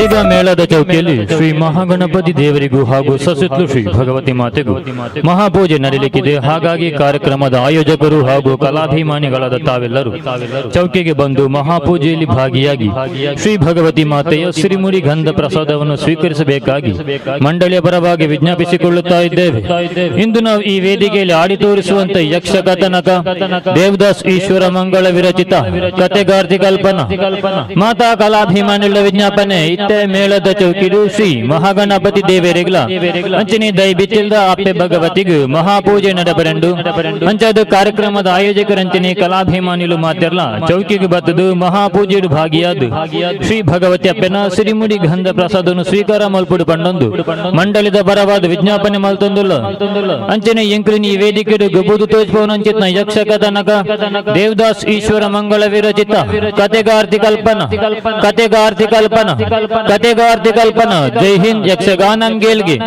ಈಗ ಮೇಳದ ಚೌಕಿಯಲ್ಲಿ ಶ್ರೀ ಮಹಾಗಣಪತಿ ದೇವರಿಗೂ ಹಾಗೂ ಸಸಿತ್ಲು ಶ್ರೀ ಭಗವತಿ ಮಾತೆಗೂ ಮಹಾಪೂಜೆ ನಡೆಯಲಿಕ್ಕಿದೆ. ಹಾಗಾಗಿ ಕಾರ್ಯಕ್ರಮದ ಆಯೋಜಕರು ಹಾಗೂ ಕಲಾಭಿಮಾನಿಗಳಾದ ತಾವೆಲ್ಲರೂ ಚೌಕಿಗೆ ಬಂದು ಮಹಾಪೂಜೆಯಲ್ಲಿ ಭಾಗಿಯಾಗಿ ಶ್ರೀ ಭಗವತಿ ಮಾತೆಯ ಸಿರಿಮುಡಿ ಗಂಧ ಪ್ರಸಾದವನ್ನು ಸ್ವೀಕರಿಸಬೇಕಾಗಿ ಮಂಡಳಿಯ ಪರವಾಗಿ ವಿಜ್ಞಾಪಿಸಿಕೊಳ್ಳುತ್ತಾ ಇದ್ದೇವೆ. ಇಂದು ನಾವು ಈ ವೇದಿಕೆಯಲ್ಲಿ ಆಡಿ ತೋರಿಸುವಂತ ಯಕ್ಷ ಕಥನಕ ದೇವದಾಸ್ ಈಶ್ವರ ಮಂಗಳ ವಿರಚಿತ ಕಥೆಗಾರ್ತಿ ಕಲ್ಪನಾ ಮಾತಾ ಕಲಾಭಿಮಾನಿಗಳ ವಿಜ್ಞಾಪನೆ ಇತ್ತೆ ಮೇಳದ ಚೌಕಿಡು ಶ್ರೀ ಮಹಾಗಣಪತಿ ದೇವರಿಗಳ ಅಂಚನೆ ದೈ ಬಿತ್ತಿಲ್ದ ಆಪ್ಪೆ ಭಗವತಿಗೂ ಮಹಾಪೂಜೆ ನಡೆಬರೆಂಡು ಅಂಚದು ಕಾರ್ಯಕ್ರಮದ ಆಯೋಜಕರಂಚನೆ ಕಲಾಭಿಮಾನಿಗಳು ಮಾತಿರಲ ಚೌಕಿಗೆ ಬತ್ತದು ಮಹಾಪೂಜೆ ಭಾಗಿಯಾದು ಶ್ರೀ ಭಗವತಿ ಅಪ್ಪನ ಸಿರಿಮುಡಿ ಗಂಧ ಪ್ರಸಾದವನ್ನು ಸ್ವೀಕಾರ ಮಲ್ಪುಡು ಪಂಡೊಂದು ಮಂಡಳಿದ ಪರವಾದ ವಿಜ್ಞಾಪನೆ ಮಲ್ತೊಂದುಲ್ಲ ಅಂಚನೆ ಎಂಕ್ಲಿನ ಈ ವೇದಿಕೆ ಗಬುದು ತೋಜ್ಪವನಂಚಿತ್ನ ಯಕ್ಷ ಕಥನಕ ದೇವದಾಸ್ ಈಶ್ವರ ಮಂಗಳ ವಿರಚಿತ ಕಥೆಗಾರ್ತಿ ಕಲ್ಪನಾ ಜೈ Hind ಯಕ್ಷಗಾನಂ ಗೆಲ್ಗೆ.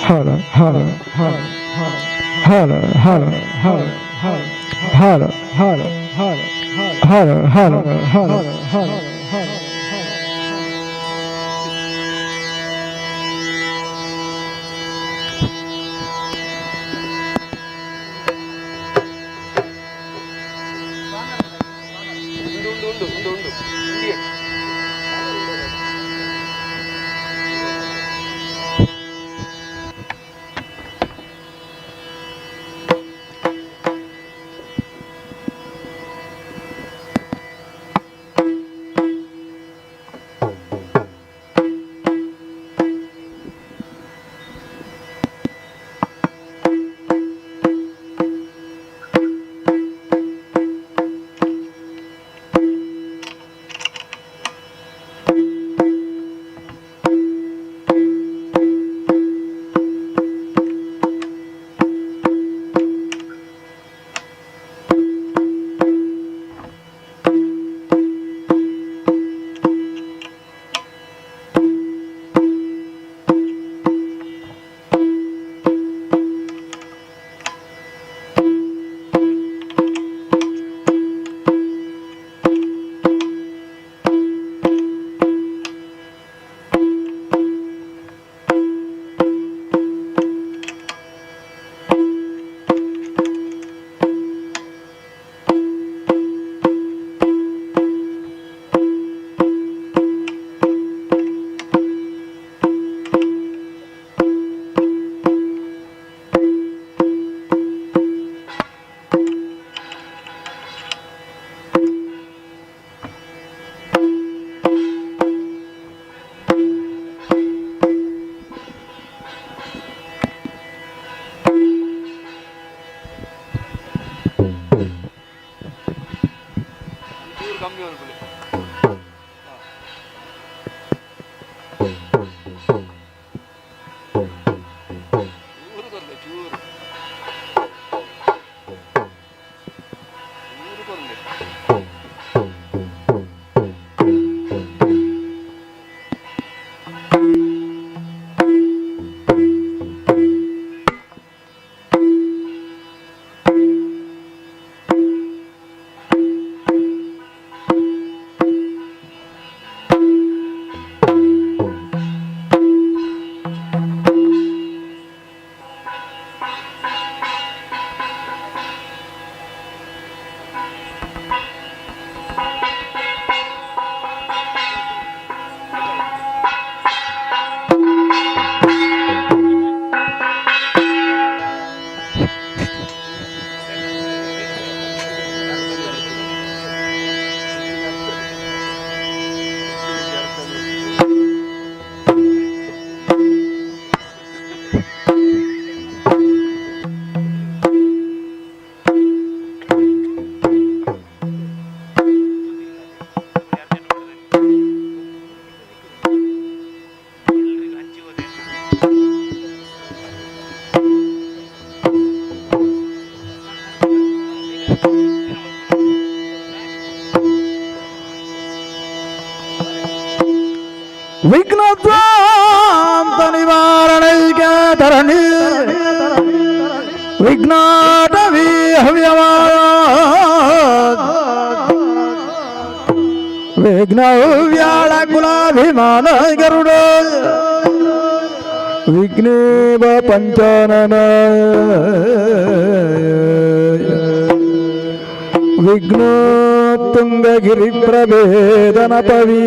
Hala, hala, hala, hala, hala, hala, hala, hala, hala, hala, hala, hala. ವಿಘ್ನತ್ವಾಂತ ನಿವಾರಣೈಗೆ ಧರಣಿ ವಿಘ್ನಾಟವಿ ಹವ್ಯವಾಯ ವಿಘ್ನ ವ್ಯಾಳ ಕುಲಾಭಿಮಾನ ಗರುಡ ವಿಘ್ನೇವ ಪಂಚಾನನ ವಿಘ್ನೋ ತುಂಗಗಿರಿ ಪ್ರಭೇದನ ಪವಿ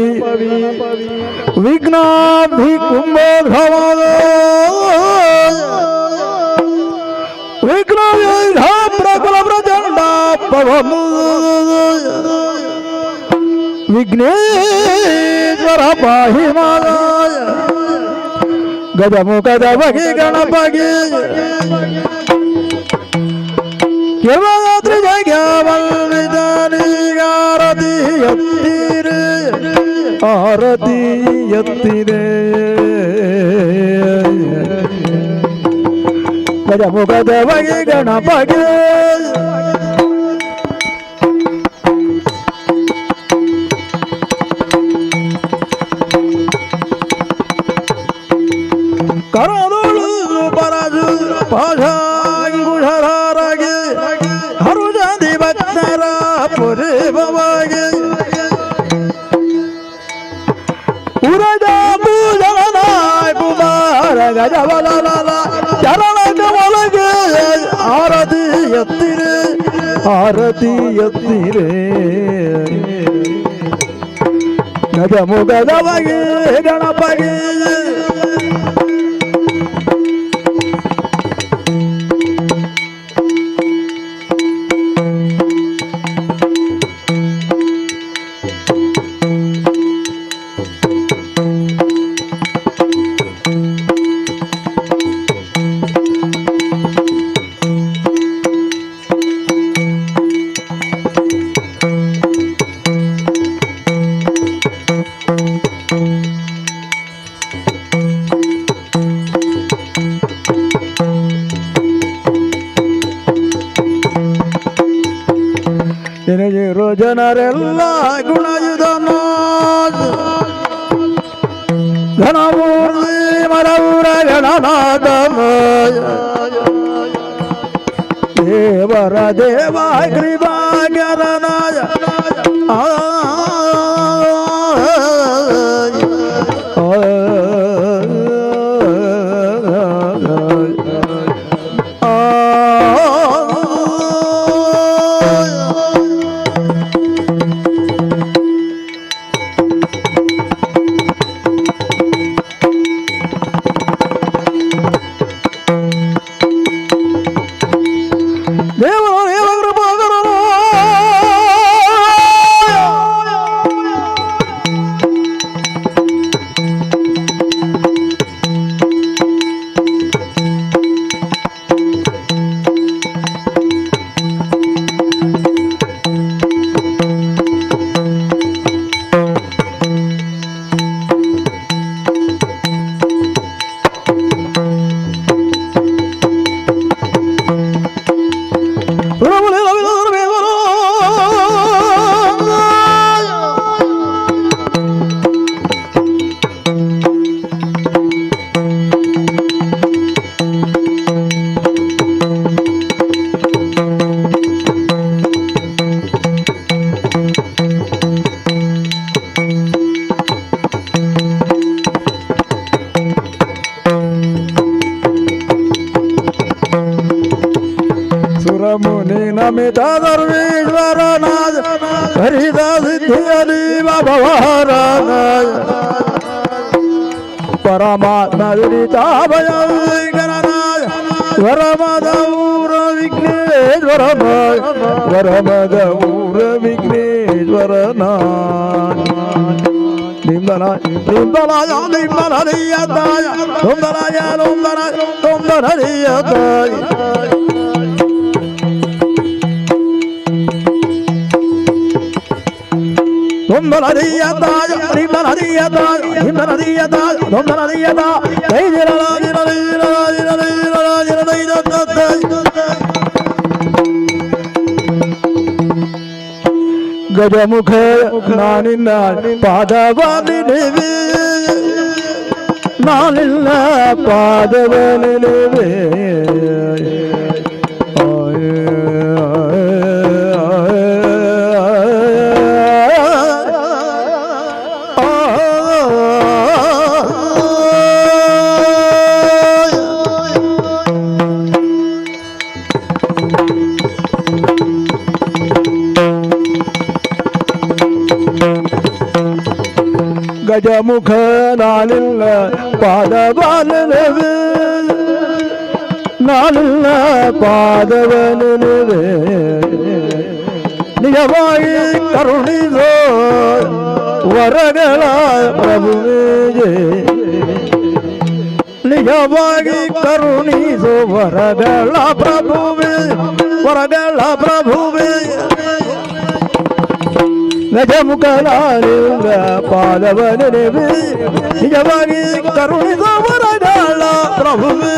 ವಿಘ್ನಾಭಿ ಕುಂಭೋದ್ಭವ ವಿಘ್ನ ಪ್ರಕುಲ ಪ್ರಚಂಡ ಪವಮ ವಿಘ್ನೇಶ್ವರ ಪಾಹಿ ಮಾದಾಯ ಗಜಮುಖದ ಬಗೆ ಗಣಪಗೆ ಕೇವಲಾದ್ರಿ ಆರತಿ ಎತ್ತಿರೆ ಆರತಿ ಎತ್ತಿರೆ ಗಜಮುಖದ ಬಗೆ ಗಣಪಗೆ ಕರದೊಳು ಪರಜು ಪಾಶಾಂಗುಷರಾರಗೆ ಹರುಜಾದಿ ಭಕ್ತರ ಪುರೇಭವಾಗಿ ಉರಜ ಪೂಜನಾಯ ಕುಮಾರ ಗಜವಲಲ ಚರಣದ ಒಳಗೆ ಆರತಿ ಎತ್ತಿರೆ ಆರತಿ ಎತ್ತಿರೆ ಗಜಮುಖದ ಬಗೆ ಗಣಪಗೆ ನಿನಗಿರೋ ಜನರೆಲ್ಲ ಗುಣಯುಧನೋ ಘನಮೂರ್ತಿ ಮರವೂರ ಗಣನಾಥ ದೇವರ ದೇವ ಕೃಪಾಕರನಾಯ ಮುನಿ ನಮಿತ ಸರ್ವೇಶ್ವರನಾಯ ಹರಿದ ಸಿದ್ಧಿಯಲಿ ಭವಹರನಾಯ ಪರಮಾತ್ಮ ದುರಿತಾಭಯಂಕರನಾಯ ವರಮದೌರ ವಿಘ್ನೇಶ್ವರನಾಯ ವರಮದೌರ ವಿಘ್ನೇಶ್ವರನಾಯ ನಿಂಬಲಾಯ ನಿಂಬಲರಿಯತಾಯ ತೊಂದರಾಯ ತೊಂದರರಿಯತಾಯ ಗಜಮುಖ ನಾನಿನ್ನ ಪಾದವಾಲಿನಿವೆ ನಾನಿನ್ನ ಪಾದವಾಲಿನಿವೆ ಗಜಮುಖ ನಾನಿಲ್ಲ ಪಾದಬಾಲನವೇ ನಾನಿಲ್ಲ ಪಾದವನವೇ ನಿಜವಾಗಿ ಕರುಣಿಸೋ ವರಗಳ ಪ್ರಭುವಿಗೆ ನಿಜವಾಗಿ ಕರುಣಿಸೋ ವರಗಳ ಪ್ರಭುವೇ ಗಜಮುಖನಾನಿಲ್ಲ ಪಾದವನವೇ ನಿಜವಾಗಿ ಕರುಣಿಸೋ ವರಗಳ ಪ್ರಭುವೇ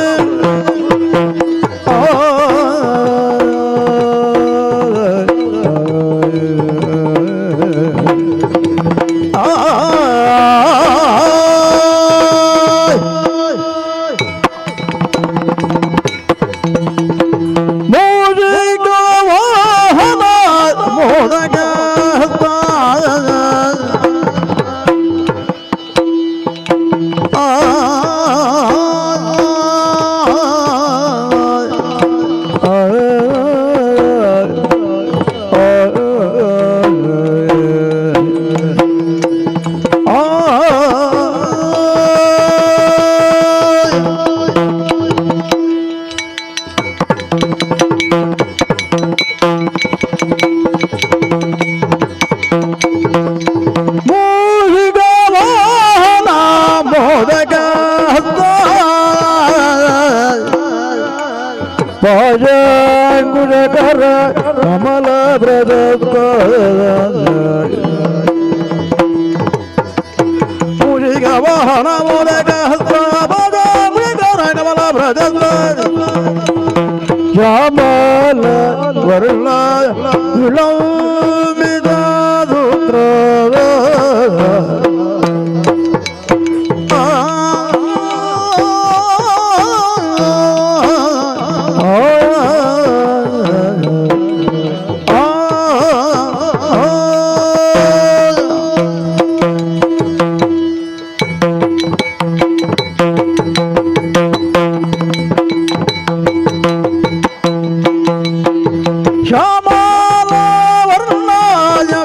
ಪಾಜಾಂಗುರಕರ ಕಮಲ ಬ್ರದಕ್ಕ ಪೂಜಿಗ ವಾಹನ ಮೋದಕ ಹಸ್ತ ಪಾಜಾಂಗುರಕರ ಕಮಲ ಬ್ರದಕ್ಕ ಶ್ಯಾಮಲ ವರ್ಣ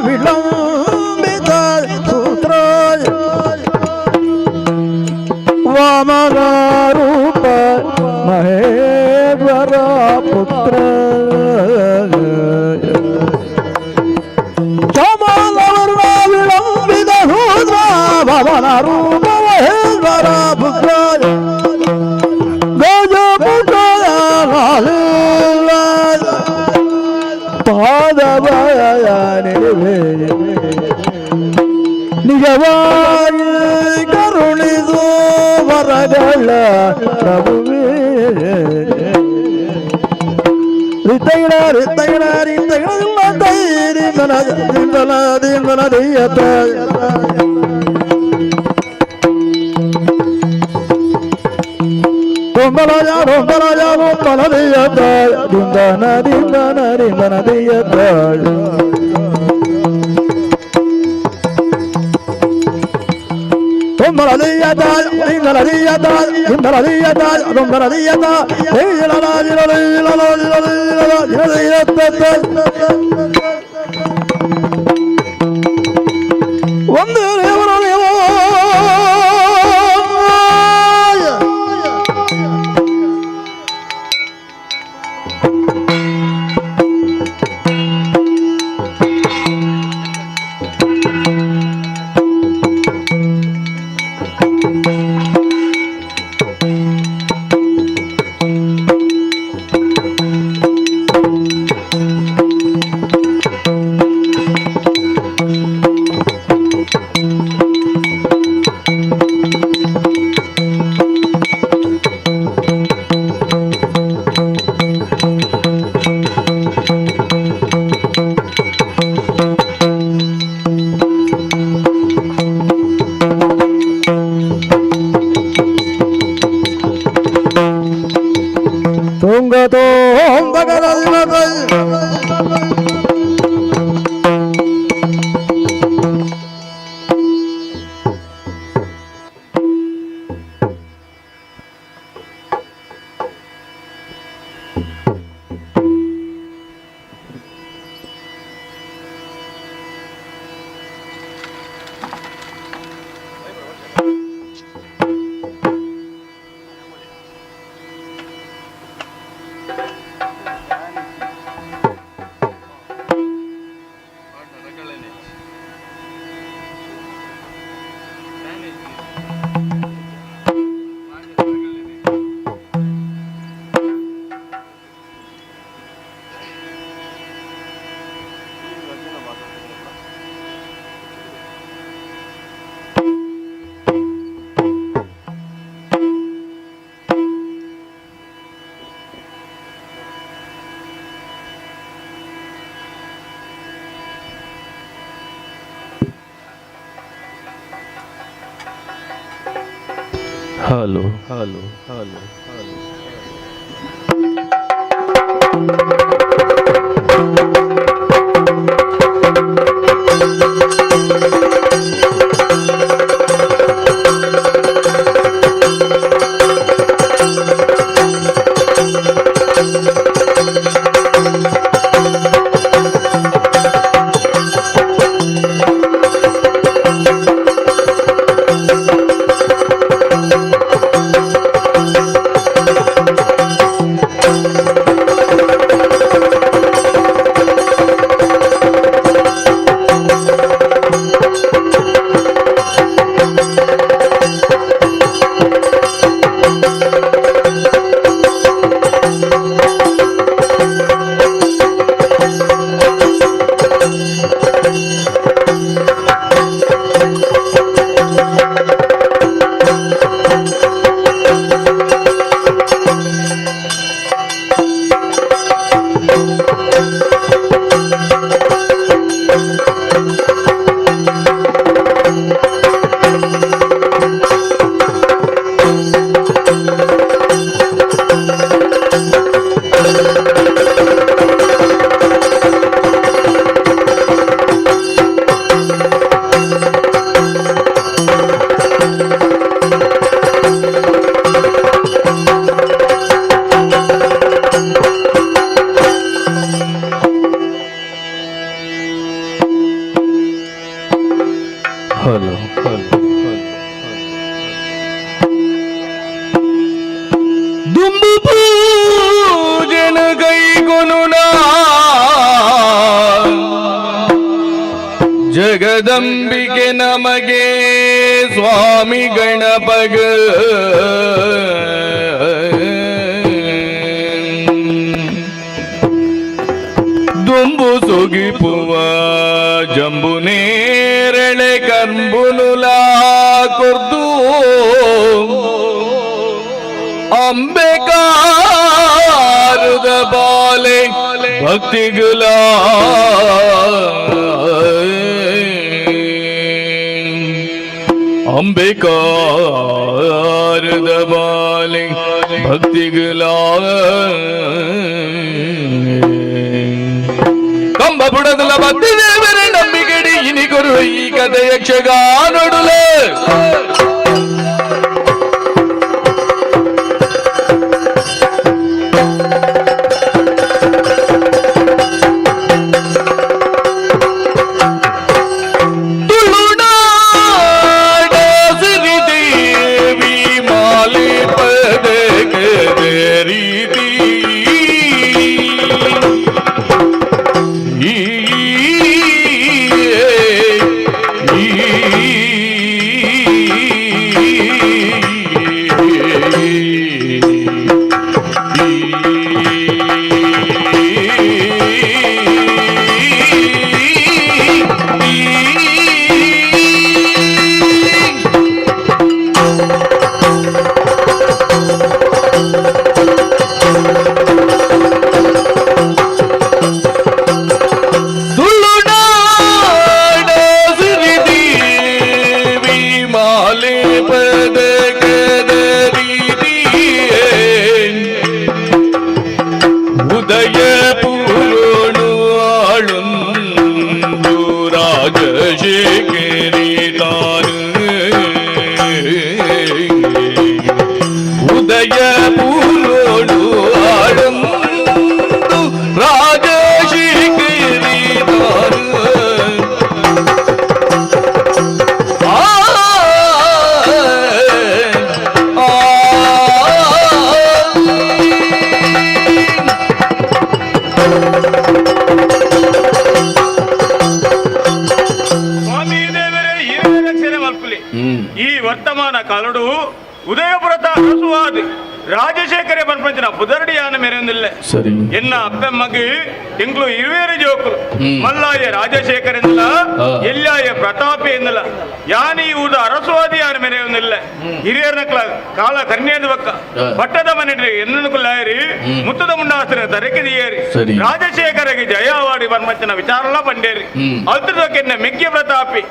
ವಿಳಂಬಿತ ಸೂತ್ರ ವಾಮನಾರೂಪ ಮಹೇಶ್ವರ ಪುತ್ರ ಶ್ಯಾಮಲವರ್ಣ ವಿಳಂಬಿತ ಸೂತ್ರ ವಾಮನಾರೂಪ ಮಹೇಶ್ವರ ಪುತ್ರ ಗಜಮುಖ ಪಾದವನವೇ ನಿಜವಾಗಿ ಕರುಣಿಸೋ ವರಗಳ ಪ್ರಭುವೇ ರಿತೈಣ ದೀಯತ ೊಂಬಲದೀಯತ ದಿಂದನ ದೀಯತ ಒಂದು hello hello hello hello hello ದುಂಬು ಪೂಜನ ಕೈಗೊನುನ ಜಗದಂಬಿಕೆ ನಮಗೆ ಸ್ವಾಮಿ ಗಣಪಗ ದುಂಬು ಸುಗಿಪುವ ಜಂಬು ನೇರಳೆ ಕಂಬುನುಲಾ ಕೊರ್ದು ಅಂಬೆಕಾರದ ಬಾಲೆ ಭಕ್ತಿಗುಲ ಅಂಬೆಕಾರದ ಬಾಲೆ ಭಕ್ತಿಗುಲ ಕಂಬ ಬುಡದಲ ಭಕ್ತಿ ದೇವರ ನಂಬಿಗಡಿ ಇನಿಗೊರು ಈ ಕಥೆ ಯಕ್ಷಗಾನೊಡುಲೆ ಈ ವರ್ತಮಾನ ಕಾಲಡು ಉದಯಪುರತ ಅರಸುವಾದಿ ರಾಜಶೇಖರ ಪಂಪಂಚಿನ ಪುದರ್ಡಿಯಾನ ಮೆರೆಯೊಂದಿಲ್ಲ ಸರಿ ಎನ್ನ ಅಪ್ಪೆಮ್ಮಗೆ ತಿಂಗಳು ಇರುವೇರು ಜೋಕುಲು ಮಲ್ಲಾಯ ರಾಜಶೇಖರ ಎಂದಲ ಎಲ್ಲಾಯ ಪ್ರತಾಪಿ ಎಂದಲ ಯಾನಿ ಊದ ಅರಸುವಾದಿ ಯಾನ ಮೆರೆಯೊಂದಿಲ್ಲ ಹಿರಿಯರ್ನ ಕಾಲ ಕನ್ಯದ ಬಕ್ಕ ಪಟ್ಟದ ಮನೆ ಎನ್ನನುಕುಲ್ಲಾಯರಿ ಮುತ್ತದ ಮುಂಡಾಸ್ತ್ರ ತರಕಿದಿಯೇರಿ ರಾಜಶೇಖರಗೆ ಜಯವಾಡಿ ಪಂಪಂಚಿನ ವಿಚಾರಲ್ಲ ಬಂಡೇರಿ ಅದ್ರ ಕೆನ್ನ ಮೆಗ್ಗಿ ಪ್ರತಾಪಿ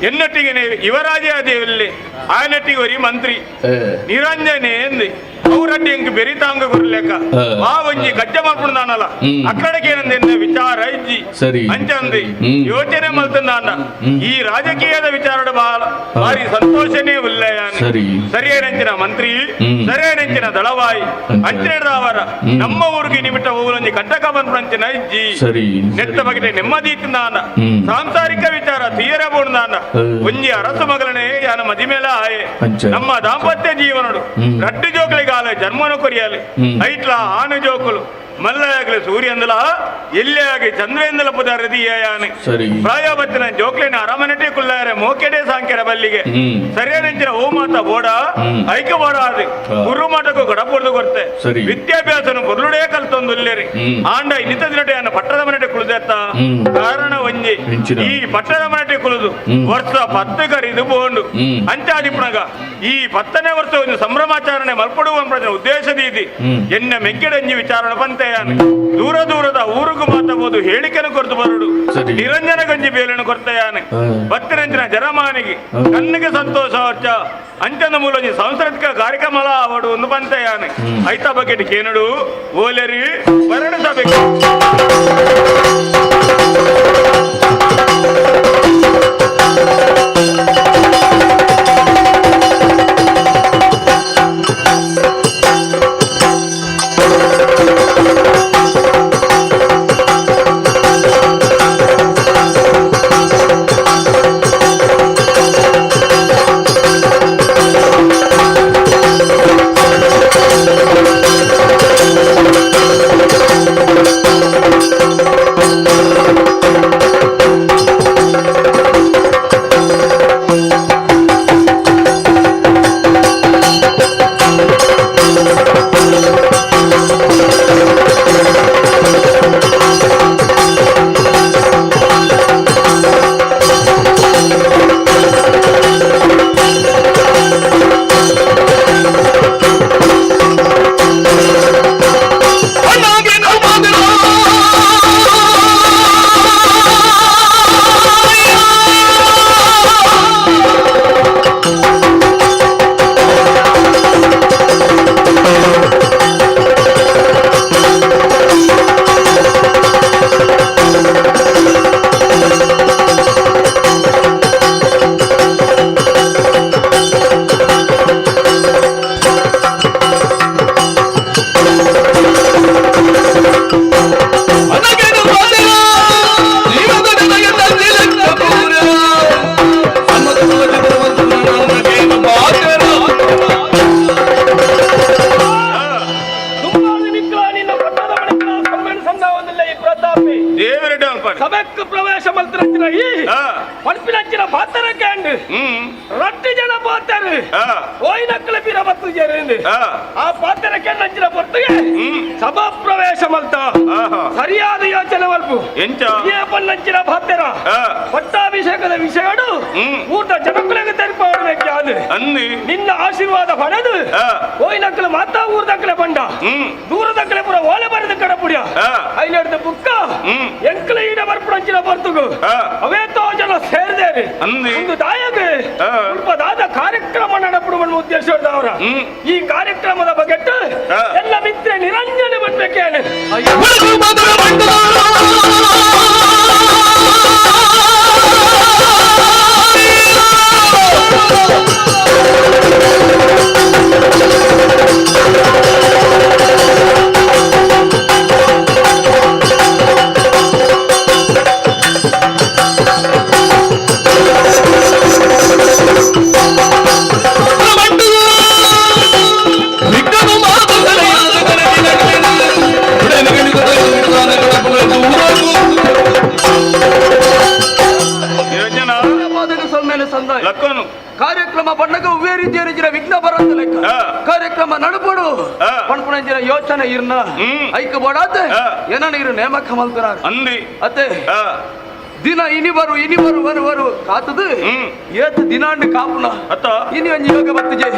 ಎನ್ನೊಟ್ಟಿಗೆ ಯುವರಾಜಾದೇವಲ್ಲಿ ಆಯನೊಟ್ಟಿಗೆ ಒರಿ ಮಂತ್ರಿ ನಿರಂಜನೆ ಎಂದಿ ಅವರಡ್ಡಿ ಎಂಕ್ ಬೆರಿತಾಂಗ ಕೊರ್ಲೆಕ್ಕ ಆ ಒಂಜಿ ಗಜ್ಜ ಮಾಡ್ಕೊಂಡು ನಾನಲ್ಲ ಅಕ್ಕಡಕ್ಕೆ ಏನಂದ ವಿಚಾರ ಇಜ್ಜಿ ಸರಿ ಅಂಚಂದಿ ಯೋಚನೆ ಮಲ್ತಂದ ಈ ರಾಜಕೀಯದ ವಿಚಾರದ ಭಾರಿ ಸಂತೋಷನೇ ಉಲ್ಲಯಾನೆ ಸರಿಯೇನಂಚಿನ ಮಂತ್ರಿ ಸರಿಯೇನಂಚಿನ ದಳವಾಯಿ ಅಂಚಿನವರ ನಮ್ಮ ಊರಿಗೆ ನಿಮಿಟ್ಟ ಹೋಗುಲೊಂಜಿ ಕಟ್ಟಕ ಬಂದ್ರಂಚಿನ ಇಜ್ಜಿ ನೆತ್ತ ಬಗೆಟೆ ನೆಮ್ಮದಿ ಇತ್ತು ನಾನ ಸಾಂಸಾರಿಕ ವಿಚಾರ ತೀರಬಹುದು ನಾನ ಒಂಜಿ ಅರಸು ಮಗಳನೇ ಯಾನ ಮದಿಮೇಲ ಆಯೆ ನಮ್ಮ ದಾಂಪತ್ಯ ಜೀವನಡು ರಡ್ಡು ಜೋಕಳಿಗಾಲ ಜನ್ಮನ ಕೊರಿಯಾಲಿ ಐಟ್ಲ ಆನೆ ಜೋಕುಲು ಮಲ್ಲಯಾಗಲಿ ಸೂರ್ಯಂದಲ ಎಲ್ಲೇ ಆಗಿ ಚಂದ್ರೇಂದಲ ಪುದಾರದಿಯಾನೆ ಪ್ರಾಯಬತ್ತಿನ ಜೋಕ್ಲಿನ ಅರಮನೆಟೆ ಕುಲ್ಲಾರೆ ಮೋಕೆಡೆ ಸಾಂಕ್ಯರ ಬಲ್ಲಿಗೆ ಸರಿಯಾನೆಂಚಿನ ಓ ಮಾತ ಬೋಡ ಐಕ ಬೋಡ ಆದಿ ಗುರು ಮಠಕ್ಕೂ ಗಡಪುರ್ದು ಕೊಡ್ತೆ ವಿದ್ಯಾಭ್ಯಾಸನು ಬೊರ್ಲುಡೇ ಕಲ್ತೊಂದುಲ್ಲೇರಿ ಆಂಡ ಇನ್ನಿತ ದಿನಟೆ ಅನ್ನ ಪಟ್ಟದ ಮನೆಟೆ ಕುಳಿದೆತ್ತ ಕಾರಣ ಒಂಜಿ ಈ ಪಟ್ಟದ ಮನೆಟೆ ಕುಳಿದು ವರ್ಷ 10 ಕರಿದು ಬೋಂಡು ಅಂಚಾದಿಪುಣಗ ಈ 10ನೇ ವರ್ಷ ಒಂದು ಸಂಭ್ರಮಾಚರಣೆ ಮಲ್ಪಡುವ ಉದ್ದೇಶದೀದಿ ಎನ್ನ ಮೆಕ್ಕೆಡಂಜಿ ವಿಚಾರಣ ಬಂತೆ ದೂರ ದೂರದ ಊರಿಗೂ ಮಾತಬಹುದು ಹೇಳಿಕೆನು ಕೊರತು ಬರುಡು ನಿರಂಜನ ಗಂಜಿ ಬೇಲೆನು ಕೊರತೆಯಾನೆ ಬತ್ತಿರಂಚಿನ ಜರಮಾನಿಗೆ ಕಣ್ಣಿಗೆ ಸಂತೋಷ ಹೊಚ್ಚ ಅಂಚನ ಮೂಲಜಿ ಸಾಂಸ್ಕೃತಿಕ ಕಾರ್ಯಕ್ರಮ ಅವಡು ಒಂದು ಬಂತೆಯಾನೆ ಐತ ಬಗೆಟ್ ಕೇನುಡು ಓಲೆರಿ ವರ್ಣ ಸಭೆಗೆ ಸಭೆக்கு ಪ್ರವೇಶ ಮಲ್ತರಂಚಿನ ಈ ಪಲ್ಪಿನಂಚಿನ ಪಾತ್ರ ಕ್ಯಾಂಡ್ ರಟ್ಟಿ ಜನ ಪಾತರು ಓಯ್ನಕ್ಕಲ ಪಿರ ಬತ್ತು ಜೇರೆಂದು ಆ ಪಾತ್ರ ಕ್ಯಾಂಡ್ ಅಂಚಿನ ಪೊರ್ತುಗೆ ಸಭಾ ಪ್ರವೇಶ ಮಲ್ತ ಸರಿಯಾದ ಯೋಚನೆ ಮಲ್ಪು ಎಂಚ ಈ ಪನ್ನಂಚಿನ ಪಾತ್ರ ಪಟ್ಟಾಭಿಷೇಕದ ವಿಷಯಗಳು ಊಟ ಜನಕ್ಕಳಿಗೆ ತೆರಪಾಡಬೇಕು ಅದು ನಿನ್ನ ಆಶೀರ್ವಾದ ಪಡೆದು ಓಯ್ನಕ್ಕಲ ಮಾತಾ ಊರ್ದಕ್ಕಲೆ ಬಂಡ ದೂರದಕ್ಕಲೆ ಪುರ ಓಲೆ ಬರೆದ ಕಡಪುಡಿಯ ಐನಡ್ದ ಬುಕ್ಕ ಎಂಕಲ ಈಡ ಬರ್ಪುಡಂಚಿನ ಬರ್ತುಗು ಅವೇ ತೋ ಜನ ಸೇರಿದೇರಿ ಒಂದು ದಾಯಗೆ ಸ್ವಲ್ಪದಾದ ಕಾರ್ಯಕ್ರಮ ನಡೆಪಡುವ ಉದ್ದೇಶದವರ ಈ ಕಾರ್ಯಕ್ರಮದ ಬಗ್ಗೆ ಎಲ್ಲ ಮಿತ್ರ ನಿರಂಜನೆ ಬಂದ್ಬೇಕೇನೆ ಕಾರ್ಯಕ್ರಮ ಬಣ್ಣಗ ಉವೇ ರೀತಿಯ ವಿಘ್ನ ಬರೋದು ಲೆಕ್ಕ ಕಾರ್ಯಕ್ರಮ ನಡುಪಡು ಪಣಪುಣಂಜಿನ ಯೋಚನೆ ಇರ್ನ ಐಕ ಬೋಡಾತ ಏನ ಇರು ನೇಮಕ ಮಲ್ತರಾರ ಅಂದಿ ಅತ್ತೆ ದಿನ ಇನಿ ಬರು ಕಾತದು ಏತ್ ದಿನಾಂಡ್ ಕಾಪುನ ಇನಿ ಒಂಜಿ ಯೋಗ ಬತ್ತುಜೆ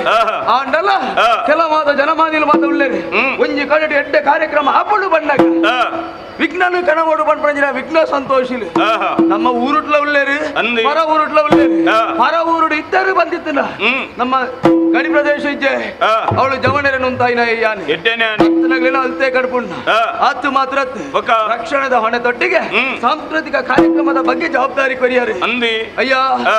ಆಂಡಲ್ಲ ಕೆಲವಾದ ಜನಮಾನಿಲ ಮಾತ ಉಳ್ಳೇರಿ ಒಂಜಿ ಕಡೆ ಎಡ್ಡೆ ಕಾರ್ಯಕ್ರಮ ಹಾಪಡು ಬಂದಾಗ விக்னனு கனவோடு பண்புறஞ்சினா விக்ன சந்தோஷில் ஆஹா. நம்ம ஊருட்ல உள்ளேரு ಅಂದಿ. ಪರ ಊರುಟ್ಲ உள்ளೇರು ಆ. ಪರ ಊರುಡು ಇದ್ದರು ಬಂದಿತ್ತಿನ ನಮ್ಮ ಗಡಿ ಪ್ರದೇಶ ಇಜ್ಜೆ ಆ. ಅವಳು ಜವನೆರನು ಅಂತಾಯಿನ ಯಾನೆ ಎಟ್ಟೇನೆ ನಗಲಿನ ಅಲ್ತೆ ಕಡ್ಪುಣ್ಣ ಆ. ಆತು ಮಾತ್ರ ಒಕ್ಕ. ರಕ್ಷಣದ ಹೊಣೆ ತೊಟ್ಟಿಗೆ ಸಾಂಸ್ಕೃತಿಕ ಕಾರ್ಯಕ್ರಮದ ಬಗ್ಗೆ ಜವಾಬ್ದಾರಿ ಕೊರಿಯಾರೆ ಅಂದಿ ಅಯ್ಯ ಆ.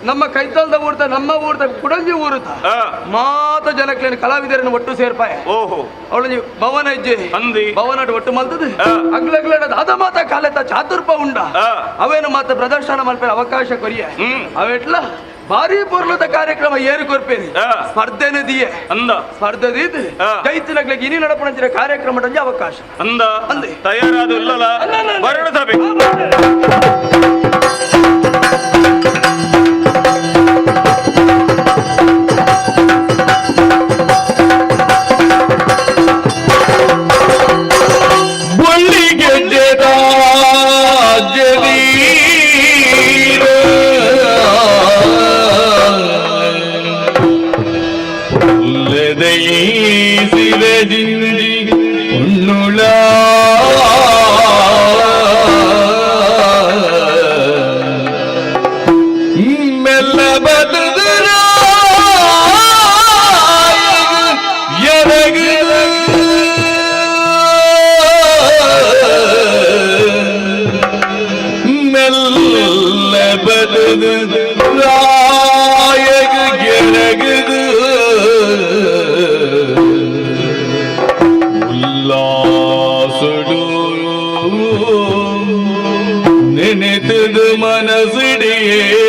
ನಮ್ಮ ಕೈತಲ್ದ ಊರ್ತ ನಮ್ಮ ಊರ್ತ ಕುಡಂಜಿ ಊರುತ ಆ. ಮಾತ ಜನಕ್ಲೇನು ಕಲಾವಿದರನ್ನು ಒಟ್ಟು ಸೇರ್ಪಾಯ ಓಹೋ ಅವಳು ಭವನ ಇಜ್ಜೆ ಅಂದಿ ಭವನ ಒಟ್ಟು ಮಲ್ತದ ಆ. ಅಗ್ಲಗ್ಲಡ ಅದ ಮಾತ ಕಾಲೆತ ಚಾತುರ್ಪ ಉಂಡ ಆ. ಅವೇನು ಮಾತ ಪ್ರದರ್ಶನ ಮಲ್ಪೆ ಅವಕಾಶ ಕೊರಿಯ ಹ್ಮ್. ಅವೆಟ್ಲ ಭಾರಿ ಪೂರ್ಲದ ಕಾರ್ಯಕ್ರಮ ಏರು ಕೊರ್ಪೇರಿ ಆ. ಸ್ಪರ್ಧೆನೇ ದಿಯೆ ಅಂದ ಸ್ಪರ್ಧೆ ದೀದ್ ಆ. ಜೈತಿನಗ್ಲಿಗೆ ಇನಿ ನಡಪಣಂಚಿನ ಕಾರ್ಯಕ್ರಮ ಅವಕಾಶ ಅಂದ ಅಂದಿ. ತಯಾರಾದ ಇಲ್ಲಲ್ಲ ಬರಣ ಸಭೆ ಬಳ್ಳಿಗೆಜ್ಜೆದ ಜದೀರ ಉಲ್ಲದೈಸಿದ ಜಿಂಜಿ ಉಣ್ಣುಳ ಮೆಲ್ಲ ಬದುದರ மெல்ல பதுது ராயகு எனகுது உல்லாசுடு நினைத்தது மனசிடியே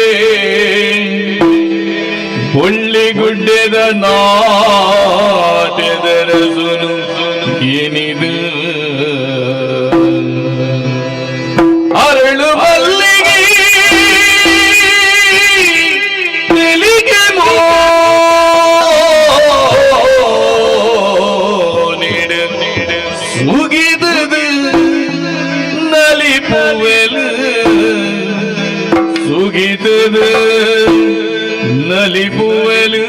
பொள்ளி ಗುಡ್ಡೆದ ನಾಟೆದರ ಸುನು ಏನಿದು ಅರಳು ಮಲ್ಲಿಗೆ ತೆಲಿಗೆ ಮುಗಿದದು ನಲಿಪುವೆಲು ಸುಗಿದದು ನಲಿಪುವೆಲು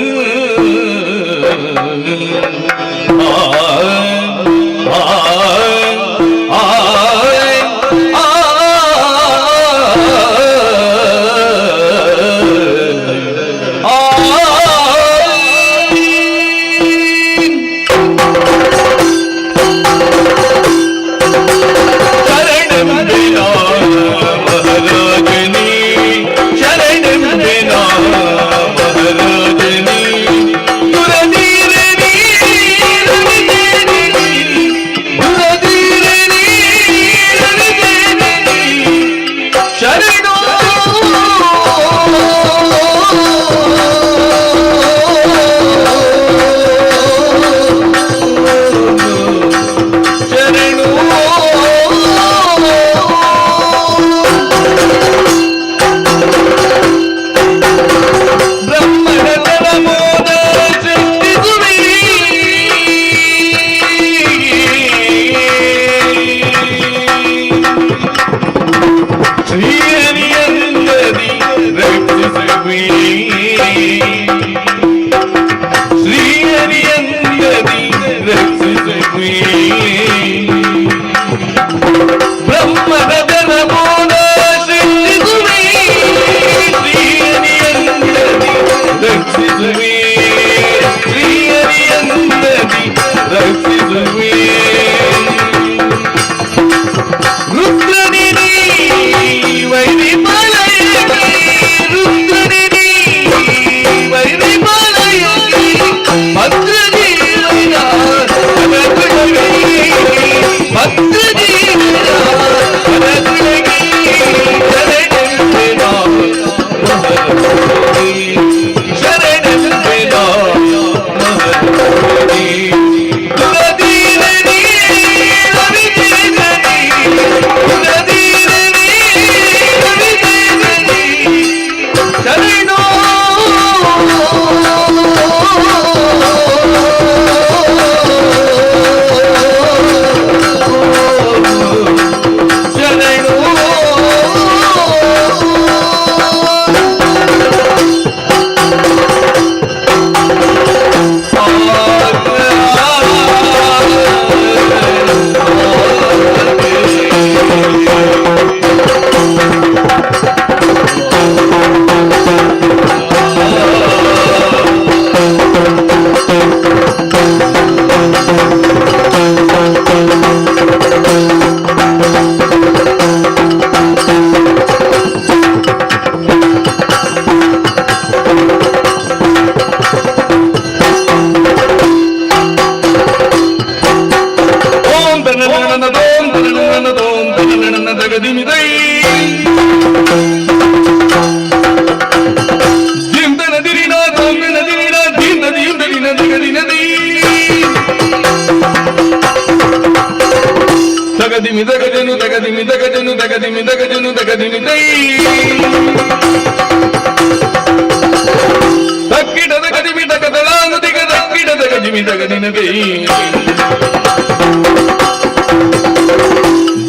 ತಕ್ಕಿಡದ ಗದಿಮಿಟ ಕದಳಾನುದಿಗ ತಕ್ಕಿಡದ ಗದಿಮಿಟ ಗದಿನದೈ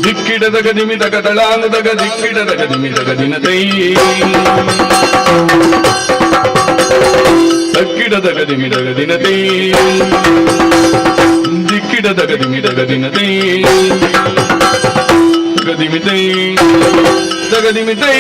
ದಿಕ್ಕಿಡದ ಗದಿಮಿಟ ಕದಳಾನುದಗ ದಿಕ್ಕಿಡದ ಗದಿಮಿಟ ಗದಿನದೈ ತಕ್ಕಿಡದ ಗದಿಮಿಟ ಗದಿನದೈ ದಿಕ್ಕಿಡದ ಗದಿಮಿಟ ಗದಿನದೈ ಗದಿಮಿತೈ ಗದಿಮಿತೈ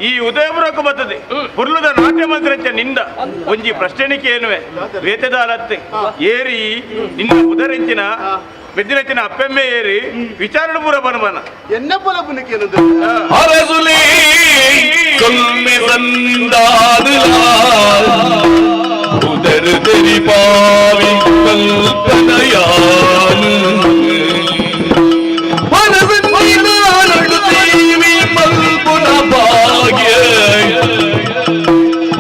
ಈ ಉದಯಪುರಕ್ಕೆ ಬರ್ತದೆ ಪುರ್ಲದ ನಾಟ್ಯ ಮಂತ್ರಂಚ ನಿಂದ ಒಂಜಿ ಪ್ರಶ್ನೆನಿಕೆ ಏನುವೆ ವೇತದಾಲತ್ತೆ ಏರಿ ನಿನ್ನ ಉದರೆಂಚಿನ ಬೆದ್ದಿನಂಚಿನ ಅಪ್ಪೆಮ್ಮೆ ಏರಿ ವಿಚಾರಣೆ ಪೂರ ಬನಬನ ಎನ್ನ ಪೊಲಪುನಕ್ಕೆ ಏನದು அரசுலே கொல்மை சந்தாதுலால் உதறு தெரிபாவி கல்பனையானு மனதின் மீதானடு தீவி மல்புன பாகிய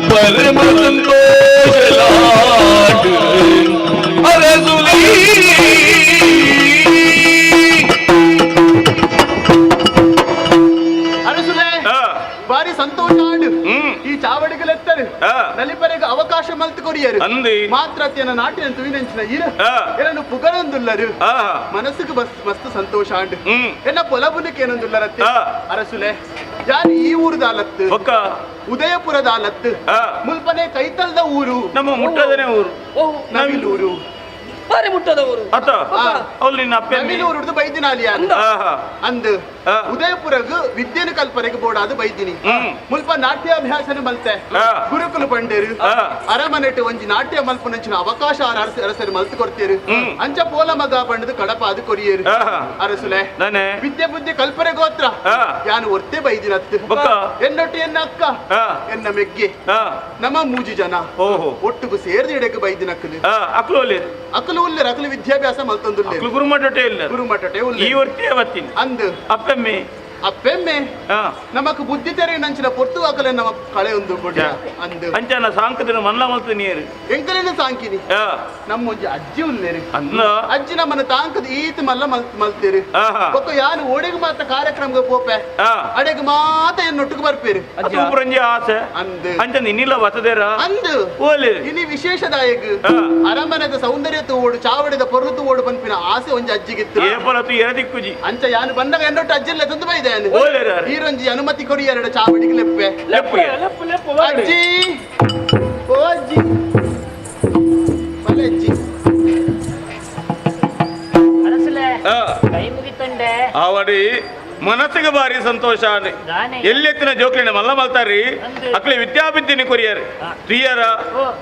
பரம சந்தோஷலாடு அரசுலே ಬಾರಿ ಸಂತೋಷ ಆಂಡು ಈ ಚಾವಡಿಗಳೆತ್ತರು ನಲಿಪರೆಗೆ ಅವಕಾಶ ಮಲ್ತು ಕೊರಿಯರು ಮಾತ್ರತ್ಯನ ನಾಟಿನ ತುವಿನೆಂಚಿನ ಇರು ಏನನ್ನು ಪುಗರೊಂದುಲ್ಲರು ಮನಸ್ಸಿಗೆ ಮಸ್ತ್ ಸಂತೋಷ ಆಂಡು ಎನ್ನ ಪೊಲಬುನಕ್ಕೆ ಏನೊಂದುಲ್ಲರತ್ತೆ ಅರಸುಲೆ ಯಾರು ಈ ಊರದ ಆಲತ್ತು ಉದಯಪುರದ ಆಲತ್ತು ಮುಲ್ಪನೆ ಕೈತಲ್ದ ಊರು ನಮ್ಮ ಮುಟ್ಟದನೇ ಊರು ನವಿಲೂರು ಬಾರಿ ಮುಟ್ಟದವರು ನವಿಲೂರು ಬೈದಿನಾಲಿ ಅಂದು ಉದಯಪುರಗ್ ವಿದ್ಯೆನ ಕಲ್ಪನೆಗೆ ಬೋಡಾದ ಬೈದಿನಿ ಮುಲ್ಪ ನಾಟ್ಯಾಭ್ಯಾಸನ ಮಲ್ತೆ ಗುರುಕುಲು ಪಂಡೇರು ಅರಮನೆಟ್ ಒಂಜಿ ನಾಟ್ಯ ಮಲ್ಪನಂಚಿನ ಅವಕಾಶ ಅರಸರು ಮಲ್ತು ಕೊಡ್ತೇರು ಅಂಚ ಪೋಲ ಮಗ ಪಂಡದು ಕಡಪ ಅದು ಕೊರಿಯರು ಅರಸುಲೆ ವಿದ್ಯೆ ಬುದ್ಧಿ ಕಲ್ಪನೆ ಗೋತ್ರ ಯಾನು ಒರ್ತೆ ಬೈದಿನತ್ತು ಎನ್ನೊಟ್ಟು ಎನ್ನ ಅಕ್ಕ ಎನ್ನ ಮೆಗ್ಗೆ ನಮ್ಮ ಮೂಜಿ ಜನ ಒಟ್ಟಿಗೂ ಸೇರ್ದು ಎಡೆಗೆ ಬೈದಿನಕ್ಕಲು ಅಕ್ಕಲು ಉಲ್ಲೇರು ಅಕ್ಕಲು ವಿದ್ಯಾಭ್ಯಾಸ ಮಲ್ತೊಂದು ಗುರುಮಠಟೆ ಉಲ್ಲೇರು ಅಂದು ಅಪ್ಪೆಮ್ಮೆ ನಮಕ್ ಬುದ್ಧಿ ತೆರೆ ನಂಚಿನ ಪೊರ್ತು ಹಾಕಲೆ ನಮ್ಮ ಕಳೆ ಒಂದು ಅಂದು ಅಂಚನ ಸಾಂಕದಿನ ಮಲ್ಲ ಮಲ್ತ ನೀರು ಎಂಕಲೇನ ಸಾಂಕಿನಿ ನಮ್ಮ ಒಂಜಿ ಅಜ್ಜಿ ಉಲ್ಲೇರು ಅಜ್ಜಿ ನಮ್ಮನ್ನ ತಾಂಕದ ಈತ ಮಲ್ಲ ಮಲ್ತೇರು ಒಕ್ಕ ಯಾನು ಒಡೆಗೆ ಮಾತ ಕಾರ್ಯಕ್ರಮಕ್ಕೆ ಪೋಪೆ ಅಡೆಗೆ ಮಾತ ಎನ್ನೊಟ್ಟಿಗೆ ಬರ್ಪೇರು ಅಜ್ಜಿ ಆಸೆ ಅಂದು ಅಂಚ ನಿನ್ನಿಲ್ಲ ವಸದೇರ ಅಂದು ಇನಿ ವಿಶೇಷದಾಯಕ ಅರಮನೆದ ಸೌಂದರ್ಯತ ಓಡು ಚಾವಡಿದ ಪೊರ್ಲುತು ಓಡು ಬಂಪಿನ ಆಸೆ ಒಂಜಿ ಅಜ್ಜಿಗಿತ್ತು ಏಪಲತು ಎರದಿಕ್ಕುಜಿ ಅಂಚ ಯಾನು ಬಂದಾಗ ಎನ್ನೊಟ್ಟು ಅಜ್ಜಿಲ್ಲ ತಂದು ಬೈದೆ ಈರೊಂಜಿ ಅನುಮತಿ ಕೊಡಿ ಎರಡು ಚಾವಡಿಗೆ ಲೆಪ್ಪೆ ಅಜ್ಜಿ ಓ ಅಜ್ಜಿ ಬಲೆ ಅಜ್ಜಿ ಪಾಡಿ ಮನಸ್ಸಿಗೆ ಬಾರಿ ಸಂತೋಷ ಎಲ್ಲೆತ್ತಿನ ಜೋಕ್ಲಿನ ಮಲ್ಲ ಮಲ್ತಾರಿ ಅಕ್ಲೆ ವಿದ್ಯಾವಿದ್ಯೆನಿ ಕೊರಿಯರು ಪ್ರಿಯರ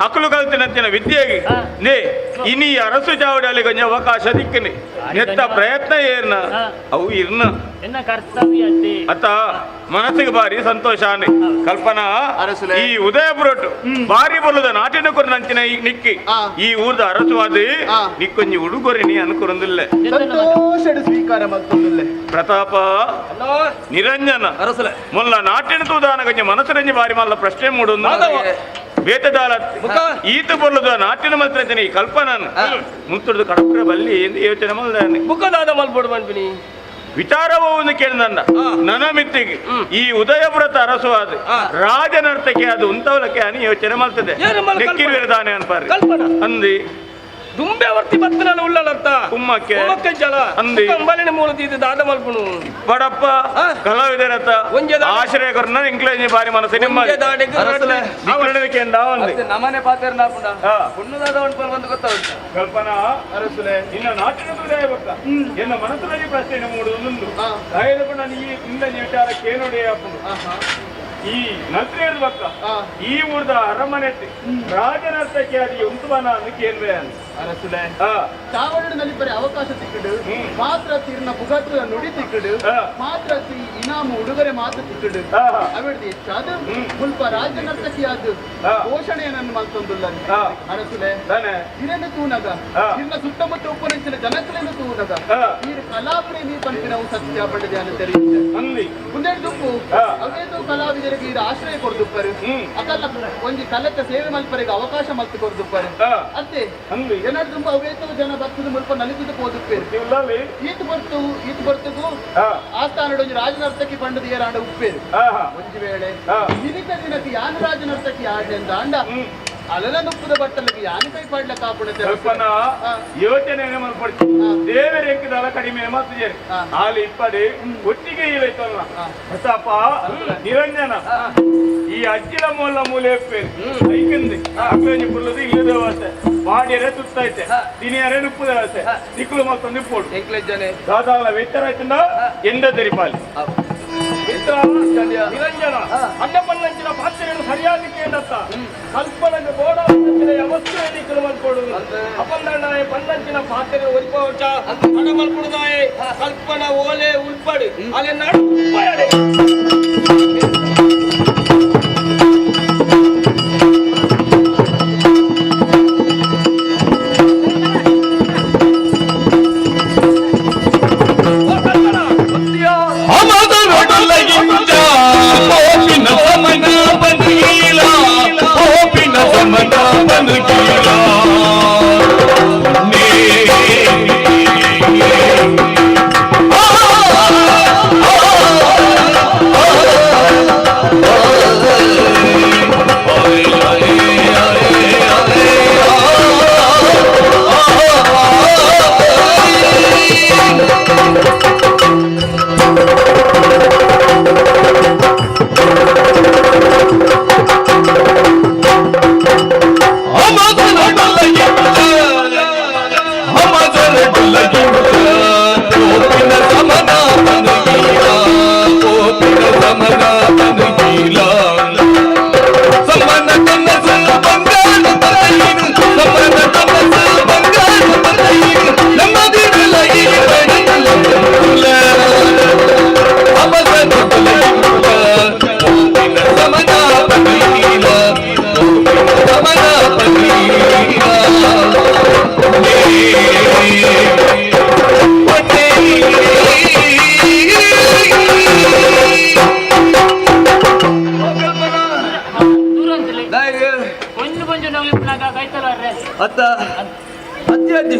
ಅಕ್ಲು ಕಲ್ತಿನಂತಿನ ವಿದ್ಯೆಗೆ ನೇ ಇನಿ ಅರಸು ಚಾವಡಲ್ಲಿ ಕೊಂಚ ಅವಕಾಶ ದಿಕ್ಕನಿ ನೆತ್ತ ಪ್ರಯತ್ನ ಏರ್ನ ಅವು ಇರ್ನ ಅತ್ತ ಮನಸ್ಸಿಗೆ ಬಾರಿ ಸಂತೋಷ ಕಲ್ಪನಾ ಅರಸುಲೆ. ಈ ಉದಯಪುರಟ್ಟು ಬಾರಿ ಬಲ್ಲದ ನಾಟಿನ ಕೊರನಂಚಿನ ನಿಕ್ಕಿ ಈ ಊರ್ದ ಅರಸುವಾದಿ ನಿಕ್ಕೊಂಜಿ ಉಡುಗೊರೆ ನೀ ಅನ್ಕೊರೊಂದಿಲ್ಲ ಸಂತೋಷ ಸ್ವೀಕಾರ ಮಾಡ್ಕೊಂಡಲ್ಲೇ ಪ್ರತಾಪ ನಿರಂಜನ ಅರಸಲೆ ಮೊಲ್ಲ ನಾಟಿನ ತೂದಾನ ಗಂಜ ಮನಸ್ಸರಂಜಿ ಬಾರಿ ಮಲ್ಲ ಪ್ರಶ್ನೆ ಮೂಡೊಂದು ಬೇತದಾಲ ಈತ ಬಲ್ಲದ ನಾಟಿನ ಮಂತ್ರ ಈ ಕಲ್ಪನಾನು ಮುಂತುಡ್ದು ಕಡಪುರ ಬಲ್ಲಿ ಎಂದು ಯೋಚನೆ ಮಲ್ದಾನೆ ಮುಖದಾದ ಮಲ್ಬೋಡು ಮನ್ಪಿನಿ ವಿಚಾರವನ್ನು ಕೇಳಿದಂಡ ನನ್ನ ಮಿತ್ತಿಗೆ ಈ ಉದಯಪುರತ ಅರಸುವಾದ ರಾಜನರ್ತಕ್ಕೆ ಅದು ಉಂತವಲಕ್ಕೆ ಅನಿ ಯೋಚನೆ ಮಾಡ್ತದೆ ಏನು ಮಲ್ಕಲ್ಪ? ನೆಕ್ಕಿರುವಿರದಾನೆ ಅನ್ಪಾರಿ ಕಲ್ಪನಾ ಅಂದಿ ದುಂಬೆ ವರ್ತಿ ಬತ್ತನಲ್ಲ ಉಳ್ಳಲತ್ತ ಕುಮ್ಮಕ್ಕೆ ಜಲ ಅಂದಿ ಕಂಬಲಿನ ಮೂಲ ತೀದು ದಾದ ಮಲ್ಪುನು ಬಡಪ್ಪ ಕಲಾವಿದರತ್ತ ಒಂಜೆ ದಾಡೆ- ಆಶ್ರಯ ಕೊರ್ನ ಇಂಗ್ಲೇಜ್ ಬಾರಿ ಮನಸ್ಸು ನಿಮ್ಮ ಒಂಜೆ ದಾಡೆಗೆ ಅರಸಲೆ. ನಮ್ಮನೆ ಪಾತ್ರ ನಾಪುಂಡ ಹುಣ್ಣುದಾದ ಒಂದ್ಪಲ್ ಬಂದು ಗೊತ್ತಾಗುತ್ತೆ ಕಲ್ಪನಾ ಅರಸುಲೆ ಇನ್ನ ನಾಟಿನ ಹೃದಯ ಬಕ್ಕ ಎನ್ನ ಮನಸ್ಸಿನಲ್ಲಿ ಪ್ರಶ್ನೆ ಮೂಡುವುದೊಂದು ಧೈರ್ಯಪಡ ನೀ ಇಂದ ವಿಚಾರಕ್ಕೆ ನೋಡಿ ಈ ನಲ್ತ್ರೇರು ಬಕ್ಕ ಈ ಊರ್ದ ಅರಮನೆ ರಾಜನರ್ತಕ್ಕೆ ಅದು ಉಂಟುವನ ಅನ್ನಕ್ಕೆ ಏನ್ವೇ ಅಂತ ಅರಸುಲೆ ಚಾವಡಿನಲ್ಲಿ ಬರೀ ಅವಕಾಶ ತಿಕ್ಕಡು ಮಾತ್ರ ತೀರ್ನ ಬುಗತ್ತು ನುಡಿ ತಿಕ್ಕಡು ಮಾತ್ರ ಇನಾಮು ಉಡುಗೊರೆ ಮಾತ್ರ ತಿಕ್ಕಡು ಅವಿಡ್ದು ಹೆಚ್ಚಾದ ಮುಲ್ಪ ರಾಜ್ಯ ನರ್ತಕಿ ಆದ ಘೋಷಣೆಯನ್ನು ಮಾಡ್ತೊಂದುಲ್ಲ ಅರಸುಲೆ ಇದನ್ನು ತೂನಗ ಇನ್ನ ಸುತ್ತಮುತ್ತ ಉಪನಂಚಿನ ಜನಕಲೆಯನ್ನು ತೂನಗ ಈ ಕಲಾಪ್ರೇಮಿ ಪಂಪಿನವು ಸತ್ಯ ಪಡೆದೆ ಅಂತ ತಿಳಿಯುತ್ತೆ ಅಂದಿ ಮುಂದೆ ದುಪ್ಪು ಅವೇದು ಕಲಾವಿದರಿಗೆ ಇದು ಆಶ್ರಯ ಕೊಡ್ದುಪ್ಪರು ಅಕಲ್ಲ ಒಂಜಿ ಕಲೆತ ಸೇವೆ ಮಲ್ಪರಿಗೆ ಅವಕಾಶ ಮಲ್ತು ಕೊಡ್ದುಪ್ಪರು ಅತ್ತೆ ಅಂದಿ ಏನಾದ್ರು ತುಂಬಾ ಅವೇತು ಜನ ಭಕ್ತದ ಮುಲ್ಪ ನಲಿತದ ಹೋದುಪ್ಪೇರು ಇಲ್ಲಲ್ಲಿ ಈತ ಬರ್ತಗೂ ಆಸ್ಥಾನಡೊಂಜಿ ರಾಜನರ್ತಕಿ ಪಂಡದ ಏರಾಂಡ ಉಪ್ಪೇರು ಒಂಜಿ ವೇಳೆ ದಿನಿಕ ದಿನಕ್ಕೆ ಯಾನ ರಾಜನರ್ತಕಿ ಆಡ್ಲೆಂದ ಅಂಡ ಅಲಲ ನುಪ್ಪದ ಬಟ್ಟಲಿಗೆ ಯಾನ ಕೈ ಪಾಡ್ಲ ಕಾಪುಡತೆ ಕಲ್ಪನಾ ಯೋಚನೆ ಮಾಡ್ಕೊಡ್ತಿ ದೇವರ ಎಂಕಿದಲ್ಲ ಕಡಿಮೆ ಮಾತು ಹಾಲು ಇಪ್ಪಡಿ ಒಟ್ಟಿಗೆ ಇಲ್ಲೈತಲ್ಲ ಪ್ರತಾಪ ನಿರಂಜನ ಈ ಅಜ್ಜಿಲ ಮೂಲ ಮೂಲೆ ಐಕಂದಿ ಅಕ್ಕಂಜಿ ಪುಲ್ಲದು ಇಲ್ಲದ ವ್ಯವಸ್ಥೆ ಮಾಡಿಯರೆ ತುತ್ತೈತೆ ದಿನಿಯರೆ ನುಪ್ಪದ ವ್ಯವಸ್ಥೆ ನಿಕ್ಕಲು ಮತ್ತೊಂದು ನಿಪ್ಪೋಡು ಎಂಕ್ಲೆಜ್ಜನೆ ದಾದಾಲ ವೆಚ್ಚರ ಆಯ್ತಂದ ಎಂದ ತೆರಿಪಾಲಿ ನಿರಂಜನ ಅನ್ನ ಪನ್ನಂಚಿನ ಪಾತ್ರೆಯನ್ನು ಸರಿಯಾಗಿ ಕೇಳತ್ತ ಕಲ್ಪನೆಗೆ ಬೋಡ ಅವಸ್ಥೆ ನಿಕ್ಕಲು ಮಲ್ಕೊಡು ಅಪಂದಣ್ಣಾಯ ಪನ್ನಂಚಿನ ಪಾತ್ರೆ ಒರಿಪೋಚ ಹಣ ಮಲ್ಕೊಡುದಾಯ ಕಲ್ಪನ ಓಲೆ ಉಲ್ಪಡು ಅಲ್ಲಿ ನಡು ಉಪ್ಪಯಡೆ ಅತ್ತ ಅಜ್ಜಿ ಅಜ್ಜಿ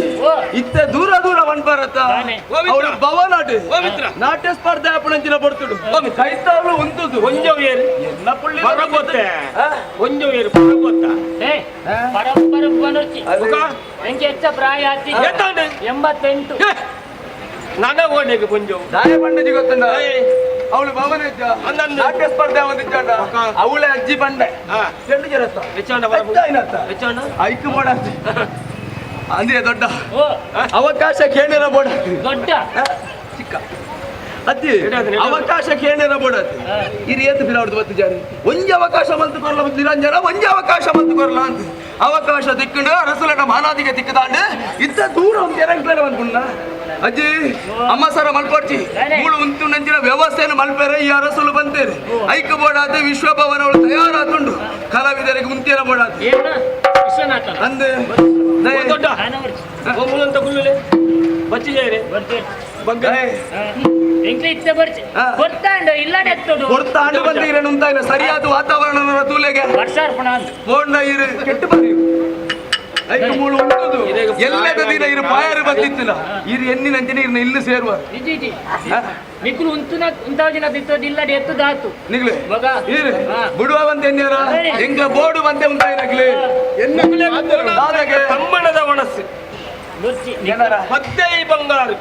ಇತ್ತೆ ದೂರ ದೂರ ಮನ್ಬಾರತ್ತ ಅವಳು ಭವನಾಡು ನಾಟ್ಯ ಸ್ಪರ್ಧೆ ಆಪಣಂಚಿನ ಬರ್ತುಡು ಕೈತಾವಳು ಉಂತುದು ಒಂಜವ ಏರು ಎಲ್ಲ ಪುಳ್ಳಿ ಪರಗೊತ್ತೆ ಒಂಜವ ಏರು ಪರಗೊತ್ತ ಪರಸ್ಪರ ಪನರ್ಚಿ ಎಂಗೆ ಹೆಚ್ಚ ಪ್ರಾಯ ಆತಿ ಎತ್ತಾಂಡೆ 88 ನನ್ನ ಓಡೆಗೆ ಪುಂಜವು ದಾಯ ಪಂಡಜಿ ಗೊತ್ತಂಡ ಅವಳು ಭವನ ಇದ್ದ ಅಂದಂದು. ನಾಟ್ಯ ಸ್ಪರ್ಧೆ ಅವನಿದ್ದಾಂಡ ಅವಳೆ ಅಜ್ಜಿ ಬಂಡೆ ಚೆಂಡು ಜರತ್ತ ಹೆಚ್ಚಾಂಡ ಹೆಚ್ಚಾಂಡ ಐಕು ಬೋಡ ಅಂದ್ರೆ ದೊಡ್ಡ ಓ ಅವಕಾಶ ಕೇಳಿರೋ ಬೋಡ ದೊಡ್ಡ ಚಿಕ್ಕ ಅತ್ತಿ ಅವಕಾಶ ಕೇಳಿರಬೋಡ ಇದು ಏತು ಬಿರಾಡ್ದು ಬತ್ತು ಜಾರಿ ಒಂಜಿ ಅವಕಾಶ ಮಲ್ತು ಕೊರಲ ನಿರಂಜನ ಒಂಜಿ ಅವಕಾಶ ಮಲ್ತು ಕೊರಲ ಅಂತ ಅವಕಾಶ ತಿಕ್ಕಂಡು ಅರಸಲಟ ಮಾನಾದಿಗೆ ತಿಕ್ಕದಾಂಡು ಇತ್ತ ದೂರ ಒಂದು ಎರಡ್ಲ ಅನ್ಕೊಂಡ ಅಜ್ಜಿ ಅಮ್ಮ ಸರ ಮಲ್ಪಡ್ಚಿ ಮೂಳು ಉಂಟು ನಂಚಿನ ವ್ಯವಸ್ಥೆಯನ್ನು ಮಲ್ಪೇರೆ ಈ ಅರಸಲು ಬಂತೇನೆ ಐಕ ಬೋಡಾತೆ ವಿಶ್ವಭವನ ಅವಳು ತಯಾರಾತುಂಡು ಕಲಾವಿದರಿಗೆ ಮುಂತಿಯರ ಬೋಡಾತೆ ವಿಶ್ವನಾಥ ಅಂದೆ ದೊಡ್ಡ ಒಮ್ಮುಲಂತ ಗುಳ್ಳುಲೆ ಬಚ್ಚಿಜೇರೆ ಎಂಕ್ಲೆ ಇತ್ತೆ ಬರ್ಚಿ ಗೊತ್ತಾಂಡು ಇಲ್ಲಡೆ ಎತ್ತೋಡು ಕೊಡ್ತಾಂಡು ಬಂದಿರೇನು ಅಂತ ಇಲ್ಲ ಸರಿಯಾದ ವಾತಾವರಣ ತೂಲೆಗೆ ವರ್ಷಾರ್ಪಣ ಅಂತ ಬೋಂಡ ಇರು ಕೆಟ್ಟು ಬಂದಿ ಐದು ಮೂಳು ಉಂಟದು ಎಲ್ಲದ ದಿನ ಇರು ಪಾಯರು ಬಂದಿತ್ತಿಲ್ಲ ಇರು ಎನ್ನಿನಂಚಿನ ಇರ್ನ ಇಲ್ಲಿ ಸೇರುವ ಇಜ್ಜಿ ನಿಕ್ಲು ಉಂತಾಜಿನ ದಿತ್ತೋದು ಇಲ್ಲಡೆ ಎತ್ತದಾತು ನಿಗ್ಲೆ ಮಗ ಇರು ಬಿಡುವ ಬಂತ ಎನ್ಯಾರ ಎಂಗ್ಲ ಬೋರ್ಡು ಬಂತೆ ಉಂಟಾಯಿನಗ್ಲಿ ದಾದಗೆ ತಮ್ಮಣದ ಒಣಸು ನುಚ್ಚಿ ಮದ್ದೆ ಈ ಬಂಗಾರು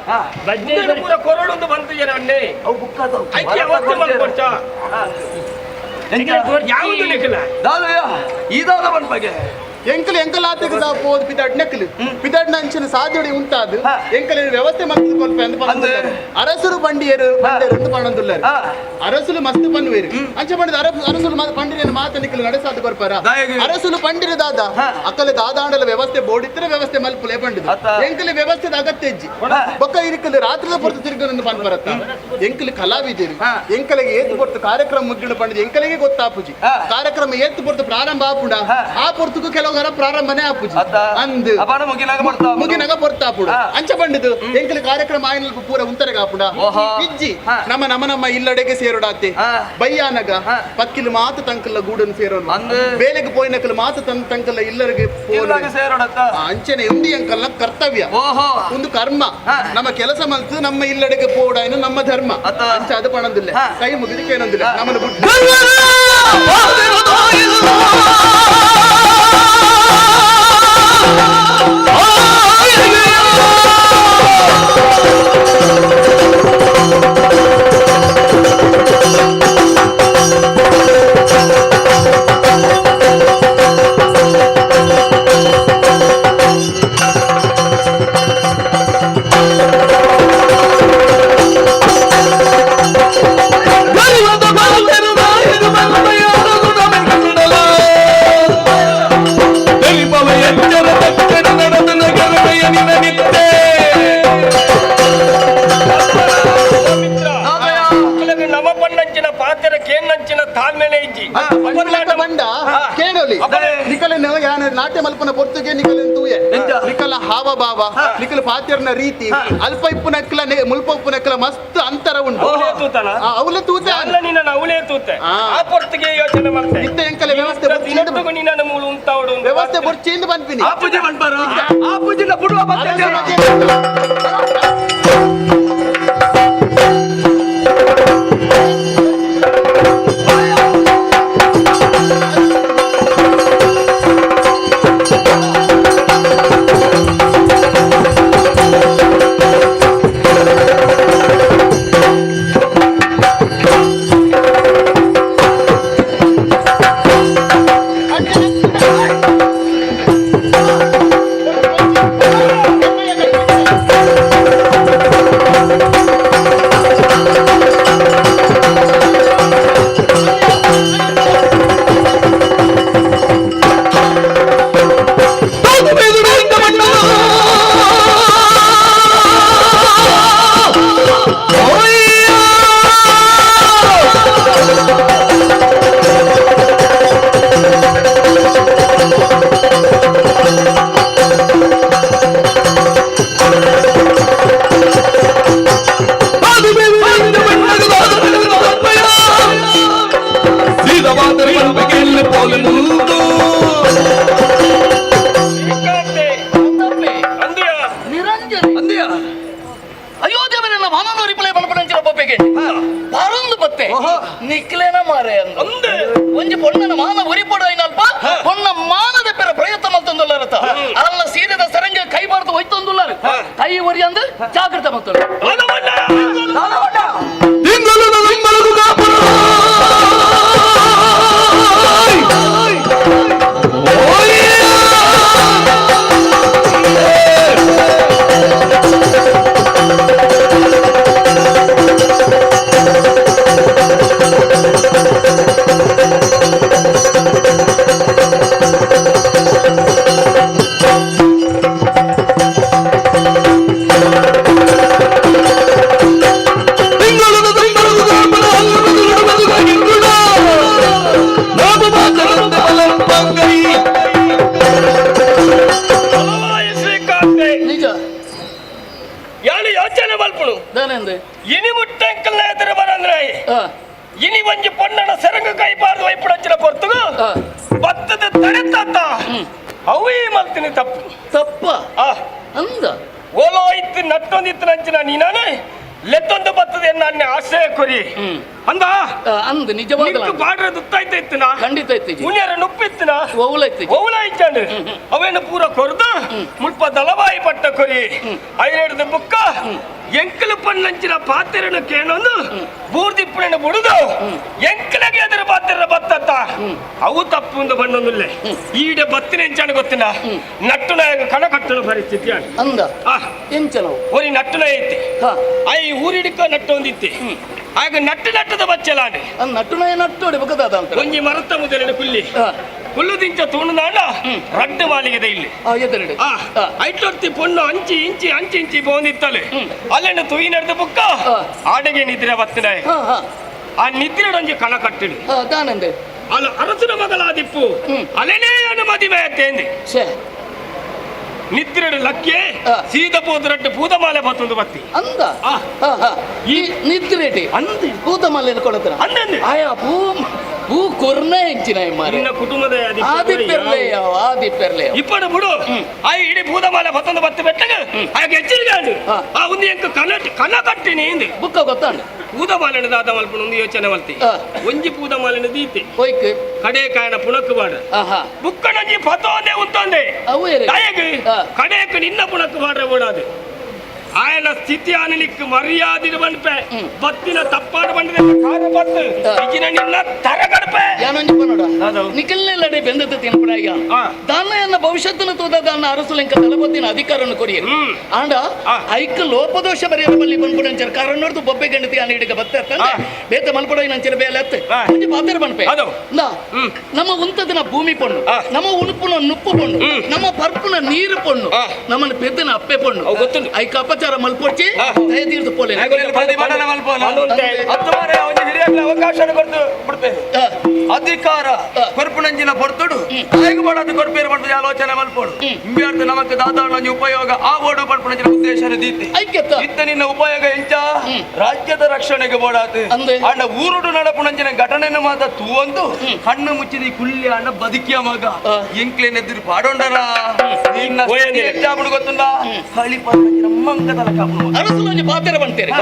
ಬಜ್ಜೆ ಪೂರ ಕೊರಡೊಂದು ಬಂತು ಜನ ಅಣ್ಣೆ ಅವು ಬುಕ್ಕಾದವು ಐಕೆ ಅವತ್ತು ಮಲ್ಕೊಡ್ಚ ಯಾವುದು ನಿಖಿಲ ದಾದಯ್ಯ ಇದಾದ ಬನ್ ಬಗೆ ಎಂಕಲ್ ಆತಿಗೆ ಪೋದು ಪಿದಾಡ್ ನೆಕ್ಕಲು ಪಿದಾಡ್ ನಂಚಿನ ಸಾಧ್ಯತೆ ಉಂಟಾದು ಎಂಕಲ್ ವ್ಯವಸ್ಥೆ ಮಸ್ತ್ ಕೊಲ್ಪೆ ಅಂತ ಅರಸರು ಬಂಡಿಯರು ಬಂಡೇರು ಅಂತ ಪಣ್ಣಂದುಲ್ಲಾರು ಅರಸುಲು ಮಸ್ತ್ ಪನ್ನುವೇರು ಅಂಚೆ ಪಂಡಿದ ಅರಸುಲು ಪಂಡಿನ ಮಾತ ನಿಕ್ಕಲು ನಡೆಸಾದ ಬರ್ಪಾರ ಅರಸುಲು ಪಂಡಿನ ದಾದ ಅಕ್ಕಲ ದಾದಾಂಡಲ ವ್ಯವಸ್ಥೆ ಬೋಡಿತ್ರ ವ್ಯವಸ್ಥೆ ಮಲ್ಪುಲೆ ಪಂಡಿದ ಎಂಕಲಿ ವ್ಯವಸ್ಥೆದ ಅಗತ್ಯ ಇಜ್ಜಿ ಬೊಕ್ಕ ಇರಿಕಲು ರಾತ್ರಿದ ಪೊರ್ತು ತಿರುಗನಂದು ಪನ್ ಬರತ್ತ ಎಂಕಲಿ ಕಲಾವಿದರು ಎಂಕಲಿಗೆ ಏತು ಪೊರ್ತು ಕಾರ್ಯಕ್ರಮ ಮುಗಿಡ ಪಂಡಿದ ಎಂಕಲಿಗೆ ಗೊತ್ತಾಪುಜಿ ಕಾರ್ಯಕ್ರಮ ಏತು ಪೊರ್ತು ಪ್ರಾರಂಭ ಆಪುಂಡ ಆ ಪೊರ್ತುಕು ಕೆಲವು ಪ್ರಾರಂಭನೇ ಆಪುಜಿ ಅಂದು ಮುಗಿನಾಗ ಬರ್ತಾಪುಡು ಅಂಚ ಬಂಡಿದು ಎಂಕಲಿ ಕಾರ್ಯಕ್ರಮ ಆಯ್ನ ಪೂರ ಉಂತರೆಗ ಆಪುಡ ಇಜ್ಜಿ ನಮ್ಮ ಇಲ್ಲಡೆಗೆ ಸೇರೋಡಾತೆ ಬಯ್ಯಾನಗ ಪಕ್ಕಿಲು ಮಾತ ತಂಕಲ್ಲ ಗೂಡನ್ನು ಸೇರೋನು ಬೇಲೆಗೆ ಪೋಯ್ನಕಲ್ ಮಾತ ತಂಕಲ್ಲ ಇಲ್ಲರಿಗೆ ಅಂಚನೆ ಉಂದಿ ಅಂಕಲ್ನ ಕರ್ತವ್ಯ ಒಂದು ಕರ್ಮ ನಮ್ಮ ಕೆಲಸ ಮಲ್ತು ನಮ್ಮ ಇಲ್ಲಡೆಗೆ ಪೋಡಾಯ್ನು ನಮ್ಮ ಧರ್ಮ ಅಂಚ ಅದು ಪಣಂದಿಲ್ಲ ಕೈ ಮುಗಿದಕ್ಕೆ ಏನಂದಿಲ್ಲ ನಮ್ಮನ್ನು ಬಿಟ್ಟು ನಾಟ್ಯ ಮಲ್ಪನ ಪೊರ್ತುಗೆ ನಿಕಲ ತೂಯೆ ನಿಕಲ ಹಾವ ಭಾವ ನಿಕಲ ಪಾತ್ಯರ್ನ ರೀತಿ ಅಲ್ಪ ಇಪ್ಪು ನಕ್ಕಲ ಮುಲ್ಪ ಉಪ್ಪು ನಕ್ಕಲ ಮಸ್ತ್ ಅಂತರ ಉಂಟು ಅವಲ ತೂತೆ ಅವಳೇ ತೂತೆ ಆ ಪೊರ್ತಿಗೆ ಯೋಚನೆ ಮಾಡ್ತೆ ಇತ್ತ ಎಂಕಲ ವ್ಯವಸ್ಥೆ ನಿನ್ನ ಮೂಲ ಉಂಟಾವಡು ವ್ಯವಸ್ಥೆ ಬುರ್ಚಿಯಿಂದ ಬಂದ್ಬಿನಿ ಆ ಪೂಜೆ ಮಾಡ್ಬಾರ ಆ ಪೂಜೆನ ಬಿಡುವ ಬಂದೆ ನಿಕ್ಲೇನ ಮಾರೆ ಅಂದು ಒಂಜಿ ಪೊಣ್ಣನ ಮಾನ ಉರಿಪಡು ಐನಲ್ಪ ಪೊಣ್ಣ ಮಾನದ ಪೆರ ಪ್ರಯತ್ನ ಅಂತಂದುಲ್ಲಾರತ ಅಲ್ಲ ಸೀದದ ಸರಂಗ ಕೈ ಬಾರ್ದು ಹೋಯ್ತಂದುಲ್ಲಾರ ಕೈ ಒರಿ ಅಂದು ಜಾಗೃತ ಮತ್ತು ಯೋಚನೆ ಮಲ್ಪುಡು ದಾನೆಂದು ಇನಿ ಮುಟ್ಟಂಕಲ್ ಎದುರು ಬರಂದ್ರೆ ಆ, ಇನಿ ಒಂಜಿ ಪೊಣ್ಣನ ಸೆರಂಗ ಕೈಪಾರ್ದು ವೈಪುಡಂಚಿನ ಪೊರ್ತುಗು ಆ, ಭತ್ತದ ತಡೆತಾತ ಅವೇ ಮಲ್ತೀನಿ ತಪ್ಪು ತಪ್ಪ ಆ ಅಂದ ಓಲೋ ಇತ್ತು ನಟ್ಟೊಂದಿತ್ತು ನಂಚಿನ ನೀನಾನೆ ಲೆತ್ತೊಂದು ಬರ್ತದೆ ನನ್ನ ಆಶ್ರಯ ಕೊರಿ ಅಂದ ಅಂದ ನಿಜವಾಗ್ಲ ನಿಕ್ಕು ಬಾಡ್ರೆ ದುತ್ತಾಯ್ತ ಇತ್ತಿನ ಖಂಡಿತ ಐತಿ ಮುನಿಯರ ನುಪ್ಪಿತ್ತಿನ ಒವ್ಲ ಐತಿ ಓವಲ ಇಚ್ಚಂಡು ಅವೇನು ಪೂರ ಕೊರ್ದು ಮುಲ್ಪ ದಳವಾಯಿ ಪಟ್ಟ ಕೊರಿ ಐದು ಬುಕ್ಕ ಎಂಕಲು ಪಣ್ಣಂಚಿನ ಪಾತ್ರೆಯನ್ನು ಕೇಳೊಂದು ಬೂರ್ದಿಪ್ಪಣೆಯನ್ನು ಬುಡುದು ಎಂಕಲಗೆ ಅದರ ಪಾತ್ರೆ ಬತ್ತತ್ತ ಅವು ತಪ್ಪು ಒಂದು ಬಣ್ಣೊಂದಿಲ್ಲ ಈಡೆ ಬತ್ತಿನ ಎಂಚಾಣ ಗೊತ್ತಿನ ನಟ್ಟು ನಾಯಕ ಕಣ ಕಟ್ಟಣ ಪರಿಸ್ಥಿತಿ ಅಂದ ಎಂಚನವು ಒರಿ ನಟ್ಟು ನಾಯ ಐತಿ ಐ ಊರಿಡಿಕ ನಟ್ಟು ಒಂದಿತ್ತಿ ಆಗ ನಟ್ಟದ ಬಚ್ಚಲಾಂಡೆ ನಟ್ಟುನಾಯ ನಟ್ಟೋಡಿ ಬಕದಾದ ಅಂತ ಒಂಜಿ ಮರತ ಮುದಲಿನ ಕುಲ್ಲಿ ಹುಲ್ಲು ದಿಂಚ ತೂಣದಾಂಡ ರಡ್ಡು ಮಾಲಿಗೆದೆ ಇಲ್ಲಿ ಎದುರುಡೆ ಐಟೊರ್ತಿ ಪೊಣ್ಣು ಅಂಚಿ ಇಂಚಿ ಬೋಂದಿತ್ತಲೆ ಅಲ್ಲೆಂಡು ತುಯಿ ನಡೆದ ಬುಕ್ಕ ಆಡೆಗೆ ನಿದ್ರೆ ಬತ್ತಿನ ಆ ನಿದ್ರೆ ಒಂಜಿ ಕಣ ಕಟ್ಟಿಡು ದಾನಂದೆ ಅಲ್ಲ ಅರಸನ ಮಗಳಾದಿಪ್ಪು ಅಲೆನೇ ಮದುವೆ ಅತ್ತೇಂದಿ ನಿದ್ರೆಡು ಲಕ್ಕೆ ಸೀದ ಪೋದ್ರಟ್ಟು ಪೂದಮಾಲೆ ಬತ್ತೊಂದು ಬತ್ತಿ ಅಂದ ಈ ನಿದ್ರೆಟಿ ಅಂದ ಪೂತಮಲ್ಲೆ ಕೊಡತ್ರ ಅಂದಂದೆ ಆಯಾ ಪೂ ಕೊರ್ನೆ ಹೆಚ್ಚಿನ ಮಾರೆ ನಿನ್ನ ಕುಟುಂಬದ ಆದಿಪೆರ್ಲೆ ಇಪ್ಪಡು ಬಿಡು ಆ ಇಡೀ ಪೂದಮಾಲೆ ಬತ್ತೊಂದು ಬತ್ತಿ ಬೆಟ್ಟಗ ಹಾಗೆ ಎಚ್ಚರಿಕೆ ಆ ಒಂದು ಎಂಕ ಕಣ ಕಟ್ಟಿನಿ ಹಿಂದೆ ಬುಕ್ಕ ಗೊತ್ತಾಂಡು ಪೂದಮಾಲೆನ ದಾದ ಮಲ್ಪಣ ಒಂದು ಯೋಚನೆ ಮಲ್ತಿ ಒಂಜಿ ಪೂದಮಾಲೆನ ದೀತೆ ಹೋಯ್ಕ್ ಕಡೆ ಕಾಯನ ಪುಣಕ್ ಬಾಡ ಬುಕ್ಕನಂಜಿ ಪತೋಂದೆ ಉಂತೊಂದೆ ಅವು ದಯಗೆ ಕಡೆಯಕ್ಕೆ ನಿನ್ನ ಪುಣಕ್ ಬಾಡ್ರೆ ಓಡಾದೆ ಆಯನ ಸ್ಥಿತಿ ಅನಲಿಕ್ಕೆ ಮರ್ಯಾದೆ ಬಂಡ್ಪೆ ಬತ್ತಿನ ತಪ್ಪಾಡು ಬಂದ್ರೆ ಕಾರು ಬತ್ತು ಇಜಿನ ನಿನ್ನ ತರ ಗಡ್ಪೆ ಯಾನೊಂಜಿ ಪನ್ನೋಡ ನಿಖಲ್ನೆಲ್ಲಡೆ ಬೆಂದದ್ದು ತಿನ್ಪಡಾಯ ದಾನ ಭವಿಷ್ಯತ್ತನ್ನು ತೋದ ದಾನ ಅರಸುಲೆಂಕ ತಲಬತ್ತಿನ ಅಧಿಕಾರವನ್ನು ಕೊಡಿಯರು ಆಂಡ ಐಕ ಲೋಪದೋಷ ಬರೆಯರ ಬಲ್ಲಿ ಬಂದ್ಬಿಡಂಚರ ಕಾರಣ ನೋಡ್ದು ಬೊಬ್ಬೆ ಗಂಡತಿ ಆನ ಹಿಡಿಗ ಬತ್ತಂತೆ ಬೇತ ಮಲ್ಪಡೋ ನಂಚರ ಬೇಲೆ ಅತ್ತೆ ಒಂಜಿ ಪಾತ್ರ ಬನ್ಪೆ ನಾ ನಮ್ಮ ಉಂತದಿನ ಭೂಮಿ ಪೊಣ್ಣು ನಮ್ಮ ಉಣುಪುನ ನುಪ್ಪು ಪೊಣ್ಣು ನಮ್ಮ ಪರ್ಪುನ ನೀರು ಪೊಣ್ಣು ನಮ್ಮನ್ನ ಪೆದ್ದನ ಅಪ್ಪೆ ಪೊಣ್ಣು ಗೊತ್ತು ಐಕ ಅಪಚಾರ ಮಲ್ಪೊಚ್ಚಿ ದಯತೀರ್ದು ಪೋಲೆ ಅವಕಾಶ ಅಧಿಕಾರ ಕೊರ್ಪುನಂಜಿನ ಪೊರ್ತುಡು ಹೇಗೆ ಮಾಡೋದು ಕೊರ್ಪೇರು ಮಾಡ್ತದೆ ಆಲೋಚನೆ ಮಲ್ಪೋಡು ಇಂಬ್ಯಾರ್ದು ನಮಕ್ ದಾದಾಳ ಉಪಯೋಗ ಆ ಓಡು ಪಡ್ಪುನಂಜಿನ ಉದ್ದೇಶ ದೀತಿ ಇತ್ತ ನಿನ್ನ ಉಪಯೋಗ ಎಂಚ ರಾಜ್ಯದ ರಕ್ಷಣೆಗೆ ಬೋಡಾತು ಅಂಡ ಊರುಡು ನಡಪುನಂಜಿನ ಘಟನೆಯನ್ನು ಮಾತ ತೂವಂದು ಕಣ್ಣು ಮುಚ್ಚಿದ ಕುಳ್ಳಿ ಅಣ್ಣ ಬದುಕಿಯ ಮಗ ಎಂಕ್ಲೇನೆದ್ದಿರು ಪಾಡೊಂಡರ ನಿನ್ನ ಹೆಚ್ಚಾಬಿಡು ಗೊತ್ತುಂಡ ಹಳಿ ಪಂಜಿನ ಮಂಗದಲ ಕಾಪು ಅರಸುಲೊಂಜಿ ಪಾತ್ರ ಬಂತೇರಿ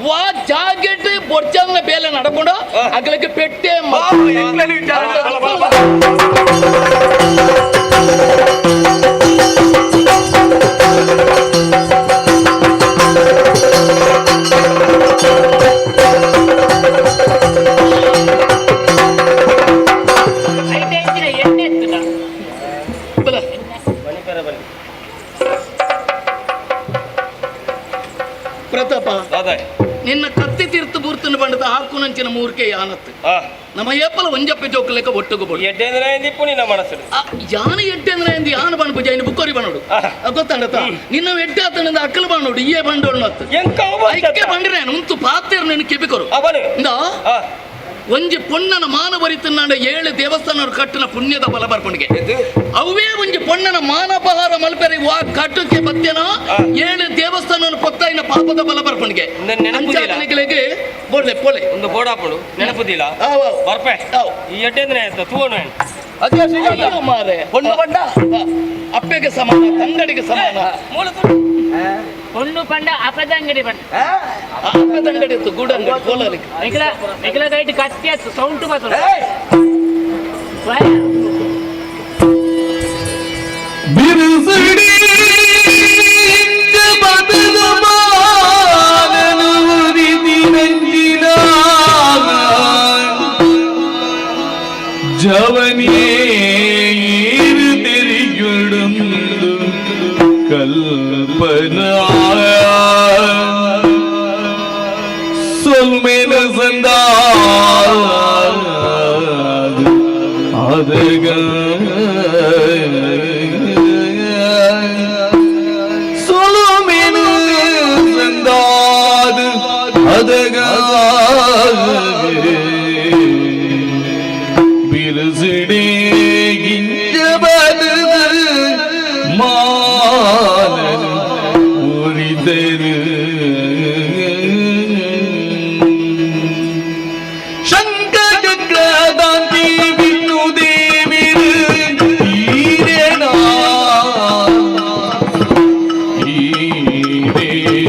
ವಾ ಜಾಗೆಟ್ ಬೊರ್ಜಲ್ನ ಬೇಲೆ ನಡಕೊಂಡು ಅಗ್ಲಕ್ಕೆ ಪೆಟ್ಟೆ ಪ್ರತಾಪ ನಿನ್ನ ಕತ್ತಿ ತೀರ್ತು ಬೂರ್ತನ ಬಂಡದ ಹಾಕುನಂಚಿನ ಮೂರ್ಕೆ ಯಾನತ್ತು ನಮ್ಮ ಏಪಲ ಒಂಜಪ್ಪೆ ಜೋಕಲೆಕ್ಕ ಒಟ್ಟುಗೋಬಹುದು ನಿನ್ನ ಮನಸ್ಸು ಯಾನ ಎಡ್ಡೆ ಅಂದ್ರೆ ಎಂದಿ ಯಾನ ಬಣ್ಣ ಜೈನ ಬುಕ್ಕೋರಿ ಬಣ್ಣೋಡು ಗೊತ್ತಾಂಡತ ನಿನ್ನ ಎಡ್ಡೆ ಆತನಿಂದ ಅಕ್ಕಲು ಬಣ್ಣೋಡು ಇಯೇ ಬಂಡೋಳು ಐಕ್ಕೆ ಬಂಡ್ರೆ ಉಂತು ಪಾತ್ರ ನೆನ ಕೆಬಿಕೊರು ಒಂಜಿ ಪೊಣ್ಣನ ಮಾನವರಿತನಾಡ 7 ದೇವಸ್ಥಾನ ಕಟ್ಟಿನ ಪುಣ್ಯದ ಬಲ ಬರ್ಪಣಿಗೆ ಅವೇ ಒಂಜಿ ಪೊಣ್ಣನ ಮಾನಪಹಾರ ಮಲ್ಪೆರಿ ವಾ ಕಟ್ಟಕ್ಕೆ ಬತ್ತೇನೋ 7 ದೇವಸ್ಥಾನ ಪೊತ್ತಾಯಿನ ಪಾಪದ ಬಲ ಬರ್ಪಣಿಗೆ ಅಂಚಾಕನಿಗಳಿಗೆ ಬೋಳೆ ಪೋಳೆ ಒಂದು ಬೋಡಾಪಡು ನೆನಪುದಿಲ್ಲ ಬರ್ಪೆ ಈ ಎಡ್ಡೆಂದ್ರೆ ತೂವನು ಅದೇ ಮಾರೆ ಪೊಣ್ಣು ಬಂಡ ಅಪ್ಪೆಗೆ ಸಮಾನ ತಂಗಡಿಗೆ ಸಮಾನ பொண்ணு பண்ட அப்பதங்கடி பண்ண ಅಪ್ಪದಂಗಡಿ ಇತ್ತು ಗೂಡಂಗಡಿ ಕೋಲಾರಿಗೆ ಮೆಗಲ ಗೈಟ್ ಕತ್ತಿ ಸೌಂಡ್ ಮಾತ್ರ ಕಲ್ಪನಾ ಸೊಲ್ಮೇನ ಸಂದ ಅದಗ ಸೊಲ್ಮೇನ ಸಂದಾದ ಅದಗ ಬಿರುಸಿಡೆ ಗಿಂಜ ಬದ ಮಾನ ಉರಿದ ದೇರು ಶಂಕಚಕ್ರದಾಂತಿ ವಿಷ್ಣು ದೇವಿರು ಈರೇನಾ ಈರೇನಾ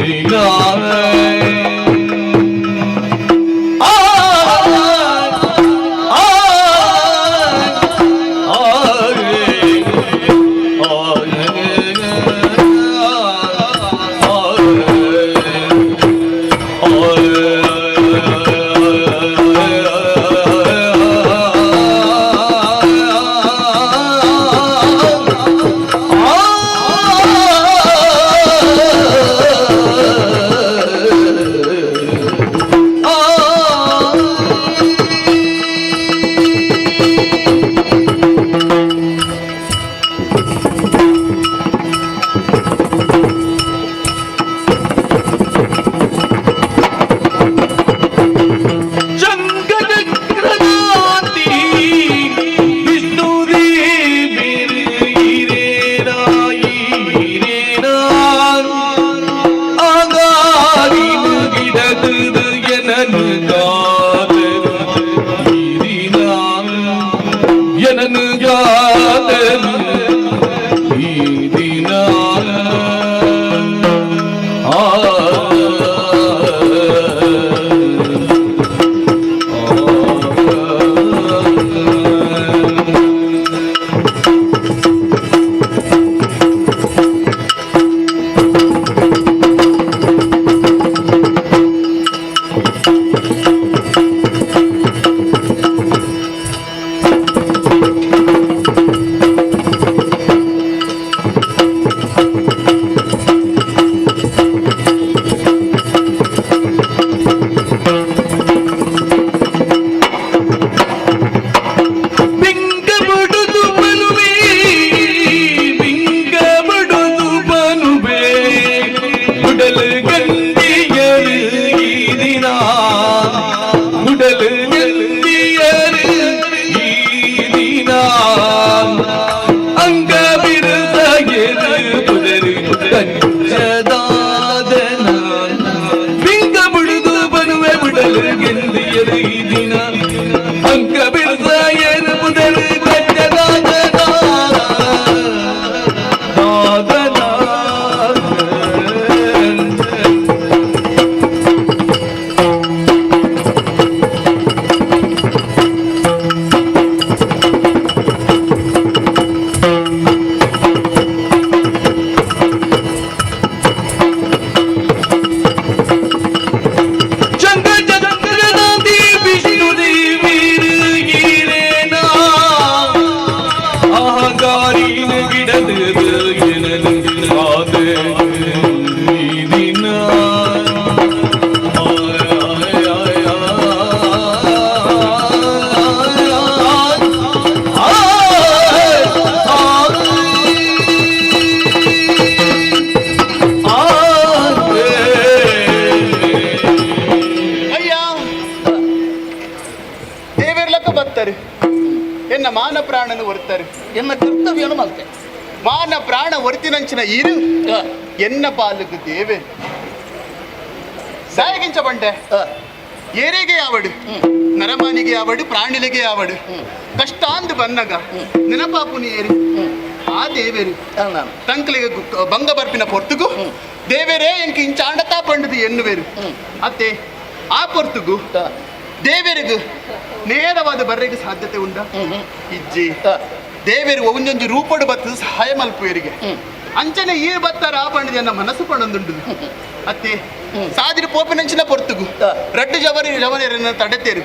ಎನ್ನ ಮಾನ ಪ್ರಾಣನು ಒರ್ತಾರೆ ಎನ್ನ ಕರ್ತವ್ಯನು ಮಲ್ತೆ ಮಾನ ಪ್ರಾಣ ಒರ್ತಿನಂಚಿನ ಇರು ಎನ್ನ ಪಾಲುಗು ದೇವೆ ಸಾಯಗಿಂಚ ಬಂಡೆ ಏರಿಗೆ ಯಾವಡು ನರಮಾನಿಗೆ ಯಾವಡು ಪ್ರಾಣಿಲಿಗೆ ಯಾವಡು ಕಷ್ಟ ಅಂದು ಬನ್ನಗ ನೆನಪಾಪುನಿ ಏರಿ ಆ ದೇವೇರು ತಂಕ್ಲಿಗೆ ಬಂಗ ಬರ್ಪಿನ ಪೊರ್ತುಗು ದೇವೇರೇ ಎಂಕ ಇಂಚ ಆಂಡತಾ ಪಂಡದು ಎನ್ನುವೇರು ಅತ್ತೆ ಆ ಪೊರ್ತುಗು ದೇವೇರಿಗೂ ನೇರವಾದ ಬರ್ರೆಗೆ ಸಾಧ್ಯತೆ ಉಂಡ ಇಜ್ಜಿ ದೇವೇರು ಒಂದೊಂದು ರೂಪಡು ಬತ್ತದು ಸಹಾಯ ಮಲ್ಪುವರಿಗೆ ಅಂಚನೆ ಈ ಬತ್ತಾರ ಆ ಪಂಡದ ಎನ್ನ ಮನಸ್ಸು ಪಣೊಂದುಂಡು ಅತ್ತೆ ಸಾದಿರು ಪೋಪಿನಂಚಿನ ಪೊರ್ತುಗು ರಡ್ಡು ಜವರಿನ ತಡೆತೇರು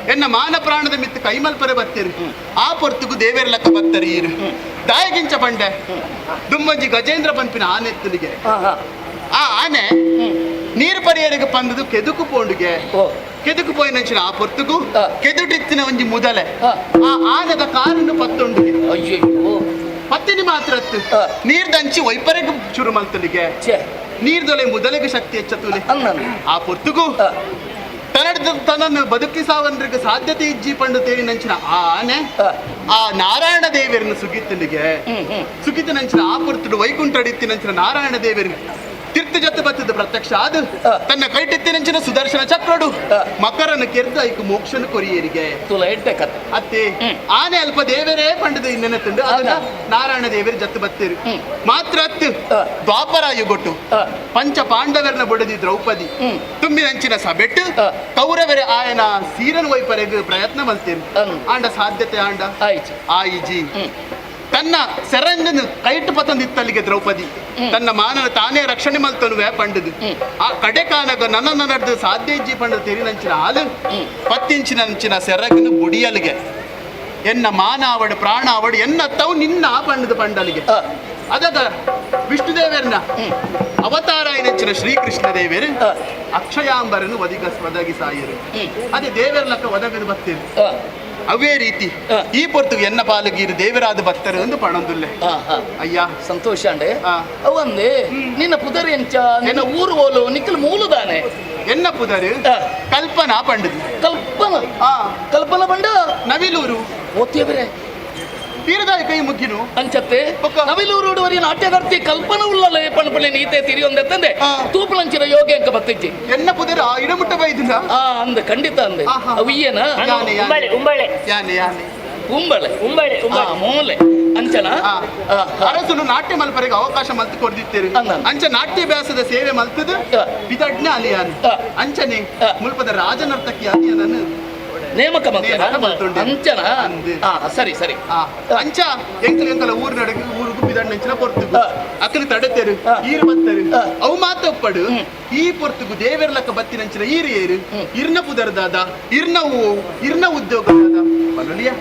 ಎನ್ನ ಮಾನ ಪ್ರಾಣದ ಮಿತ್ತು ಕೈಮಲ್ಪರೆ ಬತ್ತೇರು ಆ ಪೊರ್ತುಗು ದೇವೇರ ಲೆಕ್ಕ ಬತ್ತರಿ ಈರು ದಾಯಗಿಂಚ ಬಂಡೆ ದುಮ್ಮಂಜಿ ಗಜೇಂದ್ರ ಪಂಪಿನ ಆನೆ ಎತ್ತಲಿಗೆ ಆ ಆನೆ ನೀರು ಪರಿಯರಿಗೆ ಪಂದದು ಕೆದುಕು ಪೋಂಡುಗೆ ಕೆದುಕು ಪೋಯಿನಂಚಿನ ಆ ಪೊರ್ತುಗು ಕೆದುಟಿತ್ತಿನ ಒಂಜಿ ಮುದಲೆ ಆ ಆನೆದ ಕಾರನ್ನು ಪತ್ತೊಂಡುಗೆ ಪತ್ತಿನಿ ಮಾತ್ರ ನೀರ್ ದಂಚಿ ವೈಪರೆಗೆ ಶುರು ಮಲ್ತಲಿಗೆ ನೀರ್ದೊಲೆ ಮುದಲೆಗೆ ಶಕ್ತಿ ಹೆಚ್ಚತುಲೆ ಆ ಪೊರ್ತುಗು ತನ್ನನ್ನು ಬದುಕಿಸಾವನ್ರಿಗೆ ಸಾಧ್ಯತೆ ಇಜ್ಜಿ ಪಂಡು ತೇರಿನಂಚಿನ ಆ ಆನೆ ಆ ನಾರಾಯಣ ದೇವರನ್ನು ಸುಗಿತ್ತಲಿಗೆ ಸುಗಿತನಂಚಿನ ಆ ಪೊರ್ತುಡು ವೈಕುಂಠ ಅಡಿತ್ತಿನಂಚಿನ ನಾರಾಯಣ ದೇವರನ್ನು ತಿರ್ತು ಜತ್ತು ಬತ್ತದ ಪ್ರತ್ಯಕ್ಷ ಅದು ತನ್ನ ಕೈಟೆತ್ತಿನಂಚಿನ ಸುದರ್ಶನ ಚಕ್ರಡು ಮಕರನ ಕೆರ್ದು ಐಕು ಮೋಕ್ಷನ ಕೊರಿಯರಿಗೆ ತುಲ ಎಡ್ಡೆ ಕತೆ ಅತ್ತೆ ಆನೆ ಅಲ್ಪ ದೇವರೇ ಪಂಡದ ಇನ್ನೆನ ತುಂಡು ಅದನ್ನ ನಾರಾಯಣ ದೇವರ ಜತ್ತು ಬತ್ತೇರು ಮಾತ್ರ ಅತ್ತು ದ್ವಾಪರಾಯುಗೊಟ್ಟು ಪಂಚ ಪಾಂಡವರನ್ನ ಬೊಡದಿ ದ್ರೌಪದಿ ತುಂಬಿನಂಚಿನ ಸಬೆಟ್ಟು ಕೌರವರ ಆಯನ ಸೀರನ್ ವೈಪರೆಗೆ ಪ್ರಯತ್ನ ಮಲ್ತೇರು ಆಂಡ ಸಾಧ್ಯತೆ ಆಂಡ ಆಯಿಜಿ ತನ್ನ ಸೆರಂಗನ್ನು ಕೈಟ್ ಪತಂದಿತ್ತಲ್ಲಿಗೆ ದ್ರೌಪದಿ ತನ್ನ ಮಾನನ ತಾನೇ ರಕ್ಷಣೆ ಮಲ್ತನುವೆ ಪಂಡದು ಆ ಕಡೆ ಕಾನಗ ನನ್ನ ನಡೆದು ಸಾಧ್ಯ ಇಜ್ಜಿ ಪಂಡ ತೆರಿನಂಚಿನ ಹಾಲು ಪತ್ತಿಂಚಿನಂಚಿನ ಸೆರಗನ್ನು ಬುಡಿಯಲಿಗೆ ಎನ್ನ ಮಾನ ಅವಡು ಪ್ರಾಣ ಅವಡು ಎನ್ನ ತವು ನಿನ್ನ ಪಂಡದ ಪಂಡಲಿಗೆ ಅದಾಗ ವಿಷ್ಣುದೇವರನ್ನ ಅವತಾರ ಏನಂಚಿನ ಶ್ರೀಕೃಷ್ಣ ದೇವರು ಅಕ್ಷಯಾಂಬರನ್ನು ಒದಗಿ ಸಾಯರು ಅದೇ ದೇವರನಕ್ಕ ಒದಗದು ಬರ್ತೇನೆ ಅವೇ ರೀತಿ ಈ ಪೊರ್ತುಗೆ ಎನ್ನ ಪಾಲುಗೀರು ದೇವರಾದ ಭಕ್ತರು ಎಂದು ಪಣಂದುಲ್ಲೆ ಅಯ್ಯ ಸಂತೋಷ ಅಂಡೆ ಅವಂದೆ ನಿನ್ನ ಪುದರ್ ಎಂಚ ನಿನ್ನ ಊರು ಓಲು ನಿಕ್ಕಲು ಮೂಲದಾನೆ ಎನ್ನ ಪುದರು ಕಲ್ಪನಾ ಪಂಡದು ಕಲ್ಪನ ಬಂಡ ನವಿಲೂರು ಓದ್ತೀವ್ರೆ ತೀರದಾಯ ಕೈ ಮುಗ್ಗಿನು ಅಂಚತ್ತೆ ನವಿಲೂರುವರಿ ನಾಟ್ಯಗಾರ್ತಿ ಕಲ್ಪನ ಉಳ್ಳಲೆ ಪಣಪಳೆ ನೀತೆ ತಿರಿಯೊಂದೆತ್ತಂದೆ ತೂಪಲಂಚಿನ ಯೋಗ ಅಂಕ ಬತ್ತಿಜ್ಜಿ ಎನ್ನ ಪುದರ ಇಡಮುಟ್ಟ ಬೈದಿನ ಅಂದ ಖಂಡಿತ ಅಂದೆ ಅವಿಯನ ಉಂಬಳೆ ಮೂಲೆ ಅಂಚನ ಅರಸನು ನಾಟ್ಯ ಮಲ್ಪರಿಗೆ ಅವಕಾಶ ಮಲ್ತು ಕೊಡ್ದಿತ್ತೇರು ಅಂಚ ನಾಟ್ಯಾಭ್ಯಾಸದ ಸೇವೆ ಮಲ್ತದ ಪಿತಡ್ನ ಅಲಿಯಾನ್ ಅಂಚನೆ ಮುಲ್ಪದ ರಾಜನರ್ತಕಿ ಅಲಿಯನನ್ನು ನೇಮಕ ಅಂಚನ ಸರಿ ಸರಿ ಅಂಚ ಎಂಕಲ ಊರ್ ನಡಗ ಊರುಗು ಬಿದಣ್ಣಂಚಿನ ಪೊರ್ತುಗು ಅಕ್ಕಲು ತಡೆತೇರು ಈರು ಬತ್ತರು ಅವು ಮಾತೊಪ್ಪಡು ಈ ಪೊರ್ತುಗು ದೇವರ ಲಕ್ಕ ಬತ್ತಿನಂಚಿನ ಈರು ಏರು ಇರ್ನ ಪುದರ್ದಾದ ಇರ್ನ ಉದ್ಯೋಗ ಬರಲಿಯ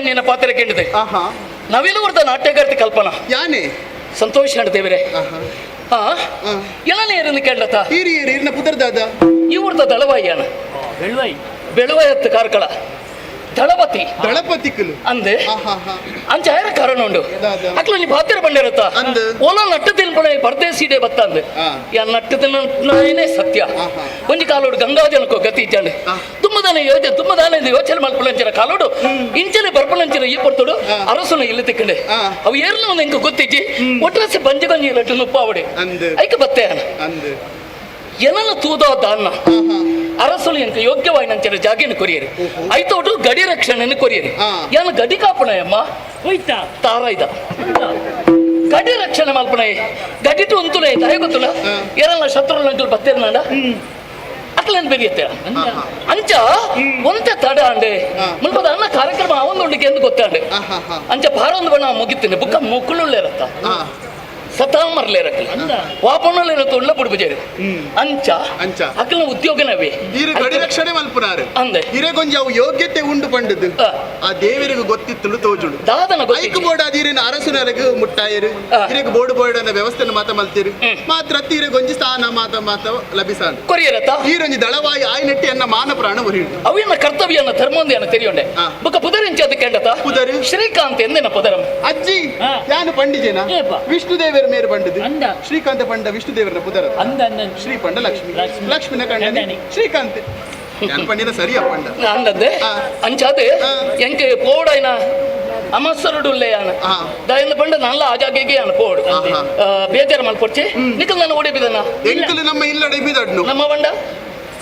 ನಿನ್ನ ಪಾತ್ರ ಕೇಳಿದೆ ನವಿಲೂರ್ದ ನಾಟ್ಯಗಾರ್ತಿ ಕಲ್ಪನಾ ಯಾನೆ ಸಂತೋಷ ದೇವರೇ ಎಲ್ಲ ಇರಲಿ ಕೇಳತ್ತ ಹಿರಿಯರಿನ ಪುತ್ರದಾದ ಇವ್ರದ ದಳವಾಯ್ಯಾನ ಬೆಳುವಾಯತ್ತು ಕಾರ್ಕಳ ದಳಪತಿ ಅಂದೆ ಅಂಚ ಯಾರ ಕಾರಣ ಉಂಡು ಅಕ್ಲ ನೀ ಪಾತ್ರ ಬಂದಿರತ್ತ ಓಲೋ ನಟ್ಟು ತಿನ್ಪಣೆ ಪರದೇಶಿಡೆ ಬತ್ತ ಅಂದೆ ಯಾ ನಟ್ಟು ತಿನ್ನೇ ಸತ್ಯ ಒಂಜಿ ಕಾಲೋಡು ಗಂಗಾಜನಕ್ಕೋ ಗತಿ ಇದ್ದಾಂಡೆ ತುಂಬದಾನೆ ಯೋಚನೆ ಮಾಡ್ಕೊಳ್ಳಂಚಿನ ಕಾಲೋಡು ಇಂಚಲಿ ಬರ್ಪಣಂಚಿನ ಈ ಪೊರ್ತೋಡು ಅರಸನ ಇಲ್ಲಿ ತಿಕ್ಕಂಡೆ ಅವು ಏರ್ಲ ಒಂದು ಹೆಂಗ ಗೊತ್ತಿಜ್ಜಿ ಒಟ್ರಸಿ ಬಂಜಿ ಗಂಜಿ ಲಟ್ಟು ನುಪ್ಪಾವಡೆ ಐಕ ಬತ್ತೆ ಎನನ ತೂದೋ ದಾನ್ನ ಅರಸಲು ಎಂಕ ಯೋಗ್ಯವಾಯಿ ನಂಚಿನ ಜಾಗಿನ ಕೊರಿಯರಿ ಐತೋಟು ಗಡಿ ರಕ್ಷಣೆಯನ್ನು ಕೊರಿಯರಿ ಯಾನ ಗಡಿ ಕಾಪಣಯಮ್ಮ ಹೋಯ್ತಾ ತಾರಾಯ್ದ ಗಡಿ ರಕ್ಷಣೆ ಮಲ್ಪಣೆ ಗಡಿಟು ಉಂತುಲೆ ದಯ ಗೊತ್ತುಲ ಎರಲ್ಲ ಶತ್ರುಗಳು ಅಂಟು ಬತ್ತೇರು ನಾಡ ಅಕ್ಲೇನು ಬೆರಿಯತ್ತೆ ಅಂಚ ಒಂತೆ ತಡ ಅಂಡೆ ಮುಲ್ಪದ ಅನ್ನ ಕಾರ್ಯಕ್ರಮ ಅವನೊಂದಿಗೆ ಎಂದು ಗೊತ್ತಾಂಡೆ ಅಂಚ ಭಾರೊಂದು ಬಣ್ಣ ಮುಗಿತೀನಿ ಬುಕ್ಕ ಮುಕ್ಕುಳುಳ್ಳೆ ಇರತ್ತ ಸತಾ ಮರ್ಲೇರಕ್ಕಲ್ಲ ವಾಪನಲ್ಲ ತೊಳ್ಳ ಬುಡ್ಬುಜೇರು ಅಂಚ ಅಂಚ ಅಕ್ಕಲ ಉದ್ಯೋಗನವೇ ಈರು ಗಡಿ ರಕ್ಷಣೆ ಮಲ್ಪುನಾರು ಅಂದೆ ಇರೆಗೊಂಜಿ ಅವು ಯೋಗ್ಯತೆ ಉಂಡು ಪಂಡದು ಆ ದೇವರಿಗೂ ಗೊತ್ತಿತ್ತಲು ತೋಜುಡು ದಾದನ ಐಕು ಬೋರ್ಡ್ ಅದಿರಿನ ಅರಸುನರಗು ಮುಟ್ಟಾಯರು ಇರೆಗ್ ಬೋರ್ಡ್ ಬೋರ್ಡ್ ಅನ್ನ ವ್ಯವಸ್ಥೆನ ಮಾತ ಮಲ್ತಿರು ಮಾತ್ರ ತೀರೆಗೊಂಜಿ ಸ್ಥಾನ ಮಾತ ಲಭಿಸಾಂಡು ಕೊರಿಯರತ ಈರೊಂಜಿ ದಳವಾಯಿ ಆಯ್ನೆಟ್ಟಿ ಅನ್ನ ಮಾನ ಪ್ರಾಣ ಉರಿಯುಡು ಅವಿನ ಕರ್ತವ್ಯನ ಧರ್ಮಂದಿಯನ್ನ ತೆರಿಯೊಂಡೆ ಬೊಕ ಪುದರಿಂಚ ಅದು ಕೆಂಡತ ಪುದರು ಶ್ರೀಕಾಂತ್ ಎಂದಿನ ಪುದರಂ ಅಜ್ಜಿ ಯಾನು ಪಂಡಿಜೇನ ವಿಷ್ಣು ದೇವರ ಮೇರು ಪಂಡದು ಶ್ರೀಕಾಂತ ಪಂಡ ವಿಷ್ಣು ದೇವರ ಪುದರ ಶ್ರೀ ಪಂಡ ಲಕ್ಷ್ಮಿ ಲಕ್ಷ್ಮಿನ ಕಂಡ ಶ್ರೀಕಾಂತ್ ಯಾನು ಪಂಡಿನ ಸರಿಯ ಪಂಡ ಅಂದದ್ದೆ ಅಂಚಾದೆ ಎಂಕೆ ಪೋಡೈನ ಅಮಸರುಡುಲ್ಲೆಯಾನ ದಯನ ಪಂಡ ನಲ್ಲ ಆಜಾಗೆಗೆ ಅನ ಪೋಡು ಬೇಜಾರು ಮಲ್ಪೊಚ್ಚಿ ನಿಕಲ್ ನಾನು ಓಡಿ ಬಿದನ ಎಂಕಲು ನಮ್ಮ ಇಲ್ಲಡೆ ಬಿದಡ್ನು ನಮ್ಮ ಬಂಡ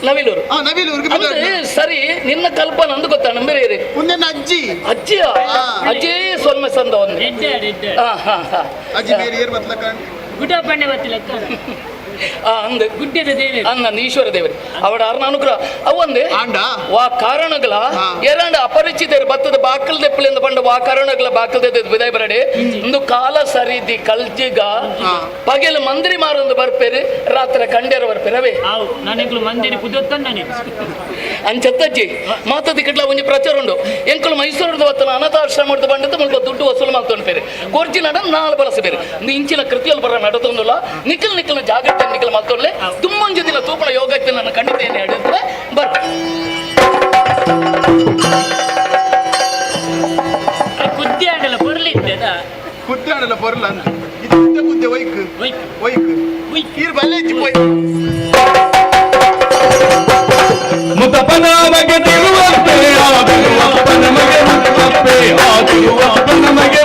ನವಿಲೂರು ನವಿಲೂರ್ಗೆ ಅಂದ್ರೆ ಸರಿ ನಿನ್ನ ಕಲ್ಪನೆ ಅಂದು ಗೊತ್ತಾಣ ಬೇರೆ ಮುಂದೆ ಅಜ್ಜಿ ಅಜ್ಜಿಯ ಅಜ್ಜಿ ಸೊಲ್ಮೆ ಸಂದ ಒಂದು ಅಜ್ಜಿ ಬೇರೆ ಏರ್ ಬತ್ಲ ಕಾಣ್ ಗುಡ್ಡ ಪಂಡೆ ಬತ್ತಿಲ್ಲ ಅಂದು ಗುಡ್ಡದ ದೇವಿ ಅನ್ನ ಈಶ್ವರ ದೇವರಿ ಅವಡ ಅರ್ನ ಅನುಗ್ರಹ ಅವಂದೆ ಆಂಡ ವಾ ಕಾರಣಗಳ ಎರಡ ಅಪರಿಚಿತರು ಬತ್ತದ ಬಾಕಲ್ ದೆಪ್ಪಲಿಂದ ಬಂದ ವಾ ಕಾರಣಗಳ ಬಾಕಲ್ ದೆದ್ದು ವಿದಾಯ ಬರಡೆ ಒಂದು ಕಾಲ ಸರಿದಿ ಕಲ್ಜಿಗ ಪಗೆಲು ಮಂದಿರಿ ಮಾರೊಂದು ಬರ್ಪೇರಿ ರಾತ್ರಿ ಕಂಡೇರ ಬರ್ಪೇರವೇ ಆವು ನಾನೆಂಕ್ಲು ಮಂದಿರಿ ಪುದೊತ್ತಂದಾನೆ ಅಂಚತ್ತಜ್ಜಿ ಮಾತದಿ ಕಟ್ಲ ಒಂಜಿ ಪ್ರಚಾರ ಉಂಡು ಎಂಕಲು ಮೈಸೂರದ ವತ್ತನ ಅನಾಥಾಶ್ರಮದ ಬಂಡದ ಮುಲ್ಪ ದುಡ್ಡು ವಸೂಲು ಮಾಡ್ತೊಂಡ್ಪೇರಿ ಕೊರ್ಜಿ ನಡ ನಾಳೆ ಬಳಸಬೇರೆ ಇಂಚಿನ ಕೃತಿಯಲ್ಲಿ ಬರ ನಡತೊಂದಿಲ್ಲ ನಿಖಲ್ ಜಾಗ್ರತೆ ನಿಖಲ್ ಮಾಡ್ತೊಳ್ಳೆ ತುಂಬೊಂಜಿ ದಿನ ತೂಪಣ ಯೋಗಕ್ಕೆ ನನ್ನ ಖಂಡಿತೆಯನ್ನು ಹೇಳಿದ್ರೆ ಬರ್ತ ಕುದ್ದಿ ಆಡಲ್ಲ ಬರ್ಲಿದ್ದದ ಕುದ್ದೆ ಆಡಲ್ಲ ಬರಲ್ಲ ಅಂತ ಇದು ಕುದ್ದೆ ಒಯ್ಕ್ ಒಯ್ಕ್ ಈರ್ ಬಲ್ಲೆ ಇಜ್ಜಿ ಒಯ್ಕ್ ಮುತ್ತಪ್ಪನ ಮಗೆ ತಿರುವಪ್ಪೆ ಆದಿರುವಪ್ಪನ ಮಗೆ ಮುತ್ತಪ್ಪೆ ಆದಿರುವಪ್ಪನ ಮಗೆ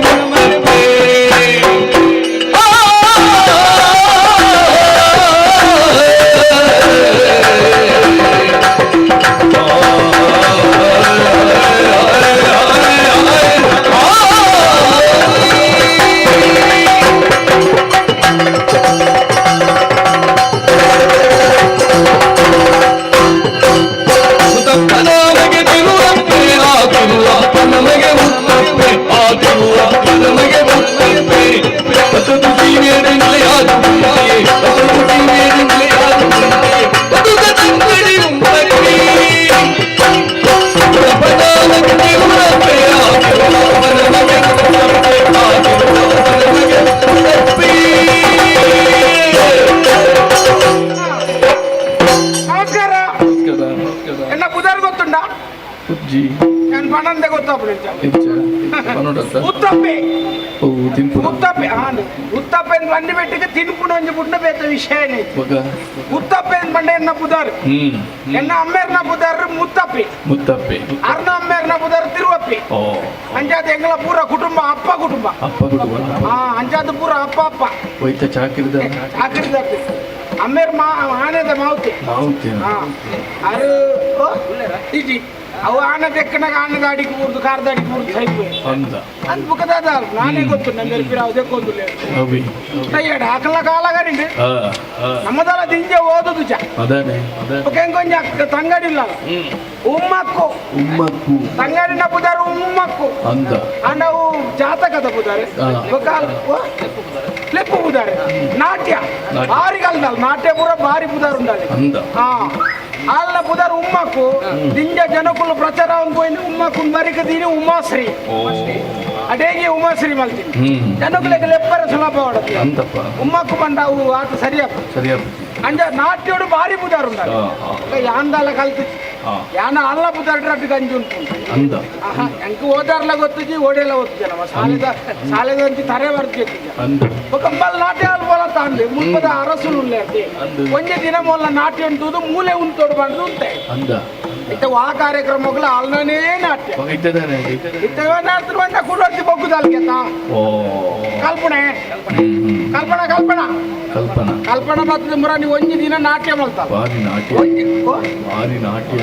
ಮುತ್ತಪ್ಪೆ ఉత్తప్పేన్ బండి పెట్టిక తినుపుడు అని పుట్టిన పెద్ద విషయం ఉత్తప్పేన్ బండి ఎన్న పుదారు ఎన్న అమ్మేరు నా పుదారు ముత్తప్పి అర్ణ అమ్మేరు నా పుదారు తిరువప్పి అంచాత ఎంగల పూర కుటుంబ అప్ప కుటుంబ అంచాత పూర అప్ప చాకిరి అమ్మేరు మా ఆనేద మావుతి అరు ఇజి ಅವು ಆನೆ ತೆಕ್ಕನಾಗ ಆನೆದ ಅಡಿಗೆ ಬೂರ್ದು ಕಾರದ ಅಡಿಗೆ ಬೂರ್ದು ಸೈಪೋಯಿ ಅಂದ್ ಬುಕ್ಕದಾದ ನಾನೇ ಗೊತ್ತು ನನ್ನ ನೆನಪಿರ ಅದೇ ಕೊಂದುಲೆ ಟೈಯಡ್ ಹಾಕಲ್ಲ ಕಾಲಾಗರಿಂಡು ನಮ್ಮದಲ್ಲ ದಿಂಜೆ ಓದುದು ಚ ಕೊಂಚ ತಂಗಡಿಲ್ಲ ಉಮ್ಮಕ್ಕು ತಂಗಡಿನ ಪುದಾರು ಉಮ್ಮಕ್ಕು ಅಂಡವು ಜಾತಕದ ಪುದಾರೆ ಲೆಪ್ಪು ಪುದಾರೆ ನಾಟ್ಯ ಭಾರಿ ಕಲ್ದಲ್ಲ ನಾಟ್ಯ ಪೂರ ಭಾರಿ ಪುದಾರು ಉಂಡಾలి ಆಲ್ನ ಪುದಾರು ಉಮ್ಮಕ್ಕು ದಿಂಜ ಜನಕುಲು ಪ್ರಚಾರ ಅನ್ಕೋಯಿನ ಉಮ್ಮಕ್ಕು ಮರಿಕ ದೀನಿ ಉಮಾಶ್ರೀ ಅಡೇಗೆ ಉಮಾಶ್ರೀ ಮಲ್ತೀನಿ ಜನಕುಲೆಗೆ ಲೆಪ್ಪರ ಸುಲಭ ಹೊಡತಿ ಉಮ್ಮಕ್ಕು ಬಂಡವು ಆತ ಸರಿಯಾಗ ಅಂಜ ನಾಟ್ಯೋಡು ಭಾರಿ ಪುದಾರು ಉಂಡಾలి ಯಾಂದಾಲ ಕಲ್ತು ಯಾನ ಅಲ್ಲ ಪುದಾರ್ಟಿ ಗಂಜಿ ಉಂಟು ಎಂಕ ಓದಾರ್ಲ ಗೊತ್ತಿಜಿ ಓಡೆಲ್ಲ ಓದ್ತಿದ್ದಲ್ಲ ಸಾಲೆದಂಚಿ ತರೆ ಬರ್ತಿದ್ದ ಕಂಬಲ್ ನಾಟ್ಯ ಅಲ್ಬೋಲ ತಾಂಡು ಮುಲ್ಪದ ಅರಸುಲು ಉಳ್ಳೇರ್ತಿ ಒಂಜೆ ದಿನ ಮೊಲ್ಲ ನಾಟ್ಯ ಉಂಟುದು ಮೂಲೆ ಉಂಟೋಡು ಬಂದು ಉಂಟೆ ಇತ್ತ ಆ ಕಾರ್ಯಕ್ರಮಗಳು ಅಲ್ನೇ ನಾಟ್ಯ ಇತ್ತ ಕುಡೋರ್ತಿ ಬೊಗ್ಗುದಲ್ಗೆತ ಕಲ್ಪನೆ ಕಲ್ಪನಾ ಮತ್ತು ಮುರ ನೀವು ಒಂಜಿ ದಿನ ನಾಟ್ಯ ಮಾಡ್ತಾರ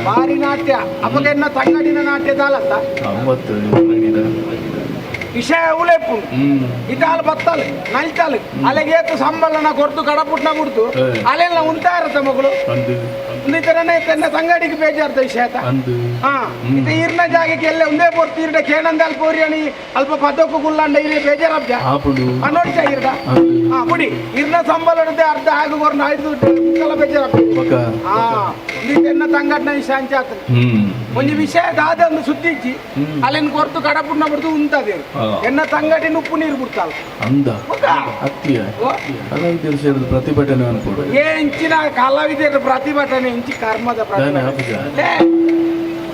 ಭಾರಿ ನಾಟ್ಯ ಅಪ್ಪಗೆನ್ನ ತಂಗಡಿನ ನಾಟ್ಯದಲ್ಲತ್ತ ವಿಷಯ ಉಳೆಪ್ಪು ಇದಾಲ್ ಬತ್ತಲ್ ನಲ್ತಲ್ ಅಲೆಗೇತು ಸಂಬಳನ ಕೊಡ್ತು ಕಡಪುಟ್ನ ಬಿಡ್ತು ಅಲ್ಲೆಲ್ಲ ಉಂಟಾ ಇರತ್ತೆ ಮಗಳು ಇಂದಿತರನೇ ತನ್ನ ಸಂಗಡಿಗೆ ಬೇಜಾರ್ದ ವಿಷಯ ಆಯ್ತಾ ಅಂದು ಹಾ ಇದು ಈರ್ನ ಜಾಗಕ್ಕೆ ಎಲ್ಲ ಒಂದೇ ಪೋರ್ತಿ ಇರ್ಡ ಕೇನಂದ ಅಲ್ಪ ಓರಿಯಣಿ ಅಲ್ಪ ಪದಕ್ಕೂ ಗುಲ್ಲಾಂಡ ಇಲ್ಲಿ ಬೇಜಾರಬ್ಜ ಆಪುಡು ನೋಡ್ತಾ ಇರ್ದ ಹಾ ಬಿಡಿ ಇರ್ನ ಸಂಬಳದ ಅರ್ಧ ಆಗ ವರ್ಣ ಐದು ಮುಕ್ಕಲ ಬೇಜಾರಬ್ಜ ಮಗ ಹಾ ಇಂದಿನ ತಂಗಡ್ನ ವಿಷಯ ಅಂಚ ಆತನ ಒಂದು ವಿಷಯ ದಾದ ಒಂದು ಸುದ್ದಿ ಇಜ್ಜಿ ಅಲ್ಲಿನ ಕೊರ್ತು ಕಡಪುಣ್ಣ ಬಿಡ್ತು ಉಂಟದೆ ಎನ್ನ ತಂಗಡಿ ಉಪ್ಪು ನೀರು ಬಿಡ್ತಾಳ ಅಂದ ಅತ್ತಿಯ ಅದಾಯ್ತು ಸೇರಿದ ಪ್ರತಿಭಟನೆ ಅನ್ಕೊಡು ಏ ಇಂಚಿನ ಕಲಾವಿದರ ಪ್ರತಿಭಟನೆ ಇಂಚಿ ಕರ್ಮದ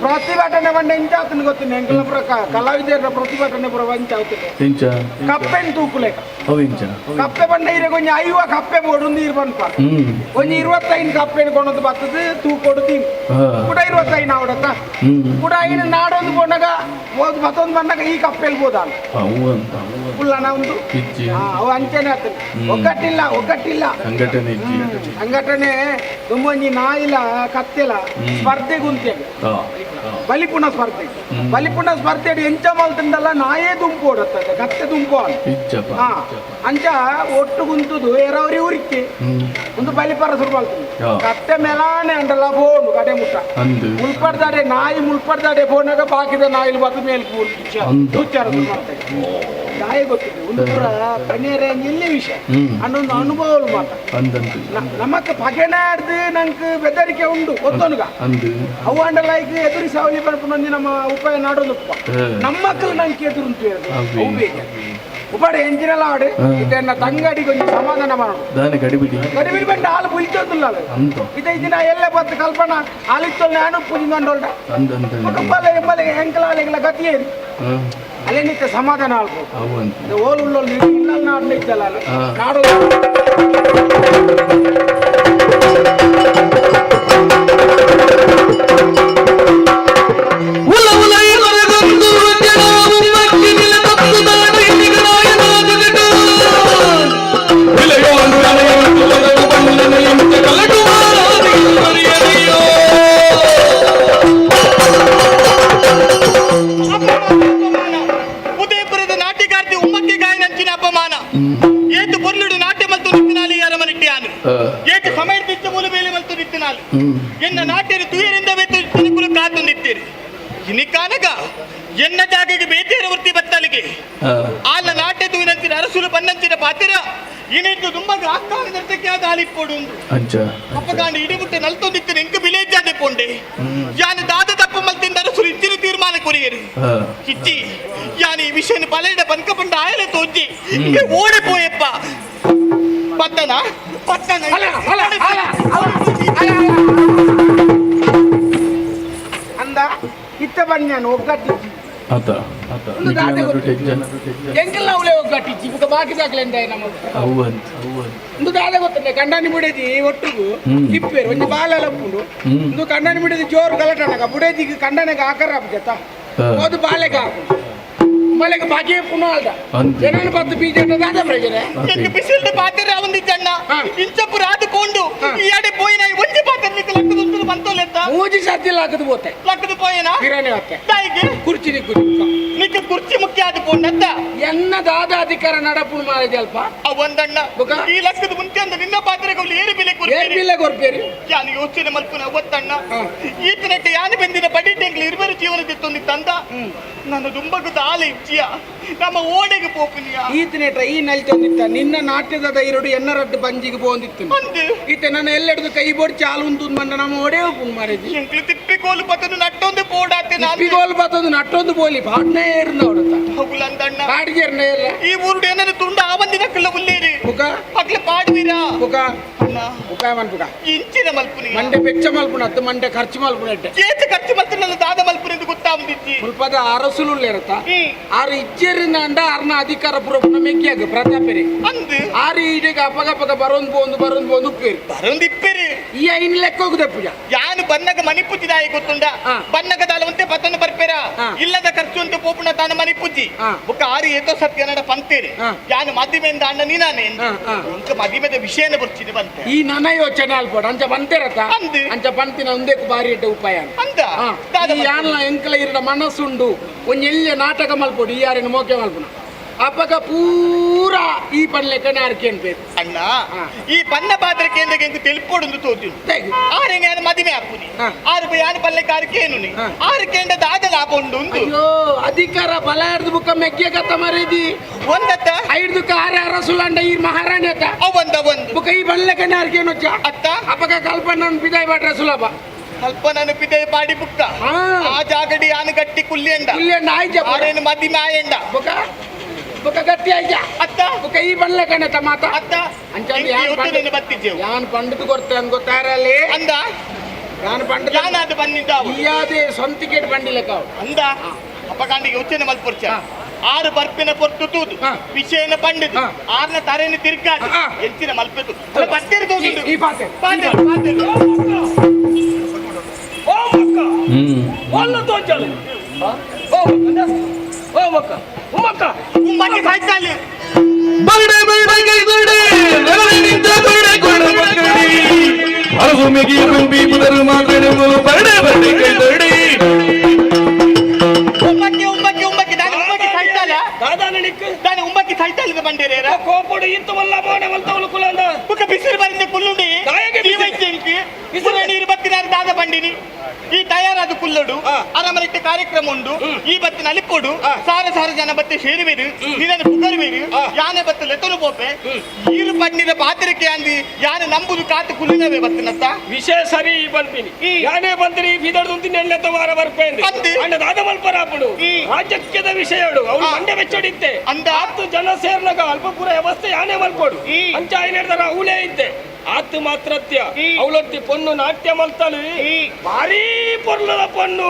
ಪ್ರತಿಭಟನೆ ಬಂಡ ಇಂಚ ಆತನ ಗೊತ್ತಿನ ಎಂಕಲ ಪ್ರಕಾರ ಕಲಾವಿದರ ಪ್ರತಿಭಟನೆ ಪ್ರಪಂಚ ಆಗುತ್ತದೆ ಇಂಚ ಕಪ್ಪೆನ್ ತೂಕುಲೆಕ ಅವು ಇಂಚ ಕಪ್ಪೆ ಬಂಡ ಇರ ಕೊಂಚ ಐವ ಕಪ್ಪೆ ಬೋಡು ನೀರು ಬಂದ್ಪ ಕೊಂಚ 25 ಕಪ್ಪೆನ ಕೊಂಡದು ಬರ್ತದೆ ತೂಕೊಡು ತೀನಿ ಕೂಡ 25 ಆವಡತ್ತ ಕೂಡ ಐನ ನಾಡೊಂದು ಕೊಂಡಾಗ ಹೋದ್ ಮತ್ತೊಂದು ಬಂದಾಗ ಈ ಕಪ್ಪೆಲ್ ಬೋದಾನ ಅವು ಅಂತ ಫುಲ್ಲನ ಒಂದು ಇಜ್ಜಿ ಅವು ಅಂಚೆನೆ ಆತನ ಒಗ್ಗಟ್ಟಿಲ್ಲ ಸಂಘಟನೆ ಇಜ್ಜಿ ಸಂಘಟನೆ ತುಂಬೊಂಜಿ ನಾಯಿಲ ಕತ್ತೆಲ ಸ್ಪರ್ಧೆ ಗುಂತೆ ಬಲಿಪುಣ ಸ್ಪರ್ಧೆ ಎಂಚ ಮಲ್ತಂಡಲ್ಲ ನಾಯೇ ದುಂಪು ಓಡತ್ತದೆ ಕತ್ತೆ ದುಂಪು ಇಜ್ಜಪ್ಪ ಹಾ ಅಂಚ ಒಟ್ಟು ಗುಂತುದು ಎರವರಿ ಉರಿಕೆ ಒಂದು ಬಲಿಪರ ಶುರು ಮಾಡ್ತದೆ ಕತ್ತೆ ಮೆಲಾನೆ ಅಂಡಲ್ಲ ಬೋನು ಕಡೆ ಮುಟ್ಟ ಅಂದು ಮುಲ್ಪಡ್ದಾಡೆ ನಾಯಿ ಮುಲ್ಪಡ್ದಾಡೆ ಬೋನಾಗ ಬಾಕಿದ ನಾಯಿಲು ಬಂದು ಮೇಲೆ ಉಚ್ಚಾರ ಮಾಡ್ತಾರೆ ನಾಯಿ ಗೊತ್ತಿದೆ ಉಂಟುರ ಕಣ್ಣೇರೆ ಎಲ್ಲಿ ವಿಷಯ ಅನ್ನೊಂದು ಅನುಭವ ಮಾತ್ರ ಅಂದಂತು ನಮಕ್ ಪಗೆನಾಡ್ದು ನಂಗೆ ಬೆದರಿಕೆ ಉಂಡು ಗೊತ್ತೊನ್ಗ ಅಂದು ಅವು ಅಂಡಲಾಯ್ಕ ಎದುರಿ ಸಾವಲಿ ಬರ್ಪುನೊಂದು ನಮ್ಮ ಉಪಾಯ ನಾಡೋದಪ್ಪ ನಮ್ಮ ಮಕ್ಕಳು ನಂಗೆ ಎದುರು ಉಂಟು ಉಪಾಡೆ ಎಂಜಿನೆಲ್ಲ ಆಡು ಇದನ್ನ ತಂಗಡಿ ಕೊಂಚ ಸಮಾಧಾನ ಮಾಡು ದಾನೆ ಗಡಿಬಿಡಿ ಬಂಡ ಹಾಲು ಬುಯ್ತೋದಿಲ್ಲ ಇದೈದಿನ ಎಲ್ಲ ಬತ್ತು ಕಲ್ಪನಾ ಹಾಲಿತ್ತೊಲ್ ನಾನು ಪುಜಿಂಗೊಂಡೋಲ್ಡ ಎಂಬಲೆ ಹೆಂಕಲಾಲೆಗಳ ಗತಿ ಏನು ಅಲ್ಲೇನಿತ್ತ ಸಮಾಧಾನ ಆಗ್ಬೋದು ಅವು ಅಂತ ಓಲು ಇಲ್ಲ ನಾಡು ಇದ್ದಲ್ಲ ನಾಡು ಉದಯಪುರದ ನಾಟ್ಯಗಾರ್ತಿ ಉಮ್ಮಕ್ಕೆ ಗಾಯನಂಚಿನ ಅಪಮಾನ ಏತು ಬೊರ್ಲುಡು ನಾಟ್ಯ ಮಲ್ತು ನಿತ್ತಿನಾಲಿ ಅರಮನೆಟ್ಟಿಯಾನು ಏತು ಸಮಯ ತಿಚ್ಚ ಮೂಲ ಮೇಲೆ ಮಲ್ತು ನಿತ್ತಿನಾಲಿ ಎನ್ನ ನಾಟ್ಯರು ತುಯರಿಂದ ಬೆತ್ತು ಕಾತು ನಿತ್ತೀರಿ ಇನ್ನಿಕ್ಕಾನಗ ಎನ್ನ ಜಾಗಗೆ ಬೇತೇರ ವೃತ್ತಿ ಬತ್ತಲಿಗೆ ಆಲ ನಾಟ್ಯ ತೂಯಿನಂಚಿನ ಅರಸುಲು ಪನ್ನಂಚಿನ ಪಾತಿರ ಇನಿಟ್ಟು ದುಂಬಗ ಆಸ್ಥಾನ ನರ್ತಕ್ಕೆ ಆದ ಆಲಿಪ್ಪೋಡು ಅಂಚ ಅಪ್ಪಗಾಂಡು ಇಡಿಬಿಟ್ಟು ನಲ್ತೊಂದಿತ್ತಿನ ಎಂಕ ಬಿಲೇಜಾದೆ ಪೊಂಡೆ ಯಾನ ದಾದ ತಪ್ಪ ಮಲ್ತಿಂದ ಅರಸುಲು ಇಚ್ಚಿನ ತೀರ್ಮಾನ ಕೊರಿಯರು ಇಚ್ಚಿ ಯಾನ ಈ ವಿಷಯನ ಪಲೆಡ ಪನ್ಕ ಪಂಡ ಆಯಲೆ ತೋಜಿ ಓಡಿಪೋಯಪ್ಪ ಪಟ್ಟಣ ಅಂದ ಇತ್ತ ಬಣ್ಣ ಒಗ್ಗಟ್ಟಿಚ್ಚಿ ಆತ ಎಂಕಲ್ಲ ಅವಳೆ ಒಗ್ಗಟ್ಟಿಚ್ಚಿ ಈಗ ಬಾಕಿ ದಾಖಲೆಂದ ನಮಗೆ ಅವು ಅಂತ ಒಂದು ದಾದ ಗೊತ್ತಂಡೆ ಕಂಡಾನಿ ಬಿಡದಿ ಒಟ್ಟಿಗೂ ಇಪ್ಪೇರು ಒಂದು ಬಾಲೆಲ್ಲ ಉಂಡು ಒಂದು ಕಂಡಾನಿ ಬಿಡದಿ ಜೋರು ಗಲಾಟನಗ ಬುಡದಿಗೆ ಕಂಡನೆಗೆ ಆಕಾರ ಆಗ್ಬಿಟ್ಟ ಅದು ಬಾಲೆಗೆ ಹಾಕು ಮಲೆಗೆ ಬಾಕಿ ಪುನಃ ಅಲ್ದ ಏನನ್ನು ಬತ್ತು ಬೀಜ ದಾದ ಪ್ರಯೋಜನ ಎಂಕ ಬಿಸಿಲ್ದ ಪಾತ್ರೆ ಅವಂದಿ ಜಣ್ಣ ಇಂಚಪ್ಪು ರಾದುಕೊಂಡು ಈ ಅಡೆ ಪೋಯಿನ ಒಂಜಿ ಪಾತ್ರೆ ನಿಕ್ಕ ಲಕ್ಕದ ಬಂತೋಲೆತ್ತ ಮೂಜಿ ಸಾಧ್ಯ ಹಾಕದು ಬೋತೆ ಲಕ್ಕದ ಪೋಯಿನ ಕಿರಾಣಿ ಹೊತ್ತೆ ತಾಯಿಗೆ ಕುರ್ಚಿ ನಿಕ್ಕ ಕುರ್ಚಿ ಮುಖ್ಯ ಆದುಕೊಂಡತ್ತ ಎನ್ನ ದಾದ ಅಧಿಕಾರ ನಡಪುಣ್ ಮಾಡಿದೆ ಅಲ್ಪ ಒಂದಣ್ಣ ಈ ಲಕ್ಕದ ಮುಂಚೆ ಅಂದ ನಿನ್ನ ಪಾತ್ರೆಗಳು ಏರು ಬೆಲೆ ಏರ್ಬಿಲ್ಲ ಕೊರ್ಪೇರಿ ಯಾನು ಯೋಚನೆ ಮಲ್ಪುನ ಒತ್ತಣ್ಣ ಈತನಕ್ಕೆ ಯಾನು ಬೆಂದಿನ ಬಡಿ ಟೆಂಗ್ಲಿ ಇರುವರು ಜೀವನದಿತ್ತೊಂದಿತ್ತಂದ ನನ್ನ ದುಂಬಗದ ಆಲೆ ಇಚ್ಚಿಯ ನಮ್ಮ ಓಡೆಗೆ ಪೋಪುನಿಯ ಈತನೇಟ ಈ ನಲ್ ತಂದಿತ್ತ ನಿನ್ನ ನಾಟ್ಯದ ದೈರಡು ಎನ್ನರಡ್ಡು ಬಂಜಿಗೆ ಬೋಂದಿತ್ತು ಈತ ನನ್ನ ಎಲ್ಲೆಡ್ದು ಕೈ ಬೋಡಿ ಚಾಲು ಉಂಟು ಮಂಡ ನಮ್ಮ ಓಡೆ ಪುಂಗ್ ಮಾರಿದ್ವಿ ಎಂಕ್ಲು ತಿಪ್ಪಿಕೋಲು ಪತ್ತದು ನಟ್ಟೊಂದು ಪೋಡಾತೆ ತಿಪ್ಪಿಕೋಲು ಪತ್ತದು ನಟ್ಟೊಂದು ಬೋಲಿ ಪಾಟ್ನೇ ಏರ್ನ ಹೊಡತ ಹಗುಲಂದಣ್ಣ ಕಾಡಿಗೆರ್ನ ಏರ್ಲ ಈ ಊರುಡು ಏನನ್ನು ತುಂಡ ಆವಂದಿನ ಕಲ್ಲ ಉಲ್ಲೇರಿ ಮುಖ ಅಕ್ಲೆ ಪಾಡುವಿರಾ ಮುಖ ಅಣ್ಣ ಮುಖ ಮನ್ಪುಗ ಇಂಚಿನ ಮಲ್ಪುನಿ ಮಂಡೆ ಬೆಚ್ಚ ಮಲ್ಪುಣ ಅತ್ತು ಮಂಡೆ ಖರ್ಚು ಮಲ್ಪುಣ ಕೇಚ ಖರ್ಚು ಮಲ್ಪುನ ದಾದ ಮಲ್ಪುನ ಎಂದು ಗೊತ್ತಾವಂದಿಚ್ಚಿ ಸ್ವಲ್ಪದ ಅರಸುಲು ಇರತ್ತ ಆರು ಇಚ್ಚೇರಿನ ಅಂಡ ಅರ್ನ ಅಧಿಕಾರ ಪುರಪುನ ಮೆಕ್ಕಿಯಾಗ ಪ್ರತಾಪರಿ ಅಂದು ಆರು ಈಡಿಗೆ ಅಪಗಪಗ ಬರೋನ್ ಬೋಂದು ಉಪ್ಪೇರಿ ಬರೊಂದಿಪ್ಪೇರಿ ಈ ಐನ್ ಲೆಕ್ಕ ಹೋಗುದ ಪೂಜ ಯಾನು ಬನ್ನಗ ಮನಿ ಪುಜ್ಜಿ ದಾಯಿ ಗೊತ್ತುಂಡ ಬನ್ನಗ ದಾಲವಂತೆ ಪತ್ತನ್ನು ಬರ್ಪೇರ ಇಲ್ಲದ ಖರ್ಚು ಅಂತ ಪೋಪುನ ತಾನ ಮನಿ ಪುಜ್ಜಿ ಬುಕ್ಕ ಆರು ಏತೋ ಸತ್ಯ ನಡ ಪಂತೇರಿ ಯಾನು ಮದಿಮೆಂದ ಅಣ್ಣ ನೀನಾನೆ ಇಂಕ ಮದಿಮೆದ ವಿಷಯನ ಬರ್ಚಿದೆ ಬಂತೆ ಈ ನನ್ನ ಯೋಚನೆ ಅಲ್ಪೋಡ ಅಂಚ ಬಂತೇರತ್ತ ಅಂಚ ಬಂತಿನ ಒಂದೇ ಬಾರಿ ಇಟ್ಟ ಉಪಾಯ ಅಂತ ಯಾನ್ಲ ಎಂಕಲ ಇರಡ ಮನಸ್ಸುಂಡು ಒಂದ್ ಎಲ್ಲಿಯ ನಾಟಕ ಮಲ್ಪೋಡು ಈ ಯಾರಿನ ಮೋಕೆ ಮಲ್ಪುನ ಅಪ್ಪಗ ಪೂರ ಈ ಪನ್ಲೆಕ್ಕ ನಾರ್ಕೇನ್ ಬೇಕು ಅಣ್ಣ ಈ ಪನ್ನ ಪಾತ್ರಕ್ಕೆ ಎಂದಕ್ಕೆ ತೆಲ್ಪೊಡು ತೋತಿನು ಆರೆಂಗೆ ನಾನು ಮದುವೆ ಹಾಕುನಿ ಆರು ಯಾನು ಪಲ್ಲೆ ಕಾರ್ಕೇನು ಆರಕ್ಕೆ ದಾದಲ ಹಾಕೊಂಡು ಅಯ್ಯೋ ಅಧಿಕಾರ ಬಲ ಹಿಡ್ದು ಬುಕ್ಕ ಮೆಗ್ಗೆ ಕತ್ತ ಮರಿದಿ ಒಂದತ್ತ ಐದು ಆರ ಸುಲಂಡ ಈ ಮಹಾರಾಣಿ ಅತ್ತ ಒಂದ ಒಂದು ಬುಕ್ಕ ಈ ಪನ್ಲೆಕ್ಕ ನಾರ್ಕೇನು ಅತ್ತ ಅಪ್ಪಗ ಕಲ್ಪನ ಬಿದಾಯ್ ಬಾಟ್ರೆ ಸುಲಭ ಕಲ್ಪನನು ಪಿದೆ ಪಾಡಿ ಬುಕ್ಕ ಆ ಜಾಗಡಿ ಆನು ಗಟ್ಟಿ ಕುಲ್ಲಿಯಂಡ ಆಯ್ತ ಆರೇನು ಮದಿಮೆ ಆಯಂಡ ಬುಕ್ಕ ಬುಕ್ಕ ಗಟ್ಟಿ ಆಯ್ತ ಅತ್ತ ಬುಕ್ಕ ಈ ಪನ್ಲೆಕ್ಕ ಮಾತ ಅತ್ತ ಅಂಚ ಬತ್ತಿದ್ದೆವು ಯಾನ್ ಪಂಡಿತು ಕೊಡ್ತೆ ಅನ್ ಗೊತ್ತಾರಲ್ಲಿ ಅಂದ ಯಾನ್ ಪಂಡಿತ ಯಾನಾದು ಬಂದಿದ್ದಾವು ಇಯಾದೆ ಸ್ವಂತ ಟಿಕೆಟ್ ಬಂದಿಲ್ಲಕ ಅಂದ ಅಪ್ಪಗಾಂಡಿಗೆ ಉಚ್ಚನೆ ಮಲ್ಪುರ್ಚ ಆರು ಬರ್ಪಿನ ಪೊರ್ತು ತೂದು ವಿಷಯನ ಪಂಡಿತು ಆರ್ನ ತರೇನ ತಿರ್ಗಾದು ಎಂಚಿನ ಮಲ್ಪೆತು ಬತ್ತೇರು ತೋದು ಈ ಪಾತೆ ಓ ಮಕ್ಕ ಒಲ್ಲ ತೋಚಲು ಓ ಮಕ್ಕ ಉಮ್ಮಕ್ಕ ಉಮ್ಮಕ್ಕೆ ಸಾಯ್ತಾಲಿ ಬರಡೆ ಬರಡೆ ಕೈದಡೆ ನಗರೆ ನಿಂತ ಬರಡೆ ಕೊಡ ಮಕ್ಕಳಿ ಅರಸು ಮೆಗಿ ತುಂಬಿ ಪುದರು ಮಾತನೆಗಳು ಬರಡೆ ಬರಡೆ ಕೈದಡೆ ಉಮ್ಮಕ್ಕೆ ದಾನಿ ಉಮ್ಮಕ್ಕೆ ಸಾಯ್ತಾಲ ದಾದಾನಳಿಕ್ ದಾನಿ ಉಮ್ಮಕ್ಕೆ ಸಾಯ್ತಾಲಿದ ಬಂಡೇರೇರ ಕೋಪಡು ಇತ್ತವಲ್ಲ ಬೋನೆ ಮಲ್ತವಲು ಕುಲಂದ ಬುಕ್ಕ ಬಿಸಿರು ಬರಿಂದ ಕುಲ್ಲುಂಡಿ ದಾಯಗೆ ನೀವೈತೇನ್ಕಿ ಬಿಸಿರು ನೀರು ಬತ್ತಿನಾರು ದಾದ ಬಂಡಿನಿ ಈ ತಯಾರಾದ ಕುಲ್ಲಡು ಅರಮರಿಟ್ಟ ಕಾರ್ಯಕ್ರಮ ಉಂಡು ಈ ಬತ್ತಿನ ಅಲಿಪ್ಪೊಡು ಸಾರ ಜನ ಬತ್ತೆ ಸೇರುವೆರು ಇದನ್ನು ಪುಗರುವೆರು ಯಾನೆ ಬತ್ತ ಲೆತನು ಪೋಪೆ ಈರು ಪಣ್ಣಿನ ಪಾತ್ರಕ್ಕೆ ಅಂದಿ ಯಾನೆ ನಂಬುದು ಕಾತು ಕುಲ್ಲಿನವೇ ಬತ್ತಿನತ್ತ ವಿಷಯ ಸರಿ ಬಂದಿನಿ ಯಾನೇ ಬಂದ್ರಿ ಬಿದಡ್ದು ನೆಲ್ಲೆತ್ತ ವಾರ ಬರ್ಪೇಂದು ಅಂಡ ದಾದ ಮಲ್ಪರಾಪುಡು ರಾಜಕೀಯದ ವಿಷಯಡು ಅವಳು ಮಂಡೆ ಬೆಚ್ಚಡಿತ್ತೆ ಅಂದ 10 ಜನ ಸೇರ್ನಾಗ ಅಲ್ಪಪುರ ವ್ಯವಸ್ಥೆ ಯಾನೇ ಮಲ್ಪೋಡು ಅಂಚ ಏನಿರ್ತಾರ ಅವಳೇ ಇದ್ದೆ ಆತು ಮಾತ್ರತ್ಯ ಅವಳೊತ್ತಿ ಪೊನ್ನು ನಾಟ್ಯ ಮಲ್ತಳು ಭಾರಿ ಪೊರ್ಲದ ಪೊನ್ನು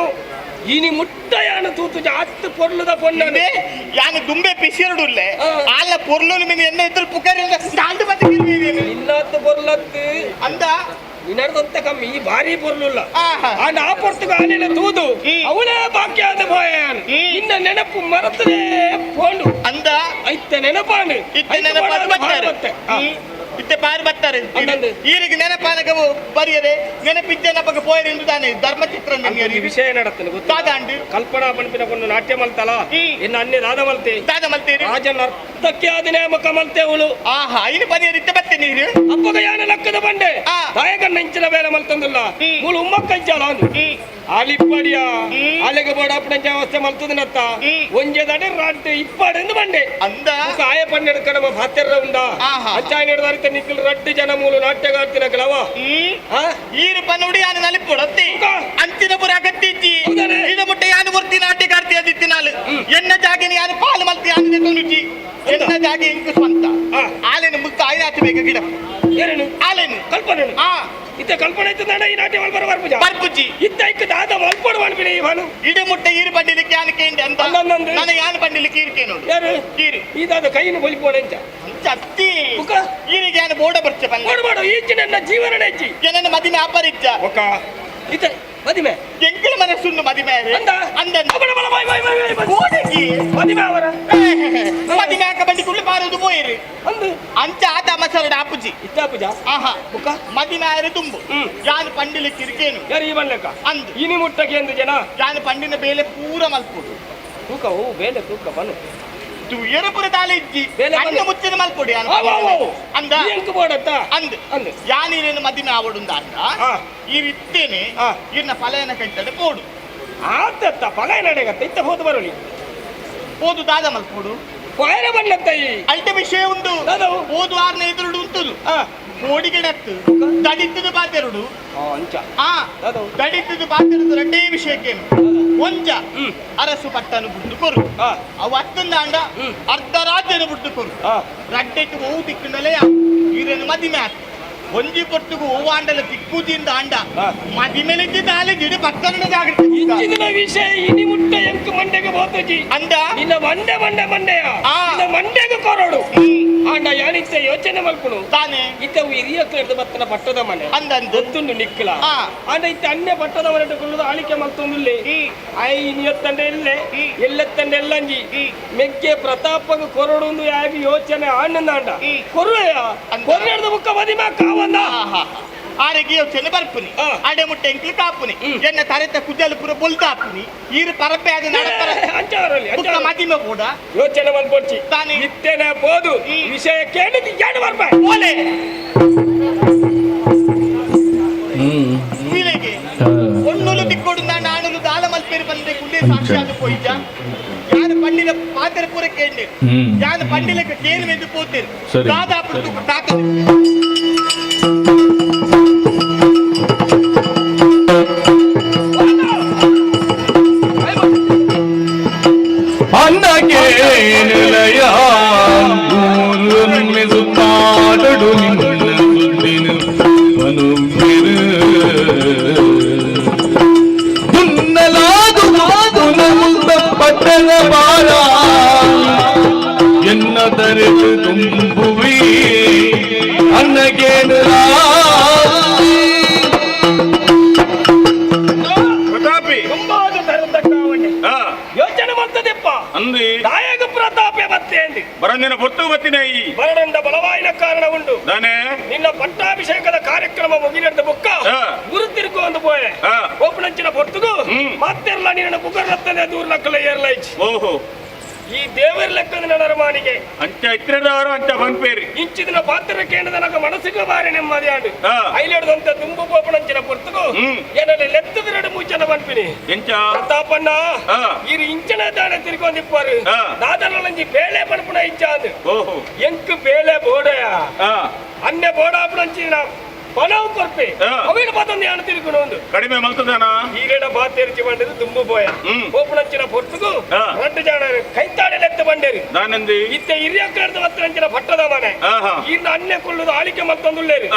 ಇನಿ ಮುಟ್ಟಯಾನ ತೂತು ಜಾಸ್ತಿ ಪೊರ್ಲದ ಪೊಣ್ಣೆ ಯಾನೆ ದುಂಬೆ ಪಿಸಿರುಡುಲ್ಲೆ ಆಲ ಪೊರ್ಲುನ ಮೇಲೆ ಎಣ್ಣೆ ಇದ್ರು ಪುಕರಿಂದ ದಾಂಡು ಬತ್ತೆ ಇನ್ನಾತ್ತು ಪೊರ್ಲತ್ತು ಅಂದ ನಿನ್ನರ್ದಂತ ಕಮ್ಮಿ ಈ ಭಾರಿ ಪೊರ್ಲುಲ್ಲ ಆಂಡ ಆ ಪೊರ್ತುಗ ಆನೆಲ್ಲ ತೂದು ಅವಳೇ ಬಾಕ್ಯಾದ ಭಯನ್ ಇನ್ನ ನೆನಪು ಮರತನೇ ಪೋಂಡು ಅಂದ ಐತೆ ನೆನಪಾನು ಇತ್ತೆ ನೆನಪಾದ ಬರ್ತಾರೆ ಇತ್ತೆ ಬಾರಿ ಬರ್ತಾರೆ ಈರಿಗೆ ನೆನಪಾನಕವು ಬರೆಯದೆ ನೆನಪಿದ್ದೇನಪ್ಪಗೆ ಪೋಯರೆಂದು ತಾನೆ ಧರ್ಮಚಿತ್ರ ಈ ವಿಷಯ ನಡತ್ತನೆ ಗೊತ್ತಾದಾಂಡು ಕಲ್ಪನಾ ಪಂಪಿನ ಕೊಂಡು ನಾಟ್ಯ ಮಲ್ತಲ ಇನ್ನು ಅನ್ಯ ದಾದ ಮಲ್ತೇರಿ ರಾಜನ ಅರ್ಥಕ್ಕೆ ಆದ ನೇಮಕ ಮಲ್ತೇವಳು ಆಹಾ ಇನ್ನು ಬರೆಯರಿತ್ತೆ ಬತ್ತೆ ನೀರು ಅಪ್ಪಗ ಯಾನ ಲಕ್ಕದ ಬಂಡೆ ತಾಯಕನ್ನ ಇಂಚಿನ ಬೇರೆ ಮಲ್ತಂದಿಲ್ಲ ಮೂಲ ಉಮ್ಮಕ್ಕಂಚಲ ಆಲಿಪ್ಪಡಿಯ ಆಲೆಗೆ ಬೋಡ ಅಪ್ಪನ ಅವಸ್ಥೆ ಮಲ್ತದನತ್ತ ಒಂಜೆ ದಡೆ ರಾಟ್ ಇಪ್ಪಡೆಂದು ಬಂಡೆ ಅಂದ ಆಯ ಪನ್ನೆರಡು ಕಡಮ ಭಾತ್ಯರ ಉಂಡ ಅಚ್ಚಾಯ ನಡೆದಾರಿತ ನಿಖಿಲ್ ರಡ್ಡು ಜನ ಮೂಲ ನಾಟ್ಯಗಾರ್ತಿನ ಕೆಲವ ಈರು ಪನ್ನುಡಿ ಯಾನು ನಲಿಪೊಡತ್ತಿ ಅಂಚಿನ ಪುರ ಅಗತ್ಯ ಇದ ಮುಟ್ಟೆ ಯಾನು ಬರ್ತಿ ನಾಟ್ಯಗಾರ್ತಿ ಅದಿತ್ತಿ ನಾಳು ಎನ್ನ ಜಾಗಿನ ಯಾನು ಪಾಲು ಮಲ್ತಿ ಯಾನು ತೊನುಚಿ ಎನ್ನ ಜಾಗಿ ಇಂಕು ಸ್ವಂತ ಆಲೆನ ಮುತ್ತ ಆಯ್ನಾತಿ ಬೇಗ ಗಿಡ ಏನೇನು ಆಲೆನು ಕಲ್ಪನೆ ಇತ್ತ ಕಲ್ಪನೆ ಇತ್ತು ನಡ ಈ ನಾಟ್ಯ ಮಲ್ಪರ ಬರ್ಪುಜ ಬರ್ಪುಜಿ ಇತ್ತ ಇಕ್ಕ ದಾದ ಮಲ್ಪಡು ಮಾಡ್ಬಿಡಿ ಇವನು ಇಡ ಮುಟ್ಟೆ ಈರು ಬಂಡಿಲಿಕ್ಕೆ ಯಾನು ಕೇಂದ್ರ ಅಂತ ನಾನು ಯಾನು ಬಂಡಿಲಿಕ್ಕೆ ಈರ್ಕೆ ನೋಡಿ ಯಾರು ಈರು ಇದಾದ ಕೈನು ಬಲಿಪೋಣ ಇಂಚ ಅತ್ತಿ ಈರಿಗೆ ಯಾನು ಬೋಡ ಬರ್ಚೆ ಮಾಡು ಈಚೆ ನನ್ನ ಜೀವನ ಹೆಚ್ಚಿ ಏನನ್ನ ಮದಿಮೆ ಅಪರಿಚ ಒಕ್ಕ ಇತ್ತ ಮದಿಮೆ ಎಂಕಲ ಮನಸ್ಸುಂಡು ಮದಿಮೆ ಅಂದ ಅಂದ ಮದಿಮೆ ಅವರ ಮದಿಮೆ ಹಾಕ ಬಂಡಿ ಕುಳ್ಳು ಪಾರುವುದು ಪೋಯಿರು ಅಂದು ಅಂಚ ಆತ ಮಸರಡ ಅಪ್ಪುಜಿ ಇತ್ತಾಪುಜ ಆಹಾ ಬುಕ್ಕ ಮದಿಮೆ ಆಯರು ತುಂಬು ಯಾನು ಪಂಡಿಲಿಕ್ಕೆ ಇರ್ಕೇನು ಯಾರು ಈ ಬನ್ಲೆಕ್ಕ ಅಂದು ಇನಿ ಮುಟ್ಟಕ್ಕೆ ಎಂದು ಜನ ಯಾನು ಪಂಡಿನ ಬೇಲೆ ಪೂರ ಮಲ್ಪುಡು ತೂಕ ಓ ಬೇಲೆ ತೂಕ ಬನು ಎರಪುರ ತಾಲೆ ಇಜ್ಜಿ ಅನ್ನ ಮುಚ್ಚಿನ ಮಲ್ಪೊಡಿ ಅಂದ ಎಂಕು ಬೋಡತ್ತ ಅಂದ್ ಅಂದ್ ಯಾನೀರೇನು ಮದಿಮೆ ಆವಡುಂದ ಅಂದ ಈರಿತ್ತೇನೆ ಈರ್ನ ಫಲಯನ ಕೈತಡೆ ಪೋಡು ಆತತ್ತ ಫಲ ನಡೆಗತ್ತ ಇತ್ತ ಹೋದು ಬರಲಿ ಹೋದು ದಾದ ಮಲ್ಪೋಡು ಪೊಯರ ಬಣ್ಣತ್ತ ಈ ಅಲ್ಟ ವಿಷಯ ಉಂಟು ಹೋದು ಆರ್ನ ಎದುರುಡು ಉಂಟುದು ಕೋಡಿಗೆಡತ್ತು ದಡಿತದ ಪಾತೆರುಡು ಅಂಚ ದಡಿತದ ಪಾತೆರುಡು ರೆಡ್ಡೇ ವಿಷಯಕ್ಕೇನು ಒಂಜ ಅರಸು ಪಟ್ಟನು ಬುಡ್ಡು ಕೊರು ಅವು ಹತ್ತೊಂದು ಅಂಡ ಅರ್ಧ ರಾಜ್ಯನ ಬುಡ್ಡು ಕೊರು ರಡ್ಡೆಟ್ಟು ಹೂ ತಿಕ್ಕಂಡಲೇ ಈರೇನು ಮದಿಮೆ ಆತ ಒಂಜಿ ಪೊಟ್ಟುಗು ಹೂವಾಂಡಲ ತಿಕ್ಕುಜಿಂದ ಅಂಡ ಮದಿಮೆಲೆಜ್ಜಿ ದಾಲೆ ಗಿಡ ಪಕ್ಕನ ಜಾಗ್ರತೆ ಇಂಚಿನ ವಿಷಯ ಇನಿ ಮುಟ್ಟ ಎಂಕು ಮಂಡೆಗೆ ಬೋತಜಿ ಅಂದ ಇನ್ನ ಮಂಡೆ ಮಂಡೆ ಮಂಡೆಯ ಇನ್ನ ಮಂಡೆಗೆ ಕೊರಡು ಆಂಡ ಯಾನಿತ್ತ ಯೋಚನೆ ಮಲ್ಪುಡು ತಾನೆ ಇತ್ತವು ಹಿರಿಯಕ್ಕೆ ಹಿಡಿದು ಬತ್ತನ ಪಟ್ಟದ ಮನೆ ಅಂದಂದು ಗೊತ್ತುಂಡು ನಿಕ್ಕಲ ಆಂಡ ಇತ್ತ ಅನ್ಯ ಪಟ್ಟದ ಮನೆ ಇಟ್ಟುಕೊಳ್ಳುದು ಆಳಿಕೆ ಮಲ್ತೊಂದುಲ್ಲಿ ಐ ನಿಯತ್ತಂಡೆ ಇಲ್ಲೇ ಎಲ್ಲೆತ್ತಂಡೆ ಎಲ್ಲಂಜಿ ಮೆಗ್ಗೆ ಪ್ರತಾಪಗ ಕೊರಡು ಯಾಗಿ ಯೋಚನೆ ಆಂಡ ಕೊರುವೆಯ ಕೊರಡು ಬುಕ್ಕ ಮದಿಮ ಕಾವ ಆರೆಗೆ ಯೋಚನೆ ಬರ್ಪುನಿ ಅಡೆ ಮುಟ್ಟೆ ಎಂಕ್ಲು ಕಾಪುನಿ ಎನ್ನ ತರೆತ ಕುಜಲು ಪುರ ಬೊಲ್ತಾಪುನಿ ಈರು ಪರಪೆ ಅದು ನಡತರ ಅಂಚವರಲ್ಲಿ ಮದಿಮ ಕೂಡ ಯೋಚನೆ ಮಲ್ಪೊಚ್ಚಿ ತಾನೇ ಇತ್ತೇನೆ ಬೋದು ವಿಷಯ ಕೇಳಿದ್ದು ಎರಡು ಬರ್ಬ ಓಲೆ ವೀಲೆಗೆ ಒಣ್ಣುಲು ತಿಕ್ಕೊಡು ನಾನುಲು ದಾಲ ಮಲ್ಪೇರಿ ಬಂದೆ ಕುಂಡೆ ಸಾಕ್ಷಾತ್ ಪೋಯಿಜ ಯಾರು ಪಂಡಿನ ಪಾತ್ರ ಪೂರ ಕೇಳಿ ಯಾರು ಪಂಡಿಲಕ್ಕೆ ಕೇಳಿ ಎಂದು ಪೋತೇರು ದಾದಾಪುರ ತಾತ ಅನ್ನಕ್ಕೆ ನಿಲಯ ಸುತ್ತಾಡಡು ನಿನ್ನ ಸುದ್ದಿನ ಮನುವಿರು ಮುನ್ನಲಾದು ನಮ್ಮ ಪಟ್ಟಣ ಬಾಳ ಎನ್ನ ತರೆದು ತುಂಬುವಿ ಅನ್ನಕ್ಕೆ ಪ್ರತಾಪಿ ತುಂಬಾದ ತರದಕ್ಕಾವಣೆ ಯೋಚನೆ ಮಾಡ್ತದೆಪ್ಪ ಅಂದಿ ನಾಯಕ ಪ್ರತಾಪೆ ಮತ್ತೆ ಅಂದಿ ಬರಂದಿನ ಬೊಟ್ಟು ಬತ್ತಿನ ಈ ಬರಡೆಂದ ಬಲವಾಯಿನ ಕಾರಣ ಉಂಟು ದಾನೆ ನಿನ್ನ ಪಟ್ಟಾಭಿಷೇಕದ ಕಾರ್ಯಕ್ರಮ ಮುಗಿನೆಡ್ದ ಬುಕ್ಕ ಗುರು ತಿರುಕೊಂಡು ಪೋಯೆ ಒಬ್ಬನಂಚಿನ ಬೊಟ್ಟುಗು ಮತ್ತೆಲ್ಲ ನಿನ್ನ ಬುಗರತ್ತನೆ ದೂರ ನಕ್ಕಲ ಏರ್ಲೈಚ್ ಓಹೋ ಈ ದೇವರ ಲೆಕ್ಕದ ನಡರಮಾನಿಗೆ ಅಂಚ ಇತ್ರದವರು ಅಂಚ ಬಂಪೇರಿ ಇಂಚಿದಿನ ಪಾತ್ರ ಕೇಂದ್ರದ ನನಗೆ ಮನಸ್ಸಿಗೆ ಬಾರಿ ನೆಮ್ಮದಿ ಆಡು ಐಲೇಡ್ದಂತ ತುಂಬು ಬೋಪಣಂಚಿನ ಪೊರ್ತುಗು ಏನಲ್ಲಿ ಲೆತ್ತು ವಿರಡು ಮೂಚನ ಬಂಪಿನಿ ಎಂಚ ಪ್ರತಾಪಣ್ಣ ಇರು ಇಂಚನ ದಾಣ ತಿರ್ಕೊಂಡಿಪ್ಪಾರು ದಾದನಂಜಿ ಬೇಳೆ ಪಣಪುಣ ಇಚ್ಚ ಅಂದು ಓಹೋ ಎಂಕ್ ಬೇಳೆ ಬೋಡಯ ಅನ್ನೆ ಬೋಡಾಪಣಂಚಿನ ಪಣವು ಕೊರ್ಪೆ ಅವಿನ ಬಾತೊಂದು ಯಾಣ ತಿರುಗುಣ ಒಂದು ಕಡಿಮೆ ಮಲ್ತದಾನ ಈರೇಡ ಬಾ ತೆರಿಚಿ ಬಂಡಿದ್ದು ತುಂಬು ಬೋಯ ಬೋಪಣಂಚಿನ ಪೊರ್ತುಗು ರೆಡ್ಡು ಜಾಣ ಕೈತಾಡೆ ಲೆತ್ತ ಬಂಡೇರಿ ನಾನಂದಿ ಇತ್ತೆ ಹಿರಿಯ ಕರೆದ ವತ್ತರಂಚಿನ ಪಟ್ಟದ ಮನೆ ಇನ್ನು ಅನ್ಯ ಕೊಳ್ಳುದು ಆಳಿಕೆ ಮತ್ತೊಂದುಳ್ಳೇರಿ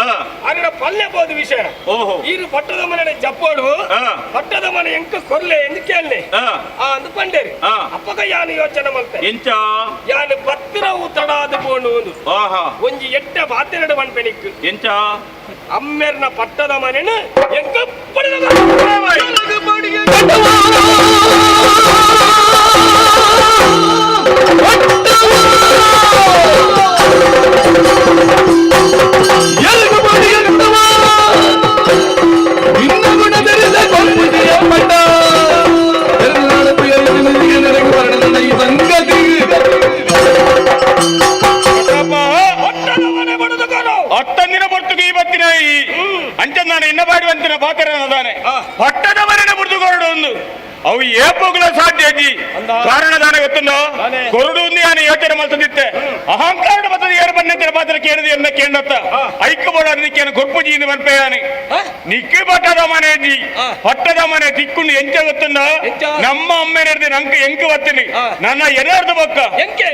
ಅಗಡ ಪಲ್ಲೆ ಬೋದು ವಿಷಯ ಈರು ಪಟ್ಟದ ಮನೆ ಜಪ್ಪೋಡು ಪಟ್ಟದ ಮನೆ ಎಂಕ ಕೊರ್ಲೆ ಎಂದು ಕೇಳಲೆ ಅಂದು ಬಂಡೇರಿ ಅಪ್ಪಗ ಯಾನು ಯೋಚನೆ ಮಲ್ತೆ ಎಂಚ ಯಾನು ಬತ್ತಿರ ತಡಾದ ಬೋಂಡು ಒಂದು ಒಂಜಿ ಎಟ್ಟೆ ಬಾತೆರಡು ಮಣ್ಪೆನಿಕ್ ಎಂಚ ಅಮ್ಮೆರ್ನ ಪಟ್ಟದ ಮನೆನ ಎಂಕ ಪಡೆದ ಹತ್ತಂದಿನ ಬರ್ತುಗೆ ಇವತ್ತಿನ ಈ ಅಂಚ ನಾನು ಇನ್ನ ಬಾಡಿ ಅಂತಿನ ಪಾತ್ರದಾನೆ ಪಟ್ಟದ ಮರಣ ಬುಡ್ದುಕೊರಡು ಒಂದು ಅವು ಏಪುಗಳ ಸಾಧ್ಯ ಕಾರಣದಾನ ಗೊತ್ತುಂದೋ ಕೊರಡು ಒಂದು ಯಾನು ಯೋಚನೆ ಮಾಡ್ತಿದ್ದೆ ಅಹಂಕಾರ ಮತ್ತದ ಏರು ಬನ್ನತ್ತಿನ ಪಾತ್ರ ಕೇಳಿದೆ ಎನ್ನ ಕೇಂದತ್ತ ಐಕ್ಯಬೋಡ ನಿಕ್ಕೇನು ಗೊಪ್ಪುಜಿಯಿಂದ ಬರ್ಪೇಯಾನೆ ನಿಕ್ಕಿ ಪಟ್ಟದ ಮನೆ ಪಟ್ಟದ ಮನೆ ತಿಕ್ಕೊಂಡು ಎಂಚ ಗೊತ್ತುಂದೋ ನಮ್ಮ ಅಮ್ಮ ನಡೆದ ನಂಕ ಎಂಕ ಬತ್ತೀನಿ ನನ್ನ ಎದಾರ್ದ ಬೊಕ್ಕ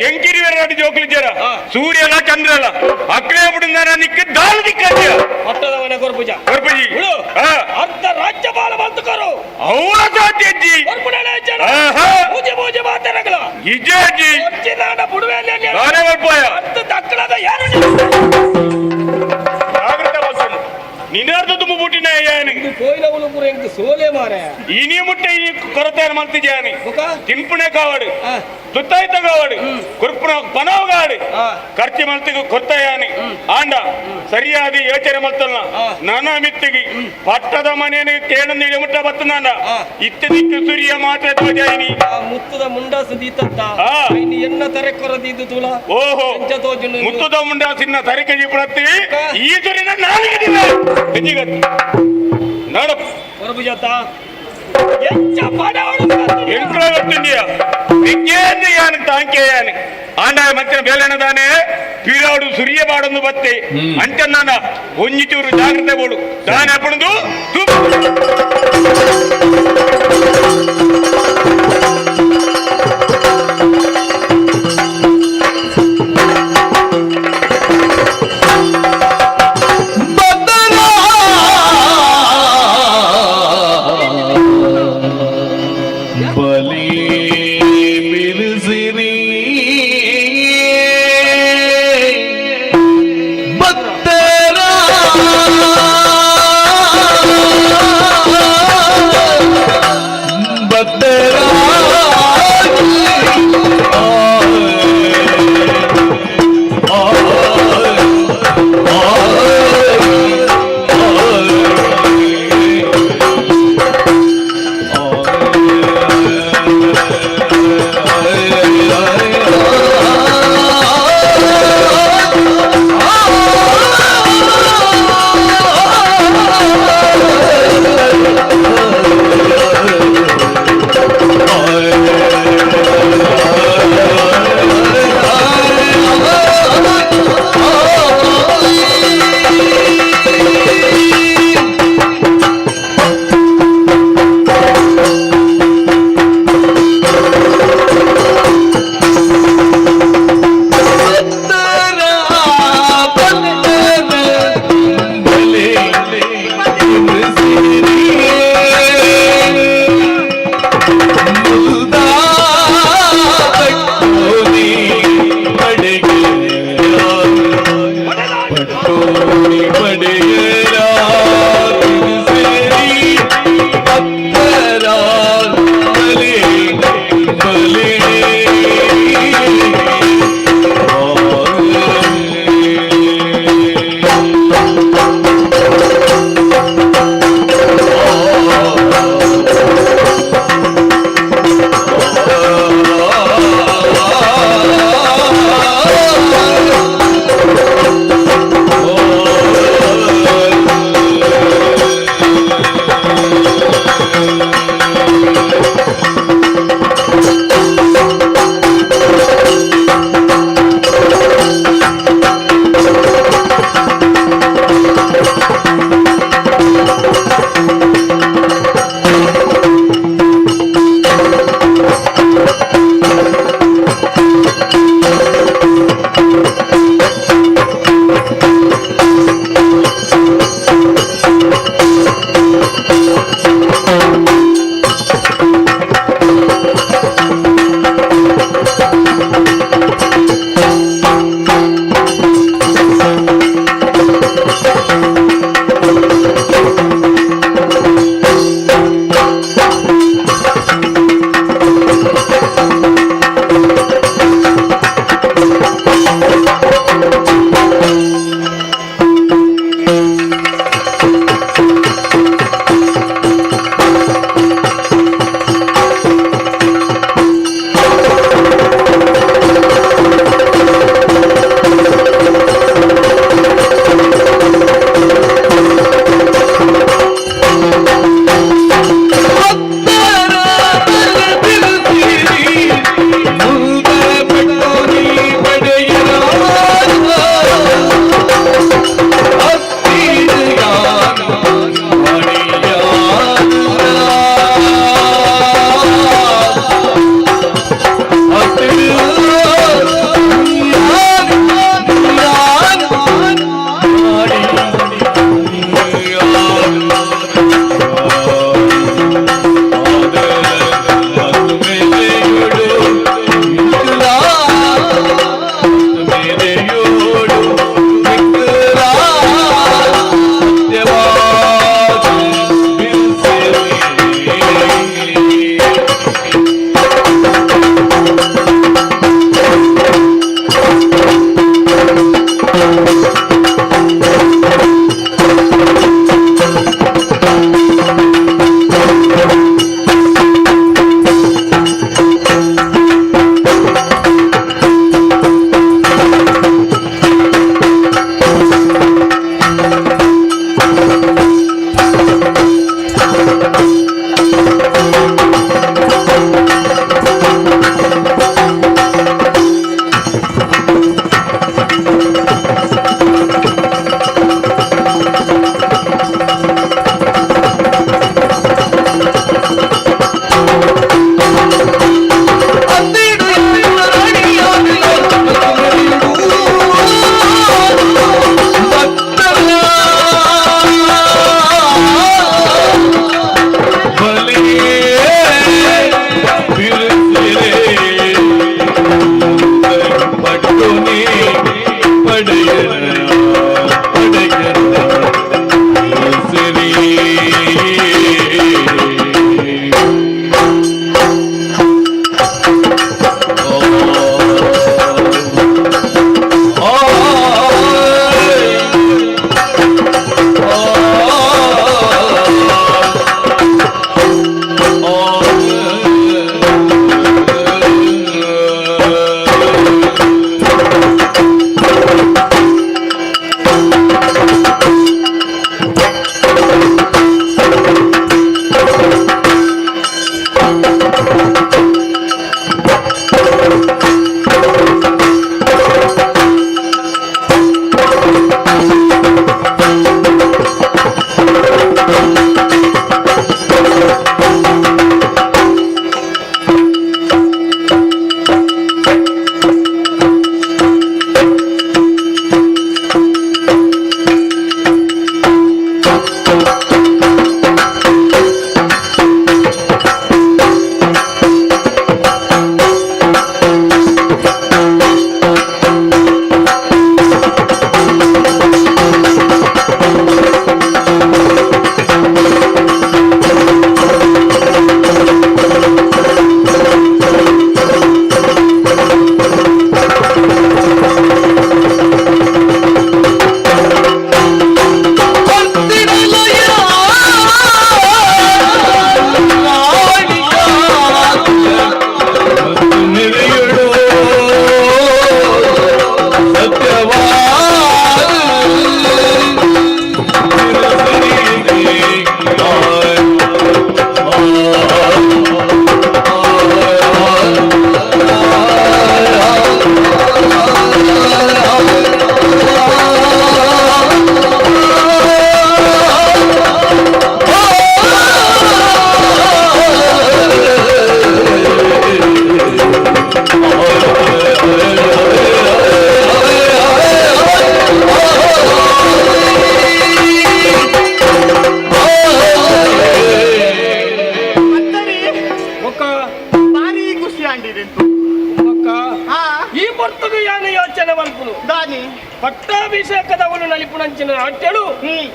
ಎಂಕಿರಿವೆರಡು ಜೋಕ್ಲಿದ್ದಾರ ಸೂರ್ಯಲ ಚಂದ್ರಲ ಅಕ್ಲೇ ಬಿಡಿದ ನಿಕ್ಕ ದಾಳ ದಿಕ್ಕಂಜ ಪಟ್ಟದ ಮನೆ ಗೊರ್ಪುಜಿ ಅರ್ಧ ರಾಜ್ಯಪಾಲ ಬಂತುಕರು ಅವರ ಸಾಧ್ಯ ನಿನ್ನರ್ದು ತುಂಬ ಬುಟ್ಟಿನ ಸೋಲೆ ಮಾರ ಇನಿ ಮುಟ್ಟೆ ಕೊರತೆ ಮಾಡ್ತಿದ್ಯಾನಿ ತಿನ್ಪುಣೆ ಕಾವಡು ತುತ್ತಾಯ್ತ ಕಾವಡು ಕುರ್ಪುಣ ಪನವ್ ಕಾಡು ಖರ್ಚು ಮಲ್ತಿಗೂ ಕೊರ್ತಾಯಾನಿ ಆಂಡ ಸರಿಯಾದ ಯೋಚನೆ ಮಲ್ತಲ್ಲ ನನ್ನ ಮಿತ್ತಿಗೆ ಪಟ್ಟದ ಮನೆಯನ್ನು ಕೇಳಂದಿಡಿ ಮುಟ್ಟ ಬತ್ತನಾಂಡ ಇತ್ತದಿಕ್ಕೆ ಸೂರ್ಯ ಮಾತ್ರ ಧ್ವಜಾಯಿನಿ ಮುತ್ತದ ಮುಂಡಾಸು ದೀತತ್ತ ಎನ್ನ ತರೆ ಕೊರದಿದ್ದು ತುಲ ಓಹೋ ಮುತ್ತದ ಮುಂಡಾಸಿನ ತರಿಕೆ ಜಿಪುಳತ್ತಿ ಈ ಸುರಿನ ನಾಲಿಗೆ ನೋಡು ಹೊರಬುಜಾತ విజ్ఞాన తాంకేయాని ఆండా మధ్యన వేలనదానే పీరాడు సూర్యబాడొందు బత్తే అంటే నాన్న ಒಂಜಿಚೂರು ಜಾಗ್ರತೆ ಬೋಡು ದಾನ ಅಪ್ಪಣದು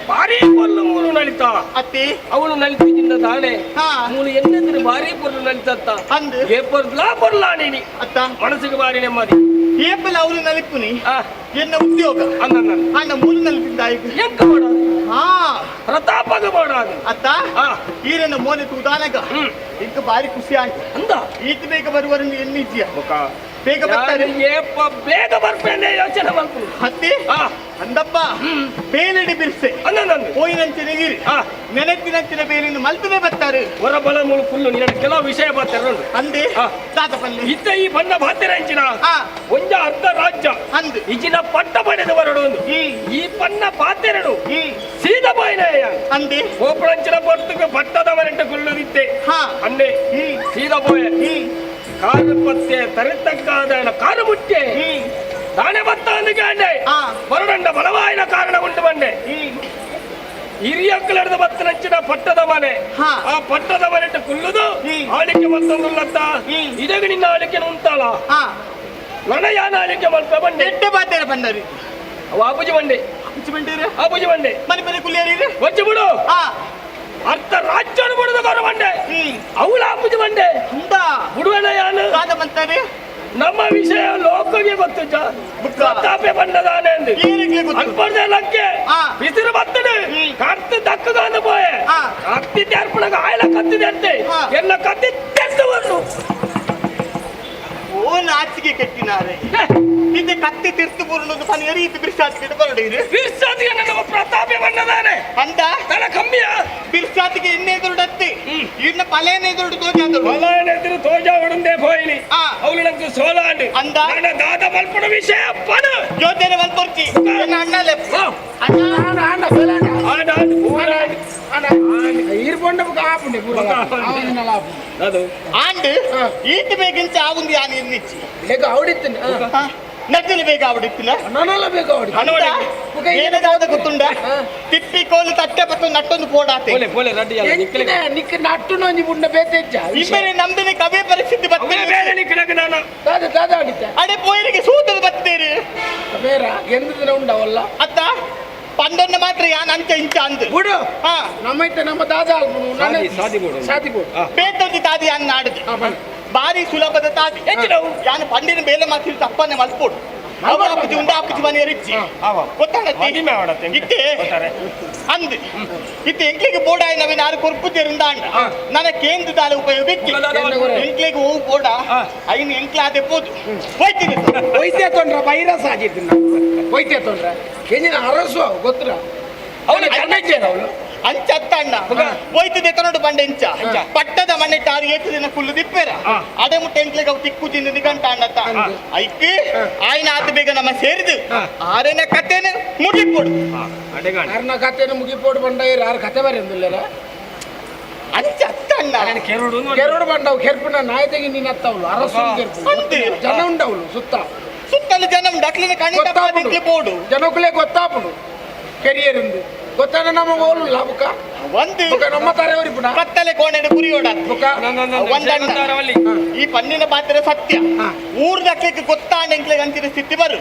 ಭಾರಿ ಪೊರ್ಲು ಮೂರು ನಲಿತ ಅತ್ತಿ ಅವಳು ನಲಿತಿದ್ದ ತಾನೆ ಹಾ. ಮೂಲು ಎನ್ನೆಂದ್ರೆ ಭಾರಿ ಪೊರ್ಲು ನಲಿತತ್ತ ಅಂದು ಏ ಪೊರ್ಲಾ ನೀನಿ ಅತ್ತ ಮನಸ್ಸಿಗೆ ಭಾರಿ ನೆಮ್ಮದಿ ಏಪಲ ಅವಳು ನಲಿಪುನಿ ಆ ಎನ್ನ ಉದ್ಯೋಗ ಅಂದ ಅಣ್ಣ ಮೂಲ ನಲಿಪಿಂದ ಆಯ್ತು ಎಂಕ ಮಾಡೋದು ಹಾ ಪ್ರತಾಪಗ ಮಾಡೋದು ಅತ್ತ ಆ ಈರನ್ನ ಮೋನೆ ತೂದಾನಗ ಇಂಕ ಬಾರಿ ಖುಷಿ ಆಯ್ತು ಅಂದ ಈತ ಬೇಗ ಬರುವರಿಂದ ಎನ್ನಿದ್ಯ ಬೇಗ ಬರ್ತಾರೆ ಏಪ್ಪ ಬೇಗ ಬರ್ಪೇನೆ ಯೋಚನೆ ಮಾಡ್ತೀನಿ ಹತ್ತಿ ಆ ಅಂದಪ್ಪ ಬೇಲಡಿ ಬಿರ್ಸೆ ಅಂದ ಹೋಯಿನಂಚಿನ ಗಿರಿ ಆ ನೆನಪಿನಂಚಿನ ಬೇಲಿನ ಮಲ್ತನೆ ಬರ್ತಾರೆ ಹೊರಬಲ ಮೂಲ ಫುಲ್ಲು ನಿನ್ನ ಕೆಲವು ವಿಷಯ ಬರ್ತಾರೆ ಅಂದೆ ಆ. ತಾತಪಲ್ಲಿ ಇದ್ದ ಈ ಬಣ್ಣ ಬಾತಿರ ಇಂಚಿನ ಆ ಒಂಜ ಅರ್ಧ ರಾಜ್ಯ ಅಂದು ಇಜಿನ ಪಟ್ಟ ಪಡೆದು ಬರಡು ಒಂದು ಈ ಬಣ್ಣ ಬಾತೆರಡು ಸೀದ ಬಾಯಿನಯ್ಯ ಅಂದೆ ಓಪಳಂಚಿನ ಪೊರ್ತುಗೆ ಪಟ್ಟದ ಮನೆಂಟ ಕುಳ್ಳುದಿತ್ತೆ ಹಾ ಅಂದೆ ಸೀದ ಬೋಯ ಕಾರು ಪತ್ತೆ ತರೆತಕ್ಕಾದ ಕಾರು ಮುಟ್ಟೆ ತಾನೆ ಬತ್ತ ಅಂದಿಗೆ ಅಂಡೆ ಆ. ಬರಡಂಡ ಬಲವಾಯಿನ ಕಾರಣ ಉಂಟು ಬಂಡೆ ಹಿರಿಯಕ್ಕಳೆಡ್ದ ಬತ್ತನಂಚಿನ ಪಟ್ಟದ ಮನೆ ಹಾ. ಆ ಪಟ್ಟದ ಮನೆ ಕುಲ್ಲುದು ಆಳಿಕೆ ಮತ್ತೊಂದುಲ್ಲತ್ತ ಇದೀಗ ನಿನ್ನ ಆಳಿಕೆ ಉಂಟಲ್ಲ ಹಾ ನನ್ನ ಯಾನ ಆಳಿಕೆ ಮಲ್ಪ ಬಂಡೆ ಎಡ್ಡೆ ಬಾತೇರ ಬಂದರಿ ಅವ ಅಬುಜಿ ಬಂಡೆ ಹುಚ್ಚು ಬಂದಿರ ಅಬುಜಿ ಬಂಡೆ ಮನೆ ಮನೆ ಕುಲಿಯರಿ ಒಚ್ಚು ಬಿಡು ಹಾ ಅರ್ಥ ರಾಜ್ಯನ ಬಿಡುದು ಗೌರ ಬಂಡೆ ಅವಳ ಅಬುಜಿ ಬಂಡೆ ಅಂದ ಬಿಡುವಣ ಯಾನು ತಾತ ಬಂತಾರೆ ನಮ್ಮ ವಿಷಯ ಲೋಕಗೆ ಗೊತ್ತು ಪ್ರತಾಪೆ ಬಂದದಾನೆ ಎಂದು ಏನಿಗೆ ಗೊತ್ತು ಅನ್ಪರ್ದೆ ಲಕ್ಕೆ ಆ. ಬಿಸಿರು ಬರ್ತದೆ ಕರ್ತು ದಕ್ಕಗಾನು ಪೋಯೆ ಆ. ಕತ್ತಿ ತೆರ್ಪಣಗ ಆಯ್ಲ ಕತ್ತಿ ತೆರ್ತೆ ಆ. ಎಲ್ಲ ಕತ್ತಿ ತೆರ್ತವನ್ನು ಓ ನಾಚಿಗೆ ಕೆಟ್ಟಿನಾರೆ ಇದು ಕತ್ತಿ ತಿರ್ತು ಬರುವುದು ಪನಿ ರೀತಿ ಬಿರ್ಸಾತಿಗೆ ಬರಡಿರಿ ಬಿರ್ಸಾದಿಗೆ ನಮ್ಮ ಪ್ರತಾಪೆ ಬಂದದಾನೆ ಅಂದ ತನ ಕಮ್ಮಿಯ ಬಿರ್ಸಾತಿಗೆ ಇನ್ನೇ ದುಡ್ಡತ್ತಿ ಇನ್ನ ಪಲೇನೇ ದುಡ್ಡು ತೋಜಾದಳು ಹೊಲನೆದ್ರು ತೋಜ ಹೊಡಂದೆ ಪೋಯಿನಿ ಆ. ಅವಳು ನಂಗೆ ಸೋಲಾಂಡು ಅಂದ ನನ್ನ ದಾದ ಮಲ್ಪಡ ವಿಷಯ ಪಣ ಜೋತೇನೆ ಮಲ್ಪೊರ್ಚಿ ನನ್ನ ಅಣ್ಣ ಲೆಪ್ಪ ಅದು ಆಂಡ್ ಈಟ್ ಬೇಕಿಂಚ ಆಗುಂದಿ ಆ ನಿರ್ನಿಚ್ಚಿ ಬೇಗ ಅವಡಿತ್ತಿನ ನಟ್ಟಲು ಬೇಗ ಆವಡಿತ್ತಿನ ನನ್ನಲ್ಲ ಬೇಗ ಅವಡಿ ಏನದಾದ ಗೊತ್ತುಂಡ ತಿಪ್ಪಿ ಕೋಲು ತಟ್ಟೆ ಬತ್ತು ನಟ್ಟೊಂದು ಪೋಡಾತೆ ಪೋಲೆ ಪೋಲೆ ರೆಡ್ಡಿ ನಿಕ್ಕ ನಟ್ಟು ನೊಂಜಿ ಬುಂಡ ಬೇತೆಜ್ಜ ಇಬ್ಬರೇ ನಮ್ದಿನ ಕವೇ ಪರಿಸ್ಥಿತಿ ಬರ್ತದೆ ಬೇರೆ ನಿಕ್ಕಡಕ್ಕೆ ನಾನು ದಾದ ದಾದ ಅಡಿತ ಅಡೆ ಪೋಯರಿಗೆ ಸೂತದ ಬತ್ತೇರಿ ಬೇರ ಎಂದು ದಿನ ಉಂಡವಲ್ಲ ಅತ್ತ ಪಂದೊನ್ನ ಮಾತ್ರ ಯಾನ್ ಅಂಚ ಇಂಚ ಅಂದ್ ಬಿಡು ಹಾ ನಮ್ಮೈತೆ ನಮ್ಮ ದಾದ ಸಾದಿ ಬೋಡು ಸಾತಿ ಬೋಡು ಬೇತೊಂದಿ ತಾದಿ ಯಾನ್ ನಾಡುದು ಬಾರಿ ಸುಲಭದ ತಾದಿ ಹೆಚ್ಚಿನವು ಯಾನ್ ಪಂಡಿನ ಬೇಲೆ ಮಾತಿಲ್ ತಪ್ಪನೆ ಮಲ್ಪೋಡು ಅಪ್ಪುಜಿ ಉಂಡ ಅಪ್ಪುಜಿ ಮನೆ ರಿಚ್ಚಿ ಮದಿಮೆ ಮಾಡತ್ತೆ. ಇತ್ತೆ ಅಂದ್ ಇತ್ತೆ ಎಂಕ್ಲಿಗೆ ಬೋಡಾಯಿ ನವೀನ ಆರು ಕೊರ್ಪುತ್ತಿರುಂದ ಅಂಡ ನನ್ನ ಕೇಂದ್ರ ದಾಲ ಉಪಯೋಗಕ್ಕೆ ಎಂಕ್ಲಿಗೆ ಹೋಗು ಬೋಡ ಐನು ಎಂಕ್ಲಾದೆ ಪೋದು ಹೋಯ್ತೀನಿ ವೈದ್ಯ ತೊಂಡ್ರ ವೈರಸ್ ಆಗಿದ್ದಿನ ವೈದ್ಯ ತೊಂಡ್ರ ಎಂಜಿನ ಅರಸು ಅವು ಗೊತ್ತಿರ ಅವನು ಕಣ್ಣಜ್ಜೇನ ಅವಳು ಅಂಚತ್ತ ಅಣ್ಣ ಹೋಯ್ತು ದೆತನೋಡು ಬಂಡೆ ಇಂಚ ಪಟ್ಟದ ಮನೆ ಟಾರು ಏತು ದಿನ ಫುಲ್ ದಿಪ್ಪೇರ ಅಡೆ ಮುಟ್ಟ ಎಂಕ್ಲಿಗೆ ಅವು ತಿಕ್ಕು ತಿಂದು ನಿಗಂಟ ಅಣ್ಣತ್ತ ಐಕ್ಕೆ ಆಯ್ನ ಆತ ಬೇಗ ನಮ್ಮ ಸೇರಿದು ಆರೇನ ಕತೆನ ಮುಗಿಪೋಡು ಯಾರನ್ನ ಕತೆನ ಮುಗಿಪೋಡು ಬಂಡ ಯಾರು ಕತೆ ಬರೀ ಅಂದಿಲ್ಲ ಅಂಚತ್ತ ಅಣ್ಣ ಕೆರಡು ಬಂಡವು ಕೆರ್ಪಿನ ನಾಯತೆಗೆ ನೀನು ಹತ್ತವಳು ಅರಸು ಕೆರ್ಪು ಅಂತೆ. ಜನ ಉಂಡವಳು ಸುತ್ತ ಸುತ್ತಲೂ ಜನ ಡಕ್ಲಿನ ಕಣಿತ ಬೋಡು ಜನಕ್ಕೂ ಗೊತ್ತಾಪಡು ಕೆರಿಯರ್ ಗೊತ್ತಾನ ನಮ್ಮ ಓಲು ಲಾಭಕ ಒಂದು ನಮ್ಮ ತಾರೆಯವರಿ ಪುಡ ಕತ್ತಲೆ ಕೋಣೆಡೆ ಗುರಿಯೋಡ ಈ ಪನ್ನಿನ ಪಾತ್ರ ಸತ್ಯ ಊರ್ ದಕ್ಲಿಕ್ಕೆ ಗೊತ್ತಾಂಡ ಎಂಕ್ಲಿಗೆ ಅಂಚಿನ ಸ್ಥಿತಿ ಬರು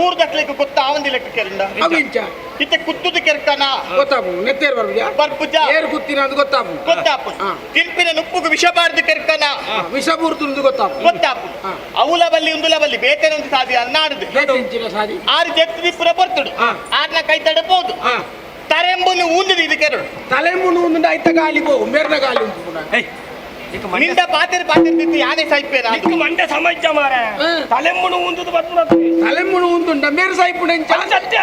ಊರ್ ದಕ್ಲಿಕ್ಕೆ ಗೊತ್ತಾ ಅವಂದಿ ಲೆಕ್ಕ ಕೆರಂಡ ಅವಿಂಚ ಇತ್ತೆ ಕುತ್ತುದ ಕೆರ್ಕನ ಗೊತ್ತಾಪು ನೆತ್ತೇರ್ ಬರ್ಬಿದ್ಯಾ ಬರ್ಪುಜ ಏರ್ ಕುತ್ತಿನ ಅದು ಗೊತ್ತಾಪು ಗೊತ್ತಾಪು ತಿಲ್ಪಿನ ನುಪ್ಪುಗ ವಿಷಬಾರ್ದು ಕೆರ್ಕನ ವಿಷಪೂರ್ತುಂದು ಗೊತ್ತಾಪು ಗೊತ್ತಾಪು ಅವಲ ಬಲ್ಲಿ ಉಂದುಲ ಬಲ್ಲಿ ಬೇತೇನೊಂದು ಸಾದಿ ಅನ್ನಾಡುದು ಇಂಚಿನ ಸಾದಿ ಆರು ಜತ್ತು ದಿಪ್ಪುರ ಬರ್ತುಡು ಆರ್ನ ಕೈ ತಡಬಹುದು ತರೆಂಬುನು ಊಂದಿದು ಇದಕ್ಕೆರಡು ತಲೆ ಮುನ್ನು ಒಂದು ಆಯ್ತ ಗಾಲಿ ಪೋ ಮೇರ್ನ ಗಾಲಿ ಉಂಟು ಪುನಃ ನಿಂದ ಪಾತಿರ್ ತಿದ್ದು ಯಾನೇ ಸಾಯ್ಪೇರ ಅದು ಮಂಡೆ ಸಮಜ್ಜ ಮಾರ ತಲೆಮ್ಮುನು ಉಂದುದು ಬರ್ತದೆ ತಲೆ ಮುನ್ನು ಉಂಟುಂಡ ಮೇರ್ ಸಾಯ್ಪುಣ ಇಂಚ ಸತ್ಯ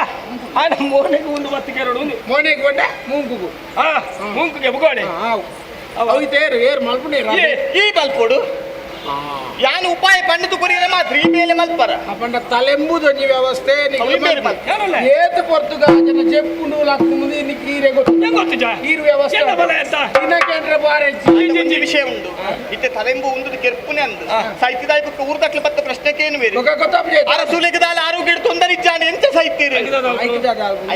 ಆನ ಮೋನೆಗೆ ಉಂದು ಬತ್ತಿಗೆರಡು ಮೋನೆಗೆ ಬಂಡ ಮೂಂಗುಗು ಮುಂಕಿಗೆ ಬುಗೋಡೆ ಅವಿತೇರು ಏರ್ ಮಲ್ಪುಣೆ ಈ ಬಲ್ಪೋಡು ಯಾನು ಉಪಾಯ ಪಂಡಿತು ಕುರಿಯಲ್ಲ ಮಾತ್ರ ಈ ಮೇಲೆ ಮಲ್ಪರ ಅಪ್ಪಂಡ ತಲೆಂಬುದು ಒಂಜಿ ವ್ಯವಸ್ಥೆ ಬೇರೆ ಮಲ್ಪರ. ಏತು ಪೊರ್ತುಗಾಜನ ಜೆಪ್ಪುಂಡು ಲಕ್ಕುಂದು ನಿಕ್ಕೀರೆ ಗೊತ್ತು ಜಾ ಈರು ವ್ಯವಸ್ಥೆ ಎಲ್ಲ ಬಲ ಎಂತ ದಿನಕೇಂದ್ರ ಬಾರೆ ಒಂಜಿ ವಿಷಯ ಉಂಟು ಇತ್ತೆ ತಲೆಂಬು ಉಂದು ಕೆರ್ಪುನೆ ಅಂದು ಸಾಹಿತ್ಯದಾಯ ಬುಕ್ಕ ಊರ್ದಕ್ಲೆ ಬತ್ತ ಪ್ರಶ್ನೆಕೇನು ಬೇರೆ ಗೊತ್ತಾಪ್ಜೆ ಅರಸುಲೆಗದಾಲ ಆರೋಗ್ಯ ತೊಂದರೆ ಇಚ್ಚಾನೆ ಎಂತ ಸಾಹಿತ್ಯರಿ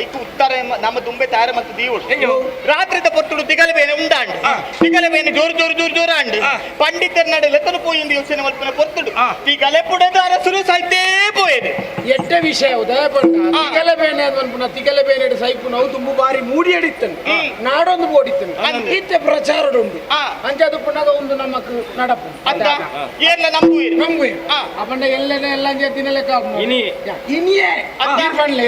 ಐಕು ಉತ್ತರ ನಮ್ಮ ದುಂಬೆ ತಾರ ಮತ್ತು ದೀವಳು ರಾತ್ರಿದ ಪೊತ್ತುಡು ತಿಗಲಬೇನೆ ಉಂಡಾಂಡು ತಿಗಲಬೇನೆ ಜೋರು ಜೋರು ಜೋರು ಜೋರು ಅಂಡು ಪಂಡಿತರ ನಡೆ ಲೆಕ್ಕನು ಪೋಯಿ ಎಂದು ಯೋಚನೆ ಮಾಡ್ತಾನೆ ಗೊತ್ತುಡು ತಿಗಲೆ ಪುಡದ ಅರಸರು ಸಾಯ್ತೇ ಪೋಯದೆ ಎಡ್ಡೆ ವಿಷಯ ಉದಯ ಪಂಡ ತಿಗಲೆ ಬೇನೆ ಅನ್ಪುನ ತಿಗಲೆ ಬೇನೆ ಸೈಪುನ ಅವು ತುಂಬು ಬಾರಿ ಮೂಡಿ ಅಡಿತ್ತನು ನಾಡೊಂದು ಓಡಿತ್ತನು ಇತ್ತೆ ಪ್ರಚಾರಡುಂಡು ಅಂಚದು ಪುನಗ ಒಂದು ನಮಕ್ ನಡಪು ಅಂತ ಏನ ನಂಬುಯಿರಿ ನಮ್ಗೆ ಅಪಂಡ ಎಲ್ಲನೆ ಎಲ್ಲ ದಿನ ಲೆಕ್ಕ ಇನಿಯೇ ಅದ್ದೀರ್ ಪಂಡ್ಲೆ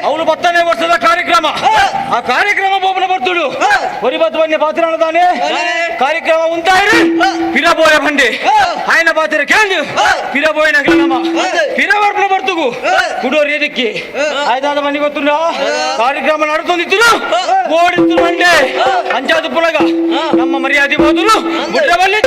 ಅವಳು 10ನೇ ವರ್ಷದ ಕಾರ್ಯಕ್ರಮ ಆ ಕಾರ್ಯಕ್ರಮ ಬೋಪನ ಬರ್ತುಡು ಒರಿಬದ್ವನ್ಯ ಪಾತ್ರನದಾನೆ ಕಾರ್ಯಕ್ರಮ ಉಂಟಾಯಿರಿ ಪಿರಬೋಯ ಬಂಡೆ ఆయన ಪಾತ್ರ ಕೇಂದು ಪಿರಬೋಯನ ಗ್ರಾಮ ಪಿರವರ್ಪನ ಬರ್ತುಗು ಕುಡೋರಿ ಎದಕ್ಕೆ ಆಯ್ದಾದ ಮನೆ ಗೊತ್ತುಂಡ ಕಾರ್ಯಕ್ರಮ ನಡುತ್ತೊಂದಿತ್ತು ಓಡಿತ್ತು ಮಂಡೆ ಅಂಚಾದು ಪುಳಗ ನಮ್ಮ ಮರ್ಯಾದೆ ಹೋದ್ರು ಗುಡ್ಡವಲ್ಲಿ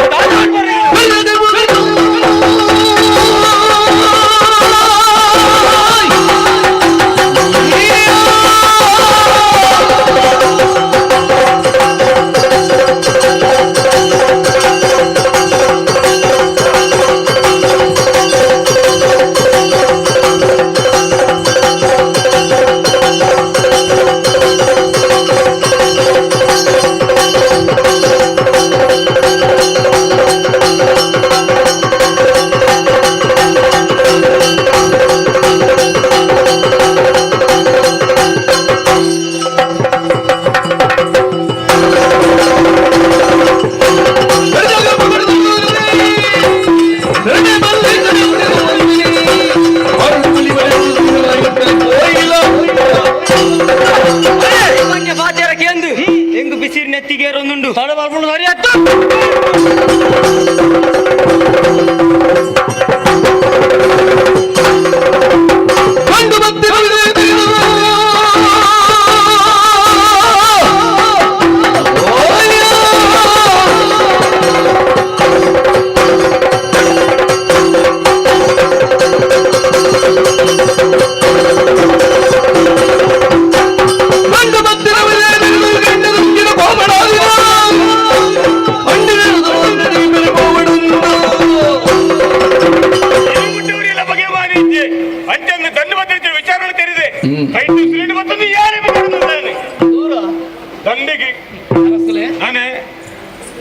ನೆತ್ತಿಗೇರೊಂದುಂಡು ತಡ ಮಾಡ್ಕೊಂಡು ಸರಿ ಆಯ್ತು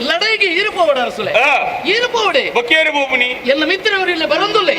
ಲಡೈಗೆ ಇರುಪವಡ ಅರಸಲೆ ಇರುಪವಡೆ ಬಕೇರು ಬೋಪುನಿ ಎಲ್ಲ ಮಿತ್ರವರಿಲ್ಲ ಬರಂದುಲ್ಲೆ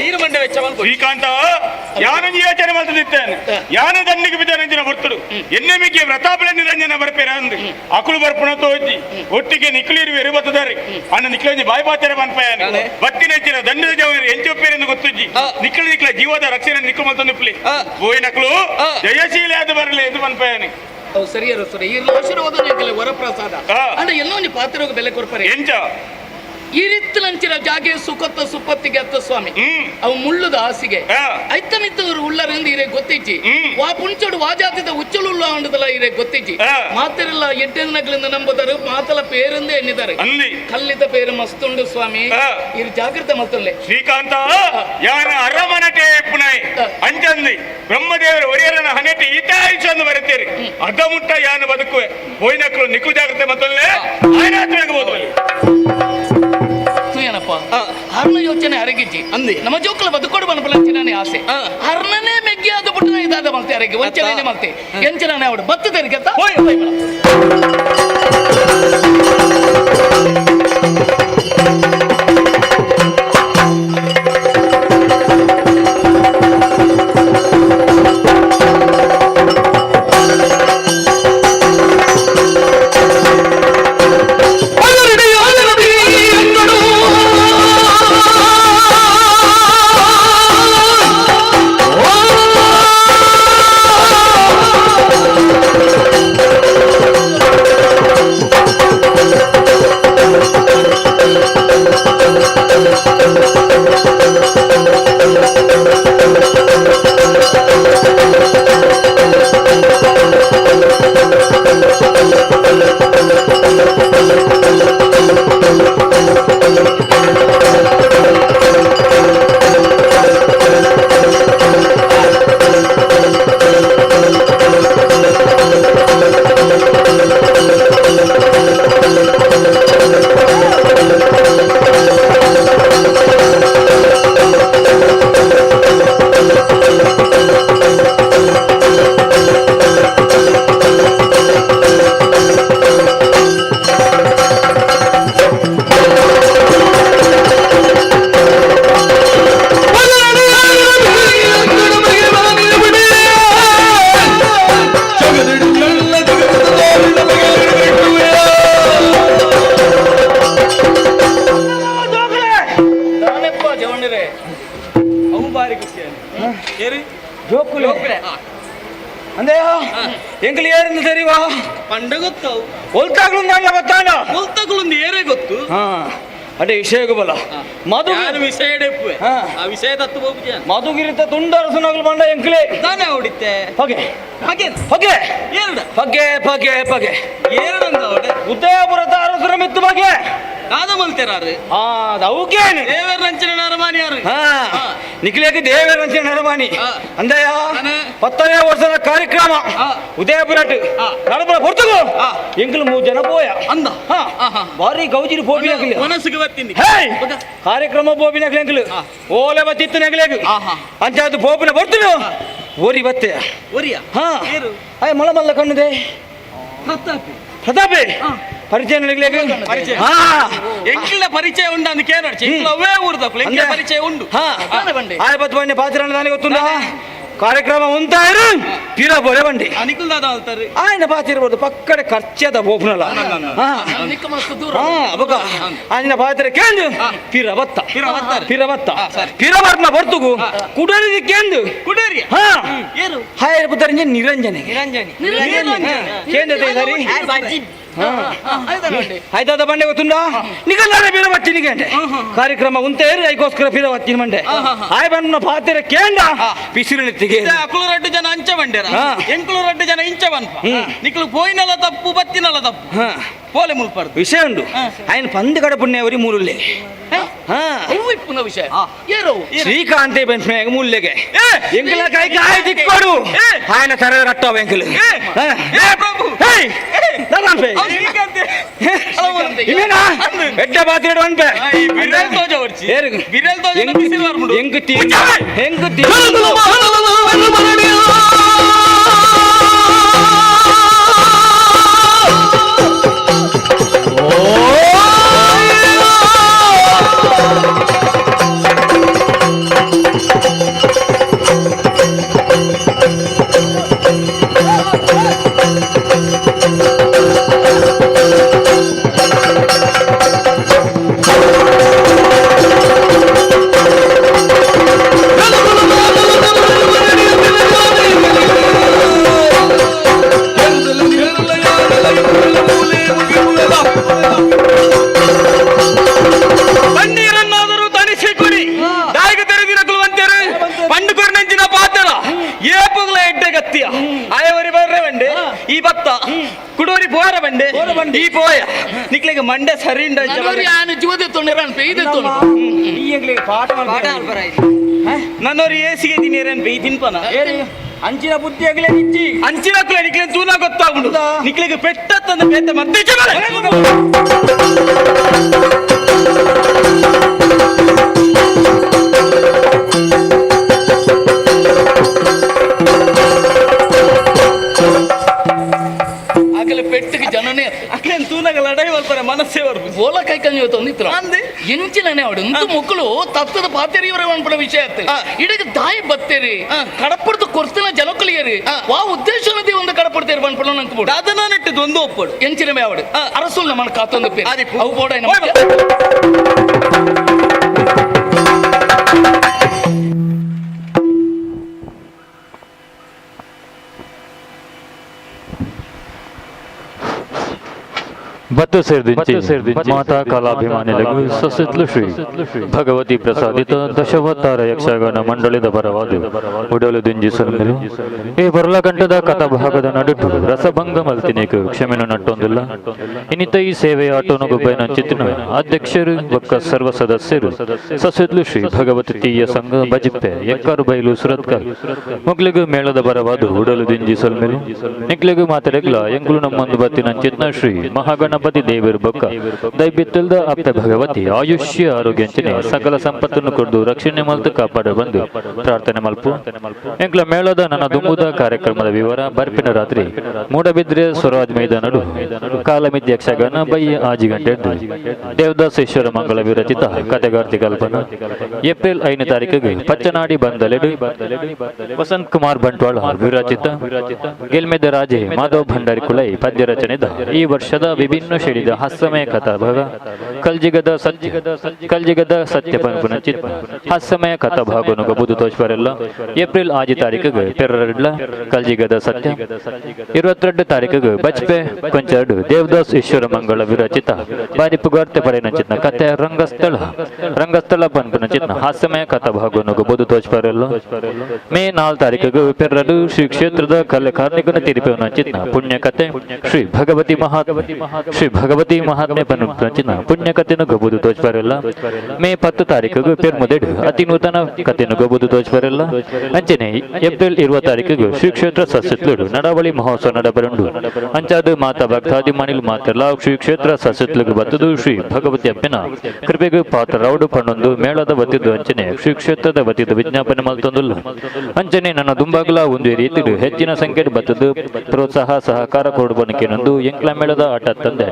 ನೀರು ಮಂಡೆ ವೆಚ್ಚವನ್ನು ಕೊಡಿ. ಶ್ರೀಕಾಂತ ಯಾನಂಜಿ ಯೋಚನೆ ಮಾಡ್ತಿದ್ದೇನೆ ಯಾನ ದಂಡಿಗೆ ಬಿದ್ದ ಬರ್ತಡು ಎನ್ನೆಮಿಗೆ ವ್ರತಾಪಳೆ ನಿರಂಜನ ಬರ್ಪೇರ ಅಂದು ಅಕುಳು ಬರ್ಪುಣ ತೋಜಿ ಒಟ್ಟಿಗೆ ನಿಕ್ಲಿರು ಎರು ಬರ್ತದಾರೆ ಅನ್ನ ನಿಕ್ಲಿ ಬಾಯಿ ಬಾಚಾರ ಬನ್ಪಾಯನೆ ಬತ್ತಿನ ಹೆಚ್ಚಿನ ದಂಡದ ಜವನರು ಎಂಚೊಪ್ಪೇರೆಂದು ಗೊತ್ತುಜ್ಜಿ ನಿಕ್ಲ ಜೀವದ ರಕ್ಷಣೆ ನಿಕ್ಲು ಮತ್ತೊಂದು ಬೋಯ್ ನಕ್ಲು ಜಯಶೀಲ ಅದು ಬರಲಿ ಎಂದು ಬನ್ಪಾಯನೆ. ಸರಿಯರು ಸರಿ ಇರ್ಲ ಆಶೀರ್ವಾದ ವರಪ್ರಸಾದ ಅಂದ್ರೆ ಎಲ್ಲೋ ನೀವು ಪಾತ್ರೆ ಬೆಲೆ ಕೊಡ್ಪಾರೆ ಎಂಚ ಈ ರೀತಿ ಲಂಚಿನ ಜಾಗೆ ಸುಖತ್ತ ಸುಪ್ಪತ್ತಿಗೆ ಅತ್ತ ಸ್ವಾಮಿ ಅವು ಮುಳ್ಳುದ ಹಾಸಿಗೆ ಐತನಿದ್ದವರು ಉಳ್ಳರೆಂದು ಇರೇ ಗೊತ್ತಿಜ್ಜಿ ವಾ ಪುಂಚಡು ವಾಜಾತಿದ ಉಚ್ಚಲುಳ್ಳ ಅಂಡದಲ್ಲ ಇರೇ ಗೊತ್ತಿಜ್ಜಿ ಮಾತೆರೆಲ್ಲ ಎಡ್ಡೆನಗಳಿಂದ ನಂಬುದರು ಮಾತಲ ಪೇರೆಂದೇ ಎನ್ನಿದ್ದಾರೆ ಕಲ್ಲಿದ ಪೇರು ಮಸ್ತುಂಡು ಸ್ವಾಮಿ ಇರು ಜಾಗ್ರತೆ ಮತ್ತಲ್ಲೇ. ಶ್ರೀಕಾಂತ ಯಾರ ಅರಮನಟೆ ಪುನಾಯ್ ಅಂಚಂದಿ ಬ್ರಹ್ಮದೇವರ ಒಡೆಯರನ ಹನೆಟೆ ಇತಾಯಿಸಂದು ಬರುತ್ತೇರಿ ಅರ್ಧ ಮುಟ್ಟ ಯಾನ ಬದುಕುವೆ ಬೋಯ್ನಕ್ಕಳು ನಿಕ್ಕು ಜಾಗ್ರತೆ ಮತ್ತಲ್ಲೇ ಆಯ್ನಾತ್ಮಬಹುದು ಏನಪ್ಪ ಹರ್ನ ಯೋಚನೆ ಅರಗಿಜ್ಜಿ ಅಂದಿ ನಮ್ಮ ಜೋಕಲ ಬದುಕೋಡು ಬನ್ಪಲಂಚಿನೇ ಆಸೆ ಹರ್ನನೇ ಮೆಗ್ಗಿ ಆದ ಬಿಟ್ಟು ಇದಾದ ಮಲ್ತೆ ಅರಗಿ ವಂಚನೆ ಮಲ್ತೆ ಎಂಚನೇ ಅವಡು ಬತ್ತದರಿಗೆ ಎಂಕಲಿ ಏರಿಂದ ಸರಿವಾ ಪಂಡ ಗೊತ್ತಾವು ಒಲ್ತಾಗ್ಲು ನನ್ನ ಗೊತ್ತಾನ ಒಲ್ತಾಗ್ಲು ಏರೇ ಗೊತ್ತು ಅದೇ ವಿಷಯ ಬಲ ಮಧು ವಿಷಯ ಡೆಪ್ಪುವೆ ಆ ವಿಷಯ ತತ್ತು ಹೋಗ್ಬಿಟ್ಟ ಮಧುಗಿರಿತ ತುಂಡರಸನಾಗ್ಲು ಬಂಡ ಎಂಕಲೇ ತಾನೇ ಹೊಡಿತೆ ಹೊಗೆ ಹೊಗೆ ಹೊಗೆ ಎರಡು ಹೊಗೆ ಹೊಗೆ ಹೊಗೆ ಎರಡಂತ ಹೊಡೆ ಉದಯಪುರದ ಅರಸರ ಮಿತ್ತು ಬಗೆ ಕಾದ ಮಲ್ತೇರಾರು ಅವಕೇನು ದೇವರ ರಂಚನೆ ನರಮಾನಿ ಯಾರು ನಿಖಿಲೇಕ ದೇವರ ರಂಚನೆ ನರಮಾನಿ ಅಂದಯ್ಯ 10ನೇ ವರ್ಷದ ಕಾರ್ಯಕ್ರಮ ಉದಯಪುರ ನಡಪುರ ಹೊರತುಗು ಎಂಕಲು 3 ಜನ ಪೋಯ ಅಂದ ಬಾರಿ ಗೌಜಿರಿ ಪೋಪಿನ ಮನಸ್ಸಿಗೆ ಬತ್ತಿಂದಿ ಕಾರ್ಯಕ್ರಮ ಪೋಪಿನ ಎಂಕಲು ಓಲೆ ಬತ್ತಿತ್ತು ನೆಗಲೇಕು ಅಂಚಾದು ಪೋಪಿನ ಬರ್ತು ಓರಿ ಬತ್ತೆ ಓರಿಯ ಅಯ್ಯ ಮಳ ಮಲ್ಲ ಕಣ್ಣದೆ ಪ್ರತಾಪೆ ಪರಿಚಯ ನಡೀಲೇಕು ಎಂಕಿಲ ಪರಿಚಯ ಉಂಡು ಅಂದ ಕೇಳಿ ಅವೇ ಊರ್ದಕ್ಕೂ ಎಂಕಿಲ ಪರಿಚಯ ಉಂಡು ಆಯ್ಪತ್ತು ಬಂಡೆ ಪಾತ್ರ ನನಗೆ ಗೊತ್ತುಂಡ ಕಾರ್ಯಕ್ರಮ ಉಂಟಾರು ತೀರಾ ಬೊಳೆ ಬಂಡಿ ಅನಿಕುಲ್ ದಾದ ಹೇಳ್ತಾರೆ ఆయన పాతిరబోదు పక్కడే ఖర్చేద బోపునల అబక ఆయన పాతిర కేందు పిరవత్త పిరవర్న బర్తుగు కుడరిది కేందు ಕುಡೇರಿ ಏರು ಹಾಯರ ಪುತ್ತರಂಜೆ ನಿರಂಜನೆ ಕೇಂದ್ರತೆ ಸರಿ ಆಯ್ತಾದ ಬಂಡೆ ಗೊತ್ತುಂಡಾ ನಿಗಂದಾರೆ ಬೀರವತ್ತಿನಿ ಗಂಟೆ ಕಾರ್ಯಕ್ರಮ ಉಂಟೇರಿ ಐಗೋಸ್ಕರ ಬೀರವತ್ತಿನ ಮಂಡೆ ಆಯ್ ಬನ್ನ ಪಾತಿರ ಕೇಂದ್ರ ಪಿಸಿರಿನಿತ್ತಿಗೆ ಅಕುಲು 2 ಜನ ಅಂಚ ಬಂಡೇರ ಎಂಕುಲು 2 ಜನ ಇಂಚ ಬನ್ಪ ನಿಕ್ಲು ಪೋಯಿನಲ ತಪ್ಪು ಬತ್ತಿನಲ ತಪ್ಪು ಪೋಲೆ ಮುಲ್ಪರ್ದು ವಿಷಯ ಉಂಡು ఆయన పంది గడపుణ్ణే ఎవరి మూలులే ಇಪ್ಪುನ ವಿಷಯ ಏರು ಶ್ರೀಕಾಂತೆ ಬೆನ್ಸ್ಮೇಗ ಮೂಲೆಗೆ ಎಂಕಲ ಕೈ ಕಾಯಿ ತಿಕ್ಕೋಡು ఆయన ಸರ ರಟ್ಟವ ಎಂಕಲು ಪ್ರಭು ನಮ್ಮಂಪೆ ಶ್ರೀಕಾಂತೆ ಇವೇನಾ ಎಡ್ಡ ಬಾತಿಡು ಅನ್ಪೆ ಬಿರಲ್ ತೋಜ ವರ್ಚಿ ಏರು ಬಿರಲ್ ತೋಜ ಬಿಸಿಲ್ ಬರ್ಬಿಡು ಹೆಂಗ್ ತಿ ಏಪುಗಳ ಎಡ್ಡೆ ಗತ್ತಿಯ ಆಯವರಿ ಬರ್ರೆ ಬಂಡೆ ಈ ಭತ್ತ ಕುಡೂರಿ ಬೋರ ಬಂಡೆ ಈ ಪೋಯ ನಿಕ್ಲಿಗೆ ಮಂಡೆ ಸರಿ ಜೀವದ ತೊಂದರೆ ಇದು ನನ್ನವ್ರು ಏಸಿಗೆ ತಿನ್ನೇರನ್ ಬೈ ತಿನ್ಪನ ಅಂಚಿನ ಬುದ್ಧಿ ಆಗಲೇ ನಿಚ್ಚಿ ಅಂಚಿನ ನಿಕ್ಲೆ ತೂನ ಗೊತ್ತಾಗುಂಡು ನಿಕ್ಲಿಗೆ ಪೆಟ್ಟತ್ತಂದ ಬೇತೆ ಮತ್ತೆ ಆಗಲೇ ಪೆಟ್ಟಿಗೆ ಜನನೇ ಅಕ್ಲೇನ್ ತೂನಗ ಲಡೈ ಬರ್ತಾರೆ ಮನಸ್ಸೇ ಬರ್ಬೋದು ಓಲ ಕೈ ಕಂಜು ತಂದಿತ್ರ ಎಂಚಿಲನೆ ಅವಡು ಇಂದು ಮಕ್ಕಳು ತತ್ತದ ಪಾತೆರಿಯವರ ಅನ್ಪಡ ವಿಷಯ ಆಯ್ತು ಇಡೀ ದಾಯಿ ಬತ್ತೇರಿ ಕಡಪಡ್ದು ಕೊರ್ತಿನ ಜನಕಲಿಯರಿ ವಾ ಉದ್ದೇಶನದಿ ಒಂದು ಕಡಪಡ್ತೇರಿ ಅನ್ಪಡ ನಂಗೆ ಅದನ್ನ ನೆಟ್ಟಿದ್ದು ಒಂದು ಒಪ್ಪಡು ಎಂಚಿನ ಮೇವಡು ಅರಸುಲ್ ನಮ್ಮ ಕಾತೊಂದು ಪೇರು ಅವು ಬೋಡ ಬತ್ತು ಸೇರ್ದಿಂಚಿ ಮಾತಾ ಕಲಾಭಿಮಾನಿಗಳಿಗೂ ಸಸಿತ್ಲು ಶ್ರೀ ಭಗವತಿ ಪ್ರಸಾದಿತ ದಶವತಾರ ಯಕ್ಷಗಾನ ಮಂಡಳಿದ ಪರವಾದ ಉಡಲು ದಿಂಜಿಸಲು ಈ ಬರಲಕಂಠದ ಕಥಾಭಾಗದ ನಡುಟು ರಸಭಂಗ ಮಲ್ತಿನೇಕ ಕ್ಷಮೆನು ನಟ್ಟೊಂದಿಲ್ಲ ಇನ್ನಿತ ಈ ಸೇವೆಯ ಆಟೋನಗೊಬ್ಬನ ಚಿತ್ತಿನ ಅಧ್ಯಕ್ಷರು ಒಕ್ಕ ಸರ್ವ ಸದಸ್ಯರು ಸಸಿತ್ಲು ಶ್ರೀ ಭಗವತಿ ತೀಯ ಸಂಘ ಬಜಿಪ್ಪೆ ಎಕ್ಕಾರು ಬೈಲು ಸುರತ್ಕಲ್ ಮುಗ್ಲಿಗೂ ಮೇಳದ ಬರವಾದ ಉಡಲು ದಿಂಜಿಸಲು ನಿಕ್ಲಿಗೂ ಮಾತರೆಗ್ಲ ಎಂಗ್ಲು ನಮ್ಮೊಂದು ಬತ್ತಿನ ಚಿತ್ನ ಶ್ರೀ ಮಹಾಗಣಪತಿ ದೇವರು ಬೊಕ್ಕ ದೈಬಿತ್ತಲ್ದ ಅಪ್ತ ಭಗವತಿ ಆಯುಷ್ಯ ಆರೋಗ್ಯಂಚನೆ ಸಕಲ ಸಂಪತ್ತನ್ನು ಕೊಡು ರಕ್ಷಣೆ ಮಲ್ತು ಕಾಪಾಡ ಬಂದು ಪ್ರಾರ್ಥನೆ ಮಲ್ಪು ಎಂಕ್ಲ ಮೇಳದ ನನ್ನ ದುಂಬುದ ಕಾರ್ಯಕ್ರಮದ ವಿವರ ಬರ್ಪಿನ ರಾತ್ರಿ ಮೂಡಬಿದ್ರೆ ಸ್ವರಾಜ್ ಮೈದಾನಡು ಕಾಲಮಿತಿ ಯಕ್ಷಗಾನ ಬೈ ಆಜಿ ಗಂಟೆ ದೇವದಾಸ್ ಈಶ್ವರ ಮಂಗಳ ವಿರಚಿತ ಕಥೆಗಾರ್ತಿ ಕಲ್ಪನಾ ಏಪ್ರಿಲ್ 5ನೇ ತಾರೀಕಿಗೆ ಪಚ್ಚನಾಡಿ ಬಂದಲೆಡು ವಸಂತ್ ಕುಮಾರ್ ಬಂಟ್ವಾಳ ವಿರಚಿತ ಗೆಲ್ಮೆದ ರಾಜೆ ಮಾಧವ್ ಭಂಡಾರಿ ಕುಲೈ ಪದ್ಯ ರಚನೆದ ಈ ವರ್ಷದ ವಿಭಿನ್ನ ಶೈಲಿದ ಹಾಸ್ಯಮಯ ಕಥಾಭಾಗ ಕಲ್ಜಿಗದ ಸತ್ಯ ಪಂಪುನಚಿತ್ ಹಾಸ್ಯಮಯ ಕಥಾಭಾಗನು ಗಬುದು ತೋಚ್ಬಾರೆಲ್ಲ ಏಪ್ರಿಲ್ 5 ತಾರೀಕಿಗೆ ಪೆರ್ರಡ್ಲ ಕಲ್ಜಿಗದ ಸತ್ಯ 22 ತಾರೀಕಿಗೆ ಬಚ್ಪೆ ಕೊಂಚರ್ಡು ದೇವದಾಸ್ ಈಶ್ವರ ಮಂಗಳ ವಿರಚಿತ ಬಾರಿ ಪುಗಾರ್ತೆ ಪರೆನಚಿತ್ನ ಕಥೆ ರಂಗಸ್ಥಳ ಪಂಪುನಚಿತ್ನ ಹಾಸ್ಯಮಯ ಕಥಾಭಾಗನು ಗಬುದು ತೋಚ್ಬಾರೆಲ್ಲ ಮೇ 4 ತಾರೀಕಿಗೆ ಪೆರ್ರಡು ಶ್ರೀ ಕ್ಷೇತ್ರದ ಕಾರ್ಮಿಕನ ತೀರ್ಪುನಚಿತ್ನ ಪುಣ್ಯಕಥೆ ಶ್ರೀ ಭಗವತಿ ಮಹಾತ್ಮೆ ಪಂಚಿನ ಪುಣ್ಯಕಥೆನು ಗಬುದು ತೋಚ್ಬಾರೆಲ್ಲ ಮೇ 10 ತಾರೀಕಿಗೆ ಪೆರ್ಮುದೆಡು ಅತಿ ನೂತನ ಕಥೆನು ಗಬುದು ತೋಚ್ಬಾರೆಲ್ಲ ಅಂಚನೆ ಏಪ್ರಿಲ್ 20 ತಾರೀಕಿಗೆ ಶ್ರೀ ಕ್ಷೇತ್ರ ಸಸ್ಯತ್ಲುಡು ನಡವಳಿ ಮಹೋತ್ಸವ ನಡಬರಂಡು ಅಂಚಾದು ಮಾತಾ ಭಕ್ತಾದಿ ಮಣಿಲು ಮಾತೆಲ್ಲ ಶ್ರೀ ಕ್ಷೇತ್ರ ಸಸ್ಯತ್ಲುಗು ಬತ್ತದು ಶ್ರೀ ಭಗವತಿ ಅಪ್ಪನ ಕೃಪೆಗೂ ಪಾತ್ರರೌಡು ಪಣ್ಣೊಂದು ಮೇಳದ ವತಿದು ಅಂಚನೆ ಶ್ರೀ ಕ್ಷೇತ್ರದ ವತಿದು ವಿಜ್ಞಾಪನೆ ಮಲ್ತೊಂದುಲ್ಲ ಅಂಚನೆ ನನ್ನ ದುಂಬಾಗಲ ಒಂದು ರೀತಿಡು ಹೆಚ್ಚಿನ ಸಂಖ್ಯೆ ಬತ್ತದು ಪ್ರೋತ್ಸಾಹ ಸಹಕಾರ ಕೊಡುವನಿಕೆನೊಂದು ಎಂಕ್ಲ ಮೇಳದ ಆಟ ತಂದೆ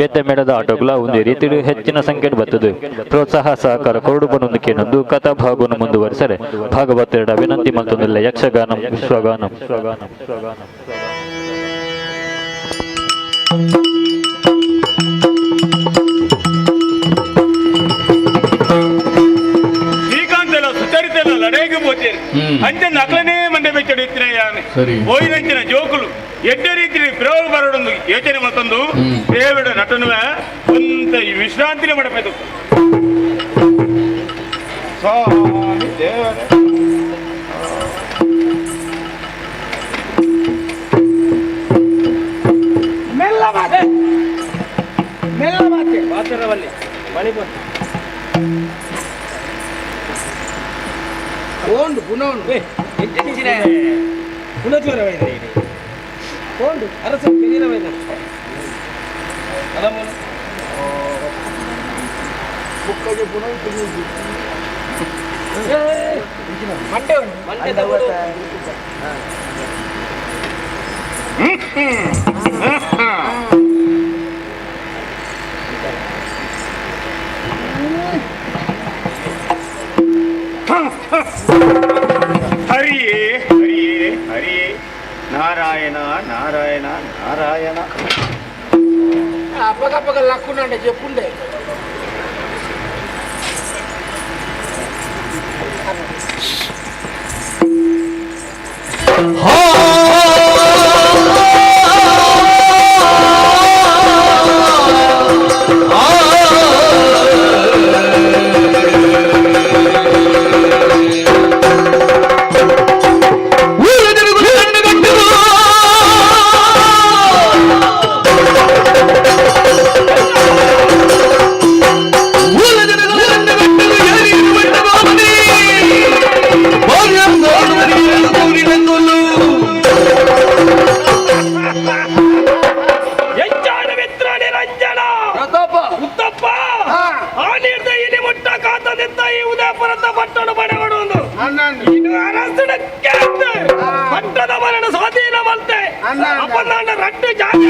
ಬೇತೆ ಮೇಳದ ಆಟೋಗಳ ಒಂದು ರೀತಿಡು ಹೆಚ್ಚಿನ ಸಂಖ್ಯೆ ಬತ್ತದು ಪ್ರೋತ್ಸಾಹ ಸಹಕಾರ ಕೊಡುವನೊಂದಿಕೆನೊಂದು ಕಥಾಭಾಗವನ್ನು ಮುಂದುವರಿಸರೆ ಭಾಗವತರ ವಿನಂತಿ ಮತ್ತೊಂದಿಲ್ಲ ಯಕ್ಷಗಾನ ವಿಶ್ವಗಾನ ಶ್ರೀಕಾಂತಲ ಸುಚರಿತಲ ಲಡೇಗೆ పోతే ಅಂತೆ ನಕಲನೇ ಮಂಡೆ ಬೆಚ್ಚಡಿ ಇತ್ತಿನ ಯಾನೆ ಹೋಯಿನಂಚಿನ ಜೋಕುಲು ಎಡ್ಡ ರೀತಿ ಪ್ರಯೋಗ ಬರೋಡೊಂದು ಯೋಚನೆ ಮತ್ತೊಂದು ದೇವಡ ನಟನುವ ಒಂದ ವಿಶ್ರಾಂತಿನೇ ಮಾಡಬೇಕು ಸ್ವಾಮಿ ದೇವರ ಮೆಲ್ಲ ಮಾತೆ ಪಾತ್ರವಲ್ಲಿ ಬಳಿ ಬಂತು ಓಂಡು ಪುನಃ ಉಂಡು ಎಂಟಿಸಿನ ಪುನಃ ಓಂಡು ಅರಸ ಕೆರಿರವೈದ ಅಲಮೂಲ ಬುಕ್ಕಗೆ ಪುನಃ ತಿನ್ನಿಸಿ ಮಂಡೆ ಉಂಡು ಮಂಡೆ ತಗೊಳ್ಳು ಹರಿಯೇ ಹರಿಯೇ ಹರಿಯೇ ನಾರಾಯಣ ನಾರಾಯಣ ನಾರಾಯಣ అప్పగప్పగ లక్కునండి చెప్పుండే Woo! ಇನ್ನು ಅರಸನಕ್ಕೆ ಪಟ್ಟದ ಮರಣ ಸ್ವಾಧೀನ ಮಲ್ತೆ ಅಪ್ಪನ ರಟ್ಟು ಜಾಗ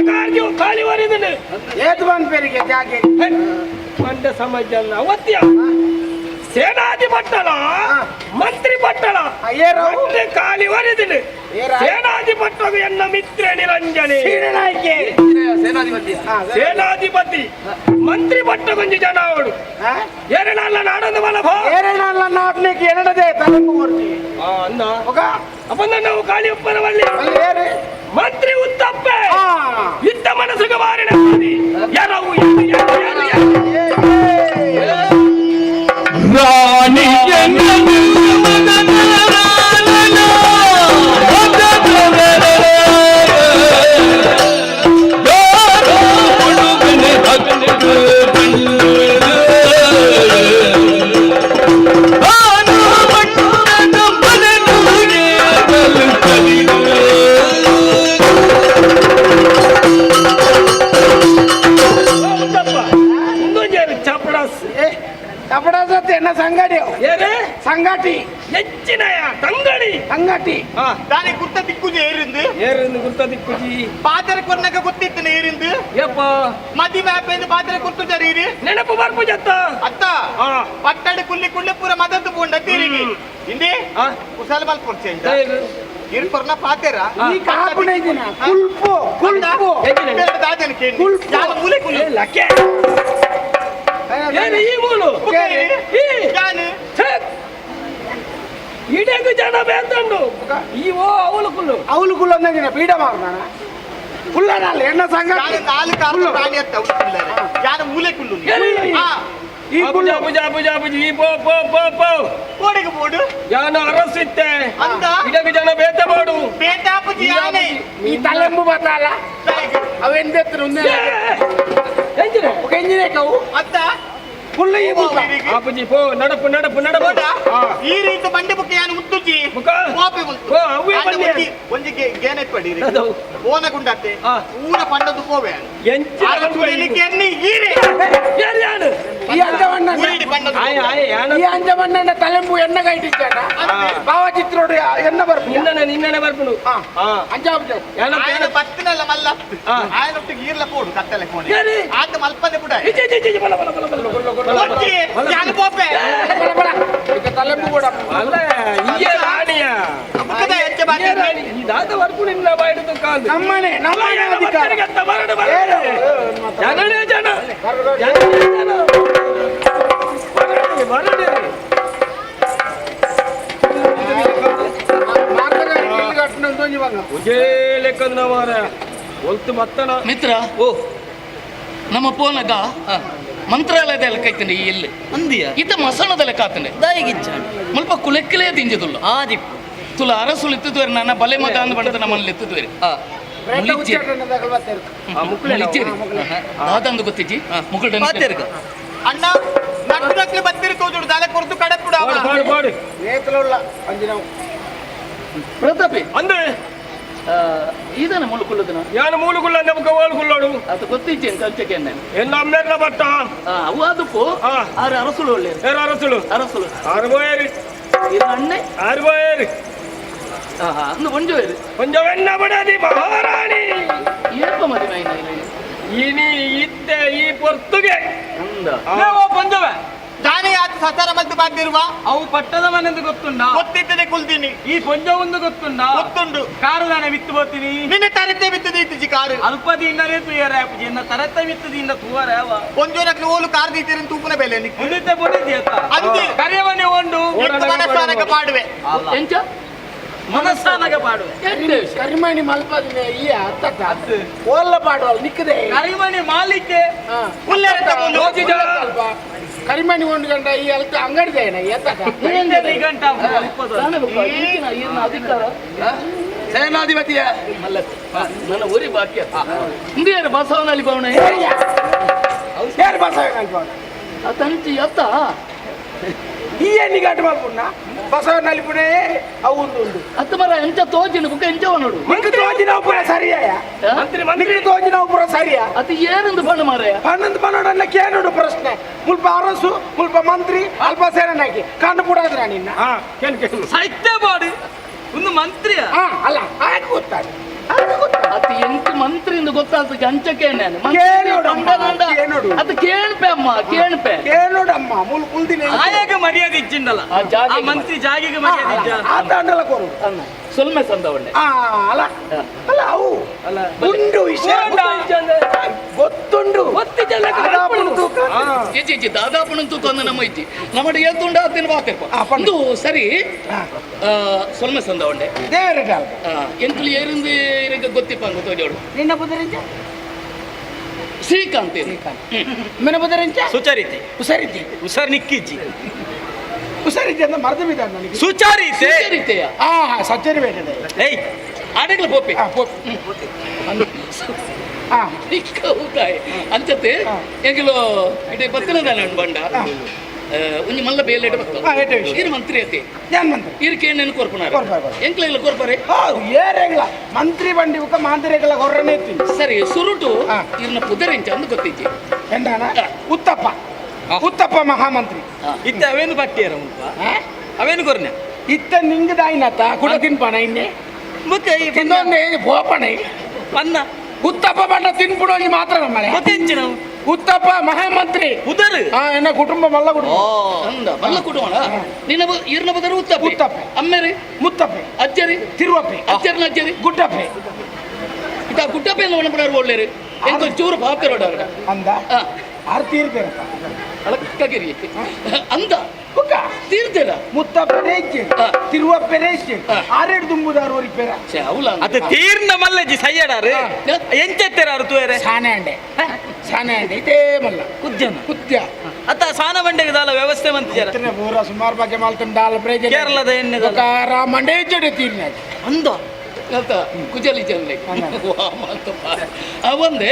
ಖಾಲಿ ವರಿದನು ಏತು ಬಂದ್ ಪೇರಿಗೆ ಜಾಗೆ ಮಂಡ ಸಮಾಜ ಅವತ್ಯ ಸೇನಾಧಿಪಟ್ಟಣ ಮಂತ್ರಿ ಪಟ್ಟಣ ರಟ್ಟು ಖಾಲಿ ವರಿದನು ಸೇನಾಧಿಪಟ್ಟ ಎನ್ನ ಮಿತ್ರ ನಿರಂಜನೆ ಸೇನಾಧಿಪತಿ ಮಂತ್ರಿ ಪಟ್ಟ ಕೊಂಚ ಜನ ಅವಳು ಎರಡಲ್ಲ ನಾಡೊಂದು ಮಲಭ ಏರೇನಲ್ಲ ನಾಟ್ಲಿಕ್ಕೆ ಎರಡದೇ ತಲೆಂಬು ಕೊಡ್ತಿ ಅನ್ನ ಅಪ್ಪನ ನಾವು ಖಾಲಿ ಒಪ್ಪನ ಒಳ್ಳೆ ಮಂತ್ರಿ ಉತ್ತಪ್ಪೆ ಇದ್ದ ಮನಸ್ಸಿಗೆ ಮಾರಿನ ಯಾರವು సంగటి ಹೆಚ್ಚಿನಯ ತಂಗಡಿ సంగటి దాని గుర్త దిక్కుజి ఏరింది ಗುರ್ತ ದಿಕ್ಕುಜಿ ಪಾತ್ರ ಕೊನ್ನಗ ಗೊತ್ತಿತ್ತು ಏರಿಂದು ಯಪ್ಪ ಮದಿ ಮ್ಯಾಪೇಂದು ಪಾತ್ರ ಗುರ್ತು ಜರೀರಿ ನೆನಪು ಬರ್ಪು ಜತ್ತ ಅತ್ತ ಪಟ್ಟಡಿ ಕುಲ್ಲಿ ಕುಳ್ಳಿ ಪೂರ ಮದದ್ದು ಪೋಂಡ ತೀರಿಗೆ ಹಿಂದಿ ಕುಸಲ್ ಮಲ್ ಕೊಡ್ಚೆ ಇರ್ಪರ್ನ ಪಾತೆರ ಈ ಕಾಪುನ ಇದೀನ ಕುಲ್ಪು ಕುಲ್ಪು ದಾದನ ಕೇಳಿ ಯಾನ ಮೂಲೆ ಕುಲ್ಲಿ ಲಕ್ಕೆ ಏನು ಈ ಮೂಲು ಯಾನು ಇಡೇಕು ಜನ ಬೇತಂಡು ಇವೋ ಅವಳು ಕುಲ್ಲು అవులు కుళ్ళు అందిన పీడ మారునా కుల్లనాలి ఎన్న సంగటి ಯಾನ ನಾಲ್ಕು ಕಾಲು ಪ್ರಾಣಿ ಅಂತ ಉಳ್ಳಿದ್ದಾರೆ ಯಾನ ಮೂಲೆ ಕುಲ್ಲು ఈ కుళ్ళు ಪೂಜಾ ಪೂಜಾ ಪೂಜಿ ಪೋ ಪೋ ಪೋ ಪೋ ಕೋಡಿಗೆ ಬೋಡು ಯಾನ ಅರಸಿತ್ತೆ ಅಂದ ಇಡೇಕು ಜನ ಬೇತ ಮಾಡು ಬೇಟಾಪುಜಿ ಯಾನೆ ఈ తలెంబు బతాల అవెందెత్తున ఉంది ಎಂಜಿನೆ ఒక ఎంజినే కవు ಅತ್ತ కుళ్ళు ఈ బుక్క ಆಪುಜಿ ಪೋ ನಡಪು ನಡಪು ನಡಪು ಈ ರೀತಿ ಬಂಡೆ ಬುಕ್ಕ ಯಾನು ಮುತ್ತುಜಿ ಮುಖ ಕೋಪೆ ಮುಲ್ತು ಅವ್ವೆ ಬಂಡೆ ಒಂಜಿ ಗೇನೆ ಪಡಿರಿ ಅದು ಓನ ಗುಂಡತ್ತೆ ಊರ ಪಂಡದು ಕೋವೆ ಎಂಚಿ ಕೆನ್ನಿ ಈರೆ ಯಾರು ಯಾರು ఈ అంజవన్న ಊರಿಡಿ ಪಂಡದು ಆಯ ಆಯ ಯಾನ ఈ అంజవన్న తలెంబు ఎన్నగా ఇట్టించాడ భావచిత్రుడు ఎన్న బర్పు ನಿನ್ನನೆ ಬರ್ಪುನು అంజాబు ಯಾನ ఆయన పత్తినల్ల మల్ల ఆయన ఒಟ್ಟಿಗೆ ಈರ್ಲ ಪೋಡು ಕತ್ತಲೆ ಕೋಣೆ ಏರಿ? ಆತ ಮಲ್ಪದೆ ಬುಡ ಇಜಿ ಇಜಿ ಇಜಿ ಬಲ ಬಲ ಬಲ ಬಲ ಒಟ್ಟಿ ಯಾನು ಕೋಪೆ ఇక తలెంబు కూడా ಅಲ್ಲ ಇಯೇ ರಾಣಿಯ ಬುಕ್ಕದ ಹೆಚ್ಚೆ ಬಾಕಿ ಇಯೇ ರಾಣಿ ಇದಾದ ವರ್ಕು ನಿನ್ನ ಬಾಯಿಡು ಕಾಲು ನಮ್ಮನೆ ಅಧಿಕಾರ ಅಂತ ಬರಡು ಬರಡು ಜನನೇ ಜನ ಜನನೇ ಜನ ಬರಡು ಬರಡು కట్టినంతో ఇవ్వంగ ಉಜೇ ಲೆಕ್ಕಂದ್ರ ಮಾರ ಒಲ್ತು ಮತ್ತನ ಮಿತ್ರ ಓ ನಮ್ಮ ಪೋನಗ ಮಂತ್ರಾಲಯದ ಲೆಕ್ಕ ಇತ್ತಂಡೆ ಈ ಎಲ್ಲಿ ಅಂದಿಯ ಇತ್ತ ಮಸಣದ ಲೆಕ್ಕ ಆತಂಡೆ ದಾಯಿಗಿಚ್ಚಾಣ ಮುಲ್ಪ ಕುಲೆಕ್ಕಲೇ ತಿಂಜದುಲ್ಲ ಆದಿಪ್ ತುಲ ಅರಸುಲು ಎತ್ತುತ್ತೇರಿ ನನ್ನ ಬಲೆ ಮಗ ಅಂದ್ ಬಂಡದ ನಮ್ಮಲ್ಲಿ ಎತ್ತುತ್ತೇರಿ ದಾದಂದು ಗೊತ್ತಿಜ್ಜಿ ಮುಗುಳ್ಡ ಪಾತೆರ್ಗ ಅಣ್ಣ ನಟ್ಟು ನಕ್ಲಿ ಬತ್ತಿರಿ ತೋಜುಡು ದಾಲೆ ಕೊರ್ದು ಕಡೆ ಕೂಡ ಪಾಡು ಪಾಡು నేతలుள்ள అంజనం ಪ್ರತಾಪಿ ಅಂದ್ರೆ ಇದನ್ನ ಮುಳುಕುಳ್ಳದನ ಯಾನು ಮೂಳುಗುಳ್ಳ ನಮ್ಗ ಓಳುಗುಳ್ಳೋಡು ಅದು ಗೊತ್ತಿಜ್ಜೆ ಕಂಚಕ್ಕೆ ಎನ್ನ ಅಮ್ಮೆರ್ನ ಬಟ್ಟ ಅವು ಅದಕ್ಕೂ ಆರು ಅರಸುಲು ಒಳ್ಳೆ ಏರು ಅರಸುಲು ಅರಸುಲು ಆರುಬೋಯೇರಿ ಇದು ಅಣ್ಣೆ ಆರುಬೋಯೇರಿ ಅಂದು ಒಂಜೋಯೇರಿ ಕೊಂಚವೆನ್ನ ಬಡದಿ ಮಹಾರಾಣಿ ಏಪ ಮದುವೆ ಇನಿ ಇತ್ತೆ ಈ ಪೊರ್ತುಗೆ ಅಂದ ಬಂದವೆ ಜಾನೆ ಆತ ಸಸಾರ ಮದ್ದು ಬಂದಿರುವ ಅವು ಪಟ್ಟದ ಮನೆಂದು ಗೊತ್ತುಂಡ ಗೊತ್ತಿದ್ದದೆ ಕುಲ್ತೀನಿ ಈ ಪೊಂಜ ಒಂದು ಗೊತ್ತುಂಡ ಗೊತ್ತುಂಡು ಕಾರುದಾನೆ ವಿತ್ತು ಬೋತೀನಿ ನಿನ್ನೆ ತರತೆ ಬಿತ್ತದೆ ಇತ್ತಿಜಿ ಕಾರು ಅಲ್ಪದಿ ಇನ್ನರೇ ತುಯರ ಎನ್ನ ತರತ ವಿತ್ತದಿ ಇನ್ನ ತುವರ ಒಂಜೋನಕ್ಲು ಓಲು ಕಾರ್ ದೀತಿರಿನ ತೂಪುನ ಬೆಲೆ ನಿಕ್ಕು ಉಳಿತೆ ಬೊಡಿದಿ ಅತ್ತ ಅಂದಿ ಕರೆಯವನೆ ಒಂದು ಮನಸ್ಸಾನಕ ಪಾಡುವೆ ಎಂಚ ಮನಸ್ಸಾನಗ ಪಾಡುವೆ కరిమణి మల్పది ఇయ్య అత్తట ఓళ్ళ పాడవాలి నిక్కదే ಕರಿಮಣಿ ಮಾಲಿಕೆ ಹುಲ್ಲೆರ ತಗೊಂಡು ಕರಿಮಣಿ 1 ಗಂಟೆ ಈ ಅಲ್ತ ಅಂಗಡಿದೇನ ಎತ್ತಟ ಗಂಟ ಅಧಿಕಾರ ಸೇನಾಧಿಪತಿಯ ನನ್ನ ಊರಿ ಬಾಕಿ ಇಂದಿಯರು ಬಸವನಲ್ಲಿ ಭವನ ಯಾರು ಬಸವ ಕಲ್ಪನ ತಂಚಿ ಅತ್ತ ಈ ಎಣ್ಣಿ ಗಂಟೆ ಮಾಡ್ಕೊಂಡ ಬಸವ ನಲಿಪುಣೆ ಅವು ಉಂಡು ಅತ್ತ ಮರ ಎಂಚ ತೋಜಿನ ಬುಕ್ಕ ಎಂಚ ನೋಡು ನಿಂಗೆ ತೋಜಿನ ಪುರ ಸರಿಯಾ ಮಂತ್ರಿ ನಿಂಗೆ ತೋಜಿನ ಪುರ ಸರಿಯಾ ಅದು ಏನಂದು ಬಣ್ಣ ಮಾರಾಯ ಹನ್ನೊಂದು ಬನ್ನೋಡನ್ನ ಕೇಳೋಡು ಪ್ರಶ್ನೆ ಮುಲ್ಪ ಅರಸು ಮುಲ್ಪ ಮಂತ್ರಿ ಅಲ್ಪ ಸೇನಾಗಿ ಕಂಡು ಬಿಡೋದ್ರ ನಿನ್ನ ಸಾಹಿತ್ಯ ಬಾಡಿ ಒಂದು ಮಂತ್ರಿಯ ಅಲ್ಲ ಹಾಗೆ ಗೊತ್ತಾಗ ಅದು ಎಂತ ಮಂತ್ರಿ ಎಂದು ಗೊತ್ತಾಗ್ತದೆ ಅಂಚಕೇನೆ ಅದು ಕೇಳ್ಪೆ ಅಮ್ಮ ಕೇಳ್ಪೆ ಕೇಳೋಡಮ್ಮ ಮುಲ್ ಮುಲ್ದಿನ ಆಯಾಗ ಮರ್ಯಾದೆ ಇಚ್ಚಿಂಡಲ್ಲ ಆ ಜಾಗ ಆ ಮಂತ್ರಿ ಜಾಗಿಗೆ ಮರ್ಯಾದೆ ಇಚ್ಚ ಆತ ಅಂಡಲ ಕೊರು ಸೊಲ್ಮೆ ಸಂದವಣ್ಣೆ ಅಲ್ಲ ಅಲ್ಲ ಅವು ಉಂಡು ವಿಷಯ ಗೊತ್ತುಂಡು ಅದಾಪುಂಡು ತೂಕ. ಇಜ್ಜಿ ದಾದಾಪುಣ ತೂಕೊಂದು ನಮ್ಮ ಇಜ್ಜಿ ನಮ್ಮ ಎದ್ದುಂಡ ಅದನ್ನ ಬಾಕಪ್ಪ ಒಂದು ಸರಿ ಸೊಲ್ಮೆ ಸಂದವಣ್ಣೆ ದೇವರ ಎಂಕಲು ಏರಿಂದ ಇರಗ ಗೊತ್ತಿಪ್ಪ ಅಂತ ತೋಜೋಡು ನಿನ್ನ ಬುದರಿಂಚ ಶ್ರೀಕಾಂತ್ ಮೆನ ಬುದರಿಂಚ ಸುಚರಿತೆ ಉಸರಿತಿ ಉಸರ್ ನಿಕ್ಕಿಜ್ಜಿ ಉಸರಿತಿ ಅಂತ ಮರದ ಬಿದ್ದ ನನಗೆ ಸುಚಾರಿತೆ ರೀತಿಯ ಸಚ್ಚರಿ ಬೇಟದೆ ಏಯ್ ಆಡೆಗಳ ಪೋಪೆ ಊತಾಯ ಅಂಚತೆ ಎಂಗಿಲು ಇಡೆ ಬತ್ತಿನದಾನೆ ಬಂಡ ಒಂಜಿ ಮಲ್ಲ ಬೇಲೆಡ್ ಬರ್ತದೆ ಇರು ಮಂತ್ರಿ ಅತಿ ಇರ್ಕೆ ನೆನ್ ಕೊರ್ಪುನಾರ ಎಂಕ್ಲೆಲ್ಲ ಕೊರ್ಪರೆ ಏರೆಂಗ್ಲ ಮಂತ್ರಿ ಬಂಡಿ ಉಕ್ಕ ಮಾಂತ್ರಿಗಳ ಹೊರನೆ ಎತ್ತೀನಿ ಸರಿ ಸುರುಟು ಇರ್ನ ಪುದರೆಂಚ ಅಂದು ಗೊತ್ತಿಜ್ಜಿ ಎಂದಾನ ಉತ್ತಪ್ಪ ಉತ್ತಪ್ಪ ಮಹಾಮಂತ್ರಿ ಇತ್ತೆ ಅವೇನು ಪಟ್ಟಿಯರ ಮುಲ್ಪ ಅವೇನು ಕೊರ್ನೆ ಇತ್ತ ನಿಂಗ ದಾಯಿನತ್ತ ಕುಡ ತಿನ್ಪಣ ಇನ್ನೆ ಮತ್ತೆ ಇನ್ನೊಂದೇ ಪೋಪಣ ಪನ್ನ ಉತ್ತಪ್ಪ ಬಣ್ಣ ತಿನ್ಬಿಡೋಗಿ ಮಾತ್ರ ನಮ್ಮನೆ ಮತ್ತೆ ನಾವು ಉತ್ತಪ್ಪ ಮಹಾಮಂತ್ರಿ ಉದರ್ ಎನ್ನ ಕುಟುಂಬ ಮಲ್ಲ ಕುಟುಂಬ ಅಂದ ಮಲ್ಲ ಕುಟುಂಬ ನಿನ್ನ ಇರ್ನ ಬದರು ಉತ್ತಪ್ಪ ಉತ್ತಪ್ಪೆ ಅಮ್ಮೆರಿ ಮುತ್ತಪ್ಪೆ ಅಜ್ಜರಿ ತಿರುವಪ್ಪೆ ಅಜ್ಜರ್ನ ಅಜ್ಜರಿ ಗುಡ್ಡಪ್ಪೆ ಇತ್ತ ಗುಡ್ಡಪ್ಪೆ ಎಲ್ಲ ಒಣಪಡಾರು ಒಳ್ಳೆರು ಎಂತ ಚೂರು ಪಾಪಿರೋಡ ಅಂದ ಆರು ತೀರ್ತೀರಪ್ಪ ಅಳಕ್ಕಗಿರಿ ಅಂದ ಬುಕ್ಕ ತೀರ್ತೀರ ಮುತ್ತಪ್ಪೆ ತಿರುವಪ್ಪೆ ಆರೇಡು ತುಂಬುದಾರು ಒರಿಪೇರ ಅವಲ ಅದು ತೀರ್ನ ಮಲ್ಲಜಿ ಸಯ್ಯಡಾರು ಎಂಚೆತ್ತರಾರು ತೂಯರೆ ಸಾನೆ ಅಂಡೆ ಇದೇ ಮಲ್ಲ ಕುಜ್ಜನ ಕುದ್ಯ ಅತ್ತ ಸಾನ ಬಂಡೆಗೆ ದಾಲ ವ್ಯವಸ್ಥೆ ಮಂತ್ ಜರ ಪೂರ ಸುಮಾರು ಬಗ್ಗೆ ಮಾಲ್ತಂಡ ದಾಲ್ ಬ್ರೇಜ್ ಕೇರಳದ ಎಣ್ಣೆ ಕಾರ ಮಂಡೆ ಜಡೆ ತೀರ್ನ ಅಂದ ಅಂತ ಕುಜಲಿ ಜನ್ಲೆ ಅವಂದೆ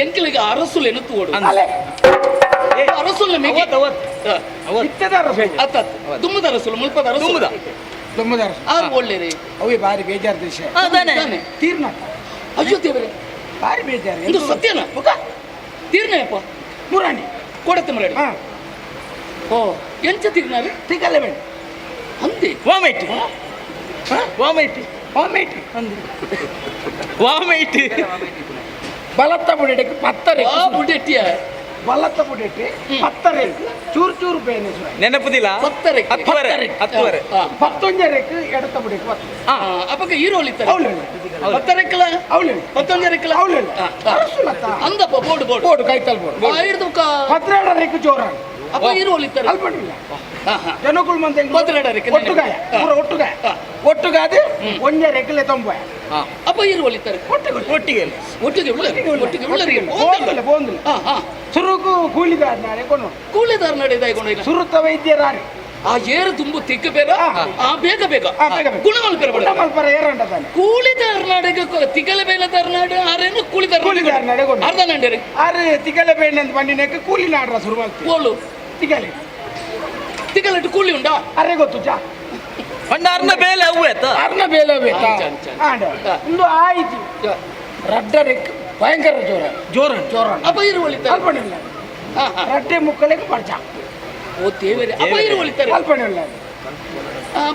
ಎಂಕಲಿಗೆ ಅರಸುಲೆನು ತೋಡು ಅರಸುಲೆ ಮಿಗೆ ಇತ್ತದ ರಸೇಜ ಅತ್ತ ದುಮ್ಮದ ಅರಸುಲು ಮುಲ್ಪದ ಅರಸುಲ ತುಂಬುದಾರ ಆರು ಒಳ್ಳೆರಿ ಅವೇ ಬಾರಿ ಬೇಜಾರು ವಿಷಯ ಅದಾನೆ ತೀರ್ನ ಅಯ್ಯೋ ದೇವರೇ ಬಾರಿ ಬೇಜಾರು ಇದು ಸತ್ಯನ ತೀರ್ನಯಪ್ಪ ಮುರಾಣಿ ಕೊಡತ್ತೆ ಮರಡಿ ಓ ಎಂಚ ತೀರ್ನಾರಿ ತಿಗಲೆ ಬೇಡ ಅಂತೆ ವಾಮೈಟಿ ವಾಮೈಟಿ ವಾಮೇಟಿ ವಾಮೈಟಿ ಬಲತ್ತ ಬುಡೆಟಕ್ಕೆ ಪತ್ತರೆ ಆ ಬುಡ್ಡೆಟ್ಟಿಯ ಬಲತ್ತ ಬುಡೆಟ್ಟಿ ಪತ್ತರೆ ಚೂರು ಚೂರು ಬೇನೆ ನೆನಪುದಿಲ್ಲ ಪತ್ತರೆ ಹತ್ತುವರೆ ಪತ್ತೊಂಜರೆಕ್ಕೆ ಎಡತ್ತ ಬುಡೆಕ್ಕೆ ಪತ್ತ ಅಪ್ಪಗೆ ಈರೋಳಿತಾರೆ ಅವಳು ಪತ್ತರೆಕ್ಕಲ ಅವಳು ಪತ್ತೊಂಜರೆಕ್ಕಲ ಅವಳು ಅರಸುಲತ್ತ ಅಂದಪ್ಪ ಬೋರ್ಡ್ ಬೋರ್ಡ್ ಬೋಡು ಕೈತಲ್ ಬೋಡು ಐದು ಪತ್ರೆಡರೆಕ್ಕೆ ಜೋರ ಅಪ್ಪ ಈರೋಳಿತಾರೆ ಅಲ್ಪಡಿಲ್ಲ ಜನಕುಲ್ ಮಂತೆ ಪತ್ರೆಡರೆಕ್ಕೆ ಒಟ್ಟುಗಾಯ ಪೂರ ಒಟ್ಟುಗಾಯ ಒಟ್ಟುಗಾದ ಒಂಜರೆಕ್ಕೆ ತೊಂಬ ಅಪ್ಪ ಈರೋಳಿತಾರೆ ಒಟ್ಟಿಗೆ ಒಟ್ಟಿಗೆ ಉಳ್ಳರಿಗೆ ಬೋಂದಿಲ್ಲ ಬೋಂದಿಲ್ಲ ಸುರುಕು ಕೂಲಿದಾರ ನಾಳೆ ಕೊಂಡು ಕೂಲಿದಾರ ನಡೆದಾಯ್ಕೊಂಡು ಸುರುತ್ತ ವೈದ್ಯರಾರಿ ಆ ಏರು ತುಂಬು ತಿಕ್ಕ ಬೇಗ ಬೇಗ ಬೇಗ ಗುಣಮಲ್ ಪೆರಬಡ ಮಲ್ಪರ ಏರಂಡದಾನೆ ಕೂಲಿದಾರ ನಾಡೆಗೆ ತಿಗಲೆ ಬೇಲ ನಾಡು ಆರೇನು ಕೂಲಿದಾರ ಕೂಲಿದಾರ ನಾಡೆ ಕೊಂಡು ಅರ್ಧ ನಂಡೇರಿ ಆರೆ ತಿಗಲೆ ಬೇಡ ಅಂತ ಬಂಡಿನಕ್ಕೆ ಕೂಲಿ ನಾಡ್ರ ಶುರು ಮಾಡ್ತೀವಿ ಓಲು ತಿಗಲೆ ತಿಗಲೆಟ್ಟು ಕೂಲಿ ಉಂಟಾ ಅರೆ ಗೊತ್ತು ಚಾ ಭಂಡಾರನ ಬೇಲೆ ಅವು ಆಯ್ತಾ ಅರ್ನ ಬೇಲೆ ಬೇತ ಅಂಚ. ಒಂದು ಆಯ್ತು ರಡ್ಡರೆಕ್ ಭಯಂಕರ ಜೋರ ಜೋರ ಜೋರ ಅಪ್ಪ ಇರು ಒಳಿತಾರೆ ಅಲ್ಪಣಿಲ್ಲ ರಡ್ಡೆ ಮುಕ್ಕಳಿಗೆ ಪರ್ಚ ಓ ದೇವರೇ ಅಪ್ಪ ಇರು ಒಳಿತಾರೆ ಅಲ್ಪಣಿಲ್ಲ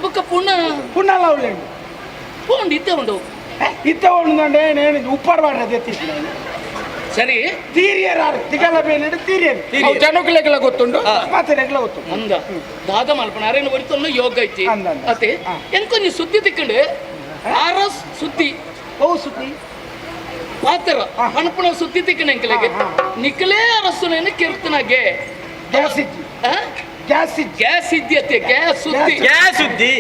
ಬುಕ್ಕ ಪುಣ್ಣ ಪುಣ್ಣಲ್ಲ ಅವಳು ಪೋಂಡ್ ಇತ್ತೆ ಉಂಡು ಇತ್ತ ಒಂದಂಡೆ ನೇನು ಉಪ್ಪಾಡು ಮಾಡ್ರದು ಎತ್ತಿಸಿ ಸರಿ ತೀರಿಯರಾರು ತಿಗಲ ಬೇನೆ ತೀರಿಯರು ಜನಕ್ಲೆಲ್ಲ ಗೊತ್ತುಂಡು ಮತ್ತೆ ರೆಗ್ಲ ಗೊತ್ತುಂಡು ಅಂದ ದಾದ ಮಲ್ಪನ ಅರೇನು ಒರಿತೊಂದು ಯೋಗ ಐತಿ ಅಂದ. ಅತ್ತೆ ಎಂಕೊಂಜಿ ಸುದ್ದಿ ತಿಕ್ಕಂಡು ಅರಸ್ ಸುದ್ದಿ ಓ ಸುದ್ದಿ ಪಾತ್ರ ಹಣಪಣ ಸುದ್ದಿ ತಿಕ್ಕಣ ಎಂಕಲೆಗೆ ನಿಕ್ಕಲೇ ಅರಸುನೇನು ಕೆರ್ತನಾಗೆ ಗ್ಯಾಸ್ ಇಜ್ಜಿ ಗ್ಯಾಸ್ ಇಜ್ಜಿ ಗ್ಯಾಸ್ ಇದ್ಯತೆ ಗ್ಯಾಸ್ ಸುದ್ದಿ ಗ್ಯಾಸ್ ಸುದ್ದಿ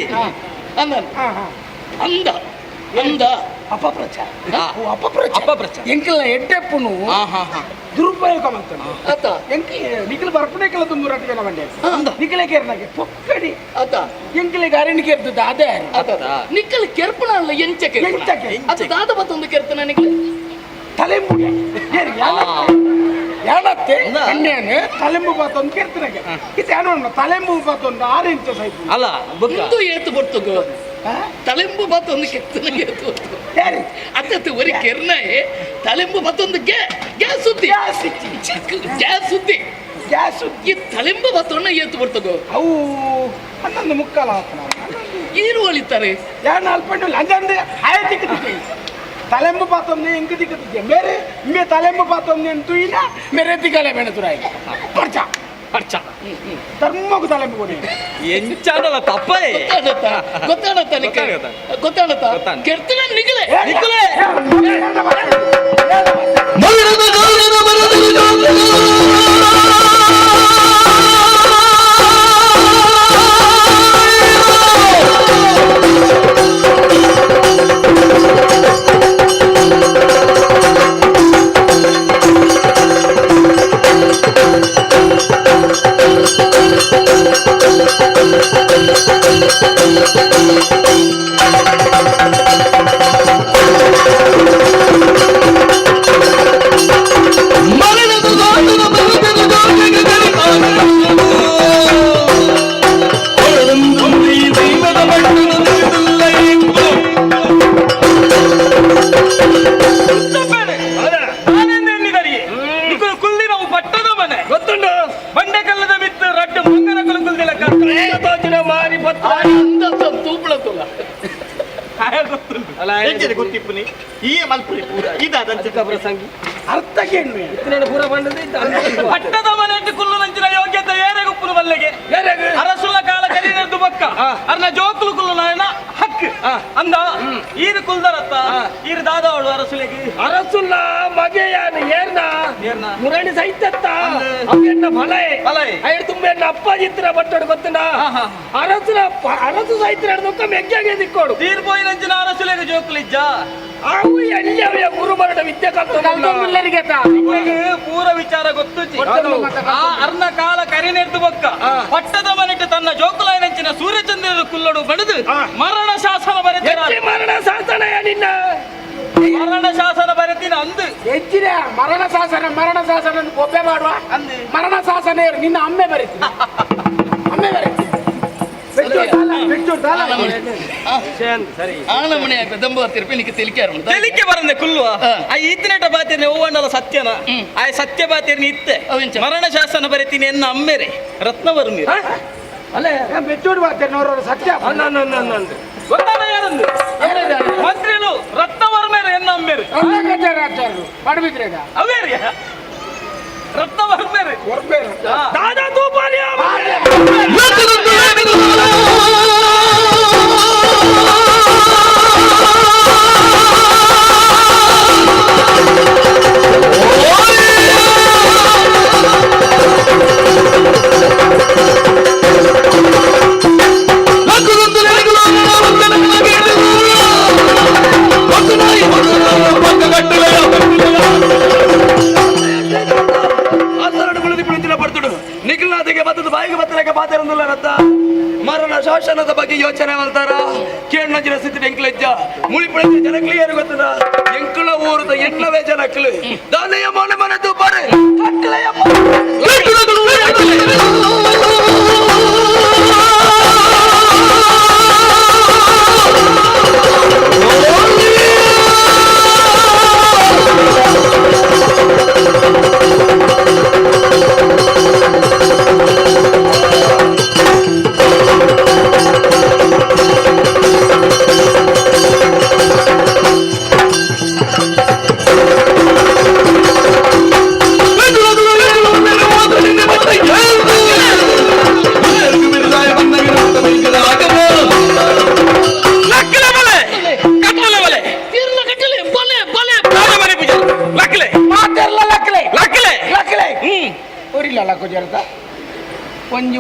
ಅಂದ ಅಂದ ಅಂದ ಅಪಪ್ರಚಾರ ಅಪಪ್ರಚಾರ ಎಂಕಲ್ನ ಎಡ್ಡೆಪ್ಪುನು ದುರುಪಯೋಗ ಮಾಡ್ತಾನೆ ಅತ್ತ ಎಂಕಿ ನಿಖಿಲ್ ಬರ್ಪಣೆಕೆಲ್ಲ ತುಂಬ ರಟ್ಟಿಗೆಲ್ಲ ಬಂಡೆ ನಿಖಿಲೆ ಕೇರ್ನಾಗೆ ಪೊಕ್ಕಡಿ ಅತ್ತ ಎಂಕಿಲೆ ಅರಣ್ಯ ಕೇರ್ತದ ಅದೇ ಅತ್ತ ನಿಕ್ಕಲ್ ಕೆರ್ಪಣ ಅಲ್ಲ ಎಂಚ ಕೆರ್ಪಣ ಎಂಚ ಕೆರ್ಪಣ. ಅತ್ತ ದಾದ ಬತ್ತೊಂದು ಕೆರ್ತನ ನಿಕ್ಕಲ್ ತಲೆ ಮೂಳೆ ಏನತ್ತೆ ಕನ್ಯಾನೆ ತಲೆಂಬು ಬಾತೊಂದು ಕೆರ್ತನಾಗೆ ಇದು ಏನೋ ತಲೆಂಬು ಬಾತೊಂದು 6 ಇಂಚು ಸೈಜ್ ಅಲ್ಲ ಒಂದು ಏತು ಬರ್ತಗೋ ತಲೆಂಬು ಮತ್ತೊಂದು ಕೆತ್ತನಿಗೆ ಯಾರಿ ಅತ್ತೆ ಒರಿ ಕೆರ್ನಾಯಿ ತಲೆಂಬು ಮತ್ತೊಂದು ಗ್ಯಾಸ್ ಸುದ್ದಿ ಗ್ಯಾಸ್ ಸುದ್ದಿ ಈ ತಲೆಂಬು ಮತ್ತೊಂದು ಏತು ಬರ್ತಗೋ ಅವು ಹನ್ನೊಂದು ಮುಕ್ಕಾಲ ಏನು ಹೊಳಿತಾರೆ ಯಾರು ಅಲ್ಪಂಡು ಅಂಜಂದ್ರೆ ಆಯ ದಿಕ್ಕದಿಕ್ಕೆ ತಲೆಂಬು ಪಾತೊಂದು ಎಂಕ ದಿಕ್ಕದಿಕ್ಕೆ ಮೇರೆ ಮೇ ತಲೆಂಬು ಪಾತೊಂದು ಎಂತೂ ಇಲ್ಲ ಮೇರೆ ದಿಕ್ಕಲೆ ಬೆಣತುರಾಯಿ ಪರ್ಚ ಖರ್ಚ ಧರ್ಮಕ್ಕೂ ತಲೆಂಬು ಕೊಡಿ ಎಂಚಾನಲ್ಲ ತಪ್ಪೇ ಗೊತ್ತಾಣತ್ತ ಕೆರ್ತನ ನಿಗಲೆ ಗೊತ್ತಿಪ್ಪನಿ ಈ ಮಲ್ಪುರಿ ಪೂರ ಇದಾದ ಪ್ರಸಂಗಿ ಅರ್ಥಕ್ಕೆ ಪೂರ ಬಂದದ್ದು ಪಟ್ಟದ ಮನೆ ಕುಲ್ಲು ನಂಚಿನ ಯೋಗ್ಯತೆ ಏರೆಗುಪ್ಪುನು ಬಲ್ಲೆಗೆ ಅರಸುಲ ಕಾಲ ಕಲಿನದ್ದು ಬಕ್ಕ ಅರ್ನ ಜೋಕುಲು ಕುಲ್ಲು ನಾಯನ ಹಕ್ ಅಂದ ಈರು ಕುಲ್ದರತ್ತ ಈರು ದಾದವಳು ಅರಸುಲೆಗೆ ಅರಸುಲ್ಲ ಮಗೆಯಾನ ಏರ್ನ ಮುರಣಿ ಸೈತತ್ತ ಅವೆನ್ನ ಫಲೈ ಐದು ತುಂಬೆ ಅಪ್ಪಾಜಿತ್ರ ಬಟ್ಟಡು ಗೊತ್ತನ ಅರಸು ಸೈತ್ರ ಹಿಡ್ದೊಕ್ಕ ಮೆಗ್ಗಾಗೆ ದಿಕ್ಕೋಡು ತೀರ್ಪೋಯಿ ನಂಚಿನ ಅರಸುಲೆಗೆ ಜೋಕುಲಿಜ್ಜ ಅವು ಎಲ್ಲಿ ಅವೇ ಗುರು ಬರಡ ವಿದ್ಯೆ ಕಲ್ತೊಂದಿಲ್ಲರಿಗೆ ಪೂರ ವಿಚಾರ ಗೊತ್ತು ಆ ಅರ್ನ ಕಾಲ ಕರಿನೆರ್ದು ಬೊಕ್ಕ ಪಟ್ಟದ ಮನೆಟ್ಟು ತನ್ನ ಜೋಕುಲಾಯ ನಂಚಿನ ಸೂರ್ಯಚಂದ್ರರು ಕುಲ್ಲಡು ಬಡಿದು ಮರಣ ಶಾಸನ ಬರೆದ ಮರಣ ಶಾಸನ ನಿನ್ನ ಮರಣ ಶಾಸನ ಬರೆದಿನ ಅಂದು ಹೆಚ್ಚಿನ ಮರಣ ಶಾಸನ ಒಬ್ಬೆ ಮಾಡುವ ಮರಣ ಶಾಸನ ನಿನ್ನ ಅಮ್ಮೆ ಬರೀತೀನಿ ಅಮ್ಮೆ ಬರೀತೀನಿ ಆನಮನೆ ಬೆದಂಬ ತಿರುಪಿ ನಿಕ್ಕೆ ತೆಲಿಕೆ ಬರಂದೆ ಕುಲ್ವ ಆ ಈತಿನಟ ಬಾತಿರ್ನೆ ಓವಣ್ಣಲ ಸತ್ಯನ ಆ ಸತ್ಯ ಬಾತಿರ್ನಿ ಇತ್ತೆ ಮರಣ ಶಾಸನ ಬರೆತೀನಿ ಎನ್ನ ಅಮ್ಮೆರೆ ರತ್ನವರ್ಮಿ ಅಲ್ಲೇ ಮೆಚ್ಚೂರು ಬಾತೇನವರು ಸತ್ಯ ಗೊತ್ತಾನ ಯಾರಂದು ಮಂತ್ರಿಗಳು ರತ್ನವರ್ಮೇರು ಎನ್ನ ಅಮ್ಮೆರು ಪಡಬಿದ್ರೇಗ ಅವೇರಿಯ ರತ್ನವರ್ಮೇರು ದಾದಾ ತೂಪಾಲಿಯ ಮರಣ ಶಾಸನದ ಬಗ್ಗೆ ಯೋಚನೆ ಮಾಡ್ತಾರ ಕೇಳ್ನಂಚಿನ ಸ್ಥಿತಿ ಎಂಕ್ಲೆಜ್ಜ ಮುಳಿಪುಳ ಜನಕ್ಲಿಯರು ಗೊತ್ತದ ಎಂಕುಳ ಊರದ ಎಣ್ಣವೇ ಜನಕ್ಲು ದಾನೆಯ ಮನೆ ಮನೆದು ಬರೆ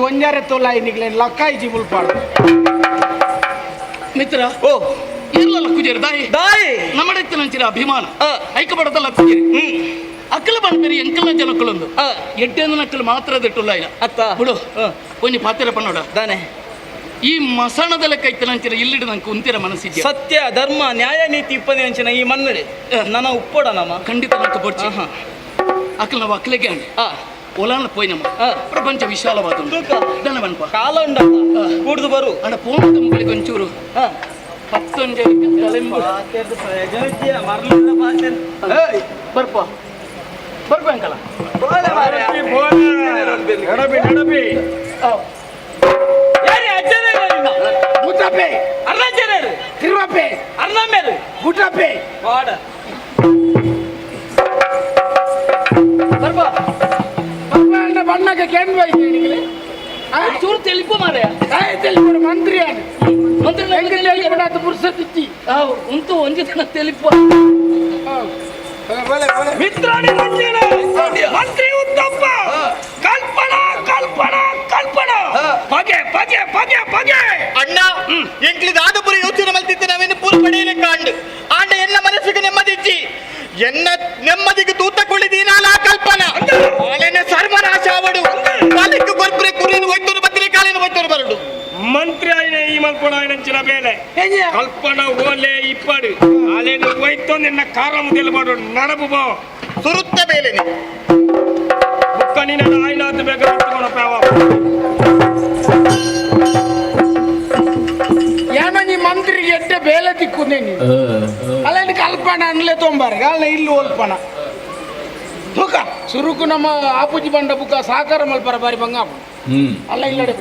ಒಂಜಾರೆ ತೊಲಾಯಿ ನಿಗ್ಲೇನ್ ಲಕ್ಕಾಯಿಜಿ ಮುಲ್ಪಾಡು ಮಿತ್ರ ಓ ಎಲ್ಲ ಲಕ್ಕುಜೇರಿ ದಾಯಿ ನಮ್ಮಡೆತ್ತಿನಂಚಿನ ಅಭಿಮಾನ ಐಕಪಡದ ಲಕ್ಕುಜೇರಿ ಅಕ್ಕಲ ಬಂದ್ಬೇರಿ ಎಂಕಲ್ನ ಜನಕ್ಕಳೊಂದು ಎಡ್ಡೆಂದು ನಕ್ಕಲು ಮಾತ್ರ ದಿಟ್ಟುಲ್ಲ ಇಲ್ಲ ಅತ್ತ ಬಿಡು ಒಂಜಿ ಪಾತ್ರೆ ಪನ್ನೋಡ ದಾನೆ ಈ ಮಸಣದ ಲೆಕ್ಕ ಇತ್ತನಂಚಿನ ಇಲ್ಲಿಡು ನಂಗೆ ಕುಂತಿರ ಮನಸ್ಸಿಗೆ ಸತ್ಯ ಧರ್ಮ ನ್ಯಾಯ ನೀತಿ ಇಪ್ಪನೇ ಅಂಚಿನ ಈ ಮನ್ನಡೆ ನನ್ನ ಉಪ್ಪೋಡ ನಮ್ಮ ಖಂಡಿತ ನಂಗೆ ಬೊಡ್ಚಿ ಅಕ್ಕಲ ಅಕ್ಕಲಿಗೆ ಒಲಾನ ಪೋಯ್ನಮ್ಮ ಪ್ರಪಂಚ ವಿಶಾಲವಾದ ಧನವನ್ಪ ಕಾಲ ಉಂಡ ಕೂಡ್ದು ಬರು ಅಣ್ಣ ಪೋಣ ತಮ್ಮಗಳಿಗೆ ಒಂಚೂರು 10 ತಲೆಂಬು ಬರ್ಪ ಬರ್ಪ ಅಂಕಲ ಮುಟ್ಟಪ್ಪೆ ಅರ್ಣಾಚಾರ್ಯರು ತಿರುವಪ್ಪೆ ಅರ್ಣಮೇರು ಮುಟ್ಟಪ್ಪೆ ಬಾಡ ಬರ್ಪ ಬರ್ಪ ಬಣ್ಣಕ್ಕೆ ಕೇಂದ್ರ ಬೈತೇನಿಗೆ ಚೂರು ತೆಲಿಪು ಮಾರಯ ತಿಳಿಬಿಡು ಮಂತ್ರಿ ಅದು ಮಂತ್ರಿ ಹೆಂಗೆ ತಿಳಿಬಿಡಾತ ಪುರ್ಸತ್ತಿತ್ತಿ ಉಂಟು ಒಂಜಿ ದಿನ ತೆಲಿಪು ಮಿತ್ರಾಣಿ ರಂಜನ ಮಂತ್ರಿ ಉತ್ತಪ್ಪ ಕಲ್ಪನಾ ಕಲ್ಪನಾ ಕಲ್ಪನಾ ಬಗೆ ಬಗೆ ಬಗೆ ಬಗೆ ಅಣ್ಣ ಎಂಕ್ಲಿದಾದ ಪುರಿ ಯೋಚನೆ ಮಲ್ತಿದ್ದೆ ನಾವೇನು ಪೂರ್ ಪಡೆಯಲಿ ಕಾಂಡು ಆಂಡ ಎನ್ನ ಮನಸ್ಸಿಗೆ ನೆಮ್ಮದಿಚ್ಚಿ ಎನ್ನ ನೆಮ್ಮದಿಗೆ ತೂತ ಕುಳಿದೀನಾಲ ಕಲ್ಪನಾ ಆಳೆನ ಸರ್ವನಾಶ ಅವಡು ಕಾಲಕ್ಕೆ ಗೊರ್ಪುರೆ ಕುರಿಯನ್ನು ಒಯ್ತೂರು ಬದ್ರಿ ಕಾಲಿನ ಒಯ್ತೂರು ಬರಡು ಮಂತ್ರಿ ಆಯ್ನ ಈ ಮಲ್ಪಣ ಆಯ್ನಂಚಿನ ಬೇಲೆ ಕಲ್ಪನಾ ಓಲೆ ಇಪ್ಪಡು ಅಲ್ಲೇನು ಹೋಯ್ತು ನಿನ್ನ ಕಾರ ಮುದೆಲ್ ಮಾಡು ನಡಬು ಬೋ ಸುರುತ್ತ ಬೇಲೆನೆ ಬುಕ್ಕ ನಿನ್ನ ಆಯ್ನಾದ ಬೇಗ ಬಿಟ್ಟುಕೊಣ ಪ್ರಾವ ಏನೋ ನೀ ಮಂತ್ರಿಗೆ ಎಡ್ಡೆ ಬೇಲೆ ತಿಕ್ಕುಂದೆ ನೀನು ಅಲ್ಲ ಕಲ್ಪನ ಅನ್ಲೇ ತೊಂಬಾರ ಅಲ್ಲ ಇಲ್ಲಿ ಓಲ್ಪನ ತೂಕ ಸುರುಕು ನಮ್ಮ ಆಪುಜಿ ಬಂಡ ಬುಕ್ಕ ಸಾಕಾರ ಮಲ್ಪರ ಬಾರಿ ಬಂಗ ಅಲ್ಲ ಇಲ್ಲಡೆ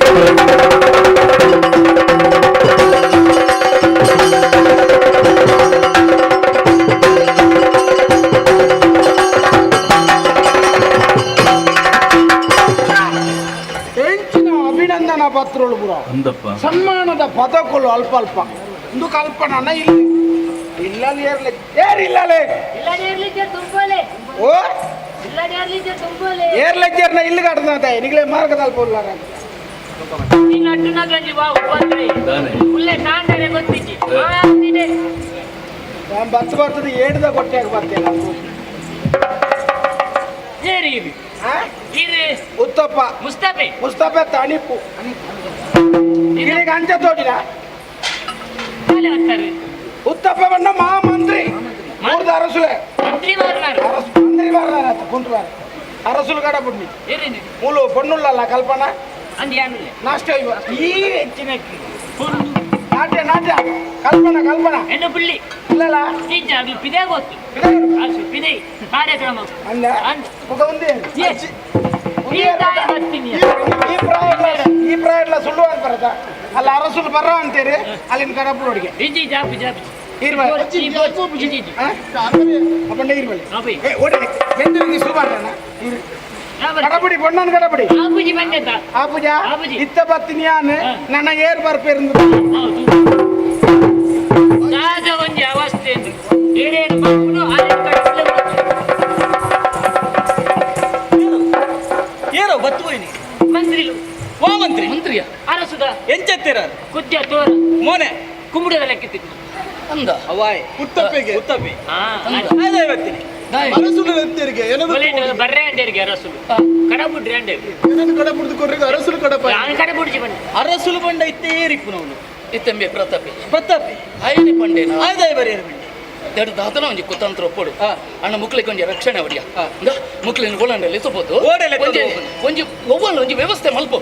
ಹೆಂಚಿನ ಅಭಿನಂದನಾ ಪತ್ರಗಳು ಪುರ ಸನ್ಮಾನದ ಪದಕಗಳು ಅಲ್ಪ ಅಲ್ಪ ಒಂದು ಕಲ್ಪನನ ಇಲ್ಲಿ ಇಲ್ಲಲ್ಲಿ ಏರಿಲ್ಲಲೇ ಓ ಏರ್ಲೆಜ್ಜರ್ನ ಇಲ್ಲಿ ಕಟ್ಟದ ನಿಗಳೇ ಮಾರ್ಗದ ಅಲ್ಪ ಉಲ್ಲಾರ ನಾನು ಬಸ್ ಬರ್ತದೆ ಏಡ್ದ ಕೊಟ್ಟೆ ಬರ್ತೇನೆ ಉತ್ತಪ್ಪ ಮುಸ್ತಫೆ ತಣಿಪು ಇಲ್ಲಿಗೆ ಅಂಚ ತೋಡಿನ ಉತ್ತಪ್ಪ ಬಣ್ಣ ಮಹಾಮಂತ್ರಿ ಮೂರ್ದ ಅರಸುಲೆ ಮಂತ್ರಿ ಬಾರ ಕುಂಟ್ರ ಅರಸುಲು ಕಡ ಬುಡ್ನಿ ಮೂಲು ಬಣ್ಣುಳ್ಳಲ್ಲ ಕಲ್ಪನಾ ನಾಷ್ಟ ಈ ಹೆಚ್ಚಿನ ನಾಟ್ಯ ನಾಟ್ಯ ಕಲ್ಪನಾ ಕಲ್ಪನಾ ಹೆಣ್ಣು ಬಿಳ್ಳಿ ಇಲ್ಲಲ್ಲ ಅದು ಪಿದೆ ಗೊತ್ತು ಪಿದೆ ಕಾರ್ಯಕ್ರಮ ಒಂದೇ ಈ ಪ್ರಾಯ ಸುಳ್ಳು ಅಂತ ಬರತ್ತ ಅಲ್ಲ ಅರಸುಲು ಬರ ಅಂತೀರಿ ಅಲ್ಲಿನ ಕಡಪು ಅಡಿಗೆ ಬೆಂದಿರಿಗೆ ಸುಮಾರಣ್ಣ ಕಡಪಡಿ ಬೊಣ್ಣನ ಕಡಪಡಿ ಆಪೂಜ ಇತ್ತ ಬತ್ತಿನಿಯಾನು ನನ್ನ ಏರ್ ಬರ್ಪೇರು ಒಂಜಿ ಅವಸ್ಥೆ ಏನೋ ಬತ್ತುವೈನಿ ಮಂತ್ರಿಲು ಓ ಮಂತ್ರಿ ಮಂತ್ರಿಯ ಅರಸುದ ಎಂಚತ್ತೀರ ಕುದ್ಯ ತೋರ ಮೋನೆ ಕುಂಬುಡದ ಲೆಕ್ಕಿತ್ತು ಅಂದ ಅವಾಯ್ ಉತ್ತಪ್ಪಿಗೆ ಉತ್ತಪ್ಪಿ ಅದೇ ಇವತ್ತಿನ ಅರಸುಲು ಎಂತರಿಗೆ ಬರ್ರೆ ಅಂಡೇರಿಗೆ ಅರಸುಲು ಕಡಬುಡ್ರಿ ಅಂಡೇರಿ ಏನನ್ನು ಕಡ ಬಿಡ್ದು ಕೊರ್ರಿಗೆ ಅರಸುಲು ಕಡಪ ನಾನು ಕಡಬುಡ್ಜಿ ಬನ್ನಿ ಅರಸುಲು ಬಂಡ ಇತ್ತೇರಿಪ್ಪು ನಾವು ಇತ್ತಂಬೆ ಪ್ರತಾಪಿ ಪ್ರತಾಪಿ ಆಯ್ನೆ ಪಂಡೇನ ಆದಾಯ ಬರೀರಿ ಬಂಡಿ ಎರಡು ದಾತನ ಒಂಜಿ ಕುತಂತ್ರ ಒಪ್ಪಡು ಅಣ್ಣ ಮುಕ್ಲಿಗೆ ಒಂಜಿ ರಕ್ಷಣೆ ಹೊಡಿಯ ಮುಕ್ಲಿನ ಗೋಳಂಡಲ್ಲಿ ತಪ್ಪೋದು ಓಡೆಲೆ ಒಂಜಿ ಒಂಜಿ ಒವ್ವಲು ಒಂಜಿ ವ್ಯವಸ್ಥೆ ಮಲ್ಪ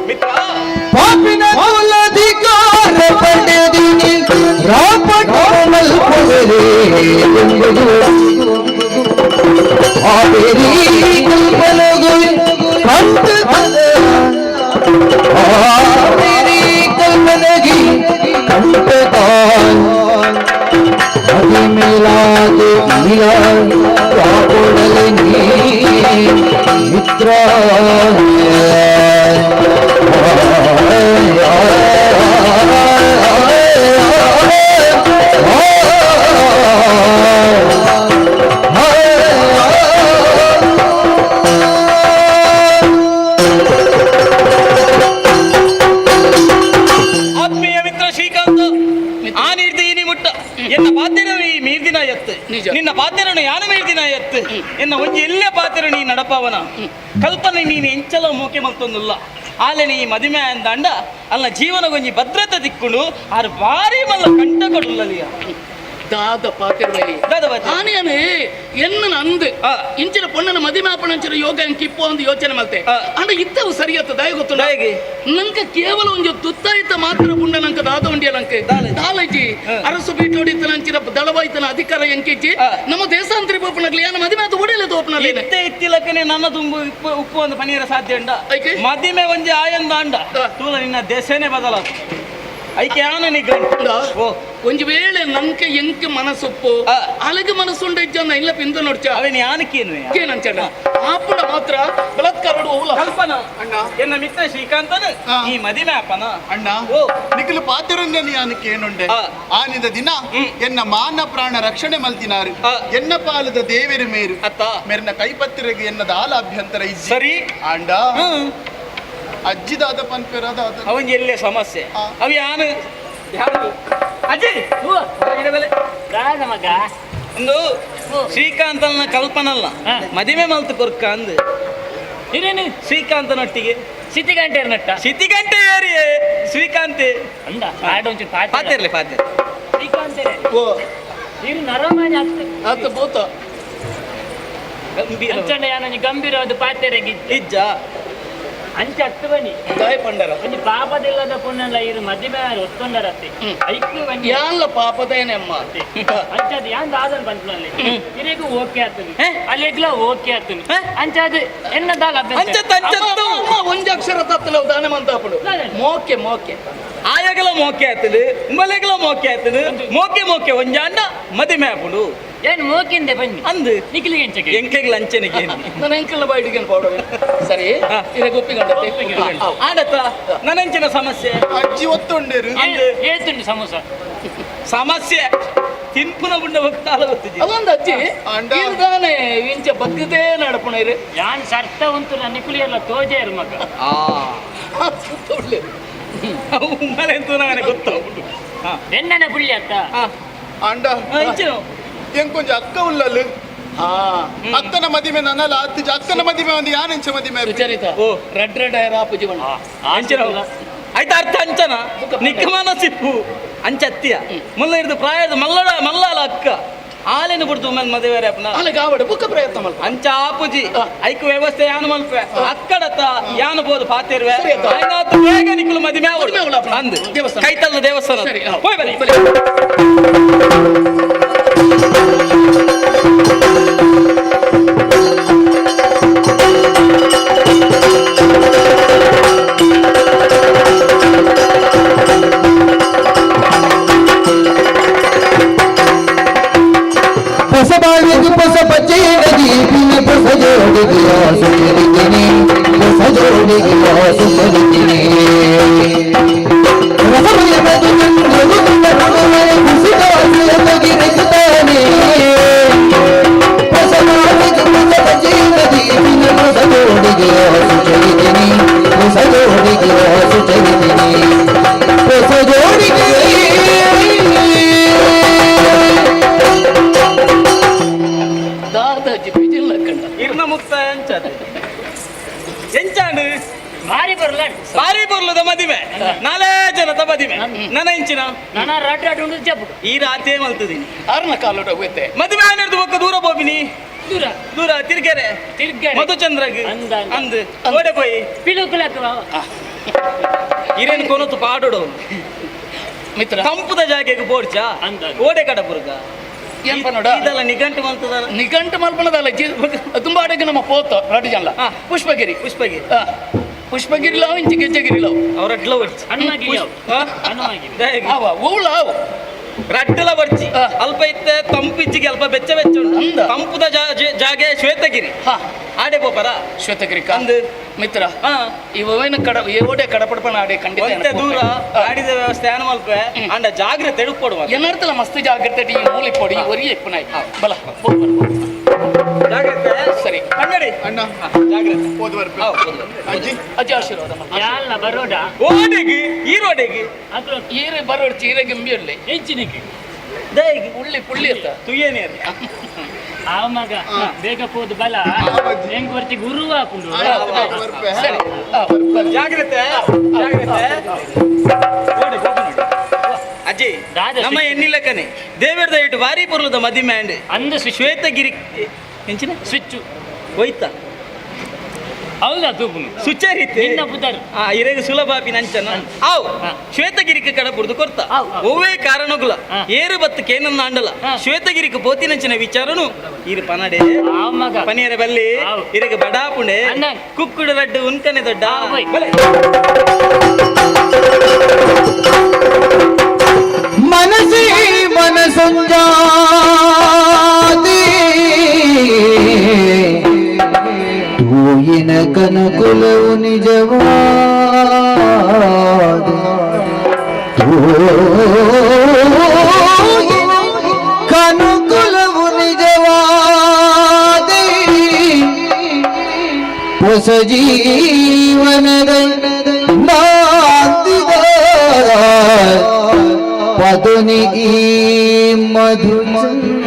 ಮಿತ್ರ ಪಾಪಿನ ಕುಲಧಿಕಾರ ಪಡೆದಿನಿ ರಾಪಟೋಮಲ್ ಪೊಗರೆ ಎಂಬುದು ಆಬೇರಿ ಕಲ್ಪನೆಗಳು ಕಂಡು ಆಬೇರಿ ಕಲ್ಪನೆಗೆ ಕಂಡುದ ಅದಿ ಮೇಲಾದೆ ಮಿಲಾದ ರಾಪೊಡಲೆ ನೀ ಮಿತ್ರ ಆತ್ಮೀಯ ಮಿತ್ರ ಶ್ರೀಕಾಂತ ಆ ನಿರ್ದೀನಿ ಮುಟ್ಟ ಎನ್ನ ಪಾತ್ರೆನು ಈ ಮೀರ್ದಿನ ಎತ್ತು ನಿಜ. ನಿನ್ನ ಪಾತ್ರೆನು ಯಾನು ಮೀರ್ದಿನ ಎತ್ತು ಎನ್ನ ಒಂಜಿ ಎಲ್ಲೇ ಪಾತ್ರೆ ನೀ ನಡಪವನ ಕಲ್ಪನೆ ನೀನು ಎಂಚಲ ಮೂಕೆ ಮಲ್ತೊಂದುಲ್ಲ ಆಲೆ ನೀ ಮದುವೆ ಅಂದ ಅಲ್ಲ ಜೀವನ ಒಂಜಿ ಭದ್ರತೆ ತಿಕ್ಕೊಂಡು ಆರು ಭಾರಿ ಮಲ್ಲ ಕಂಟ ಕೊಡಲಿಯ ದಾದ ಪಾತಿರ್ವೈ ದಾದ ಪಾತಿರ್ವೈ. ಆನೆಯನೆ ಎನ್ನ ಅಂದು ಇಂಚಿನ ಪೊಣ್ಣನ ಮದಿಮಾಪನಂಚಿನ ಯೋಗ ಕಿಪ್ಪು ಒಂದು ಯೋಚನೆ ಮಲ್ತೆ ಅಂಡ ಇತ್ತವು ಸರಿಯತ್ತ ದಯ ಗೊತ್ತು ದಯಗೆ ನಂಕ ಕೇವಲ ಒಂದು ತುತ್ತಾಯಿತ ಮಾತ್ರ ಪುಂಡ ನಂಕ ದಾದ ಉಂಡಿಯ ನಂಗೆ ದಾಲಜಿ ಅರಸು ಬೀಟೋಡಿತ ನಂಚಿನ ದಳವಾಯ್ತನ ಅಧಿಕಾರ ಎಂಕಿಚ್ಚಿ ನಮ್ಮ ದೇಶಾಂತರಿ ಪೋಪನಗ್ಲಿ ಯಾನ ಮದಿಮಾತ ಒಡೆಯಲ್ಲ ತೋಪನಲ್ಲಿ ಇತ್ತಿಲಕ್ಕನೆ ನನ್ನ ತುಂಬು ಉಪ್ಪು ಒಂದು ಪನೀರ ಸಾಧ್ಯ ಉಂಡ ಮದಿಮೆ ಒಂಜಿ ಆಯಂದ ಅಂಡ ತೂಲ ನಿನ್ನ ದೇಶನೇ ಬದಲಾತ ಐಕೆ ಯಾನ ನಿಗಂಡ ಒಂಜಿ ವೇಳೆ ನಂಕೆ ಎಂಕೆ ಮನಸ್ಸೊಪ್ಪು ಅಲಗೆ ಮನಸ್ಸುಂಡ ಇಜ್ಜನ್ನ ಇಲ್ಲ ಪಿಂದ ನೋಡ್ಚ ಅವನ್ ಯಾನಕ್ಕೇನು ಏನಂಚಣ್ಣ ಆಪುಡ ಮಾತ್ರ ಬಲಾತ್ಕಾರ ಕಲ್ಪನಾ ಅಣ್ಣ ಎನ್ನ ಮಿತ್ರ ಶ್ರೀಕಾಂತನ ಈ ಮದಿಮೆ ಅಪ್ಪನ ಅಣ್ಣ ನಿಖಿಲು ಪಾತಿರಂಗ ಯಾನಕ್ಕೆ ಏನುಂಡೆ ಆನಿದ ದಿನ ಎನ್ನ ಮಾನ ಪ್ರಾಣ ರಕ್ಷಣೆ ಮಲ್ತಿನಾರು ಎನ್ನ ಪಾಲದ ದೇವೇರು ಮೇರು ಅತ್ತ ಮೇರಿನ ಕೈಪತ್ತಿರಗೆ ಎನ್ನದ ಆಲ ಅಭ್ಯಂತರ ಇಜ್ಜಿ ಸರಿ ಅಂಡ ಅಜ್ಜಿದಾದ ಪನ್ಪೆರಾದ ಅವನ್ ಎಲ್ಲೇ ಸಮಸ್ಯೆ ಅವ ಯಾನು ಅಜ್ಜಿ ಮಗ ಒಂದು ಶ್ರೀಕಾಂತನ ಕಲ್ಪನಲ್ಲ ಮದಿಮೆ ಮಲ್ತು ಕೊರ್ಕ ಅಂದ್ ಇರೇನು ಶ್ರೀಕಾಂತನೊಟ್ಟಿಗೆ ಸಿತಿಗಂಟೆ ನಟ್ಟ ಸಿತಿಗಂಟೆ ಏರಿ ಶ್ರೀಕಾಂತೆ ಅಂದ ಆಡೊಂಚು ಪಾತಿರ್ಲಿ ಪಾತಿರ್ಲಿ ಶ್ರೀಕಾಂತೆ ಇರು ನರಮಾನಿ ಆತ ಬೋತ ಗಂಭೀರ ಅಂಚಂಡ ಯಾನ ಗಂಭೀರ ಒಂದು ಪಾತೆರೆಗಿ ಇಜ್ಜ ಅಂಚ ಹತ್ತು ಬನ್ನಿ ದಯ ಪಂಡರ ಒಂದು ಪಾಪದಿಲ್ಲದ ಪುಣ್ಣಲ್ಲ ಇರು ಮಧ್ಯಮ ಒತ್ತೊಂಡರತ್ತೆ ಐಕ್ಯ ಬನ್ನಿ ಯಾನ್ಲ ಪಾಪದೇನೆಮ್ಮ ಅಂಚದು ಯಾನ್ ದಾದನ್ ಬಂತಲ್ಲಿ ಇರೇಗೂ ಓಕೆ ಆಗ್ತದೆ ಅಲ್ಲಿಗ್ಲ ಓಕೆ ಆಗ್ತದೆ ಅಂಚದು ಎನ್ನದಾಲ ಒಂಜ ಅಕ್ಷರ ತತ್ತಲ ದಾನ ಮಂತಾಪಡು ಮೋಕೆ ಮೋಕೆ ಆಯಗಲ ಮೋಕೆ ಆಯ್ತದೆ ಉಂಬಲೆಗಲ ಮೋಕೆ ಆಯ್ತದೆ ಮೋಕೆ ಮೋಕೆ ಒಂಜಾಂಡ ಮದಿಮೆ ಆಪುಡು ಏನು ಮೋಕಿಂದೆ ಬನ್ನಿ ಅಂದು ನಿಖಿಲಿಗೆ ಎಂಚಕ್ಕೆ ಎಂಕೆಗೆ ಲಂಚನಿಗೆ ನನ್ನ ಎಂಕಲ್ನ ಬಾಯಿಗೆ ಪೌಡ ಸರಿ ಇರ ಗೊಪ್ಪಿಗಂಡ ಆಡತ್ತ ನನ್ನಂಚಿನ ಸಮಸ್ಯೆ ಅಜ್ಜಿ ಒತ್ತೊಂಡೇರು ಏತುಂಡು ಸಮೋಸ ಸಮಸ್ಯೆ ತಿನ್ಪುನ ಬುಂಡ ಭಕ್ತಾಲ ಗೊತ್ತಿದೆ ಅದೊಂದು ಅಜ್ಜಿ ಇರ್ದಾನೆ ಇಂಚ ಬಗ್ಗದೇ ನಡಪುಣ ಇರು ಯಾನ್ ಸರ್ತ ಉಂಟು ನನ್ನ ನಿಖಿಲಿಯಲ್ಲ ತೋಜೆ ಇರು ಮಗ ಒಳ್ಳೆ ಉಮ್ಮಲೆ ಅಂತೂ ನನಗೆ ಗೊತ್ತಾಗ್ಬಿಟ್ಟು ಎಣ್ಣೆನ ಪುಳ್ಳಿ ಅತ್ತ ಅಂಡ ಇಂಚಿನ ಎಂಕೊಂಜ ಅಕ್ಕ ಉಲ್ಲಲು ಅಕ್ಕನ ಮದಿಮೆ ನನ್ನಲ್ಲ ಅತ್ತಿಜ ಅಕ್ಕನ ಮದಿಮೆ ಒಂದು ಯಾನೆಂಚ ಮದಿಮೆ ಸುಚರಿತ ರೆಡ್ ರೆಡ್ ಆಯರ ಆಪುಜಿ ಬಣ್ಣ ಅಂಚಿನ ಆಯ್ತು ಅರ್ಥ ಅಂಚನ ನಿಕ್ಕಮಾನ ಸಿಪ್ಪು ಅಂಚತ್ತಿಯ ಮುಲ್ಲ ಹಿಡಿದು ಪ್ರಾಯದ ಮಲ್ಲಾಲ ಅಕ್ಕ ಆಲೇನು ಬಿಡ್ತು ಮದುವೆ ಅಲ್ಲಿಗೆ ಆವಡ ಬುಕ್ಕ ಪ್ರಯತ್ನ ಮಲ್ಪ ಅಂಚ ಆಪುಜಿ ಐಕು ವ್ಯವಸ್ಥೆ ಯಾನು ಮಲ್ಪೆ ಅಕ್ಕಡತ್ತ ಯಾನು ಬೋದು ಪಾತಿರ್ವೆ ಆಯ್ನಾತು ಬೇಗ ನಿಕ್ಕಲು ಮದುವೆ ಅಂದು ಕೈತಲ್ಲ ದೇವಸ್ಥಾನ ಹೋಯ್ ಬನ್ನಿ ಹೊಸ ಬಚ್ಚೇಡಗಿ ಪಿನ ಹೊಸ ಜೋಡಿಗೆ ಸುರಿದಿನಿ ಹೊಸ ಜೋಡಿಗೆ ಸುರಿದಿನಿ ರಸಮಯ ಬದುಕನ್ನು ನಗುವೆ ಕುಸಿದಾಸಿಯ ಬಗೆರೆಸುತ್ತಾನೆ ಹೊಸ ಬಚ್ಚೇಡಗಿ ಪಿನ ಹೊಸ ಜೋಡಿಗೆ ಸುರಿದಿನಿ ಹೊಸ ಜೋಡಿಗೆ ಸುರಿದಿನಿ ಹೊಸ ಜೋಡಿಗೆ ಇರ್ನ ಮುಕ್ತ ಎಂಚದು ಎಂಚಾಂಡು ಭಾರಿ ಬರ್ಲ ಬಾರಿ ಬರ್ಲದ ಮದಿಮೆ ನಾಲೇ ಜನದ ಮದಿಮೆ ನನ್ನ ಇಂಚಿನ ನನ್ನ ರಾಟ್ ರಾಟ್ ಉಂಡು ಜಬ್ಬು ಈ ರಾತ್ರಿ ಮಲ್ತದೀನಿ ಆರ್ನ ಕಾಲೋಟ ಹೋಗುತ್ತೆ ಮದುವೆ ನಡೆದು ಒಕ್ಕ ದೂರ ಬೋಬಿನಿ ದೂರ ದೂರ ತಿರ್ಗೆರೆ ತಿರ್ಗರೆ ಮಧುಚಂದ್ರಗ್ ಅಂದ ಅಂದು ಓಡೆ ಪೋಯಿ ಪಿಳುಕುಲಕ್ಕ ಇರೇನು ಕೊನತು ಪಾಡೋಡು ಮಿತ್ರ ತಂಪುದ ಜಾಗೆಗೆ ಬೋಡ್ಚ ಅಂದ ಓಡೆ ಕಡಪುರ್ಗ ಏನ್ ಪನ್ನೋಡ ಇದೆಲ್ಲ ನಿಘಂಟು ಮಲ್ತದಲ್ಲ ನಿಘಂಟು ಮಲ್ಪನದಲ್ಲ ತುಂಬಾ ಅಡೆಗೆ ನಮ್ಮ ಪೋತ ರಾಟಿ ಜನ್ಲ ಪುಷ್ಪಗಿರಿ ಪುಷ್ಪಗಿ ಪುಷ್ಪಗಿರಿಲಾವ್ ಇಂಚಿ ಗೆಜ್ಜಗಿರಿಲಾವ್ ಅವ್ರಡ್ಲ ಬರ್ಚಿ ಅಣ್ಣಾಗಿ ಅಣ್ಣವಾಗಿ ಅವ ಊಳ ಅವು ರಡ್ಡಲ ಬರ್ಚಿ ಅಲ್ಪ ಇತ್ತೆ ತಂಪಿಚ್ಚಿಗೆ ಅಲ್ಪ ಬೆಚ್ಚ ಬೆಚ್ಚ ಉಂಟು ತಂಪುದ ಜಾಗೆ ಶ್ವೇತಗಿರಿ ಆಡೆ ಬೋಪರ ಶ್ವೇತಗಿರಿ ಕಂದು ಮಿತ್ರ ಇವನ ಕಡ ಓಡೆ ಕಡಪಡಪನ ಆಡೆ ಖಂಡಿತ ದೂರ ಆಡಿದ ವ್ಯವಸ್ಥೆ ಏನು ಮಲ್ಪೆ ಅಂಡ ಜಾಗ್ರತೆ ಎಡುಕೊಡುವ ಏನರ್ತಲ್ಲ ಮಸ್ತ್ ಜಾಗ್ರತೆ ಈ ಮೂಲಿ ಪೊಡಿ ಒರಿ ಎಪ್ಪನಾಯ್ ಬಲ ಜಾಗ್ರತೆ ಸರಿ ಅಂಗಡಿ ಅಣ್ಣ ಜಾಗ್ರತೆ ಅಜ್ಜಿ ಅಜ್ಜಿ ಆಶೀರ್ವಾದ ಯಾಲ್ಲ ಬರೋಡ ಓಡೆಗಿ ಈ ರೋಡೆಗಿ ಅದು ಈರೆ ಬರೋಡ್ ಚೀರೆ ಗಿಂಬಿಯಲ್ಲೇ ಹೆಂಚಿನಿಗೆ ದೇಗಿ ಉಳ್ಳಿ ಪುಳ್ಳಿ ಅಂತ ತುಯ್ಯೇನೆ ಆ ಮಗ ಬೇಗ ಹೋದ್ ಬಲ ಹೆಂಗ್ ಬರ್ತಿ ಗುರು ಹಾಕೊಂಡು ಸರಿ ಜಾಗ್ರತೆ ಜಾಗ್ರತೆ ಓಡಿ ಅಜ್ಜಿ ನಮ್ಮ ಎಣ್ಣಿಲಕ್ಕನೆ ದೇವರದ ಇಟ್ಟು ಬಾರಿ ಪೊರ್ಲದ ಮದಿಮೆ ಅಂಡ್ ಅಂದ ಶ್ವೇತಗಿರಿ ಎಂಚಿನ ಸ್ವಿಚ್ ಹೋಯ್ತಾ ಹೌದಾ ತೂಪುನು ಸುಚಾರಿತೆ ನಿನ್ನ ಪುದರ್ ಇರೆಗ ಸುಲಭಾಪಿ ನಂಚನ ಆವ್ ಶ್ವೇತಗಿರಿಕ ಕಡಪುರ್ದು ಕೊರ್ತ ಒವ್ವೇ ಕಾರಣಗುಲ ಏರು ಬತ್ತು ಕೇನನ್ನ ಅಂಡಲ ಶ್ವೇತಗಿರಿಕ ಪೋತಿ ನಂಚಿನ ವಿಚಾರನು ಇರು ಪನಡೆ ಪನಿಯರ ಬಲ್ಲಿ ಇರೆಗ ಬಡಾಪುಂಡೆ ಕುಕ್ಕುಡು ರಡ್ಡು ಉನ್ಕನೆ ದೊಡ್ಡ ಮನಸೇ ಮನಸಂಜಾತಿ ತೂಯಿನ ಕನಕುಲವು ನಿಜವಾದ ಕನುಕುಲವು ನಿಜವಾದ ಹೊಸ ಜೀವನದ ಪದುನಿ ಈ ಮಧುಚಂದ್ರ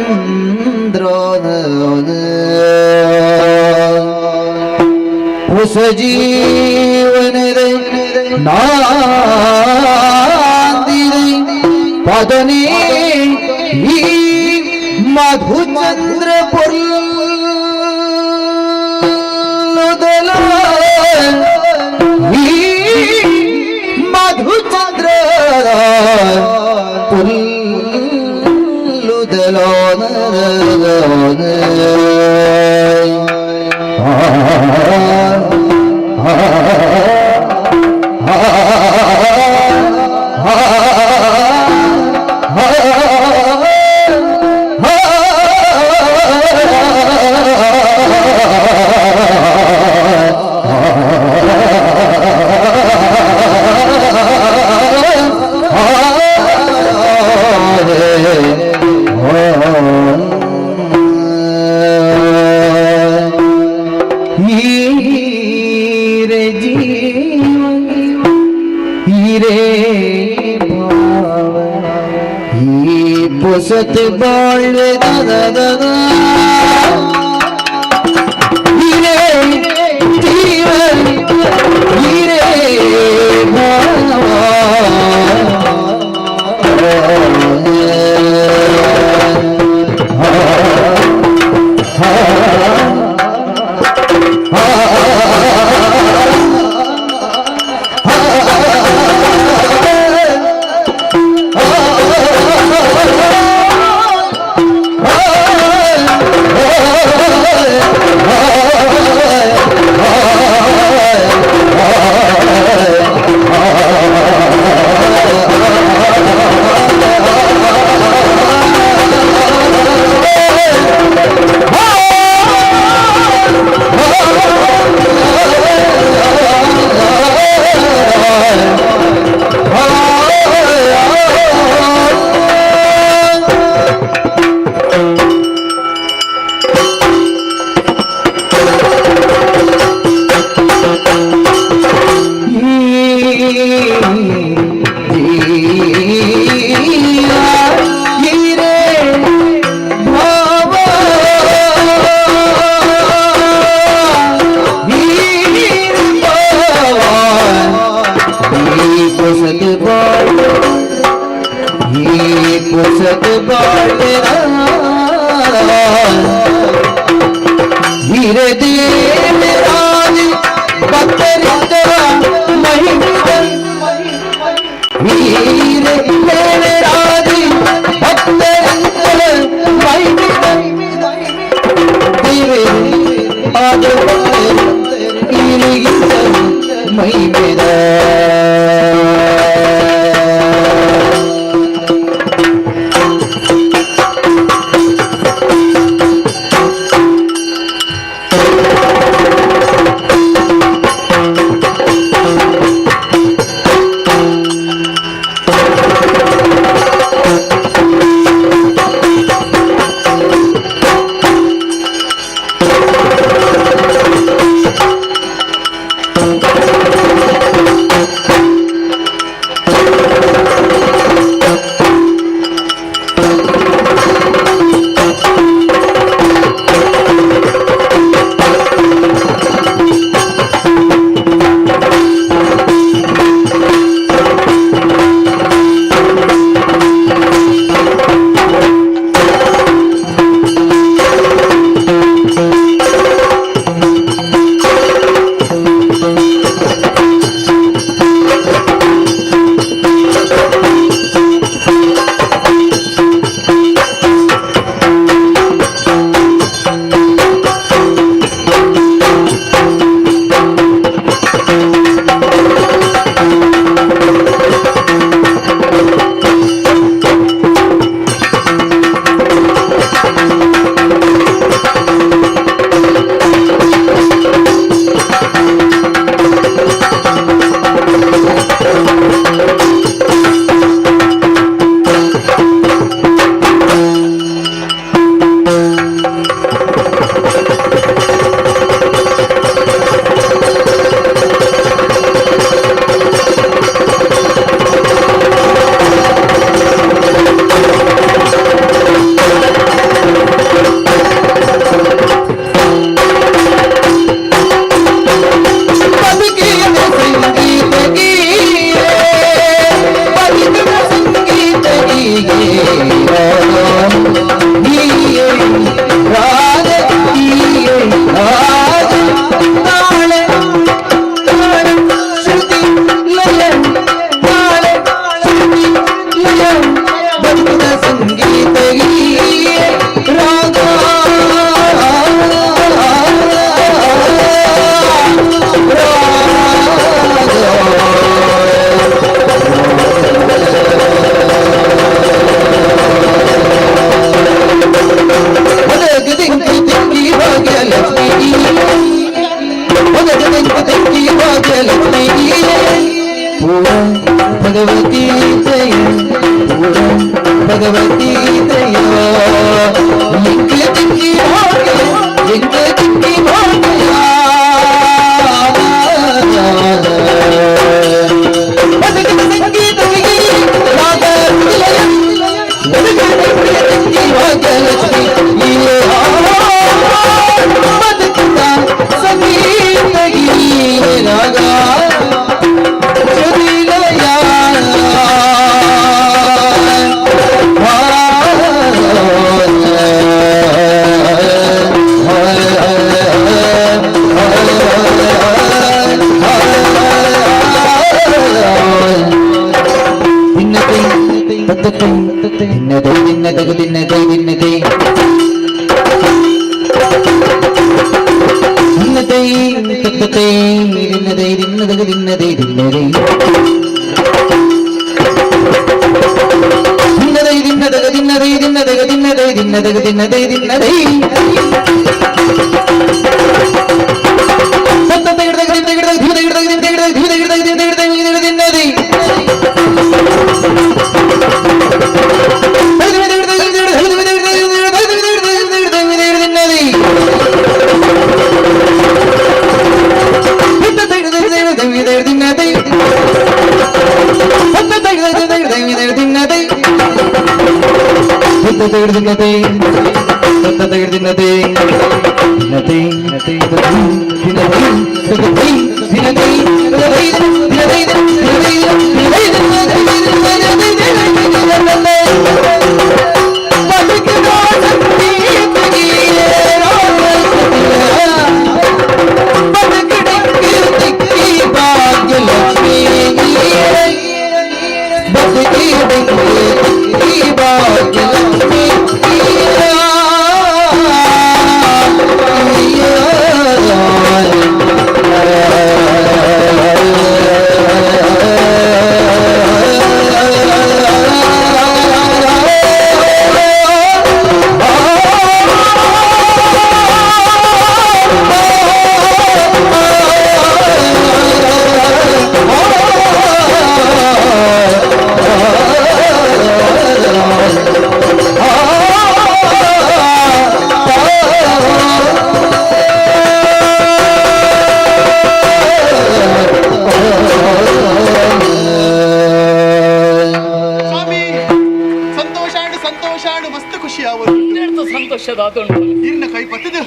ಹೊಸ ಜೀವನದ ನಾಂದಿದೆ ಪದನಿ ಈ ಮಧುಚಂದ್ರ ಪೊಲ್ಲುದಲ ಈ ಮಧುಚಂದ್ರ ಪುಲ್ಲುದಲೋನ सत बाल दादा दादा हीरे जीवन हीरे धीरे धीरे राज बतरित वीर मेरे राज बतरित मही मेरा ಜಯ ಭಗವತಿ ದಯ ಎಂಗ ದಿಕ್ಕಿ ಭಾಗ್ಯ ಎಂಗ ದಿಕ್ಕಿ ಭಾಗ್ಯ ಇರ್ನ ಕೈ ಪತ್ತದು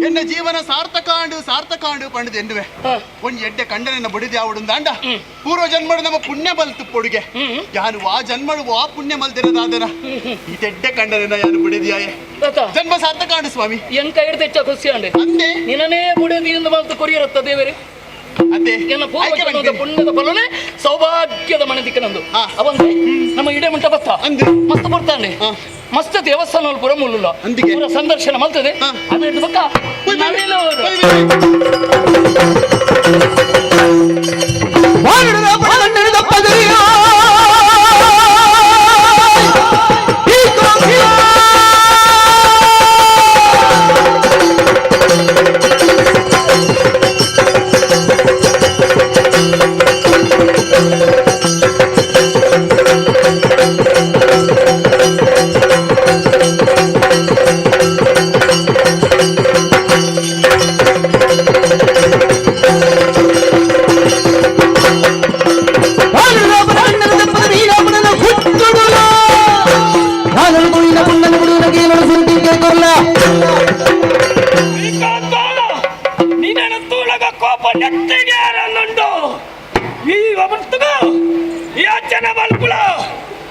ಎನ್ನ ಜೀವನ ಸಾರ್ಥಕಾಂಡು ಪಂಡದು ಎಂದುವೆ ಒಂಜಿ ಎಡ್ಡೆ ಕಂಡನ ಬಡಿದು ಯಾವಡು ದಾಂಡ ಪೂರ್ವ ಜನ್ಮಡು ನಮ್ಮ ಪುಣ್ಯ ಬಲ್ತು ಪೊಡುಗೆ ಯಾನು ಆ ಜನ್ಮಡು ಆ ಪುಣ್ಯ ಮಲ್ದಿರದಾದನ ಇದೆಡ್ಡೆ ಕಂಡನ ಯಾನು ಬಿಡಿದ್ಯಾಯೆ ಜನ್ಮ ಸಾರ್ಥಕಾಂಡು ಸ್ವಾಮಿ ಎನ್ ಕೈ ಹಿಡಿದು ಹೆಚ್ಚ ಖುಷಿ ಅಂಡೆ ಅಂದೆ ನಿನ್ನನೇ ಬುಡದಿಯಿಂದ ಮಲ್ತು ಕೊರಿಯರತ್ತ ದೇವರೇ ಅದೇ ಎನ್ನ ಪೂರ್ವಜನ್ಮದ ಪುಣ್ಯದ ಫಲನೆ ಸೌಭಾಗ್ಯದ ಮನದಿಕ್ಕ ನಂದು ಅವಂದೆ ನಮ್ಮ ಇಡೆ ಮುಂಟ ಬತ್ತ ಮಸ್ತ್ ಬರ್ತಾಂಡೆ ಮಸ್ತ್ ದೇವಸ್ಥಾನ ಪುರ ಮುಲ್ಲ ಪೂರ ಸಂದರ್ಶನ ಮಲ್ತದೆ ಅದ್ರ ಪಕ್ಕ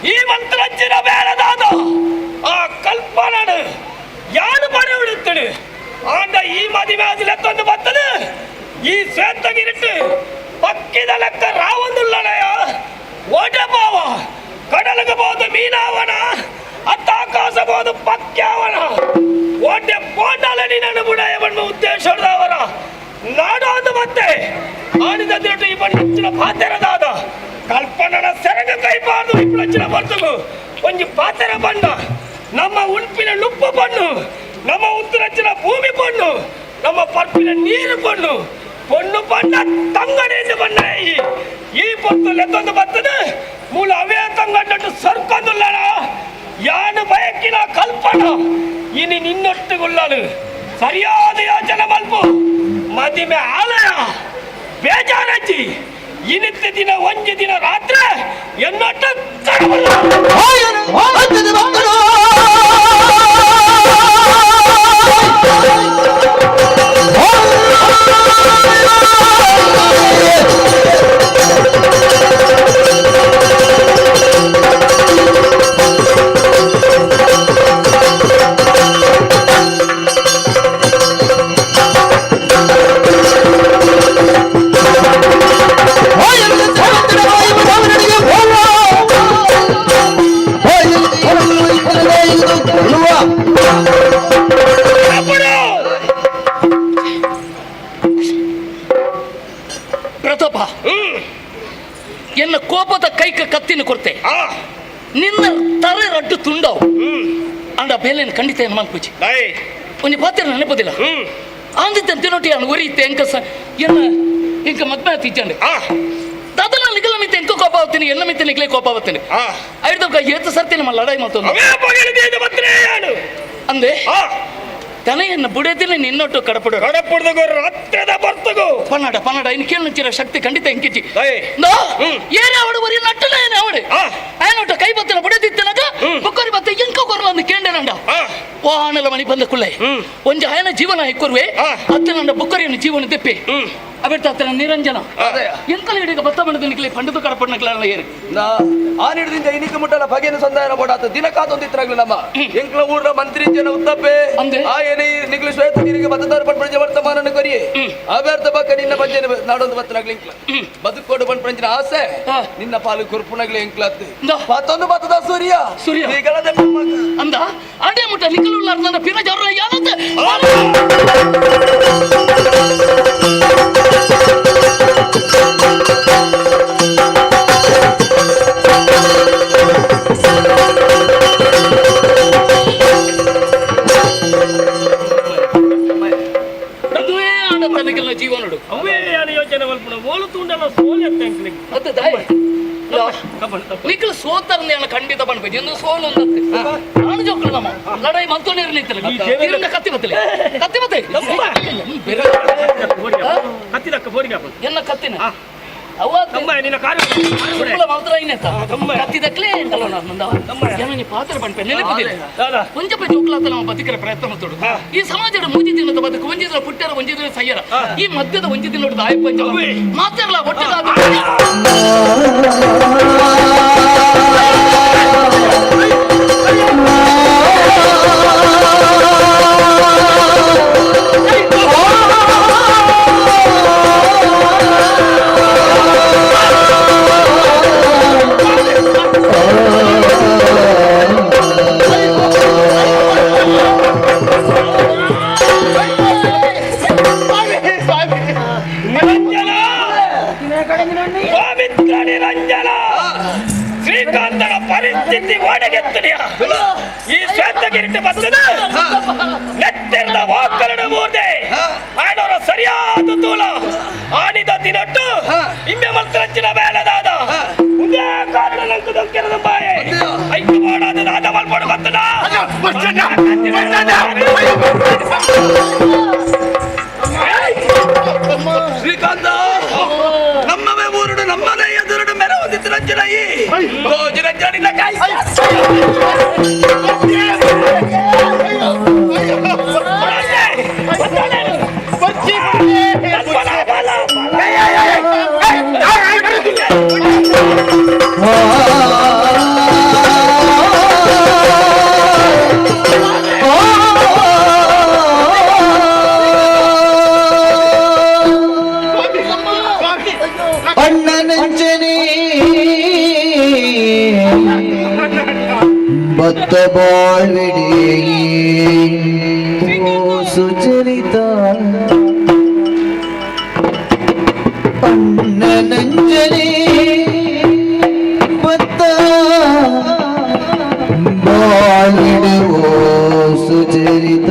ಈ ಮಂತ್ರಜ್ಜಿನ ಬೇಡದಾದ ಆ ಕಲ್ಪನನು ಯಾರು ಪಡೆ ಉಳಿತಡೆ ಆಂಡ ಈ ಮದುವೆ ಆದಿಲೆತ್ತೊಂದು ಬರ್ತದೆ ಈ ಶ್ವೇತಗಿರಿಟ್ಟು ಪಕ್ಕಿದ ಲೆಕ್ಕ ರಾವೊಂದುಲ್ಲನಯ ಓಟೆ ಬಾವ ಕಡಲಿಗೆ ಬೋದು ಮೀನಾವನ ಅತ್ತ ಆಕಾಶ ಬೋದು ಪಕ್ಯಾವನ ಓಟೆ ಪೋಟಲನಿ ನನ್ನ ಬುಡಾಯವನ್ನು ಉದ್ದೇಶದವರ ನಾಡೋದು ಮತ್ತೆ ಆಡಿದ ದಿಟ್ಟು ಈ ಬಣ್ಣ ಹೆಚ್ಚಿನ ಪಾತೆರದಾದ ಕಲ್ಪನನ ಸೆರಗ ಕೈಬಾರ್ದು ವಿಪ್ಲಚ್ಚಿನ ಬರ್ತವು ಒಂಜಿ ಪಾತೆರ ಬಣ್ಣ ನಮ್ಮ ಉಣ್ಪಿನ ನುಪ್ಪು ಬಣ್ಣು ನಮ್ಮ ಉತ್ತರಚ್ಚಿನ ಭೂಮಿ ಬಣ್ಣು ನಮ್ಮ ಪರ್ಪಿನ ನೀರು ಬಣ್ಣು ಬಣ್ಣ ತಂಗಡಿಯಿಂದ ಬಣ್ಣ ಈ ಪೊತ್ತು ಲೆತ್ತೊಂದು ಬರ್ತದೆ ಮೂಲ ಅವೇ ತಂಗಟ್ಟು ಸರ್ಕೊಂದುಲ್ಲಣ ಯಾನು ಬಯಕಿನ ಕಲ್ಪನ ಇನಿ ನಿನ್ನೊಟ್ಟುಗುಳ್ಳನು ಸರಿಯಾದ ಯೋಚನೆ ಮಲ್ಪು ಮದಿಮೆ ಆಲಯ ಬೇಜಾರಜ್ಜಿ ಇನಿತ್ತ ದಿನ ಒಂಜಿ ದಿನ ರಾತ್ರಿ ಎನ್ನೊಟ್ಟು ಪ್ರತಾಪ ಎನ್ನ ಕೋಪದ ಕೈಕ ಕತ್ತಿನ ಕೊಡ್ತೆ ನಿನ್ನ ತಲೆ ರಡ್ಡು ತುಂಡವು ಅಂಡ ಬೇಲೆನ ಖಂಡಿತ ಏನು ಮಲ್ಪುಜಿ ಒಂಜಿ ಪಾತ್ರ ನೆನಪದಿಲ್ಲ ಆಂದಿತ್ತ ತಿನ್ನೊಟ್ಟಿ ಅನ್ನು ಉರಿಯುತ್ತೆ ಎಂಕ ಎನ್ನ ಇಂಕ ಮಗ್ನ ತಿಜ್ಜಂಡು ದಾದನ ನಿಗಲ ಮಿತ್ತೆ ಎಂಕ ಕೋಪ ಹೋಗ್ತೀನಿ ಎನ್ನ ಮಿತ್ತೆ ನಿಗಲೇ ಕೋಪ ಹೋಗ್ತೀನಿ ಐದು ಏತು ಸರ್ತಿ ನಮ್ಮ ಲಡಾಯಿ ಮಾತು ಅಂದೆ ತನೆಯನ್ನು ಬುಡದಿಲ್ಲ ನಿನ್ನೊಟ್ಟು ಕಡಪಡು ಹತ್ತಿರದ ಬರ್ತಗೋ ಪನ್ನಡ ಇನ್ನು ಕೇಳಿನ ಶಕ್ತಿ ಖಂಡಿತ ಎಂಕಿಚ್ಚಿ ಏನೇ ಅವಡು ಬರೀ ನಟ್ಟಲೆ ಏನೇ ಅವಡು ಆಯ್ನೊಟ್ಟ ಕೈ ಬತ್ತನ ಬುಡದಿತ್ತನಗ ಬುಕ್ಕರಿ ಬತ್ತ ಎಂಕ ಕೊರಲ ಅಂದು ಕೇಂಡನಂಡ ವಾಹನಲ ಮಣಿ ಬಂದ ಕುಳ್ಳೆ ಒಂಜ ಆಯನ ಜೀವನ ಹೆಕ್ಕುರುವೆ ಅತ್ತನಂಡ ಬುಕ್ಕರಿಯನ್ನು ಜೀವನ ತೆಪ್ಪಿ ಅಬಿಡ್ತ ಅತ್ತನ ನಿರಂಜನ ಎಂಕಲ ಹಿಡಿಗ ಬತ್ತ ಬಂಡದ ನಿಕ್ಲೆ ಪಂಡದು ಕಡಪಣ್ಣಕ್ಲ ಏರಿ ಆನಿಡದಿಂದ ಇನಿಕ ಮುಟ್ಟಲ ಬಗೆನ ಸಂಧಾನ ಬೋಡಾತ ದಿನ ಕಾತೊಂದಿತ್ರಾಗ್ಲಿ ನಮ್ಮ ಎಂಕ್ಲ ಊರ ಮಂತ್ರಿ ಜನ ಉತ್ತಪ್ಪೆ ಆ ಏನೇ ನಿಕ್ಲೆ ಶ್ವೇತಗಿರಿಗೆ ಮತದಾರ ಪಂಡ ವರ್ತಮಾನನ ಕರಿಯೆ ಅಭ್ಯರ್ಥ ಬಕ್ಕ ನಿನ್ನ ಪಂಜನ ನಾಡೊಂದು ಬತ್ತನಾಗ್ಲಿ ಎಂಕ್ಲ ಬದುಕೋಡು ಪಂಜನ ಆಸೆ ನಿನ್ನ ಪಾಲು ಕುರ್ಪುನಗ್ಲಿ ಎಂಕ್ಲತ್ತು ಮತ್ತೊಂದು ಮತದ ಸೂರ್ಯ ಈಗಳದ ಅಂದ ಅಡೇ ಮುಟ್ಟ ನಿಕ್ಕಲು ಪಿನ ಜರ ಯಾನಂತೆ ಜೀವನಡು ಅವೇ ಯೋಚನೆ ಮಲ್ಪುಣ ಓಲು ತುಂಡಲ ಸೋಲೆ ನಿಖಲ್ ಸೋತರ್ಲಿ ಅನ್ನ ಖಂಡಿತ ಬಣ್ಬೇಕು ಎಂದು ಸೋಲು ಒಂದತ್ತೆ ನಾನು ಜೋಕ್ಳು ನಮ್ಮ ಲಡಾಯಿ ಮಂತೋನೇ ಇರಲಿಲ್ಲ ಕತ್ತಿ ಬತ್ತೆ ಕತ್ತಿದಕ್ಕ ಬೋಡಿಗೆ ಎನ್ನ ಕತ್ತಿನ ಪಾತ್ರ ಪಂಪೆ ನೆನಪಿದಿಲ್ಲ ಕೊಂಚ ಜೋಕ್ಲಾತ ನಾವು ಬದುಕಿನ ಪ್ರಯತ್ನ ಮಾಡ್ತೋಡು ಈ ಸಮಾಜದ ಮುಂಜಿ ದಿನದ ಬದುಕು ಒಂಜಿ ದಿನ ಪುಟ್ಟರ ಒಂಜಿ ದಿನ ಸಯ್ಯರ ಈ ಮಧ್ಯದ ಒಂಜಿ ದಿನ ದಾಯ ಪಂಚ ಮಾತ್ರಲ್ಲ ಒಟ್ಟದಾದ ಶ್ರೀಕಾಂತನ ಪರಿಸ್ಥಿತಿ ಒಡೆಗೆತ್ತನೆಯ ಈ ಶ್ವೇತಗಿರಿಟ್ಟು ಬರ್ತದ ನೆತ್ತಿರದ ವಾಕರಣ ಮೂರ್ದೆ ಆಡೋರ ಸರಿಯಾದ ತೂಲ ಆಡಿದ ದಿನಟ್ಟು ಇಮ್ಮೆ ಮಂತ್ರಂಚಿನ ಬೇಲದಾದ ಉದೇ ಕಾರಣ ನಂಕು ದೊಕ್ಕಿರದ ಬಾಯೆ ಐದು ಮಾಡಾದ ನಾದ ಮಲ್ಪಡು ಬರ್ತದ ಶ್ರೀಕಾಂತ ನಮ್ಮವೇ ಊರುಡು ನಮ್ಮದೇ ಎದುರುಡು ಮೆರೆ ಹೊಂದಿತ್ತು ರಂಜನಾಯಿ ರಂಜನಿನ ಕಾಯಿ ಭತ್ತ ಬಾಳ್ವಿಡಿ ಸುಚರಿತ ಅಣ್ಣ ನಂಜನೆ ಭತ್ತ ಬಾಳ್ವಿಡುವ ಸುಚರಿತ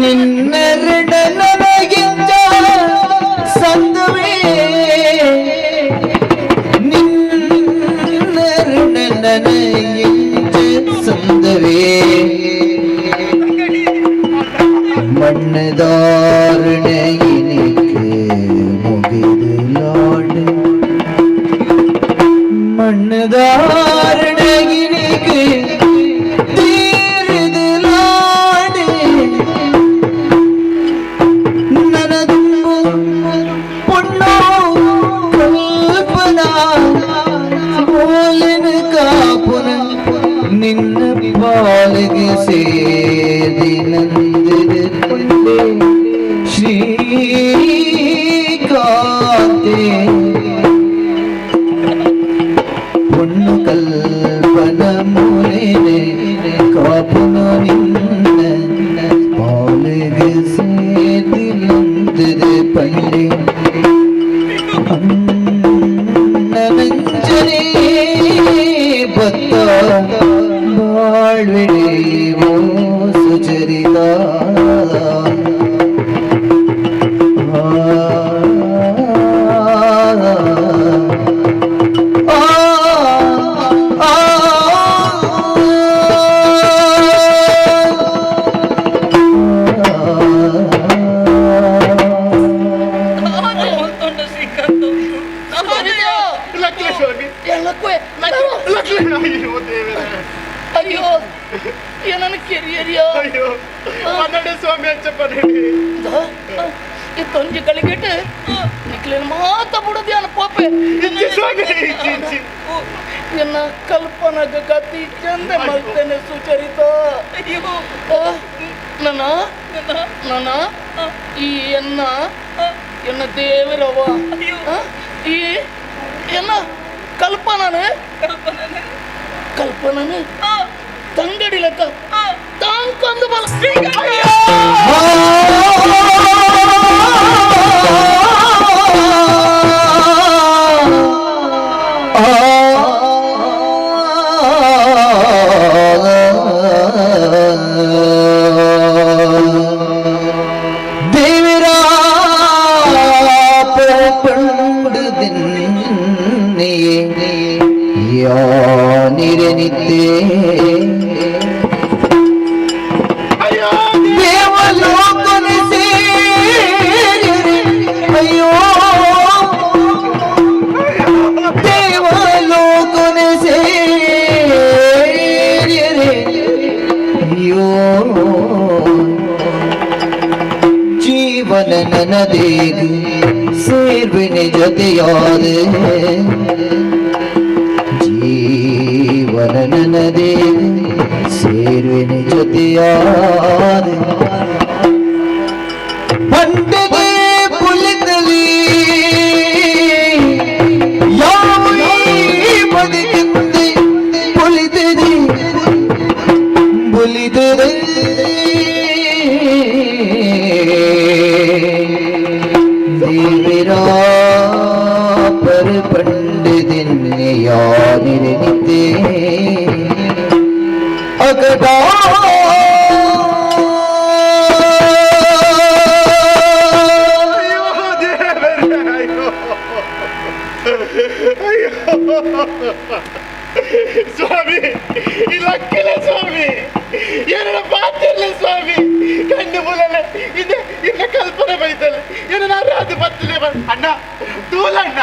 ನಿನ್ನೆರಡ ನನಗಿಂತ ಸಂದುವೆ ನನಗೆ ಸಂದವೇ மண்ணதாருணையினிக்கு முகிலாடு மண்ணதாருணையினிக்கு தீருதலாடு ನನದುಂಬು பொண்ணோ ಕಲ್ಪನಾ ಓಲಿನ ಕಾಪುನ ನಿನ್ನ ಪಾಲಿಗೆ ಸೇರಿ ನಂದಿದ ಶ್ರೀಕಾಂತೆ பொண்ணு கல்பன முறையே காப்புன நின்ன பாலிಗೆ ಸೇರಿ ನಂದಿದ ಪಂಡೆ ನವಂಜನೆ ಬತ್ತ ಬಾಳ್ವಿಡೆಯೋ ಸುಚರಿತ ಅಯ್ಯೋ ಏನನ್ನ ಕೆರಿಯರಿಯೋ ಅಯ್ಯೋ ಪನ್ನಡೆ ಸ್ವಾಮಿ ಅಚ್ಚಪ್ಪನೇ ಇತ್ತೊಂಜಿ ಗಳಿಗೆಟ್ಟು ನಿಕ್ಲೇನು ಮಾತ ಬಿಡೋದ್ಯಾನ ಪಾಪೆ ಎನ್ನ ಕಲ್ಪನಾಗ ಗತಿ ಚಂದ ಮಲ್ತೇನೆ ಸುಚರಿತ ಅಯ್ಯೋ ನನ್ನ ನನ್ನ ಈ ಎನ್ನ ದೇವರವ ಈ ಎನ್ನ ಕಲ್ಪನಾನೆ ತಂಗಡಿ ಲೆಕ್ಕ ತಾಂಕೊಂದು ಬಲ ದೇವರಾ ಪಂಡು ದಿನ್ನೆಯೇ ಯಾನಿರನಿದ್ದೆ ದೇವಲೋಕನ ಸೇರಿ ಅಯ್ಯೋ ದೇವಲೋಕನ ಸೇರಿ ಅಯ್ಯೋ ಜೀವನ ನನದೇಗ ಸೇರ್ವಿನ ಜೊತೆಯಾದೆ ಜೀವನ ನನದೇ ಸೇರ್ವಿನ ಜೊತೆಯಾದೆ ಬಂಡೆಗೆ ಪುಲಿತಲಿ ಯಾವ ಬದುಕಿಂದೆ ಪುಲಿತದೆ ಬುಲಿದರೆ ದೇವರಾ पर पंडित यानिरनिते अगदा ಸ್ವಾಮಿ ಇಲ್ಲಕ್ಕಿಲ್ಲ ಸ್ವಾಮಿ ಏನ ಪಾತಿರ್ಲ ಸ್ವಾಮಿ ಕಣ್ಣು ಮೂಲಲೆ ಇದೆ ಇನ್ನ ಕಲ್ಪನೆ ಬೈತಲ್ಲ ಏನ ರಾಜ ಬತ್ತಲೆ ಅಣ್ಣ ತೂಲಣ್ಣ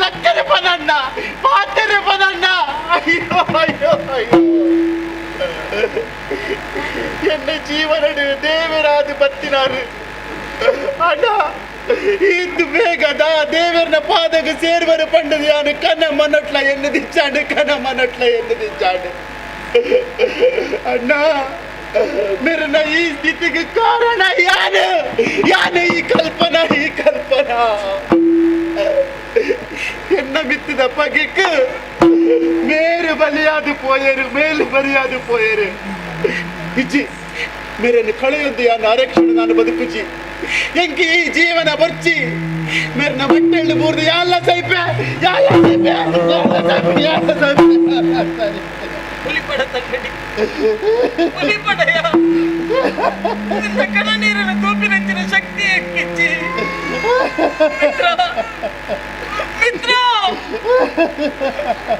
ಲಕ್ಕನೆ ಪನಣ್ಣ ಪಾತೆರೆ ಪನಣ್ಣ ಅಯ್ಯೋ ಅಯ್ಯೋ ಅಯ್ಯೋ ಎನ್ನ ಜೀವನ ದೇವರಾದ ಬತ್ತಿನಾರು ಅಣ್ಣ ಇಂದು ಬೇಗದ ದೇವರನ ಪಾದಕ್ಕೆ ಸೇರುವರು ಪಂಡದು ಯಾನು ಕನ ಮನಟ್ಲ ಎಂದು ದಿಚ್ಚಾಡು ಕನ ಮನಟ್ಲ ಎಂದು ದಿಚ್ಚಾಡು ಅಣ್ಣ मेरे ಈ ಸ್ಥಿತಿಗೆ ಕಾರಣ ಯಾನು ಈ ಕಲ್ಪನಾ ಎನ್ನ ಬಿತ್ತಿದ ಪಗೆಕ್ಕೆ ಮೇರು ಬಲಿಯಾದು ಪೋಯರು ಇಜ್ಜಿ ಮೇರನ್ನು ಕಳೆಯೊಂದು ಯಾನು ಆರಕ್ಷಣ ನಾನು ಬದುಕುಜಿ ಎಂಕಿ ಈ ಜೀವನ ಬರ್ಚಿ ಮೇರನ ಬಟ್ಟೆళ్ళు ಬೂರ್ದು ಯಾಲ್ಲ ಸೈಪೆ ಹುಲಿಪಡ ತಂಗಡಿ ಹುಲಿಪಡಯ ನಿನ್ನ ಕಣ ನೀರನ್ನು ತೂಪಿನಂಚಿನ ಶಕ್ತಿ ಎಕ್ಕಿಚ್ಚಿ ಮಿತ್ರ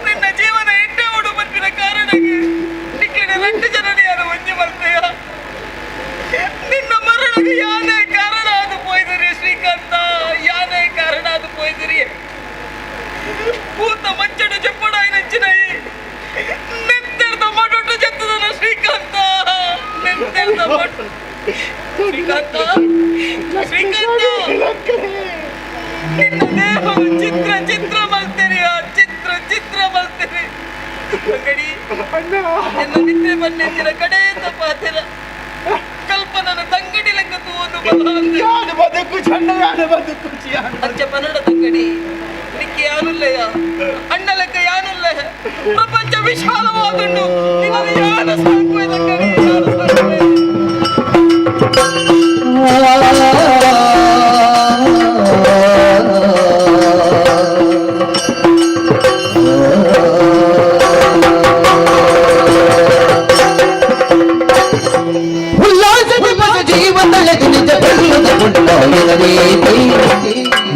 ನಿನ್ನ ಜೀವನ ಎಣ್ಣೆ ಓಡು ಬಂದಿನ పూత మంచడు చెప్పడాయి నచ్చినాయి నెత్తెర్ద మటొట్టు చెత్తదన శ్రీకాంత నెత్తెర్ద మట శ్రీకాంత ಶ್ರೀಕಾಂತ ನಿನ್ನ ದೇಹವು ಚಿತ್ರ ಚಿತ್ರ ಮಲ್ತೇನೆ ಚಿತ್ರ ಮಲ್ತೇನೆ ಅಂಗಡಿ ನಿನ್ನ ನಿದ್ರೆ ಬನ್ನೆಂದಿನ ಕಡೆ ತಪ್ಪಾತಿರ ಕಲ್ಪನನ ತಂಗಡಿ ಲೆಕ್ಕತ್ತು ಒಂದು ಬದುಕು ಚಂಡ ಬದುಕು ಅಂಚ ಪನ್ನಡ ತಂಗಡಿ ನಿಕ್ಕೆ ಯಾನುಲ್ಲಯ್ಯ ಅಣ್ಣ ಲೆಕ್ಕ ಯಾನುಲ್ಲ ಪ್ರಪಂಚ ವಿಶಾಲವಾದುಂಡು ನಿಮಗೆ ಯಾನ ಸಾಕುವೆ ತಂಗಡಿ ಯಾನ ಸಾಕುವೆ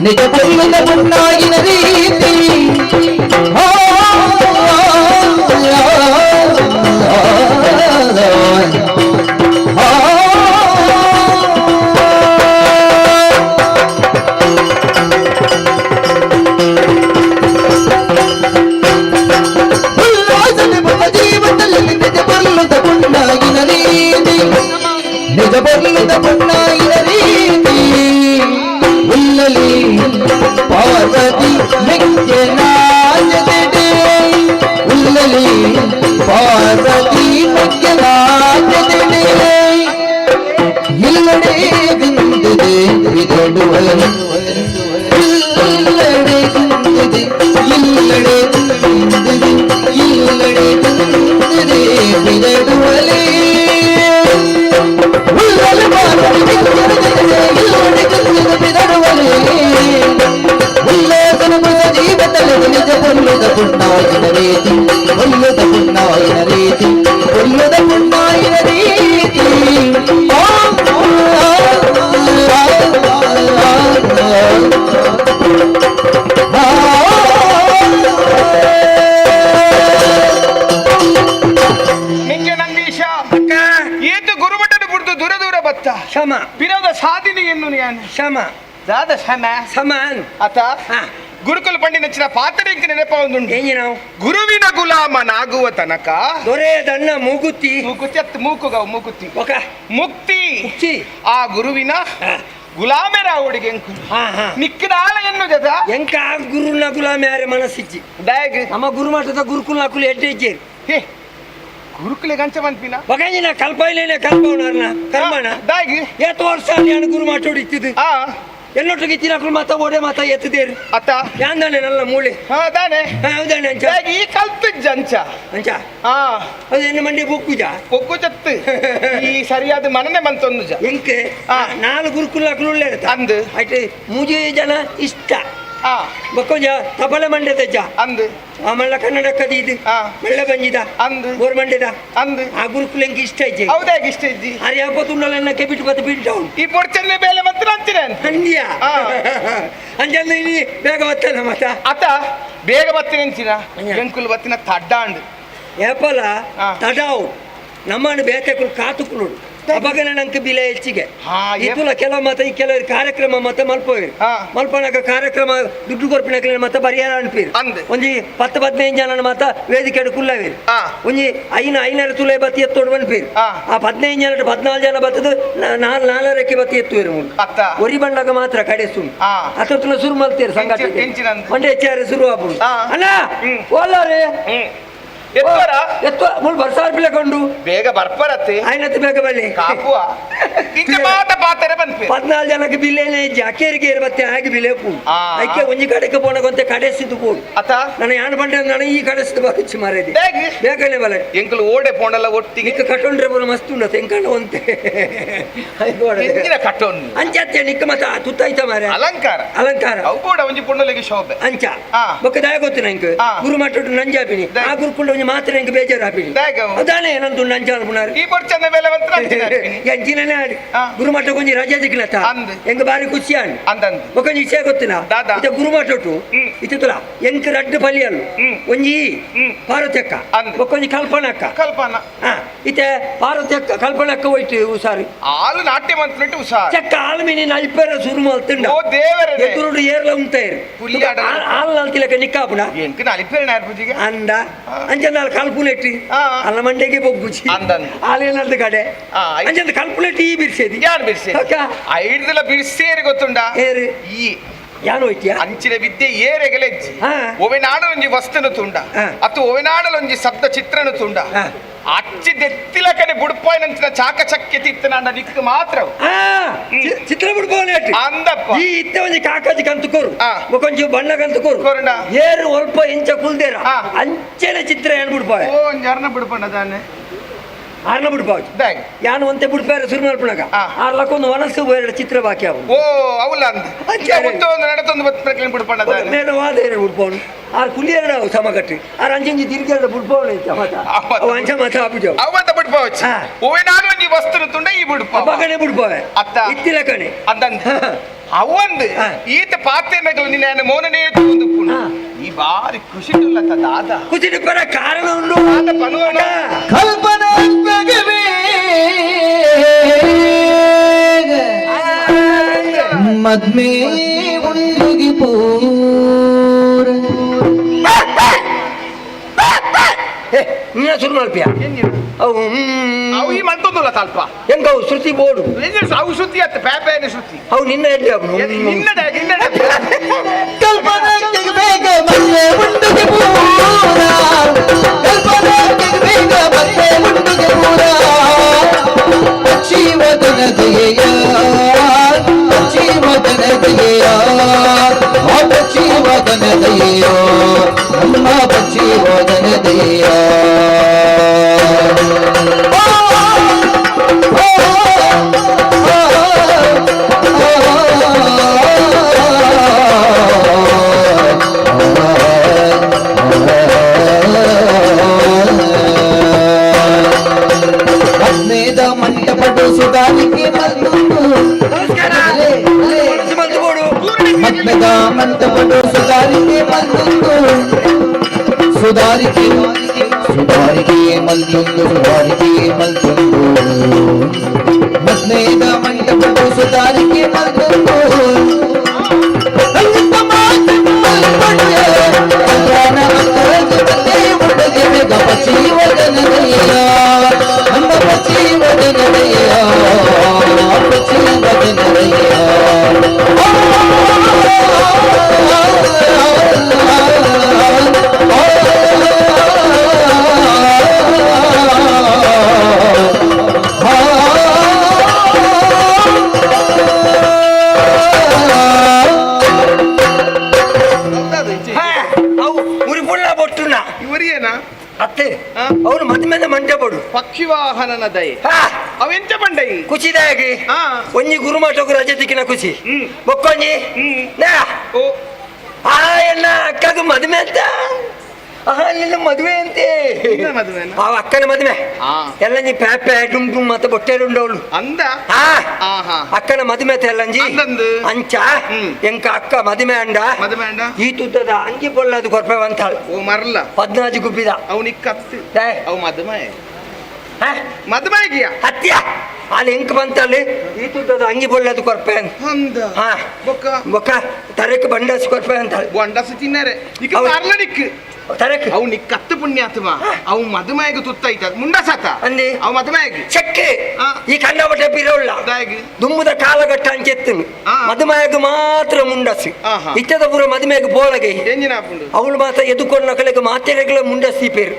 ನಿಜ ಪಲ್ಲದ ಮುನ್ನಾಗಿನ ರೀತಿ ಜೀವನದಲ್ಲಿ ನಿಜ ಪಲ್ಲದ ಮುನ್ನಾಗಿನ ರೀತಿ ನಿಜ ಪಲ್ಲದ ಮುನ್ನಾಗಿನ ರೀತಿ ಉಲ್ಲಲಿ ಪಾರ್ವತಿ ಮೆಕ್ಕನಾಚದೆ ಉಲ್ಲಲಿ ಪಾರ್ವತಿ ಮೆಕ್ಕನಾಚದೆ ಇಲ್ಲಡೆ ಬಿಂದಿದೆ ಬಿದಡುವನು ಇಲ್ಲಡೆ ಬಿಂದಿದೆ ಇಲ್ಲಡೆ ಬಿಂದಿದೆ ಇಲ್ಲಡೆ ಬಿಂದಿದೆ ಬಿದಡುವಲೇ ಉಲ್ಲಲಿ ಪಾರ್ವತಿ ಮೆಕ್ಕನಾಚದೆ ಇಲ್ಲಡೆ ಬಿಂದಿದೆ ಬಿದಡುವಲೇ ಜೀವನದಲ್ಲಿ ನಿಜ ಪಲ್ಲದ ಪುಣ್ಣಾಯಿನ ರೀತಿ ಪಲ್ಲದ ಪುಣ್ಣಾಯಿನ ರೀತಿ ಪಲ್ಲದ ಪುಣ್ಣಾಯಿನ ರೀತಿ ನಿಂಗೆ ನಂದೀಶ ಏತು ಗುರುಮಠದ ಬಿಡ್ತು ದೂರ ದೂರ ಬತ್ತ ಕ್ಷಮ ಪಿರದ ಸಾಧನೆಯನ್ನು ನಾನು ಕ್ಷಮ ದಾದ ಸಮ ಸಮಾನ್ ಅತ ಗುರುಕುಲ ಪಂಡಿ ನಚ್ಚಿನ ಪಾತ್ರೆಗೆ ನೆನಪ ಒಂದುಂಟು ಏನಿ ನಾವು ಗುರುವಿನ ಗುಲಾಮನಾಗುವ ತನಕ ದೊರೆ ದಣ್ಣ ಮೂಗುತ್ತಿ ಮೂಕುತಿ ಮೂಕುಗವು ಮೂಕುತಿ ಒಕ ಮುಕ್ತಿ ಮುಕ್ತಿ ಆ ಗುರುವಿನ ಗುಲಾಮೆರ ಅವಡಿಗೆ ಎಂಕು ಹಾ ಹಾ ನಿಕ್ಕಿದ ಆಳ ಎನ್ನು ಜದ ಎಂಕ ಗುರುನ ಗುಲಾಮಿ ಯಾರೆ ಮನಸ್ಸಿಚ್ಚಿ ಡಾಯಗ್ ನಮ್ಮ ಗುರುಮಠದ ಗುರುಕುಲ ನಕುಲು ಎಡ್ಡೆ ಇದ್ದೇರು ಹೇ ಗುರುಕುಲೆ ಗಂಚ ಬಂದ್ಪಿನ ಬಗಂಜಿನ ಕಲ್ಪೈಲೇನೆ ಕಲ್ಪವನರ್ನ ಕರ್ಮಣ ಡಾಯಗ್ ಏತು ವರ್ಷ ನಾನು ಗುರುಮಠ ಹೊಡಿತಿದ್ದು ಆ ಎಲ್ಲೊಟ್ಟಿಗೆ ತಿನ್ನಕಲು ಮತ ಓಡೆ ಮತ ಎತ್ತದೇರು ಅತ್ತ ಯಾಂದಾನೆ ನನ್ನ ಮೂಳೆ ಹಾ ದಾನೆ ಹೌದಾನೆ ಅಂಚ ಡಾಯಗ್ ಈ ಕಲ್ಪಿಜ್ಜ ಅಂಚ ಅಂಚ ಆ ಅದೇನು ಮಂಡಿ ಬೊಕ್ಕುಜ ಒಕ್ಕು ಚತ್ತು ಈ ಸರಿಯಾದ ಮನನೆ ಬಂತೊಂದು ಜ ಎಂಕೆ ನಾಲ್ಕು ಗುರುಕುಲ ನಕಲು ಒಳ್ಳೆ ಅಂದು ಆಯ್ತು ಮುಜೆ ಜನ ಇಷ್ಟ ಆ ಬಕ್ಕೊಂಜ ತಬಲ ಮಂಡ್ಯ ತೆಜ್ಜ ಅಂದು ಆಮೇಲೆ ಕನ್ನಡ ಕದೀದು ಆ ಮೆಳ್ಳ ಬಂಜಿದ ಅಂದು ಗೋರ್ ಮಂಡ್ಯದ ಅಂದು ಆ ಗುರುಕುಲ ಎಂಗೆ ಇಷ್ಟ ಐತೆ ಹೌದಾಗ ಇಷ್ಟ ಇದ್ದಿ ಅರೆ ಯಾಪತ್ತುಂಡಲನ್ನ ಕೆಬಿಟ್ಟು ಬತ್ತು ಬಿಟ್ಟು ಡೌನ್ ಈ ಪೊಡ್ಚನ್ನೆ ಬೇಲೆ ಮತ್ತೆ ಅಂತೀರ ಅಂದ್ಯಾ ಆ. ಅಂಜಲ್ಲ ಇಲ್ಲಿ ಬೇಗ ಬತ್ತಲ್ಲ ಮತ ಅತ್ತ ಬೇಗ ಬತ್ತಿನ ಅಂಚಿನ ಬೆಂಕುಲು ಬತ್ತಿನ ತಡ್ಡಾಂಡು ಏಪಲ ಆ. ತಡಾವು ನಮ್ಮನ್ನು ಬೇಕುಲು ಕಾತುಕುಲು ಅಬಗನ ನಂಗೆ ಬಿಲೆ ಹೆಚ್ಚಿಗೆ ಹಾ, ಇದುಲ ಕೆಲವು ಮತ ಈ ಕೆಲವರು ಕಾರ್ಯಕ್ರಮ ಮತ ಮಲ್ಪೋರು ಹಾ. ಮಲ್ಪನಾಗ ಕಾರ್ಯಕ್ರಮ ದುಡ್ಡು ಕೊರ್ಪಿನ ಮತ ಪರಿಹಾರ ಅನ್ಪೀರು ಅಂದ್. ಒಂಜಿ 10-15 ಜನ ಮತ ವೇದಿಕೆ ಕುಲ್ಲವೀರು ಆ. ಒಂಜಿ 500 ತುಲೆ ಬತ್ತಿ ಎತ್ತೋಡು ಬನ್ಪೀರು ಆ. ಆ 15 ಜನ 14 ಜನ ಬತ್ತದು 4 ಬತ್ತಿ ಎತ್ತುವರು ಅತ್ತ ಒರಿ ಬಂಡಾಗ ಮಾತ್ರ ಕಡೆ ಸುಮ್ ಆ. ಅತ್ತೊತ್ತಲ ಶುರು ಮಲ್ತೀರು ಸಂಘಟನೆ ಎಂಚಿನಂದು. ಮಂಡೆ ಹೆಚ್ಚಾರೆ ಶುರು ಆಗ್ಬೋದು ಆ. ಅಣ್ಣ ಹ್ಮ್. ಓಲಾರೆ ಎತ್ತೋರ ಎತ್ತು ಮುಳ್ ಬರ್ಸಾರ್ ಬಿಲೆಕೊಂಡು ಬೇಗ ಬರ್ಪರತ್ತೆ ಆಯ್ನತ್ತು ಬೇಗ ಬಲ್ಲಿ ಕಾಪುವ ಇಂಕ ಮಾತ ಪಾtere ಬಂದ್ಪೆ 14 ಜನಕ್ಕೆ ಬಿಲ್ಲೇನೆ ಜಾಕೇರಿಗೆ ಮತ್ತೆ ಆಗಿ ಬಿಲೆ ಪೂ ಆ. ಐಕೆ ಒಂಜಿ ಕಡೆಗೆ ಪೋನಗೊಂತೆ ಕಡೆಸಿದ್ದು ಪೋಡು ಅತ ನಾನು ಯಾನ್ ಬಂಡೆ ನಾನು ಈ ಕಡೆಸಿದ್ದು ಬರುಚಿ ಮಾರೇದಿ ಬೇಗ ಬೇಕನೆ ಬಲೆ ಎಂಕಲು ಓಡೆ ಪೋಂಡಲ್ಲ ಒಟ್ಟಿಗೆ ನಿಕ್ಕ ಕಟ್ಟೊಂಡ್ರೆ ಬೋನ ಮಸ್ತ್ ಉಂಡ ತೆಂಕಂಡ ಒಂತೆ ಎಂದಿನ ಕಟ್ಟೋನ್ ಅಂಚತ್ತೆ ನಿಕ್ಕ ಮತ ತುತ್ತಾಯ್ತ ಮಾರೆ ಅಲಂಕಾರ ಅಲಂಕಾರ ಅವು ಕೂಡ ಒಂಜಿ ಪುಂಡಲಿಗೆ ಶೋಭೆ ಅಂಚ ಆ. ಬೊಕ್ಕ ದಾಯ ಗೊತ್ತು ನಂಗೆ ಆ. ಗುರು ಮಟ್ಟೊಟ್ಟು ನಂಜಾಪಿನಿ ಆ ಗುರುಕುಂಡ ಒಂಜಿ ಮಾತ್ರ ಎಂಕ್ ಬೇಜಾರು ಹಾಪಿಡಿ ಅದಾನೆ ಏನಂತ ನಂಚಾಲ ಪುನಾರು ಈ ಬರ್ಚಂದ ಮೇಲೆ ಬಂತ್ರ ಎಂಚಿನೇ ಆಡಿ ಗುರುಮಠ ಕೊಂಚಿ ರಜೆ ದಿಕ್ಕಿನತ್ತ ಎಂಗ ಬಾರಿ ಖುಷಿ ಆಂಡ್ ಅಂದಂದು ಬೊಕೊಂಜಿ ವಿಷಯ ಗೊತ್ತಿನ ದಾದಾ ಇತ ಗುರುಮಠಟು ಇತ ತುಲ ಎಂಕ್ ರಡ್ಡು ಪಲಿಯಲ್ಲು ಒಂಜಿ ಪಾರ್ವತಕ್ಕ ಬೊಕೊಂಜಿ ಕಲ್ಪನಕ್ಕ ಇತ ಪಾರ್ವತಕ್ಕ ಕಲ್ಪನಕ್ಕ ಹೋಯ್ತು ಉಸಾರಿ ಆಲು ನಾಟ್ಯ ಮಂತ್ರ ಉಸಾರಿ ಚಕ್ಕ ಆಲ್ಮಿನಿ ನಲ್ಪೆರ ಸುರು ಮಲ್ತಿಂಡ ಓ ದೇವರೇ ಎದುರುಡು ಏರ್ಲ ಉಂತೇರು ಆಲ್ ನಲ್ತಿಲಕ ನಿಕ್ಕಾಪುನ ಎಂಕ್ ನಲಿಪೇರ ನಾರ್ಪುಜಿಗೆ ಅಂದ ಅಂಚಂದ ಕಲ್ಪುನೆಟ್ಟಿ ಅಲ್ಲ ಮಂಡೆಗೆ ಬೊಗ್ಗುಚಿ ಆಲೇನಲ್ದ ಕಡೆ ಅಂಚಂದ ಕಲ್ಪುನೆಟ್ಟಿ ಈ ಬಿರ್ಸೇದಿ ಯಾರು ಬಿರ್ಸೇದಿ ಐಡ್ದಲ ಬಿರ್ಸೇರಿ ಗೊತ್ತುಂಡ ಏರು ಈ ಯಾನು ಹೋಯ್ತಿಯಾ ಅಂಚಿನ ವಿದ್ಯೆ ಏರೆಗಲೆಜ್ಜಿ ಒವೆನಾಡಲೊಂಜಿ ವಸ್ತುನು ತುಂಡ ಅತ್ತು ಒವೆನಾಡಲೊಂಜಿ ಶಬ್ದ ಚಿತ್ರನು ತುಂಡ ಅಚ್ಚಿ ದೆತ್ತಿಲ ಕಡೆ ಬುಡ್ಪಾಯಿನಂಚಿನ ಚಾಕಚಕ್ಯ ತಿತ್ತನಾಂಡ ನಿಕ್ಕು ಮಾತ್ರ ಚಿತ್ರ ಬುಡ್ಪಾವನೆ ಅಂದಪ್ಪ ಈ ಇತ್ತೆ ಒಂಜಿ ಕಾಕಾಜಿ ಕಂತುಕೋರು ಕೊಂಚ ಬಣ್ಣ ಕಂತುಕೋರು ಏರು ಒಲ್ಪ ಇಂಚ ಕುಲ್ದೇರ ಅಂಚೆನೆ ಚಿತ್ರ ಏನ್ ಬುಡ್ಪಾವೆ ಓ ಜರ್ನ ಬುಡ್ಪಣ್ಣ ದಾನೆ ಆರ್ನ ಬಿಡ್ಬೋದು ಯಾನು ಒಂತೆ ಬಿಡ್ಪಾರ ಶುರು ಮಾಡ್ಬಿಡಕ ಆರ್ಲಕ್ಕೊಂದು ಒಣಸು ಎರಡು ಚಿತ್ರ ಬಾಕಿ ಅವು ಓ ಅವಲ್ಲ ನಡತೊಂದು ಬಿಡ್ಪಣ್ಣ ಮೇಲೆ ವಾದ ಎರಡು ಬಿಡ್ಬೋದು ಆರು ಕುಲಿ ಎರಡು ಅವು ಸಮ ಕಟ್ಟಿ ಆರು ಅಂಚಂಜಿ ತಿರ್ಗಿ ಎರಡು ಬಿಡ್ಬೋದು ಅವು ಅಂಚ ಮತ ಆಪಿಜವು ಅವತ್ತ ಬಿಡ್ಬೋದು ಓವೆ ನಾನು ಒಂಜಿ ವಸ್ತುನು ತುಂಡ ಈ ಬಿಡ್ಪ ಬಗನೆ ಬಿಡ್ಬೋವೆ ಅತ್ತ ಇತ್ತಿಲ ಕಣೆ ಅದಂತ ಅವಂದು ಈತ ಪಾತ್ರೆನಗಳು ನಿನ್ನ ಮೌನನೇ ಒಂದು ಪುಣ ಈ ಬಾರಿ ಖುಷಿ ತುಲ್ಲತ್ತ ದಾದ ಖುಷಿ ಪರ ಕಾರಣ ಉಂಡು ಕಲ್ಪನಾ ಮದ್ಮೇ ಉಂಡುಗಿ ಪೂರ ನೀನ ಶುರು ಮಾಡ್ತೀಯ ಅವು ಅವು ಈ ಮಂತೊಂದುಲ್ಲ ಸ್ವಲ್ಪ ಹೆಂಗ ಅವು ಶ್ರುತಿ ಬೋರ್ಡು ಅವು ಶ್ರುತಿ ಅತ್ತ ಪ್ಯಾಪೇನ ಶ್ರುತಿ ಅವು ನಿನ್ನ ಎಡ್ಡೆ ನಿನ್ನಡ ಕಲ್ಪನಾ ಬೇಗ ಮದ್ಮೇ ಉಂಡುಗಿ ಪೂರ ಕಲ್ಪನಾ ಬೇಗ ಮದ್ಮೇ ಉಂಡುಗಿ ಪೂರ ಪಕ್ಷಿವದನ ದಯೆಯ ಪಕ್ಷಿವದನ ದಯೆಯ ಪಕ್ಷಿವದನ ದಯೆಯ ನಮ್ಮ ಪಕ್ಷಿವದನ ದಯೆಯ ಮಂಟಪಡು ಸುಧಾರಿಕೆ ಮತ್ಮೆದ ಮಂಟಪಡು ಸುಧಾರಿಕೆ ಸುಧಾರಿಕೆ ಸುಧಾರಿಕೆ ಮಲ್ತೊಂದು ಸುಧಾರಿಕೆ ಮಲ್ತೊಂದು ಮತ್ಮೇದ ಮಂಟಪಡು ಸುಧಾರಿಕೆ ಮಲ್ತೊಂದು ಅತ್ತೆ ಅವನು ಮದ್ಮೆದ ಮಂಟ ಪಡು ಪಕ್ಷಿ ವಾಹನನ ದಯೆ ಅವೆಂತ ಬಂಡೈ ಖುಷಿದಾಗಿ ಒಂಜಿ ಗುರುಮಠకు ರಜೆ ತಿಕ್ಕಿನ ಖುಷಿ ಬೊಕ್ಕೊಂಜಿ ಆ ಎನ್ನ ಅಕ್ಕಗ ಮದ್ಮೆ ಅಂತ ನಿನ್ನ ಮದುವೆ ಅಂತೆ ಆ ಅಕ್ಕನ ಮದುವೆ ಎಲ್ಲಂಜಿ ಪ್ಯಾಪೆ ಡುಮ್ ಡುಮ್ ಮತ್ತೆ ಬೊಟ್ಟೆರು ಉಂಡವಳು ಅಂದ ಅಕ್ಕನ ಮದುವೆ ಎಲ್ಲಂಜಿ ಅಂಚ ಎಂಕ ಅಕ್ಕ ಮದುವೆ ಅಂಡ ಈ ತುದ್ದದ ಅಂಗಿ ಪೊಳ್ಳದು ಕೊರ್ಪವಂತ ಓ ಮರ್ಲ 14 ಗುಬ್ಬಿದ ಅವನಿಗೆ ಕತ್ತು ಅವು ಮದುವೆಗಿಯ ಹತ್ಯ ಅಲ್ಲಿ ಎಂಕ್ ಬಂತಲ್ಲಿ ಈ ತುದ್ದದ ಅಂಗಿ ಪೊಳ್ಳದು ಕೊರ್ಪೆ ಅಂದ ಬೊಕ್ಕ ತರಕ್ಕೆ ಬಂಡಾಸಿ ಕೊರ್ಪೆ ಅಂತ ಬಂಡಾಸಿ ತಿನ್ನರೆ ಈಗ ಮಾರ್ಲಡಿಕ್ ತರಕ್ಕೆ ಅವು ನಿಕ್ ಕತ್ತು ಪುಣ್ಯಾತ್ಮ ಅವು ಮದುವೆಗೆ ತುತ್ತಾಯ್ತ ಮುಂಡಸತ ಅಂದಿ ಅವು ಮದುವೆಗೆ ಚೆಕ್ಕೆ ಈ ಕಣ್ಣ ಬಟ್ಟೆ ಬಿರೋಲ್ಲ ದುಮ್ಮದ ಕಾಲಘಟ್ಟ ಅಂಚೆತ್ತನು ಮದುವೆಗೆ ಮಾತ್ರ ಮುಂಡಸಿ ಇತ್ತದ ಪೂರ ಮದುವೆಗೆ ಬೋಳಗೆ ಅವಳು ಮಾತ್ರ ಎದುಕೊಂಡು ನಕಲಿಗೆ ಮಾತೆರೆಗಳ ಮುಂಡಸಿ ಪೇರು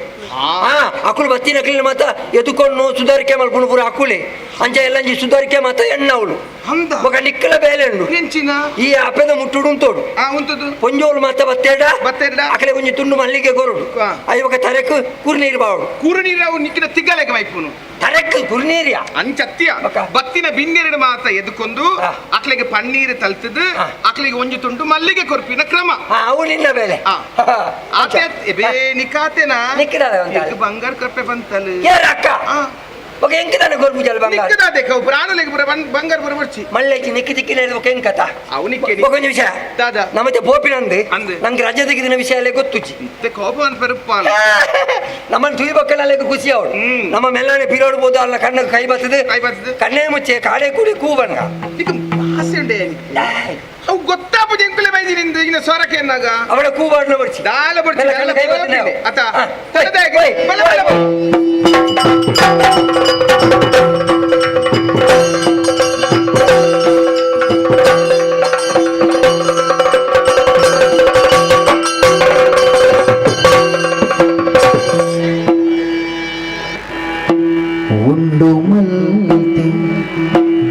ಅಕುಲು ಬತ್ತಿ ನಕಲಿನ ಮಾತ್ರ ಎದುಕೊಂಡು ಸುಧಾರಿಕೆ ಮಾಡ್ಕೊಂಡು ಪೂರ ಅಕುಲೆ ಅಂಚ ಎಲ್ಲಂಜಿ ಸುಧಾರಿಕೆ ಮಾತ್ರ ಎಣ್ಣ ಅವಳು ಅಂದ ఒక నిక్కల బేలేండు ಎಂಚಿನ ఈ ఆపేద ముట్టుడు తోడు ఉంತದು పొంజోలు మత్త బత్తేడ ಬತ್ತೆಡ అక్కడే కొంచెం తుండు మల్లిగే గోరుడు ఆ. అది ఒక తరకు కురినీరు బావుడు ಕೂರುನೀರಾವು ನಿಕ್ಕಿನ ತಿಗ್ಗಲೆಗ ವೈಪುನು తరకు కురినీరియా ಅಂಚತ್ಯ ಬಕ್ಕ. ಬತ್ತಿನ ಬಿನ್ನೆರಡು ಮಾತ ಎದುಕೊಂಡು ಆ. ಅಕ್ಲೆಗೆ ಪನ್ನೀರು ತಲ್ತದು ಆ. ಅಕ್ಲೆಗೆ ಒಂಜಿ ತುಂಡು ಮಲ್ಲಿಗೆ ಕೊರ್ಪಿನ ಕ್ರಮ అవు నిన్న బేలే ಆ. ಆತೆ ಬೇ ನಿಕಾತೆನ నిక్కడాలి ಎದ್ದು ಬಂಗಾರ ಕಪ್ಪೆ ಬಂತಲು ఏ రక్క ಆ. ఒక ఎంకిదాన్ని గొరుపుజాలి బంగారు ನಿಕ್ಕದ ದೇಖ ಪ್ರಾಣಲೆಗೆ ಬರ ಬಂಗಾರ ಬರಬರ್ಚಿ మళ్ళీ నిక్కి తిక్కిలేదు ఒక ఎంకత ಅವನಿಕ್ಕೆ ఒక నిమిష ದಾದಾ ನಮ್ಮತ್ತೆ ಪೋಪಿನಂದು ಅಂದು. ನಂಗೆ ರಜೆ ತೆಗೆದಿನ ವಿಷಯ ಗೊತ್ತುಚ್ಚಿ ಇತ್ತೆ ಕೋಪ ಅಂತ ಪೆರುಪ್ಪಾನ ನಮ್ಮನ್ನು ತುಯಿ ಬಕ್ಕಳಲೆಗೆ ಖುಷಿ ಅವಳು ಹ್ಮ್. ನಮ್ಮ ಮೆಲ್ಲನೆ ಬೀರೋಡ್ಬೋದು ಅಲ್ಲ ಕಣ್ಣಿಗೆ ಕೈ ಬರ್ತದೆ ಕೈ ಬರ್ತದೆ. ಕಣ್ಣೇ ಮುಚ್ಚೆ ಕಾಡೆ ಕೂಡಿ ಕೂಬನ್ಗ ಈಗ ಹಾಸ್ಯ ಉಂಡೆ ಅವು ಗೊತ್ತಾಪು ಜಂಕುಲೆ ಬೈದಿ ನಿಂದು ಈಗ ಸ್ವರಕ್ಕೆ ಎನ್ನಾಗ ಅವಳ ಕೂಬಾಡ್ನ ಬರ್ಚಿ ದಾಲ ಬರ್ತಿ ಮೆಲ್ಲ ಕಣ್ಣು ಕೈ ಬರ್ತದೆ ನಾವು. ಅತ ಹಾ. ತಲೆದಾಗೆ. ಓಯ್, ಬಲ ಬಲ ಓಯ್, ಬಲ. ಉಂಡು ಮಲ್ತೆ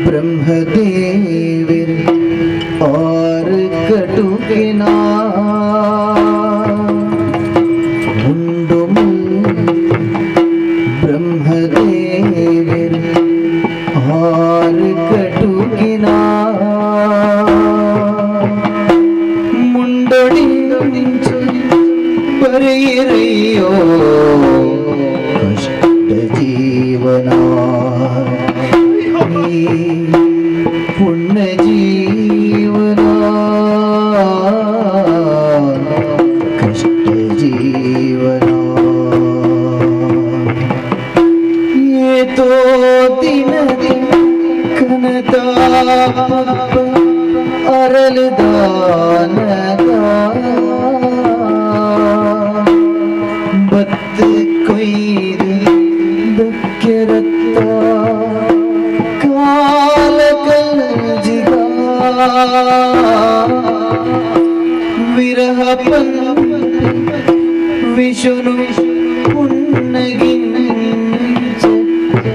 ಬ್ರಹ್ಮದೇವಿರ್ ಆರು ಕಟುಕಿನ ಉಂಡು ಬ್ರಹ್ಮದೇವಿರ್ ಆರು ಕಟುಕಿನ ಮುಂಡೊಡಿಂಚು ಬರೆಯಿರೆಯೋ ಜೀವನ ಪುಣ್ಯ ಜೀವನ ಕಷ್ಟ ಜೀವನ ಏತೋ ದಿನದಿ ಕನದ ಅರಳದಾನದ ಬತ್ತು ಕೊಯ್ದು ಕೆರತ್ತ ಕಾಲ ಕಲ್ಜಿಗ ವಿರಹ ವಿಷುನು ಪುಣ್ಣಗಿಂಚ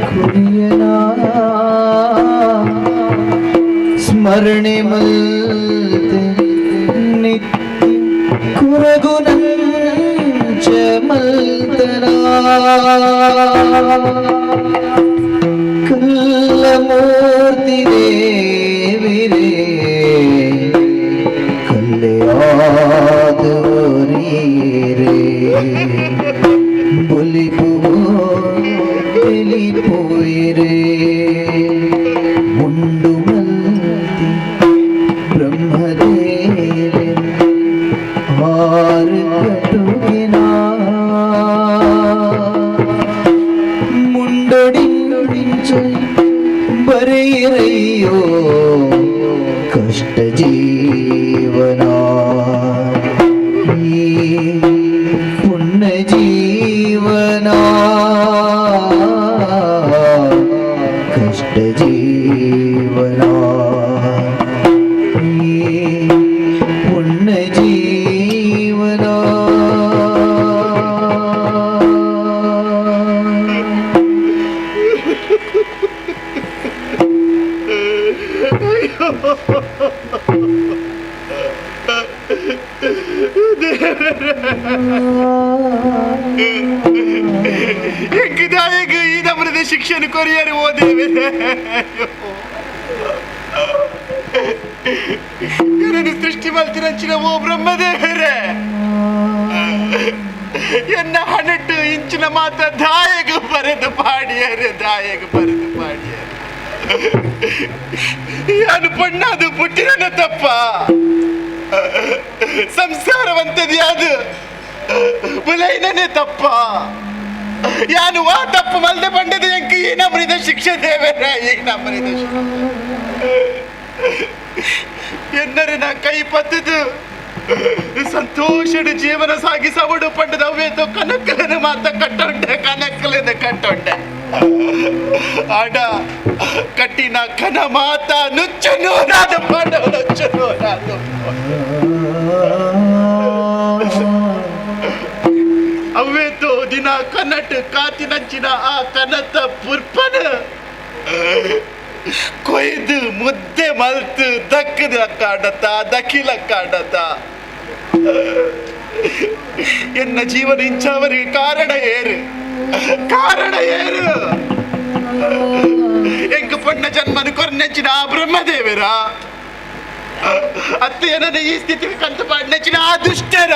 ಕುರಿಯನ ಸ್ಮರಣೆ ಮಲ್ತೆ ನಿತ್ಯ ಕುರಗುನಂಚ ಮಲ್ತನ ಕಲ್ಲಮೂರ್ತಿ ದೇವಿರೇ ಕಲ್ಲೆಯಾದವರೀರೇ ಬುಲಿಪು ತಿಳಿಪೋಯಿರೇ ಮುಂಡು ಮಲ್ತಿ ಬ್ರಹ್ಮದೇವೆ ಆರು ಕಟುಗಿನ ಮುಂಡೊಡಿಂಚು ಬರೆಯಿರೆಯೋ ಕಷ್ಟ ಜೀವನ ಈ ಪುಣ್ಯ ಜೀವನ ಕಷ್ಟ ಜೀವನ ಈ ಪುಣ್ಯ ಜೀವನ ಹೆಂಗಿದಾಯಗ ಈ ನಮ್ಮದ ಶಿಕ್ಷಣ ಕೊರಿಯರು ಓದೇವೆ ಸೃಷ್ಟಿ ಮಲ್ತಿರಂಚಿನ ಓ ಬ್ರಹ್ಮದೇವರೇ ಎನ್ನ 12 ಇಂಚಿನ ಮಾತ ದಾಯಗ ಬರೆದು ಪಾಡಿಯರು ದಾಯಗ ಬರೆದು ಪಾಡಿಯರು ಯಾನು ಪಣ್ಣದು ಪುಟ್ಟಿನ ತಪ್ಪ ಸಂಸಾರವಂತದಿ ಅದು ಬುಲೈನೇ ತಪ್ಪ ಯಾನು ವಾ ತಪ್ಪು ಮಲ್ದೆ ಬಂಡದ ಎಂಕ ಈ ನಮ್ಮರಿದ ಶಿಕ್ಷೆ ದೇವರ ಈಗ ನಮ್ಮರಿದ ಎನ್ನರೆ ನಾ ಕೈ ಪತ್ತದು ಸಂತೋಷದ ಜೀವನ ಸಾಗಿಸವಡು ಪಂಡದ ಅವೇತೋ ಕನಕಲನ ಮಾತ ಕಟ್ಟೊಂಡೆ ಕನಕಲನ ಕಟ್ಟೊಂಡೆ ಆಡ ಕಟ್ಟಿನ ಕನ ಮಾತ ನುಚ್ಚ ನೂರಾದ ಪಾಡ ನುಚ್ಚ ನೂರಾದ ಅವೇತೋ ದಿನ ಕನ್ನಟ ಕಾತಿನಂಚಿನ ಆ ಕನತ ಪುರ್ಪನ ಕೊಯ್ದು ಮುದ್ದೆ ಮಲ್ತು ದಕ್ಕದ ಕಾಡತ ದಖಿಲ ಕಾಡತ ಎನ್ನ ಜೀವನ ಇಂಚವರಿಗೆ ಕಾರಣ ಏರು ಎಂಕ ಪೊಣ್ಣ ಜನ್ಮನ ಕೊರ್ನೆಚ್ಚಿನ ಆ ಬ್ರಹ್ಮದೇವರ ಅತ್ತೆಯನ್ನ ಈ ಸ್ಥಿತಿಗೆ ಕಂತು ಪಾಡ್ನೆಚ್ಚಿನ ಆ ದುಷ್ಟರ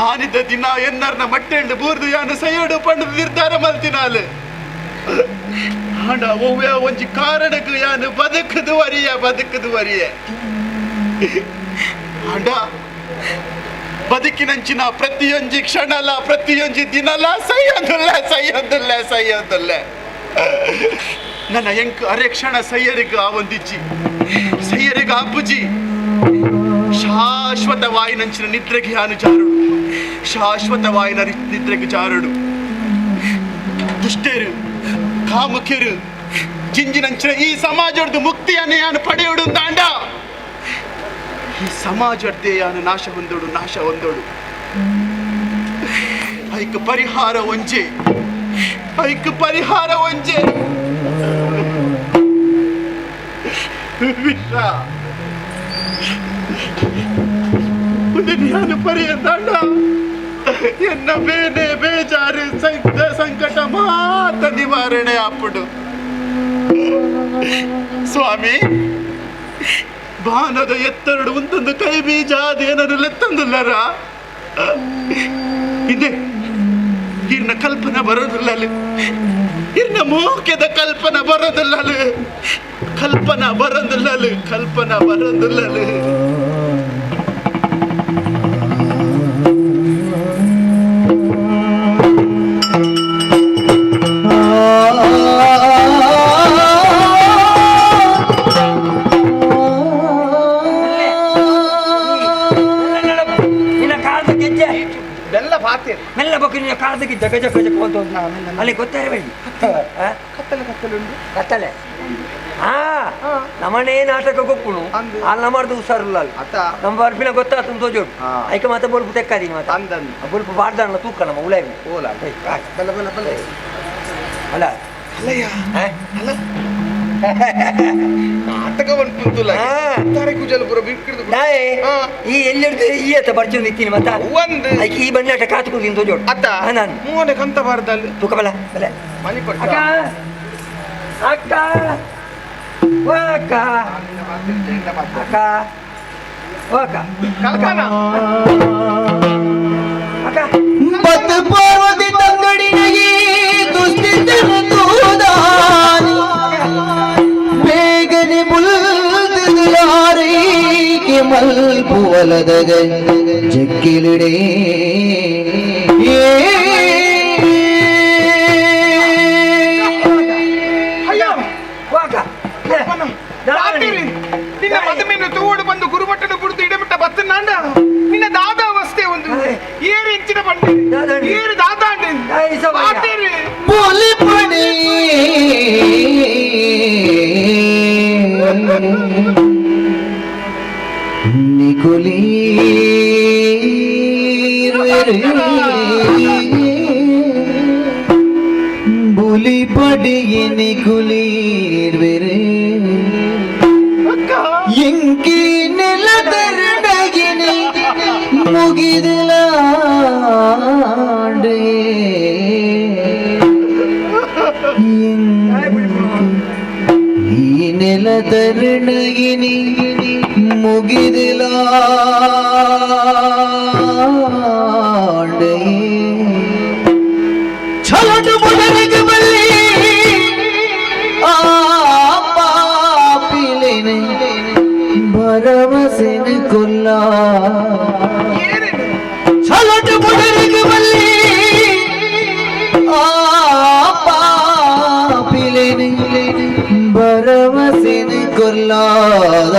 ಆನಿದ್ದ ದಿನ ಎನ್ನರ್ನ ಮಟ್ಟೆಂಡು ಬೂರ್ದು ಯಾನು ಸೈಯಡು ಪಂಡು ನಿರ್ಧಾರ ಮಲ್ತಿನಾಲು ಹಣ ಒವ್ವೆ ಒಂಜಿ ಕಾರಣಕ್ಕೆ ಯಾನು ಬದುಕದು ವರಿಯ ಹಣ ಬದುಕಿನಂಚಿನ ಪ್ರತಿಯೊಂಜಿ ಕ್ಷಣಲ ಪ್ರತಿಯೊಂಜಿ ದಿನಲ ಸೈಯೊಂದುಲ್ಲ ನನ್ನ ಎಂಕ್ ಅರೆ ಕ್ಷಣ ಸೈಯರಿಗೆ ಆವೊಂದಿಜ್ಜಿ ಸೈಯರಿಗೆ ಅಪ್ಪುಜಿ ಶಾಶ್ವತವಾಯಿನಂಚಿನ ನಿದ್ರೆಗೆ ಯಾನು ಜಾರುಡು ಶಾಶ್ವತವಾಯಿನ ನಿದ್ರೆಗೆ ಜಾರುಡು ದುಷ್ಟೇರು ಕಾಮುಕಿರು ಜಿಂಜಿನಂಚಿನ ಈ ಸಮಾಜದ ಮುಕ್ತಿಯನ್ನು ಯಾನು ಪಡೆಯುಡು ತಾಂಡ ಈ ಸಮಾಜದ್ದೇ ಯಾನು ನಾಶ ಹೊಂದೋಡು ಐಕ ಪರಿಹಾರ ಒಂಜೆ ನಾನು ಪರಿಯಂತಾಂಡ ಎನ್ನ ಬೇನೆ ಬೇಜಾರು ಸಂಕಟ ಮಾತ ನಿವಾರಣೆ ಅಪ್ಪುಡು ಸ್ವಾಮಿ ಬಾನದ ಎತ್ತರಡು ಒಂದೊಂದು ಕೈ ಬೀಜ ಅದೇನದು ಲೆತ್ತಂದುಲ್ಲರ ಇದೆ ಇರ್ನ ಕಲ್ಪನೆ ಬರೋದಿಲ್ಲಲು ಇರ್ನ ಮೋಕೆದ ಕಲ್ಪನೆ ಬರೋದಿಲ್ಲಲು ಕಲ್ಪನಾ ಬರೋದಿಲ್ಲಲು ಮೆಲ್ಲ ಬಗ್ಗಿ ನಿನ್ನ ಕಾಲದಕ್ಕೆ ಜಗ ಅಲ್ಲಿ ಗೊತ್ತೇ ಕತ್ತಲೆ ನಮ್ಮನೇ ನಾಟಕ ಗೊಪ್ಪುಣು ಅಲ್ಲಿ ನಮ್ಮದು ಹುಷಾರಿಲ್ಲ ನಮ್ಮ ಬರ್ಪಿನ ಗೊತ್ತಾಗ್ತು ತೋಜೋಡು ಐಕ ಮತ್ತೆ ಬೊಲ್ಪು ತೆಕ್ಕಾದೀನಿ ಮತ್ತೆ ಬೊಲ್ಪು ಬಾರ್ದಾನ ತೂಕ ನಮ್ಮ ಉಳಾಗಿ ಅಲ್ಲ ಈ ಎಲ್ಲಿ ಈ ಅತ್ತ ಬರ್ಚು ನಿಂತೀನಿ ಮತ್ತ ಈ ಬಣ್ಣಾಟ ಕಾತ್ಕೊಂಡು ತೋಜೋಡು ನಾನು ಮೂವನೆ ಕಂತ ಬಾರ್ದಲ್ಲಿ ತೂಕ ಬಲ ಅಕ್ಕ ಅಕ್ಕ ಬತ್ ಪಾರ್ವತಿ ತಂಗಡಿನಗಿ ದುಸ್ಥಿತಿನ ತೂದಾನಿ ಬೇಗನೆ ಮುಲ್ಲಾರಿಗೆ ಮಲ್ಪುವಲದಗ ಜಕ್ಕಿಲಿಡೆ ನಿನ್ನ ಮದುವೆಯನ್ನು ತೋಡು ಬಂದು ಗುರುಮಟ್ಟದ ಬುಡ್ದು ಇಡಬಿಟ್ಟ ಬತ್ತ ನಾಂಡ ನಿನ್ನ ದಾದ ಅವಸ್ಥೆ ಒಂದು ಏರು ಹೆಚ್ಚಿನ ಬಂಡಿ ಏರು ದಾದ ಬೋಲಿ ಪಡಿ ನಿಕುಲಿ ಬುಲಿ ಪಡಿಗೆ ನಿಕುಲೀರ್ವೆರೆ ಎಂಕಿ ನೆಲದರಡಗಿನಿ ಮುಗಿದಲಾಂಡೆ ಈ ನೆಲದರಡಗಿನಿ ಮುಗಿದಲಾಂಡೆ ಛಲಟು ಮುಡರಿಗೆ ಬಲ್ಲಿ ಆ ಪಾಪಿಲೆನೆ ಭರವಸೆನ ಕೊಲ್ಲ ಛಲಟು ಮುಡರಿಗೆ ಬಲ್ಲಿ ಆ ಪಾಪಿಲೆನೆ ಭರವಸೆನ ಕೊಲ್ಲಾದ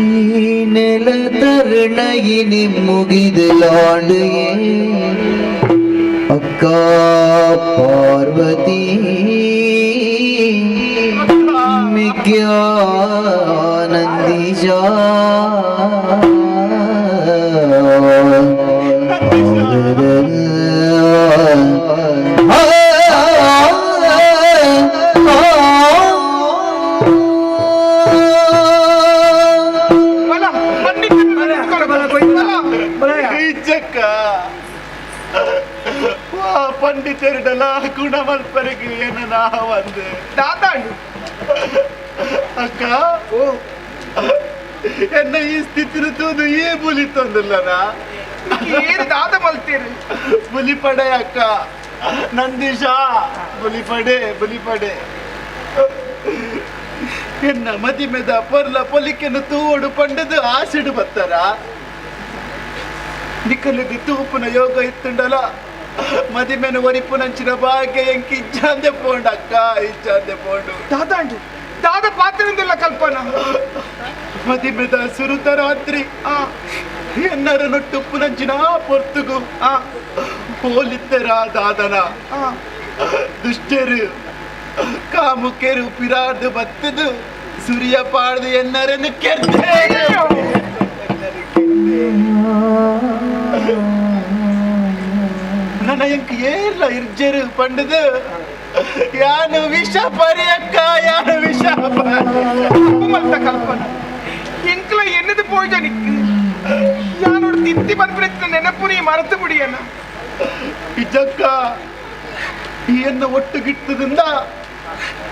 ಈ ನೆಲ ತರಣಗಿನಿ ಮುಗಿದಲಾಂಡೆಗೆ ಅಕ್ಕ ಪಾರ್ವತಿ ಮಿಕ್ಯಾನಂದಿಜ ಪಂಡಿತರಿಡಲ ಗುಣಮಲ್ಪರಿಗೆ ಏನ ನಾ ಒಂದು ದಾದಾಂಡು ಅಕ್ಕ ಎನ್ನ ಈ ಸ್ಥಿತಿ ತೂದು ಈ ಬುಲಿ ತಂದಿಲ್ಲನ ಏನು ದಾದ ಮಲ್ತೀರಿ ಬುಲಿ ಪಡೆ ಅಕ್ಕ ನಂದೀಶ ಬುಲಿ ಪಡೆ ಎನ್ನ ಮದಿಮೆದ ಪರ್ಲ ಪೊಲಿಕೆನು ತೂವಡು ಪಂಡದು ಆಸಿಡು ಬತ್ತಾರ ನಿಕಲಿದ್ದು ತೂಪುನ ಯೋಗ ಇತ್ತುಂಡಲ ಮದಿಮೆನು ಒರಿಪು ನಂಚಿನ ಭಾಗ್ಯ ಎಂಕಿ ಇಜ್ಜಾಂದೆ ಪೋಂಡು ಅಕ್ಕ ಇಜ್ಜಾಂದೆ ಪೋಂಡು ದಾದಾಂಡು ದಾದ ಪಾತ್ರದಿಂದಿಲ್ಲ ಕಲ್ಪನಾ ಮದಿಮೆದ ಸುರುತ ರಾತ್ರಿ ಎನ್ನರನ್ನು ಟುಪ್ಪು ನಂಚಿನ ಪೊರ್ತುಗು ಹೋಲಿತ್ತೆರ ದಾದನ ದುಷ್ಟರು ಕಾಮುಕೆರು ಪಿರಾರ್ದು ಬತ್ತದು ಸೂರ್ಯ ಪಾಡ್ದು ಎನ್ನರನ್ನು ಕೆರ್ದೆ ನನ್ನ ಎಂಕ್ ಏರ್ಲ ಇರ್ಜರು ಪಂಡದು ಯಾನು ವಿಷ ಪರಿಯಕ್ಕ ಯಾನು ವಿಷ ಮಲ್ತ ಕಲ್ಪನಾ ಎಂಕ್ಲ ಎನ್ನದು ಪೋಜನಿಕ್ ಯಾನೋಡು ತಿತ್ತಿ ಬಂದ್ಬಿಡ್ತ ನೆನಪುರಿ ಮರೆತು ಬಿಡಿಯನ್ನ ಇಜ್ಜಕ್ಕ ಈ ಎನ್ನ ಒಟ್ಟುಗಿಟ್ಟದಿಂದ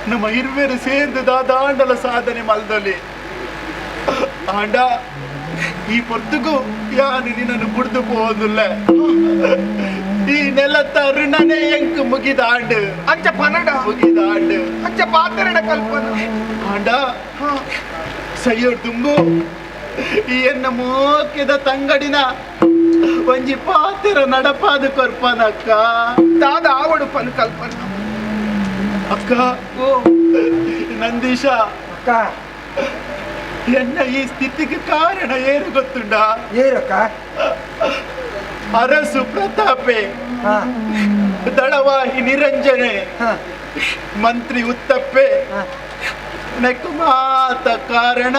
ನಮ್ಮ ಹಿರಿಯರು ಸೇರ್ದು ದಾಂಡಲ ಸಾಧನೆ ಮಲ್ದಲ್ಲಿ ಆಂಡ ಈ ಪೊರ್ತುಗು ಯಾನು ನಿನ್ನನ್ನು ಕುಡ್ದು ಹೋದಿಲ್ಲ ಈ ನೆಲತ್ತ ಋಣನೆ ಎಂಕ್ ಮುಗಿದಾಂಡು ಅಂಚ ಪನಡ ಮುಗಿದಾಂಡು ಅಂಚ ಪಾತ್ರನ ಕಲ್ಪನಾ ಆಂಡ ಸಯ್ಯೋಡ್ ತುಂಬು ಈ ಎನ್ನ ಮೋಕ್ಯದ ತಂಗಡಿನ ಒಂಜಿ ಪಾತ್ರ ನಡಪಾದ ಕೊರ್ಪನಕ್ಕ ದಾದ ಆವಡು ಪನ್ ಕಲ್ಪನಾ ಅಕ್ಕ ನಂದೀಶ ಅಕ್ಕ ಎನ್ನ ಈ ಸ್ಥಿತಿಗೆ ಕಾರಣ ಏನು ಗೊತ್ತುಂಡ ಏರಕ್ಕ ಅರಸು ಪ್ರತಾಪೆ ದಳವಾಹಿ ನಿರಂಜನೆ ಮಂತ್ರಿ ಉತ್ತಪ್ಪೆ ನೆಕ್ಕು ಮಾತ ಕಾರಣ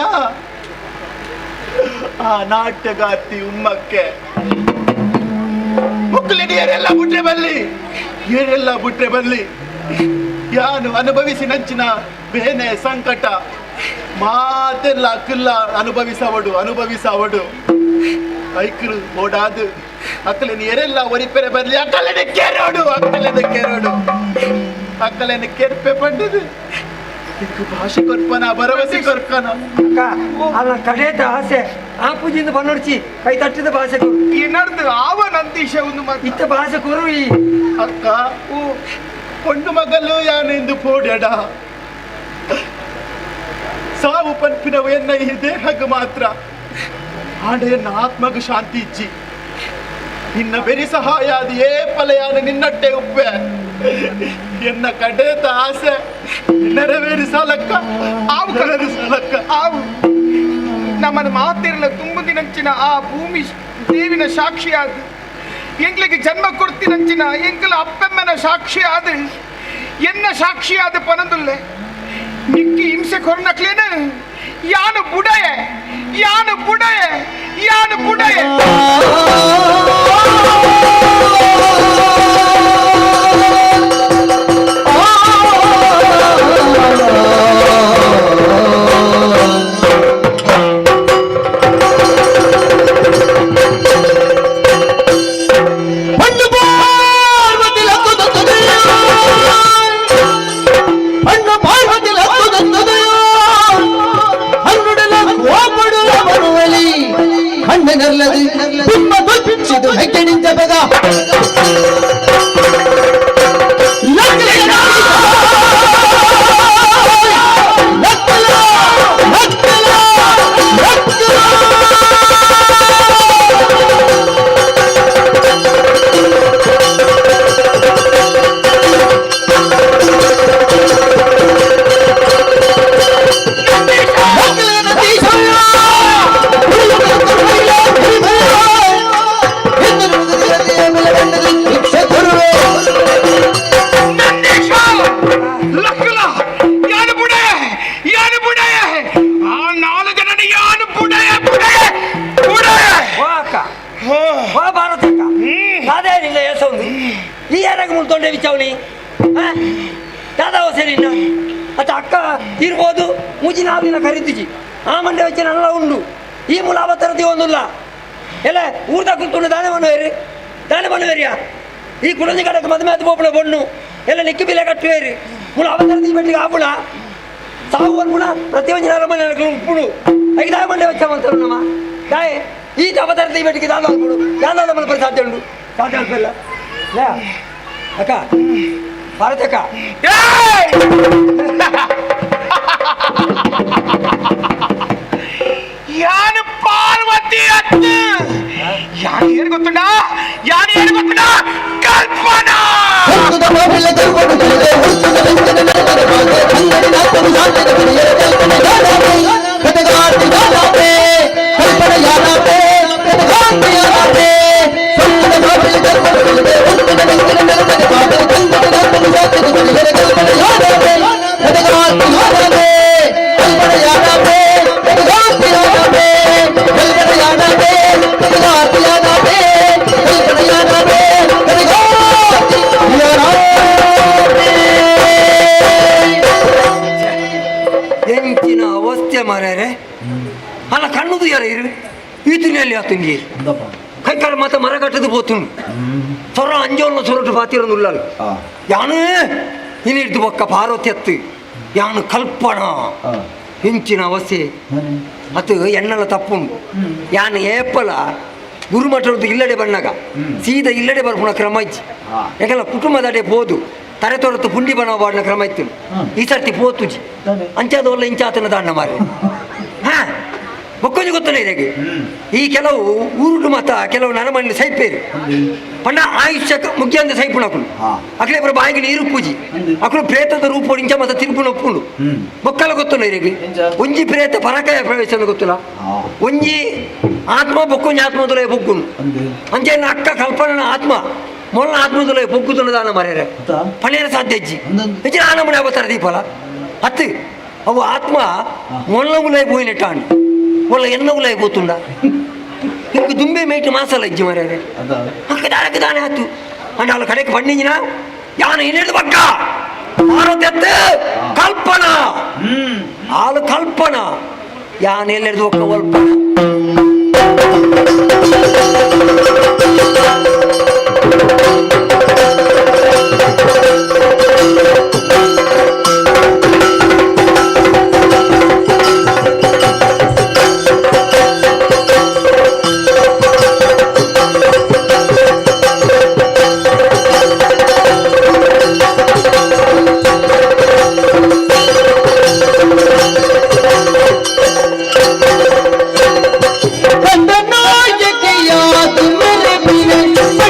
ಆ ನಾಟ್ಯಗಾರ್ತಿ ಉಮ್ಮಕ್ಕೆ ಮುಕ್ಕಲಿನಿಯರೆಲ್ಲ ಬುಟ್ರೆ ಬಲ್ಲಿ ಯಾನು ಅನುಭವಿಸಿ ನಂಚಿನ ಬೇನೆ ಸಂಕಟ ಮಾತೆಲ್ಲ ಅಕ್ಕಲ್ಲ ಅನುಭವಿಸವಡು ಐಕರು ಓಡಾದು ಅಕ್ಕಲೇನು ಎರೆಲ್ಲ ಒರಿಪೆರೆ ಬರ್ಲಿ ಅಕ್ಕಲೇನೆ ಕೇರೋಡು ಅಕ್ಕಲೇನು ಕೆರ್ಪೆ ಪಂಡದು ಭಾಷೆ ಕೊರ್ಪನ ಭರವಸೆ ಕೊರ್ಪನ ಅಲ್ಲ ಕಡೆದ ಆಸೆ ಆ ಪೂಜಿಂದ ಬನ್ನೊಡ್ಚಿ ಕೈ ತಟ್ಟಿದ ಭಾಷೆ ಏನಾರ್ದು ಆವ ನಂದೀಶ ಒಂದು ಇತ್ತ ಭಾಷೆ ಕೊರು ಈ ಅಕ್ಕ ಪೊಂಡು ಮಗಲು ಯಾನೆಂದು ಪೋಡ್ಯಡ ಸಾವು ಪನ್ಪಿನವು ಎನ್ನ ಈ ದೇಹಕ್ಕೆ ಮಾತ್ರ ಆಡ ಎನ್ನ ಆತ್ಮಗೂ ಶಾಂತಿ ಇಚ್ಚಿ ನಿನ್ನ ಬೆರಿ ಸಹಾಯ ಅದು ಏ ಫಲಯಾನ ನಿನ್ನಟ್ಟೆ ಉಪ್ಪೆ ಎನ್ನ ಕಡೆತ ಆಸೆ ನೆರವೇರಿಸಲಕ್ಕ ಆವು ನಮ್ಮನ್ನು ಮಾತಿರಲ ತುಂಬು ದಿನಂಚಿನ ಆ ಭೂಮಿ ದೇವಿನ ಸಾಕ್ಷಿ ಆದ ಎಂಗ್ಲಿಗೆ ಜನ್ಮ ಕೊಡ್ತಿನಂಚಿನ ಎಂಕಲ ಅಪ್ಪೆಮ್ಮನ ಸಾಕ್ಷಿ ಆದ ಎನ್ನ ಸಾಕ್ಷಿ ಆದ ಪನದುಲ್ಲೆ ನಿಕ್ಕಿ ಹಿಂಸೆ ಕೊರ್ನಕ್ಲೇನ ಯಾನು ಬುಡಯೆ ಈ ಯಾರಾಗ ಮುಳ್ತೊಂಡೆ ಬಿಚ್ಚವನಿ ದಾದಾ ಹೊಸೇನಿನ್ನ ಅತ್ತ ಅಕ್ಕ ಇರ್ಬೋದು ಮುಜಿ ನಾವಿನ ಖರೀದಿಸಿ ಆ ಮಂಡೆ ವೆಚ್ಚ ನಲ್ಲ ಉಂಡು ಈ ಮೂಲ ಅವತ್ತರದಿ ಒಂದಿಲ್ಲ ಎಲ್ಲ ಊರ್ದ ಕುಂತುಂಡು ದಾನೆ ಮನುವೇರಿ ದಾನೆ ಮನುವೇರಿಯಾ ಈ ಕುಡಂಜಿ ಕಡಕ್ಕೆ ಮದುವೆ ಅದು ಬೋಪುಣ ಬೊಣ್ಣು ಎಲ್ಲ ನಿಕ್ಕಿ ಬಿಲೆ ಕಟ್ಟುವೇರಿ ಮುಳ ಅವತಾರ ದೀಪಟ್ಟಿಗೆ ಆಪುಣ ಸಾಗುವರ್ ಪುಣ ಪ್ರತಿಯೊಂದು ಅರಮನೆ ಉಪ್ಪುಡು ಐದು ದಾಯ ಮಂಡೆ ವೆಚ್ಚ ನಮ್ಮ ದಾಯೆ ಈ ಅವತಾರ ದೀಪಟ್ಟಿಗೆ ದಾದ ಉಪ್ಪುಡು ಯಾವ್ದಾದ ಮಲ್ಪರಿ ಸಾಧ್ಯ ಉಂಟು ಸಾಧ್ಯ ಉಂಟಲ್ಲ ಅಕ್ಕ ಭಾರತಕ್ಕ ಯಾನು ಪಾರ್ವತಿ ಅತ್ತು ಯಾರು ಏನು ಗೊತ್ತುಂಡ ಯಾರು ಏನು ಗೊತ್ತುಂಡ ಕಲ್ಪನಾ ಎಂಚಿನ ಅವಸ್ಥೆ ಮಾರ್ಯಾರೆ ಅಲ್ಲ ಕಣ್ಣುದು ಯಾರ ಇರು ಈ ತಿನ್ನಲ್ಲಿ ಆತಂಗಿ ಕೈಕಾಲ ಮತ್ತೆ ಮರ ಕಟ್ಟದು పోతుండు ಸೊರ ಅಂಜೋಲ್ನ ಸೊರಟು ಪಾತಿರೊಂದುಳ್ಳಲ್ಲ ಯಾನು ಇನ್ನಿಡ್ದು ಬೊಕ್ಕ ಪಾರ್ವತಿ ಅತ್ತು ಯಾನು ಕಲ್ಪಣ ಹೆಂಚಿನ ಅವಸ್ಥೆ ಅದು ಎಣ್ಣೆಲ್ಲ ತಪ್ಪುಂಡು ಯಾನು ಏಪಲ ಗುರುಮಠದ್ದು ಇಲ್ಲಡೆ ಬಣ್ಣಗ ಸೀದಾ ಇಲ್ಲಡೆ ಬರ್ಪುಣ ಕ್ರಮ ಇಚ್ಚಿ ಯಾಕೆಲ್ಲ ಕುಟುಂಬದಡೆ ಬೋದು ತರೆ ತೊರತು ಪುಂಡಿ ಬಣ ಬಾಡಿನ ಕ್ರಮ ಇತ್ತು ಈ ಸರ್ತಿ ಪೋತುಜಿ ಅಂಚಾದ ಒಳ್ಳೆ ಇಂಚಾತನ ದಾಂಡ ಮಾರಿ ಹಾ ಬೊಕ್ಕೊಂಜಿ ಗೊತ್ತಲ್ಲ ಇದಕ್ಕೆ ಈ ಕೆಲವು ಊರುಡು ಮತ ಕೆಲವು ನರಮಣ್ಣು ಸೈಪೇರು ಪಂಡ ಆಯುಷ್ಯ ಮುಖ್ಯ ಅಂದ್ರೆ ಸೈಪುಣಕುಲು ಅಕ್ಲೆ ಬರ ಬಾಯಿಗೆ ನೀರು ಪೂಜಿ ಅಕ್ಕಳು ಪ್ರೇತದ ರೂಪ ಇಂಚ ಮತ ತಿರುಪುಣ ಒಪ್ಪುಂಡು ಬೊಕ್ಕಲ ಗೊತ್ತಲ್ಲ ಇದಕ್ಕೆ ಒಂಜಿ ಪ್ರೇತ ಪರಕಾಯ ಪ್ರವೇಶ ಗೊತ್ತಿಲ್ಲ ಒಂಜಿ ಆತ್ಮ ಬೊಕ್ಕೊಂಜಿ ಆತ್ಮದೊಲೆ ಬೊಗ್ಗುನು ಅಂಚೆನ ಅಕ್ಕ ಕಲ್ಪನ ಆತ್ಮ ಮೊಲ್ಲ ಆತ್ಮದೊಲೆ ಬೊಗ್ಗುತನ ದಾನ ಮರ್ಯಾರೆ ಪಣೇರ ಸಾಧ್ಯ ಅಜ್ಜಿ ಹೆಚ್ಚಿನ ಆನಮನೆ ಅವತಾರ ದೀಪಲ ಹತ್ತು ಅವು ಆತ್ಮ ಮೊಲ್ಲ ಮುಲೈ ಪೋಯಿನೆಟ್ಟಾಂಡು ಒಳ್ಳ ಎನ್ನ ಉಲಾಯಿ పోతుండా ఇంక దుంబే మేటి మాసాల ఇజ్జి మరే అక్క దానికి దాని హత్తు అంటే వాళ్ళ కడకి పండించిన యాన ఇనేది పక్క భారతెత్తు కల్పన వాళ్ళు కల్పన యాన ఎల్లెది ఒక్క వల్పన नायक याद मेरे बिन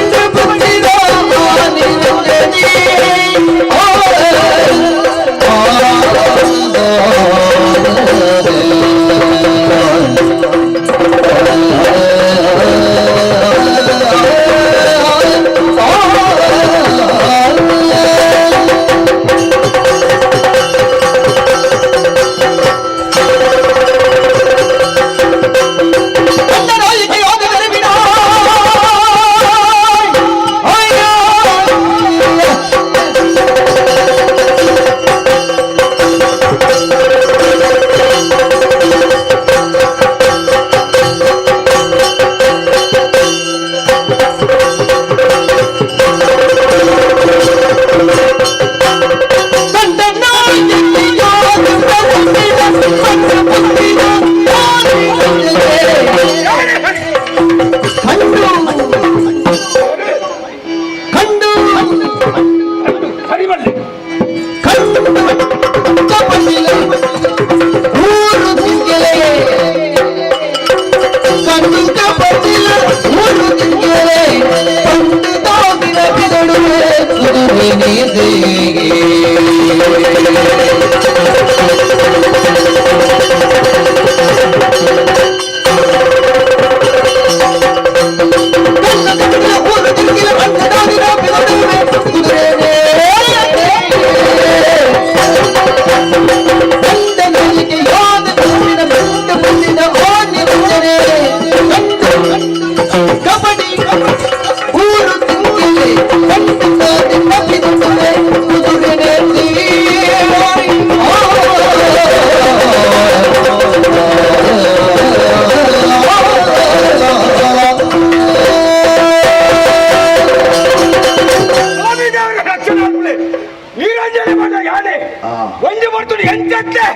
ಎಂಚತ್ತೆ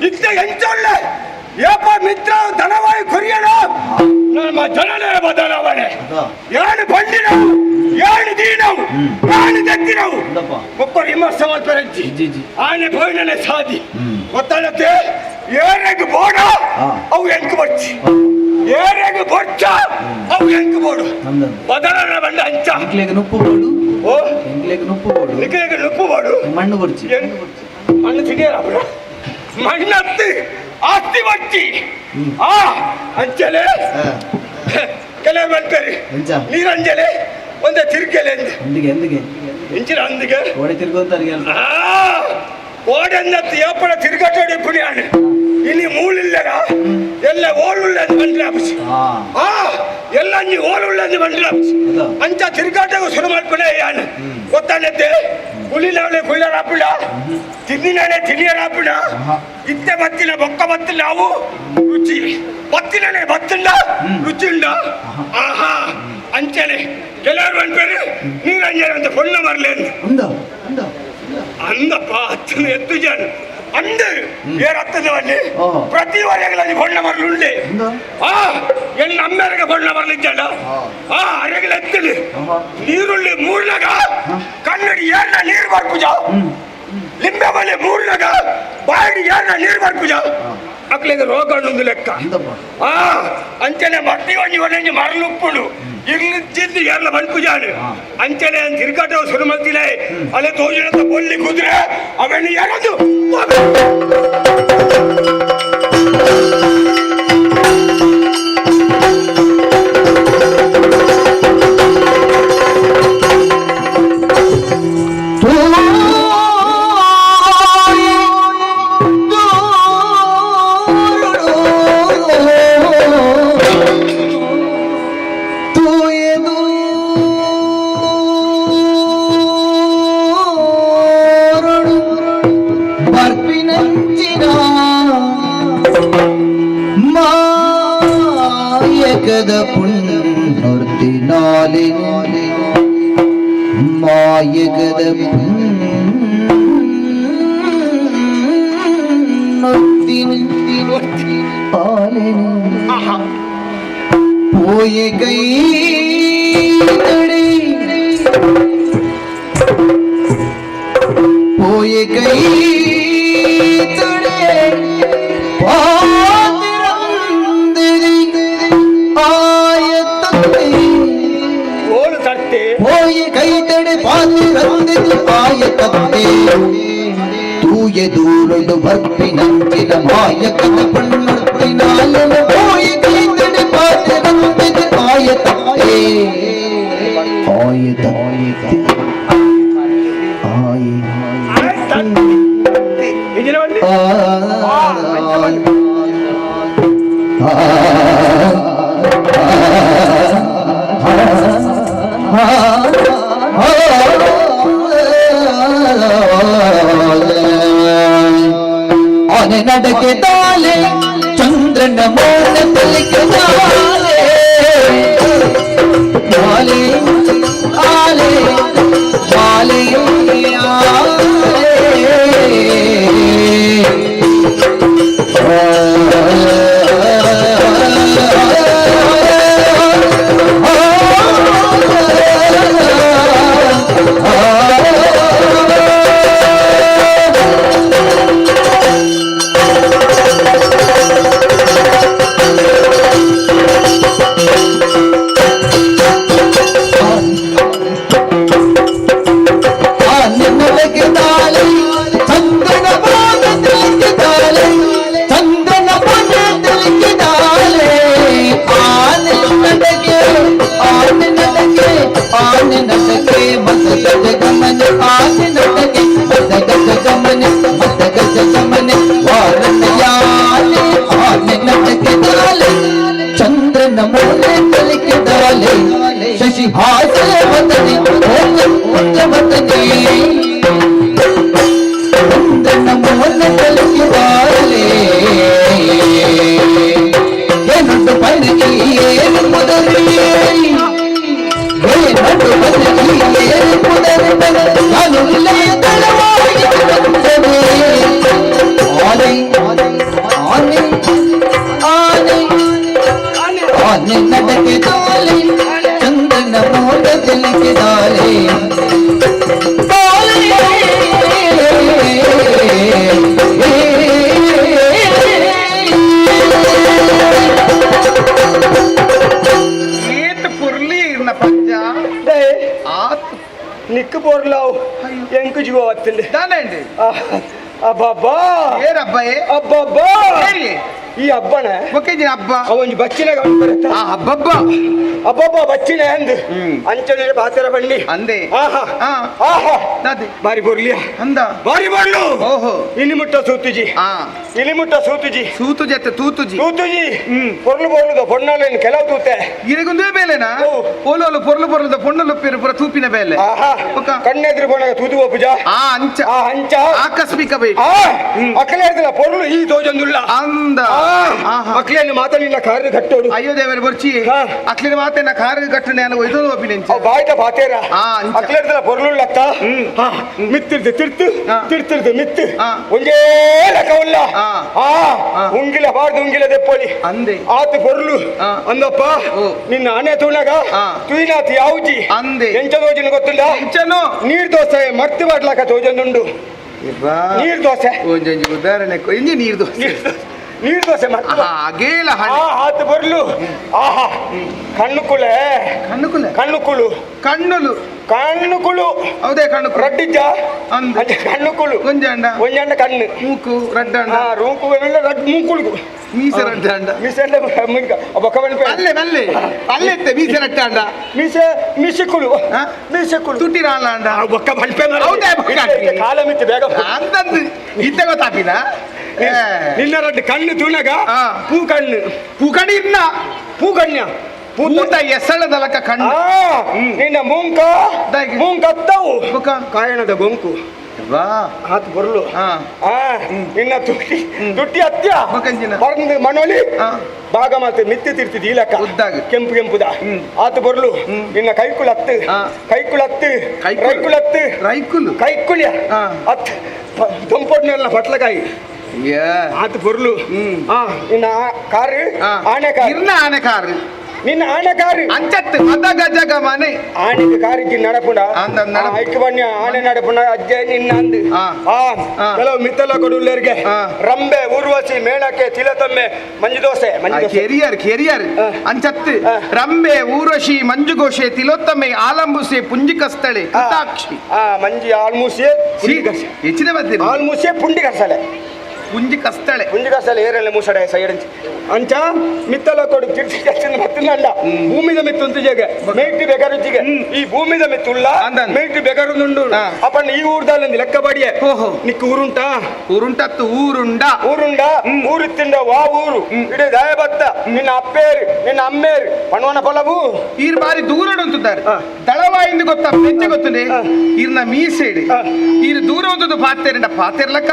ಇತ್ತ ಎಂಚೊಳ್ಳೆ ಏಪ ಮಿತ್ರ ಧನವಾಯಿ ಕೊರಿಯಣ ನಮ್ಮ ಜನನೇ ಬದಲಾವಣೆ ಯಾರು ಬಂಡಿನವು ಯಾರು ದೀನವು ಯಾರು ದಕ್ಕಿನವು ಒಬ್ಬರು ವಿಮರ್ಶ ಮಾಡ್ತಾರಂಚಿ ಆನೆ ಬೋಯ್ನನೆ ಸಾಧಿ ಗೊತ್ತಾಗತ್ತೆ ಏರೆಗೆ ಬೋಡ ಅವು ಎಂಕು ಬಚ್ಚಿ ಏರೆಗೆ ಬೊಚ್ಚ ಅವು ಎಂಕು ಬೋಡು ಬದಲಾವಣೆ ಬಂಡ ಅಂಚ ನುಪ್ಪು ಬೋಡು ಓ ನುಪ್ಪು ಬೋಡು ನಿಖಿಲಿಗೆ ನುಪ್ಪು ಬೋಡು ಮಣ್ಣು ಕೊಡ್ಚಿ ಮಣ್ಣು ತಿನ್ನಿಯಲ್ಲ ಮಣ್ಣತ್ತಿ ಆಸ್ತಿ ಬಚ್ಚಿ ಅಂಚಲೆ ಕೆಲವು ಬರ್ತಾರೆ ನೀರಂಜಲೆ ಒಂದೇ ತಿರುಗಲೆ ಇಂಚಿನ ಅಂದಿಗೆ ಓಡೆ ತಿರ್ಗೋತಾರೆ ಓಡೆ ಅಂದತ್ತು ಯಾಪಡ ತಿರುಗಟೋಡಿ ಪುಣ್ಯಾಣ ಇಲ್ಲಿ ಮೂಲಿಲ್ಲರ ಎಲ್ಲ ಓಳುಳ್ಳ ಬಂಡ್ರಾಪಿಸಿ ಎಲ್ಲ ನೀ ಓಳುಳ್ಳ ಬಂಡ್ರಾಪಿಸಿ ಅಂಚ ತಿರುಗಾಟಗೂ ಶುರು ಮಾಡ್ಕೊಂಡೆ ಯಾಣ ಗೊತ್ತಾಗತ್ತೆ ಕುಳಿನವಳೆ ಕುಳ್ಳರಾಪಿಡ ತಿನ್ನಿನೇ ತಿನ್ನಿಯರಾಪಿಡ ಇತ್ತೆ ಬತ್ತಿನ ಬೊಕ್ಕ ಬತ್ತಿನ ನಾವು ರುಚಿ ಬತ್ತಿನೇ ಬತ್ತಿಂಡ ರುಚಿ ಉಂಡ ಆಹಾ ಅಂಚನೆ ಕೆಲವರು ಬಂದ್ಬೇಡಿ ನೀರಂಜನೆ ಅಂತ ಕೊಣ್ಣ ಮರಲೇನು ಅಂದಪ್ಪ ಹತ್ತನ ಎತ್ತು ಜನ ಅಂದು ಏರತ್ತದವಲ್ಲಿ ಪ್ರತಿ ವರೆಗಳಲ್ಲಿ ಬಣ್ಣ ಮರಳುಂಡೆ ಎಲ್ಲಿ ನಮ್ಮೆರೆಗೆ ಬಣ್ಣ ಮರಲಿದ್ದಲ್ಲ ಅರೆಗಳ ಎತ್ತಲಿ ನೀರುಳ್ಳಿ ಮೂರ್ನಾಗ ಕನ್ನಡಿ ಏರ್ನ ನೀರು ಬರ್ಪುಜ ಲಿಂಬೆ ಬಲೆ ಮೂರ್ನಾಗ ಬಾಯಿ ಏರ್ನ ನೀರು ಬರ್ಪುಜ ಮಕ್ಕಳಿಗೆ ರೋಗ ಅನ್ನೊಂದು ಲೆಕ್ಕ ಅಂಚನೆ ಮಟ್ಟಿ ಒಂಜಿ ಒಂದೊಂಜಿ ಮರಳುಪ್ಪುಡು ಇರ್ಲಿದ್ದು ಎಲ್ಲ ಬಂದ್ಪುಜಾಡು ಅಂಚನೆ ತಿರುಗಾಟ ಶುರು ಮಾಡ್ತೀನಿ ಅಲ್ಲೇ ತೋಜಿನ ಬೊಲ್ಲಿ ಕುದ್ರೆ ಅವನು ಯಾರದು ಪುಣ್ಯರ್ತಿ ನಾಲೆ ಮಾಯಗದ ಪೋಯ ಕೈ ಪೋಯ ಕೈ ತೂಯ ದೂರಡು ಬರ್ಪಿನಂಚಿನ ಮಾಯಕದ ಪಣ್ಣರ್ತಿನಾಲನ ಪೋಯ ಕೈತಡೆ ಪಾತಿರಂದಿದ ಆಯತತ್ತೆ ಆಯತತ್ತೆ ಆನೆ ನಡಕೆ ತಾಲೆ ಚಂದ್ರನ ಮೋಡ ತಲಿಕೆ ತಾಲೆ ಆಲೆ ಆಲೆ ಆಲೆ ಚಂದ್ರನ ಒತ್ತಿಂಡೆ ತಾನೇಂಡಿ ಅಬ್ಬಬ್ಬಾ ಏನಬ್ಬಯೇ ಅಬ್ಬಬ್ಬಾ ಹೇಳಿ ಈ ಹಬ್ಬನ ಒಕ್ಕಿದ್ದೀನಿ ಹಬ್ಬ ಅವೊಂದು ಬಚ್ಚಿನ ಬರುತ್ತೆ ಹಬ್ಬಬ್ಬ ಅಬ್ಬಬ್ಬ ಬಚ್ಚಿನ ಅಂದು ಅಂಚನೆ ಪಾತ್ರ ಬನ್ನಿ ಅಂದೆ ಆಹಾ ಹಾ ಆಹಾ ದಾದಿ ಬಾರಿ ಬರ್ಲಿಯಾ ಅಂದ ಬಾರಿ ಬರ್ಲು ಓಹೋ ಇಲ್ಲಿ ಮುಟ್ಟ ಸೂತುಜಿ ಹಾ ಇಲ್ಲಿ ಮುಟ್ಟ ಸೂತುಜಿ ಸೂತು ಜೊತೆ ತೂತುಜಿ ಸೂತುಜಿ ಪೊರ್ಲು ಪೊರ್ಲುದ ಪೊಣ್ಣಾಲೇನು ಕೆಲವು ತೂತೆ ಇರಿಗೊಂದೇ ಬೇಲೆನಾ ಓಲೋಲು ಪೊರ್ಲು ಪೊರ್ಲುದ ಪೊಣ್ಣಲುಪ್ಪಿರು ಪುರ ತೂಪಿನ ಬೇಲೆ ಆಹಾ ಕಣ್ಣೆದ್ರು ಬೋಣ ತೂದು ಒಪ್ಪುಜ ಆ ಅಂಚ ಆ ಹಂಚ ಆಕಸ್ಮಿಕ ಬೈ ಅಕ್ಕಲೆ ಹೇಳ್ತಿಲ್ಲ ಪೊರ್ಲು ಈ ತೋಜೊಂದುಲ್ಲ ಅಂದ ಅಕ್ಲೇನು ಮಾತಾಡಿಲ್ಲ ಕಾರ್ಯ ಕಟ್ಟೋಡು ಅಯ್ಯೋ ದೇವರ ಬರ್ಚಿ ಅಕ್ಲಿನ ಮಾತೇನ ಕಾರು ಕಟ್ಟನೆ ಅಲ್ಲ ಒಯ್ದು ಒಪ್ಪಿನೆಂಚ ಬಾಯ್ತ ಪಾತೇರ ಅಂಚ. ಅಕ್ಲೆ ಹೇಳ್ತಿಲ್ಲ ಪೊರ್ಲುಳ್ಳತ್ತ ಮಿತ್ತಿರ್ದು ತಿರ್ತಿರ್ದು ಮಿತ್ತು ಒಂದೇ ಲೆಕ್ಕವಲ್ಲ ಉಂಗಿಲ ಬಾರ್ದು ಉಂಗಿಲ ದೆಪ್ಪೊಲಿ ಅಂದೆ ಆತು ಪೊರ್ಲು ಅಂದಪ್ಪ ನಿನ್ನ ಆನೆ ತೂಣಗ ತುಯಿನಾತ್ ಯಾವುಜಿ ಅಂದೆ ಎಂಚ ತೋಜನ ಗೊತ್ತಿಲ್ಲ ಎಂಚನು ನೀರ್ ದೋಸೆ ಮರ್ತು ಮಾಡ್ಲಾಕ ತೋಜೊಂದುಂಡು ನೀರ್ ದೋಸೆ ಒಂಜೊಂಜಿ ಉದಾಹರಣೆ ಇಂಜಿ ನೀರು ದೋಸೆ ನೀರ್ ದೋಸೆ ಗೇಲ ಆತು ಬರ್ಲು ಆಹಾ ಕಣ್ಣುಕುಳೆ ಕಣ್ಣುಕುಳು ಹೌದೇ ಕಣ್ಣು ರಡ್ಡಿಜ್ಜ ಕಣ್ಣುಕುಳು ಒಂಜಂಡ ಕಣ್ಣು ಮೂಕು ರಡ್ಡಂಡ ರೂಕು ರಡ್ ಮೂಕುಳು ಮೀಸೆ ರಡ್ಡಂಡ ಮೀಸೆ ಅಲ್ಲೇ ಅಲ್ಲೇ ಅಲ್ಲೆತ್ತೆ ಮೀಸೆ ರಡ್ಡಂಡ ಮೀಸೆಕುಳು ತುಟ್ಟಿರಾಂಡ ಬೊಕ್ಕ ಬಲ್ಪೆ ಕಾಲ ಮಿತ್ತು ಬೇಗ ಅಂತಂದು ಇದ್ದ ಗೊತ್ತಾಪಿದ ನಿನ್ನ ರಡ್ಡು ಕಣ್ಣು ತುಣಗ ಪೂ ಕಣ್ಣ ಪೂತ ಎಸಳದಲಕ ಕಣ್ಣು ನಿನ್ನ ಮೂಂಕತ್ತವು ಕಾಯಣದ ಗೊಂಕು ಆತು ಬರ್ಲು ನಿನ್ನ ತುಟ್ಟಿ ಹತ್ಯ ಬರ್ದು ಮನೋಲಿ ಭಾಗ ಮಾತು ಮಿತ್ತಿ ತಿರ್ತಿದ್ ಇಲಕ್ಕ ಉದ್ದಾಗ ಕೆಂಪುದ ಆತು ಬರ್ಲು ನಿನ್ನ ಕೈಕುಳಿಯ ಹತ್ ದೊಂಪೊಡ್ನೆಲ್ಲ ಪಟ್ಲಕಾಯಿ ಆತು ಬರ್ಲು ನಿನ್ನ ಕಾರು ಆನೆ ಕಾರು ನಿನ್ನ ಆನೆ ಕಾರು ಅಂಚತ್ತು ಮದ ಗಜಗ ಮನೆ ಆನೆಗೆ ಕಾರಿಜ್ಜಿ ನಡಪುಂಡ ಐಕ್ಯ ಬನ್ಯ ಆನೆ ನಡಪುಂಡ ಅಜ್ಜೆ ನಿನ್ನ ಅಂದು ಕೆಲವು ಮಿತ್ತಲ ಕೊಡುಲ್ಲರಿಗೆ ರಂಬೆ ಊರ್ವಶಿ ಮೇಣಕ್ಕೆ ತಿಲತಮ್ಮೆ ಮಂಜುದೋಸೆ ಕೆರಿಯರ್ ಅಂಚತ್ತು ರಂಬೆ ಊರ್ವಶಿ ಮಂಜುಗೋಶೆ ತಿಲೋತ್ತಮೆ ಆಲಂಬುಸೆ ಪುಂಜಿಕಸ್ತಳೆ ಕೃತಾಕ್ಷಿ ಮಂಜಿ ಆಲ್ಮೂಸೆ ಹೆಚ್ಚಿನ ಬರ್ತೀನಿ ಆಲ್ಮೂಸೆ ಪುಂಡಿ ಕರ್ಸಳೆ ಪುಂಜಿ ಕಸ್ತಳೆ ಏರಲ್ಲ ಮೂಸಡೆ ಸೈಡ್ ಅಂಚ ಮಿತ್ತಲ ಕೊಡು ತಿರ್ಸಿ ಮತ್ತಲ್ಲ ಭೂಮಿದ ಮಿತ್ತು ಅಂತಿಜೆಗ ಮೇಟಿ ಬೆಗರುಜಿಗೆ ಈ ಭೂಮಿದ ಮಿತ್ತುಲ್ಲ ಮೇಟಿ ಬೆಗರುಂಡು ಅಪ್ಪಣ್ಣ ಈ ಊರ್ದಲ್ಲಿ ಲೆಕ್ಕ ಬಡಿಯೆ ನಿಕ್ಕು ಊರುಂಟತ್ತು ಊರುಂಡ ಊರಿತ್ತಿಂದ ವಾ ಊರು ಇಡೀ ದಯಬತ್ತ ನಿನ್ನ ಅಪ್ಪೇರು ನಿನ್ನ ಅಮ್ಮೇರು ಪಣವನ ಫಲವು ಈ ಬಾರಿ ದೂರ ಉಂಟುತ್ತಾರೆ ದಳವಾಯಿಂದ ಗೊತ್ತ ಬೆಂಚೆ ಗೊತ್ತದೆ ಇರ್ನ ಮೀಸೇಡಿ ಈ ದೂರ ಒಂದು ಪಾತೆರ್ಲಕ್ಕ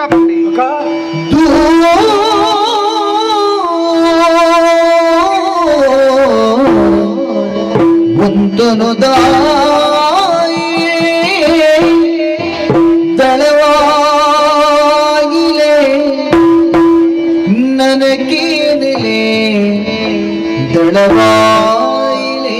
ಒಂದನು ದಾಯಿ ದಳವಾಗಿಲೆ ನನಗೇನಿಲೆ ದಳವಾಯಿಲೆ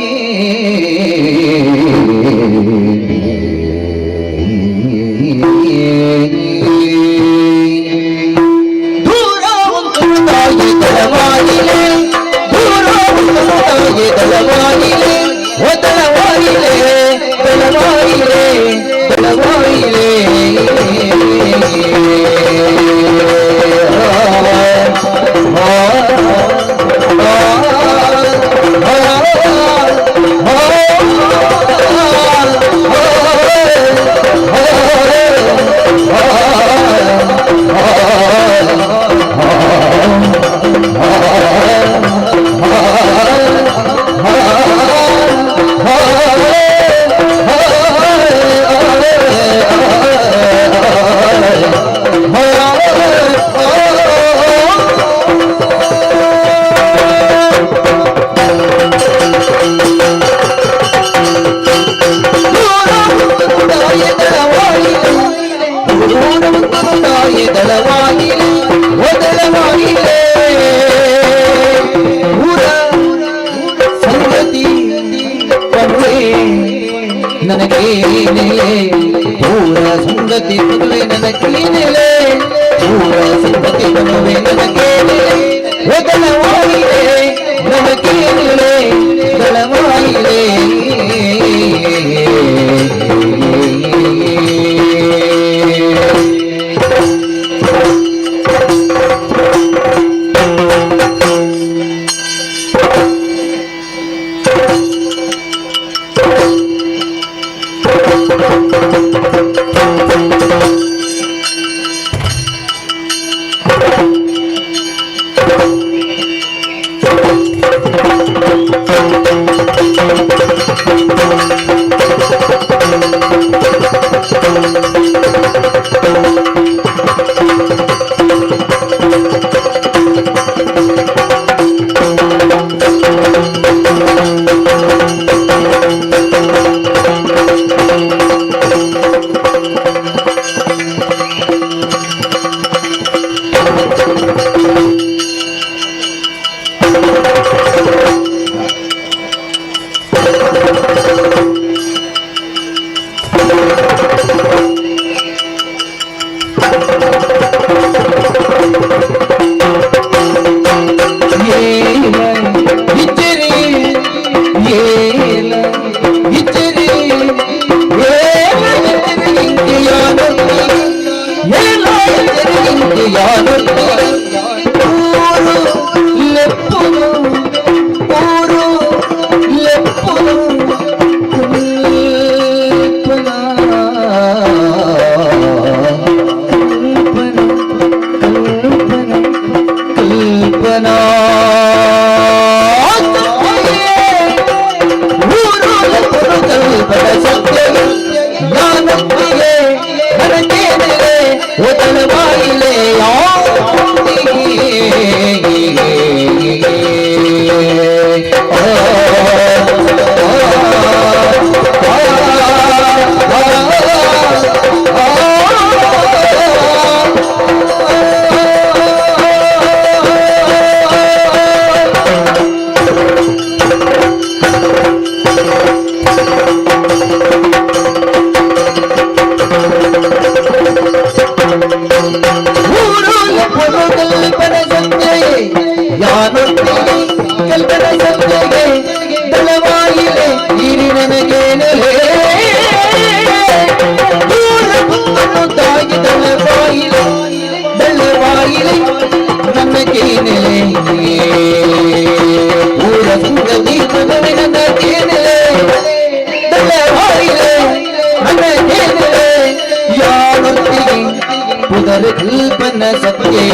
ನನಗೇನಿಲೆ ಪೂರ ಸಂಗತಿ ಬರುವೆ ನನಗೇನಿಲೆ ಪೂರ ಸಂಗತಿ ಬರುವೆ ನನಗೇನಿಲೆ ದಳವಾಯಿಲೆ ನನಗೇನಿಲೆ ದಳವಾಯಿಲೆ ಜನ ಊರೂರ ಕಲ್ಪದ ಸತ್ಯವೇ ಜ್ಞಾನಕ್ಕೆ ನನಗೇನಿದೆ ಒದಲ ಬಾಯಿಲೆ ಕಲ್ಪನೆ ಸತ್ಯಗೆ ದಳವಾಯಿಲೆ ಇರಿ ನನಗೇನಲೇ ತಾಗಿ ದಳವಾಯಿಲೆ ದಳವಾಯಿಲೆ ನನಗೇನಲೇ ಊರ ಸಂಗತಿ ಮಗವೇ ನನಗೇನಲೇ ದಳವಾಯಿಲೆ ನನಗೇನಲೇ ಯಾವತ್ತಿಗೆ ಉದರ ಕಲ್ಪನ ಸತ್ಯೇ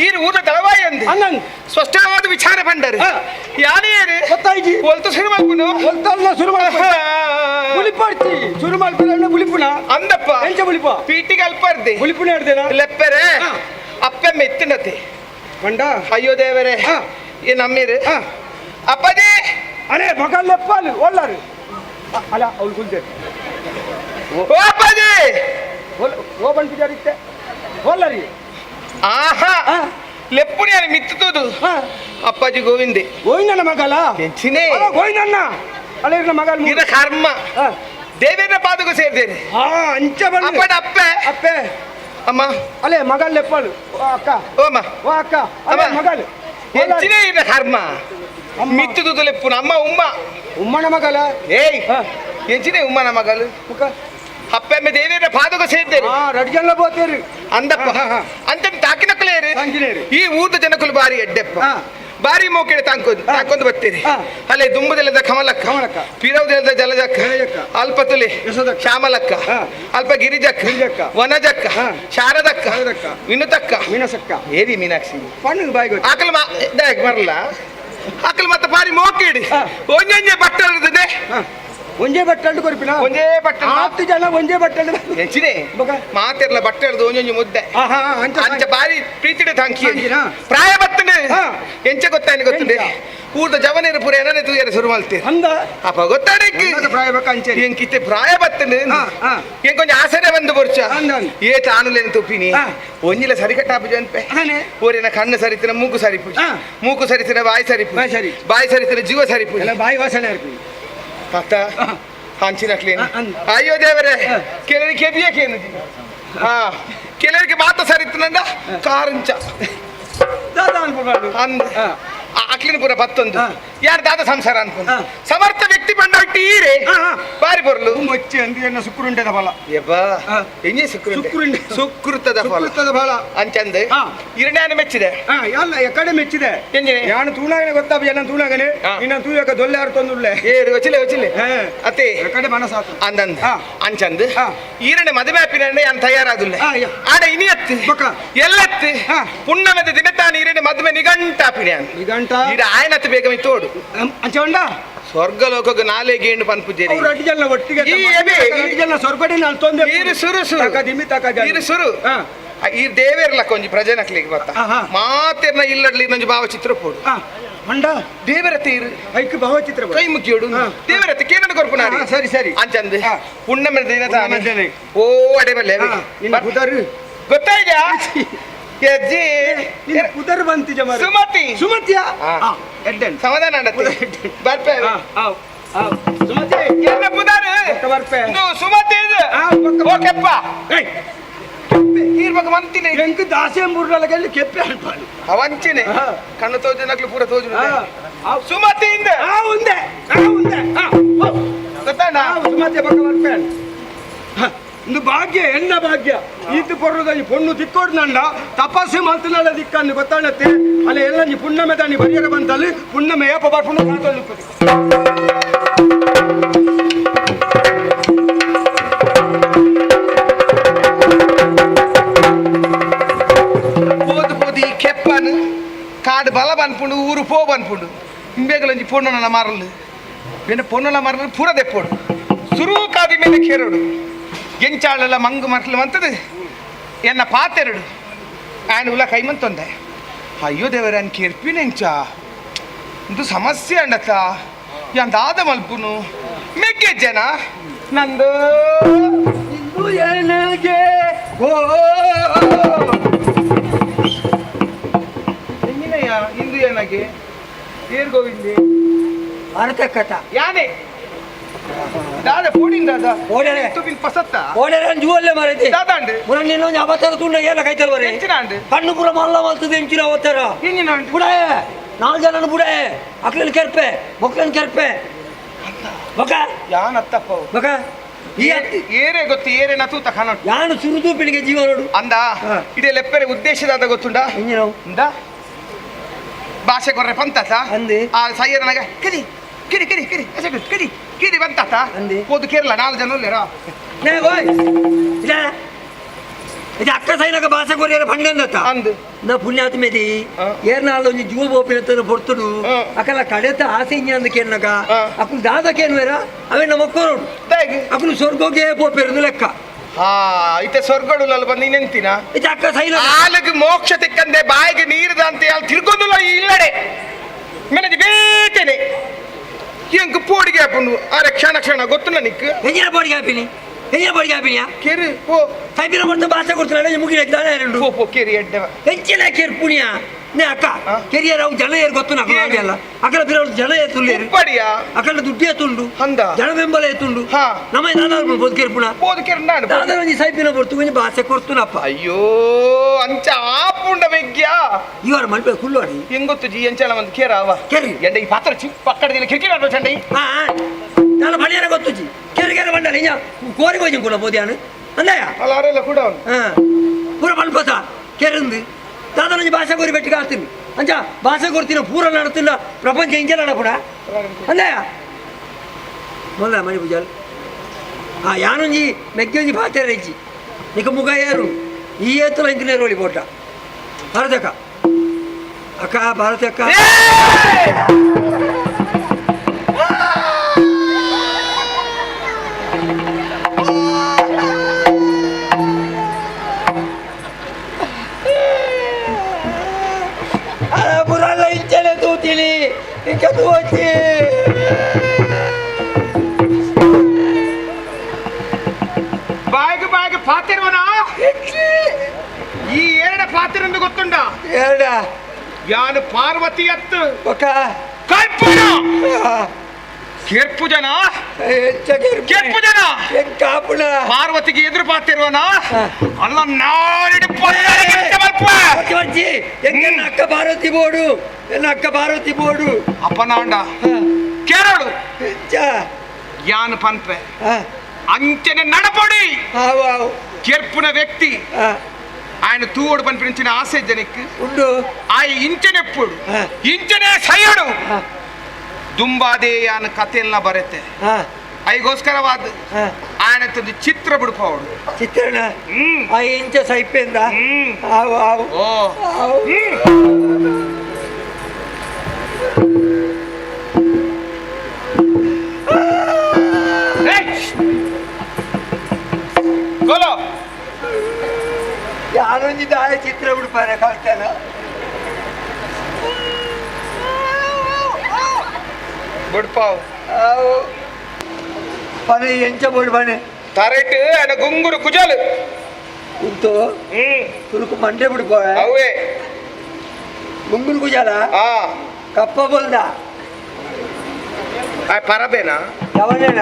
ಈ ಊರ ದಳವಾಯಿ ಅಂದೆ ಅನ್ನಂದ್ ಸ್ಪಷ್ಟವಾದ ವಿಚಾರ ಬಂಡರು ಯಾನೇರು ಗೊತ್ತಾಯ್ತು ಒಲ್ತು ಶುರು ಮಾಡ್ಕೊಂಡು ಒಲ್ತಲ್ಲ ಶುರು ಬುಲಿಪಾಡ್ತಿ ಶುರು ಮಾಡ್ತಾರೆ ಬುಲಿಪುಣ ಅಂದಪ್ಪ ಎಂಚ ಬುಲಿಪ ಪೀಟಿಗೆ ಅಲ್ಪರ್ದೆ ಬುಲಿಪುಣ ಹಿಡ್ದೇನ ಲೆಪ್ಪರೆ ಅಪ್ಪೆಮ್ಮ ಎತ್ತಿನತೆ ಮಂಡ ಅಯ್ಯೋ ದೇವರೇ ಈ ನಮ್ಮೀರು ಅಪ್ಪಾಜಿ ಅರೆ ಮಗಲ್ ಲೆಪ್ಪಲು ಒಳ್ಳಾರು ಅಲ್ಲ ಅವ್ಳು ಕುಲ್ದೆ ಓ ಅಪ್ಪಾಜಿ ಓ ಬಂಟಿದಾರಿತ್ತೆ ಒಳ್ಳರಿ ಆಹಾ ಲೆಪ್ಪುಣಿ అని ಮಿತ್ತುದು ಅಪ್ಪಾಜಿ ಗೋವಿಂದೆ ಗೋವಿಂದನ ಮಗಲ ಹೆಚ್ಚಿನೇ ಗೋವಿಂದಣ್ಣ ಅಲ್ಲ ಮಗಲ್ ಇರ ಕರ್ಮ ದೇವೇಂದ್ರ ಪಾದకు ಸೇರಿದ್ದೇನೆ ಅಂಚ ಬಂದು ಅಪ್ಪಡ ಅಪ್ಪೆ ಅಪ್ಪೆ ಅಮ್ಮ ಅಲ್ಲೇ ಮಗಲ್ ಲೆಪ್ಪಲು ಓ ಅಕ್ಕ ಓ ಅಮ್ಮ ಓ ಅಕ್ಕ ಅಮ್ಮ ಮಗಲ್ ಹೆಚ್ಚಿನೇ ಇರ ಕರ್ಮ ಮಿತ್ತುದು ಲೆಪ್ಪುನ ಅಮ್ಮ ಉಮ್ಮ ಉಮ್ಮನ ಮಗಲ ಏಯ್ ಹೆಚ್ಚಿನೇ ಉಮ್ಮನ ಮಗಲು ಅಪ್ಪೆಮ್ಮ ದೇವೇಂದ್ರ ಪಾದకు ಸೇರಿದ್ದೇನೆ రెడ్ జన్ల పోతేరు అందప్ప అంత తాకినక్కలేరు ఈ ఊత జనకులు ಬಾರಿ ಎಡ್ಡೆಪ್ಪ ಬಾರಿ ಮೋಕೆಡೆ ತಾಂಕೊಂದು ಬರ್ತೀರಿ ಅಲ್ಲೇ ದುಂಬುದೆಲ್ಲದ ಕಮಲಕ್ಕ ಪಿರವುದೆಲ್ಲದ ಜಲಜಕ್ಕ ಅಲ್ಪತುಲಿ ಶ್ಯಾಮಲಕ್ಕ ಅಲ್ಪ ಗಿರಿಜಕ್ಕ ವನಜಕ್ಕ ಶಾರದಕ್ಕ ವಿನುತಕ್ಕ ಮೀನಸಕ್ಕ ಏರಿ ಮೀನಾಕ್ಷಿ ಪಣ್ಣು ಬಾಯಿಗೆ ಆಕಲ್ ಬರಲ್ಲ ಆಕಲ್ ಮತ್ತೆ ಬಾರಿ ಮೋಕೆಡಿ ಒಂಜೊಂಜೆ ಬಟ್ಟೆ ಒಂಜೇ ಬಟ್ಟೆ ಕೊರಿಪಿನ ಒಂಜೇ ಬಟ್ಟೆ 10 ಜನ ಒಂಜೇ ಬಟ್ಟೆ ಹೆಚ್ಚಿದೆ ಮಾತೆರ್ಲ ಬಟ್ಟೆ ಹಿಡ್ದು ಒಂಜೊಂಜಿ ಮುದ್ದೆ ಅಂಚ ಬಾರಿ ಪ್ರೀತಿಡೆ ತಾಂಕಿ ಪ್ರಾಯ ಬತ್ತನೆ ಎಂಚ ಗೊತ್ತಾಯ್ತು ಗೊತ್ತುಂಡೆ ಊಟ ಜವನೇರು ಪೂರ ಏನನೆ ತೂಯರ ಶುರು ಮಾಡ್ತೀರಿ ಅಂದ ಅಪ್ಪ ಗೊತ್ತಾಡಕ್ಕೆ ಪ್ರಾಯ ಬೇಕ ಅಂಚೆ ಎಂಕಿತ್ತೆ ಪ್ರಾಯ ಬತ್ತನೆ ಏನ್ ಕೊಂಚ ಆಸರೆ ಬಂದು ಬರ್ಚ ಏ ತಾನುಲೇನು ತುಪ್ಪಿನಿ ಒಂಜಿಲ ಸರಿ ಕಟ್ಟಾಪು ಜನ್ಪೆ ಓರಿನ ಕಣ್ಣು ಸರಿತಿನ ಮೂಗು ಸರಿಪು ಮೂಗು ಸರಿತಿನ ಬಾಯಿ ಸರಿಪು ಬಾಯಿ ಸರಿತಿನ ಜೀವ ಸರಿಪು ಬಾಯಿ ವಾಸನೆ ಇರ್ಪಿ ಅತ್ತ ಹಂಚಿನಕ್ಲೇನು ಅಯ್ಯೋ ದೇವರೇ ಕೆಲವರಿಗೆ ಕೆಬಿಯಕೇನು ಕೆಲವರಿಗೆ ಮಾತ ಸರಿತನಂದ ಕಾರಂಚ ಅಂದ ಅಕ್ಲಿನ ಪೂರ ಬತ್ತೊಂದು ಯಾರು ದಾದ ಸಂಸಾರ ಅನ್ಕೊಂಡು ಸಮರ್ಥ ವ್ಯಕ್ತಿ ಬಂಡಾಟಿ ಈರೆ ಬಾರಿ ಬರ್ಲು ಮೊಚ್ಚೆ ಅಂದಿಯನ್ನ ಸುಕ್ರುಂಡೆದ ಫಲ ಯಬ್ಬಾ ಎಂಜೆ ಸುಕ್ರುಂಡೆ ಸುಕೃತದ ಫಲ ಅಂಚಂದೆ ಇರಣ್ಯಾನ ಮೆಚ್ಚಿದೆ ಎಲ್ಲ ಎಕಡೆ ಮೆಚ್ಚಿದೆ ಎಂಜೆ ಯಾನು ತೂಣಾಗನೆ ಗೊತ್ತಾಪ ಜನ ತೂಣಾಗನೆ ಇನ್ನ ತೂಯಕ ದೊಲ್ಲೆ ಆರ್ತೊಂದುಳ್ಳೆ ಏರು ವಚಿಲೆ ಅತ್ತೆ ಎಕಡೆ ಮನಸಾತು ಅಂದಂದ ಅಂಚಂದ್ ಈರಣ್ಣ ಮದುವೆ ಆಪಿನ ಯಾನ್ ತಯಾರಾದುಲ್ಲೆ ಆಡ ಇನಿಯತ್ತು ಎಲ್ಲತ್ತು ಪುಣ್ಣಮದ ದಿನ ತಾನು ಈರಣ್ಣ ಮದುವೆ ನಿಗಂಟಾಪಿನ ನಿಗಂಟ ಈರ ಆಯನತ್ತು ಬೇಗ ತೋಡು ಅಂಚ ಸ್ವರ್ಗಲೋಕಕ್ಕೆ ನಾಲೆ ಗೇಂಡು ಪನ್ಪುಜೇರಿ ರೆಡ್ ಜನ ಒಟ್ಟಿಗೆ ರೆಡ್ ಜನ ಸ್ವರ್ಗಡಿ ನಾನು ತೊಂದೆ ಈರು ಸುರು ಈರು ಸುರು ಈ ದೇವೇರ್ಲ ಕೊಂಜಿ ಪ್ರಜನಕ್ಲಿಗೆ ಬತ್ತ ಮಾತೆರ್ನ ಇಲ್ಲಡ್ಲಿ ನಂಜು ಭಾವಚಿತ್ರ ಪೋಡು ಮಂಡ ದೇವರ ತೀರು ಐಕ್ ಭಾವಚಿತ್ರ ಕೈ ಮುಗಿಯೋಡು ದೇವರ ಕೇನನ ಕೊರ್ಪುನಾರಿ ಸರಿ ಸರಿ ಅಂಚಂದು ಪುಣ್ಣಮ ದಿನ ತಾನೆ ಓ ಅಡೆಬಲ್ಲೆ ಕುದರು ಗೊತ್ತಾಯ್ತಾ ಯಜ್ಜಿ ಕುದರು ಬಂತಿಜ ಮರ ಸುಮತಿ ಸುಮತಿಯ ಎಡ್ಡೆನ್ ಸಮಾಧಾನ ಮಾಡತ್ತೆ ಬರ್ಪೆ ಸುಮತಿ ಎನ್ನ ಪುದಾರು ಬರ್ಪೆ ಸುಮತಿ ಓಕೆಪ್ಪ ಇರ್ಬೇಕು ಮಂತಿನಿ ಎಂಕ್ ದಾಸೆ ಮೂರ್ನಲಗಲ್ಲಿ ಕೆಪ್ಪೆ ಅನ್ಪಾలి ಅವಂಚಿನೆ ಕಣ್ಣು ತೋಜನಕ್ಲು ಪೂರ ತೋಜು ಸುಮತಿಯಿಂದ ఉందే ಗೊತ್ತಾಣ ಸುಮತಿ ಪಕ್ಕ ಬರ್ಪೆ ಇಂದು ಭಾಗ್ಯ ಎನ್ನ ಭಾಗ್ಯ ಈತು ಪೊರ್ರದಲ್ಲಿ ಪೊಣ್ಣು ತಿಕ್ಕೋಡು ನಂಡ ತಪಸ್ಸು ಮಂತನಾಳ ದಿಕ್ಕನ್ನು ಗೊತ್ತಾಣತ್ತೆ ಅಲ್ಲಿ ಎಲ್ಲ ಪುಣ್ಣಮೆ ದಾನಿ ಬರಿಯರ ಬಂತಲ್ಲಿ ಪುಣ್ಣಮೆ ಏಪ ಬರ್ಪುಣ್ಣು ಕಾತೊಳ್ಳು పోదు ఈ కెప్పను కాడు బల బన్పుండు ఊరు పో బన్పుండు ఇంబేగలంజి పొన్నున మారలు వెన్న పొన్నుల మారలు పూర దెప్పోడు సురువు కాది మీద కేరుడు ಎಂಚಾಳಲ್ಲ ಮಂಗು ಮರ್ಲು ಮಂತದು ಎನ್ನ ಪಾತೆರಡು ಆ್ಯಂಡ್ ಉಲ್ಲ ಕೈಮಂತೊಂದೆ ಅಯ್ಯೋ ದೇವರ ಅನ್ ಕೆರ್ಪಿನ ಎಂಚ ಇದು ಸಮಸ್ಯೆ ಅಂಡತ್ತ ಯಾಂದಾದ ಮಲ್ಪುನು ಮೆಗ್ಗೆ ಜನ ನಂದು ಇಂದು ಏನಾಗೆ ಓ ಎಂಗಿನಯ್ಯ ಇಂದು ಏನಾಗೆ ಏರ್ ಗೋವಿಂದಿ ಅರ್ಥ ಕಥ ಯಾನೆ दादा फोडिन दादा ಓಡರೆ तू बिन पसत्ता ಓಡರೆ ಅಂಜುವಲ್ಲೇ ಮಾರೈತಿ दादा ಅಂಡೆ ಮುರ ನಿನ್ನೊಂದು ಅವತಾರ ತುಂಡ ಏನ ಕೈತಲ್ ಬರೆ ಎಂಚಿನ ಅಂಡೆ ಕಣ್ಣು ಪುರ ಮಲ್ಲ ಮಲ್ತದೆ ಎಂಚಿನ ಅವತಾರ ಎಂಚಿನ ಅಂಡೆ ಬುಡೇ 4 ಜನನ ಬುಡೇ ಅಕ್ಲನ್ ಕೆರ್ಪೆ ಬೊಕ್ಲನ್ ಕೆರ್ಪೆ ಬಕ ಯಾನ್ ಅತ್ತಪ್ಪ ಬಕ ಈ ಏರೆ ಗೊತ್ತು ಏರೆ ನತು ತಖನ ಯಾನು ಸುರುದು ಪಿಳಿಗೆ ಜೀವ ನೋಡು ಅಂದ ಇಡೆ ಲೆಪ್ಪರೆ ಉದ್ದೇಶದಾದ ಗೊತ್ತುಂಡ ಎಂಜಿನೋ ಅಂದ ಭಾಷೆ ಕೊರ್ರೆ ಪಂತತ ಅಂದಿ ಆ ಸಯ್ಯರನಗ ಕಿರಿ ಕಿರಿ ಕಿರಿ ಕಿರಿ ಅಸೆಡು ಕಿರಿ ಕಿರಿ ಬಂತತ ಅಂದಿ ಹೋದು ಕೇರಳ 4 ಜನ ಒಲ್ಲೆರ ನೇ ಗೋಯ್ ಇಲ್ಲ ಇದು ಅಕ್ಕ ಸೈನಕ ಭಾಷೆ ಕೊರಿಯರ ಬಂಡಂದತ್ತ ಅಂದು ನಾ ಪುಣ್ಯಾತ್ಮ ಮೆದಿ ಏರ್ನಾಳ ಒಂಜಿ ಜೂವ ಬೋಪಿನ ಪೊರ್ತುಡು ಅಕಲ ಕಡೆತ ಆಸೆ ಇಂಜ ಅಂದ ಕೇನ್ನಕ ಅಕ್ಕಲು ದಾದ ಕೇನ್ವೇರ ಅವೇ ನಮ್ಮ ಕೊರೋಡು ಅಕ್ಕಲು ಸ್ವರ್ಗೋಗೆ ಬೋಪಿರೋದು ಲೆಕ್ಕ ಇತ್ತೆ ಸ್ವರ್ಗಡುಲಲ್ಲಿ ಬಂದು ಇನ್ನೆಂತಿನ ಇದು ಅಕ್ಕ ಸೈನ ಆಲಗೆ ಮೋಕ್ಷ ತಿಕ್ಕಂದೆ ಬಾಯಿಗೆ ನೀರಿದ ಅಂತ ಹೇಳಿ ತಿರ್ಗೊಂದಿಲ್ಲ ಇಲ್ಲಡೆ ಮೆನಜಿ ಬೇಕೇನೆ ಎಂಕ್ ಪೋಡಿಗೆ ಹಾಕೊಂಡು ಅರೆ ಕ್ಷಣ ಗೊತ್ತು ನಿಕ್ ಹೆಂಗಿನ ಬೋಡಿಗೆ ಹಾಪಿನಿ ಹೆಂಗಿನ ಬೋಡಿಗೆ ಹಾಪಿನಿಯಾ ಕೇರಿ ಓ ಸೈಪಿನ ಬರ್ತಾ ಭಾಷೆ ಕೊಡ್ತಾಳೆ ಮುಗಿನ ಇದ್ದಾನೆ ಎರಡು ಪೋ ಕೇರಿ ಎಡ್ಡೆವ ಹೆಚ್ಚಿನ ಕೇರ್ ಪುಣ್ಯ ನೇ ಅಕ್ಕ ಕೆರಿಯರ್ ಅವು ಜನ ಏರ್ ಗೊತ್ತು నాకు ಅಲ್ಲ ಅಕಲ ಬಿರೋಳು ಜನ ಏತುಲ್ಲೇರು ಪಡಿಯಾ ಅಕಲ ದುಡ್ಡು ಏತುಂಡು ಹಂದ ಜನ ಬೆಂಬಲ ಏತುಂಡು ನಮ್ಮ ನಾನಾರು ಬೋದ್ಕೇರ್ ಪುಣ ಬೋದ್ಕೇರ್ ನಾನು ದಾದ ಒಂಜಿ ಸೈಪಿನ ಬರ್ತು ಒಂಜಿ ಭಾಷೆ ಕೊಡ್ತುನಪ್ಪ ಅಯ್ಯೋ ಅಂಚ ಆಪುಂಡ ಬೆಗ್ಗ್ಯಾ ಇವಾರ ಮಲ್ಪೆ ಕುಲ್ಲೋಡಿ ಹೆಂಗೊತ್ತು ಜಿ ಅಂಚಲ ಒಂದು ಕೇರಾವ ಕೇರಿ ಎಂಡ ಈ ಪಾತ್ರ ಪಕ್ಕಡದಿಲ್ಲ ಕಿಟಕಿ ಆಡೋ ಚಂಡೈ ನಾನು ಬಳಿಯರ ಗೊತ್ತು ಜಿ ಕೇರಿ ಕೇರಿ ಬಂಡಾರ ಹಿಂಗ ಕೋರಿ ಹೋಗಿ ಕೂಡ ಬೋದ್ಯಾನು ಅಂದಯ್ಯ ಅಲ್ಲ ಅವರೆಲ್ಲ ಕೂಡ ಅವನು ಪೂರ ಮಲ್ಪಸ ಕೇರಿಂದು ದಾದ ಒಂಜಿ ಭಾಷೆ ಕೋರಿ ಬೆಟ್ಟಿಗೆ ಆಡ್ತೀನಿ ಅಂಚ ಭಾಷೆ ಕೊಡ್ತೀನಿ ಪೂರ ನಡ್ತಿಲ್ಲ ಪ್ರಪಂಚ ಹಿಂಗೆ ನಡಪುಡ ಅಂದಯ್ಯ ಮೊದಲ ಮಣಿ ಪೂಜಾಲ್ ಯಾನೊಂಜಿ ಮೆಗ್ಗೊಂಜಿ ಭಾಷೆ ಇಜ್ಜಿ ನಿಕ ಮುಗ ಏರು ಈ ಏತುಲ ಇಂಜಿನಿಯರ್ ಒಳಿ ಬೋಟ ಭಾರತಕ್ಕ ಅಕ್ಕ ಭಾರತಕ್ಕ ಪುರಲ್ಲ ಇಂಚನೆ ತೂತಿಲಿ ಇಂಕ ತೂಚಿ ಬಾಯಿಗೆ ಪಾತಿರುವನ ಈ ಎರಡ ಪಾತ್ರ ಎಂದು ಗೊತ್ತುಂಡ ಎರಡ ಯಾನು ಪಾರ್ವತಿ ಅತ್ತು ಒಕ್ಕ ಕಲ್ಪನ ಕೆರ್ಪು ಜನ ಕೆರ್ಪು ಜನ ಕಾಪುಣ ಪಾರ್ವತಿಗೆ ಎದುರು ಪಾತಿರುವನ ಅಲ್ಲ ನಾಡಿ ಎನ್ನ ಅಕ್ಕ ಪಾರ್ವತಿ ಬೋಡು ಎನ್ನ ಅಕ್ಕ ಪಾರ್ವತಿ ಬೋಡು ಅಪ್ಪನಾಂಡ ಕೇರಳು ಯಾನು ಪನ್ಪೆ ಅಂಚನೆ ನಡಪಡಿ ಕೆರ್ಪುನ ವ್ಯಕ್ತಿ ఆయన తూడు పనిపించిన ఆశ జనకి ఉండు ఆయ ఇంచెనెప్పుడు ఇంచెనే సయ్యడు ದುಂಬಾದೆ ಯಾನ ಕಥೆಲ್ಲ ಬರುತ್ತೆ ಐಗೋಸ್ಕರವಾದ ఆయన ಚಿತ್ರ ಬಿಡ್ಕೋಡು ಚಿತ್ರಣ ಆ ಇಂಚ ಸೈಪೇಂದ ಆವು ಆವು ಓ ಗೋಲೋ ಯಾರೊಂದು ದಾಯ ಚಿತ್ರ ಬಿಡ್ಪಾರೆ ಕಳ್ತಾನ ಬಿಡ್ಪಾವ್ ಪನೆ ಎಂಚ ಬಿಡ್ಬಾನೆ ತರೆಟ್ ಅನ ಗುಂಗುರು ಕುಜಲು ಉಂಟು ತುಳುಕು ಮಂಡೆ ಬಿಡ್ಪೋ ಅವೇ ಗುಂಗುರು ಕುಜಲ ಕಪ್ಪ ಬೋಲ್ದ ಪರಬೇನಾ ಯಾವನೇನ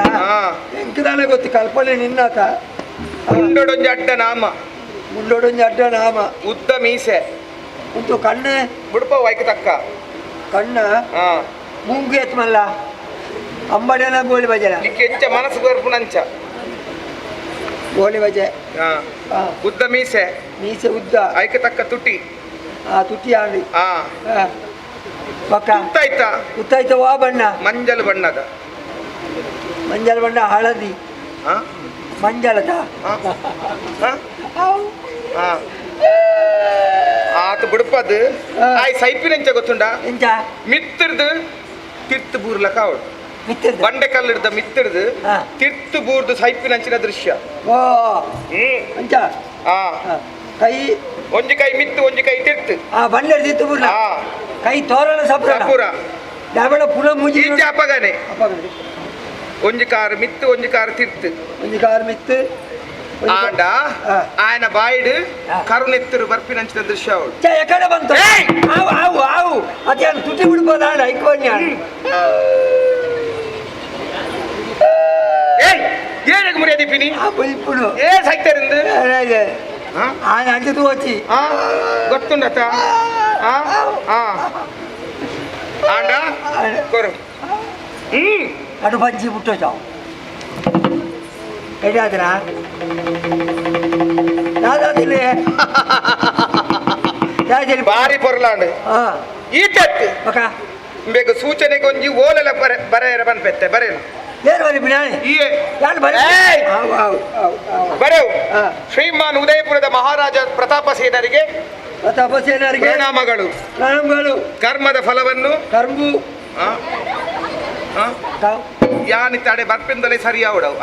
ಎಂಕದಾನೆ ಗೊತ್ತು ಕಲ್ಪನೆ ನಿನ್ನಾತ ಮುಂಡೊಡೊಂಜಿ ಅಡ್ಡ ನಾಮ ಮುಂಡೊಡೊಂಜಿ ಅಡ್ಡ ನಾಮ ಉದ್ದ ಮೀಸೆ ಉಂಟು ಕಣ್ಣು ಬಿಡ್ಪ ವೈಕ್ ತಕ್ಕ ಕಣ್ಣ ಮೂಗು ಎತ್ಮಲ್ಲ ಅಂಬಡೇನ ಗೋಲಿ ಬಜೆನ ಕೆಂಚ ಮನಸ್ಸು ಬರ್ಪುನಂಚ ಗೋಲಿ ಬಜೆ ಉದ್ದ ಮೀಸೆ ಮೀಸೆ ಉದ್ದ ಐಕ ತಕ್ಕ ತುಟಿ ತುಟಿ ಆಡಿ ಪಕ್ಕ ಉತ್ತಾಯ್ತಾ ಉತ್ತಾಯ್ತ ವಾ ಬಣ್ಣ ಮಂಜಲ್ ಬಣ್ಣದ ಮಂಜಲ್ ಬಣ್ಣ ಹಳದಿ ಮಂಜಲದ ಆತ ಬಿಡ್ಪದು ಆಯ್ ಸೈಪಿನೆಂಚ ಗೊತ್ತುಂಡ ಎಂಚ ಮಿತ್ತರ್ದು ತಿರ್ತು ಬೂರ್ಲ ಕಾವಡು ಮಿತ್ತರ್ದು ಬಂಡೆ ಕಲ್ಲಿಡ್ದ ಮಿತ್ತರ್ದು ತಿರ್ತು ಬೂರ್ದು ಸೈಪಿನಂಚಿನ ದೃಶ್ಯ ಓ ಅಂಚ ಕೈ ಒಂಜಿ ಕೈ ಮಿತ್ತು ಒಂಜಿ ಕೈ ತಿರ್ತು ಬಂಡೆ ತಿತ್ತು ಬೂರ್ಲ ಕೈ ತೋರಣ ಸಪುರ ದಾಬಳ ಪುಲ ಮುಜಿ ಅಪಗನೆ ಒಂಜಿ ಕಾರು ಮಿತ್ತು ಒಂಜಿ ಕಾರು ತಿರ್ತು ಒಂಜಿ ಕಾರು ಮಿತ್ತು ಆಂಡ ఆయన ಬಾಯಿಡು ಕರುನೆತ್ತರು ಬರ್ಪಿನಂಚಿನ ದೃಶ್ಯ ಅವಳು ಎಕಡೆ ಬಂತು ಆವು ಆವು ಆವು ಅದೇ ತುಟಿ ಬಿಡ್ಬೋದ ಐಕೋನ್ಯ ಏನಾಗ ಮುರಿಯದಿ ಪಿನಿ ఇప్పుడు ఏ సైతరింది ఆయన అంటూ వచ్చి ಗೊತ್ತುಂಡತ ಆಂಡ ಕೊರು అటు పంచి పుట్టొచ్చావు ఎడాదిరా దాదాదిలే ಬಾರಿ ಪೊರ್ಲಾಂಡು ಈಟತ್ತು ఒక ಬೇಗ ಸೂಚನೆಗೆ ಒಂಜಿ ಓಲೆಲ ಬರೆಯರ ಬನ್ಪೆತ್ತೆ ಬರೇನು ಏನ್ ಬರಿ ಬಿಡಾಣಿ ಈಯೆ ಯಾರು ಬರಿ ಬರೆವು ಶ್ರೀಮಾನ್ ಉದಯಪುರದ ಮಹಾರಾಜ ಪ್ರತಾಪ ಸೇನರಿಗೆ ಪ್ರಣಾಮಗಳು. ಕರ್ಮದ ಫಲವನ್ನು ಕರ್ಮು ಯಾನಿ ತಡೆ ಬರ್ಪಿಂದಲೇ ಸರಿಯಾವಡವು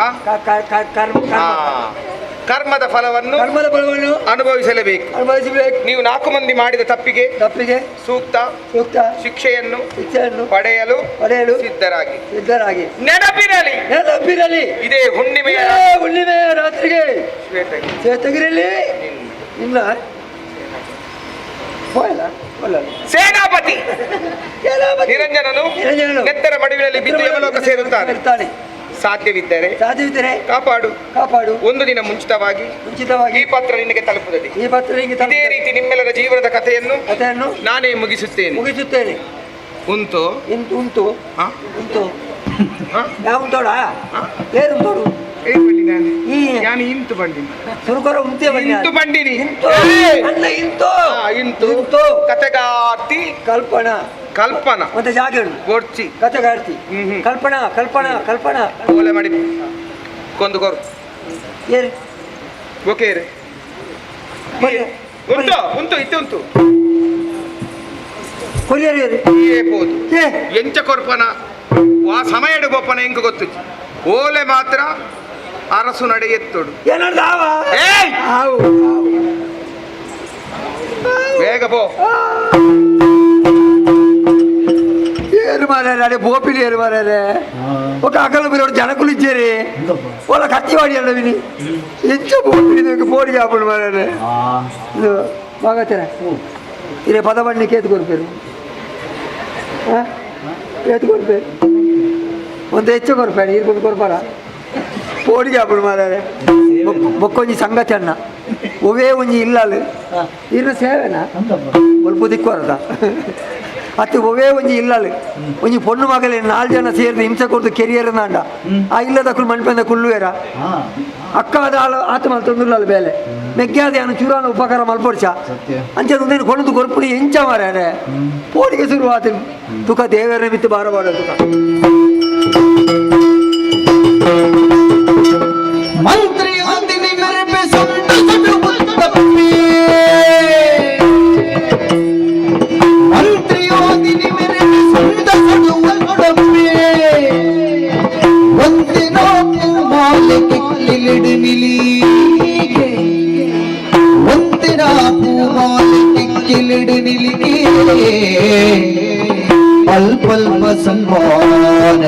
ಕರ್ಮದ ಫಲವನ್ನು ಅನುಭವಿಸಲೇಬೇಕು. ನೀವು 4 ಮಂದಿ ಮಾಡಿದ ತಪ್ಪಿಗೆ ಸೂಕ್ತ ಶಿಕ್ಷೆಯನ್ನು ಪಡೆಯಲು ಸಿದ್ಧರಾಗಿ ನೆನಪಿರಲಿ ಇದೇ ಹುಣ್ಣಿಮೆಯ ರಾತ್ರಿಗೆ ಶ್ವೇತಗಿರಿಲಿ ಇಲ್ಲ ಸೇನಾಪತಿ ನಿರಂಜನನು ನೆತ್ತರ ಮಡುವಿನಲ್ಲಿ ಬಿದ್ದು ಯಮಲೋಕ ಸೇರುತ್ತಾನೆ. ಸಾಧ್ಯವಿದ್ದರೆ ಕಾಪಾಡು. ಒಂದು ದಿನ ಮುಂಚಿತವಾಗಿ ಈ ಪತ್ರ ನಿನಗೆ ತಲುಪುತ್ತದೆ. ಇದೇ ರೀತಿ ನಿಮ್ಮೆಲ್ಲರ ಜೀವನದ ಕಥೆಯನ್ನು ನಾನೇ ಮುಗಿಸುತ್ತೇನೆ. ಉಂಟು ಯಾವುಂಟೋಡ ಏರುಂಟೋಡು ನಾನು ಇಂತು ಬಂದಿನಿ ಸುರುಕರ ಮುಂತೆ ಬಂದಿನಿ ಇಂತು ಕಥೆಗಾರ್ತಿ ಕಲ್ಪನಾ ಮತ್ತೆ ಜಾಗ ಗೋಡ್ಚಿ ಕಥೆಗಾರ್ತಿ ಕಲ್ಪನಾ ಓಲೆ ಮಾಡಿ ಕೊಂದುಕೋರು ಏರಿ ಓಕೆರೆ ಉಂಟು ಇತ್ತು ಕೊರಿಯರ್ ಏಬೋದು ಎಂಚ ಕೊರ್ಪನ ಆ ಸಮಯಡು ಗೋಪನ ಹೆಂಗ ಗೊತ್ತು ಓಲೆ ಮಾತ್ರ ಅರಸು ನಡೆ ಎತ್ತೋಡು ಬೇಗ ಪೋ ఏరు మారారే బోపిలి ఏరు మారారే ఒక అకల మీరు జనకులు ఇచ్చారు వాళ్ళ కత్తివాడి అన్న విని ఎంచ బోపిలి పోడి చేపడు మారారే బాగా తెరా ఇరే పదబండి కేతు కొరిపారు ಒಂದು ಹೆಚ್ಚು ಕೊರಪಾడు ಇರ್ಕೊಂಡು ಕೊರಪಾಡ ಪೋಡಿಗೆ ಹಾಪಡು ಮಾರಾರೆ ಬೊಕ್ಕೊಂಜಿ ಸಂಗತಿ ಅಣ್ಣ ಒವೇ ಒಂಜಿ ಇಲ್ಲಲು ಇರ್ನ ಸೇವೆನಾ ಸ್ವಲ್ಪ ದಿಕ್ಕೋರದ ಅತ್ತೆ ಒವೇ ಒಂಜಿ ಇಲ್ಲಲು ಒಂಜಿ ಪೊಣ್ಣು ಮಗಲೇ 4 ಜನ ಸೇರಿದು ಹಿಂಸೆ ಕೊಡ್ದು ಕೆರಿಯರ್ ಅಂಡ ಆ ಇಲ್ಲದ ಕುಲ್ ಮಣ್ಪೆಂದ ಕುಲ್ಲುವೇರ ಅಕ್ಕ ಅದ ಆತ ಮಲ್ತೊಂದುಲ್ಲ ಬೇಲೆ ಮೆಗ್ಗಾದ ಅವನು ಚೂರಾನ ಉಪಕಾರ ಮಲ್ಪೊಡ್ಚ ಅಂಚೆ ಕೊಣದು ಕೊರ್ಪುಡಿ ಎಂಚ ಮಾರಾರೆ ಪೋಡಿಗೆ ಶುರುವಾತ ತುಕ ದೇವರ ಮಿತ್ತು ಬಾರಬಾರ ತುಕ ಮಂತ್ರಿ ಒಂದಿನಿ ಮೆರಪೆ ಸೊಂಟ ತಪ್ಪಿ ಮಂತ್ರಿ ಒಂದಿನಿ ಮೆರಪೆ ಸೊಂಟ ತಪ್ಪಿ ಒಂದಿನ ಮಾಲಿಕೆ ಕಿಲಿಡು ನಿಲಿಗೆ ಒಂದಿನ ಮಾಲಿಕೆ ಕಿಲಿಡು ನಿಲಿಗೆ ಅಲ್ಪ ಸನ್ಮಾನ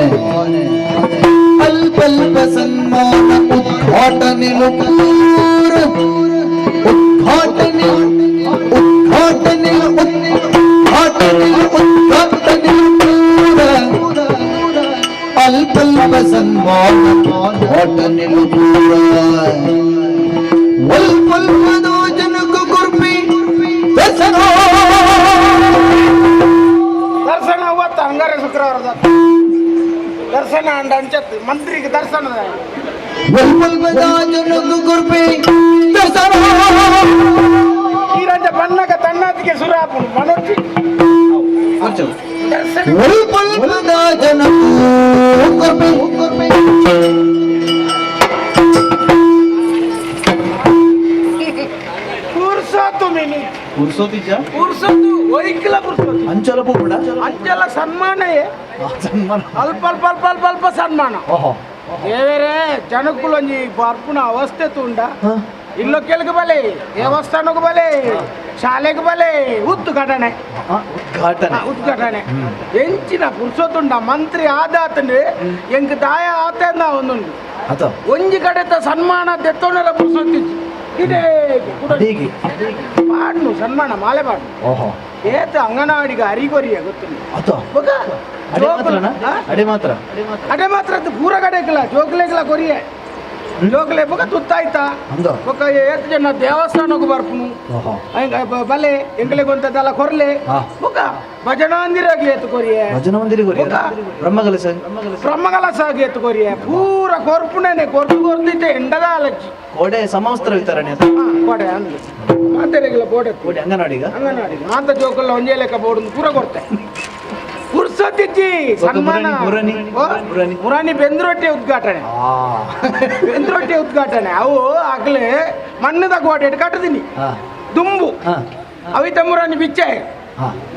ಅಲ್ಪ ಸನ್ಮಾನ ಉದ್ಘಾಟನೆ ಅಲ್ಪ ಸನ್ಮಾನ ಉದ್ಘಾಟನೆ ಅಲ್ಪ ಜನಕ ಕುರ್ಪಿ ದರ್ಶನ ಅವತ್ತು ಹಂಗಾರ ಶುಕ್ರವಾರದ ದರ್ಶನ ಅಂಡ ಅಂಚತ್ತು ಮಂತ್ರಿಗೆ ದರ್ಶನ ಈರಂಜ ಬಣ್ಣಗ ತನ್ನದಿಗೆ ಸುರಾಪುನು ಮನೋಜಿ ಪುರ್ಸೋತು ಮಿನಿ ಪುರ್ಸೋತು ಒಯ್ಕಿಲ ಪುರ್ಸೋತು ಅಂಚಲ ಸನ್ಮಾನಯೇ ಅಲ್ಪ ಸನ್ಮಾನ ದೇವರೇ ಜನಕ್ಕುಲೊಂಜಿ ಬರ್ಪುನ ಅವಸ್ಥೆ ತುಂಡ ಇಲ್ಲೊಕ್ಕೆಲ್ಗೆ ಬಲೆ ದೇವಸ್ಥಾನಕ್ಕೆ ಬಲೆ ಶಾಲೆಗೆ ಬಲೆ ಉದ್ಘಾಟನೆ ಎಂಚಿನ ಪುರ್ಸೋತುಂಡ ಮಂತ್ರಿ ಆದಾತಂದ್ರೆ ಎಂಗ್ ದಾಯ ಆತಂದ ಒಂದುಂಡು ಒಂಜಿ ಕಡೆತ ಸನ್ಮಾನ ದೆತ್ತೋಣರ ಪುರ್ಸೋತಿಚ್ಚು ಇದೇ ಪಾಡ್ನು ಸನ್ಮಾನ ಮಾಲೆ ಪಾಡ್ನು ಏತ ಅಂಗನವಾಡಿಗೆ ಅರಿಗೊರಿಯ ಗೊತ್ತು ಅಡೆ ಮಾತ್ರ ಪೂರ ಕಡೆಗಿಲ್ಲ ಜೋಗ್ಲೆಗಿಲ್ಲ ಕೊರಿಯೆ ಜೋಗ್ಲೆ ಬೊಕ ತುತ್ತಾಯ್ತಾ ಬೊಕ ಏತ್ ಜನ ದೇವಸ್ಥಾನಕ್ಕೆ ಬರ್ಪುನು ಬಲೆ ಎಂಗ್ಲೆಗೆ ಒಂದಲ್ಲ ಕೊರ್ಲೆ ಬೊಕ ಭಜನಾಂದಿರಾಗಿ ಏತ್ ಕೊರಿಯೆ ಬ್ರಹ್ಮಗಲಸಾಗಿ ಏತ್ ಕೊರಿಯೆ ಪೂರ ಕೊರ್ಪುನೇನೆ ಕೊರ್ದಿತ್ತೆ ಎಂಡಗಾಲಜ್ಜಿ ಕೋಡೆ ಸಮವಸ್ತ್ರ ವಿತರಣೆ ಕೋಡೆ ಅಂದ್ರೆ ಮಾತೆರೆಗಿಲ್ಲ ಬೋಡೆ ಅಂಗನವಾಡಿಗ ಮಾತ ಜೋಕಲ್ಲ ಒಂಜೇ ಲೆಕ್ಕ ಬೋರ್ಡ್ ಪೂರ ಕೊಡ್ತೆ ಪುರ್ಸ ಪುರ್ಸೊತ್ತಿಜ್ಜಿ ಸನ್ಮಾನ ಮುರಾನಿ ಬೆಂದ್ರೊಟ್ಟೆ ಉದ್ಘಾಟನೆ ಬೆಂದ್ರೊಟ್ಟೆ ಉದ್ಘಾಟನೆ ಅವು ಆಗ್ಲೇ ಮಣ್ಣದ ಗೋಡೆ ಕಟ್ಟದಿನಿ ದುಂಬು ಅವಿತ ಮುರಾನಿ ಬಿಚ್ಚಾಯ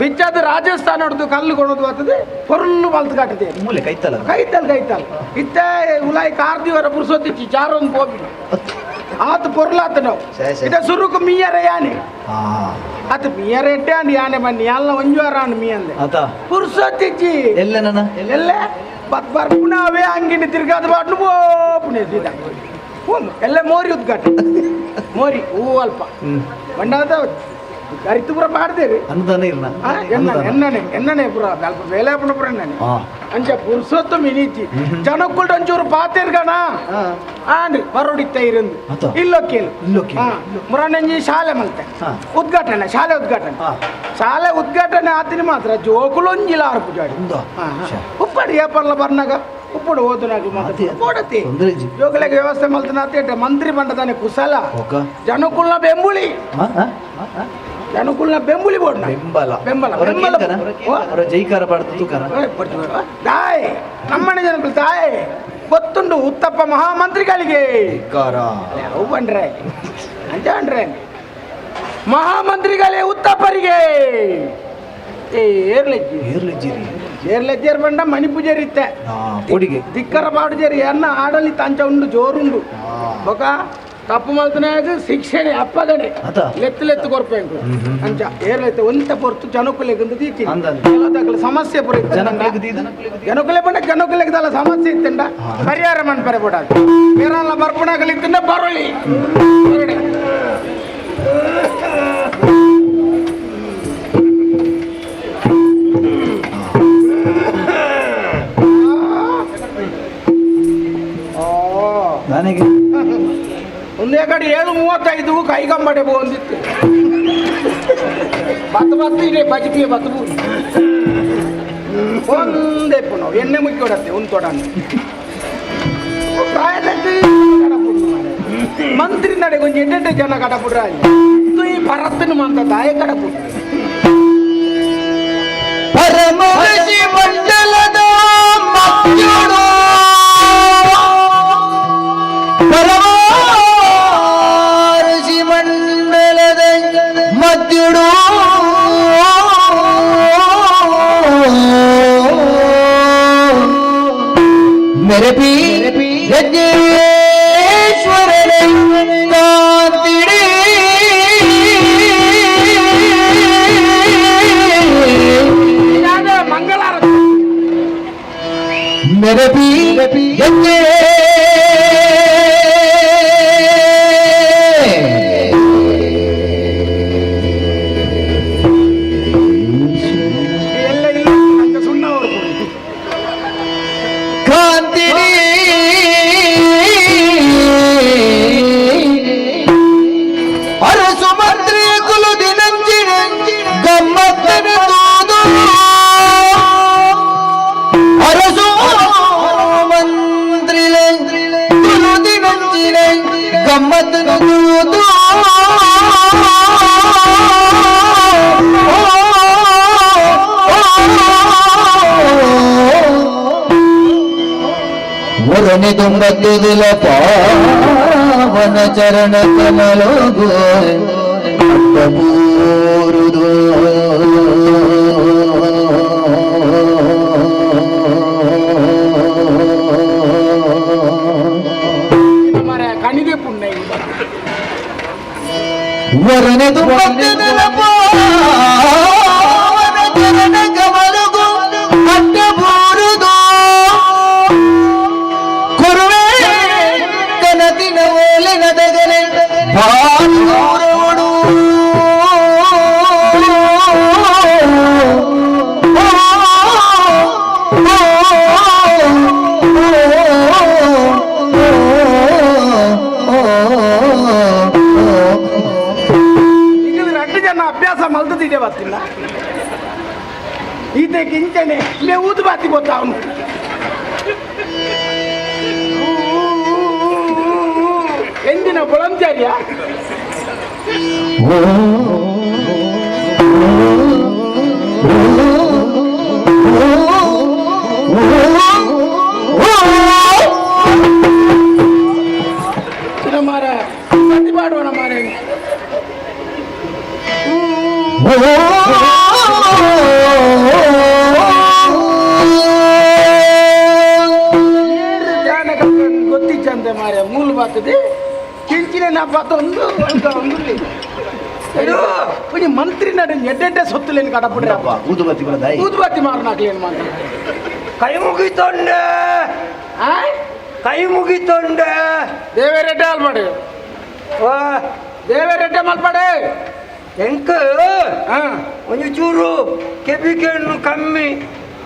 ಬಿಚ್ಚಾದ ರಾಜಸ್ಥಾನ ಹೊಡೆದು ಕಲ್ಲು ಕೊಡೋದು ಆಗ್ತದೆ ಪೊರ್ಲು ಬಲ್ತು ಕಟ್ಟದೆ ಕೈತಲ್ ಇತ್ತೆ ಉಲಾಯಿ ಕಾರ್ದಿವರ ಪುರ್ಸೊತ್ತಿಚ್ಚಿ ಚಾರೊಂದು ಹೋಗಿ ಆತ ಪೊರ್ಲಾತ ನಾವು ಇದ ಸುರುಕು ಮೀಯರ ಯಾನೆ ಆತ ಮೀಯರ ಎಟ್ಟೆ ಅಂದ್ ಯಾನೆ ಬನ್ನಿ ಎಲ್ಲ ಒಂಜುವಾರ ಅಂದ್ ಮೀ ಅಂದೆ ಪುರ್ಸೊತ್ತಿಚ್ಚಿ ಎಲ್ಲ ಬತ್ ಬರ್ಪುಣ ಅವೇ ಅಂಗಿನ ತಿರ್ಗಾದ ಬಾಟ್ಲು ಬೋಪುಣೆ ಸೀದಾ ಎಲ್ಲ ಮೋರಿ ಉದ್ಘಾಟನೆ ಮೋರಿ ಹೂ ಅಲ್ಪ ಬಂಡಾದ ಕರಿತು ಪುರ ಮಾಡ್ದೇರಿ ಎಣ್ಣನೆ ಪುರ ಸ್ವಲ್ಪ ಬೇಲೆ ಪುಣ ಪುರ ಎಣ್ಣನೆ ಅಂಚ ಪುರ್ಸೊತ್ತು ಮಿನಿಚ್ಚಿ ಜನಕ್ಕುಲ್ಡು ಒಂಚೂರು ಪಾತೇರ್ಗಣ ಆಂಡ್ ಬರೋಡಿತ್ತ ಇರಂದು ಇಲ್ಲೊಕ್ಕೇನು ಮುರಾನಂಜಿ ಶಾಲೆ ಮಲ್ತೆ ಉದ್ಘಾಟನೆ ಶಾಲೆ ಉದ್ಘಾಟನೆ ಆತಿನಿ ಮಾತ್ರ ಜೋಕುಲೊಂಜಿಲ ಆರು ಪೂಜಾಡಿ ಉಪ್ಪಡಿ ಏಪರ್ಲ ಬರ್ನಾಗ ಉಪ್ಪಡು ಓದುನಾಗ ಮಾತಾಡತಿ ಜೋಕುಲೆಗೆ ವ್ಯವಸ್ಥೆ ಮಲ್ತನ ಮಂತ್ರಿ ಬಂಡದಾನೆ ಕುಶಲ ಜನಕ್ಕುಲ್ನ ಬೆಂಬುಳಿ ಬೆಂಬುಲಿ ಬೋರ್ಡ್ ಬೆಂಬಲ ಜೈಕಾರ ಪಡ್ತು ತಾಯ್ ನಮ್ಮನೆ ಜನಕ್ಕಳು ತಾಯ್ ಗೊತ್ತುಂಡು ಉತ್ತಪ್ಪ ಮಹಾಮಂತ್ರಿಗಳಿಗೆ ಬಂಡ್ರೆ ಅಂಜಾಂಡ್ರೆ ಮಹಾಮಂತ್ರಿಗಳೇ ಉತ್ತಪ್ಪರಿಗೆ ಏರ್ಲೆಜ್ಜೇರ್ ಬಂಡ ಮಣಿಪೂಜೇರಿ ಇತ್ತೆ ದಿಕ್ಕರ ಪಾಡುಜೇರಿ ಅನ್ನ ಆಡಳಿತ ಅಂಚ ಉಂಡು ಜೋರುಂಡು ಬೊಕ ತಪ್ಪು ಮಲ್ತನಾಗ ಶಿಕ್ಷಣೆ ಅಪ್ಪಗಡೆ ಲೆತ್ತು ಕೊರ್ಪೇಂಕು ಅಂಚ ಏರ್ಲೆತ್ತೆ ಒಂತ ಪೊರ್ತು ಜನಕ್ಕುಲೆಗೊಂದು ದೀಕಿ ಸಮಸ್ಯೆ ಪುರ ಜನಕ್ಕುಲೆ ಬಂಡ ಜನಕ್ಕುಲೆಗದಲ್ಲ ಸಮಸ್ಯೆ ಇತ್ತಂಡ ಪರಿಹಾರ ಮನ್ಪರೆ ಬಿಡಾದು ಬೇರೆಲ್ಲ ಬರ್ಪುಣಾಗಲಿತ್ತಂಡ ಬರೋಳಿ ನನಗೆ ಒಂದೇ ಕಡೆ 7:35 ಕೈಗಂಬಡೆ ಬಂದಿತ್ತು ಬತ್ತು ಇದೆ ಬಜಕಿಯ ಬತ್ತು ಒಂದೇ ನಾವು ಎಣ್ಣೆ ಮುಕ್ಕಿ ಕೊಡತ್ತೆ ಒಂದು ತೊಡ ಪ್ರಾಯದಲ್ಲಿ ಮಂತ್ರಿ ನಡೆ ಕೊಂಚ 8 ಜನ ಕಡಪುಡ್ರ ಈ ಭರತನ ಮಂತ ತಾಯ ಕಡಪುಡ್ರ ಪರಮರ್ಷಿ ಮಂಡಲದ ಮಕ್ಕಳು ಪರಮರ್ಷಿ ಮಂಡಲದ ಮಧ್ಯುಡು ಮೆರಪಿ ಯಜ್ಞೇಶ್ವರನ ಕಾಂತಿಡಿ ಮಂಗಳಾರತಿ ಮೆರಪಿ ಯಜ್ಞೇ ವರನೆ ತುಂಬತ್ತುದಿಲ ಪಾವನ ಚರಣ ಕಮಲೋಗು ಅಪ್ಪಬೂರುದು ಕಣಿಗೆ ಪುಣ್ಯ ವರನೆ ತುಂಬತ್ತುದಿಲ ಪಾವನ ಚರಣ ಕಮಲೋಗು ಅಪ್ಪಬೂರುದು ಕನತಿನ ಓಲೆ ನದಗನೆ ಭಾನುರವಡು ಈಗ 2 ಜನ ಅಭ್ಯಾಸ ಮಲ್ತದಿದೆ ಗೊತ್ತಿಲ್ಲ ಈತೆ ಕಿಂಚನೆ ಊದು ಬಾತಿ ಗೊತ್ತ ಅವನು ಎಂದಿನ ಬೊಳಂಚಾರ್ಯ ಓ ಗೊತ್ತಿಚ್ಚಂತೆ ಮಾರ್ಯ ಮೂಲ ಬಾತದೆ ಕೆಂಚಿನ ನಾ ಬಾತ ಒಂದು ಮಂತ್ರಿ ನಡ ಎಡ್ಡೆ ಸೊತ್ತುಲೇನು ಕಡಪಡ್ರಿ ಅಪ್ಪ ಊದುಬತ್ತಿ ಮಾರನಾಕ್ಲೇನು ಮಾಡ ಕೈ ಮುಗಿತೊಂಡೆ ಕೈ ಮುಗಿತೊಂಡೆ ದೇವೇರೆಡ್ಡೆ ಅಲ್ಮಾಡಿ ದೇವೇರೆಡ್ಡೆ ಮಲ್ಪಾಡೆ ಎಂಕ ಒಂದು ಚೂರು ಕೆಬಿಕೆಣ್ಣು ಕಮ್ಮಿ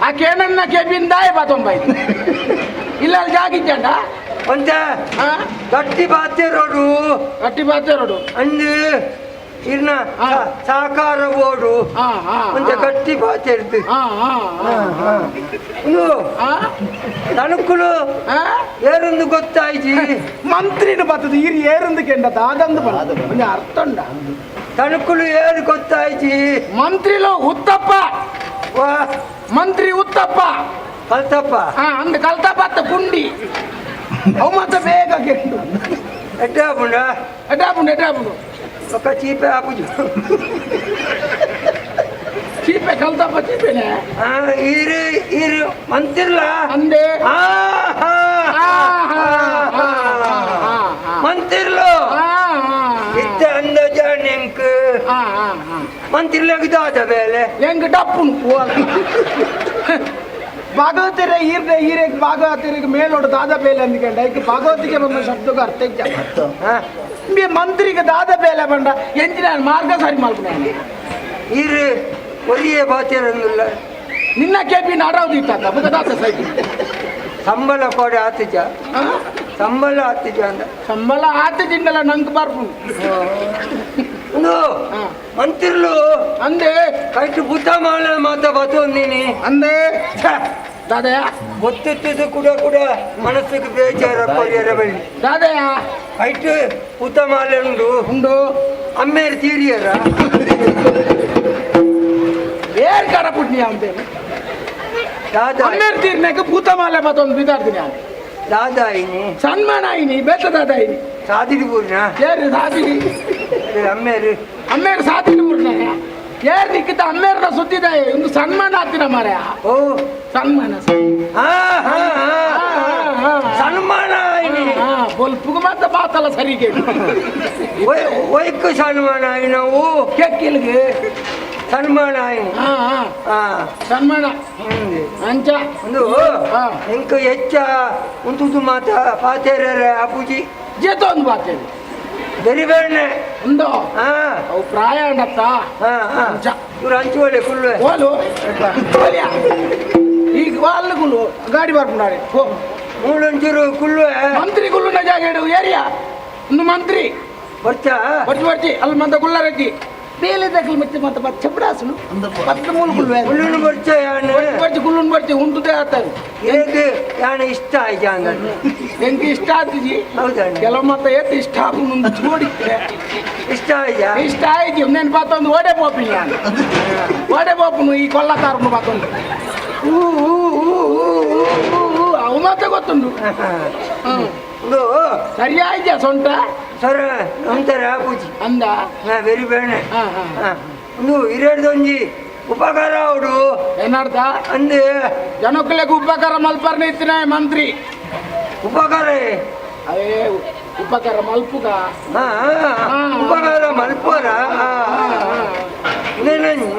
ಆ ಕೇಣನ್ನ ಕೆಬಿಂದಾಯ ಬಾತೊಂಬಾಯ್ತು ಇಲ್ಲ ಅಲ್ಲಿ ಜಾಗಿದ್ದಂಡ ಒಂದ ಗಟ್ಟಿ ಬಾತೆ ರೋಡು ಅಂದು ಇರ್ನ ಸಾಕಾರ ಬೋಡು ಒಂದ ಗಟ್ಟಿ ಬಾತೆ ಇರ್ದು ತಣುಕುಲು ಏರೊಂದು ಗೊತ್ತಾಯ್ತು ಮಂತ್ರಿನ ಬರ್ತದೆ ಇರು ಏರೊಂದು ಕೆಂಡದ ಅದಂದು ಬರ್ತದೆ ಒಂದು ಅರ್ಥ ಉಂಡ ತಣುಕುಲು ಏರು ಗೊತ್ತಾಯ್ತು ಮಂತ್ರಿಲು ಉತ್ತಪ್ಪ ಮಂತ್ರಿ ಉತ್ತಪ್ಪ ಕಲ್ತಪ್ಪ ಅಂದ ಕಲ್ತಪ್ಪ ಪುಂಡಿ ಅವು ಮತ್ತೆ ಬೇಗ ಕೆಂಡು ಎಡ್ಡಾಪುಂಡು ఒక చీపే ఆపుజు చీపే కల్తప్ప చీపేనే ఇరు ఇరు మంత్రిలా అందే మంత్రిలో ఇtte అందజాన్ ఎంక్ మంత్రిలకు దాద వేలే ఎంక్ డప్పును ಭಾಗವತಿರ ಈರ್ದೆ ಈರೆಗೆ ಭಾಗವತಿರಿಗೆ ಮೇಲೋಡು ದಾದ ಬೇಲೆ ಅಂದ್ಕೊಂಡ ಈಗ ಭಾಗವತಿಗೆ ಬಂದ ಶಬ್ದಕ್ಕೆ ಅರ್ಥ ಇದ್ದ ಮಂತ್ರಿಗೆ ದಾದ ಬೇಲೆ ಬಂಡ ಎಂಜಿನ ಮಾರ್ಗ ಸರಿ ಮಾಡ್ಕೊಂಡು ಈರು ಒರಿಯೇ ಬಾತಿರಂಗಿಲ್ಲ ನಿನ್ನ ಕೆಪಿ ನಾಡೋದು ಇತ್ತ ಬುಗದಾತ ಸೈಕಲ್ ಸಂಬಳ ಕೊಡೆ ಆತಿಜ ಸಂಬಳ ಆತಿಜ ಅಂದ ಸಂಬಳ ಆತಿಜಿಂದಲ್ಲ ನಂಗೆ ಬರ್ಬೋದು ಮಂತ್ರಿಲು ಅಂದೆ ಕೈಟ್ ಬುದ್ಧ ಮಾಡ ಮಾತ ಬತ್ತೊಂದಿನಿ ಅಂದೆ ದಾದಯ ಗೊತ್ತಿದ್ದು ಕೂಡ ಮನಸ್ಸಿಗೆ ಬೇಜಾರ ಕೊರಿಯರ ಬಳಿ ದಾದಯ ಕೈಟ್ ಬುದ್ಧ ಮಾಲೆ ಉಂಡು ಅಮ್ಮೇರು ತೀರಿಯರ ಏರ್ ಕಡ ಪುಟ್ನಿ ಅಂತೇನೆ ಅಮ್ಮೇರು ತೀರ್ನಾಗ ಭೂತ ಮಾಲೆ ಮತ್ತೊಂದು ಬಿದ್ದಾಡ್ತೀನಿ ಅಂತ ದಾದಾ ಆಯ್ನಿ ಸನ್ಮಾನ ಆಯ್ನಿ ಬೇತ ದಾದಾ ಆಯ್ನಿ ಸಾದಿಡಿ ಪೂರ್ಣ ಏರು ಸಾದಿಡಿ ಅಮ್ಮೇರು ಸಾದಿಡಿ ಪೂರ್ಣ ಏರ್ ನಿಕ್ಕಿತ ಅಮ್ಮೇರನ ಸುದ್ದಿದ ಒಂದು ಸನ್ಮಾನ ಆಗ್ತೀನ ಮಾರ್ಯ ಓ ಸನ್ಮಾನ ಸನ್ಮಾನ ಬೊಲ್ಪುಗ ಮತ್ತೆ ಮಾತಲ್ಲ ಸರಿಗೆ ಒಯ್ಕು ಸನ್ಮಾನ ಆಯ್ ನಾವು ಕೆಕ್ಕಿಲ್ಗೆ ಸನ್ಮಾನ ಆಯ್ ಸನ್ಮಾನ ಅಂಚ ಒಂದು ಇಂಕ ಹೆಚ್ಚ ಉಂಟು ಮಾತ ಪಾತೇರ ಅಪ್ಪುಜಿ ಜೇತ ಒಂದು ಪಾತೇರಿ ಬೆರಿಬೇಣೆ ಒಂದು ಅವು ಪ್ರಾಯ ಉಂಡತ್ತ ಇವ್ರು ಹಂಚುವಳೆ ಫುಲ್ ಓಲು ಈಗ వాళ్ళు ಗುಲ್ಲು ಗಾಡಿ ಬರ್ಕೊಂಡಾರೆ ಮೂಳಂಚೂರು ಕುಲ್ಲು ಮಂತ್ರಿ ಗುಲ್ಲು ಜಾಗ ಏರಿಯಾ ಒಂದು ಮಂತ್ರಿ ಬರ್ಚಿ ಅಲ್ಲಿ ಮಂದ ಗುಲ್ಲಾರಜ್ಜಿ ಬೇಲೆ ದಕ್ಕಲು ಮತ್ತೆ ಚಪ್ಪಡಾಸನು ಮತ್ತೆ ಮೂಲ ಗುಲ್ಲು ಬರ್ಚಿ ಗುಲ್ಲು ಬರ್ಚಿ ಉಂಟುದೇ ಆತಾನೆ ಯಾನೆ ಇಷ್ಟ ಆಯ್ತು ಅಂದ್ರೆ ಎಂಗೆ ಇಷ್ಟ ಆಗ್ತಿಜಿ ಹೌದಾ ಕೆಲವು ಮತ್ತೆ ಎತ್ತು ಇಷ್ಟ ಆಗುನು ಜೋಡಿಕ್ಕೆ ಇಷ್ಟ ಆಯ್ತಾ ಇಷ್ಟ ಆಯ್ತು నేను ಪಾತೊಂದು ಓಡೆ ಪೋಪಿನಿ ನಾನು ಓಡೆ ಪೋಪುನು ಈ ಕೊಲ್ಲಕಾರನು ಪಾತೊಂದು ಅವು ಮತ್ತೆ ಗೊತ್ತುಂಡು ಸರಿ ಆಯ್ತಾ ಸೊಂಟ ಸರ ಅಂತಾರೆ ಪೂಜಿ ಅಂದ ವೆರಿ ಬೇಣೆ ಒಂದು ಹಿರಿಯಡ್ದೊಂಜಿ ಉಪಕಾರ ಅವಡು ಏನರ್ಥ ಅಂದೆ ಜನಕ್ಕಲೆಗೆ ಉಪಕಾರ ಮಲ್ಪರ್ನ ಇತ್ತಿನ ಮಂತ್ರಿ ಉಪಕಾರ ಅವೇ ಉಪಕಾರ ಮಲ್ಪುಗ ಉಪಕಾರ ಮಲ್ಪರ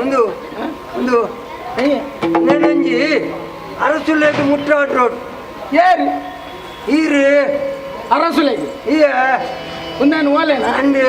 ಒಂದು ಒಂದು నేనంజి అరసులేకి ముట్టాడు ఏరు ఈరు అరసులేకి ఇయ ఉన్నాను ఓలేనా అండి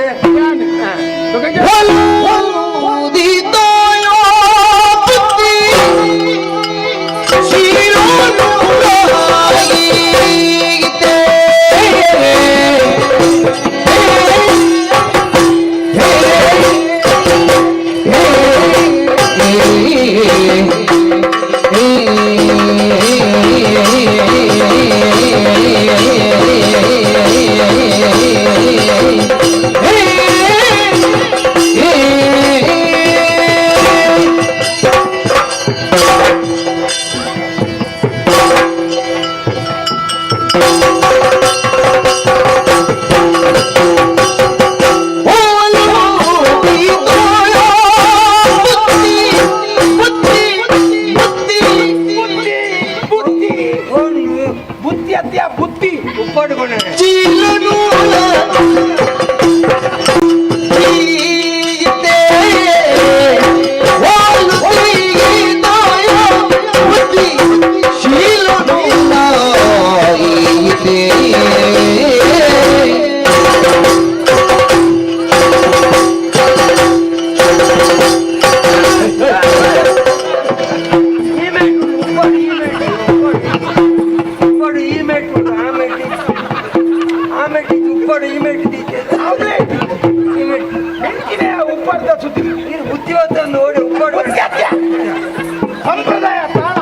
ಸಂಪ್ರದಾಯ ತಾಳ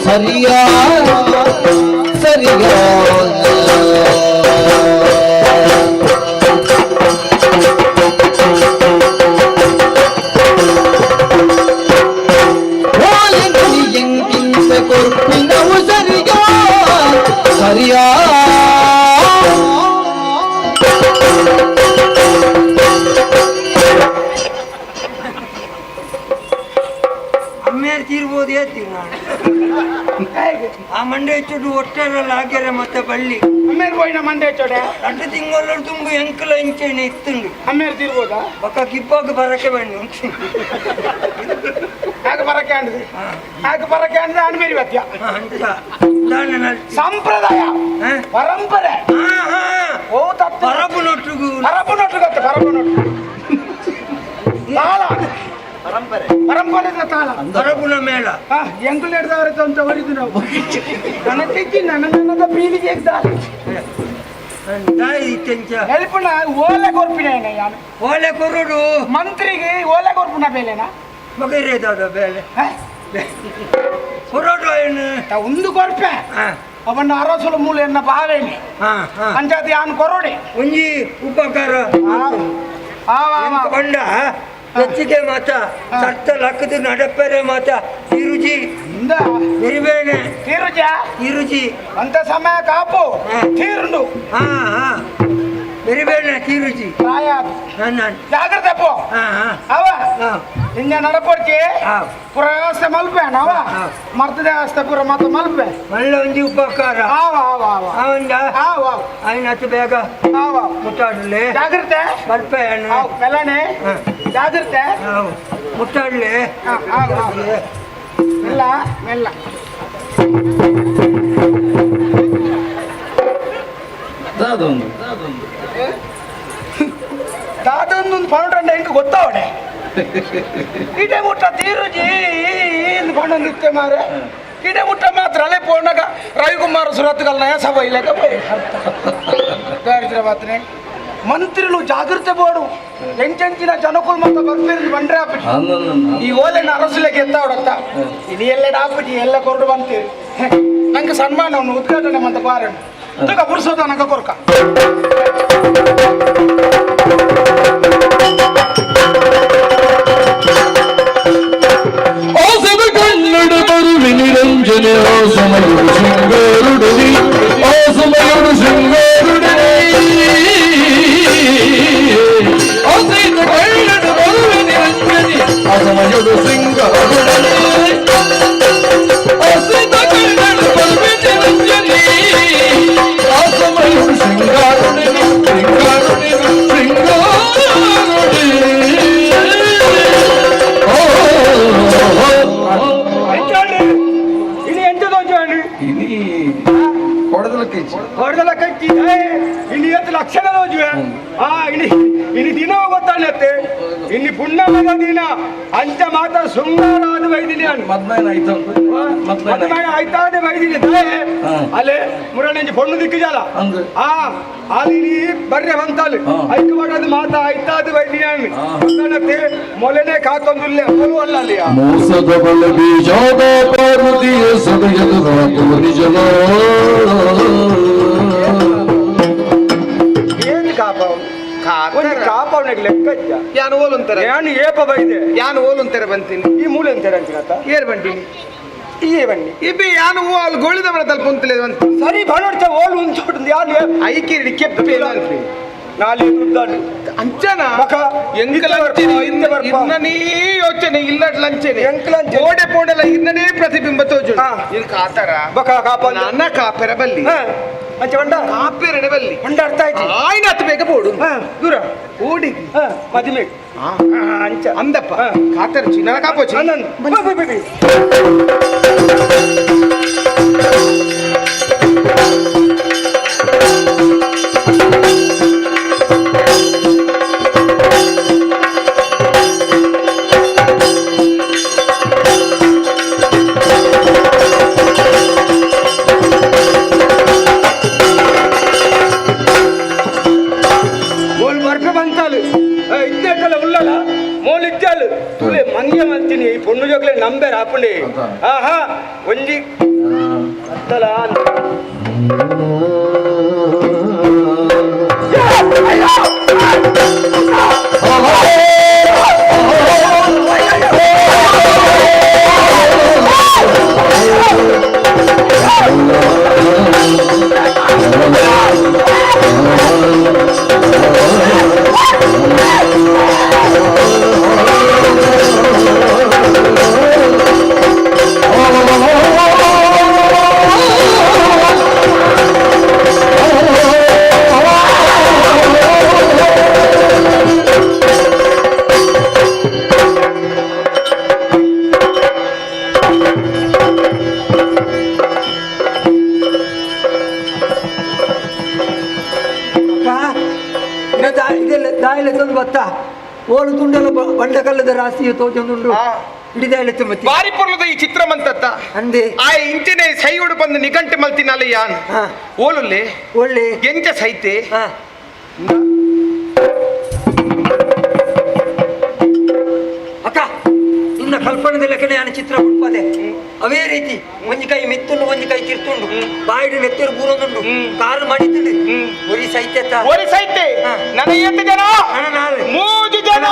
ಸರಿಯಾ ಸರಿಯಾ ಎಂಗಿಂತ ಕೊರ್ಪಿನವು ಸರಿಯಾ ಸರಿಯಾ ಅಮ್ಮೇಲೆ ತೀರ್ಬೋದು ಹೇಳ್ತೀನಿ ನಾನು ಆ ಮಂಡೆ ಹೆಚ್ಚು ಒಟ್ಟೆಲ್ಲ ಹಾಕ್ಯಾರೆ ಮತ್ತೆ ಬಳ್ಳಿ ಅಮ್ಮೇಲೆ ಹೋಯ್ನ ಮಂಡೆ ಚೋಡೆ 2 ತಿಂಗಳು ತುಂಬ ಎಂಕಲ ಇಂಚೆನೆ ಇತ್ತುಂಡು ಅಮ್ಮೇಲೆ ತೀರ್ಬೋದಾ ಪಕ್ಕ ಕಿಪ್ಪಾಗ ಬರಕ್ಕೆ ಬನ್ನಿ ಹಾಗೆ ಬರಕ್ಕೆ ಅಂಡಿದೆ ಹಾಗೆ ಬರಕ್ಕೆ ಅಂದ್ರೆ ಅಣ್ಮೇರಿ ಬತ್ಯ ಸಂಪ್ರದಾಯ ಪರಂಪರೆ ಓ ತತ್ತು ಪರಪುನೊಟ್ಟಿಗೂ ಪರಪುನೊಟ್ಟಿಗತ್ತೆ ಪರಪುನೊಟ್ಟು ತಾಳ ಪರಂಪರೆ ತಾಳ ಪರಪುನ ಮೇಳ ಎಂಕುಲ್ ಹಿಡ್ದವ್ರ ಅಂತ ಹೊರಿದು ನಾವು ನನ್ನ ತೆಚ್ಚಿ ನನ್ನ ಪೀಳಿಗೆ ಹೆಲ್ಪುನ ಓಲೆ ಕೊರ್ಪಿನ ಯಾನು ಓಲೆ ಕೊರಡು ಮಂತ್ರಿಗೆ ಓಲೆ ಕೊರ್ಪುನ ಬೇಲೆನಾ ಮಗರೇದಾದ ಬೇಲೆ ಕೊರಡು ಏನು ಒಂದು ಕೊರ್ಪೆ ಅವನ್ನ ಅರಸಲು ಮೂಲ ಎನ್ನ ಬಾವೇನೆ ಅಂಜಾತಿ ಯಾನ್ ಕೊರಡೆ ಒಂಜಿ ಉಪಕಾರ ಬಂಡ ಹೆಚ್ಚಿಗೆ ಮಾತ ಸತ್ತ ಲಕ್ಕದ ನಡಪೆರೆ ಮಾತ ತಿರುಜಿ ನಿರ್ವೇಣೆ ತಿರುಜಿ ಅಂತ ಸಮಯ ಕಾಪು ತೀರುಂಡು ಬೆರಿಬೇಡ ತಿರುಜಿ ಜಾಗ್ರತೆ ಪೋ ಅವ ನಿನ್ನ ನಡಪಡ್ಕೆ ಪುರ ವ್ಯವಸ್ಥೆ ಮಲ್ಪೆ ಅವ ಮರ್ದ ವ್ಯವಸ್ಥೆ ಪುರ ಮತ್ತೆ ಮಲ್ಪೆ ಮಳ್ಳ ಒಂಜಿ ಉಪಕಾರ ಆಯ್ನ ಹತ್ತು ಬೇಗ ಮುಟ್ಟಾಡ್ಲೆ ಜಾಗ್ರತೆ ಮಲ್ಪೆ ಮೆಲ್ಲನೆ ಜಾಗ್ರತೆ ಮುಟ್ಟಾಡ್ಲೆ ಮೆಲ್ಲ ಮೆಲ್ಲ ದಾದೊಂದು ಪೌಂಡ್ರಂಡ ಹೆಂಗೆ ಗೊತ್ತಾವಣೆ ಇಡೆ ಮುಟ್ಟ ತೀರುಜಿ ಪೌಂಡೊಂದಿತ್ತೆ ಮಾರೆ ಇಡೆ ಮುಟ್ಟ ಮಾತ್ರ ಅಲೆ ಪೋಣಗ ರವಿಕುಮಾರ ಸುರತ್ಗಲ್ನ ಸಭ ಇಲ್ಲಕ ಮಾತ್ರ ಮಂತ್ರಿಲು ಜಾಗೃತೆ ಬೋಡು ಎಂಚೆಂಚಿನ ಜನಕುಲ್ ಮತ್ತ ಬರ್ತೀರಿ ಬಂಡ್ರೆ ಆಪಿ ಈ ಓಲೆನ ಅರಸಲೆಗೆ ಎತ್ತಾವಡತ್ತ ಇದು ಎಲ್ಲ ಆಪಿ ಎಲ್ಲ ಕೊರಡು ಬಂತೀರಿ ನಂಗೆ ಸನ್ಮಾನವನ್ನು ಉದ್ಘಾಟನೆ ಮತ್ತೆ ಬಾರಣ ತಗ ಪುರುಸೋದ ನಂಗೆ ಕೊರ್ಕ ಕನ್ನಡ ಬರುವೆ ನಿರಂಜನೆ ಸಮಯುಡು ಶೃಂಗಾರುಡರಿ ಸಮಯುಡು ಶೃಂಗಾರುಡರಿ ಕನ್ನಡ ಬರುವೆ ನಿರಂಜನೆ ಸಮಯುಡು ಶೃಂಗಾರುಡರಿ ಕನ್ನಡ ಬರುವೆ ನಿರಂಜನೆ ಸಮಯುಡು ಶೃಂಗಾರುಡರಿ ಶೃಂಗಾರುಡರಿ ಶೃಂಗಾರುಡರಿ ಹೊಡೆದಲ್ಲ ಕಚ್ಚಿ ಇನ್ನು ಎತ್ತು ಲಕ್ಷಣ ನೋಜುವೆ ಇನ್ನು ದಿನ ಗೊತ್ತಾಣತ್ತೆ ಇನ್ನು ಪುಣ್ಯಮದ ದಿನ ಅಂಚ ಮಾತ್ರ ಶೃಂಗಾರಾದ ವೈದಿನಿ ಆಯ್ತಾದ ವೈದಿನಿ ಅಲ್ಲೇ ಮುರಳಿ ಪೊಣ್ಣು ದಿಕ್ಕಿಜಾಲ ಅಲ್ಲಿ ಬರ್ರೆ ಬಂತಲ್ಲಿ ಐದು ಮಾಡೋದು ಮಾತಾ ಆಯ್ತಾದ ವೈದಿನಿ ಗೊತ್ತಾಣತ್ತೆ ಮೊಲೆನೆ ಕಾತೊಂದುಲ್ಲೆ ಅವನು ಅಲ್ಲ ಅಲ್ಲಿ ಮೋಸದ ಬಲ ಬೀಜಾದ ಪಾರ್ವತಿಯ ಸದಯದ ನಿಜನ ಏನು ಕಾಪಾವಣೆಗೆ ಲೆಕ್ಕ ಯಾನು ಓಲು ಅಂತಾರೆ ಯಾನು ಏಪ ಬೈದೆ ಯಾನು ಓಲು ಅಂತಾರೆ ಬಂತೀನಿ ಈ ಮೂಲೆ ಅಂತಾರೆ ಅಂತೀನತ್ತ ಏರ್ ಬಂತೀನಿ ಈ ಬನ್ನಿ ಇಬ್ಬಿ ಯಾನು ಅಲ್ಲಿ ಗೋಳಿದ ಮರ ತಲ್ಪ ಅಂತಲೇ ಬಂತು ಸರಿ ಬಣೋಡ್ತ ಓಲು ಉಂಚೋಟು ಯಾನು ಐಕಿ ಕೆಪ್ಪೆ ಅಂತೀನಿ ನಾಳೆ ದುಡ್ಡಾಡು ಅಂಚನ ಇನ್ನನೇ ಯೋಚನೆ ಇಲ್ಲ ಲಂಚನೆ ಓಡೆ ಪೋಡೆಲ್ಲ ಇನ್ನನೇ ಪ್ರತಿಬಿಂಬ ತೋಜು ಇದು ಕಾತರ ಬಕ ಕಾಪ ನನ್ನ ಕಾಪೆರ ಬಲ್ಲಿ ಅಂಚೆ ಬಂಡ ಕಾಪೇರಡೆ ಬಲ್ಲಿ ಬಂಡ ಅರ್ಥ ಆಯ್ತು ಆಯ್ನ ಹತ್ತು ಬೇಗ ಬೋಡು ದೂರ ಓಡಿ ಮದಿಮೆ ಅಂಚ ಅಂದಪ್ಪ ಕಾತರ್ಚಿ ನನ್ನ ಕಾಪೋಚಿ పొన్ను జోకులే నంబే రాపుండి ఆహా వంజి అత్తలా ಓಲು ತುಂಡಲ ಬಂಡಕಲ್ಲದ ರಾಶಿಯ ತೋಜೊಂದುಂಡು ಹಿಡಿದಾಯ್ಲೆತ್ತು ಮತ್ತೆ ಬಾರಿ ಪೊರ್ಲದ ಈ ಚಿತ್ರಮಂತತ್ತ ಅಂದೆ ಆ ಇಂಚಿನ ಸೈಯೋಡು ಬಂದು ನಿಘಂಟು ಮಲ್ತಿನಲ್ಲ ಯಾನ್ ಓಲುಲ್ಲೆ ಒಳ್ಳೆ ಎಂಚ ಸೈತೆ ಅಕ್ಕ ನಿನ್ನ ಕಲ್ಪನದ ಲೆಕ್ಕನೆ ನಾನು ಚಿತ್ರ ಹುಡ್ಪದೆ ಅವೇ ರೀತಿ ಒಂಜಿ ಕೈ ಮಿತ್ತುಂಡು ಒಂಜಿ ಕೈ ತಿರ್ತುಂಡು ಬಾಯಿಡು ನೆತ್ತರು ಬೂರೊಂದುಂಡು ಕಾರು ಮಾಡಿದ್ದುಂಡು ಒರಿ ಸೈತೆ ಒರಿ ಸೈತೆ ನನ್ನ ಎಂಟು ಜನ ಮೂಜು ಜನ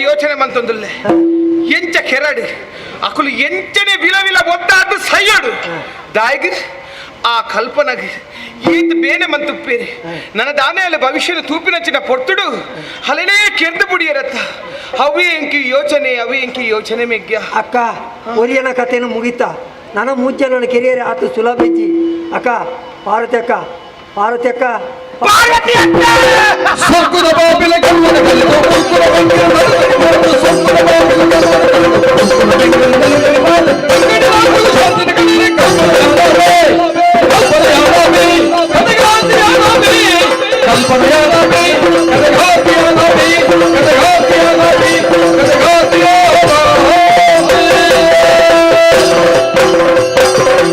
ಯೋಚನೆ ಮಂತೊಂದುಲ್ಲೆ ಎಂಚ ಕೆರಡು ಅಕುಲು ಎಂಚನೆ ವಿಲವಿಲ ಒದ್ದಾದು ಸೈಯಡು ದಾಯಿಗೆ ಆ ಕಲ್ಪನಗೆ ಈತ್ ಬೇನೆ ಮಂತುಪ್ಪೇರಿ ನನ್ನ ದಾನೆಯಲ್ಲಿ ಭವಿಷ್ಯದ ತೂಪಿನಂಚಿನ ಪೊರ್ತುಡು ಹಲನೇ ಕೆರ್ದು ಬುಡಿಯರತ್ತ ಅವಿ ಎಂಕಿ ಯೋಚನೆ ಮೆಗ್ಯ ಅಕ್ಕ ಒರಿಯನ ಕಥೆಯನ್ನು ಮುಗಿತಾ ನನ್ನ ಮುಜ್ಜನ ಕೆರಿಯರೆ ಆತು ಸುಲಭೆಜ್ಜಿ ಅಕ್ಕ ಪಾರ್ವತಿ ಅಕ್ಕ ಸ್ವರ್ಗದ ಬಾಬಿಲ ಕಲ್ಲನ ಕಲ್ಲಿದ ಕುಂಕುರ ಬಂಕಿರ ಸ್ವರ್ಗದ ಬಾಬಿಲ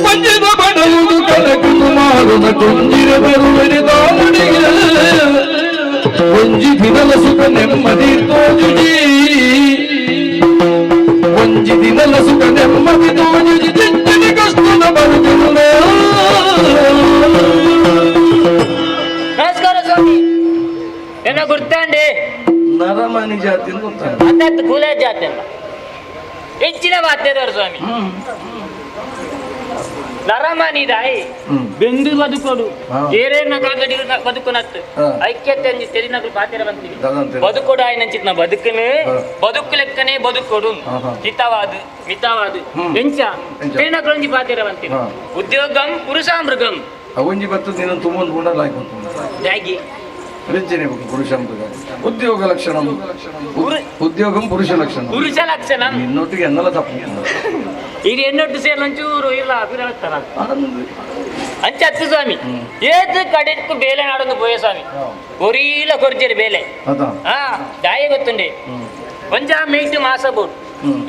ಪಂಚದ ಬಡವುದು ಕನಕನು ಮಾರುನ ಕೊಂಜಿರ ಬರುವನೆ ಒಂಜಿ ದಿನಲ ಸುಖ ನೆಮ್ಮದಿ ತೋಜುಜಿ ಒಂಜಿ ದಿನಲ ಸುಖ ನೆಮ್ಮದಿ ತೋಜುಜಿ ಚಿಂತನ ಕಷ್ಟದ ಬರುತ್ತಿಲ್ಲ ನಮಸ್ಕಾರ ಸ್ವಾಮಿ ಏನ ಗುರ್ತಾಂಡೆ ನರಮನಿ ಜಾತಿ ಗೊತ್ತಾಗ ಅತ್ತ ಕೂಲೆ ಜಾತಿ ಅಂತ ಹೆಚ್ಚಿನ ಮಾತಾಡೋರು ಸ್ವಾಮಿ ನರಮನಿದಾಯಿ ಬೆಂದು ಬದುಕೋಡು ಏರೇನ ಕಾಗಡಿ ಬದುಕುನತ್ತು ಐಕ್ಯತೆ ತೆರಿನಗಳು ಪಾತಿರ ಬಂತೀವಿ ಬದುಕೋಡು ಆಯ್ನಂಚಿತ್ನ ಬದುಕನೆ ಬದುಕು ಲೆಕ್ಕನೆ ಬದುಕೋಡು ಮಿತವಾದು ಎಂಚ ತೆರಿನಗಳೊಂಜಿ ಪಾತಿರ ಬಂತೀವಿ ಉದ್ಯೋಗಂ ಪುರುಷಾಮೃಗಂ ಅವೊಂಜಿ ಬತ್ತು ನೀನು ತುಂಬೊಂದು ಗುಣಲಾಗಿ ಜಾಗಿ ರಿಂಚನೆ ಪುರುಷ ಉದ್ಯೋಗ ಲಕ್ಷಣ ಉದ್ಯೋಗಂ ಪುರುಷ ಲಕ್ಷಣ ನಿನ್ನೊಟ್ಟಿಗೆ ಎನ್ನಲ್ಲ ತಪ್ಪು ಈಗ ಎನ್ನೊಟ್ಟು ಸೇರಿ ಒಂಚೂರು ಇಲ್ಲ ಅಭಿರಾಗ್ತಾರ ಅಂಚ ಹತ್ತು ಸ್ವಾಮಿ ಏತ್ ಕಡೆಕ್ಕು ಬೇಲೆ ನಾಡೊಂದು ಪೋಯ ಸ್ವಾಮಿ ಕೊರೀಲ ಕೊರ್ಜರಿ ಬೇಲೆ ದಾಯ ಗೊತ್ತುಂಡೆ ಒಂಜ ಮೇಯ್ಟ್ ಮಾಸ ಬೋಡು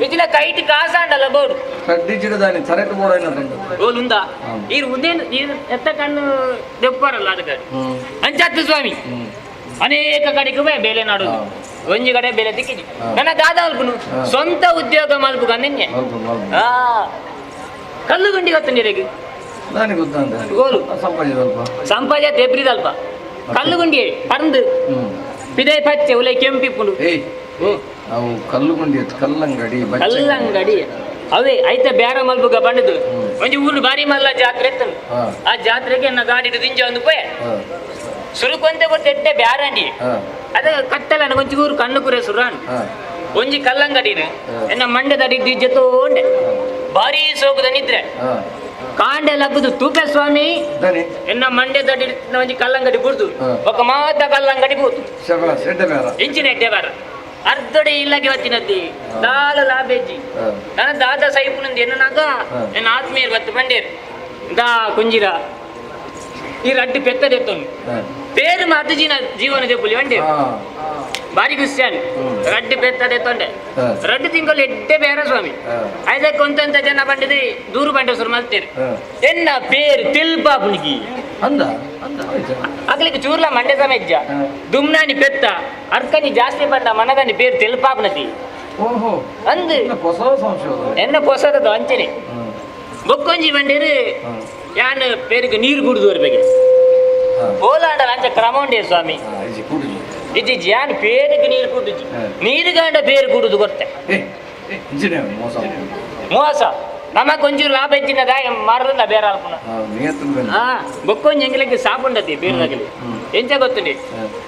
ಇದಿನ ಕೈಟ್ ಕಾಸ ಅಂಡಲ್ಲ ಬೋಡು ಕಡ್ಡಿ ಚಿಡದಾನೆ ಸರೆಟ್ ಬೋಡ ಓಲುಂದ ಈ ಉದೇನು ನೀರು ಎತ್ತ ಕಣ್ಣು ದೆಪ್ಪಾರಲ್ಲ ಅದಕ್ಕೆ ಅಂಚ ಹತ್ತು ಸ್ವಾಮಿ ಅನೇಕ ಕಡೆಗೂ ಬೇಲೆ ನಾಡೋದು ಒಂಜಿ ಕಡೆ ಬೆಲೆ ತಿಕ್ಕಿದಿ ನನ್ನ ದಾದ ಅಲ್ಪನು ಸ್ವಂತ ಉದ್ಯೋಗ ಮಲ್ಪು ಗಂದನ್ಯ ಕಲ್ಲುಗುಂಡಿ ಗೊತ್ತ ನೀರಿಗೆ ಗೋಲು ಸಂಪಾಜ ತೆಬ್ರಿದಲ್ಪ ಕಲ್ಲುಗುಂಡಿ ಪರಂದು ಪಿದೆ ಪಚ್ಚೆ ಉಲೆ ಕೆಂಪಿಪ್ಪುಂಡು ನಾವು ಕಲ್ಲುಗುಂಡಿ ಕಲ್ಲಂಗಡಿ ಅವೇ ಐತ ಬ್ಯಾರ ಮಲ್ಪುಗ ಬಂಡದು ಒಂಜಿ ಊರು ಬಾರಿ ಮಲ್ಲ ಜಾತ್ರೆ ಎತ್ತನು ಆ ಜಾತ್ರೆಗೆ ನನ್ನ ಗಾಡಿ ದಿಂಜ ಒಂದು ಪೋಯ ಸುರುಕೊಂತೆ ಕೊಟ್ಟು ಎಟ್ಟೆ ಬ್ಯಾರಂಡಿ ಅದ ಕತ್ತಲ ಒಂಚಿ ಊರು ಕಣ್ಣು ಕುರೆ ಸುರಾನ್ ಒಂಜಿ ಕಲ್ಲಂಗಡಿನ ಎನ್ನ ಮಂಡ್ಯದ ಡಿಜ್ಜೆ ತೋಂಡೆ ಭಾರಿ ಸೋಗದ ನಿದ್ರೆ ಕಾಂಡೆ ಲಗ್ಗದು ತೂಪೆ ಸ್ವಾಮಿ ಎನ್ನ ಮಂಡ್ಯದ ಒಂಜಿ ಕಲ್ಲಂಗಡಿ ಬುಡ್ದು ఒక ಮಾತ ಕಲ್ಲಂಗಡಿ ಬೂತು ಇಂಚಿನ ಎಡ್ಡೆ ಬಾರ ಅರ್ಧಡೆ ಇಲ್ಲಗೆ వచ్చినది ದಾಲ ಲಾಬೇಜಿ ನನ್ನ ದಾದ ಸೈಪುನಂದು ಎನ್ನನಾಗ ಎನ್ನ ಆತ್ಮೀಯರು ಬತ್ತು ಬಂಡೇರು ದಾ ಕುಂಜಿರ ಈ ರಡ್ಡು ಪೆತ್ತದೆತ್ತೊಂದು పేరు మా అత్తజీన జీవన చెప్పులు ఇవ్వండి భారీ క్రిస్టియన్ రడ్డు పెద్దదే తొండే రడ్డు తింగోలు ఎట్టే పేర స్వామి అయితే కొంత జన పండిది దూరు పండి వస్తారు మల్తేరు ఎన్న పేరు తెల్పాపునికి అక్కడికి చూర్ల మండే సమజ్జ దుమ్నాని పెత్త అర్కని జాస్తి పండ మనదాని పేరు తెల్పాపునది అందు ఎన్న పొసదదు అంచನೆ బొక్కొంజి ಬಂಡೇರು ಯಾನ್ ಪೇರಿಗೆ ನೀರು ಕುಡಿದು ಬರ್ಬೇಕು ಓಲಾಂಡ ಅಂಚ ಕ್ರಮ ಉಂಡೆ ಸ್ವಾಮಿ ಇಜ್ಜಿ ಯಾನ್ ಪೇರಿಗೆ ನೀರು ಕುಡಿದು ನೀರು ಗಂಡ ಬೇರು ಕುಡಿದು ಗೊತ್ತೆ ಮೋಸ ನಮಕ್ ಒಂಚೂರು ಲಾಭ ಹೆಚ್ಚಿನದ ಮಾರಲ್ಲ ಬೇರೆ ಅಲ್ಪನ ಬೊಕ್ಕೊಂಜಿ ಎಂಗ್ಲಿಕ್ಕೆ ಸಾಪುಂಡತಿ ಬೇರ್ದಾಗಲಿ ಎಂಚ ಗೊತ್ತುಂಡಿ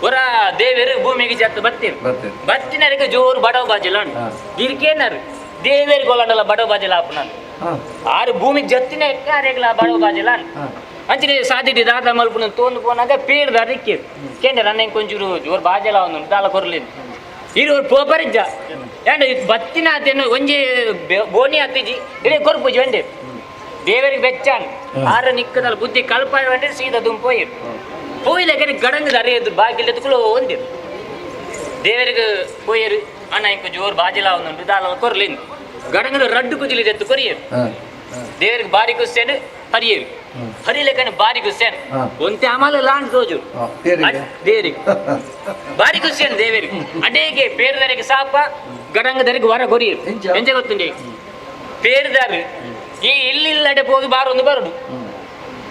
ಒರ ದೇವೇರು ಭೂಮಿಗೆ ಜತ್ತು ಬತ್ತೀರು ಬತ್ತಿನರಿಗೆ ಜೋರು ಬಡವ ಬಾಜಿಲ ಗಿರ್ಕೇನರು ದೇವೇರು ಗೊಲ್ಲಂಡಲ್ಲ ಬಡವ ಬಾಜಿಲ ಆಪುನ ಆರು ಭೂಮಿಗೆ ಜತ್ತಿನ ಎಕ್ಕಾರೆಗ್ಲ ಬಡವ ಬಾಜಿಲ ಅಂಚನೆ ಸಾಧಿಡಿ ದಾದ ಮಲ್ಪುನ ತೋಂದು ಪೋನಾಗ ಪೇರ್ದ ರಿಕ್ಕಿ ಕೇಂದ್ರ ನನ್ನ ಕೊಂಚೂರು ಜೋರು ಬಾಜಲ ಒಂದು ದಾಲ ಕೊರ್ಲಿಂದು ಇರು ಪೋಪರಿಜ್ಜ ಏಂಡ ಬತ್ತಿನ ಅದೇನು ಒಂಜಿ ಬೋನಿ ಹತ್ತಿಜಿ ಇಡೀ ಕೊರ್ಪುಜಿ ವಂಡೆ ದೇವರಿಗೆ ಬೆಚ್ಚಾನ್ ಆರ ನಿಕ್ಕದಲ್ಲಿ ಬುದ್ಧಿ ಕಲ್ಪಾಯ ವಂಡೆ ಸೀದಾ ದುಂಪೋಯಿರು ಪೋಯಿಲೆಗೆ ಗಡಂಗದ ಅರಿಯದು ಬಾಗಿಲು ಎತ್ಕೊಳ್ಳೋ ಒಂದಿರು ದೇವರಿಗೆ ಪೋಯರು ಅಣ್ಣ ಇಂಕ ಜೋರು ಬಾಜಿಲ ಒಂದು ದಾಲ ಕೊರ್ಲಿಂದು ಗಡಂಗದ ರಡ್ಡು ಕುಜಿಲಿ ಎತ್ತು ಕೊರಿಯರು ದೇವರಿಗೆ ಬಾರಿ ಕುಸ್ತೇನು ಹರಿಯರು ಹರಿಲೆಕ್ಕನೆ ಬಾರಿ ಕುಸ್ತೇನು ಒಂತೆ ಅಮಲ ಲಾಂಡ್ ರೋಜು ದೇವರಿಗೆ ಬಾರಿ ಕುಸ್ತೇನು ದೇವರಿಗೆ ಅಡೇಗೆ ಪೇರುದಾರಿಗೆ ಸಾಪ ಗಡಂಗದರಿಗೆ ವರ ಕೊರಿಯರು ಎಂಚ ಗೊತ್ತುಂಡಿ ಪೇರುದಾರು ಈ ಇಲ್ಲಿಲ್ಲಡೆ ಹೋಗಿ ಬಾರೊಂದು ಬರುದು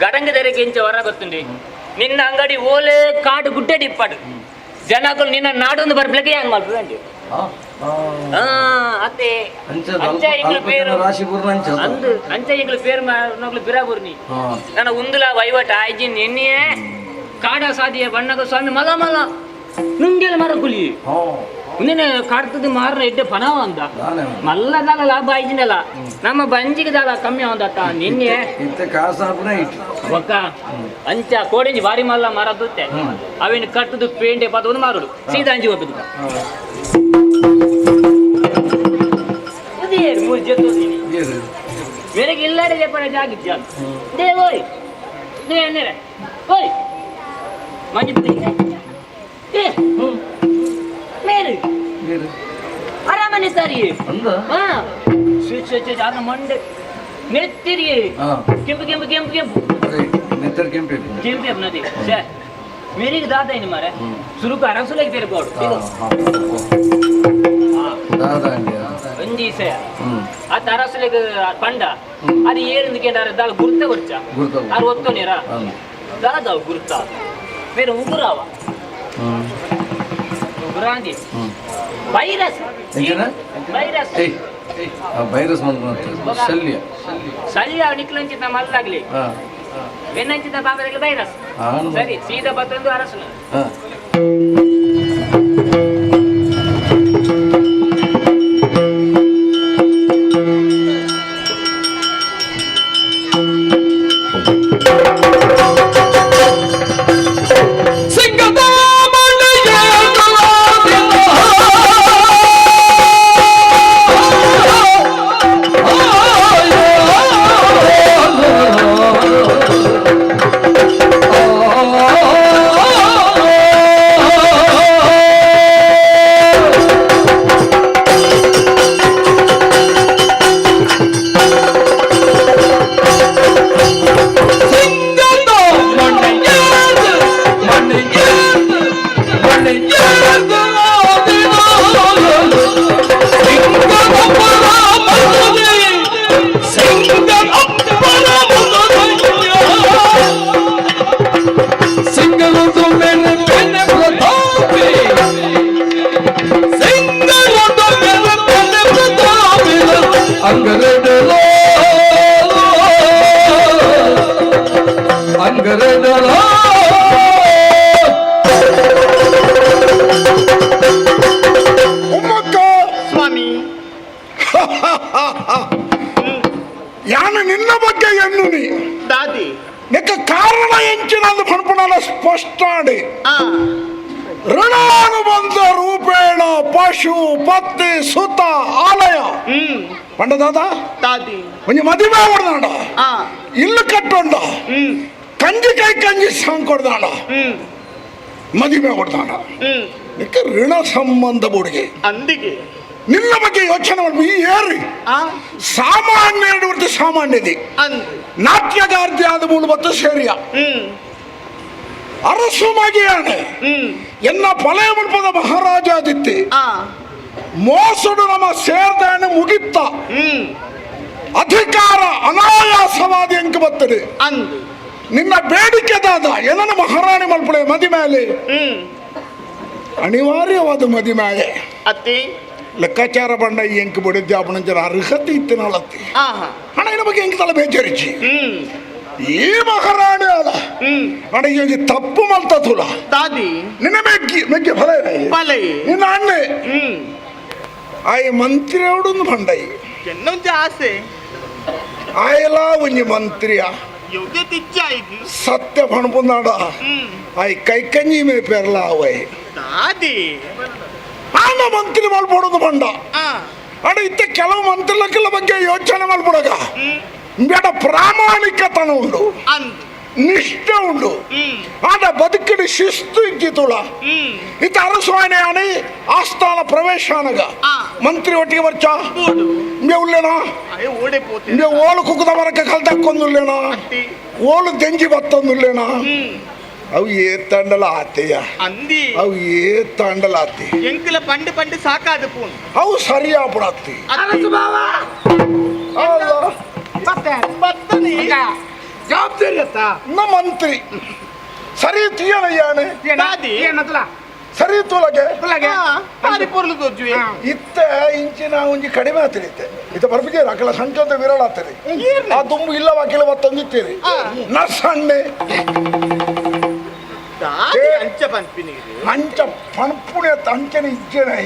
ಗಡಂಗದರಿಗೆ ಎಂಚ ವರ ಗೊತ್ತುಂಡಿ ನಿನ್ನ ಅಂಗಡಿ ಓಲೆ ಕಾಡು ಗುಡ್ಡೆ ಡಿಪ್ಪಾಡು ಜನಗಳು ನಿನ್ನ ನಾಡೊಂದು ಬರ್ಬೇಕು ಹೆಂಗ್ ಮಾಡ್ಬೇಕು ಅತ್ತೆ ಅಂಚ ಇಂಗ್ಲು ಪೇರು ಅಂದು ಅಂಚ ಇಂಗ್ಲು ಪೇರು ನೋಗ್ಲು ಬಿರಾಬುರ್ನಿ ನನ್ನ ಉಂದುಲ ವೈವಟ ಆಯ್ಜಿನ್ ಎನ್ನಿಯೇ ಕಾಡ ಸಾದಿಯ ಬಣ್ಣಗ ಸ್ವಾಮಿ ಮಲ ಮಲ ನುಂಗೆಲ್ ಮರ ಕುಲಿ ಮುಂದಿನ ಕಾಡ್ತದ ಮಾರ ಎಡ್ಡೆ ಪನವ ಅಂದ ಮಲ್ಲದಾಲ ಲಾಭ ಆಯ್ಜಿನಲ್ಲ ನಮ್ಮ ಬಂಜಿಗೆ ದಾಲ ಕಮ್ಮಿ ಒಂದತ್ತ ನಿನ್ನೆ ಒಕ್ಕ ಅಂಚ ಕೋಡಿಂಜಿ ಬಾರಿ ಮಲ್ಲ ಮರದುತ್ತೆ ಅವಿನ ಕಟ್ಟದು ಪೇಂಟೆ ಪದ ಒಂದು ಮಾರುಡು ಸೀದಾ ಅಂಜಿ ಹೋಗುದು ಮೇರೆಗೆ ಇಲ್ಲಾಡೆ ಜಪನ ಜಾಗಿದ್ದ ದೇ ಓಯ್ ದೇ ಅನ್ನೇರೆ ಓಯ್ ಮಂಜಿ ಏ ಮೇರೆ ಆರಾಮನೆ ಸಾರಿ ಹಾ ಸ್ವಿಚ್ ಸ್ವಿಚ್ ಜಾನ ಮಂಡೆ ನೆತ್ತಿರಿ ಕೆಂಪು ಕೆಂಪು ಕೆಂಪು ಕೆಂಪು ನೆತ್ತರ್ ಕೆಂಪು ಕೆಂಪು ಅಪ್ನದಿ ಸೇ ಮೇರಿಗೆ ದಾದ ಏನು ಮಾರೆ ಸುರುಕು ಅರಸುಲೆಗೆ ತೆರಕೋಡು ಒಂಜಿ ಸೇ ಆ ತರಸುಲೆಗೆ ಪಂಡ ಅದು ಏಳು ಕೇಂದ್ರ ದಾಲ್ ಗುರ್ತ ಕೊಡ್ಚ ಅದು ಒತ್ತು ನೀರ ದಾದ ಗುರ್ತ ಬೇರೆ ಉಗುರಾವ ಉಗುರಾಂದಿ ವೈರಸ್ ವೈರಸ್ ವೈರಸ್ ಶಲ್ಯ ಶಲ್ಯ ನಿಕ್ಲಂಚಿತ ಮಲ್ಲಾಗ್ಲಿ ಬೆನ್ನಂಚಿತ ಬಾಬರಿಗೆ ವೈರಸ್ ಸರಿ ಸೀದಾ ಬತ್ತೊಂದು ಅರಸು ಅಂಚಿನಂದು ಪಣಪುಣಲ ಸ್ಪಷ್ಟಾಡಿ ಋಣಾನುಬಂಧ ರೂಪೇಣ ಪಶು ಪತ್ನಿ ಸುತ ಆಲಯ ಪಂಡದಾದ ಒಂಜಿ ಮದುವೆ ಹೊಡೆದಾಂಡ ಇಲ್ಲು ಕಟ್ಟೊಂಡ ಕಂಜಿ ಕೈ ಕಂಜಿ ಸಾಂಗ್ ಕೊಡ್ದಾಂಡ ಮದುವೆ ಹೊಡೆದಾಂಡ ಋಣ ಸಂಬಂಧ ಬುಡಿಗೆ ಅಂದಿಗೆ ನಿನ್ನ ಬಗ್ಗೆ ಯೋಚನೆ ಮಾಡ್ಬೋದು. ಈ ಏರಿ ಸಾಮಾನ್ಯ ಸಾಮಾನ್ಯದಿ ನಾಟ್ಯಗಾರ್ತಿ ಆದ ಮೂಲ ಮತ್ತು ಸೇರಿಯ ಅರಸು ಮಗಿಯಾನೆ ಎನ್ನ ಪಲಯ ಮುಲ್ಪದ ಮಹಾರಾಜಾದಿತ್ತಿ ಮೋಸಡು ನಮ್ಮ ಸೇರ್ದಾನೆ ಮುಗಿತ್ತ ಅಧಿಕಾರ ಅನಾಯಾಸವಾದಿ ಅಂಕ ಬರ್ತದೆ. ನಿನ್ನ ಬೇಡಿಕೆದಾದ ಏನನ್ನ ಮಹಾರಾಣಿ ಮಲ್ಪಳೆ ಮದಿ ಮೇಲೆ ಅನಿವಾರ್ಯವಾದ ಮದಿ ಮೇಲೆ ಅತ್ತಿ ಲೆಕ್ಕಾಚಾರ ಬಂಡ ಈ ಎಂಕ್ ಬಡಿದ್ದೆ ಅವನ ಅರ್ಹತೆ ಇತ್ತಿನಳತ್ತಿ ಹಣ ಇನ್ನ ಬಗ್ಗೆ ಎಂಕ್ ತಲೆ ಬೇಜಾರಿಚ್ಚಿ ಈ ಮಹಾರಾಣಿ ಅಲ್ಲ ಹಣ ಈಗ ತಪ್ಪು ಮಲ್ತ ತುಲ ದಾದಿ ನಿನ್ನ ಮೆಗ್ಗೆ ಫಲ ನಿನ್ನ ಅಣ್ಣೆ ಆಯ್ ಮಂತ್ರಿ ಅವಡೊಂದು ಬಂಡೈ ಎನ್ನೊಂದು ಆಸೆ ಆಯಲ ಒಂಜಿ ಮಂತ್ರಿಯ ಸತ್ಯ ಪಣಪುಂದಾಡ ಆಯ್ ಕೈಕಂಜಿ ಮೇ ಪೆರ್ಲ ಅವೈ ದಾದಿ ಆನ ಮಂತ್ರಿ ಮಲ್ಪಡೋದು ಬಂಡ ಅಡ ಇತ್ತ ಕೆಲವು ಮಂತ್ರಿಗಳ ಬಗ್ಗೆ ಯೋಚನೆ ಮಲ್ಪಡಗ ಬೇಡ ಪ್ರಾಮಾಣಿಕತನ ಉಂಡು ನಿಷ್ಠೆ ಉಂಡು ಆಡ ಬದುಕಿನ ಶಿಸ್ತು ಇದ್ದಿತುಳ ಇತ್ತ ಅರಸುವಾಣೆ ಆನೆ ಆಸ್ಥಾನ ಪ್ರವೇಶ ಅನಗ ಮಂತ್ರಿ ಒಟ್ಟಿಗೆ ಬರ್ಚ ಇಂಬೆ ಉಳ್ಳೇನಾ ಇಂಬೆ ಓಲು ಕುಕ್ಕದ ಮರಕ್ಕೆ ಕಲ್ತಕ್ಕೊಂದುಳ್ಳೇನಾ ಓಲು ದೆಂಜಿ ಬತ್ತೊಂದುಳ್ಳೇನಾ ಅವು ಏತಂಡಲ ಆತೆಯ ಅಂದಿ ಅವು ಏತಂಡಲ ಆತಿ ಎಂಕಲ ಪಂಡು ಪಂಡು ಸಾಕಾದ ಪೂನ್ ಅವು ಸರಿಯಾಪಡತ್ತಿ ಅರಸು ಬಾವ ಜವಾಬ್ದಾರಿ ಅತ್ತ ನಮ್ಮ ಮಂತ್ರಿ ಸರಿ ತೀಯನಯ್ಯಾನೆ ಸರಿ ತುಲಗೆ ಇತ್ತ ಇಂಚಿನ ಒಂಜಿ ಕಡಿಮೆ ಆತಿರಿತ್ತೆ ಇತ್ತ ಬರ್ಬಿದ್ದೀರ ಅಕಲ ಸಂಚೋದ ವಿರಳ ಆಗ್ತದೆ ಆ ತುಂಬು ಇಲ್ಲವ ಅಕಿಲ ಮತ್ತೊಂದಿತ್ತೀರಿ ನ ಸಣ್ಣೆ ಅಂಚ ಪಣಪುಣೆ ಅಂಚನೆ ಇಜ್ಜೆನೆ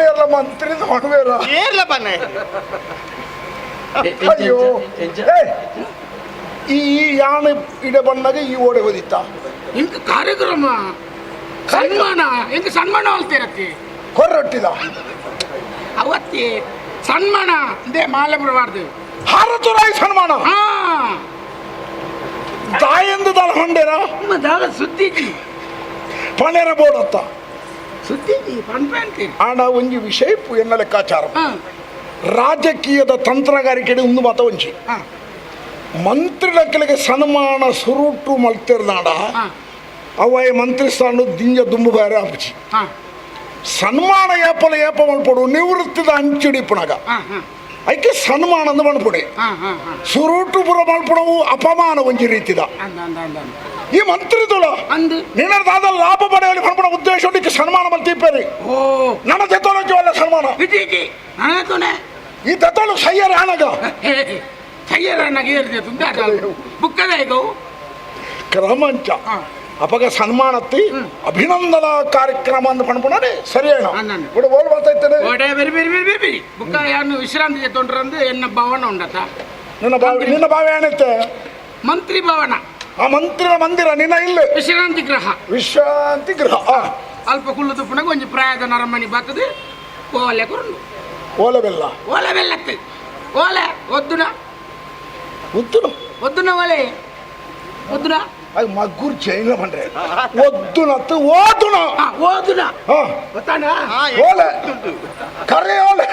ಎಲ್ಲ ಮಂತ್ರಿ ಮಾಡುವೇರ ಅಯ್ಯೋ ಈ ಯಾಣ ಇಡೆ ಬಂದಾಗ ಈ ಓಡೆ ಓದಿತ್ತ ಇಂಕ ಕಾರ್ಯಕ್ರಮ ಸನ್ಮಾನ ಇಂಕ ಸನ್ಮಾನ ಅಲ್ತಿರತ್ತೆ ಕೊರ್ರೊಟ್ಟಿದ ಅವತ್ತಿ ಸನ್ಮಾನ ಇದೇ ಮಾಲೆ ಬರಬಾರ್ದು ಹಾರತುರಾಯಿ ಸನ್ಮಾನ ತಾಯಂದು ದಳ ಹೊಂಡೇರ ದಾದ ಸುದ್ದಿಜಿ ಪಣೇರ ಬೋಡತ್ತ ಸುದ್ದಿಜಿ ಪಣ್ಪಂತಿ ಆಡ ಒಂಜಿ ವಿಷಯ ಎನ್ನ ಲೆಕ್ಕಾಚಾರ ರಾಜಕೀಯದ ತಂತ್ರಗಾರಿಕೆ ಒಂದು ಮಾತ ಒಂಚಿ ಮಂತ್ರಿಗಳಿಗೆ ಸನ್ಮಾನ ಸುರುಟು ಮಲ್ತಿರ್ನಾಡ ಅವಯ ಮಂತ್ರಿ ಸ್ಥಾನ ದಿಂಜ ದುಂಬು ಬೇರೆ ಹಬ್ಬಿ ಸನ್ಮಾನ ಏಪಲ ಏಪ ಮಲ್ಪಡು ನಿವೃತ್ತಿದ ಅಂಚಿಡಿಪುಣಗ ಐಕೆ ಸನ್ಮಾನ ಅಂದು ಮಲ್ಪುಡೆ ಸುರುಟು ಪುರ ಮಲ್ಪುಣವು ಅಪಮಾನ ಒಂಜಿ ರೀತಿದ ಈ ಮಂತ್ರಿ ತುಳ ನಿನ್ನದಾದ ಲಾಭ ಪಡೆಯಲಿ ಮಲ್ಪುಣ ಉದ್ದೇಶ ಸನ್ಮಾನ ಮಲ್ತಿಪ್ಪೇರಿ ನನ್ನ ದೆತ್ತೋಲಕ್ಕೆ ಒಳ್ಳೆ ಸನ್ಮಾನ ಈ ದತ್ತೋಳು ಸಯ್ಯರ ಹಣಗ ಕ್ರಮಂಚ ಅಪಗ ಸನ್ಮಾನತ್ತಿ ಅಭಿನಂದನಾ ಕಾರ್ಯಕ್ರಮ ಅಂತ ಪಣ್ಪುಣೆ ಸರಿಯೇಣ ഇവിടെ ಓಲ್ ಬರ್ತೈತೇನೆ ಬುಕ್ಕ ಯಾನು ವಿಶ್ರಾಂತಿ ತೊಂಡ್ರಂದು ಎನ್ನ ಭವನ ಉಂಡತ ನಿನ್ನ ಭಾವ ಏನೈತೆ ಮಂತ್ರಿ ಭವನ ಆ ಮಂತ್ರಿನ ಮಂದಿರ ನಿನ್ನ ಇಲ್ಲ ವಿಶ್ರಾಂತಿ ಗೃಹ ಅಲ್ಪ ಕುಳ್ಳು ತುಪ್ಪನಾಗ ಒಂಜಿ ಪ್ರಾಯದ ನರಮಣಿ ಬರ್ತದೆ ಓಲೆ ಕೊರಂಡು ಓಲೆ ಬೆಲ್ಲತ್ತೆ ಓಲೆ ಒದ್ದುನ ಓಲೆ ಒದ್ದುನ ಅದು ಮಗ್ಗೂರು ಚೈನ ಬಂದ್ರೆ ಒದ್ದುನತ್ತು ಓದುನ ಗೊತ್ತಾನ ಓಲೆ ಕರೆಯೋಲೆ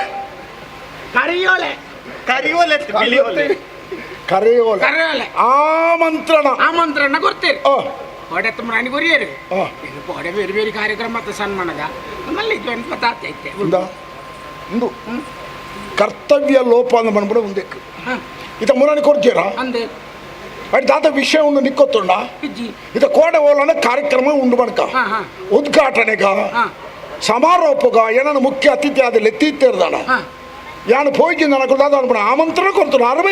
ಆಮಂತ್ರಣ ಕೊಡ್ತೀರಿ ಹೊಡೆ ತುಂಬ ರಾಣಿ ಕೊರಿಯರು ಹೊಡೆ ಬೇರೆ ಬೇರೆ ಕಾರ್ಯಕ್ರಮ ಮತ್ತು ಸನ್ಮಾನದ ನಮ್ಮಲ್ಲಿ ಪದಾರ್ಥೈತೆ ಒಂದು ಕರ್ತವ್ಯ ಲೋಪ ಅಂತ ಬಂದ್ಬಿಡ ಮುಂದಕ್ಕೆ ಇತ ಮುರಾನಿ ಕೊಡ್ತೀರಾ ಅಂದೆ ಅಡಿ ದಾದ ವಿಷಯ ಉಂಡು ನಿಕ್ಕೊತ್ತುಂಡ ಇತ ಕೋಡೆ ಓಲನ ಕಾರ್ಯಕ್ರಮ ಉಂಡು ಬಣ್ಕ ಉದ್ಘಾಟನೆಗ ಸಮಾರೋಪಗ ಏನನ್ನು ಮುಖ್ಯ ಅತಿಥಿ ಆದ ಎತ್ತಿರ್ದಾಡ ಯಾನು ಹೋಗಿ ನನಗೆ ಅನ್ಬಿಡ ಆಮಂತ್ರಣ ಕೊಡ್ತಾರೆ ಆರು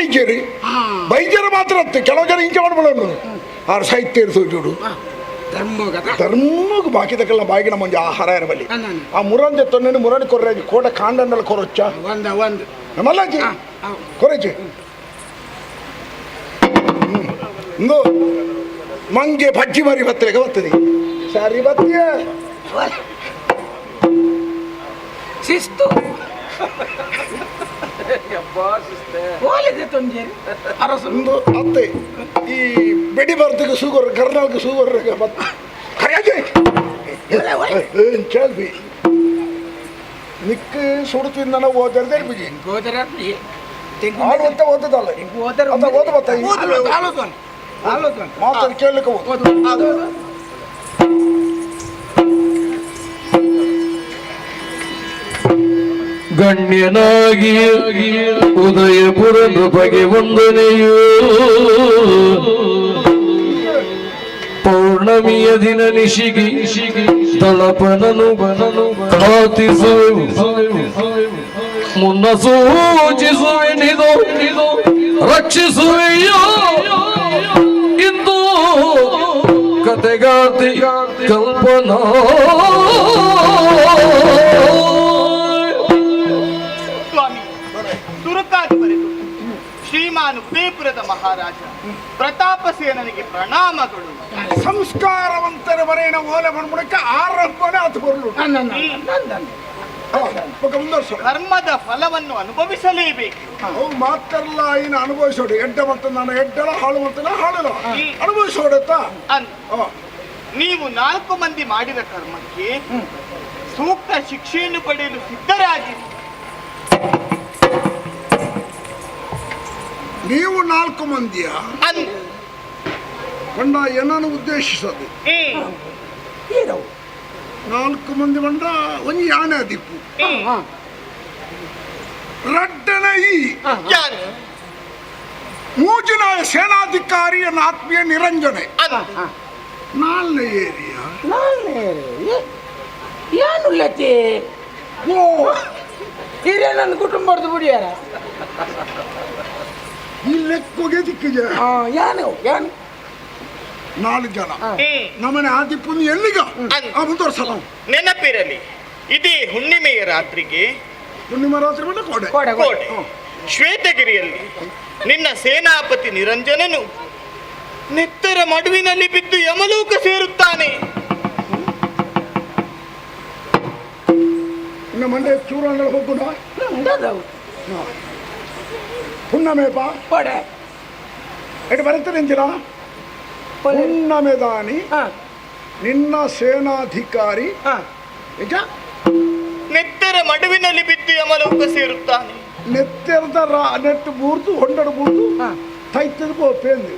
ಬೈಜರು ಮಾತ್ರ ಹತ್ತು ಕೆಲವು ಜನ ಇಂಚೆ ಮಾಡ್ಬಿಡ ಆರು ಸಾಹಿತ್ಯ ಇರ್ಸೋಡು ಧರ್ಮಕ್ಕೆ ಬಾಕಿದಕ್ಕೆಲ್ಲ ಬಾಯಿಗೆ ನಮ್ಮ ಒಂದು ಆಹಾರ ಇರಬಲ್ಲಿ ಆ ಮುರಂದೆ ತೊನ್ನೆ ಮುರಣಿ ಕೊರ್ರೆ ಕೋಟ ಕಾಂಡನ್ನೆಲ್ಲ ಕೊರೊಚ್ಚ ನಮ್ಮಲ್ಲ ಕೊರಚಿ ಇಂದು ಮಂಗೆ ಬಜ್ಜಿ ಮರಿ ಬತ್ತಲೆಗೆ ಬರ್ತದೆ ಸರಿ ಬತ್ತಿಯ ಶಿಸ್ತು ಒಂದು ಅತ್ತೆ ಈ ಬೆಡಿ ಬರ್ದಿಗೆ ಶುಗರ್ ಕರ್ನಾಲ್ಗೆ ಶುಗರ್ ಚಲ್ಬಿ ನಿಕ್ಕ ಸುಡು ತಿಂದ ಓದರ್ದೇ ಬಿಜಿ ಆಡುವಂತ ಓದದಲ್ಲ ಅಂತ ಓದ ಬತ್ತ ಮಾತಾಡಿ ಕೇಳಲಿಕ್ಕೆ ಗಣ್ಯನಾಗಿ ಉದಯಪುರ ನೃಪಗೆ ವಂದನೆಯು ಪೌರ್ಣಮಿಯ ದಿನ ನಿಶಿಗಿ ತಳಪನನು ಪ್ರಾರ್ಥಿಸುವೆವು ಮುನ್ನ ಸೂಚಿಸುವೆನಿದು ರಕ್ಷಿಸುವೆಯೋ ಇಂದು ಕತೆಗಾತಿ ಕಲ್ಪನಾ ಶ್ರೀಮಾನ್ ಉದಯಪುರದ ಮಹಾರಾಜ ಪ್ರತಾಪಸೇನನಿಗೆ ಪ್ರಣಾಮಗಳು. ಸಂಸ್ಕಾರವಂತರ ಬರೆಯನ ಓಲೆ ಮಾಡ್ಬಿಡಕ್ಕೆ ಆರಂಭನೆ ಅದು ಬರಲು ಕರ್ಮದ ಫಲವನ್ನು ಅನುಭವಿಸಲೇಬೇಕು. ಅವು ಮಾತ್ರಲ್ಲ ಇನ್ನು ಅನುಭವಿಸೋಡು ಎಡ್ಡ ಮತ್ತು ನಾನು ಎಡ್ಡಲ ಹಾಳು ಮತ್ತು ಹಾಳಲ್ಲ ಅನುಭವಿಸೋಡತ್ತ. ನೀವು 4 ಮಂದಿ ಮಾಡಿದ ಕರ್ಮಕ್ಕೆ ಸೂಕ್ತ ಶಿಕ್ಷೆಯನ್ನು ಪಡೆಯಲು ಸಿದ್ಧರಾಗಿರಿ. ನೀವು 4 ಮಂದಿಯ ಬಂಡ ಏನನ್ನು ಉದ್ದೇಶಿಸೋದು 4 ಮಂದಿ ಬಂಡ ಒಂದು ಯಾನೆ ದಿಪ್ಪು ರಡ್ಡನ ಈ ಮೂಜಿನ ಸೇನಾಧಿಕಾರಿಯ ಆತ್ಮೀಯ ನಿರಂಜನೆ 4ನೇ ಏರಿಯಾ ಏನುಲ್ಲತಿ ಓ ಹಿರಿಯ ನನ್ನ ಕುಟುಂಬದ ಬಿಡಿಯಾರ ಈ ಲೆಕ್ಕೋಗೆ ದಿಕ್ಕಿದೆ ಯಾನು 4 ಜನ ನಮ್ಮನೆ ಆದಿಪ್ಪು ಎಲ್ಲಿಗ ಮುಂದುವರ್ಸಲ್ಲ. ನೆನಪಿರಲಿ, ಇದೇ ಹುಣ್ಣಿಮೆಯ ರಾತ್ರಿಗೆ ಹುಣ್ಣಿಮೆ ರಾತ್ರಿ ಬಂದ ಕೋಟೆ ಶ್ವೇತಗಿರಿಯಲ್ಲಿ ನಿನ್ನ ಸೇನಾಪತಿ ನಿರಂಜನನು ನೆತ್ತರ ಮಡುವಿನಲ್ಲಿ ಬಿದ್ದು ಯಮಲೋಕ ಸೇರುತ್ತಾನೆ. ಇನ್ನು ಮಂಡೆ ಚೂರಂಗಳ ಹೋಗುಣ ಹುಣ್ಣಮೇಪ ಎಟ್ಟು ಬರುತ್ತದೆ ಅಂತೀರ ಹುಣ್ಣಮೆ ದಾನಿ ನಿನ್ನ ಸೇನಾಧಿಕಾರಿ ನಿಜ ನೆತ್ತರ ಮಡುವಿನಲ್ಲಿ ಬಿದ್ದು ಯಮಲೋಕ ಸೇರುತ್ತಾನೆ. ನೆತ್ತೆರದ ನೆಟ್ಟು ಬೂರ್ದು ಹೊಂಡಡು ಬೂರ್ದು ತೈತದ ಪೇಂದು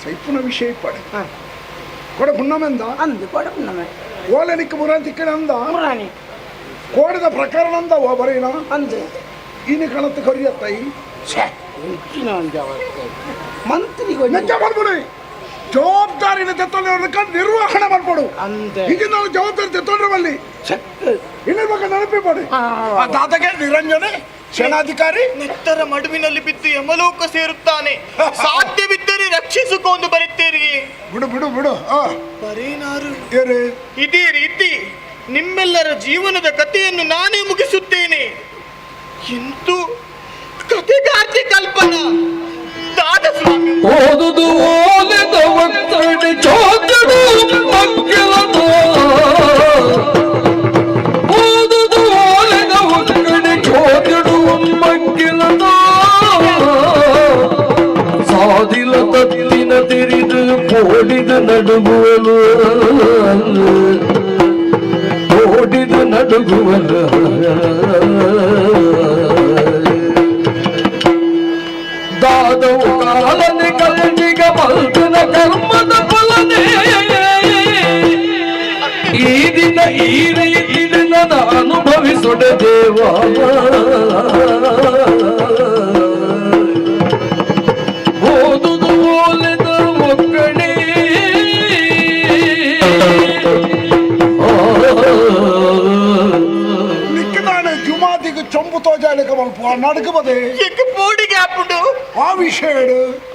ಸೈಪುನ ವಿಷಯ ಪಡೆ ಕೊಡ ಹುಣ್ಣಮೆಂದ ಅಂದು ಕೊಡ ಹುಣ್ಣಮೆ ಓಲೆ ನಿಕ್ಕ ಮುರಾಂತಿಕ್ಕಡೆ ಅಂದ ಕೋಡಿದ ಪ್ರಕರಣ ಅಂದ ಬರೀನ ಅಂದು ಇನ್ನು ಕಣತ್ತು ಕರಿಯತ್ತಾಯಿ ಮಂತ್ರಿಗೂ ಮಾಡ್ಬಿಡಿ ಜವಾಬ್ದಾರಿನ ತೆತ್ತೊಂಡು ನಿರ್ವಹಣೆ ಮಾಡ್ಕೊಡು. ಈಗ ನಾವು ಜವಾಬ್ದಾರಿ ತೆತ್ತೊಂಡ್ರಲ್ಲಿ ಇನ್ನೊಂದು ಬಗ್ಗೆ ನೆನಪಿ ಮಾಡಿ ದಾದಗೆ ನಿರಂಜನೆ ಸೇನಾಧಿಕಾರಿ ನೆತ್ತರ ಮಡುವಿನಲ್ಲಿ ಬಿದ್ದು ಯಮಲೋಕ ಸೇರುತ್ತಾನೆ. ಸಾಧ್ಯವಿದ್ದರೆ ರಕ್ಷಿಸಿಕೊಂಡು ಬರುತ್ತೀರಿ. ಬಿಡು ಬಿಡು ಬಿಡು ಬರೇನಾರು ಇದೇ ರೀತಿ ನಿಮ್ಮೆಲ್ಲರ ಜೀವನದ ಕಥೆಯನ್ನು ನಾನೇ ಮುಗಿಸುತ್ತೇನೆ. ಎಂತೂ ಕಥೆಗಾರ್ತಿ ಕಲ್ಪನಾ ದಾದಸ್ವಾಮಿ ಓದುದು ಓಲೆದ ಒತ್ತಡಿ ಚೋದಡು ಮಕ್ಕಳದ ಓದುದು ಓಲೆದ ಒತ್ತಡಿ ಚೋದಡು ಮಕ್ಕಳದ ಸಾದಿಲ ತತ್ತಿನ ತಿರಿದು ಓಡಿದ ನಡುಗುವಲು ಓಡಿದ ನಡುಗುವಲು ದಾದವು ಕಾಲನೆ ಕಲ್ಜಿಗ ಮಲ್ಕನ ಕರ್ಮದ ಫಲನೆ ಈ ದಿನ ಈ ರೀತಿ ನಾನು ಅನುಭವಿಸೊಡೆ ದೇವ ಓದುದು ಓಲೆದ ಒಕ್ಕಣೆ ನಿಕ್ಕದಾನೆ ಜುಮಾದಿಗೆ ಚೊಂಬು ತೋಜಾಲಿಕ ಮಲ್ಪ ನಡುಕಬದೆ ಪೋಡಿಗೆ ಹಾಕೊಂಡು ಆ ವಿಷಯ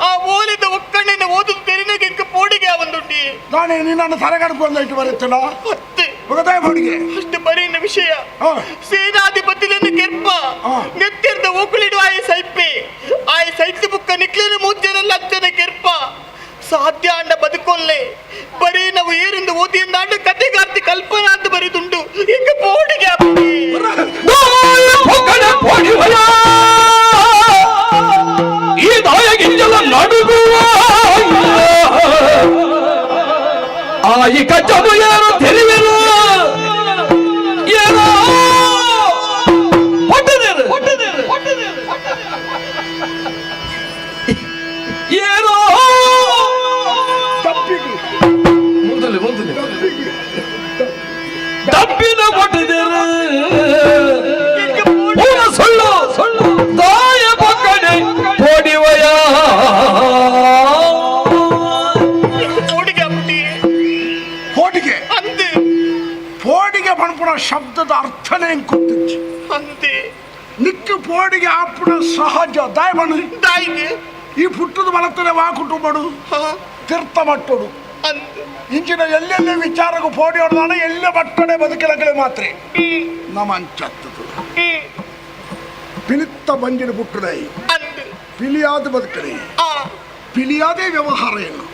ಆ ಓಲಿದ ಒಕ್ಕಣ್ಣಿನ ಓದು ತೆರಿನಗೆ ಪೋಡಿಗೆ ಒಂದುಂಟಿ ನಾನೇ ನಿನ್ನನ್ನು ತಲೆಗಡ್ಕು ಬಂದೈತು ಬರುತ್ತಲ್ಲ ಹೊಡಿಗೆ ಅಷ್ಟು ಬರೀನ ವಿಷಯ ಸೇನಾಧಿಪತಿಯನ್ನು ಕೆರ್ಪ ನೆತ್ತಿರ್ದ ಒಕ್ಕಳಿಡು ಆಯ ಸೈಪೆ ಆಯ ಸೈತ್ಯ ಬುಕ್ಕ ನಿಕ್ಲಿನ ಮೂಜ್ಜನಲ್ಲ ಅಚ್ಚನ ಕೆರ್ಪ ಸಾಧ್ಯ ಅಂಡ ಬದುಕೊಲ್ಲೆ ಬರೀ ನಾವು ಏರಿಂದ ಓದಿಯಿಂದ ಅಂಡ ಕಥೆಗಾರ್ತಿ ಕಲ್ಪನಾ ಅಂತ ಬರೀದುಂಟು ಈಗ ಬೋರ್ಡಿಗೆ ಈ ದಾಯಗಿಂಜಲ ನಡುಗುವ ಆಯಿ ಕಚ್ಚದು ಏನು ತೆರಿವೆನು ಏನೋ ಏನೋ ತಪ್ಪಿನ ಕೊಟ್ಟಿದ್ದೇನೆ ಸೊಳ್ಳು ಸೊಳ್ಳು ತಾಯ ಪಕ್ಕಡೆ ಓಡಿವಯ ಪೋಡಿಗೆ ಪೋಡಿಗೆ ಪಣಪುಣ ಶಬ್ದದ ಅರ್ಥನೇ ಗೊತ್ತಿಚ್ಚು ಅಂತೆ ನಿಕ್ಕ ಪೋಡಿಗೆ ಆಪುಣ ಸಹಜ ದಾಯ ಬಣ್ಣ ದಾಯಿಗೆ ಈ ಪುಟ್ಟದ ಮಲತನೆ ವಾ ಕುಟುಂಬಡು ತೀರ್ಥ ಮಟ್ಟೋಡು ಇಂಚಿನ ಎಲ್ಲೆಲ್ಲಿ ವಿಚಾರಗೂ ಪೋಡಿ ಹೊಡೆದಾಣ ಎಲ್ಲ ಮಟ್ಟಡೆ ಬದುಕಿಲಗಳೇ ಮಾತ್ರ ನಮ್ಮ ಅಂಚತ್ತದು ಪಿಲಿತ್ತ ಬಂಜಿನ ಬುಟ್ಟಡೆ ಪಿಲಿಯಾದ ಬದುಕಡೆ ಪಿಲಿಯಾದೇ ವ್ಯವಹಾರ ಏನು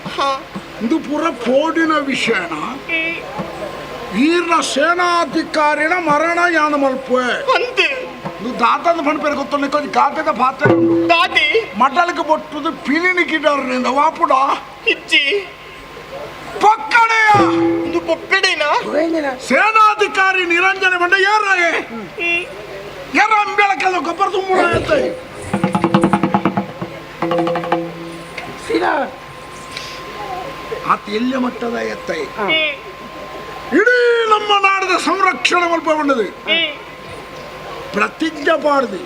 ಇದು ಪೂರ ಪೋಡಿನ ವಿಷಯನ ಈರ್ನ ಸೇನಾಧಿಕಾರಿನ ಮರಣ ಯಾನ ಮಲ್ಪುವೆ ದಾತದ ಪಣಪೇರು ಗೊತ್ತೊಂದು ಕೊಂಚ ಗಾತದ ಪಾತ್ರ ದಾತಿ ಮಟಲ್ಗೆ ಬೊಟ್ಟುದು ಪಿಲಿನಿ ಗಿಡರ್ನಿಂದ ವಾಪುಡ ಇಚ್ಚಿ ಪಕ್ಕಡೆಯ ಇದು ಪೊಕ್ಕಡೇನಾ ಸೇನಾಧಿಕಾರಿ ನಿರಂಜನೆ ಬಂಡ ಯಾರಾಗೆ ಯಾರ ಅಂಬೇಳಕ್ಕೆಲ್ಲ ಗೊಬ್ಬರ ತುಂಬ ಆತ ಎಲ್ಲ ಮಟ್ಟದ ಎತ್ತೈ ಇಡೀ ನಮ್ಮ ನಾಡದ ಸಂರಕ್ಷಣೆ ಮಲ್ಪ ಬಂಡದು ಪ್ರತಿಜ್ಞೆ ಪಾಡ್ದು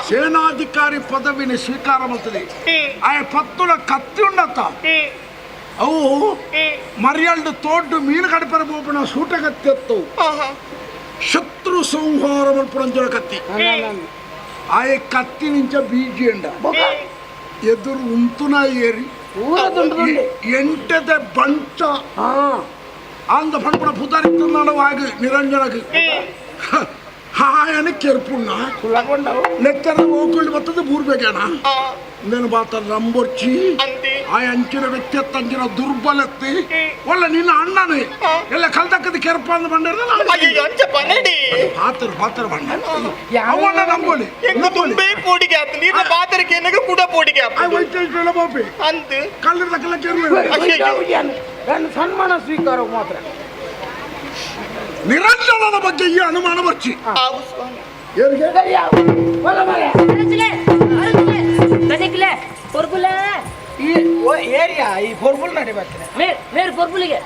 ಸೇನಾಧಿಕಾರಿ ಪದವಿನ ಸ್ವೀಕಾರ ಮಾಡ್ತದೆ ಆ ಪತ್ತುಲ ಕತ್ತಿ ಉಂಡತ್ತ ಅವು ಮರಿಯಲ್ಡು ತೋಡ್ಡು ಮೀನು ಕಡಿಪರ ಬೋಪಣ ಸೂಟ ಕತ್ತಿ ಎತ್ತವು ಶತ್ರು ಸಂಹಾರ ಮಲ್ಪುರಂಜನ ಕತ್ತಿ ಆ ಕತ್ತಿ ನಿಂಚ ಬೀಜಿ ಎಂಡ ಎದುರು ಉಂತುನ ಏರಿ ಎಂಟದ ಬಂಟ ಅಂದ ಪಣಪಣ ಪುದಾರಿ ತಂದಾಡವಾಗಿ ನಿರಂಜನಗೆ ಹಾಯನ ಕೆರ್ಪುಣ್ಣ ನೆತ್ತರ ಹೋಗ್ಕೊಂಡು ಬರ್ತದೆ ಬೂರ್ಬೇಕೇನ నేను బాత రంబొచ్చి ఆ అంచిన వ్యక్తి అంచిన దుర్బలెత్తి వాళ్ళ నిన్న అన్నాను ಎಲ್ಲ ಕಲ್ತಕ್ಕದ ಕೆರಪ ಅಂದ ಬಂದಿರ್ದ ಪಾತ್ರ ಬಂಡ ಅವನ್ನ ನಂಬೋಲಿ ತುಂಬೆ ಪೋಡಿಗೆ ಆತ ನೀರ ಪಾತ್ರಕ್ಕೆ ಏನಗ ಕೂಡ ಪೋಡಿಗೆ ಆತ ಆ ವೈದ್ಯ ಬೋಪಿ ಅಂತ ಕಲ್ಲಿನ ಕಲ್ಲ ಕೆರ್ಲ ಸನ್ಮಾನ ಸ್ವೀಕಾರ ಮಾತ್ರ ನಿರಂಜನನ ಬಗ್ಗೆ ಈ ಅನುಮಾನ ಬರ್ಚಿ ಏರಿಯಾ ಈ ಫೋರ್ಬುಲ್ ನಡಿ ಬರ್ತೀನಿ ಮೇರ್ ಪೊರ್ಬುಲಿಗೆ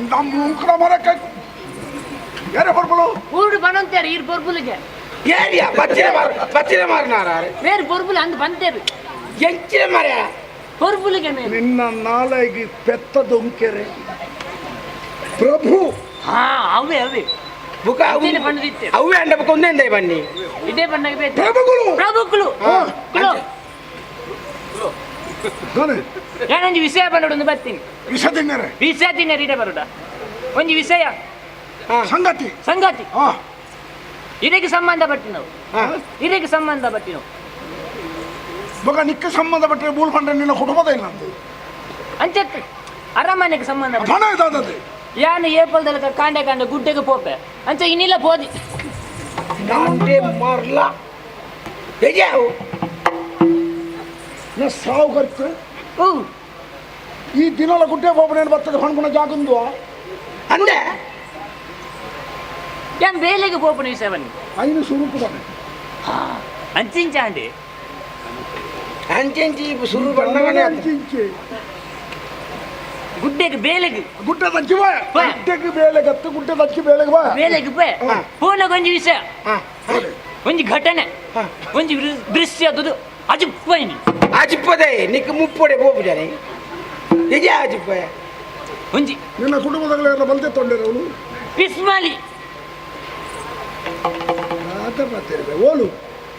ನಮ್ಮ ಮೂಕಡ ಮರಕ್ಕೆ ಯಾರೇ ಫೋರ್ಬುಲು ಊರು ಬನಂತಾರೆ ಈ ಪೊರ್ಬುಲಿಗೆ ಏರಿಯಾ ಬಚ್ಚಿನ ಮಾರನಾರ ಮೇರ್ ಪೊರ್ಬುಲಿ ಅಂದ್ ಬಂತೇರು ಎಂಚಿನ ಮರ ಪೊರ್ಬುಲಿಗೆ ಮೇರ್ ನಿನ್ನ ನಾಳೆಗೆ ಪೆತ್ತ ದೊಂಕೆರೆ ಪ್ರಭು ಹಾ ಅವೇ ಬುಕ ಅವೇ ಅಂಡ ಬುಕ ಒಂದೇ ಬನ್ನಿ ಇದೇ ಬಣ್ಣಗೆ ಬೇಕು ಪ್ರಭುಗಳು ನಾನೊಂದು ವಿಷಯ ಬಂದೊಂದು ಬರ್ತೀನಿ ವಿಷಯ ತಿನ್ನರೆ ಇಡೆ ಬರೋಡ ಒಂದು ವಿಷಯ ಸಂಗತಿ ಇದಕ್ಕೆ ಸಂಬಂಧಪಟ್ಟಿ ನಾವು ಇದಕ್ಕೆ ಸಂಬಂಧಪಟ್ಟಿ ನಾವು ಬೊಕ ನಿಕ್ಕ ಸಂಬಂಧಪಟ್ಟ ಬೂಲ್ ಪಂಡ ನಿನ್ನ ಕುಟುಂಬದ ಇಲ್ಲ ಅಂಚತ್ತೆ ಅರಮನೆಗೆ ಸಂಬಂಧ ಹಣ ಇದಾದದೆ ಯಾನು ಏಪಲ್ದಲ್ಲಿ ಕಾಂಡೆ ಗುಡ್ಡೆಗೆ ಪೋಪೆ ಅಂಚ ಇನ್ನಿಲ್ಲ ಪೋದಿ ಮಾರ್ಲ ಸಾವು ಖರ್ಚು ಈ ದಿನಲ ಗುಡ್ಡೆ ಪೋಪನೆ ಬರ್ತದೆ ಹೊಣ್ಗುಣ ಜಾಗುಂದು ಅಂದೆ ಯಾನ್ ಬೇಲೆಗೆ ಪೋಪನೆ ವಿಷಯ ಬನ್ನಿ ಐನು ಸ್ವರೂಪದ ಅಂಚಿಂಚಾಂಡಿ ಅಂಚಿ ಸುರು ಬಣ್ಣವೇ ಅಂಚಿಂಚೆ ಗುಡ್ಡೆಗೆ ಬೇಲೆಗೆ ಗುಡ್ಡದ ಅಜ್ಜಿ ಬಾ ಗುಡ್ಡೆಗೆ ಬೇಲೆಗೆ ಹತ್ತು ಗುಡ್ಡದ ಅಜ್ಜಿ ಬೇಲೆಗೆ ಬಾ ಬೇಲೆಗೆ ಬೇ ಫೋನಾಗ ಒಂದು ವಿಷಯ ಒಂದು ಘಟನೆ ಒಂದು ದೃಶ್ಯ ಅದು ಅಜಿಪ್ಪೈನಿ ಅಜಿಪ್ಪದೆ ನಿಕ್ಕ ಮುಪ್ಪಡೆ ಹೋಗ್ಬಿಟ್ಟಾನೆ ಹೇಗೆ ಅಜಿಪ್ಪ ಒಂಜಿ ನಿನ್ನ ಕುಟುಂಬದಲ್ಲ ಬಂದೆ ತೊಂದರೆ ಅವನು ಪಿಸ್ಮಾಲಿ ಓಲು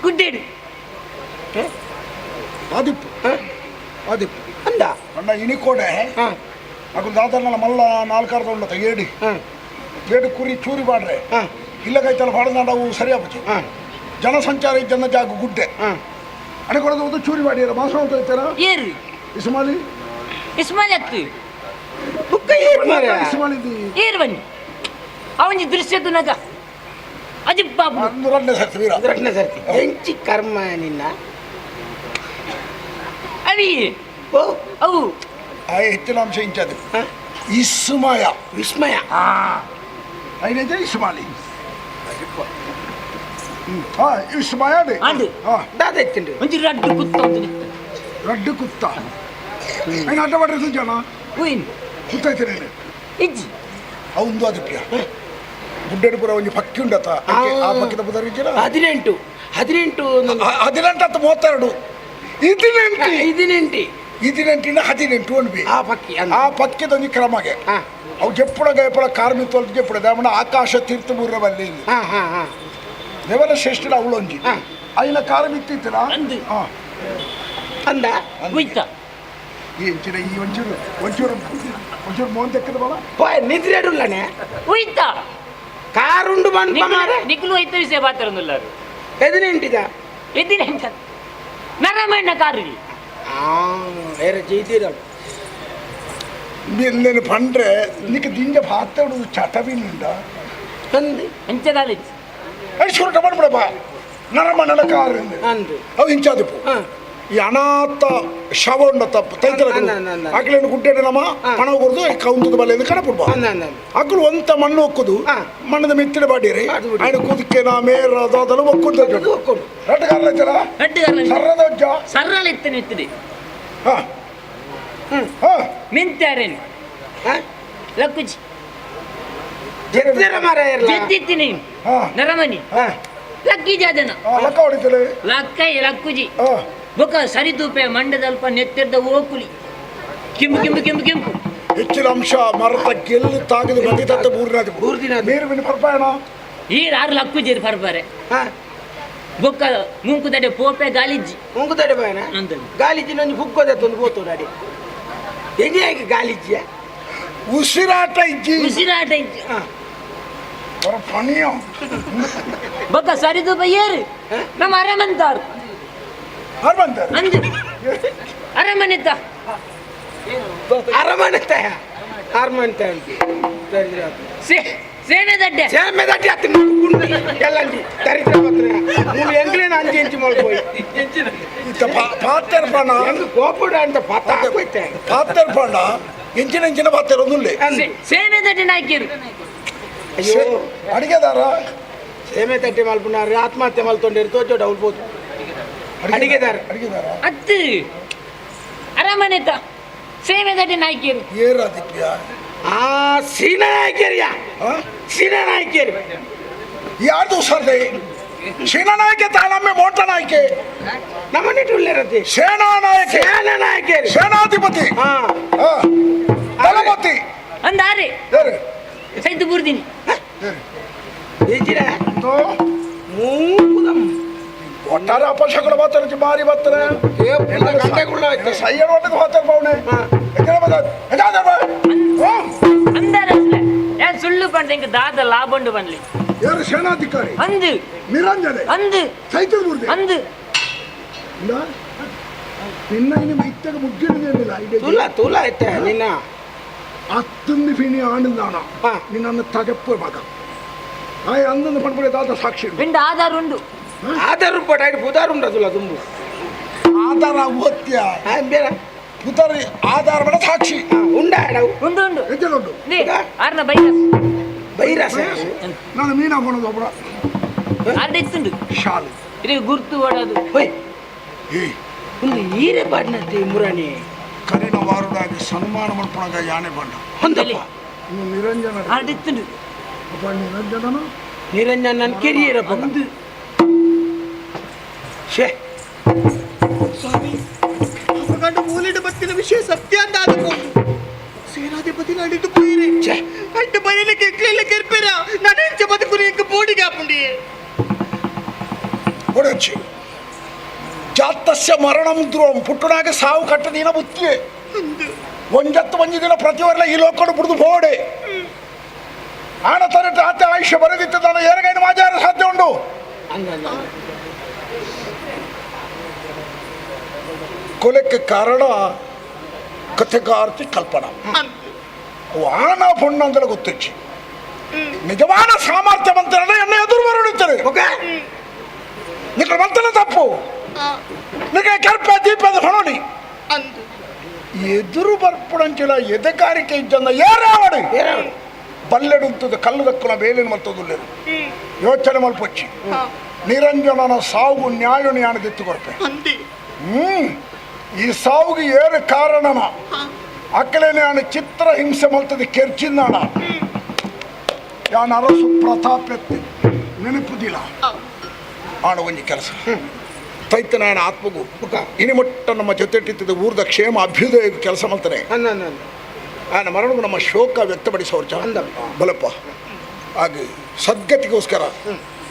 ಗುಡ್ಡೇಡು ಆದಿಪ್ಪು ಅಂದ ಅಣ್ಣ ಇನಿಕೋಡೆ ಅಕು ದಾದಲ್ಲ ಮಲ್ಲ ನಾಲ್ಕಾರ್ದ ಉಂಡತ ಏಡು ಕುರಿ ಚೂರಿ ಬಾಡ್ರೆ ಇಲ್ಲ ಕೈತಲ್ಲ ಬಾಡದಾಡವು ಸರಿಯಾಪಚ್ಚು ಜನಸಂಚಾರ ಇದ್ದ ಜಾಗ ಗುಡ್ಡೆ ಅಣಕೊಡೋದು ಒಂದು ಚೂರಿ ಬಾಡಿಯರ ಮಾಸ ಅಂತ ಹೇಳ್ತಾರ ಏರು ಇಸ್ಮಾಲಿ ಇಸ್ಮಾಯಿಲ್ ಎತ್ತು ಬುಕ್ಕ ಏನ್ ಮಾರ್ರೆ? ಏರ್ ಬನ್ನಿ ಅವನಿ ದೃಶ್ಯದ್ದು ನಗ ಅಜಿಬ್ ಬಾಬು ಎರಡನೇ ಸರ್ತಿ ಹೆಂಚಿ ಕರ್ಮ ನಿನ್ನ ಅವಿ ಓ ಅವು ಆ ಹೆಚ್ಚಿನ ಅಂಶ ಇಂಚದು ಇಸ್ಮಯ ವಿಸ್ಮಯ అయినదే ఇస్మాలి ఇస్మాయ ಅಂದು ದಾದ ಎತ್ತಿಂಡು ಒಂಜಿ ರಡ್ಡು ಕುತ್ತ ಒಂದು ನಿತ್ತ ರಡ್ಡು ಕುತ್ತ ఆయన అడ్డపడ్డ చూచానా ಉಯಿನ್ కుత్త అయితే నేను ಇಜ್ಜಿ ಅವಂದು ಅದಕ್ಕೆ ಗುಡ್ಡೆಡು ಪುರ ಒಂಜಿ ಪಕ್ಕಿ ಉಂಡತ ಆ ಪಕ್ಕಿದ ಬುದರಿದ್ದೀರ 18 18 ಅಂತ 32 ഇതിനെന്തിന് 18 ಅನ್ಬಿ ಆ ಪಕ್ಕಿದ ಒಂಜಿ ಕ್ರಮಗೆ ಅವು చెప్పుడగా ఎప్పుడు కార్మికులకు చెప్పుడు ఏమన్నా ఆకాశ తీర్థమూర్ర వల్లి దేవల శ్రేష్ఠుడు ಅವಳೊಂಜಿ అయిన కార్మిక్తిరా ಅಂದ ಉಯ್ತ ఏంచిన ఈ ಒಂಚೂರು ಮೋನ್ ತೆಕ್ಕದ ಬಲ పోయ్ నిద్రేడుల్లనే ಉಯ್ತ కారుండు బంప మారే ನಿಕ್ಲು ಐತ ವಿಷಯ ಬಾತರಂದುಲ್ಲಾರು ఎదినేంటిదా ಎದ್ದಿನೆಂಟ ನರಮಣ್ಣ ಕಾರು వేరే చేతిరాడు నేను పండ్ರೆ నీకు దింజ పాతడు చటవిందా అంది ಎಂಚಗಾಲಿ అది చూడట పడబా నరమణల కారు అందు అవి ఇంచాది ಈ ಅನಾಥ ಶವ ಉಂಡ ತಪ್ಪು ತೈತಲಗಳು ಆಕಳನ್ನು ಗುಡ್ಡೆನಮ್ಮ ಪಣ ಕೊಡ್ದು ಕೌಂತದ ಬಲೆಯಿಂದ ಕಣಪುಡ್ಬಾ ಆಕಳು ಒಂತ ಮಣ್ಣು ಒಕ್ಕುದು ಮಣ್ಣದ ಮೆತ್ತಿನ ಬಾಡಿರಿ ఆయన ಕುದಕ್ಕೆ ನಾ ಮೇರ ದಾದಲು ಒಕ್ಕುಂತ ರಟ್ಟಗಾರಲ ಜರ ಸರ್ರದ ಅಜ್ಜ ಸರ್ರಳ ಇತ್ತು ನಿಂತಿದೆ ಮಿಂತಾರೇನು ಲಕ್ಕುಜಿ ಜೆತ್ತಿತ್ತೀನಿ ನರಮನಿ ಲಕ್ಕಿ ಜಾದನ ಲಕ್ಕ ಹೊಡಿತಲೆ ಲಕ್ಕೈ ಲಕ್ಕುಜಿ ಬೊಕ ಸರಿದೂಪೆ ಮಂಡದಲ್ಪ ನೆತ್ತಿರ್ದ ಓಕುಲಿ ಕೆಂಪು ಹೆಚ್ಚಿನ ಅಂಶ ಮರದ ಗೆಲ್ಲು ತಾಗದು ಬಂದಿದ್ದಂತ ಮೂರ್ದಿನ ನೀರು ಬಿನ್ನು ಪರ್ಪಾಯಣ ಈ ಆರು ಲಕ್ಕುಜಿ ಪರ್ಪಾರೆ ಬೊಕ್ಕ ಮುಂಕುದಡೆ ಪೋಪೆ ಗಾಲಿಜ್ಜಿ ಮುಂಕುದಡೆ ಬಾಯನ ಗಾಲಿಜ್ಜಿ ನಂಜಿ ಹುಕ್ಕೋದೆ ತಂದು ಹೋತು ನಾಡಿ ಹೆಂಗೆ ಹೇಗೆ ಗಾಲಿಜ್ಜಿಯ ಉಸಿರಾಟ ಇಜ್ಜಿ ಪಣಿಯ ಬೊಕ್ಕ ಸರಿದೂಪ ಏರು ನಮ್ಮ ಅರಮಂತಾರು ಅಂದು ಅರಮನೆತ್ತ ಸೇನೆ ದಡ್ಡೆ ಎಲ್ಲಂಜಿ ದರಿದ್ರ ಪತ್ರ ಮೂರು ಎಂಗ್ಲೇನ ಅಂಜಿ ಎಂಚಿ ಮಲ್ಪೋಯ್ ಪಾತ್ತರ ಪಣ ಕೋಪುಡ ಅಂತ ಪಾತ ಹಾಕೋಯ್ತೆ ಪಾತ್ತರ ಪಣ ಎಂಚಿನ ಪಾತ್ತರ ಒಂದುಲ್ಲೆ ಸೇನೆ ದಡ್ಡೆ ನಾಯ್ಕೇರು ಅಯ್ಯೋ ಅಡಿಗೆದಾರ ಸೇಮೆ ತಟ್ಟೆ ಮಲ್ಪುನಾರು ಆತ್ಮಹತ್ಯೆ ಮಲ್ತೊಂಡಿರು ತೋಚೋ ಡೌಲ್ಬೋದು ಅಡಿಗೆದಾರ ಅತ್ತು ಅರಮನೆತ್ತ ಸೇನೆ ದಡ್ಡೆ ನಾಯ್ಕೇರು ಏರಾದಿತ್ಯ ಸೀನಾ ನಾಯ್ಕೇರಿಯ ಸೀನಾ ನಾಯ್ಕೇರಿ ಯಾರ್ದು ಸರ್ದೆ ಸೇನಾ ನಾಯಕ ತಾಳಮ್ಮೆ ಮೋಟ ನಾಯಕೆ ನಮ್ಮನಿಟ್ಟು ಇರತ್ತೆ ಸೇನಾ ನಾಯಕೇರಿ ಸೇನಾಧಿಪತಿ ದಳಪತಿ ಅಂದಾರೆ ಸೈತು ಬುರ್ದಿನಿ ಒಟ್ಟಾರೆ ಅಪಶಕುಲ ಬರ್ತಾರೆ ಬಾರಿ ಬರ್ತಾರೆ ಸೈಯಡ್ ಹೊಟ್ಟದ ಹೋಗ್ತಾರೆ ಪೌಣೆ ಅಂದಾರೆ ಯಾರು ಸುಳ್ಳು ಬಂದ್ರೆ ಇಂಕ ದಾದ ಲಾಭಂಡು ಬನ್ಲಿ ಯಾರು ಸೇನಾಧಿಕಾರಿ ಅಂದು ನಿರಂಜನೆ ಅಂದು ಸೈತಲ್ ಬುರ್ದಿ ಅಂದು ನಿನ್ನ ನಿಮ್ಮ ಇತ್ತಗ ಮುಗ್ಗಿಡಿಲ್ಲ ತೂಲ ಐತೆ ನಿನ್ನ ಅತ್ತೊಂದು ಫಿನಿ ಆಂಡಿದಾನ ನಿನ್ನ ತಗಪ್ಪು ಮಗ ಆಯ್ ಅಂದೊಂದು ಪಡ್ಬಿಡಿ ದಾದ ಸಾಕ್ಷಿ ಪಿಂಡ ಆಧಾರ ಉಂಡು ಆಧಾರ ಪಟ ಪುದಾರು ಉಂಟಲ್ಲ ತುಂಬು ಆಧಾರ ಓದ್ಯ ಬೇರೆ ಪುದಾರ ಆಧಾರ ಬೇಡ ಸಾಕ್ಷಿ ಉಂಡ ಉಂಡು ಉಂಡು ಎಜ್ಜಲುಂಡು ಆರ್ನ ಬೈರಸ ನಾನು ಮೀನು ಹಾಕೋಣದು ಒಬ್ಬರ ಆರ್ನ ಇತ್ತುಂಡು ಶಾಲೆ ಇದು ಗುರ್ತು ಓಡೋದು ಒಂದು ಈರೆ ಬಾಡ್ನತ್ತೆ ಮುರಾಣಿ ಕರಿನ ವಾರುಡಾಗಿ ಸನ್ಮಾನ ಮಲ್ಪಣಗ ಯಾನೆ ಬಂಡ ಹೊಂದಪ್ಪ ಇನ್ನು ನಿರಂಜನ ಆರ್ನ ಇತ್ತುಂಡು ನಿರಂಜನನು ನಿರಂಜನ ಕೆರಿಯರ ಬಂದು ಸ್ವಾಮಿ ಅವಗಂಡು ಮೂಲಿಡು ಬತ್ತಿನ ವಿಷಯ ಸತ್ಯ ಅಂತ ಆದುಕೊಂಡು ಸೇನಾಧಿಪತಿ ನಡಿದು ಪೋಯಿರೆ ಅಂಟು ಬರೀಲಿಕ್ಕೆ ಎಕ್ಲೆಲ್ಲ ಕೆರ್ಪೇರ ನಾನು ಎಂಚ ಬದುಕುರಿ ಎಂಕ ಬೋಡಿಗೆ ಹಾಪುಂಡಿ ಒಡಚ್ಚಿ ಜಾತಸ್ಯ ಮರಣಂ ಧ್ರುವಂ ಪುಟ್ಟನಾಗ ಸಾವು ಕಟ್ಟದಿನ ಬುತ್ತಿಯೇ ಒಂಜತ್ತು ಒಂಜಿ ದಿನ ಪ್ರತಿವರ್ಲ ಈ ಲೋಕಡು ಬಿಡುದು ಬೋಡೆ ಆನ ತರಟ ಆತ ಆಯುಷ್ಯ ಬರೆದಿತ್ತು ನಾನು ಎರಗೈನು ಮಾಜಾರ ಸಾಧ್ಯ ಉಂಡು ಕೊಲೆಕ್ಕೆ ಕಾರಣ ಕಥೆಗಾರ್ತಿ ಕಲ್ಪನಾ ಅವು ಆನ ಪೊಣ್ಣ ಅಂತ ಗೊತ್ತಿಚ್ಚಿ ನಿಜವಾದ ಸಾಮರ್ಥ್ಯವಂತರನ್ನ ಎನ್ನ ಎದುರು ಬರುತ್ತಾರೆ ಓಕೆ ನಿಕ್ಕ ಮಂತನ ತಪ್ಪು ನಿಕ್ಕ ಕೆರ್ಪೆ ದೀಪದ ಹೊಣಿ ಎದುರು ಬರ್ಪುಡಂಚಿಲ್ಲ ಎದಕಾರಿಕೆ ಇದ್ದಂದ ಏರಾವಡಿ ಬಲ್ಲೆಡುಂತದ ಕಲ್ಲು ದಕ್ಕನ ಬೇಲಿನ ಮಲ್ತದುಲ್ಲೇರು ಯೋಚನೆ ಮಲ್ಪೊಚ್ಚಿ ನಿರಂಜನನ ಸಾವು ನ್ಯಾಯಣಿ ಆಣದಿತ್ತು ಕೊರಪೆ ಈ ಸಾವುಗೆ ಏರು ಕಾರಣನ ಅಕ್ಕಲೇನೆ ಆಣ ಚಿತ್ರ ಹಿಂಸೆ ಮಲ್ತದ ಕೆರ್ಚಿಂದಾಣ ಯಾನ ಅರಸು ಪ್ರತಾಪ ನೆನಪುದಿಲ್ಲ ಆಣ ಒಂಜಿ ಕೆಲಸ ತೈತನಾಯಣ ಆತ್ಮಗೂ ಇನಿ ಮಟ್ಟ ನಮ್ಮ ಜೊತೆ ಇಟ್ಟಿದ್ದ ಊರ್ದ ಕ್ಷೇಮ ಅಭ್ಯುದಯ ಕೆಲಸ ಮಾಡ್ತಾನೆ ಆಯನ ಮರಣಗೂ ನಮ್ಮ ಶೋಕ ವ್ಯಕ್ತಪಡಿಸೋರು ಚಂದ ಬಲಪ್ಪ ಹಾಗೆ ಸದ್ಗತಿಗೋಸ್ಕರ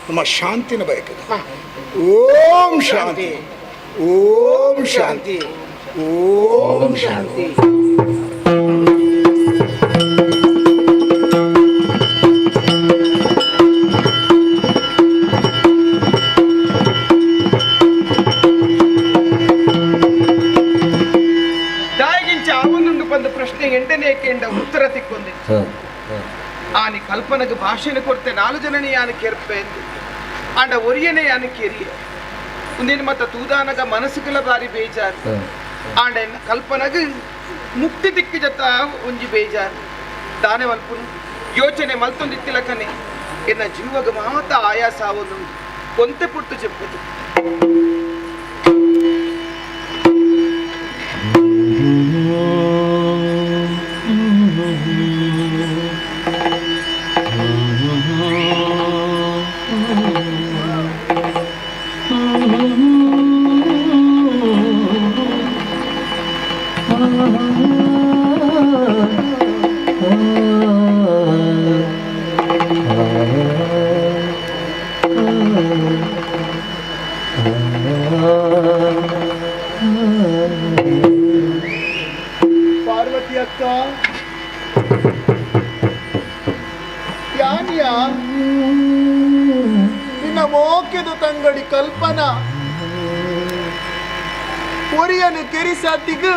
ನಮ್ಮ ಶಾಂತಿನ ಬಯಕೆ ಓಂ ಶಾಂತಿ ಓಂ ಶಾಂತಿ ಓಂ ಶಾಂತಿ ಎಂಟನೇ ಕೇಂದ್ರ ಉತ್ತರ ತಿಕ್ಕೊಂಡಿ ಆನಿ ಕಲ್ಪನೆಗೆ ಭಾಷೆನ ಕೊಡ್ತೆ 4 ಜನನೇ ಯಾನ ಕೆರ್ಪೆ ಆಂಡ ಒರಿಯನೇ ಯಾನ ಕೆರಿಯ ಒಂದಿನ ಮತ್ತ ತೂದಾನಗ ಮನಸ್ಸುಗಳ ಬಾರಿ ಬೇಜಾರು ಆಂಡ ಕಲ್ಪನೆಗೆ ಮುಕ್ತಿ ದಿಕ್ಕಿ ಜೊತ ಒಂಜಿ ಬೇಜಾರು ದಾನೆ ಮಲ್ಪುನು ಯೋಚನೆ ಮಲ್ತೊಂದಿತ್ತಿಲಕನೆ ಎನ್ನ ಜೀವಗ ಮಾತ ಆಯಾಸ ಆವೊಂದು ಕೊಂತೆ ಪುಟ್ಟು ಚೆಪ್ಪದು ಪಾರ್ವತಿ ಅಕ್ಕ ಯಾನಿಯಾ ನಿನ್ನ ಮೋಕೆದು ತಂಗಡಿ ಕಲ್ಪನಾ ಒರಿಯನು ಕೆರಿಸಾತಿಗು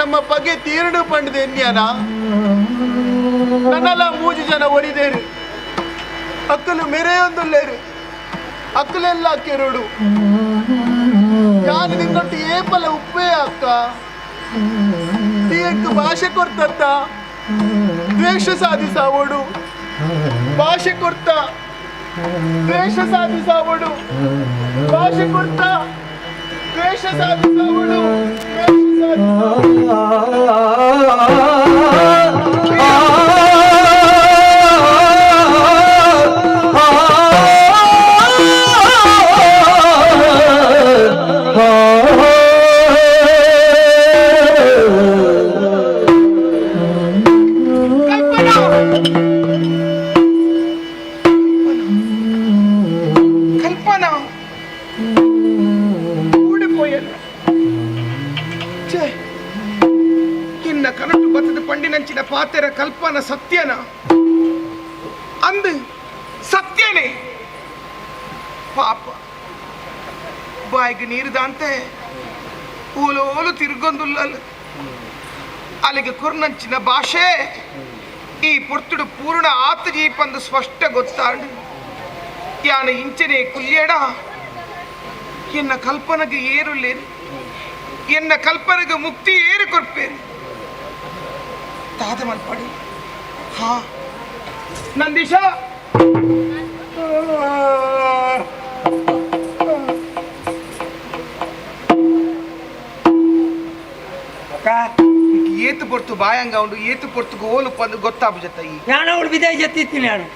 ನಮ್ಮ ಬಗೆ ತೀರ್ಡು ಪಂಡದೆ ಎನ್ಯಾನ ನನ್ನಲ್ಲ 3 ಜನ ಒರಿದೇರು ಅಕ್ಕಲು ಮೆರೆಯೊಂದುಲ್ಲೇರು ಅಕ್ಕಲೆಲ್ಲ ಕೆರಡು ಯಾನು ನಿನ್ನೊಟ್ಟು ಏಪಲ ಉಪ್ಪೇ ಅಕ್ಕ ನೀಕ್ಕೆ ಭಾಷೆ ಕೊಡ್ತತ್ತ ದ್ವೇಷ ಸಾಧಿಸಾವಡು ಭಾಷೆ ಕೊಡ್ತ ದ್ವೇಷ ಸಾಧಿಸಾವಡು ಭಾಷೆ ಕೊಡ್ತ ದ್ವೇಷ ಸಾಧಿಸಾವಡು ಪಂಡಿನಂಚಿನ ಪಾತೆರ ಕಲ್ಪನ ಸತ್ಯನ ಅಂದು ಸತ್ಯನೇ ಪಾಪ ಬಾಯಿಗೆ ನೀರು ದಾಂತೆ ಓಲು ತಿರುಗೊಂದುಲ್ಲ ಅಲ್ಲಿಗೆ ಕುರ್ನಂಚಿನ ಭಾಷೆ ಈ ಪುರ್ತುಡು ಪೂರ್ಣ ಆತಜಿ ಪಂದು ಸ್ಪಷ್ಟ ಗೊತ್ತಾಂಡು ಯಾನ ಇಂಚನೆ ಕುಲ್ಯಡ ಎನ್ನ ಕಲ್ಪನೆಗೆ ಏರುಲ್ಲೇರು ಎನ್ನ ಕಲ್ಪನೆಗೆ ಮುಕ್ತಿ ಏರು ಕೊಡ್ಪೇರು ತಾದ ಮಲ್ಪಡಿ ಹಾ ನಂದೀಶ ಏತು ಪೊರ್ತು ಬಾಯಂಗ ಉಂಡು ಏತು ಪೊರ್ತುಗು ಓಲು ಪಂದು ಗೊತ್ತಾಪು ಜತ್ತ ಈ ನಾನು ಅವಳು ವಿದಾಯ ಜತ್ತಿತ್ತೀನಿ ನಾನು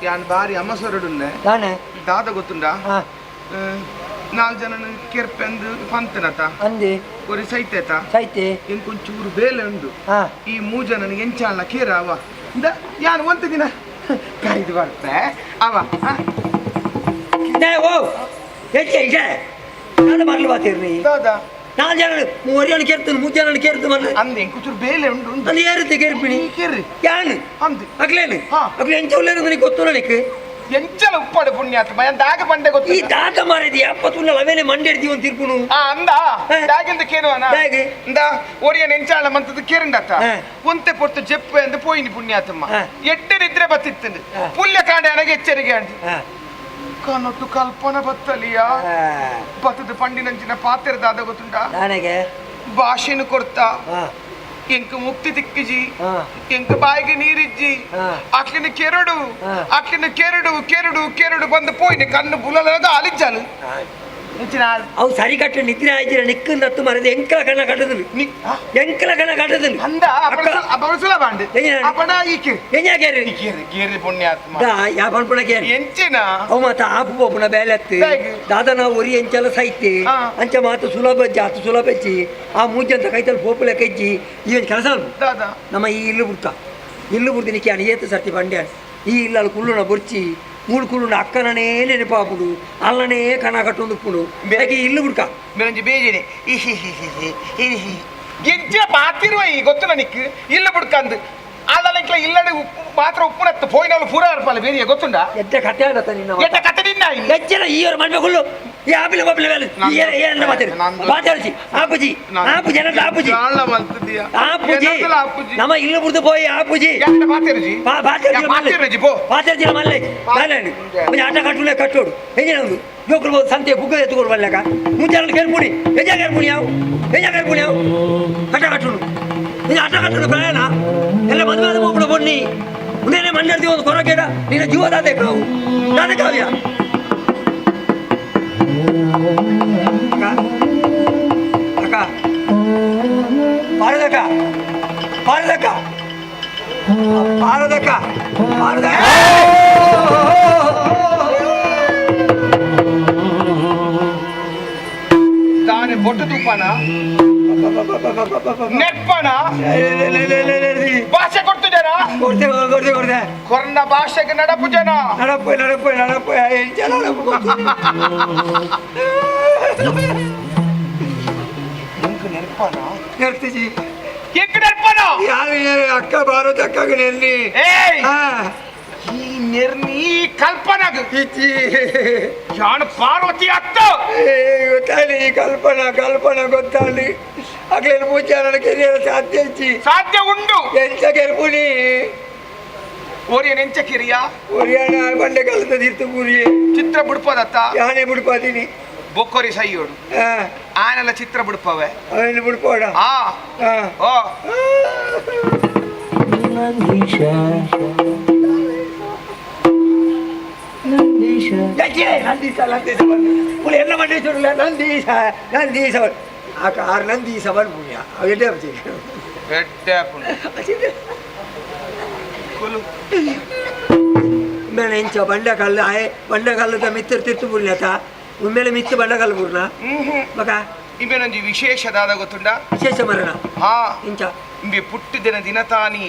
ಯಾನ್ ಬಾರಿ ಅಮ್ಮಸೊರಡುಲ್ಲೆ ದಾದ ಗೊತ್ತುಂಡಾ 4 ಜನ ಕೆರ್ಪೆಂದು ಪಂತನತ ಅಂದಿ ಕೊರಿ ಸೈತೇತ ಸೈತೆ ಎಂಕೊಂಚೂರು ಬೇಲೆ ಉಂಡು ಈ 3 ಜನ ಎಂಚಾಲ ಕೇರ ಅವ ಯಾನ್ ಒಂದು ದಿನ ಕರಿದು ಬರ್ತೆ ಅವ ಓ ಹೆಚ್ಚೆ ಇದೆ ನಾನು ಮರಳು ಬಾತಿರ್ನಿ ಹೌದಾ 4 ಜನ 3 ಜನ ಕೇರ್ತು 3 ಜನ ಕೇರ್ತು ಮರಳು ಅಂದೆ ಎಂಕೊಂಚೂರು ಬೇಲೆ ಉಂಡು ಅಲ್ಲಿ ಯಾರುತ್ತೆ ಕೇರ್ಪಿಣಿ ಕೇರ್ರಿ ಯಾನು ಅಂದೆ ಅಗ್ಲೇನು ಅಗ್ಲೆ ಎಂಚ ಉಳ್ಳೇನು ನನಗೆ ಗೊತ್ತು ನನಗೆ ಎಂಚಲ ಉಪ್ಪಾಡು ಪುಣ್ಯಾತ್ಮ ದಾಗ ಬಂಡೆ ಈ ಗೊತ್ತು ದಾತ ಮಾರಿದ ಎಪ್ಪತ್ತುಲ್ಲ ಅವೇನೆ ಮಂಡ್ಯಡ್ದಿ ಒಂದು ತಿರ್ಪುನು ಅಂದ ದಾಗಿಂದ ಕೇಳುವನ ಇಂದ ಒರಿಯ ನೆಂಚಾಳ ಮಂತದ ಕೇರಿಂಡತ್ತ ಒಂತೆ ಪೊರ್ತು ಜೆಪ್ಪೆ ಎಂದು ಪೋಯಿನಿ ಪುಣ್ಯಾತ್ಮ ಎಡ್ಡರಿದ್ರೆ ಬತ್ತಿತ್ತಂದು ಪುಲ್ಯ ಕಾಂಡೆ ನನಗೆ ಎಚ್ಚರಿಕೆ ಅಂಡಿ ಕನೊಟ್ಟು ಕಲ್ಪನ ಬತ್ತಲಿಯ ಬತ್ತದ ಪಂಡಿನಂಚಿನ ಪಾತ್ರದ ಗೊತ್ತುಂಟ ನನಗೆ ಭಾಷೆನು ಕೊಡ್ತಾ ಎಂಕ ಮುಕ್ತಿ ತಿಕ್ಕಿಜಿ ಎಂಕ ಬಾಯಿಗೆ ನೀರಿಜ್ಜಿ ಅಕ್ಲಿನ ಕೆರಡು ಕೆರಡು ಬಂದು ಪೋಯ್ನಿ ಕಣ್ಣು ಬುಲಲಾಗ ಅಲಿಜ್ಜಾಲು ಅವು ಸರಿ ಕಟ್ಟ ನಿದ್ರೆ ಆಯ್ತಿರ ನಿಕ್ಕಂದತ್ತು ಮರದ ಎಂಕಲ ಕಣ್ಣ ಕಟ್ಟದಲು ಎಂಕಲ ಕಣ್ಣ ಕಟ್ಟದಲು ಅಂದ ಅಬಳಸುಲ ಬಾಂಡೆ ಅಪನ ಈಕೆ ಎಂಜಾಗೇರಿ ಗೇರಿ ಪುಣ್ಯಾತ್ಮ ಯಾಪನ್ ಪುಣ ಕೇರಿ ಎಂಚಿನ ಅವು ಮಾತ ಆಪು ಪೋಪುನ ಬೇಲೆತ್ತು ದಾದನ ಒರಿ ಎಂಚಲ ಸೈತೆ ಅಂಚ ಮಾತು ಸುಲಭ ಜಾತು ಸುಲಭಚ್ಚಿ ಆ ಮೂಜಂತ ಕೈತಲ್ ಪೋಪುಲ ಕೆಜ್ಜಿ ಇವನ್ ಕೆಲಸ ದಾದ ನಮ್ಮ ಈ ಇಲ್ಲು ಬುಡ್ತಿ ನಿಕ್ಕಿ ಅಣ್ಣ ಏತು ಸರ್ತಿ ಬಂಡೆ ಈ ಇಲ್ಲಲ್ಲಿ ಕುಳ್ಳುನ ಬೊರ್ಚಿ ಮೂಳು ಕುಳ್ಳುನ ಅಕ್ಕನೇ ನೆನಪಾಪುಡು ಅಲ್ಲನೇ ಕಣ ಕಟ್ಟೊಂದು ಉಪ್ಪುಡು ಬೇಗ ಇಲ್ಲು ಬುಡ್ಕ ಮೇಲಂಜಿ ಬೇಜನೆ ಗೆಜ್ಜ ಪಾತಿರುವ ಈ ಗೊತ್ತು ನನಕ್ಕೆ ಇಲ್ಲ ಬುಡ್ಕಂದು ಅದಲ್ಲ ಇಲ್ಲಡೆ ಉಪ್ಪು ಮಾತ್ರ ಉಪ್ಪುನತ್ತು ಪೋಯಿನವಳು ಪೂರ ಅರ್ಪಲ್ಲ ಬೇರೆ ಗೊತ್ತುಂಡ ಎಡ್ಡ ಕಟ್ಟೆ ಆಗತ್ತ ನಿನ್ನ ಎಡ್ಡ ಕತ್ತೆ ನಿನ್ನ ಎಚ್ಚರ ಈ ಅವ್ರು ಮಾಡ್ಬೇಕುಳ್ಳು ಈ ಆಪಿಲೆ ಬಬ್ಲೆ ಮೇಲೆ ಏನ ಮಾತಾಡಿಸಿ ಆಪುಜಿ ಏನಂತ ಆಪುಜಿ ನಮ್ಮ ಇಲ್ಲು ಬುಡ್ದು ಪೋಯಿ ಆಪುಜಿ ಪಾತಿರ್ಜಿ ಮಲ್ಲೆ ಆಟ ಕಟ್ಟುನೆ ಕಟ್ಟೋಡು ಹೆಂಗೆ ನಮ್ದು ಜೋಕರು ಸಂತೆ ಬುಗ್ಗ ಎತ್ತುಕೊಂಡು ಬರ್ಲಾಕ ಮುಂಚೆ ಕೇಳ್ಪುಡಿ ಹೆಂಜ ಕೇಳ್ಪುಣಿ ಯಾವ ಆಟ ಕಟ್ಟುನು ಆಟ ಕಟ್ಟುನು ಪ್ರಯಾಣ ಎಲ್ಲ ಮದುವೆ ಹೋಗ್ಬಿಡು ಬನ್ನಿ ಮುಂದೇನೆ ಮಂಡ್ಯರ್ದಿ ಒಂದು ಕೊರಗೇಡ ನಿನ್ನ ಜೀವದಾತೆ ನಾವು ನಾನೇ ಕಾವ್ಯ ಅಕ್ಕ ಪಾರದಕ್ಕ ತಾನೆ ಬೊಟ್ಟು ತುಪ್ಪನ ನೆಪ್ಪನ ಭಾಷೆ ಕೊಡ್ತು ಜನ ಕೊಡ್ತೆ ಕೊರ್ನ ಭಾಷೆಗೆ ನಡಪು ಜನ ನಡಪು ನೆನಪನ ನೆರ್ತಿಜಿ ಎಂಕ ನೆನಪನ ಅಕ್ಕ ಬಾರೋ ಅಕ್ಕಗ ನೆರ್ನಿ ಈ ನಿರ್ನಿ ಕಲ್ಪನಾಗ ಜಾಣ ಪಾರ್ವತಿ ಅತ್ತ ಗೊತ್ತಾಗಲಿ ಈ ಕಲ್ಪನಾ ಗೊತ್ತಾಗಲಿ ಅಗ್ಲೇನು ಪೂಜೆ ನನ್ನ ಕೆರಿಯರ ಸಾಧ್ಯ ಉಂಡು ಎಂಚ ಕೆರ್ಪುನಿ ಓರಿಯ ನೆಂಚ ಕಿರಿಯ ಒರಿಯಾಣ ಬಂಡೆ ಕಲ್ತದ ಇತ್ತು ಪೂರಿಯೇ ಚಿತ್ರ ಬಿಡ್ಪದತ್ತ ಯಾನೇ ಬಿಡ್ಪಾದೀನಿ ಬೊಕ್ಕೊರಿ ಸೈಯೋಡು ಆನೆಲ್ಲ ಚಿತ್ರ ಬಿಡ್ಪವೆ ಅವನು ಬಿಡ್ಕೋಡ ಓ ಎಲ್ಲ ಮಂಡೇಶ್ವರ ನಂದೀಶ ಆರು ನಂದೀಶ ಪುಣ್ಯ ಎಡ್ಡೆ ಮೇಲೆ ಇಂಚ ಬಂಡಕಲ್ಲದ ಮಿತ್ರ ತಿರ್ತು ಪುಣ್ಯತ ಉಮ್ಮೇಲೆ ಮಿತ್ತು ಬಂಡಕಲ್ಲ ಪೂರ್ಣ ಮಗ ಇವೇನೊಂದು ವಿಶೇಷದಾದ ಗೊತ್ತುಂಡ ವಿಶೇಷ ಮರಣ ಇಂಚ ಇಂಬೆ ಪುಟ್ಟಿದಿನ ದಿನ ತಾನಿ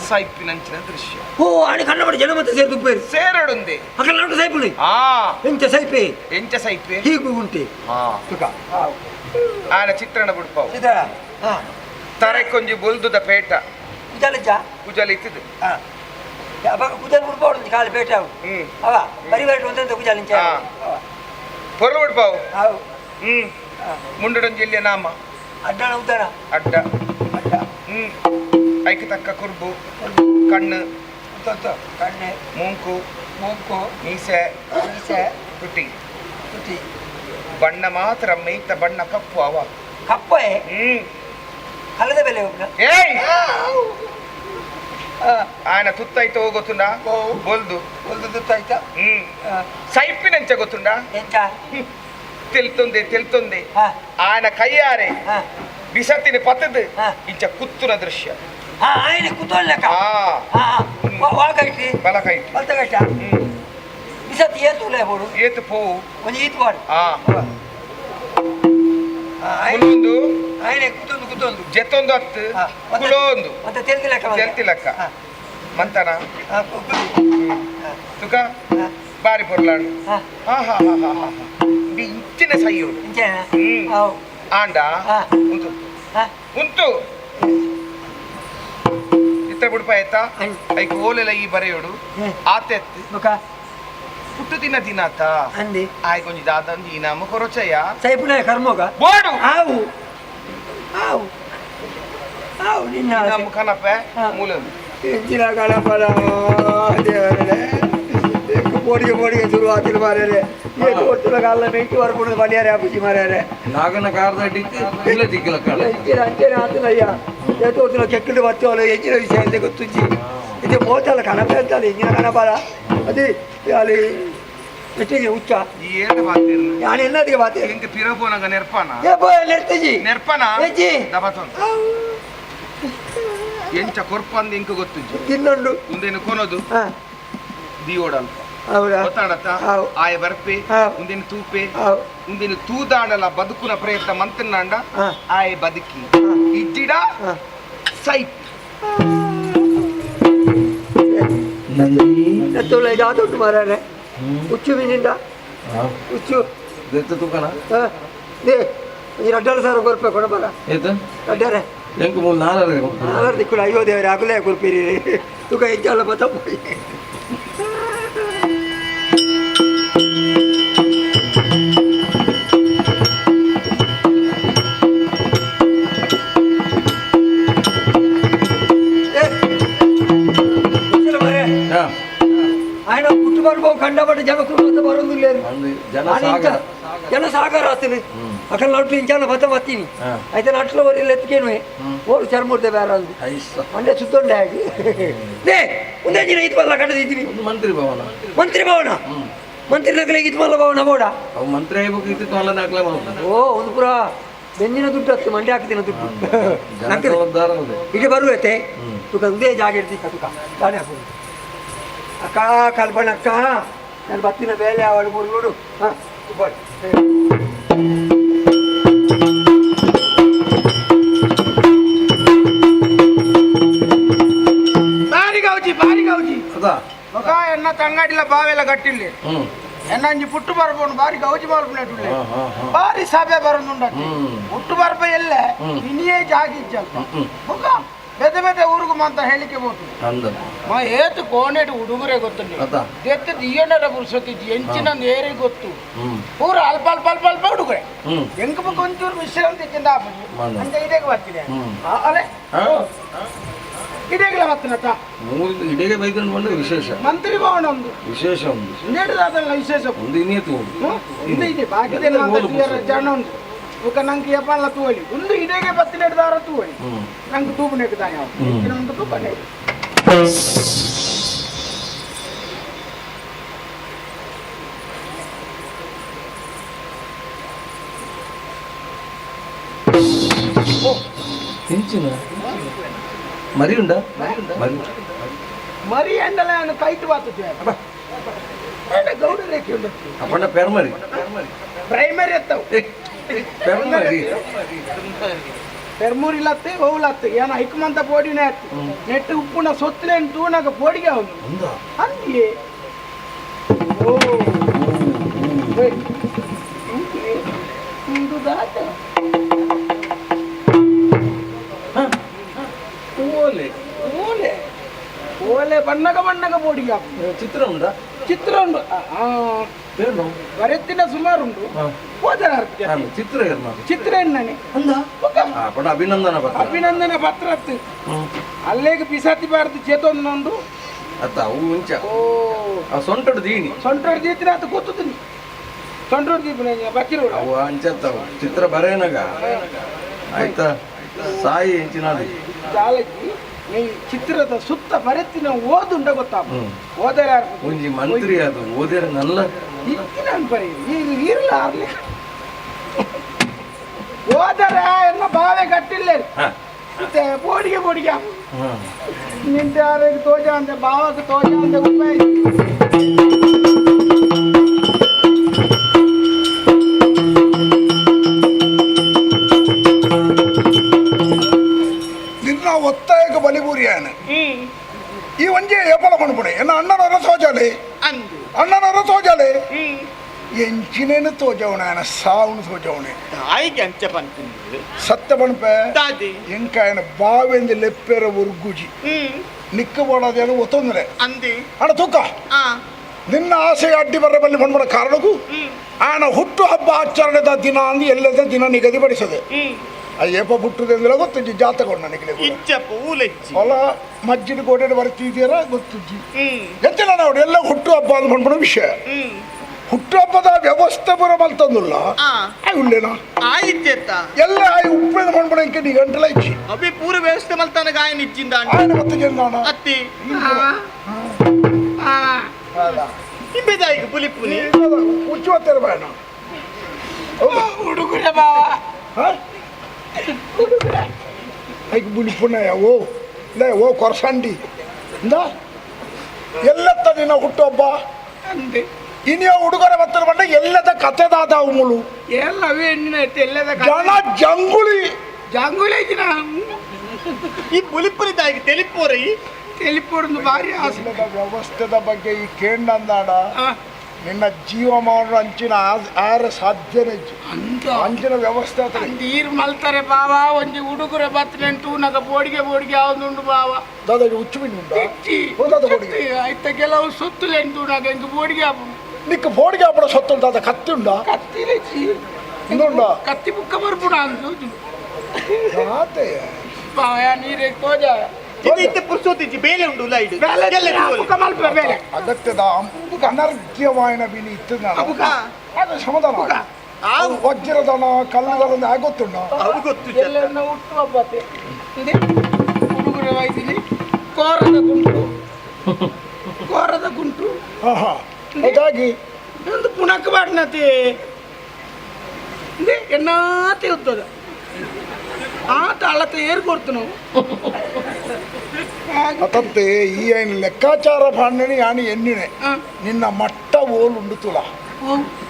ಸೈಪಿನಂಚಿನ ದೃಶ್ಯ ಓ ಆಡಿ ಕಣ್ಣ ಮಾಡಿ ಜನ ಮತ್ತೆ ಸೇರ್ದು ಸೇರಡುಂದೆ ಅಕಲ್ ನೋಡು ಸೈಪುನಿ ಎಂಚ ಸೈಪೆ ಹೀಗೂ ಉಂಟೆ ಆನ ಚಿತ್ರಣ ಬಿಡ್ಪಾವು ತರೆ ಕೊಂಜಿ ಬೊಲ್ದುದ ಪೇಟ ಕುಜಲ ಇತ್ತಿದ್ದು ಕುಜಲ್ ಬಿಡ್ಪಾಡು ಕಾಲು ಪೇಟ ಅವ ಪರಿವಾರ ಒಂದಂತ ಕುಜಲ್ ಪೊರ್ಲು ಬಿಡ್ಪಾವು ಮುಂಡಡೊಂಜಿ ಇಲ್ಲಿಯ ನಾಮ ಅಡ್ಡ ಉದ್ದಾರ ಅಡ್ಡ ಐಕ ತಕ್ಕ ಕುರ್ಬು ಕಣ್ಣು ಕಣ್ಣೆ ಮೂಂಕು ಮೀಸೆ ತುಟಿ ಬಣ್ಣ ಮಾತ್ರ ಮೈತ ಬಣ್ಣ ಕಪ್ಪು ಅವ ಕಪ್ಪೆ ಕಲ್ಲದ ಬೆಲೆ ಏಯ್ ಆಯನ ತುತ್ತಾಯ್ತು ಗೊತ್ತುಂಡ ಬೊಲ್ದು ತುತ್ತಾಯ್ತ ಸೈಪಿನಂಚ ಗೊತ್ತುಂಡ ಎಂಚ ತೆಲ್ತೊಂದೆ ಆಯನ ಕೈಯಾರೆ ಬಿಸತ್ತಿನ ಪತ್ತದು ಇಂಚ ಕುತ್ತುನ ದೃಶ್ಯ ఆయన కుతోళ్ళక వాకైటి బలకైటి బలకైట బిసత్ ఏతులే పోడు ఏతు పోవు కొంచెం ఈతు వాడు ಕುಲೊಂದು ఆయన ಕುತೊಂದು ಜೆತ್ತೊಂದು ಹತ್ತು ಕುಲೊಂದು ಮತ್ತೆ ತೆಲ್ತಿ ಲೆಕ್ಕ ಮಂತನ ತುಕ ಬಾರಿ ಪೊರ್ಲಾಡು ಇಂಚಿನ ಸೈಯೋಡು ಆಂಡ ಉಂಟು ಪುಟ್ಟ ಬಿಡ್ಪ ಆಯ್ತಾ ಐಕ್ ಓಲೆಲ್ಲ ಈ ಬರೆಯೋಡು ಆತೆತ್ತು ಪುಟ್ಟು ದಿನಾತ ಅಂದಿ ಆಯ್ ಕೊಂಚ ದಾದಂದಿ ನಮ್ಮ ಕೊರಚಯ್ಯ ಸೈಪುನ ಕರ್ಮೋಗ ಬೋಡು ಆವು ಆವು ಆವು ನಿನ್ನ ನಮ್ಮ ಕನಪ ಮೂಲ ಎಂಚಿನ ಕಣಪದ ದೇವರೇ ಬೋಡಿಗೆ ಶುರು ಆತಿಲ್ ಮಾರ್ಯಾರೆ ಏನು ಕೊಟ್ಟಿಲ್ಲ ಕಾಲ ಬೆಂಕಿ ಹೊರಬಿಡೋದು ಬಲಿಯಾರೆ ಅಪ್ಪಿ ಮಾರ್ಯಾರೆ ನಾಗನ ಕಾರ್ದಾಟಿಕ್ಕೆ ಇಲ್ಲ ದಿಕ್ಕಲ ಕಾಲ ಎಂಚಿನ ಅಂಚೇನೆ ಆತನಯ್ಯ ಎದ್ದು ಹೊತ್ತಿನ ಕೆಕ್ಕಲು ಬರ್ತೇವಲ್ಲ ಎಂಚಿನ ವಿಷಯ ಅಂತ ಗೊತ್ತುಜ್ಜಿ ಇದು ಮೋತಲ್ಲ ಕಣಪ ಅಂತಲ್ಲ ಎಂಚಿನ ಕಣಪದ ಅದೇ ಅಲ್ಲಿ ಎಷ್ಟಿಗೆ ಹುಚ್ಚ ಏನು ಮಾತಿರ್ ನಾನು ಎಲ್ಲದಿಗೆ ಮಾತೆ ಇಂಕ ಪಿರಬೋನಗ ನೆರ್ಪನ ನೆರ್ತಜಿ ನೆರ್ಪನ ಹೆಜ್ಜಿ ದಬತೊಂದು ಎಂಚ ಕೊರ್ಪಂದು ಇಂಕ ಗೊತ್ತುಜ್ಜಿ ತಿನ್ನೊಂಡು ಮುಂದೇನು ಕೊನೋದು ದಿಯೋಡಲ್ಪ ಹೌದಾ ಗೊತ್ತಾಡತ್ತ ಆಯ ಬರ್ಪೆ ಮುಂದಿನ ತೂಪೆ ಮುಂದಿನ ತೂದಾಡಲ ಬದುಕುನ ಪ್ರಯತ್ನ ಮಂತನಾಂಡ ಆಯ ಬದುಕಿ ಇಜ್ಜಿಡ ಸೈಟ್ ಎತ್ತೊಳ್ಳೆ ಜಾತೊಟ್ಟು ಮಾರಾರೆ ಹುಚ್ಚು ಮೀನಿಂದ ಹುಚ್ಚು ತುಕನ ದೇ ಈ ರಡ್ಡರ ಸಾವಿರ ಕೊರ್ಪೆ ಕೊಡಬಾರ ರಡ್ಡರೆ ಎಂಕು ಮೂಲ ನಾಲ್ಕು ದಿಕ್ಕುಳು ಅಯ್ಯೋ ದೇವರೇ ಆಗಲೇ ಕೊರ್ಪೀರಿ ತುಕ ಹೆಚ್ಚಲ್ಲ ಬತ್ತಪ್ಪಿ ఆయన పుట్టుబడిపో కండబట్టి జనకులు బరువు లేదు జనసాగర్ వస్తుంది అక్కడ నట్లు ఇంచాల బత వత్తిని అయితే నట్లో వరి ఎత్తుకేను ఓడు చర్మూర్తే బేరాంది అంటే చుట్టుండే ఉందే ఇది వల్ల అక్కడ ఇది ಮಂತ್ರಿ ಭವನ ಮಂತ್ರಿ ನಕಲೆ ಇದು ಮಲ್ಲ ಭವನ ಬೋಡ ಅವು ಮಂತ್ರಿ ಆಗ್ಬೇಕು ಇತ್ತು ಅಲ್ಲ ನಾಕ್ಲ ಓ ಒಂದು ಪುರ ಬೆನ್ನಿನ ದುಡ್ಡು ಹತ್ತು ಮಂಡಿ ಹಾಕ್ತಿನ ದುಡ್ಡು ಇದು ಬರುವತ್ತೆ ತುಕ ಉದೇ ಜಾಗ ಇರ್ತಿ ತುಕ ದಾಣಿ ಹಾಕೋದು ಅಕ್ಕ ಕಲ್ಪನ ಅಕ್ಕ ನಾನು ಬತ್ತಿನ ಬೇಲೆ ಅವಳು ಮೂರು ನೋಡು ಹಾಂ ಭಾರಿ ಗೌಜಿ ఒక ఎన్న తంగాడిల బావేల గట్టిల్లి ఎన్నంజి పుట్టు బరపను బారి గౌజి బరపనట్టులే బారి సభೆ బరందుండదు పుట్టు బరప ಎಲ್ಲೆ ಇನಿಯೇ ಜಾಗಿಜ್ಜಲ್ಲ ఒక ಬೆದ ಬೆದ ಊರಿಗೂ ಮಂತ ಹೇಳಿಕೆ ಹೋಗ್ತದೆ ಮಾ ಏತು ಕೋಣೆಡು ಹುಡುಗರೇ ಗೊತ್ತುಂಟು ಎತ್ತು ದಿಯಣ್ಣರ ಪುರುಷತಿ ಎಂಚಿನಂದು ಏರಿ ಗೊತ್ತು ಊರ ಅಲ್ಪ ಅಲ್ಪ ಅಲ್ಪ ಅಲ್ಪ ಹುಡುಗರೆ ಎಂಕ ಬಕ್ಕ ಒಂಚೂರು ವಿಶ್ರಾಂತಿ ತಿಂದ ಅಂತ ಇದೇಗೆ ಬರ್ತಿದೆ ಅಲೆ ಇದೇಗಲ ಬರ್ತೀನತ್ತ ಇಡೀಗೆ ಬೈಕೊಂಡು ಬಂದ್ರೆ ವಿಶೇಷ ಮಂತ್ರಿ ಭವನ ಒಂದು ವಿಶೇಷ ಒಂದು ಇನ್ನೇಟದಾದಲ್ಲ ವಿಶೇಷ ಒಂದು ಇನ್ನೇತು ಇದು ಇದೆ ಬಾಕಿದೇನು ಜನ ಉಂಟು ఒక ನಂಗೆ ಎಪ್ಪಲ್ಲ ತೂವಳಿ ಒಂದು ಇದೇಗೆ 17 ದಾರ ತೂವಳಿ ನಂಗೆ ತೂಬನೆಗೆ ತಾನೆ ಒಂದು ತೂಬನೆ ಹೆಂಚಿನ ಮರಿ ಉಂಡ ಮರಿ ಎಂಡಲ ಕೈಟ್ ಬಾತುತ್ತೆ ಗೌಡ ರೇಖೆ ಉಂಟು ಅಪ್ಪಣ್ಣ ಪೆರ್ಮರಿ ಪ್ರೈಮರಿ ಎತ್ತವು ಪೆರ್ಮೂರಿಲತ್ತೆ ಹೋಗ್ಲತ್ತೆ ಏನ ಐಕಮಂತ ಪೋಡಿನೇ ಅತ್ತಿ ನೆಟ್ಟು ಉಪ್ಪುನ ಸೊತ್ತಲೇನು ತೂನಾಗ ಪೋಡಿಗೆ ಅವನು ಅಂದಿಯೇ ಓ ಒಂದು ದಾಟ ಓಲೆ ಓಲೆ ಓಲೆ ಬಣ್ಣಗ ಪೋಡಿಗೆ ಚಿತ್ರ ಉಂಟಾ ಚಿತ್ರ ಉಂಟು ವರೆತ್ತಿನ ಸುಮಾರು ಉಂಟು ಚಿತ್ರ ಎಣ್ಣೆ ಅಭಿನಂದನ ಪತ್ರ ಅಲ್ಲೇಗೆ ಪಿಸಾತಿಬಾರ್ದು ಚೇತೊಂದು ಸೊಂಟಡು ದೀನಿ ಸೊಂಟೋಡು ದೀತಿನ ಅದು ಗೊತ್ತುತ್ತೀನಿ ಸೊಂಟೋಡು ದೀಪನ ಬಕ್ಕಿರು ಅವು ಅಂಚತ್ತವು ಚಿತ್ರ ಬರೇನಾಗ ಆಯ್ತಾ ಸಾಯಿ ಹೆಂಚಿನ ಜಾಲಕ್ಕಿ ಈ ಚಿತ್ರದ ಸುತ್ತ ಬರೆತ್ತಿನ ಓದುಂಡ ಗೊತ್ತಾ ಓದರ ಒಂಜಿ ಮಂತ್ರಿ ಅದು ಓದಿರ ನಲ್ಲ ಇತ್ತಿನ ಬರೀ ಈಗ ಇರಲ್ಲ ಆರ್ಲಿ ಓದರ ಎನ್ನ ಬಾವೆ ಗಟ್ಟಿಲ್ಲ ಮತ್ತೆ ಬೋಡಿಗೆ ನಿಂತ ಯಾರಿಗೆ ತೋಜ ಅಂತೆ ಬಾವಕ್ಕೆ ತೋಜ ಅಂತೆ ಉಪಾಯ ಒತ್ತಾಯಕ್ಕೆ ಬಲಿಬೂರಿಯಾನೆ ಈ ಒಂಜೆ ಏಪಲ ಮಣ್ಪುಣೆ ಎನ್ನ ಅಣ್ಣನವರ ಸೋಜಾಲೆ ಎಂಚಿನೇನು ತೋಜವಣ ಸಾವುನು ತೋಜವಣೆ ಆಯ್ಕೆ ಅಂಚ ಪಂಪಿನಿ ಸತ್ಯ ಪಣಪೆ ದಾದಿ ಎಂಕ ఆయన ಬಾವೆಂದು ಲೆಪ್ಪೆರ ಉರ್ಗುಜಿ ನಿಕ್ಕಬೋಡದೇನು ಒತ್ತೊಂದ್ರೆ ಅಂದಿ ಅಣ್ಣ ತೂಕ ನಿನ್ನ ಆಸೆ ಅಡ್ಡಿ ಬರ ಬಲ್ಲಿ ಬಂದ್ಬಡ ಕಾರಣಕ್ಕೂ ಆನ ಹುಟ್ಟು ಹಬ್ಬ ಆಚರಣೆದ ದಿನ ಅಂದು ಎಲ್ಲದ ದಿನ ನಿಗದಿಪಡಿಸದೆ ಅಯ್ಯಪ್ಪ ಹುಟ್ಟುದೆ ಅಂದ್ರೆ ಗೊತ್ತಜ್ಜಿ ಜಾತಕೊಂಡ ನನಗೆ ಇಚ್ಚಪ್ಪ ಊಲೆಚ್ಚಿ ಹೊಲ ಮಜ್ಜಿನ ಗೋಡೆ ಬರ್ತಿದ್ದೀರ ಗೊತ್ತಜ್ಜಿ ಎಂತಿಲ್ಲ ನಾವು ಎಲ್ಲ ಹುಟ್ಟು ಹಬ್ಬ ಅಂದ್ ಬಂದ್ಬಿಡೋ ವಿಷಯ ಹುಟ್ಟುಹಬ್ಬದ ವ್ಯವಸ್ಥೆ ಬರ ಮಲ್ತಂದುಲ್ಲ ಉಳ್ಳೇನಾ ಆಯ್ತೆತ್ತ ಎಲ್ಲ ಉಪ್ಪೇದ ಮಾಡ್ಬಿಡ ಇಂಕೆ ನೀ ಗಂಟಲ ಇಚ್ಚಿ ಅಭಿ ಪೂರ ವ್ಯವಸ್ಥೆ ಮಲ್ತಾನ ಗಾಯನ ಇಚ್ಚಿಂದ ఆయన ಮತ್ತೆ ಜನ ಅತ್ತಿ ಇಬ್ಬೆದಾಯಿಗೆ ಪುಲಿಪುನಿ ಉಚ್ಚುವತ್ತರ ಬೇಡ ಹುಡುಗರ ಬಾವ ಐಕ್ ಬುಲಿಪುನ ಓ ಲೇ ಓ ಕೊರಸಂಡಿ ಇಂದ ಎಲ್ಲತ್ತ ನಿನ್ನ ಹುಟ್ಟುಹಬ್ಬ ಅಂದೆ ಇನಿಯ ಹುಡುಗರ ಬತ್ತನ ಬಂಡ ಎಲ್ಲದ ಕಥೆದಾದ ಉಮುಲು ಎಲ್ಲವೇ ಹೆಣ್ಣಿನ ಎಲ್ಲದ ಜನ ಜಂಗುಳಿ ಜಾಂಗುಳಿ ದಿನ ಈ ಪುಲಿಪುನಿ ತಾಯಿಗೆ ತೆಲಿಪೋರೈ ತೆಲಿಪೋಡು ಭಾರಿ ಆಸೆ ವ್ಯವಸ್ಥೆದ ಬಗ್ಗೆ ಈ ಕೇಂಡಂದಾಡ ನಿನ್ನ ಜೀವಮಾನ ಅಂಚಿನ ಆರ ಸಾಧ್ಯನೇ ಅಂಚಿನ ವ್ಯವಸ್ಥೆ ನೀರು ಮಲ್ತಾರೆ ಬಾವ ಒಂಜಿ ಹುಡುಗರ ಬತ್ತನೆಂಟು ನಗ ಬೋಡಿಗೆ ಯಾವ್ದುಂಡು ಬಾವ ದಾದಾಗಿ ಉಚ್ಚು ಬಿಂಡು ಆಯ್ತ ಕೆಲವು ಸೊತ್ತುಲೆಂಟು ನಗ ಎಂಗ ಬೋಡಿಗೆ ನಿಕ್ಕ ಬೋಡಿಗೆ ಆಪಡ ಸೊತ್ತು ದಾದ ಕತ್ತಿ ಉಂಡ ಕತ್ತಿಲೆಚ್ಚಿ ಇನ್ನುಂಡ ಕತ್ತಿ ಬುಕ್ಕ ಬರ್ಪುಣ ಅಂದು ಬಾವ ನೀರೇ ತೋಜ ಇತ್ತೆ ಪುರ್ಸೋತಿಜ್ಜಿ ಬೇಲೆ ಉಂಡು ಲೈಡ್ ಬೇರೆ ಅಗತ್ಯದ ಅಂಬುಗ ಅನರ್ಘ್ಯವಾಯಿನ ಬಿಲಿ ಇತ್ತು ಅದು ಸಮಾಧಾನ ವಜ್ರದನ ಕಲ್ಲದನ ಆಗೊತ್ತುಂಡ ಅವು ಗೊತ್ತು ಎಲ್ಲರನ್ನ ಹುಟ್ಟು ಹಬ್ಬತ್ತೆ ಹುಡುಗರ ವಯಸ್ಸಿಲಿ ಕೋರದ ಗುಂಟು ಹಾಗಾಗಿ ಒಂದು ಪುಣಕ ಬಾಡ್ನತಿ ಎನ್ನಾತೆ ಉತ್ತದ ಆತ ಅಳತೆ ಏರ್ ಕೊಡ್ತು ನಾವು ಅತಂತೆ ಈ ಏನು ಲೆಕ್ಕಾಚಾರ ಬಾಂಡಣಿ ಯಾನಿ ಎಣ್ಣಿನೆ ನಿನ್ನ ಮಟ್ಟ ಓಲು ಉಂಡು ತುಲ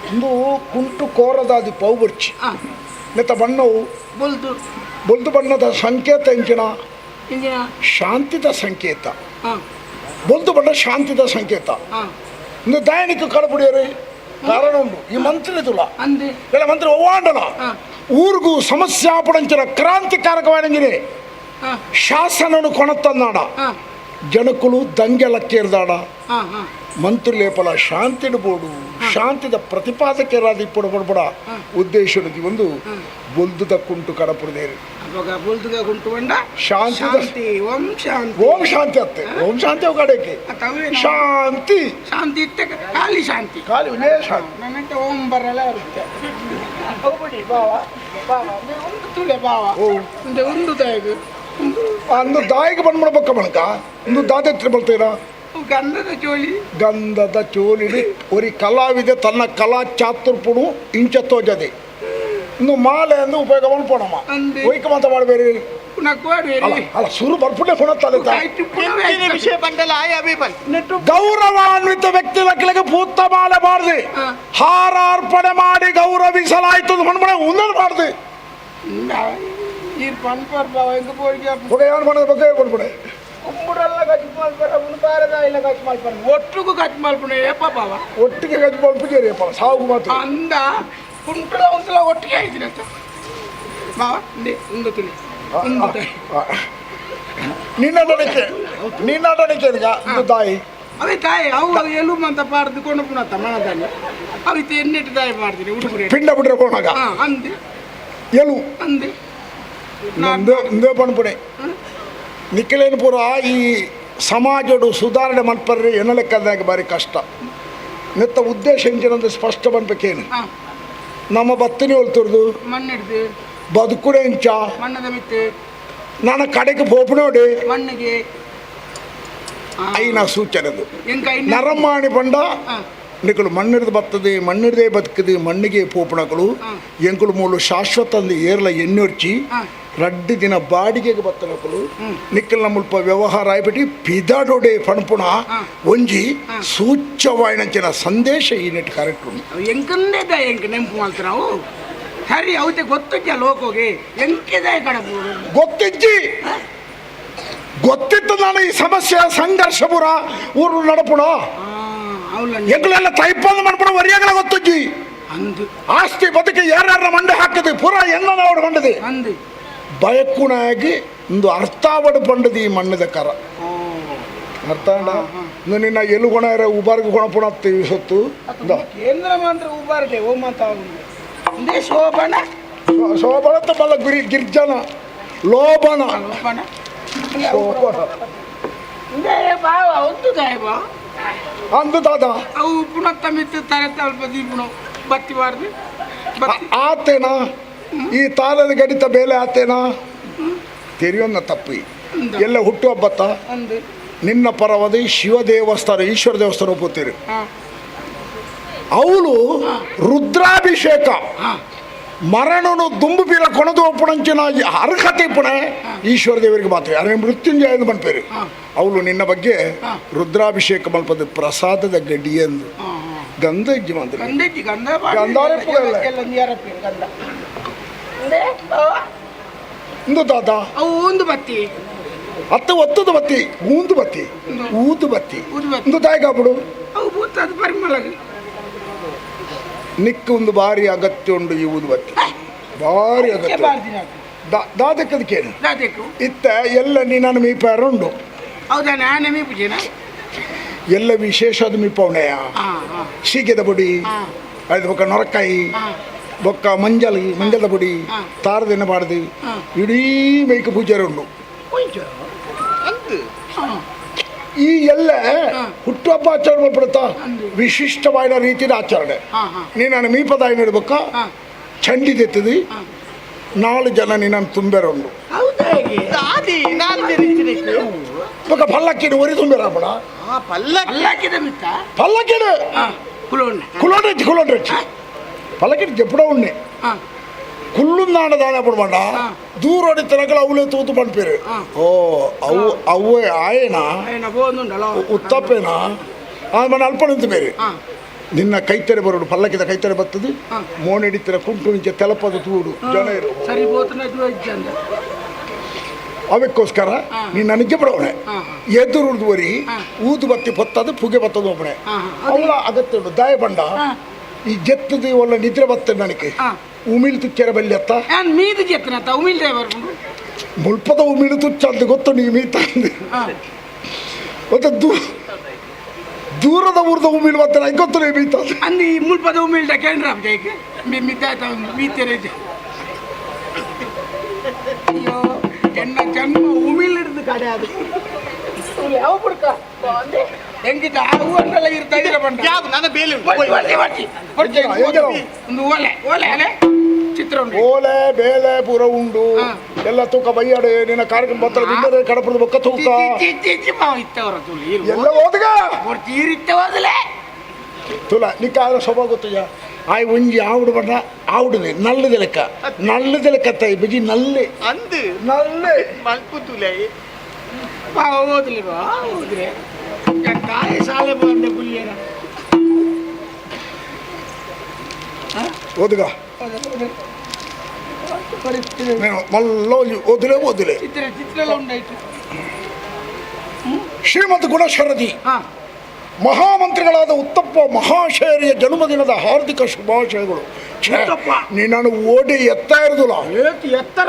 ಒಂದು ಕುಂಟು ಕೋರದಾದಿ ಪೌ ಬರ್ಚಿ ನೆತ್ತ ಬಣ್ಣವು ಬೊಲ್ದು ಬಣ್ಣದ ಸಂಕೇತ ಎಂಚಿನ ಶಾಂತಿದ ಸಂಕೇತ ಬೊಲ್ದು ಬಣ್ಣ ಶಾಂತಿದ ಸಂಕೇತ ಒಂದು ದೈನಿಕ ಕಡಪುಡಿಯರು ಕಾರಣ ಉಂಟು ಈ ಮಂತ್ರಿ ತುಲ ಎಲ್ಲ ಮಂತ್ರಿ ಒವ್ವಾಂಡಲ ಊರಿಗೂ ಸಮಸ್ಯೆ ಆಪಡಂಚಿನ ಕ್ರಾಂತಿಕಾರಕವಾದಂಗಿನೇ ಶಾಸನನು ಕೊಣತನ್ನಾಡ ಜನಕುಲು ದಂಗೆಲಕ್ಕೇರ್ದಾಡ ಮಂತ್ರಿ ಲೇಪಲ ಶಾಂತಿಡು ಬೋಡು ಶಾಂತಿದ ಪ್ರತಿಪಾದಕರಾದ ಇಪ್ಪಡು ಬಡಬಡ ಉದ್ದೇಶ ಒಂದು ಬೊಲ್ದುದ ಕುಂಟು ಕಡಪುರದೇರಿ ಶಾಂತಿ ಓಂ ಶಾಂತಿ ಓಂ ಶಾಂತಿ ಅತ್ತೆ ಓಂ ಶಾಂತಿ ಅವು ಕಡೆಗೆ ಶಾಂತಿ ಶಾಂತಿ ಇತ್ತೆ ಖಾಲಿ ಶಾಂತಿ ಖಾಲಿ ವಿಜಯ ಶಾಂತಿ ನನ್ನಂತೆ ಓಂ ಬರಲ್ಲ ಇರುತ್ತೆ ಹೋಗ್ಬಿಡಿ ಬಾವ ಒಂದು ತುಳೆ ಬಾವ ಒಂದು ತಾಯಿಗೆ ಅಂದು ದಾಯಿಗೆ ಬಂದ್ಬಿಡ್ಬೇಕ ಬಣಕ ಒಂದು ದಾದೆತ್ರ ಬರ್ತೀರಾ ಗಂಧದ ಚೋಳಿ ಗಂಧದ ಚೋಲಿಡಿ ಒರಿ ಕಲಾವಿದೆ ತನ್ನ ಕಲಾ ಚಾತುರ್ಪುಡು ಇಂಚತ್ತೋಜದೆ ಇನ್ನು ಮಾಲೆ ಅಂದು ಉಪಯೋಗ ಮಾಡ್ಕೊಡಮ್ಮ ಒಯ್ಕ ಮಾತ ಮಾಡಬೇಡಿ ಅಲ್ಲ ಸುರು ಬರ್ಪುಡೆ ವಿಷಯ ಬಂದಲ್ಲ ಗೌರವಾನ್ವಿತ ವ್ಯಕ್ತಿ ಲಕ್ಕಲಿಗೆ ಪೂತ ಮಾಲೆ ಮಾಡ್ದೆ ಹಾರಾರ್ಪಣೆ ಮಾಡಿ ಗೌರವಿಸಲಾಯ್ತು ಮಣ್ಮಳೆ ಉಂದಲ್ ಮಾಡ್ದೆ ಮಾಡೋದ ಬಗ್ಗೆ ಹೇಳ್ಕೊಡ್ಬಿಡೆ ಒಟ್ಟಿಗೂ ಖರ್ಚು ಮಾಡ್ಬಿಡ ಏಪ ಬಾವ ಒಟ್ಟಿಗೆ ಖರ್ಚು ಮಾಡ್ಬಿಟ್ಟಿಯಪ್ಪ ಸಾವು ಮಾತು ಅಂದ ಕುಂಟುಳ ಒಂದ್ಸಲ ಒಟ್ಟಿಗೆ ಆಯ್ತೀನಿ ಅಂತ ಬಾವ ಒಂದು ತುಳಿ ನಿನ್ನ ನಡಿಕೆ ಒಂದು ತಾಯಿ ಅದೇ ತಾಯಿ ಅವು ಎಲು ಅಂತ ಪಾರ್ದು ಕೊಂಡು ಪುಣತ್ತ ಮಣದಲ್ಲಿ ಅವಿತ್ತು ಎನ್ನಿಟ್ಟು ತಾಯಿ ಮಾಡ್ತೀನಿ ಹುಡುಗರು ಪಿಂಡ ಬಿಟ್ರೆ ಕೋಣಾಗ ಅಂದೆ ಎಲು ಅಂದೆ ಇಂದೇ ಪಣ್ಪುಣೆ ನಿಖಿಲೇನು ಪೂರ ಈ ಸಮಾಜಡು ಸುಧಾರಣೆ ಮಲ್ಪರ್ರೆ ಎನ್ನ ಲೆಕ್ಕದಾಗ ಬಾರಿ ಕಷ್ಟ ನೆತ್ತ ಉದ್ದೇಶ ಎಂಚಿನಂದು ಸ್ಪಷ್ಟ ಬಂದ್ಬೇಕೇನು ನಮ್ಮ ಬತ್ತನಿ ಹೊಲ್ತುರ್ದು ಮಣ್ಣಿಡ್ದು ಬದುಕುಡೆ ಇಂಚ ಮಣ್ಣದ ಮಿತ್ತೆ ನನ್ನ ಕಡೆಗೆ ಪೋಪನೋಡಿ ಮಣ್ಣಿಗೆ ಐನ ಸೂಚನೆದು ನರಮಾಣಿ ಬಂಡ ನಿಕ್ಕಳು ಮಣ್ಣಿಡ್ದು ಬರ್ತದೆ ಮಣ್ಣಿಡ್ದೇ ಬದುಕದು ಮಣ್ಣಿಗೆ ಪೋಪಣಗಳು ಎಂಕುಳು ಮೂಲು ಶಾಶ್ವತ ಅಂದು ಏರ್ಲ ಎಣ್ಣೊರ್ಚಿ ರಡ್ಡಿ ದಿನ ಬಾಡಿಗೆಗೆ ಬತ್ತನಕಲು ನಿಕ್ಕಲ್ ಮುಲ್ಪ ವ್ಯವಹಾರ ಆಯ್ಬಿಟ್ಟು ಪಿದಾಡೋಡೆ ಪಣಪುಣ ಒಂಜಿ ಸೂಚ್ಯವಾಯಿನಂಚಿನ ಸಂದೇಶ ಈ ನೆಟ್ ಕರೆಕ್ಟ್ ಉಂಟು ಎಂಕಂದೇ ದ ಎಂಕ ನೆಂಪು ಮಾಡ್ತಾರೆ ನಾವು ಸರಿ ಅವತ್ತೆ ಗೊತ್ತಿದ್ಯ ಲೋಕೋಗೆ ಎಂಕಿದೆ ಕಡಬಹುದು ಗೊತ್ತಿಜ್ಜಿ ಗೊತ್ತಿತ್ತು ನಾನು ಈ ಸಮಸ್ಯೆ ಸಂಘರ್ಷ ಪುರ ಊರು ನಡಪುಣ ಎಂಗಳೆಲ್ಲ ತೈಪಂದು ಮಾಡ್ಬಿಡ ಒರಿಯಾಗಲ ಗೊತ್ತಜ್ಜಿ ಆಸ್ತಿ ಬದುಕಿ ಯಾರ ಮಂಡೆ ಹಾಕಿದೆ ಪುರ ಎಂಗ ಅವಡು ಮಂಡದೆ ಬಯಕುಣಾಗಿ ಒಂದು ಅರ್ಥಾವಡು ಪಂಡದಿ ಮಣ್ಣದ ಕರ ಅರ್ಥ ನಿನ್ನ ಎಲು ಗುಣ ಉಬಾರ್ಗೆ ಗುಣ ಪುಣತ್ತಿ ಸೊತ್ತು ಕೇಂದ್ರ ಮಂತ್ರ ಉಬಾರ್ಗೆ ಓ ಮಾತಾಡ ಶೋಭನ ಶೋಭನ ಮಲ್ಲ ಗುರಿ ಗಿರ್ಜನ ಲೋಭನ ಅಂದು ದಾದ ಅವು ಪುನಃ ತಮ್ಮಿತ್ತು ತಾರೆ ತಲ್ಪ ದೀಪುಣ ಬತ್ತಿ ಬಾರ್ದು ಆತೇನಾ ಈ ತಾಲದ ಗಡಿತ ಬೇಲೆ ಆತೇನಾ ತೆರೆಯೋನ್ನ ತಪ್ಪಿ ಎಲ್ಲ ಹುಟ್ಟುಹಬ್ಬತ್ತ ನಿನ್ನ ಪರವದಿ ಶಿವ ದೇವಸ್ಥಾನ ಈಶ್ವರ ದೇವಸ್ಥಾನ ಒಪ್ಪುತ್ತೀರಿ ಅವಳು ರುದ್ರಾಭಿಷೇಕ ಮರಣನು ದುಂಬು ಬೀರ ಕೊಣದು ಒಪ್ಪುಣಂಚಿನ ಅರ್ಹತೆ ಪುಣ ಈಶ್ವರ ದೇವರಿಗೆ ಮಾತ್ರ ಅರೆ ಮೃತ್ಯುಂಜಯ ಎಂದು ಮನ್ಪೇರು ಅವಳು ನಿನ್ನ ಬಗ್ಗೆ ರುದ್ರಾಭಿಷೇಕ ಮಲ್ಪದ ಪ್ರಸಾದದ ಗಡ್ಡಿ ಎಂದು ಗಂಧ ಇಜ್ಜಿ ಮಂತ್ರ ಇಂದು ದಾದ ಅವು ಒಂದು ಬತ್ತಿ ಹತ್ತು ಒತ್ತದ ಬತ್ತಿ ಊದು ಬತ್ತಿ ಊದು ಬತ್ತಿ ಇಂದು ತಾಯಿಗಾಬಿಡು ಅವು ಬೂತದ ಪರಿಮಳ ನಿಕ್ಕ ಒಂದು ಭಾರಿ ಅಗತ್ಯ ಉಂಡು ಈ ಊದು ಬತ್ತಿ ಭಾರಿ ಅಗತ್ಯ ದಾದಕ್ಕದಕ್ಕೇನು ಇತ್ತ ಎಲ್ಲ ನೀನು ಮೀಪಾರ ಉಂಡು ಹೌದಾ ನಾನು ಮೀಪುಜೇನ ಎಲ್ಲ ವಿಶೇಷದ ಮೀಪವಣೆಯ ಸೀಗೆದ ಬುಡಿ ಅದು ಬೊಕ್ಕ ನೊರಕಾಯಿ ಬೊಕ್ಕ ಮಂಜಲದ ಬುಡಿ ತಾರದಿನ ಬಾಡ್ದು ಇಡೀ ಮೈಕ ಪೂಜಾರ ಉಂಡು ಈ ಎಲ್ಲ ಹುಟ್ಟುಹಬ್ಬ ಆಚರಣೆ ಮಾಡ್ಬಿಡುತ್ತಾ ವಿಶಿಷ್ಟವಾದ ರೀತಿಯ ಆಚರಣೆ ನೀನು ಮೀಪದ ಇಡ್ಬೇಕ ಚಂಡಿ ತೆತ್ತದಿ 4 ಜನ ನೀನು ತುಂಬೇರುಂಡು ಬೊಕ್ಕ ಪಲ್ಲಕ್ಕಿನ ಒರಿ ತುಂಬೇರಪ್ಪಡ ಪಲ್ಲಕ್ಕಿನ ಕುಲೋಂಡ್ರೆಚ್ಚಿ ಪಲ್ಲಕ್ಕಿನ ಜಪ್ಪಡ ಉಣ್ಣೆ ಕುಲ್ಲುಂದಾಣ ದಾನ ಪಡ್ಬಂಡ ದೂರ ಹೊಡಿತನಗಳ ಅವಲೇ ತೂತು ಪಂಪೇರು ಓ ಅವು ಅವೇ ಆಯೇನಾ ಉತ್ತಪ್ಪೇನಾ ಆಮೇಲೆ ಅಲ್ಪ ನಿಂತು ಬೇರೆ ನಿನ್ನ ಕೈತರೆ ಬರೋಡು ಪಲ್ಲಕ್ಕಿದ ಕೈತರೆ ಬರ್ತದೆ ಮೋನೆಡಿತರ ಕುಂಟು ನಿಂಚೆ ತೆಲಪದ ತೂಡು ಜನ ಇರು ಅವಕ್ಕೋಸ್ಕರ ನೀನು ನನಗೆ ಬಿಡವಣೆ ಎದುರುಡ್ದು ವರಿ ಊದು ಬತ್ತಿ ಬತ್ತದು ಪುಗೆ ಬತ್ತದು ಒಬ್ಬಣೆ ಅವಳ ಅಗತ್ಯ ಉಂಟು ದಾಯ ಬಂಡ ಈ ಜೆತ್ತದು ಒಳ್ಳೆ ನಿದ್ರೆ ಬರ್ತದೆ ನನಗೆ ಉಮಿಳ್ ತುಚ್ಚರ ಬಲ್ಲಿ ಅತ್ತ ಮೀದು ಜೆತ್ತನತ್ತ ಉಮಿಳ್ ಮುಲ್ಪದ ಉಮಿಳು ತುಚ್ಚ ಅಂತ ಗೊತ್ತು ನೀವು ಮೀತಂದು ಮತ್ತೆ ದೂರದ ಊರದ ಉಮಿಳು ಬರ್ತಾನೆ ಗೊತ್ತು ನೀವು ಮೀತ ಅಂದು ಈ ಮುಲ್ಪದ ಉಮಿಳ್ದ ಕೇಂದ್ರ ಮಿದ್ದಾಯ್ತ ಮೀತೇನೆ ಅಯ್ಯೋ ಎನ್ನ ಜನ್ಮ ಉಮಿಳ್ ಹಿಡಿದು ಕಡೆ ಅದು ಯಾವ ಬಿಡ್ಕ ಹೆಂಗಿದ್ದ ಆ ಹೂವನ್ನೆಲ್ಲ ಇರ್ತಾ ಇದ್ರೆ ಬಂದ ನನ್ನ ಬೇಲೆ ಒಂದು ಓಲೆ ಓಲೆ ಅಲೆ ಚಿತ್ರ ಓಲೆ ಬೇಲೆ ಪೂರ ಉಂಡು ಎಲ್ಲ ತೂಕ ಬೈಯಾಡೆ ನಿನ್ನ ಕಾರ್ಯಕ್ರಮ ಬರ್ತಾರೆ ಕಡಪದ ಬೊಕ್ಕ ತೂಕ ಇತ್ತವರ ಎಲ್ಲ ಓದ್ಗ ತೀರಿತ್ತವಾದಲೇ ತುಲ ನಿಕ್ಕ ಸೊಬ ಗೊತ್ತಯ್ಯ ಆಯ್ ಒಂಜಿ ಆವುಡು ಬಂದ ಆವುಡುದೆ ನಲ್ಲದ ಲೆಕ್ಕ ತಾಯಿ ಬಜಿ ನಲ್ಲೆ ಅಂದು ನಲ್ಲೆ ಮಲ್ಪುತುಲೆ ಓದ್ಲಿ ಬಾ ಓದ್ರೆ ತಾಯಿ ಶಾಲೆ ಬಂದೆ ಪುಲಿಯರ ಓದುಗ ಮಲ್ಲ ಓದಿಲೆ ಚಿತ್ರ ಉಂಟಾಯ್ತು ಶ್ರೀಮದ್ ಗುಣಶರದಿ ಮಹಾಮಂತ್ರಿಗಳಾದ ಉತ್ತಪ್ಪ ಮಹಾಶಯರಿಯ ಜನ್ಮದಿನದ ಹಾರ್ದಿಕ ಶುಭಾಶಯಗಳು. ನೀನು ಓಡಿ ಎತ್ತ ಇರುದಿಲ್ಲ, ಎತ್ತರ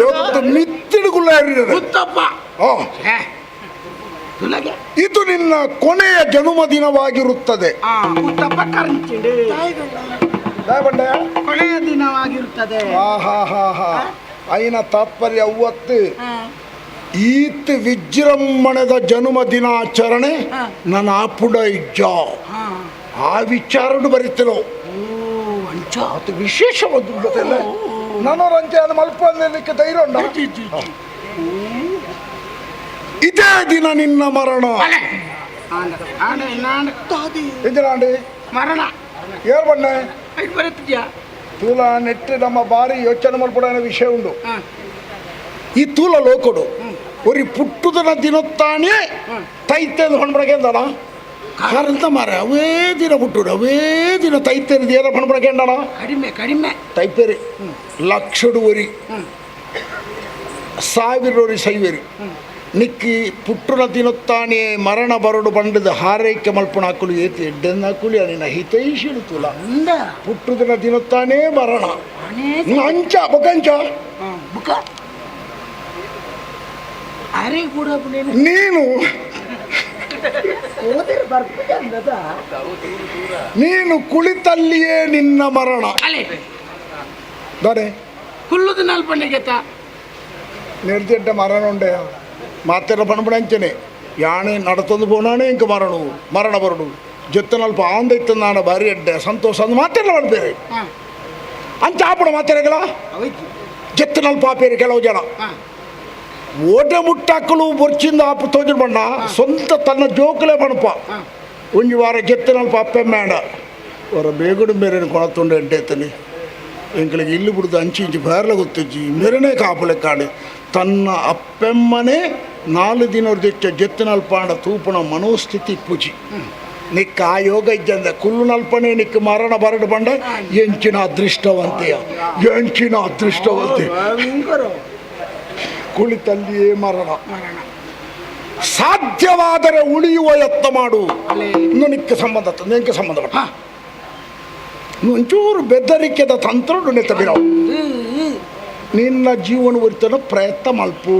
ಇವತ್ತು ಮಿತ್ತಿಡುಗುಲ್ಲ ಉತ್ತಪ್ಪ. ಇದು ನಿನ್ನ ಕೊನೆಯ ಜನ್ಮದಿನವಾಗಿರುತ್ತದೆ. ಕೊನೆಯ ದಿನವಾಗಿರುತ್ತದೆ. ಐನ ತಾತ್ಪರ್ಯ ಅವತ್ತು ಈತ್ ವಿಜೃಂಭಣೆದ ಜನ್ಮ ದಿನಾಚರಣೆ ನನ್ನ ಆಪುಡ ಇಜ್ಜ ಆ ವಿಚಾರ ಬರೀತಿರೋ ಅದು ವಿಶೇಷವಾದ ನನರಂಜೆ ಮಲ್ಪಕ್ಕೆ ಧೈರ್ಯ ಉಂಟ. ಇದೇ ದಿನ ನಿನ್ನ ಮರಣ. ಮರಣ ಏರ್ ಬಣ್ಣೆ ಬರುತ್ತಿದ್ಯಾ ತೂಲ ನೆಟ್ಟು ನಮ್ಮ ಬಾರಿ ಯೋಚನೆ ಮಲ್ಪಡ ವಿಷಯ ಉಂಟು. ಈ ತೂಲ ಲೋಕಡು ಒರಿ ಪುಟ್ಟುದನ ದಿನತ್ತಾನೆ ತೈತೆ ಹೊಣ್ಬಳಕೆಂದಣ ಕಾರಂತ ಮಾರ ಅವೇ ದಿನ ಪುಟ್ಟುಡು ಅವೇ ದಿನ ತೈತೇರಿದ ಏನ ಹೊಣ್ಬಳಕೆಂಡಣ ಕಡಿಮೆ ಕಡಿಮೆ ತೈಪೇರಿ ಲಕ್ಷಡು ಒರಿ ಸಾವಿರ ಒರಿ ಸೈವೇರಿ ನಿಕ್ಕಿ ಪುಟ್ಟುನ ತಿನ್ನುತ್ತಾನೆ ಮರಣ ಬರಡು ಬಂಡದ ಹಾರೈಕೆ ಮಲ್ಪನಾಕುಲು ಏತಿ ಎಡ್ಡೆನ್ನಾಕುಲಿ ಅನಿನ ಹಿತೈಷಿಳುತ್ತುಲ ಪುಟ್ಟು ದಿನ ತಿನ್ನುತ್ತಾನೆ ಮರಣ ಅಂಚ ಬೊಕಂಚ ಬುಕ್ಕ ಅರೆ ಕೂಡ ನೀನು ನೀನು ಕುಳಿತಲ್ಲಿಯೇ ನಿನ್ನ ಮರಣ ದಾರೆ ಕುಲ್ಲುದು ನಲ್ಪಣ್ಣೆಗೆತ್ತ ನಿರ್ದಿಡ್ಡ ಮರಣ ಉಂಡೆ ಮಾತೆಲ್ಲ ಪಣಪಣಂಚನೆ ಯಾಣೆ ನಡತೊಂದು ಪೋನಾಣೆ ಇಂಕ ಮರಣ ಬರಡು ಜೊತ್ತನಲ್ಪ ಆಂದೈತ ನಾನು ಬಾರಿ ಅಡ್ಡೆ ಸಂತೋಷ ಅಂದ್ ಮಾತೆಲ್ಲ ಮಾಡ್ಬೇರೆ ಅಂಚ ಆಪಣ ಮಾತೆರೆಗಳ ಜೊತ್ತನಲ್ಪ ಆಪೇರಿ ಕೆಲವು ಜನ ಓಟೆ ಮುಟ್ಟಾಕಲು ಬೊರ್ಚಿಂದ ಆಪ ತೋಜರು ಬಣ್ಣ ಸ್ವಂತ ತನ್ನ ಜೋಕಲೇ ಬಣಪ ಒಂಜಿ ವಾರ ಜೊತ್ತನಲ್ಪ ಅಪ್ಪೆ ಮೇಡ ಅವರ ಬೇಗುಡು ಮೇರೆನ ಕೊಳತುಂಡೆ ಎಡ್ಡೆತ್ತನಿ ಎಂಗಳಿಗೆ ಇಲ್ಲಿ ಬಿಡ್ದು ಅಂಚಿ ಇಂಚಿ ಬೇರ್ಲ ಗೊತ್ತಿಜ್ಜಿ ಮೇರೆನೇ ಕಾಪಲೆ ಕಾಡೆ ತನ್ನ ಅಪ್ಪೆಮ್ಮನೇ 4 ದಿನದ ಜೆತ್ತನಲ್ಪಾಂಡ ತೂಪಣ ಮನೋಸ್ಥಿತಿ ಪೂಜಿ ನಿಕ್ಕ ಆ ಯೋಗ ಇದ್ದಂದೆ ಕುಲ್ಲು ನಲ್ಪನೆ ನಿಕ್ಕ ಮರಣ ಬರಡು ಬಂಡ ಎಂಚಿನ ಅದೃಷ್ಟವಂತೆಯ ಕುಳಿತಲ್ಲಿಯೇ ಮರಣ ಸಾಧ್ಯವಾದರೆ ಉಳಿಯುವ ಯತ್ನ ಮಾಡು ಇನ್ನು ನಿಕ್ಕ ಸಂಬಂಧ ನೆಂಕ ಸಂಬಂಧಪಟ್ಟ ಒಂಚೂರು ಬೆದರಿಕೆದ ತಂತ್ರ ನೆತ್ತಬಿರಾವು ನಿನ್ನ ಜೀವನ ಉರಿತನ ಪ್ರಯತ್ನ ಮಲ್ಪು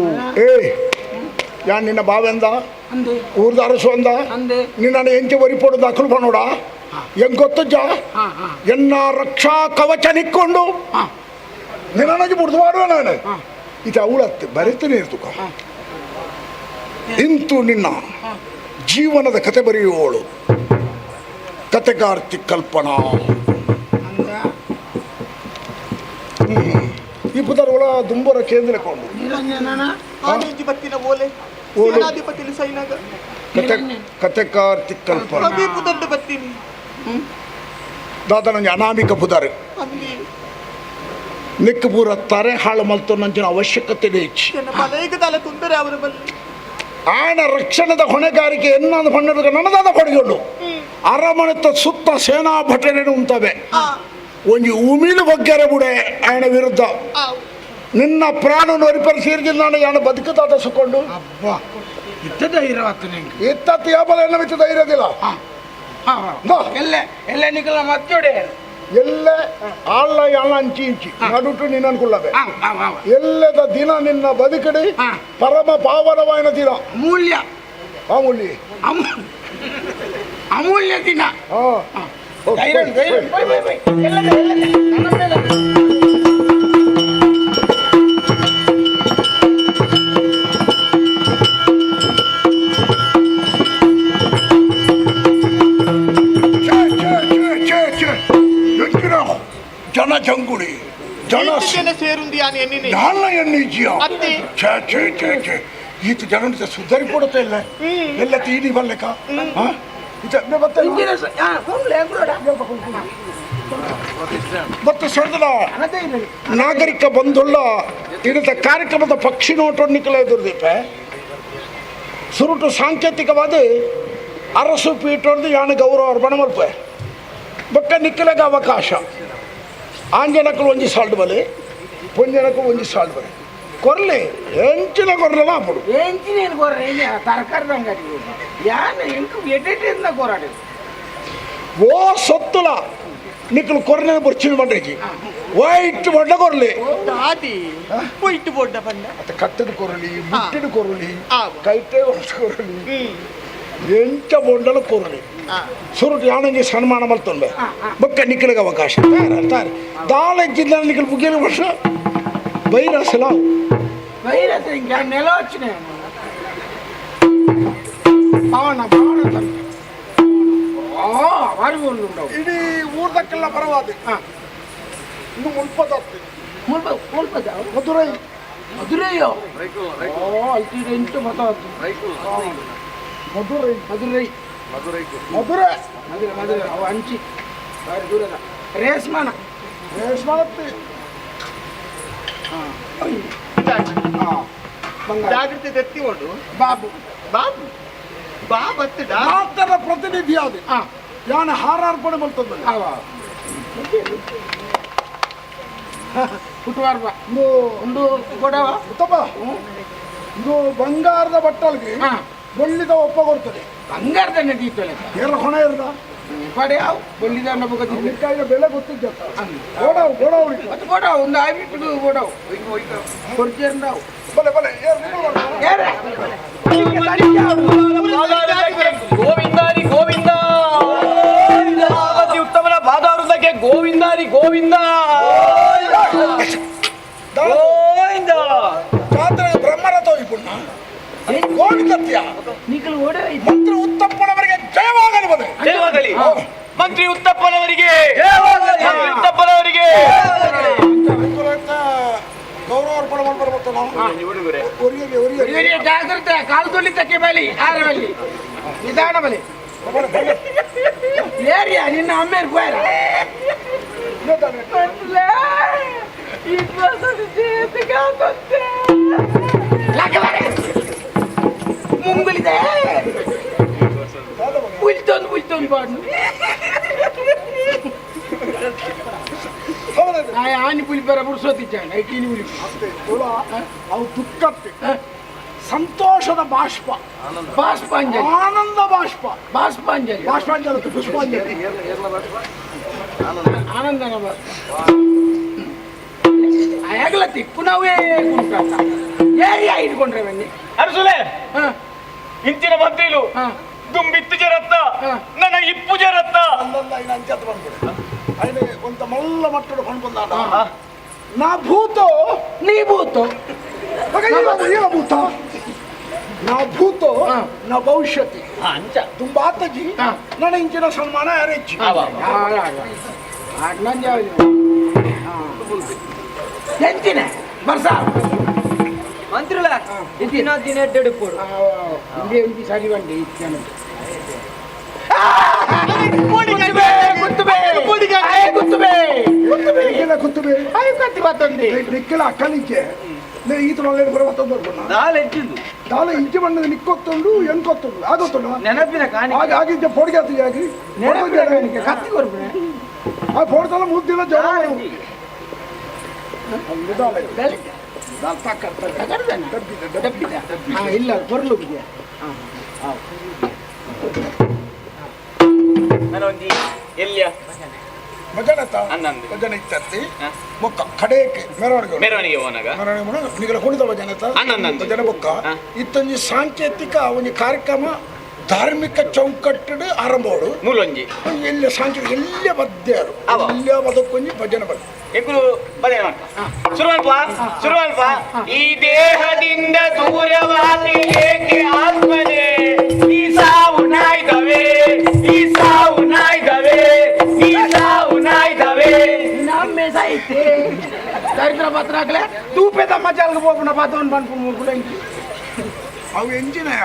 ಯಾನ್ ನಿನ್ನ ಬಾವೆಂದ ಊರ್ದ ಅರಸು ಅಂದ ನಿನ್ನ ಎಂಚೆ ಒರಿಪೋಡು ದಾಖಲು ಮಾಡೋಡ ಹೆಂಗ್ ಗೊತ್ತಜ್ಜ ಎನ್ನ ರಕ್ಷಾ ಕವಚ ನಿಕ್ಕೊಂಡು ನಿನ್ನಜಿ ಬಿಡ್ದು ಮಾಡುವ ನಾನು ಇದು ಅವಳತ್ತೆ ಬರೀತಾನೆ ಇರ್ತುಕ ಇಂತು ನಿನ್ನ ಜೀವನದ ಕತೆ ಬರೆಯುವವಳು ಕತೆಗಾರ್ತಿ ಕಲ್ಪನಾ ಈ ಪುದರ್ ಒಳ ದುಂಬರ ಕೇಂದ್ರ ಕೊಂಡು ಕತೆಗಾರ್ತಿ ಕಲ್ಪನಾ ದಾದ ನಂಗೆ ಅನಾಮಿಕ ಪುದರ್ ನಿಕ್ಕ ಪೂರ ತಾರೆ ಹಾಳು ಮಲ್ತು ನಂಚಿನ ಅವಶ್ಯಕತೆ ಹೆಚ್ಚು ಆಯನ ರಕ್ಷಣದ ಹೊಣೆಗಾರಿಕೆ ಎನ್ನೊಂದು ಪಣ್ಣದ ನನ್ನದಾದ ಕೊಡುಗೆಗಳು ಅರಮನೆತ ಸುತ್ತ ಸೇನಾ ಭಟನೆಗಳು ಉಂಟವೆ ಒಂಜಿ ಉಮಿಲು ಬಗ್ಗೆರೆ ಬುಡೆ ಆಯನ ವಿರುದ್ಧ ನಿನ್ನ ಪ್ರಾಣ ನೊರಿಪರಿ ಸೇರಿದ ನಾನು ಯಾನ ಬದುಕದಾದ ಸುಕೊಂಡು ಇತ್ತತ್ತು ಯಾಬಲ ಎಲ್ಲ ಮಿತ್ತ ಧೈರ್ಯದಿಲ್ಲ ಎಲ್ಲ ನಿಕಲ ಮತ್ತೊಡೆ ಎಲ್ಲ ಆಳ್ಲ ಎಲ್ಲ ಅಂಚಿ ಇಂಚಿ ನಡುಟು ನಿನ್ನ ಅನ್ಕೊಳ್ಳಬೆ ಎಲ್ಲದ ದಿನ ನಿನ್ನ ಬದುಕಡಿ ಪರಮ ಪಾವನವಾಯಿನ ದಿನ ಅಮೂಲ್ಯ ದಿನ ಜನ ಜಂಗುಳಿ ಜನ ಸೇರುಂದಿ ಯಾನ ಎಣ್ಣೀಜಿಯ ಈತ ಜನ ಸುಧಾರಿಕೊಡುತ್ತೆ ಇಲ್ಲ ಎಲ್ಲ ತೀಡಿ ಬರ್ಲೆಕ್ಕ ಮತ್ತು ಸೆಳೆದ ನಾಗರಿಕ ಬಂಧುಳ್ಳ ಇಡದ ಕಾರ್ಯಕ್ರಮದ ಪಕ್ಷಿ ನೋಟೊನ್ನಿಕಲ ಎದುರ್ದೀಪೆ ಸುರುಟು ಸಾಂಕೇತಿಕವಾದ ಅರಸು ಪೀಠೊಂದು ಯಾನ ಗೌರವ ಅರ್ಪಣೆ ಮಲ್ಪೆ ಬೊಕ್ಕ ನಿಕ್ಕಲೆಗ ಅವಕಾಶ ಆಂಜನಕ್ಕಳು ಒಂಜಿ ಸಾಲ್ಡ್ ಬಲೆ ಪೊಂಜನಕ್ಕಳು ಒಂಜಿ ಸಾಲ್ಡ್ ಬಲೆ ಕೊರ್ಲೆ ಎಂಚಿನ ಕೊರ್ರಲ್ಲ ಅಪ್ಪಡು ಎಂಚಿನ ಕೊರ್ರೆ ತರಕಾರಿ ಅಂಗಡಿ ಯಾನ ಎಂಕು ಎಡೆಟಿಂದ ಕೊರಾಡಿ ಓ ಸೊತ್ತುಲ ನಿಕ್ಕಲು ಕೊರ್ನೆ ಬರ್ಚಿನ ಬಂಡ್ರೆಜಿ ವೈಟ್ ಬೊಡ್ಡ ಕೊರ್ಲೆ ವೈಟ್ ಬೊಡ್ಡ ಬಂಡ ಮತ್ತೆ ಕಟ್ಟದ ಕೊರಲಿ ಮುಟ್ಟಿದ ಕೊರಲಿ ಕೈಟೆ ಕೊರಲಿ ಎಂಚ ಬೊಂಡಲ ಕೊರಲಿ ಸುರುಟು ಯಾಣಂಗೆ ಸನ್ಮಾನ ಮಲ್ತೊಂಡೆ ಬೊಕ್ಕ ನಿಕ್ಕಲಿಗೆ ಅವಕಾಶ ತಾರೆ ದಾಳ ಜಿಲ್ಲೆ ನಿಕ್ಕಲು ಮುಗಿಯಲು ವರ್ಷ ಬೈರಸಲ ಬೈರಸ ಹಿಂಗೆ ನೆಲವಚ್ಚಿನ ಭಾವನ ಇಡೀ ಊರ್ದಕ್ಕೆಲ್ಲ ಬರವಾದ ಇನ್ನು ಮುಲ್ಪದಾಗ್ತದೆ ಮಧುರೈ ಮಧುರೈಯೋ ಅಲ್ಲಿ ಎಂಟು ಮತಾದ್ದು ಮಧುರೈ ಮಧುರೈ ಮಧುರೈ ಮಧುರೆ ಮಧುರೆ ಮಧುರೆ ಅವ ಹಂಚಿ ಬಾರಿ ದೂರದ ರೇಷ್ಮಾನ ಜಾಗೃತಿ ತೆತ್ತಿಕೊಂಡು ಬಾಬು ಬಾಬು ಬಾಬತ್ತು ಮಾತರ ಪ್ರತಿನಿಧಿ ಅದು ಯಾನ ಹಾರಾರ್ಪಣೆ ಬರ್ತದೆ ಹುಟ್ಟುವಾರ ಒಂದು ಕೊಡವ ಉತ್ತಮ ಇದು ಬಂಗಾರದ ಬಟ್ಟಲ್ಗೆ ಬೆಳ್ಳಿದ ಒಪ್ಪ ಕೊಡ್ತದೆ. ಬಂಗಾರದ ನಡೀತಲ್ಲ ಎಲ್ಲ ಹೊಣೆ ಇರ್ದ ಪಡೆ ಅವು ಬೆಳ್ಳಿದ ಬೇಕಾಗಿ ಬೆಲೆ ಗೊತ್ತಿದ್ದ ಗೋಡಾವು ಗೋಡಾವು ಮತ್ತೆ ಗೋಡಾವು ಒಂದು ಆಯ್ಬಿಟ್ಟು ಗೋಡಾವು ಕೊಡ್ತೀರಾವು ಬಲೆ ಬಲೆ ಗೋವಿಂದಾರಿ ಗೋವಿಂದ ಉತ್ತಮನ ಬಾದಾವೃತಕ್ಕೆ ಗೋವಿಂದಾರಿ ಗೋವಿಂದ ಗೋವಿಂದ ಜಾತ್ರೆ ಬ್ರಹ್ಮರಥ ಇಪ್ಪುಣ್ಣ ಗೋವಿಂದತ್ಯ ಮಂತ್ರಿ ಉತ್ತಪ್ಪನವರಿಗೆ ಜಯವಾಗಲಿ ಬದೆ ಜಯವಾಗಲಿ ಮಂತ್ರಿ ಉತ್ತಪ್ಪನವರಿಗೆ ಉತ್ತಪ್ಪನವರಿಗೆ ಗೌರವಾರ್ಪಣೆ ಮಾಡ್ಬರ್ಬೇಕು ನಾವು ಜಾಗ್ರತೆ ಕಾಲು ತುಳಿತಕ್ಕೆ ಬಲಿ ಆರವಲ್ಲಿ ನಿಧಾನ ಬಲಿ ಏರಿಯಾ ನಿನ್ನ ಅಮ್ಮೇರ್ ಗೋಯರ ಮುಂಗುಲಿದೆ ಬುಲ್ತೊಂದು ಬಾಡ್ನು ಆನಿ ಪುಲಿ ಬರ ಬುಡ್ಸೋತಿದ್ದಾನೆ ಐಟೀನಿ ಪುಲಿ ಅವು ದುಃಖತ್ತೆ ಸಂತೋಷದ ಬಾಷ್ಪ ಬಾಷ್ಪಾಂಜಲಿ ಆನಂದ ಬಾಷ್ಪ ಬಾಷ್ಪಾಂಜಲಿ ಬಾಷ್ಪಾಂಜಲಿ ಪುಷ್ಪಾಂಜಲಿ ಆನಂದನ ಆಗಲ ತಿಕ್ಕು ನಾವೇ ಕುಂಟ ಏರಿಯಾ ಇಟ್ಕೊಂಡ್ರೆ ಬನ್ನಿ ಅರಸುಲೆ ಇಂಚಿನ ಮಂತ್ರಿಲು ದುಂಬಿತ್ತು ಜರತ್ತ ನನ್ನ ಇಪ್ಪು ಜರತ್ತ ಅಂಚತ್ ಬಂದ್ಬಿಡು ಅಲ್ಲಿ ಒಂದು ಮಲ್ಲ ಮಟ್ಟದ ಕೊಂಡು ಬಂದ ನಾ ಭೂತೋ ನೀ ಭೂತು ಈಗ ಭೂತ ನಾ ಭೂತೋ ನಾ ಭವಿಷ್ಯತಿ ಅಂಚ ತುಂಬಾತಜಿ ನನ್ನ ಇಂಚಿನ ಸನ್ಮಾನ ಯಾರೆಚ್ಚಿ ಎಂಚಿನ ಬರ್ಸ ಮಂತ್ರಿಲ ದಿನ ದಿನ ಎಡ್ಡೆಡುಪೋಡು ಇಂದೇ ಒಂದು ಸರಿ ಬಂಡಿ ಇದ್ದಾನ ನಿಕ್ಕಲ ಅಕ್ಕಲಿಕ್ಕೆ ಈತನೊಳ್ಳೆ ಬರವತ್ತೊಂದು ದಾಲ ಇಂಚೆ ಬಣ್ಣದ ನಿಕ್ಕೊತ್ತೊಂಡು ಎಂಕೊತ್ತೊಂಡು ಆಗೊತ್ತೊಂಡು ನೆನಪಿನ ಕಾಣಿ ಹಾಗೆ ಆಗಿದ್ದೆ ಪೋಡ್ಗಾತಿ ಆಗಿ ಕತ್ತಿ ಕೊಡ್ಬೇಡ ಆ ಪೋಡ್ತಲ್ಲ 3 ದಿನ ಜ್ವರ ಇಲ್ಲ ಬರ್ಲು ನನೊಂದಿ ಎಲ್ಲಿಯ ಭಜನೆ ಇತ್ತಂತೆ ಬೊಕ್ಕ ಕಡೆಗೆ ಮೆರವಣಿಗೆ ಹೋನಾಗ ನಿಗಲ ಕುಣಿದ ಭಜನೆ ಬೊಕ್ಕ ಇತ್ತೊಂದು ಸಾಂಕೇತಿಕ ಒಂದು ಕಾರ್ಯಕ್ರಮ ಧಾರ್ಮಿಕ ಚೌಕಟ್ಟು ಆರಂಭೋಡು ಮೂಲೊಂಜಿ ಎಲ್ಲ ಸಾಂಕೇತಿಕ ಎಲ್ಲ ಬದ್ಯಾರು ಎಲ್ಲ ಬದಕೊಂಜಿ ಭಜನೆ ಬಗ್ಗೆ ಎಗ್ರು ಬದೇ ಶುರುವಲ್ಪ ಈ ದೇಹದಿಂದ ದೂರವಾಗಿ ಏಕೆ ಆತ್ಮನೆ ಈ ಸಾವು ನಾಯ್ದವೆ ಈ ಸಾವು ನಾಯ್ದವೆ ಈ ಸಾವು ನಾಯ್ದವೆ ನಮ್ಮೆ ಸಾಹಿತ್ಯ ದರಿದ್ರ ಪತ್ರ ಹಾಕಲೆ ತೂಪೆದ ಮಜಾಲ್ಗೆ ಹೋಗೋಣ ಪಾತವನ್ ಬಂದ್ಕೊಂಡು ಅವು ಎಂಜಿನಯ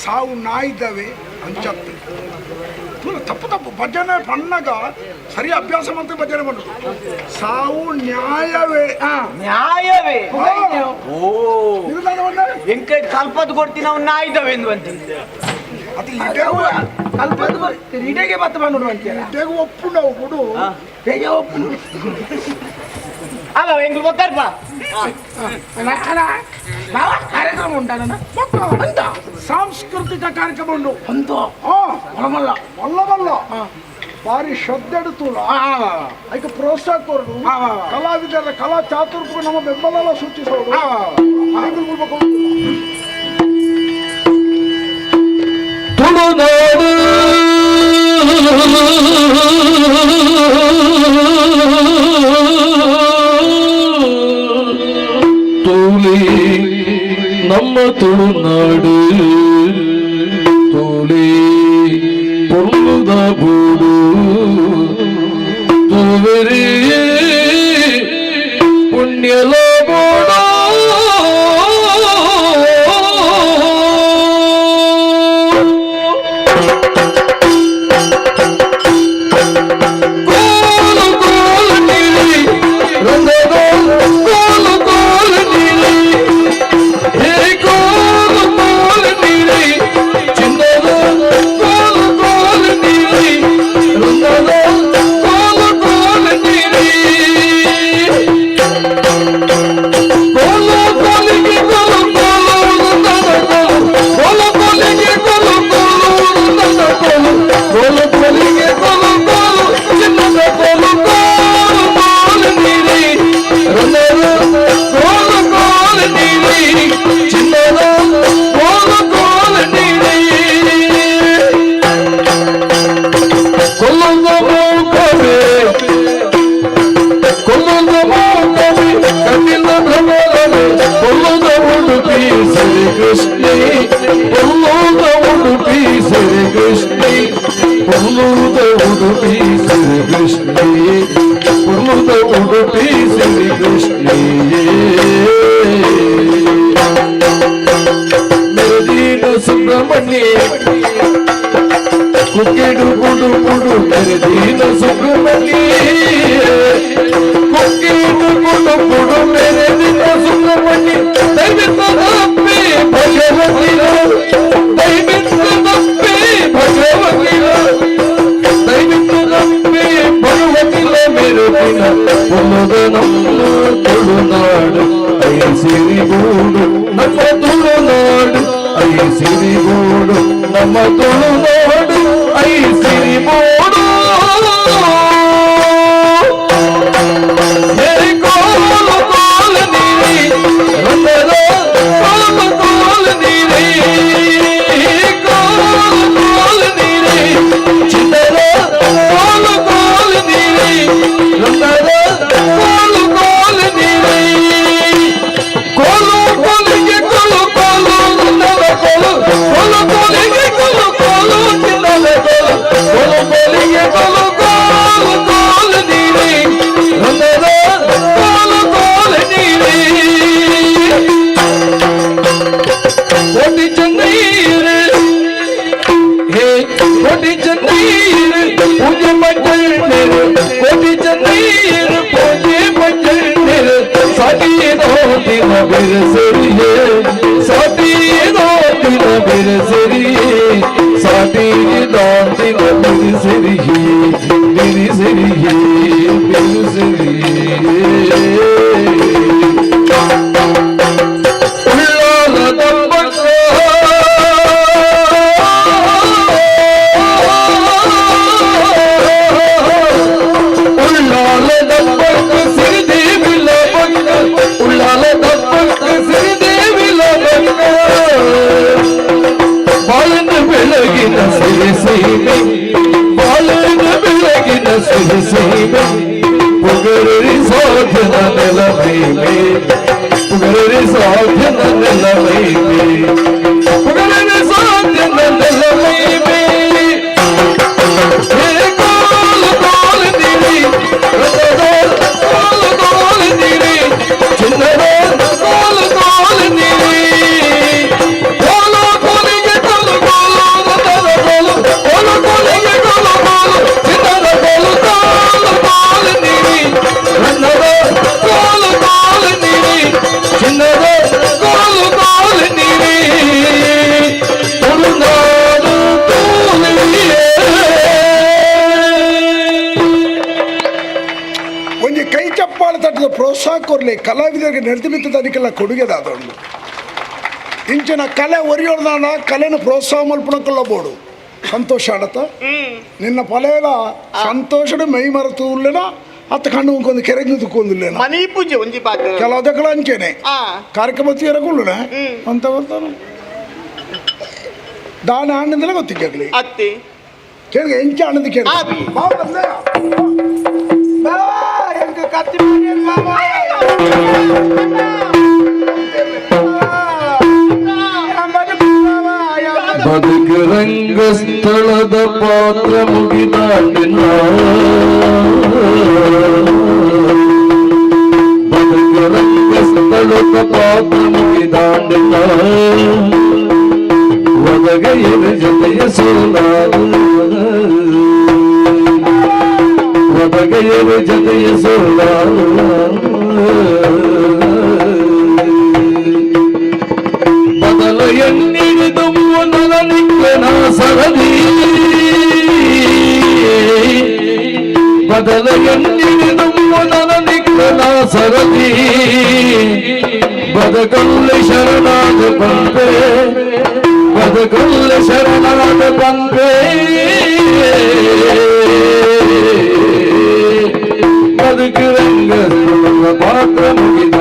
ಸಾವು ನಾಯಿದ್ದಾವೆ ಅಂಚತ್ತೆ ತಪ್ಪು ಭಜನೆ ಪಣ್ಣಗ ಸರಿ ಅಭ್ಯಾಸ ಮಂತ್ರ ಭಜನೆ ಮಾಡೋದು ಸಾವು ನ್ಯಾಯವೇ ನ್ಯಾಯವೇ ಓ ನಿರ್ಧಾರವನ್ನ ವೆಂಕಟ್ ಕಲ್ಪದ್ ಕೊಡ್ತೀನಿ ಅವ್ನು ನಾಯಿದವೆ ಎಂದು ಅಂತ ಅದು ಇಡೆಗೂ ಕಲ್ಪದ ಇಡೆಗೆ ಬತ್ತ ಬಂದ್ರು ಅಂತೀರ ಇಡೆಗೂ ಒಪ್ಪು ನಾವು ಬಿಡು ಹೇಗೆ ಒಪ್ಪು ಅಲ್ಲ ಹೆಂಗ್ ಗೊತ್ತಾರ್ಪ ಕಾರ್ಯಕ್ರಮ ಉಂಟಾನ ಅಂತ ಸಾಂಸ್ಕೃತಿಕ ಕಾರ್ಯಕ್ರಮ ಉಂಟು ಅಂತ ಮಲ್ಲ ಮಲ್ಲ ಮಲ್ಲ ಭಾರಿ ಶ್ರದ್ಧೆಡುತ್ತೂಲ ಅದಕ್ಕೆ ಪ್ರೋತ್ಸಾಹ ಕೊರಡು ಕಲಾವಿದರ ಕಲಾ ಚಾತುರ್ಪು ನಮ್ಮ ಬೆಂಬಲ ಸೂಚಿಸೋದು ತುಳುನಾಡು ತೂಲಿ ನಮ್ಮ ತುಳುನಾಡು ತೂಲಿ ಪೊರ್ಲುದ ಬೂಡು ತೂವೆರಿ ಪುಣ್ಯಲ ಬೋಡ Hey, go, ಸುಬ್ರಹ್ಮಣ್ಯ ಕುಕ್ಕಿಡು ಕುಡು ಕುಡು ಮೆರೆದೀನ ಸುಬ್ರಹ್ಮಣ್ಯ ಕುಕ್ಕಿಡು ಕುಡು ಕುಡು ಮೆರೆದೀನ ಸುಬ್ರಹ್ಮಣ್ಯ ದೈವಿಕ ತಪ್ಪಿ ಭಗವತಿನ ದೈವಿಕ ತಪ್ಪಿ ಭಗವತಿನ ದೈವಿಕ ತಪ್ಪಿ ಭಗವತಿನ ಮೆರೆದಿನ ಪುಲ್ಲದ ನಮ್ಮ ತುಳುನಾಡು ಐ ಸಿರಿಗೂಡು ನಮ್ಮ ತುಳುನಾಡು ಐ ಸಿರಿಗೂಡು ನಮ್ಮ ತುಳುನಾಡು ಐ ಸಿರಿಗೂಡು ಕೋಲು ಕೋಲ ನೀರಿ ರಂಗದ ಕೋಲು ಕೋಲ ನೀರಿ ಕೋಲು ಕೋಲ ನೀರಿ ಚಿನ್ನದ ಕೋಲು ಕೋಲ ನೀರಿ ರಂಗದ ಕೋಲು ಕೋಲ ನೀರಿ ಕೋಲು ಕೋಲಿಗೆ ಕೋಲು ಕೋಲು ಚಿನ್ನದ ಕೋಲು ಕೋಲು ಕೋಲಿಗೆ ಕೋಲು ಕೋಲು ಚಿನ್ನದ ಕೋಲು ಕೋಲು ಕೋಲಿಗೆ ಕೋಲು ಕೋಲು ಕೋಲು ನೀರಿ ರಂಗದ ಕೋಲು ಕೋಲು ನೀರಿ ಕೋಟಿ ಚಂದ್ರೀರು ಹೇ ಕೋಟಿ ಚಂದ್ರೀರು ಪೂಜೆ ಮಜ್ಜಣ್ಣರು ಕೋಟಿ ಚಂದ್ರೀರು ಪೂಜೆ ಮಜ್ಜಣ್ಣರು ಸಾಟಿನೋ ದಿನ ಬೆರೆಸರಿಯೇ ಸಾಟಿನೋ ದಿನ ಬೆರೆಸರಿಯೇ ಸಾಟಿನೋ ದಿನ ಬೆರೆಸರಿಯೇ ಬೆರೆಸರಿಯೇ ಬೆರೆಸರಿಯೇ ಬೆಳಗಿನ ಸಿರಿಸೀಮೆ ಬಾಲನ ಬೆಳಗಿನ ಸಿರಿಸೀಮೆ ಪುಗರಿ ಸಾಧನ ನೆಲಮೈಮೆ ಪುಗರಿ ಸಾಧನ ನೆಲಮೈಮೆ ಪುಗರಿ ಸಾಧನ ನೆಲಮೈಮೆ ಕೋಲು ಕೋಲು ನೀರಿ ಕೋಲು ಕೋಲು ನೀರಿ ಚಿನ್ನದ ಕೋಲು ಕೋಲು ನೀರಿ ಕೋಲು ಕೋಲಿಗೆ ಕೋಲು ಕೋಲು ಕೋಲು ಕೋಲು ಕೋಲಿಗೆ ಕೋಲು ಕೋಲು ಚಿನ್ನದ ಕೋಲು ಕೋಲು ಕೋಲು ನೀರಿ ಚಿನ್ನದ ಕೋಲು ಕೋಲು ನೀರಿ ಚಿನ್ನದ ಕೋಲು ಕೋಲು ನೀರಿ ತುಳುನಾಡು ತೋಲಿಯೇ ಒಂಜಿ ಕೈ ಚಪ್ಪಾಳೆ ತಟ್ಟದ ಪ್ರೋತ್ಸಾಹ ಕೊರ್ಲಿ ಕಲಾವಿದರಿಗೆ ನಡೆದಿಬಿತ್ತದ ಅದಕ್ಕೆಲ್ಲ ಕೊಡುಗೆದಾದೊಂದು ಇಂಚಿನ ಕಲೆ ಒರಿಯೋರ್ದಾನ ಕಲೆನ ಪ್ರೋತ್ಸಾಹ ಮಲ್ಪಣಕ್ಕೊಳ್ಳಬಹುದು ಸಂತೋಷ ಆಡತ್ತ ನಿನ್ನ ಪಲೆಯಲ ಸಂತೋಷದ ಮೈ ಮರೆತು ಉಳ್ಳೇನ ಹತ್ತು ಕಣ್ಣು ಒಂದು ಕೆರೆಗೆ ತುಕ್ಕೊಂದಿಲ್ಲೇನ ಮನಿ ಪೂಜೆ ಒಂಜಿ ಪಾತ್ರ ಕೆಲವದಕ್ಕಳ ಅಂಚೆನೆ ಕಾರ್ಯಕ್ರಮ ತೀರಕೊಳ್ಳುಣ ಅಂತ ಬರ್ತಾನೆ ದಾನ ಹಣ್ಣಿಂದಲೇ ಗೊತ್ತಿಕ್ಕಲಿ ಅತ್ತಿ ಕೇಳಿಗೆ ಎಂಚ ಹಣ್ಣದ ಕೇಳಿ ಕತ್ತಿ ಬದುಕು ರಂಗಸ್ಥಳದ ಪಾತ್ರ ಮುಗಿದಾಡಿನ ಬದುಕು ರಂಗಸ್ಥಳದ ಪಾತ್ರ ಮುಗಿದಾಡಿನ ಒದಗೆಯರ ಜೊತೆಯ ಸೋಲಾದ ಒದಗೆಯರ ಜೊತೆಯ ಸೋಲಾದ ಬದಲ ಎಣ್ಣಿಡಿದು ನಲನಿಕ್ಕನ ಸರದಿ ಬದಲ ಎಣ್ಣಿಡಿದು ನಲನಿಕ್ಕನ ಸರದಿ ಬದಕಲ್ಲೆ ಶರಣಾದ ಪಂಪೆ ಬದಕಲ್ಲೆ ಶರಣಾದ ಪಂಪೆ ಬದುಕು ರಂಗ ಪಾತ್ರ ಮುಗಿದ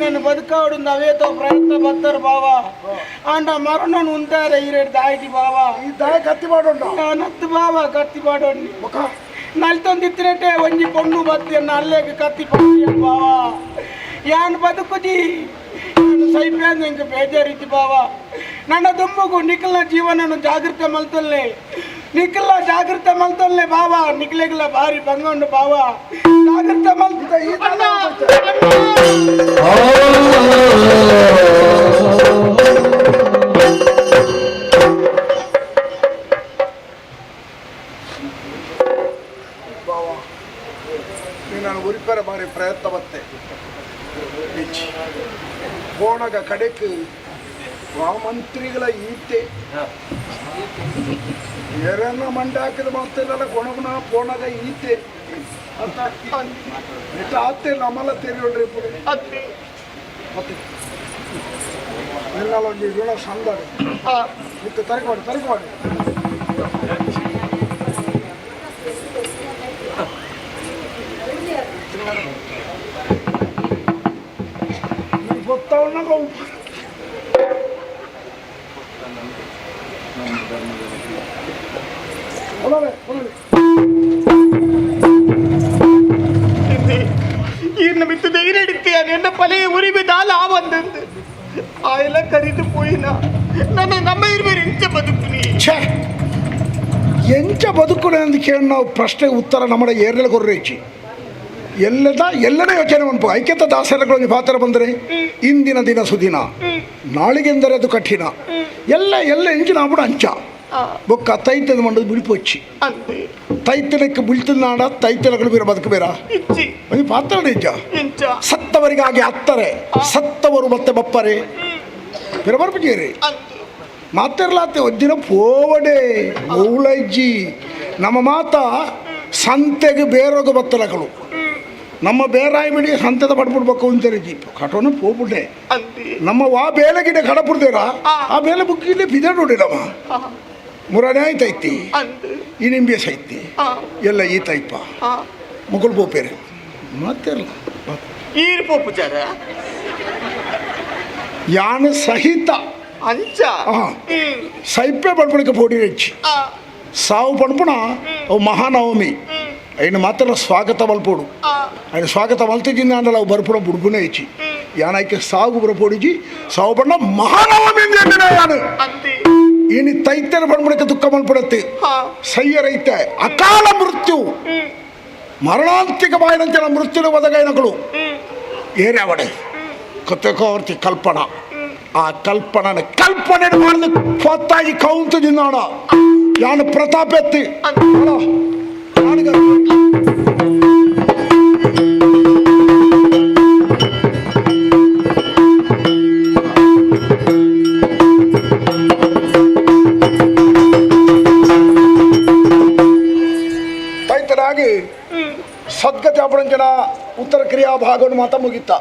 నేను బతుకాడు అవేతో ప్రయత్న బత్తరు బావా అంట మరణం ఉంటారు ఈ రేటు దాయిటి బావా ಈ ದಾಯ ಕತ್ತಿ ಮಾಡೋಣ నత్తు బావా కత్తి పాడోని నలితో తిత్తినట్టే వంజి పొన్ను బతి అన్న అల్లేకి కత్తి పడి బావా యాన్ బతుకుది ಸೈಪೆ ನಿಂಗೆ ಬೇಜಾರಿತ್ತು ಬಾವ. ನನ್ನ ದುಮ್ಮಗು ನಿಖಲ್ನ ಜೀವನನು ಜಾಗೃತ ಮಲ್ತಲ್ಲೇ, ನಿಖಲ್ಲ ಜಾಗೃತ ಮಲ್ತಲ್ಲೇ ಬಾವ. ನಿಖಲೆಗಳ ಬಾರಿ ಬಂಗೊಂಡು ಬಾವ ಜಾಗೃತ ಮಲ್ತ ಈ ನಾನು ಉರಿಪರ ಬಾರಿ ಪ್ರಯತ್ನ ಬತ್ತೆ போனக கடைக்கு ಮಂತ್ರಿಗಳ ಈತೆ ಎರನ್ನ ಮಂಡಾಕಿದ ಮಾತೆಲ್ಲ ಕೊಣಗುಣ ಪೋಣಗ ಈತೆ ಇಷ್ಟ ಆತೆ ನಮ್ಮಲ್ಲ ತೆರಿಯೋಡ್ರಿ ಮತ್ತೆ ನಿನ್ನೆಲ್ಲ ಒಂದು ಋಣ ಸಂದಡ ಇತ್ತು ತರಕ ಮಾಡಿ ಗೊತ್ತವನ್ನ வித்து தைரியடித்தியான் என்ன பழைய உரிமை நாள் ஆவந்து ஆயெல்லாம் கறிட்டு போயினா ನನ್ನ ನಮ್ಮ ಇರ್ಬೇರು ಎಂಚ ಬದುಕುನಿ ಎಂಚ ಬದುಕುನೆ ಅಂತ ಕೇಳಿ ನಾವು ಪ್ರಶ್ನೆಗೆ ಉತ್ತರ ನಮ್ಮ ಏರ್ಲೆ ಕೊರ್ರೇಚಿ ಎಲ್ಲನೇ ಯೋಚನೆ ಮಾಡ್ಬೋ ಐಕ್ಯತ ದಾಸರಗಳನ್ನು ಪಾತ್ರ ಬಂದರೆ ಇಂದಿನ ದಿನ ಸುದಿನ ನಾಳಿಗೆಂದರೆ ಅದು ಕಠಿಣ ಎಲ್ಲ ಎಂಚಿನ ಆಗ್ಬಿಡ ಅಂಚ ಬೊಕ್ಕ ತೈತದ ಮಂಡದು ಬಿಳಿಪೊಚ್ಚಿ ತೈತನಕ್ಕೆ ಬಿಳ್ತನಾಡ ತೈತನಗಳು ಬೇರೆ ಬದುಕು ಬೇರ ಒಂದು ಪಾತ್ರ ನಿಜ ಸತ್ತವರಿಗಾಗಿ ಹತ್ತರೆ ಸತ್ತವರು ಮತ್ತೆ ಬಪ್ಪರೆ ಬೇರೆ ಬರ್ಬಿಟ್ಟಿರಿ ಮಾತಿರ್ಲಾತೆ ಒಜ್ಜಿನ ಪೋವಡೆ ಮೌಳಜ್ಜಿ ನಮ್ಮ ಮಾತ ಸಂತೆಗೆ ಬೇರೋಗ ಬತ್ತಲಗಳು ನಮ್ಮ ಬೇರಾಯಿ ಬಿಡಿ ಸಂತೆದ ಪಡ್ಬಿಡ್ಬೇಕು ಅಂತಾರೆ ಜೀಪ್ ಕಟೋನ ಹೋಗ್ಬಿಟ್ಟೆ ನಮ್ಮ ವಾ ಬೇಲೆ ಗಿಡ ಕಡಪುಡ್ದೇರ ಆ ಬೇಲೆ ಬುಕ್ಕಿಲ್ಲಿ ಬಿದೆ ನೋಡಿರವ ಮುರನೇ ಆಯ್ತೈತಿ ಈ ನಿಂಬೆ ಸೈತಿ ಎಲ್ಲ ಈತೈಪ ಮುಗುಳ್ ಬೋಪೇರೆ ಮಾತಿರಲ್ಲ ಈರ್ ಪೋಪುಚಾರ ಯಾನ ಸಹಿತ ಅಂಚ ಸೈಪೆ ಪಡ್ಪಣಕ್ಕೆ ಪೋಡಿ ಹೆಚ್ಚಿ ಸಾವು ಪಡ್ಪಣ ಅವು ಮಹಾನವಮಿ ఆయన మాత్రం స్వాగత బల్పోడు ఆయన స్వాగత బల్తించింది అంటే అవి బరుపుడం బుడుపునే ఇచ్చి యానైకి సాగు బురపొడిచి సాగు పడిన మహానవమి యాను ఈయన తైత్యన పడబడికి దుఃఖ మల్పడత్తి సయ్యరైతే అకాల మృత్యు మరణాంతికమైన మృత్యులు ಒದಗೈನಗಳು ಏರ್ಯಾವಡೆ ಕೊತ್ತಕೋರ್ತಿ ಕಲ್ಪನ ಆ ಕಲ್ಪನೆ ಮಾಡಿದ ಪೊತ್ತಾಗಿ ಕೌಂತದಿಂದಾಡ ಯಾನು ಪ್ರತಾಪ ಎತ್ತಿ ತೈತರಾಗಿ ಸದ್ಗತಿ ಅಪರಂಜನ ಉತ್ತರ ಕ್ರಿಯಾ ಭಾಗವನ್ನು ಮಾತ ಮುಗಿತ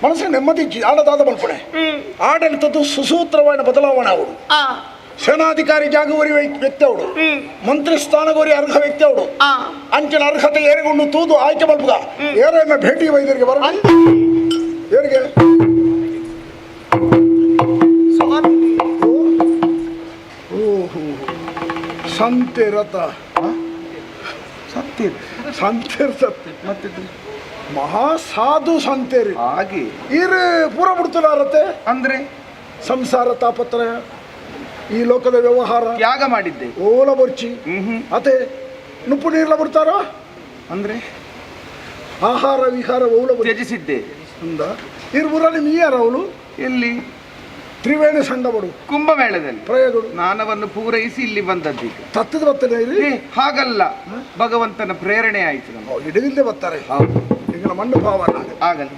ಮನಸ್ಸಿಗೆ ನೆಮ್ಮದಿ ಆಡದಾದ ಮಲ್ಪಣೆ ಆಡಳಿತದ್ದು ಸುಸೂತ್ರವಾದ ಬದಲಾವಣೆ ಅವಳು ಸೇನಾಧಿಕಾರಿ ಜಾಗುವರಿ ವ್ಯಕ್ತಿ ಅವಳು ಮಂತ್ರಿ ಸ್ಥಾನಗೋರಿ ಅರ್ಹ ವ್ಯಕ್ತಿ ಅವಳು ಅಂಚಿನ ಅರ್ಹತೆ ಏರಿಗೊಂಡು ತೂದು ಆಯ್ಕೆ ಮಲ್ಪುಗ ಏರನ್ನ ಭೇಟಿ ವೈದ್ಯರಿಗೆ ಬರ ಏರಿಗೆ ಸಂತೆ ರಥ ಸತ್ಯ ಸಂತೇರ್ ಸತ್ಯ ಮತ್ತೆ ಮಹಾಸಾಧು ಸಂತೇರಿ ಹಾಗೆ ಇರು ಪೂರ ಬಿಡ್ತಾರತ್ತೆ ಅಂದ್ರೆ ಸಂಸಾರ ತಾಪತ್ರಯ ಈ ಲೋಕದ ವ್ಯವಹಾರ ತ್ಯಾಗ ಮಾಡಿದ್ದೆ ಓಲ ಬರ್ಚಿ ಅತೆ ನುಪ್ಪು ನೀರ್ಲ ಬಿಡ್ತಾರೋ ಅಂದ್ರೆ ಆಹಾರ ವಿಹಾರ ಓಲ ತ್ಯಜಿಸಿದ್ದೆ ಅಂದ ಇರ್ಬುರಲ್ಲಿ ನೀಯಾರ ಅವಳು ಎಲ್ಲಿ ತ್ರಿವೇಣಿ ಸಂಘ ಬಡು ಕುಂಭಮೇಳದಲ್ಲಿ ಪ್ರಯೋಗಗಳು ನಾನವನ್ನು ಪೂರೈಸಿ ಇಲ್ಲಿ ಬಂದದ್ದೀಗ ತತ್ತದ ಬರ್ತೇನೆ ಇಲ್ಲಿ ಹಾಗಲ್ಲ ಭಗವಂತನ ಪ್ರೇರಣೆ ಆಯ್ತು ಹಿಡಿದಿಲ್ಲದೆ ಬರ್ತಾರೆ ಈಗ ಮಂಡ ಭಾವನ ಆಗಲಿ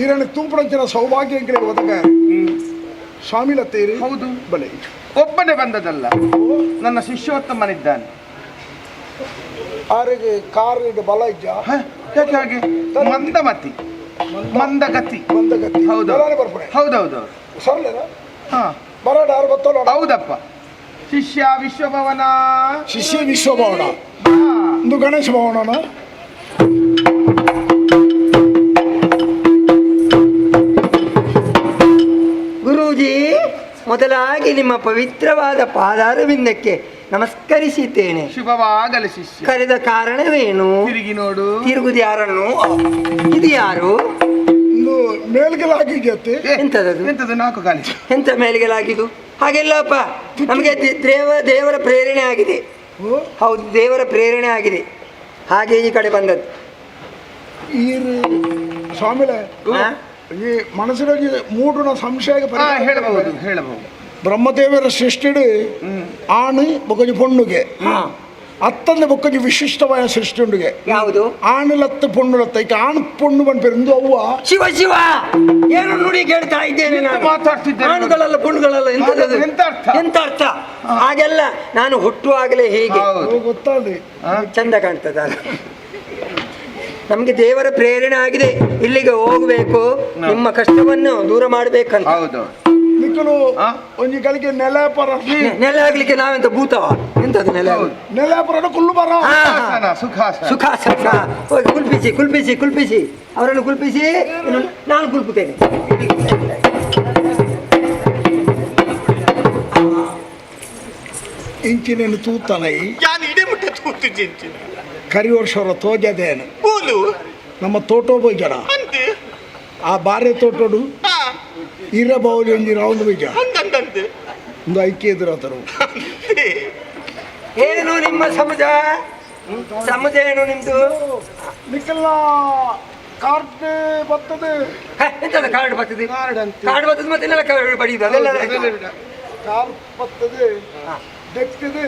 ಈರಣ್ಣ ತುಂಪಡಂಚಿನ ಸೌಭಾಗ್ಯ ಎಂಕಲಿಗೆ ಒದಗ ಸ್ವಾಮಿಲತ್ತೇರಿ ಹೌದು ಬಲೆ ಒಬ್ಬನೇ ಬಂದದಲ್ಲ ನನ್ನ ಶಿಷ್ಯೋತ್ತಮನಿದ್ದಾನೆ ಆರಿಗೆ ಕಾರ್ ಬಲ ಇಜ್ಜ ಯಾಕೆ ಹಾಗೆ ಮಂದಮತಿ ಮಂದಗತಿ ಹೌದು ಹೌದೌದು ಸರ್ಲೇನ ಬರೋಣ ಯಾರು ಗೊತ್ತಲ್ಲ ಹೌದಪ್ಪ ಶಿಷ್ಯ ವಿಶ್ವಭವನ ಶಿಷ್ಯ ವಿಶ್ವಭವನ ಒಂದು ಗಣೇಶ ಭವನ ಗುರೂಜಿ ಮೊದಲಾಗಿ ನಿಮ್ಮ ಪವಿತ್ರವಾದ ಪಾದಾರವಿಂದಕ್ಕೆ ನಮಸ್ಕರಿಸಿದ್ದೇನೆ. ಶುಭವಾಗಲಿ ಶಿಷ್ಯ. ಕರೆದ ಕಾರಣವೇನು? ತಿರುಗಿ ನೋಡು. ತಿರುಗುದು ಯಾರನ್ನು? ಇದು ಯಾರು? ಮೇಲ್ಗೆಲಾಗಿದ್ಯತ್ತೆ ಎಂತದದು ಎಂತದು 4 ಗಾಲಿ ಎಂತ ಮೇಲ್ಗೆಲಾಗಿದ್ದು ಹಾಗೆಲ್ಲಪ್ಪ ನಮಗೆ ದೇವರ ಪ್ರೇರಣೆ ಆಗಿದೆ. ಹೌದು, ದೇವರ ಪ್ರೇರಣೆ ಆಗಿದೆ, ಹಾಗೆ ಈ ಕಡೆ ಬಂದದ್ದು. ಈ ಸ್ವಾಮಿಲೆ ಈ ಮನಸ್ಸಿನಾಗಿ ಮೂಢನ ಸಂಶಯ ಹೇಳಬಹುದು. ಬ್ರಹ್ಮದೇವರ ಸೃಷ್ಟಿಡು ಆಣು ಬೊಕ್ಕಜಿ ಪೊಣ್ಣುಗೆ ಅತ್ತಂದ ಬೊಕ್ಕಜಿ ವಿಶಿಷ್ಟವಾದ ಸೃಷ್ಟಿ ಉಂಡುಗೆ. ಯಾವುದು? ಆಣುಲತ್ತ ಪೊಣ್ಣುಲತ್ತ ಈಗ ಆಣು ಪೊಣ್ಣು ಬಂದ್ಪೇರು ಅವ್ವ ಶಿವ ಶಿವ ಏನು ನುಡಿ ಕೇಳ್ತಾ ಇದ್ದೇನೆ ನಾನು. ಆಣುಗಳಲ್ಲ ಪೊಣ್ಣುಗಳಲ್ಲ, ಎಂತ ಅರ್ಥ ಹಾಗೆಲ್ಲ ನಾನು ಹುಟ್ಟುವಾಗಲೇ ಹೀಗೆ ಗೊತ್ತಾಗ್ಲಿ ಚಂದ ಕಾಣ್ತದ. ನಮ್ಗೆ ದೇವರ ಪ್ರೇರಣೆ ಆಗಿದೆ, ಇಲ್ಲಿಗೆ ಹೋಗ್ಬೇಕು, ನಿಮ್ಮ ಕಷ್ಟವನ್ನು ದೂರ ಮಾಡ್ಬೇಕಂತ. ನಿಕ್ಕಲು ಒಂಜಿ ಕಲಿಕೆ ನೆಲ ಆಗ್ಲಿಕ್ಕೆ ನಾವೆಂತ ಭೂತವ ಎಂತದು ನೆಲಾಪುರ ಕುಲ್ಲು ಬರ ಸುಖಾಸನ ಹೋಗಿ ಕುಲ್ಪಿಸಿ ಅವರನ್ನು ಕುಲ್ಪಿಸಿ, ನಾನು ಕುಲ್ಪುತ್ತೇನೆ. ಇಂಚಿನ ತೂತನೈ ಕರಿ ವರ್ಷರ ತೋಜದೇನು ನಮ್ಮ ತೋಟೋ ಹೋಯ್ ಜನ ಆ ಬಾರೆ ತೋಟೋಡು ಇರ ಬೌಲಿ ಒಂಜಿ ರೌಂಡ್ ಬೀಜ ಒಂದು ಐಕ್ಯ ಎದುರಾತರು. ಏನು ನಿಮ್ಮ ಸಮುದ ಏನು ನಿಮ್ದು? ನಿಕ್ಕಲ್ಲ ಕಾರ್ಡ್ ಬರ್ತದೆ. ಎಂತದ ಕಾರ್ಡ್ ಬರ್ತದೆ? ಕಾರ್ಡ್ ಬರ್ತದೆ ಮತ್ತೆ ಎಲ್ಲ ಬಡಿಯುದು ಅದೆಲ್ಲ ಕಾರ್ಡ್ ಬರ್ತದೆ, ದೆಕ್ಕಿದೆ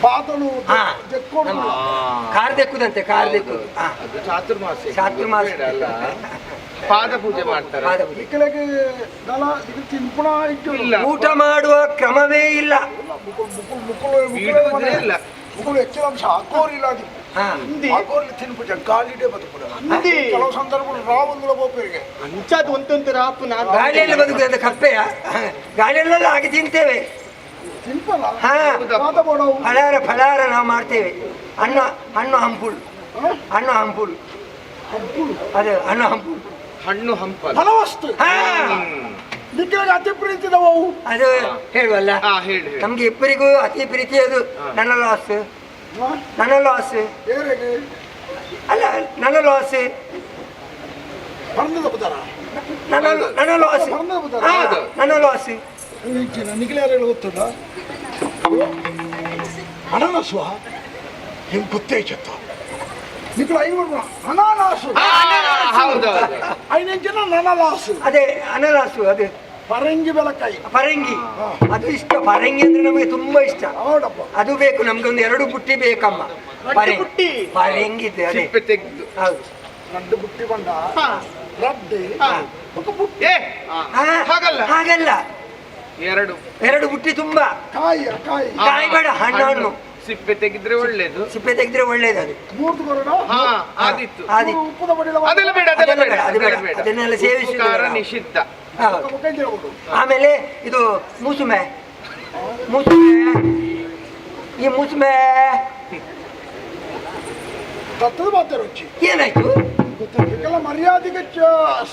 ಪಾದಳು ಕಾರ್ ದೆಕ್ಕುದಂತೆ, ಕಾರ್ ದೆಕ್ಕುದು ಚಾತುರ್ಮಾಸ ಪಾದ ಪೂಜೆ ಮಾಡ್ತಾರೆ. ಊಟ ಮಾಡುವ ಕ್ರಮವೇ ಇಲ್ಲ. ಕೆಲವು ಸಂದರ್ಭಗಳು ರಾವಂದುಲ ಬೋಪರಿಗೆ ಅಂಚದು ಒಂತೊಂದು ರಾಪು ನಾನು ಗಾಳಿಯಲ್ಲಿ ಬದುಕುದಂತ ಕಪ್ಪೆಯ ಗಾಳಿಯಲ್ಲೆಲ್ಲ ಹಾಗೆ ತಿಂತೇವೆ. ಫಲಾರ ನಾವು ಮಾಡ್ತೇವೆ. ಹಣ್ಣು ಹಂಪುಲ್ ಅದೇ ಹಣ್ಣು ಹಂಪಲ್ ಫಲವಸ್ತು ಅತಿ ಪ್ರೀತಿದವು ಅದು ಹೇಳುವಲ್ಲ. ನಮ್ಗೆ ಇಬ್ಬರಿಗೂ ಅತಿ ಪ್ರೀತಿ ಅದು. ನನ್ನ ಲಾಸ್ ಅಲ್ಲ, ನನ್ನ ಲಾಸ್ ನಿಖಿಲಾರ ಗೊತ್ತದ ಅನಾನಸ್ವ ಹೆಂಗ್ ಗೊತ್ತೇ ಚತ್ತ ನಿಖಿಲ ಅನಾನಸು ಐನೆಂಚಿನ ನನಲಾಸು. ಅದೇ ಅನಲಾಸು, ಅದೇ ಪರಂಗಿ ಬೆಲಕಾಯಿ ಪರಂಗಿ, ಅದು ಇಷ್ಟ. ಪರಂಗಿ ಅಂದ್ರೆ ನಮಗೆ ತುಂಬಾ ಇಷ್ಟ. ಅದು ಬೇಕು ನಮ್ಗೆ, ಒಂದು 2 ಬುಟ್ಟಿ ಬೇಕಮ್ಮ. ಪರಂಗಿ ಅದೇ ಹೌದು. 2 ಬುಟ್ಟಿ ಬಂದ ಹಾಗಲ್ಲ, 2 ಬುಟ್ಟಿ ತುಂಬಾ. ಕಾಯಿ ಬೇಡ, ಹಣ್ಣು ಸಿಪ್ಪೆ ತೆಗೆದ್ರೆ ಒಳ್ಳೇದು. ಅದು ಅದನ್ನೆಲ್ಲ ಸೇವಿಸಿ ನಿಷಿದ್ಧ. ಆಮೇಲೆ ಇದು ಮೂಸುಮೆ ಈ ಮೂಸುಮೆ ಏನಾಯ್ತು? ಮರ್ಯಾದೆಗೆ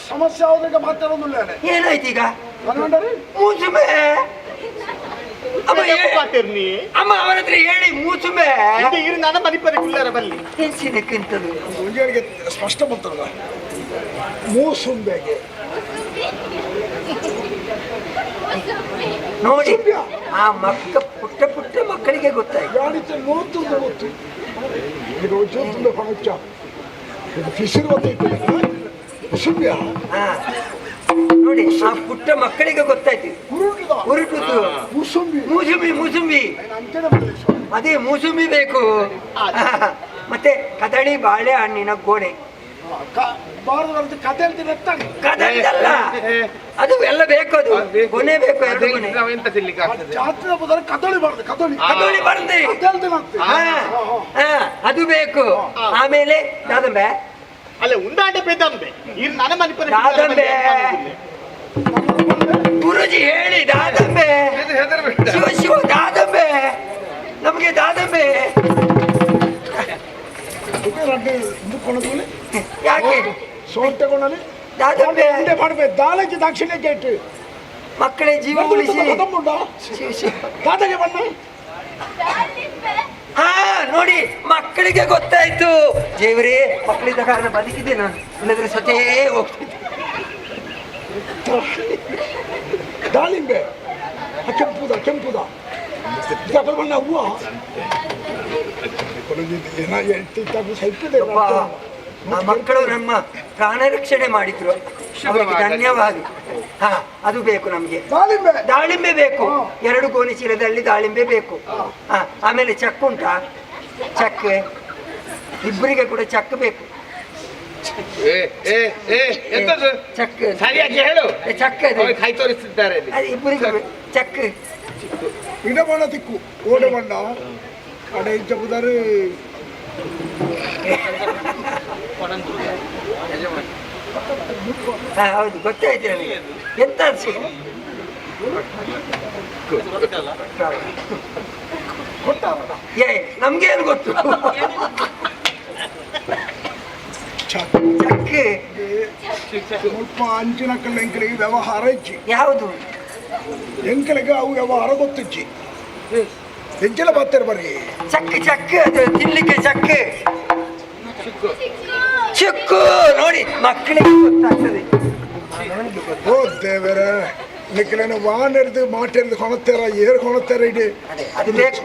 ಸಮಸ್ಯೆ ಆದಾಗ ಮಾತಾಡೋದಿಲ್ಲ. ಏನಾಯ್ತು ಈಗ? ಮೂಸುಮೆ ಅಮ್ಮ ಅವರ ಹತ್ರ ಹೇಳಿ, ಮೂಸುಮೆ ನನ್ನ ಮನಿಪರಿ ಕುಳ್ಳರ ಬಲ್ಲಿ ಹೆಂಚಿನಕ್ಕಿಂತದ್ದು ಸ್ಪಷ್ಟ ಬರ್ತದ. ಮೂಸುಂಬೆಗೆ ನೋಡಿ, ಆ ಪುಟ್ಟ ಮಕ್ಕಳಿಗೆ ಗೊತ್ತಾಯ್ತು. ಗೊತ್ತು ನೋಡಿ, ಆ ಪುಟ್ಟ ಮಕ್ಕಳಿಗೆ ಗೊತ್ತಾಯ್ತು. ಉರುಟುದು ಮೂಸುಂಬಿ ಅದೇ ಮೂಸುಂಬಿ ಬೇಕು. ಮತ್ತೆ ಕದಳಿ ಬಾಳೆ ಹಣ್ಣಿನ ಗೋಡೆ ಕದಳಿದಲ್ಲ, ಅದು ಎಲ್ಲ ಬೇಕು. ಅದು ಗೊನೆ ಬೇಕು, ಕದಳಿ ಬರ್ದೆ ಅದು ಬೇಕು. ಆಮೇಲೆ ದಾದಂಬೆ ಅಲ್ಲ ಉಂಡಾಟ ಬೇದಂಬೆ ನನ್ನ ಮನಿಪರಿ ದಾದಂಬೆ ಗುರುಜಿ ಹೇಳಿ, ದಾದಂಬೆ ಶಿವ ದಾದಂಬೆ, ನಮಗೆ ದಾದಂಬೆ ಯಾಕೆ ಸೋಟೆಗೊಂಡಲ್ಲಿ ದಾದಂಬೆ ಮಾಡ್ಬೇಕು. ದಾಳಕ್ಕೆ ದಾಕ್ಷಿಣ್ಯ ಕೇಟು ಮಕ್ಕಳೇ ಜೀವ ಉಳಿಸಿ ದಾದಾಗೆ ಬಣ್ಣ ಹಾ ನೋಡಿ, ಮಕ್ಕಳಿಗೆ ಗೊತ್ತಾಯ್ತು. ದೇವರೇ, ಮಕ್ಕಳಿದ್ದ ಕಾರಣ ಬದುಕಿದೆ ನಾನು, ಇಲ್ಲದ್ರೆ ಸತೇ ಹೋಗ್ತಿದ್ದೆ. ದಾಳಿಂಬೆ ಕೆಂಪುದ ಬಣ್ಣ ಹೂವ ಆ ಮಕ್ಕಳು ನಮ್ಮ ಪ್ರಾಣ ರಕ್ಷಣೆ ಮಾಡಿದ್ರು, ಅವರಿಗೆ ಧನ್ಯವಾದ. ಹಾ, ಅದು ಬೇಕು ನಮ್ಗೆ. ದಾಳಿಂಬೆ ಬೇಕು, 2 ಗೋಣಿ ಚೀಲದಲ್ಲಿ ದಾಳಿಂಬೆ ಬೇಕು. ಹಾ, ಆಮೇಲೆ ಚಕ್ಕ ಉಂಟಾ? ಚಕ್ಕೆ ಇಬ್ಬರಿಗೆ ಕೂಡ ಚಕ್ಕ ಬೇಕು. ಚಕ್ಕ ಸರಿಯಾಗಿ ಹೇಳು. ಚಕ್ಕ ಕೈ ತೋರಿಸ್ತಿದ್ದಾರೆ ಇಬ್ಬರಿಗೆ ಚಕ್ಕ. ಇಡ ಬಣ್ಣ ತಿಕ್ಕು, ಓಡೆ ಬಣ್ಣ ಕಡೆ ಚಪ್ಪುದಾರೆ. ಹಾ ಹೌದು, ಗೊತ್ತಾಯ್ತು ನನಗೆ. ಎಂತ ನಮ್ಗೇನು ಗೊತ್ತು. ಚಕ್ಕೆ ಸ್ವಲ್ಪ ಅಂಚಿನ ಕಲ್ಲ ಎಂಕಲಿಗೆ ವ್ಯವಹಾರ ಇಚ್ಚಿ. ಯಾವುದು ಎಂಕಲಿಗೆ ಅವು ವ್ಯವಹಾರ ಗೊತ್ತಿಚ್ಚಿ. ಹೆಂಚಲ ಬರ್ತಾರೆ ಬರ್ರಿ. ಚಕ್ಕೆ ಚಕ್ಕೆ, ಅದು ತಿನ್ಲಿಕ್ಕೆ ಚಕ್ಕೆ. ಚಿಕ್ಕು ನೋಡಿ, ಮಕ್ಕಳಿಗೆ ಗೊತ್ತಾಗ್ತದೆ. ಓ ದೇವರ ನಿಕ್ಕಲೇನು ವಾನ್ ಎರ್ದು ಮಾಟೆರ್ದು ಕೊಣತ್ತಾರ, ಏರ್ ಕೊಣತ್ತಾರ ಇಡಿ. ಅದು ಬೇಕು.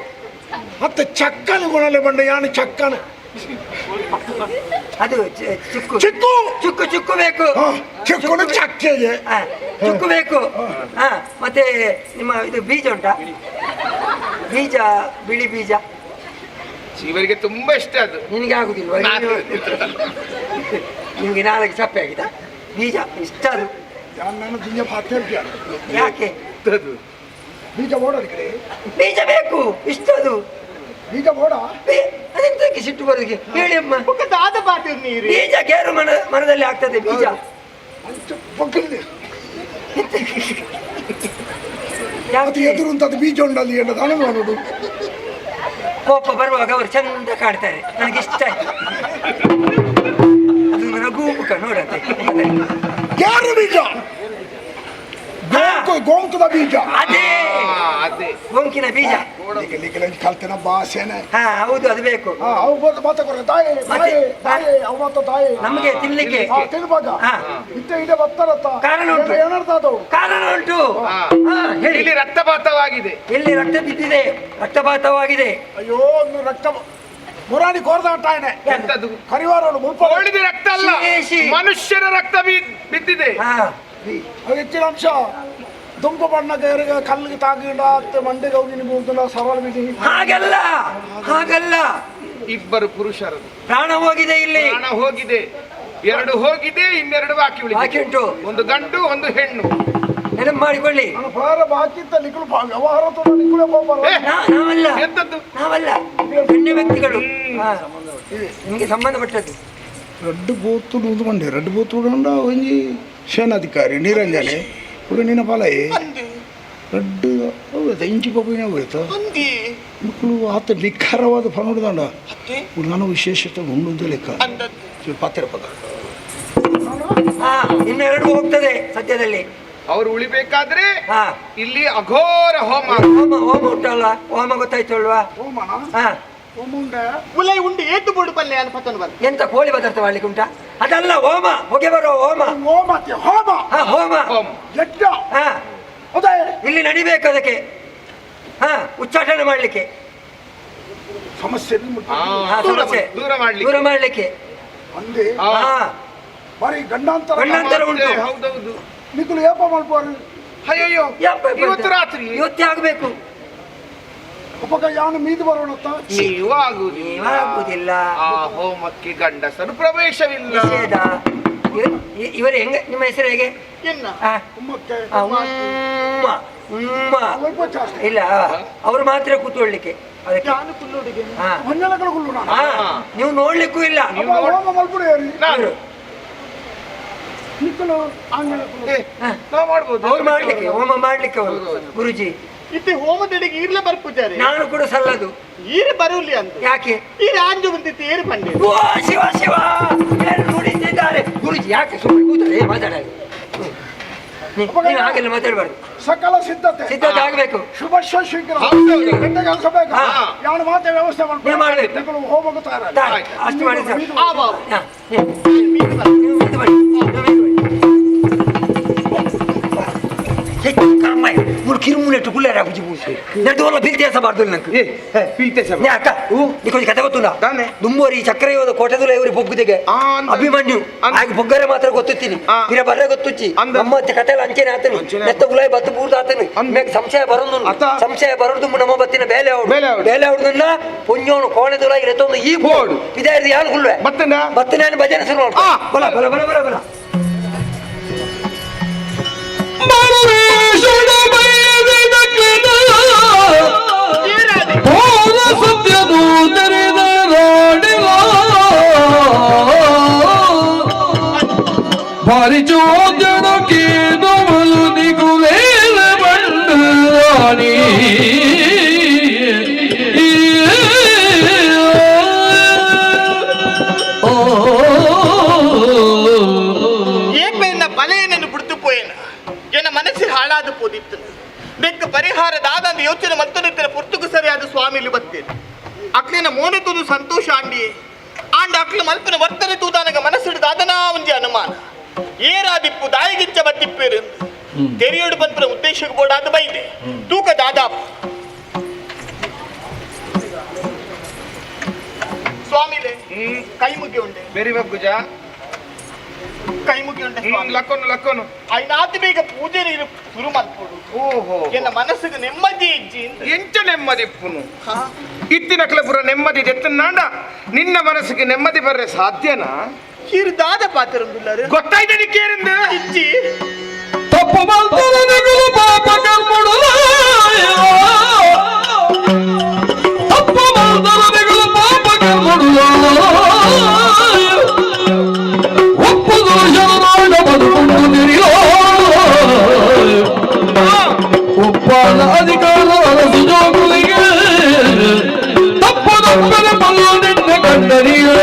ಮತ್ತೆ ಚಕ್ಕನ ಕೊಣಲೆ ಬಂಡ ಯಾನು ಚಕ್ಕನ. ಅದು ಚಿಕ್ಕು ಚಿಕ್ಕು ಚಿಕ್ಕು ಚಿಕ್ಕು ಬೇಕು. ಚಿಕ್ಕುನು ಚಕ್ಕೆಗೆ ಚಿಕ್ಕು ಬೇಕು. ಹಾ, ಮತ್ತೆ ನಿಮ್ಮ ಇದು ಬೀಜ ಉಂಟಾ? ಬೀಜ, ಬಿಳಿ ಬೀಜ ಇವರಿಗೆ ತುಂಬಾ ಇಷ್ಟ ಅದು. ನಿನಗೆ ಆಗುದಿಲ್ವ? ನಿಮ್ಗೆ ನಾಲ್ಕು ಚಪ್ಪೆ ಆಗಿದೆ. ಬೀಜ ಇಷ್ಟ ಅದು. ನಾನು ದುಂಜ ಭಾತ ಯಾಕೆ? ಬೀಜ ಓಡೋದು ಕಡೆ ಬೀಜ ಬೇಕು, ಇಷ್ಟ ಅದು. ಬೀಜ ಓಡ ಅದೆಂತಕ್ಕೆ ಸಿಟ್ಟು ಬರೋದಕ್ಕೆ ಹೇಳಿ ಅಮ್ಮ. ಬೀಜ ಗೇರು ಮರದಲ್ಲಿ ಆಗ್ತದೆ ಬೀಜ. ಎದುರು ಅಂತ ಬೀಜ ಉಂಡಲ್ಲಿ ಏನು ದಾನ ಮಾಡೋದು. ಕೋಪ ಬರುವಾಗ ಅವರು ಚಂದ ಕಾಡ್ತಾರೆ, ನನಗಿಷ್ಟ ಆಯ್ತು. ಅದು ನಗು ಮುಖ ನೋಡತ್ತೆ. ಯಾರು ಬೀಜ? ಗೋಂಕದ ಬೀಜ. ಅದೇ ಗೋಂಕಿನ ಬೀಜ. ಕಲ್ತಿನ ಭಾಷೆನೆ. ಹಾ ಹೌದು, ಅದು ಬೇಕು. ನಮ್ಗೆ ತಿನ್ಲಿಕ್ಕೆ ಕಾರಣ ಉಂಟು. ಕಾರಣ ಉಂಟು. ಇಲ್ಲಿ ರಕ್ತಪಾತವಾಗಿದೆ. ಎಲ್ಲಿ ರಕ್ತ ಬಿದ್ದಿದೆ? ರಕ್ತಪಾತವಾಗಿದೆ. ಅಯ್ಯೋ, ಒಂದು ರಕ್ತ ಮುರಾಡಿ ಕೋರ್ದಾಟಾಯನೆ. ಎಂತದು? ಕರಿವಾರಳು ಕೋಳಿದ ರಕ್ತ ಅಲ್ಲ, ಮನುಷ್ಯರ ರಕ್ತ ಬಿದ್ದಿದೆ. ಹೆಚ್ಚಿನ ಅಂಶ ದುಂಪು ಬಣ್ಣಕ್ಕೆ ಕಲ್ಲಿಗೆ ತಾಗಿಡ ಮಂಡಿಗೆ ಹೋಗಿ ನಿಮಗೆ ಸವಾಲ ಬಿಡಿ. ಹಾಗಲ್ಲ, ಹಾಗಲ್ಲ. ಇಬ್ಬರು ಪುರುಷರದು ಪ್ರಾಣ ಹೋಗಿದೆ. ಇಲ್ಲಿ ಪ್ರಾಣ ಹೋಗಿದೆ. 2 ಹೋಗಿದೆ, ಇನ್ನೆರಡು ಬಾಕಿ ಉಂಟು. ಒಂದು ಗಂಡು, ಒಂದು ಹೆಣ್ಣು. ನೆನಪು ಮಾಡಿಕೊಳ್ಳಿ. ಬಾಕಿ ವ್ಯವಹಾರ ನಾವಲ್ಲ, ಎಂತದ್ದು? ನಾವಲ್ಲ, ಗಣ್ಯ ವ್ಯಕ್ತಿಗಳು. ನಿಮಗೆ ಸಂಬಂಧಪಟ್ಟದ್ದು. ರೆಡ್ ಬೂತ್ ಬಂದೆ. ರೆಡ್ ಬೂತ್ ಒಂಜಿ ಸೇನಾಧಿಕಾರಿ ನಿರಂಜನೆ ಕೂಡ ನಿನ್ನ ಪಾಲಯೇ ರೆಡ್ ಹೋಯ್ತ ಇಂಚಿ ಪಪ್ಪಿನ ಹೋಯ್ತು ಮಕ್ಕಳು ಆತ ನಿಖರವಾದ ಫನೋಡ್ದಂಡ ನಾನು ವಿಶೇಷತೆ ಉಂಡು ಲೆಕ್ಕ ಪಾತ್ರ ಪದ. ಇನ್ನೆರಡು ಹೋಗ್ತದೆ ಸದ್ಯದಲ್ಲಿ. ಅವರು ಉಳಿಬೇಕಾದ್ರೆ ಇಲ್ಲಿ ಅಘೋರ ಹೋಮ. ಹೋಮ ಹೋಮ ಉಂಟಲ್ಲ, ಹೋಮ ಗೊತ್ತಾಯ್ತು ಅಲ್ವಾ? ಹೋಮನ ಉಲೈ ಉಂಡು ಏತು ಬೋಡು ಪಲ್ಲೆ ಅನ್ಪತ್ತನು ಬಂದ. ಎಂತ ಕೋಳಿ ಪದಾರ್ಥ ಮಾಡ್ಲಿಕ್ಕೆ ಉಂಟಾ? ಅದಲ್ಲ ಹೋಮ, ಹೊಗೆ ಬರೋ ಹೋಮ. ಹೋಮ ಹೋಮ ಹೋಮ ಯಜ್ಞ. ಇಲ್ಲಿ ನಡಿಬೇಕು ಅದಕ್ಕೆ. ಉಚ್ಚಾಟನೆ ಮಾಡ್ಲಿಕ್ಕೆ, ಸಮಸ್ಯೆ ದೂರ ಮಾಡ್ಲಿಕ್ಕೆ. ಬರೀ ಗಂಡಾಂತರ ಉಂಟು. ಹೌದೌದು. ನಿಖಲು ಏಪ ಮಾಡ್ಬೋದು. ಅಯ್ಯೋ, ಇವತ್ತು ರಾತ್ರಿ ಇವತ್ತೇ ಆಗ್ಬೇಕು. ಯಾನು ಮೀದು ಬರೋಣತ್ತ. ನೀವು ಆಗುದಿಲ್ಲ. ಆ ಹೋಮಕ್ಕೆ ಗಂಡಸರು ಪ್ರವೇಶವಿಲ್ಲ. ಇವರು ಹೆಂಗ? ನಿಮ್ಮ ಹೆಸರು ಹೇಗೆ? ಇಲ್ಲ, ಅವರು ಮಾತ್ರ ಕೂತ್ಕೊಳ್ಳಿಕ್ಕೆ. ನೀವು ನೋಡ್ಲಿಕ್ಕೂ ಇಲ್ಲ. ಅವ್ರು ಮಾಡ್ಲಿಕ್ಕೆ, ಹೋಮ ಮಾಡ್ಲಿಕ್ಕೆ ಅವರು ಗುರುಜಿ. ಇತ್ತೆ ಹೋಮದಡಿಗೆ ಈರ್ಲೆ ಬರ್ಪುಜಾರೆ. ನಾನು ಕೂಡ ಸಲ್ಲದು. ಈರು ಬರುಲಿ ಅಂತ. ಯಾಕೆ? ಈರು ಆಂಜು ಬಂದಿತ್ತು ಏರು ಬಂದೆ. ಓ ಶಿವ ಶಿವ, ಏನು ನುಡಿತಿದ್ದಾರೆ ಗುರುಜಿ. ಯಾಕೆ ಸುಮ್ಮನೆ ಕೂತಾರೆ ಮಾತಾಡೋದು? ನೀನು ಹಾಗೆಲ್ಲ ಮಾತಾಡಬಾರ್ದು. ಸಕಲ ಸಿದ್ಧತೆ ಸಿದ್ಧತೆ ಆಗಬೇಕು. ಶುಭ ಶೀಘ್ರ ಹೌದು. ಗಂಟೆ ಕೆಲಸ ಬೇಕು. ಹಾ. ಯಾರು ಮಾತೆ ವ್ಯವಸ್ಥೆ ನೀವು ಮಾಡ್ಬೇಕು. ಮಾಡ್ಬೇಕು ಹೋಗುತ್ತಾರೆ. ಅಷ್ಟು ಮಾಡಿ ಸರ್. ಆ ಬಾವು. ಹಾ, ನೀವು ಇದು ಮಾಡಿ. ಮೂರು ಕಿರುಮೂಲೆಟ್ಟು ಗುಳ್ಳೆರ ಬುಜಿ ಬೂಸಿ ನಡ್ದು ಒಳ್ಳೆ ಬೀಳ್ತೇಸಬಾರ್ದು ನಂಗೆ ಅಕ್ಕ ನೀಕೊಂದು ಕತೆ ಗೊತ್ತುಂಡ ದುಂಬೋರಿ ಚಕ್ರಯೋಧ ಕೋಟೆದುಲ ಇವರು ಬೊಗ್ಗುದೆಗೆ ಅಭಿಮನ್ಯು ಹಾಗೆ ಬೊಗ್ಗರೆ ಮಾತ್ರ ಗೊತ್ತುತ್ತೀನಿ ಇರ ಬರ್ರೆ ಗೊತ್ತುಚ್ಚಿ ನಮ್ಮ ಕತೆಲ್ಲ ಅಂಚೆನೆ ಆತನು ನೆತ್ತ ಗುಲಾಯಿ ಬತ್ತು ಬೂರ್ದು ಆತನು ಮೇಗ್ ಸಂಶಯ ಬರೋದು ಸಂಶಯ ಬರೋದು ನಮ್ಮ ಬತ್ತಿನ ಬೇಲೆ ಅವಡನ್ನ ಪುಂಜೋನು ಕೋಣೆದುಲ ಇರತ್ತೊಂದು ಈ ಬೋರ್ಡ್ ಇದೇ ಯಾರು ಗುಳ್ಳೆ ಬತ್ತನ ಭಜನೆ ಶುರು ಮಾಡ್ಕೊ ಬಲ ಬಲ ಬಲ ಬಲ ಬಲ ಭಾರಿ ಚೋದನಕ್ಕೆ ನಮಲು ನಿಗುಲೇಲ ಬಂಡಾನಿ ಏಪೆನ್ನ ಬಲೆಯನ್ನು ಬಿಡ್ತು ಪೋಯೇನ ಎನ್ನ ಮನಸ್ಸಿಗೆ ಹಾಳಾದ ಪೋದಿತ್ತು ಬೆಕ್ಕ ಪರಿಹಾರದಾದ ಯೋಚನೆ ಮತ್ತೊಂದಿತ್ತಿನ ಪುರ್ತುಕು ಸರಿಯಾದ ಸ್ವಾಮಿಲಿ ಬತ್ತೇನೆ ಅಕ್ಲಿನ ಮೋನಿತುದು ಸಂತೋಷ ಆಂಡಿ ಅಕ್ಲ ಮಲ್ಪಿನ ವರ್ತನೆ ತೂದಾನಗ ಮನಸ್ಸಿಡಿದ ಅದನಾ ಒಂಜಿ ಅನುಮಾನ ಏರಾದಿಪ್ಪು ದಾಯಿಗಿಚ್ಚ ಬತ್ತಿಪ್ಪೇರು ತೆರೆಯೋಡು ಬಂತ್ರ ಉದ್ದೇಶಕ್ಕೆ ಬೋಡಾದ ಬೈದೆ ತೂಕ ದಾದಾಪ್ ಸ್ವಾಮಿಲೆ ಕೈ ಮುಗಿ ಉಂಡೆ ಬೇರೆ ಬಗ್ಗುಜ ಕೈ ಮುಗಿ ಉಂಡೆ ಲಕ್ಕೋನು ಐನಾತಿ ಬೇಗ ಪೂಜೆ ನೀರು ಶುರು ಮಾಡ್ಕೊಡು ಓಹೋ ಎನ್ನ ಮನಸ್ಸಿಗೆ ನೆಮ್ಮದಿ ಇಜ್ಜಿ ಎಂಚ ನೆಮ್ಮದಿಪ್ಪುನು ಇತ್ತಿನ ಪುರ ನೆಮ್ಮದಿ ಎತ್ತನಾಂಡ ನಿನ್ನ ಮನಸ್ಸಿಗೆ ನೆಮ್ಮದಿ ಬರ್ರೆ ಸಾಧ್ಯನಾ ಹಿರಿದಾದ ಪಾತ್ರರುಂದುಲ್ಲರು ಗೊತ್ತಾಯ್ತು ನಿಕ್ಕೇರಿಂದ ಇಜ್ಜಿ ತಪ್ಪು ಮಾಡ್ತಾರನೆಗಳು ಪಾಪ ಕರ್ಮಡುಲ ತಪ್ಪು ಮಾಡ್ತಾರನೆಗಳು ಪಾಪ ಕರ್ಮಡುಲ ಒಪ್ಪು ದೋಷನಾಡ ಬದುಕೊಂಡು ನಿರಿಯೋ ಒಪ್ಪಾದ ಅಧಿಕಾರ ಸುಜೋಗುಲಿಗೆ ತಪ್ಪು ತಪ್ಪದ ಬಲ್ಲು ನಿನ್ನ ಕಂಡರಿಯೋ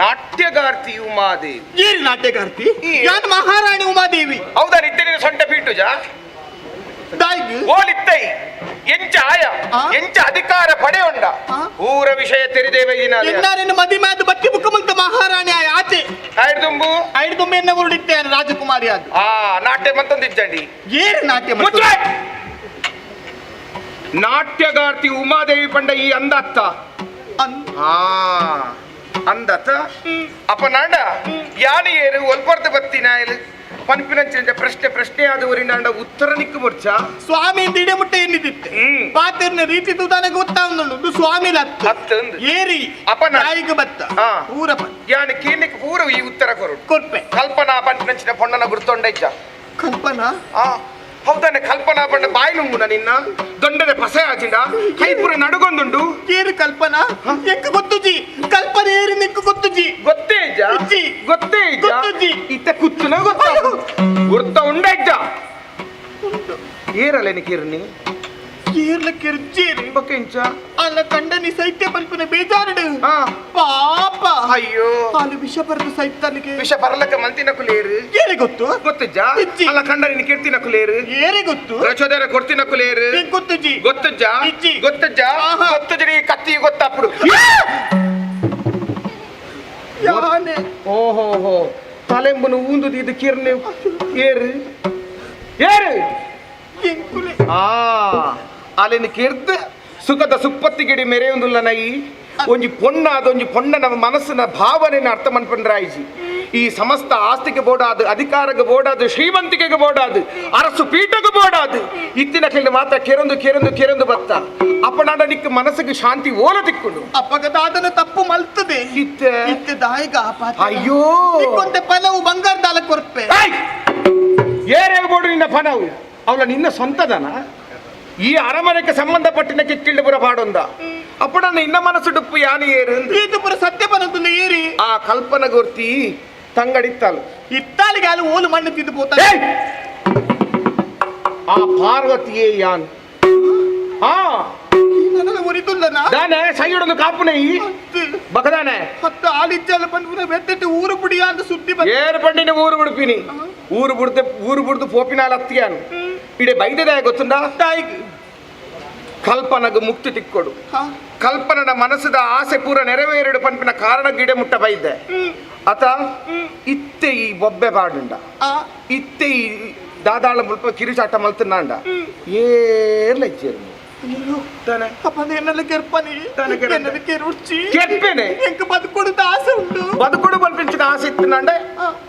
ನಾಟ್ಯಗಾರ್ತಿ ಉಮಾದೇವಿ ಏನ್ ನಾಟ್ಯಗಾರ್ತಿ ಯಾನ್ ಮಹಾರಾಣಿ ಉಮಾದೇವಿ ಹೌದಾ ನಿತ್ಯ ಸೊಂಟ ಪೀಟುಜ ದಾಯಿಗೆ ಓಲಿತ್ತೈ ಎಂಚ ಆಯ ಎಂಚ ಅಧಿಕಾರ ಪಡೆಯೊಂಡ ಊರ ವಿಷಯ ತೆರೆದೇವೆ ಎನ್ನಾರೇನು ಮದಿಮಾದು ಬತ್ತಿ ಮುಖಮಂತ ಮಹಾರಾಣಿ ಆಯ ಆಚೆ ಐದು ತುಂಬೆ ಎನ್ನ ಉರುಳಿತ್ತೆ ರಾಜಕುಮಾರಿ ಅದು ನಾಟ್ಯ ಮತ್ತೊಂದಿದ್ದಂಡಿ ಏನ್ ನಾಟ್ಯ ನಾಟ್ಯಗಾರ್ತಿ ಉಮಾದೇವಿ ಪಂಡ ಈ ಅಂದತ್ತ ಅಂದತ್ತ ಅಪ್ಪ ನಾಂಡ ಯಾನಿಯೇರು ಒಲ್ಪರ್ದ ಬತ್ತಿನಾಯಲು ಪನ್ಪಿನಂಚಿನ ಪ್ರಶ್ನೆ ಆದವರಿನಾಂಡ ಉತ್ತರ ನಿಕ್ಕು ಬರ್ಚ ಸ್ವಾಮಿ ದಿಡೆ ಮುಟ್ಟೆ ಎನ್ನಿದಿತ್ತೆ ಪಾತಿರ್ನ ರೀತಿ ತೂದಾನೆ ಗೊತ್ತಾಂದು ಸ್ವಾಮಿ ಹತ್ತು ಏರಿ ಅಪ್ಪ ನಾಯಿಗೆ ಬತ್ತ ಪೂರ ಯಾನಿ ಕೇನಿಕ್ ಪೂರ ಈ ಉತ್ತರ ಕೊರ್ಪೆ ಕಲ್ಪನಾ ಪನ್ಪಿನಂಚಿನ ಪೊಣ್ಣನ ಗುರ್ತೊಂಡೈಜ ಕಲ್ಪನಾ ಹೌದಾನೆ ಕಲ್ಪನಾ ಬಂಡ ಬಾಯಿ ನುಂಗುನ ನಿನ್ನ ದೊಂಡದ ಪಸೆ ಆಜಿಂಡ ಕೈಪುರ ನಡುಗೊಂದುಂಡು ಏರು ಕಲ್ಪನಾ ಎಕ್ಕ ಗೊತ್ತುಜಿ ಕಲ್ಪನೆ ಏರಿ ನಿಕ್ಕು ಗೊತ್ತುಜಿ ಗೊತ್ತೇ ಗೊತ್ತೇ ಇತ್ತ ಕುತ್ತುನ ಗುರ್ತ ಉಂಡಜ್ಜ ಏರಲೆನಿ ಕಿರ್ನಿ ಕೇರ್ಲಕ್ಕೆ ರುಚೇರಿ ಬಕ್ಕೆಂಚ ಅಲ್ಲ ಕಂಡನಿ ಸೈತ್ಯ ಪಲ್ಪನೆ ಬೇಜಾರಡು ಪಾಪ ಅಯ್ಯೋ ಅಲ್ಲಿ ವಿಷ ಬರೆದು ಸೈತಾನಿಗೆ ವಿಷ ಬರಲಕ್ಕೆ ಮಂತಿನ ಕುಲೇರು ಏರಿ ಗೊತ್ತು ಗೊತ್ತಜ್ಜ ಅಲ್ಲ ಕಂಡನಿ ಕೀರ್ತಿನ ಕುಲೇರು ಏರಿ ಗೊತ್ತು ರಚೋದರ ಕೊಡ್ತಿನ ಕುಲೇರು ಗೊತ್ತುಜಿ ಗೊತ್ತಜ್ಜ ಗೊತ್ತಜ್ಜಿ ಕತ್ತಿ ಗೊತ್ತప్పుడు ಯಾನೆ ಓಹೋ ತಲೆಂಬನು ಊಂದುದು ಇದು ಕಿರ್ನೆ ಏರು ಎಂಕುಲೆ ಅಲ್ಲಿನ ಕಿರ್ದು ಸುಖದ ಸುಪ್ಪತ್ತಿಗಿಡಿ ಮೆರೆಯೊಂದುಲ್ಲ ನೈ ಒಂಜಿ ಪೊಣ್ಣನ ಮನಸ್ಸಿನ ಭಾವನೆಯನ್ನು ಅರ್ಥ ಮಾಡ್ಕೊಂಡ್ರಾಯಿಸಿ ಈ ಸಮಸ್ತ ಆಸ್ತಿಗೆ ಬೋಡಾದು ಅಧಿಕಾರಕ್ಕೆ ಬೋಡಾದು ಶ್ರೀಮಂತಿಕೆಗೆ ಬೋಡಾದು ಅರಸು ಪೀಠಕ್ಕೆ ಬೋಡಾದು ಇತ್ತಿನ ಕೆಲ ಮಾತ್ರ ಕೆರಂದು ಬತ್ತ ಅಪ್ಪನಾಡ ನಿಕ್ಕ ಮನಸ್ಸಿಗೆ ಶಾಂತಿ ಓಲ ತಿಕ್ಕೊಂಡು ಅಪ್ಪಗದಾದನ ತಪ್ಪು ಮಲ್ತದೆ ಇತ್ತೆ ದಾಯಿಗ ಅಯ್ಯೋ ಕೊಂತೆ ಪನವು ಬಂಗಾರದಾಲ ಕೊರ್ಪೆ ಏರೇ ಬೋಡು ನಿನ್ನ ಪನವು ಅವಳ ನಿನ್ನ ಸ್ವಂತದನ ಈ ಅರಮನೆಗೆ ಸಂಬಂಧಪಟ್ಟಿನ ಕಿಕ್ಕಿಳ್ಳಿ ಪಾಡೊಂದ ಅಪ್ಪಡನ್ನ ಇನ್ನ ಮನಸ್ಸು ಡುಪ್ಪು ಯಾನಿ ಏರು ಇದು ಪುರ ಸತ್ಯ ಪನಂತ ಏರಿ ಆ ಕಲ್ಪನ ಗುರ್ತಿ ತಂಗಡಿತ್ತಲು ಇತ್ತಾಲಿಗೆ ಅಲ್ಲಿ ಓಲು ಮಣ್ಣು ತಿದ್ದು ಪೋತ ಆ ಪಾರ್ವತಿಯೇ ಯಾನ್ ನನಗೆ ಉರಿತುಲ್ಲನ ದಾನೆ ಸೈಯೊಡೊಂದು ಕಾಪುನೈ ನಾಲಿಜ್ಜಲ ಬಂದು ಬೆಟ್ಟಿಟ್ಟು ಊರು ಬಿಡಿಯ ಅಂತ ಸುದ್ದಿ ಏರ್ ಪಂಡಿನ ಊರು ಬಿಡ್ಪಿನಿ ಊರು ಬಿಡ್ದು ಪೋಪಿನಾಲ ಹತ್ತಿಯಾನು ಇಡೆ ಬೈದದ ಗೊತ್ತುಂಡ ಕಲ್ಪನಗ ಮುಕ್ತಿ ತಿಕ್ಕೊಡು ಕಲ್ಪನದ ಮನಸ್ಸದ ಆಸೆ ಪೂರ ನೆರವೇರಡು ಪಂಪಿನ ಕಾರಣ ಗಿಡ ಮುಟ್ಟ ಬೈದ್ದೆ ಅತ ಇತ್ತೆ ಈ ಬೊಬ್ಬೆ ಬಾಡುಂಡ ಇತ್ತೆ ಈ ದಾದಾಳ ಮುಲ್ಪ ಕಿರಿಚಾಟ ಮಲ್ತನಾಂಡ ಏರ್ಲ ಇಚ್ಚೇರು ಬದುಕೊಡು ಬಲ್ಪಿಂಚಿನ ಆಸೆ ಇತ್ತಿನಾಂಡೆ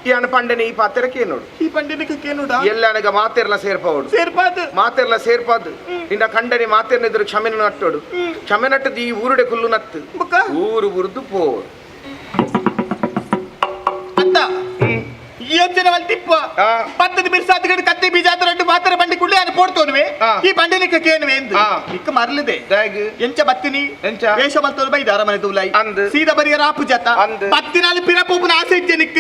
ಈ ಅಣ್ಣ ಪಂಡನೆ ಈ ಪಾತ್ರಕ್ಕೆ ನೋಡು ಈ ಪಂಡಿನಿಕೆ ನೋಡ ಎಲ್ಲನಗ ಮಾತೆರ್ಲ ಸೇರ್ಪವಡು ಮಾತೆರ್ಲ ಸೇರ್ಪಾದು ನಿನ್ನ ಕಂಡನೆ ಮಾತೆರ್ನ ಎದುರು ಕ್ಷಮೆನ ನಟ್ಟೋಡು ಕ್ಷಮೆ ನಟ್ಟದು ಈ ಊರುಡೆ ಕುಲ್ಲು ನತ್ತು ಊರು ಬುರ್ದು ಪೋಡು ಅಂತ ಯೋಚನೆ ಮಲ್ತಿಪ್ಪ ಪತ್ತದ ಬಿರ್ಸಾದ ಕತ್ತೆ ಬೀಜ ಎರಡು ಮಾತ್ರ ಬಂಡಿ ಕುಳ್ಳಿ ಅದು ಪೋಡ್ತೋನ್ವೆ ಈ ಬಂಡಿಲಿಕ್ಕೆ ಕೇನ್ವೆ ಎಂದು ಇಕ್ಕ ಮರಲಿದೆ ಎಂಚ ಬತ್ತಿನಿ ಎಂಚ ವೇಷ ಮಲ್ತೋರು ಬೈದ ಅರಮನೆ ದೂಲೈ ಸೀದಾ ಬರಿಯ ರಾಪು ಜತ ಬತ್ತಿನಲ್ಲಿ ಪಿರಪೂಪನ ಆಸೆ ಇಜ್ಜನಿಕ್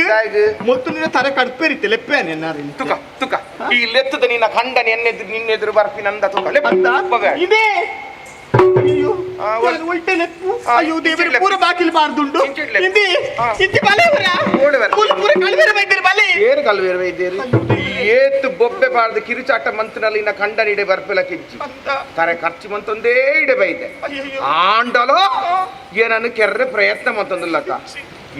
ಮುತ್ತು ನಿನ್ನ ತರ ಕಡ್ಪೇರಿತ್ತೆ ಲೆಪ್ಪೆ ನೆನ್ನಾರಿ ತುಕ ತುಕ ಈ ಲೆತ್ತದ ನಿನ್ನ ಖಂಡನೆ ನಿನ್ನೆದುರು ಬರ್ಪಿ ನಂದ ತುಕ ಇದೇ ಅಯ್ಯೋ ಉಲ್ಟೆ ಲೆಪ್ಪು ಅಯ್ಯೋ ದೇವರ ಪೂರ ಬಾಕಿಲು ಬಾರ್ದುಂಡು ಇಂದಿ ಇಂತಿ ಬಲೆವರ ಪೂರ ಕಲ್ವೇರ ವೈದ್ಯರು ಬಲೆ ಏರು ಕಲ್ವೇರ ವೈದ್ಯರು ಏತು ಬೊಬ್ಬೆ ಬಾರ್ದು ಕಿರುಚಾಟ ಮಂತ್ರನಲ್ಲಿ ಇನ್ನ ಖಂಡನ ಇಡೆ ಬರ್ಪೆಲ ಕಿಜ್ಜಿ ಕರೆ ಖರ್ಚು ಮಂತೊಂದೇ ಇಡೆ ಬೈದೆ ಆಂಡಲೋ ಏನನ್ನು ಕೆರ್ರೆ ಪ್ರಯತ್ನ ಮಂತೊಂದುಲ್ಲಕ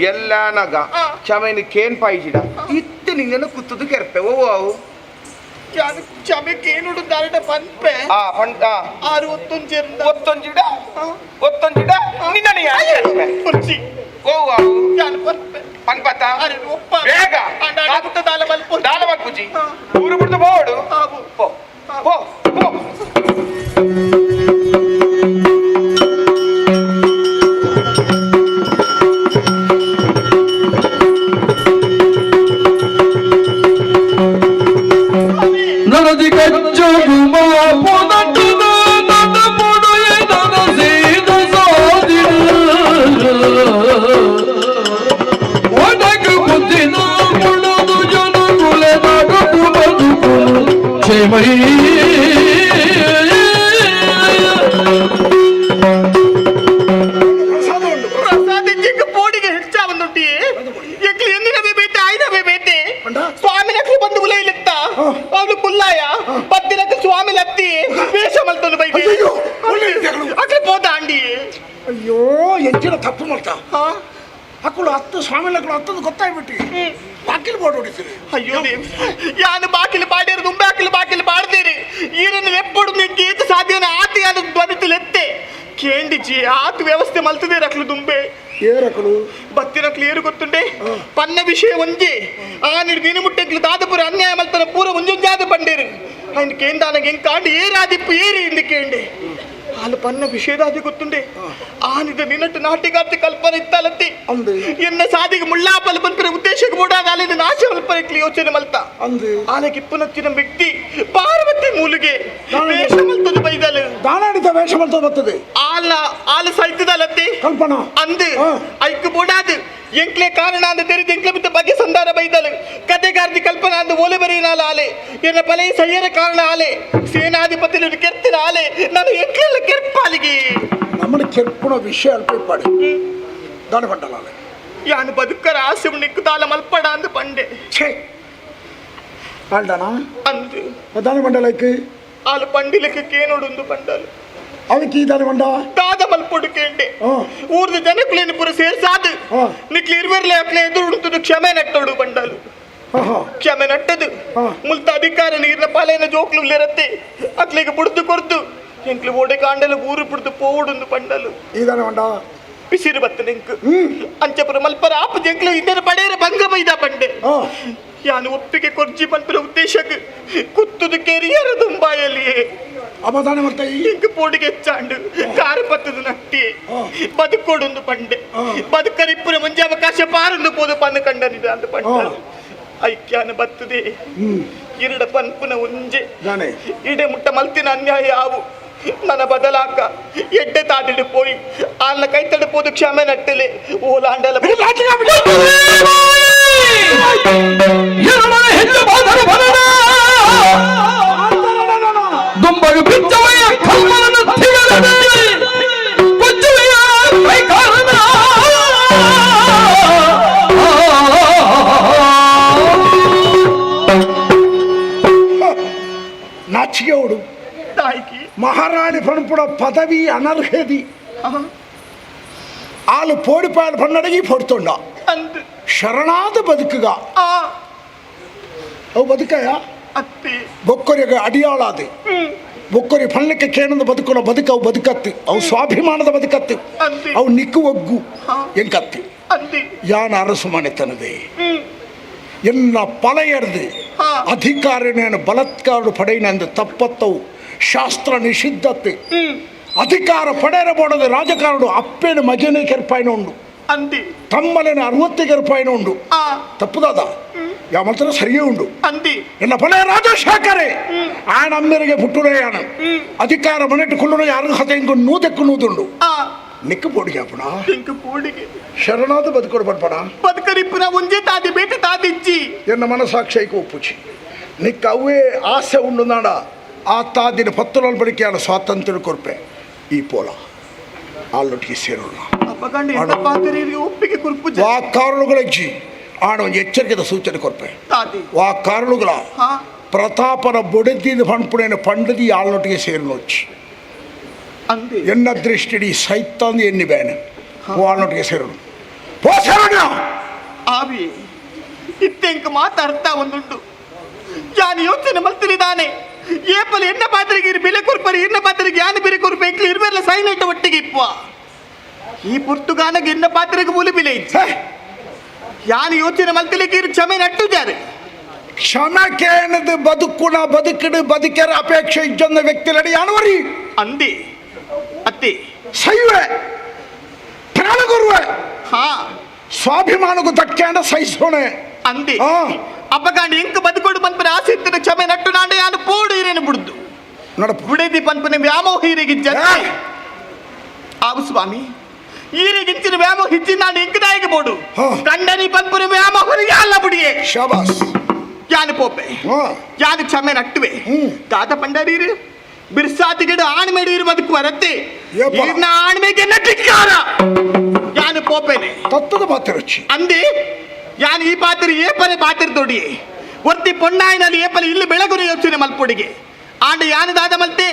ಎಲ್ಲ ನಗ ಕ್ಷಮೆನ ಕೇನ್ ಪಾಯಿಸಿಡ ಇತ್ತು ನಿಂಗನ್ನು ಕುತ್ತದು ಕೆರ್ಪೆ ಓ ಅವು ಕ್ಷಮೆ ಕೇನುಡು ದಾರಡ ಪಂಪೆ ಆರು ಒತ್ತೊಂಜಿಡ ನಿನ್ನ ಕುರ್ಚಿ ಓ ಅವು ಯಾನು ಪಂಪೆ ಪನ್ಪತ್ತ ಅರೆ ಒಪ್ಪ ಬೇಗ ಆಗುತ್ತ ದಾಲ ಮಲ್ಪು ದಾಲ ಮಲ್ಪುಜಿ ಊರು ಬಿಡ್ದು ಬೋಡು ಪೋ ಪೋ ಪೋ ನನದಿ ಕಚ್ಚೋಗು ಮಾಪುನಟ್ಟು ನನ್ನ ಪುಡುಯೆ ನನ್ನ ಸೀದ ಸಾದಿನ ಒಡಗು ಬುದ್ಧಿನ ಮುಳುದು ಜನ ಕುಲೆ ನಡುಕು ಬದುಕು ಕ್ಷೇಮೈ ಪ್ರಸಾದ ಚಿಕ್ಕ ಪೋಡಿಗೆ ಹೆಚ್ಚಾವಂದುಂಟಿ ಎಕ್ಲಿ ಎಂದಿನವೇ ಬೇಟೆ ಆಯ್ದವೇ ಬೇಟೆ ಸ್ವಾಮಿ ನಕ್ಲು ಬಂದು ಉಲೈಲಿತ್ತ ಅವಳು ಕುಲ್ಲಾಯ ಪತ್ತಿನಕ್ಕೆ ಸ್ವಾಮಿ ಲತ್ತಿ ವೇಷ ಮಲ್ತನು ಬೈದಿ ಅಕ್ಲಿ ಪೋತ ಅಂಡಿ ಅಯ್ಯೋ ಎಂಚಿನ ತಪ್ಪು ಮಾಡ್ತಾ ಅಕ್ಕಳು ಹತ್ತು ಸ್ವಾಮಿಗಳು ಹತ್ತದು ಗೊತ್ತಾಗ್ಬಿಟ್ಟು ಬಾಕಿಲು ಬೋರ್ಡ್ ಹೊಡಿತೀರಿ ಅಯ್ಯೋ ಯಾನು ಬಾಕಿಲು ಪಾಡಿರು ದುಂಬೆ ಬಾಕಿಲು ಪಾಡ್ತೀರಿ ಈರನ್ನು ಎಪ್ಪಡು ನಿಂಗೆ ಏತು ಸಾಧ್ಯನ ಆತ ಯಾನು ಧ್ವನಿತಲೆತ್ತೆ ಕೇಂಡಿಜಿ ಆತ ವ್ಯವಸ್ಥೆ ಮಲ್ತದೆ ರಕ್ಲು ದುಂಬೆ ಏರಕಲು ಬತ್ತಿರಕ್ಲು ಏರು ಗೊತ್ತುಂಡೆ ಪನ್ನ ವಿಷಯ ಒಂಜಿ ಆ ನಿರ್ ಮುಟ್ಟೆಕ್ಲು ದಾದಪುರ ಅನ್ಯಾಯ ಮಲ್ತನ ಪೂರ ಒಂಜೊಂಜಾದ ಬಂಡೇರು ఆయన కేందానకి ఎంకాండి ఏ రాదిప్పు ఏరి ఇందుకేండి వాళ్ళు పన్న విషేదాది ಗೊತ್ತುಂಡೆ ಆನಿದ ನಿನ್ನಟ್ಟು ನಾಟಿಗಾರ್ತಿ ಕಲ್ಪನೆ ಇತ್ತಲತ್ತಿ ಎನ್ನ ಸಾದಿಗೆ ಮುಳ್ಳಾ ಪಲ್ಪನ್ಪರ ಉದ್ದೇಶಕ್ಕೆ ಬೋಡಾದ ಅಲ್ಲಿನ ನಾಶ ಮಲ್ಪನೆಕ್ಲಿ ಯೋಚನೆ ಮಲ್ತ ಆಲಕ್ಕೆ ಇಪ್ಪನಚ್ಚಿನ ವ್ಯಕ್ತಿ ಪಾರ್ವತಿ ಮೂಲಿಗೆ ವೇಷ ಮಲ್ತದ ಬೈದಲು ದಾನಾಡಿದ ವೇಷ ಮಲ್ತದ ಬರ್ತದೆ ಆಲ ಸೈತದಲತ್ತಿ ಕಲ್ಪನಾ ಅಂದು ಐಕ್ ಬೋಡಾದು ಎಂಕ್ಲೆ ಕಾರಣ ಅಂದ ತೆರೆದು ಎಂಕ್ಲೆ ಬಿದ್ದ ಬಗ್ಗೆ ಸಂಧಾನ ಬೈದಲು ಕತೆಗಾರ್ತಿ ಕಲ್ಪನಾ ಅಂದು ಓಲೆ ಬರೀನಾಲ ಆಲೆ ಎನ್ನ ಪಲೈ ಸಯ್ಯರ ಕಾರಣ ಆಲೆ ಸೇನಾಧಿಪತಿ ಕೆರ್ತಿನ ಆಲೆ ನಾನು ಎಂಕ್ಲೆಲ್ಲ ಕೆರ್ಪಾಲಿಗೆ ನಮ್ಮನ್ನು ಕೆರ್ಪುಣ ವಿಷಯ ಅಲ್ಪಡಿ ದಾನ ಪಂಡಲಾಲೆ ಯಾನು ಬದುಕರ ಆಸೆ ನಿಕ್ಕುದಾಲ ಮಲ್ಪಡ ಅಂದು ಪಂಡೆ ಛೇ ಪಾಲ್ಡಾನ ಅಂದು ದಾನ ಮಂಡಲಕ್ಕೆ ಆಲು ಪಂಡಿಲಕ್ಕೆ ನೋಡುಂದು ಪಂಡಲು ಅವಕ್ಕೆ ಈ ದಾನ ಮಂಡ ದಾದ ಮಲ್ಪೊಡು ಕೇಂಡೆ ಊರ್ದ ಜನಕ್ಕಲೇನು ಪುರ ಸೇರ್ಸಾದು ನಿಕ್ಲಿ ಇರುವರ್ಲೆ ಅಕ್ಲೆ ಎದುರುಡುತ್ತದೆ ಕ್ಷಮೆ ನಟ್ಟೋಡು ಪಂಡಲು ಕ್ಷಮೆ ನಟ್ಟದು ಮುಲ್ತ ಅಧಿಕಾರ ನೀರಿನ ಪಾಲೇನ ಜೋಕ್ಲು ಇರತ್ತೆ ಅಕ್ಲಿಗೆ ಬುಡ್ದು ಕೊರ್ದು ಎಂಕ್ಲು ಓಡೆ ಕಾಂಡಲು ಊರು ಬಿಡ್ದು ಪೋಡುಂದು ಪಂಡಲು ಈ ದಾನ ಮಂಡ ಬಿಸಿರು ಬತ್ತ ನೆಂಕು ಅಂಚಪುರ ಮಲ್ಪರ ಆಪ ಜಂಕ್ಲು ಇಂದರ ಪಡೆಯರ ಭಂಗ ಬೈದ ಪಂಡೆ ಯಾನು ಒಪ್ಪಿಗೆ ಕೊರ್ಜಿ ಪಂಪರ ಉದ್ದೇಶಕ್ಕೆ ಕುತ್ತುದು ಕೆರಿಯರ ದುಂಬಾಯಲ್ಲಿಯೇ ಅಬದಾನ ಮಾಡ್ತಾ ಇಂಕ ಪೋಡಿಗೆ ಹೆಚ್ಚಾಂಡು ಕಾರು ಪತ್ತದ ನಟ್ಟಿ ಬದುಕೋಡೊಂದು ಪಂಡೆ ಬದುಕರಿಪ್ಪುರ ಮುಂಜೆ ಅವಕಾಶ ಪಾರೊಂದು ಪೋದು ಪನ್ನು ಕಂಡನಿದ ಅಂದು ಪಂಡ ಐಕ್ಯಾನ ಬತ್ತದೆ ಇರಡ ಪನ್ಪುನ ಉಂಜೆ ಇಡೆ ಮುಟ್ಟ ಮಲ್ತಿನ ಅನ್ಯಾಯ ಯಾವು ನನ್ನ ಬದಲಾಕ ಎಡ್ಡೆ ತಾಡಿಡು ಪೋಯಿ ಆಲ್ನ ಕೈ ತಡಪೋದು ಕ್ಷಮೆ ನಟ್ಟಲೆ ಓಲಾಂಡಲ ದುಂಬಗ ಬಿಚ್ಚವಯ್ಯ ಕಲ್ಮನ ತಿಗರದೆ ಕೊಚ್ಚುವೆಯ ಕೈ ಕಾರಣ ಮಹಾರಾಣಿ ಪಣಪುಡ ಪದವಿ ಅನರ್ಹದಿ ಆಲು ಪೋಡಿಪಾಯಲು ಪಣ್ಣಡಗಿ ಪೊಡ್ತೊಂಡ ಶರಣಾದ ಬದುಕುಗ ಅವು ಬದುಕಯ ಬೊಕ್ಕೊರಿಗೆ ಅಡಿಯಾಳಾದೆ ಬೊಕ್ಕೊರಿ ಪಣ್ಣಕ್ಕೆ ಕೇಣದ ಬದುಕುನ ಬದುಕು ಅವು ಬದುಕತ್ತು ಅವು ಸ್ವಾಭಿಮಾನದ ಬದುಕತ್ತು ಅವು ನಿಕ್ಕು ಒಗ್ಗು ಎಂಕತ್ತು ಯಾನ ಅರಸು ಮನೆತನದೆ ಎಲ್ಲ ಪಲೆಯರ್ದು ಅಧಿಕಾರಿನ ಬಲತ್ಕಾರ ಪಡೆಯಿನೆಂದು ತಪ್ಪತ್ತವು ಶಾಸ್ತ್ರ ನಿಷಿದ್ಧತೆ ಅಧಿಕಾರ ಪಡೆಯರಬೋಡದ ರಾಜಕಾರಣ ಅಪ್ಪೇನ ಮಗನೇ ಕೆರ್ಪಾಯಿನ ಉಂಡು ತಮ್ಮಲೇನ 60 ಕೆರ್ಪಾಯಿನ ಉಂಡು ತಪ್ಪುದಾದ ಯಾವ ಮಾತ್ರ ಸರಿಯೇ ಉಂಡು ಎಲ್ಲ ಪಳೆಯ ರಾಜಶೇಖರೇ ಆಯನ ಅಮ್ಮೆರಿಗೆ ಪುಟ್ಟುರೆಯಾನ ಅಧಿಕಾರ ಮನೆಟ್ಟುಕೊಳ್ಳು ಯಾರು ಹತ ಹಿಂಗು ನೂದೆಕ್ಕು ನೂದುಂಡು ನಿಕ್ಕು ಪೋಡಿಗೆ ಅಪ್ಪಣ ಶರಣಾದ ಬದುಕೊಡು ಬಡ್ಪಣ ಬದುಕರಿಪ್ಪುನ ಒಂಜೆ ತಾದಿ ಬೇಟೆ ತಾದಿಜ್ಜಿ ಎನ್ನ ಮನಸಾಕ್ಷಿಗೆ ಒಪ್ಪುಚಿ ನಿಕ್ಕ ಅವೇ ಆಸೆ ಉಂಡು ನಾಡ ಆ ತಾದಿನ ಪತ್ತುಲ ಬಳಿಕೆಯಾನ ಸ್ವಾತಂತ್ರ್ಯ ಕೊರ್ಪೆ ಈ ಪೋಲ ಅಲ್ಲೊಟ್ಟಿಗೆ ಸೇರೋಣ ಒಪ್ಪಿಗೆ ಕುರ್ಪು ವಾ ಕಾರಣಗಳಜ್ಜಿ ಆಣ ಒಂದು ಎಚ್ಚರಿಕೆದ ಸೂಚನೆ ಕೊರ್ಪೆ ವಾ ಕಾರಣಗಳ ಪ್ರತಾಪನ ಬೊಡೆದಿದ ಪಣ್ಪುಣೇನ ಪಂಡದಿ ಆಳೊಟ್ಟಿಗೆ ಸೇರಿನೊಚ್ಚಿ ಎನ್ನ ದೃಷ್ಟಿಡಿ ಸೈತಾಂದು ಎನ್ನಿ ಬೇನೆ ಆಳೊಟ್ಟಿಗೆ ಸೇರೋಣ ಪೋ ಸೇರೋಣ ಆವಿ ಇತ್ತೆಂಕ ಮಾತಾಡ್ತಾ ಒಂದುಂಟು ಯಾನು ಯೋಚನೆ ಮಲ್ತಿರಿದಾನೆ ಏಪಲ್ ಎನ್ನ ಪಾತ್ರೆಗೆ ಬೆಲೆ ಕೊರ್ಪರಿ ಎನ್ನ ಪಾತ್ರೆಗೆ ಯಾನು ಬೆಲೆ ಕೊರ್ಬೇಕು ಇರ್ಬೆಲ್ಲ ಸೈನೆಟ್ ಒಟ್ಟಿಗೆ ಇಪ್ಪುವ ಈ ಪುರ್ತುಗಾನಗೆ ಎನ್ನ ಪಾತ್ರೆಗೆ ಮೂಲಿ ಬೆಲೆ ಇচ্ছে ಯಾನು ಯೋಚನೆ ಮಲ್ತಿಲಿಕ್ಕೆ ಕ್ಷಮೆ ನಟ್ಟು ಜಾರೆ ಕ್ಷಮೆ ಕೇಳದು ಬದುಕುಣ ಬದುಕಿಡು ಬದುಕರ ಅಪೇಕ್ಷೆ ಇಜ್ಜೊಂದ ವ್ಯಕ್ತಿಲಡಿ ಯಾನವರಿ ಅಂದಿ ಅತ್ತಿ ಸೈವೆ ಪ್ರಾಣಗುರುವೆ ಸ್ವಾಭಿಮಾನಗೂ ದಕ್ಕ್ಯಾಂಡ ಸಹಿಸೋಣೆ ಅಂದಿ ಅಪ್ಪಗಾಂಡಿ ಎಂಕ ಬದುಕೋಡು ಪನ್ಪನೆ ಆಸೆ ಇತ್ತಿನ ಕ್ಷಮೆ ನಟ್ಟು ನಾಂಡೆ ಯಾನು ಪೋಡು ಇರೇನು ಬಿಡುದು ಬುಡೇದಿ ಪನ್ಪನೆ ವ್ಯಾಮೋಹ ಹೀರೆಗಿಜ್ಜ ಆವು ಸ್ವಾಮಿ ಈರೆಗಿಂಚಿನ ವ್ಯಾಮೋಹ ಹಿಚ್ಚಿನ ನಾಂಡೆ ಎಂಕದಾಯಿಗೆ ಬೋಡು ಕಂಡನಿ ಪನ್ಪನೆ ವ್ಯಾಮೋಹರಿಗೆ ಅಲ್ಲ ಬಿಡಿಯೇ ಶಾಬಾಸ್ ಯಾನು ಪೋಪೆ ಯಾನು ಕ್ಷಮೆ ನಟ್ಟುವೆ ತಾತ ಪಂಡರೀರು ಬಿರ್ಸಾತಿಗಿಡು ಆಣ್ಮೆಡೀರು ಬದುಕುವ ರತ್ತೆ ಇರ್ನ ಆಣ್ಮೆಗೆ ನಟಿಕಾರ ಯಾನು ಪೋಪೆನೆ ತತ್ತದ ಪಾತ್ರಚ್ಚಿ ಅಂದಿ ಯಾನು ಈ ಪಾತ್ರ ಏಪಲೆ ಪಾತ್ರ ತೊಡಿಯೇ ಒರ್ತಿ ಪೊಣ್ಣಾಯಿನಲ್ಲಿ ಏಪಲೆ ಇಲ್ಲಿ ಬೆಳಗುರಿ ಯೋಚನೆ ಮಲ್ಪೊಡಿಗೆ ಆಂಡ ಯಾನದಾದ ಮಲ್ತೆ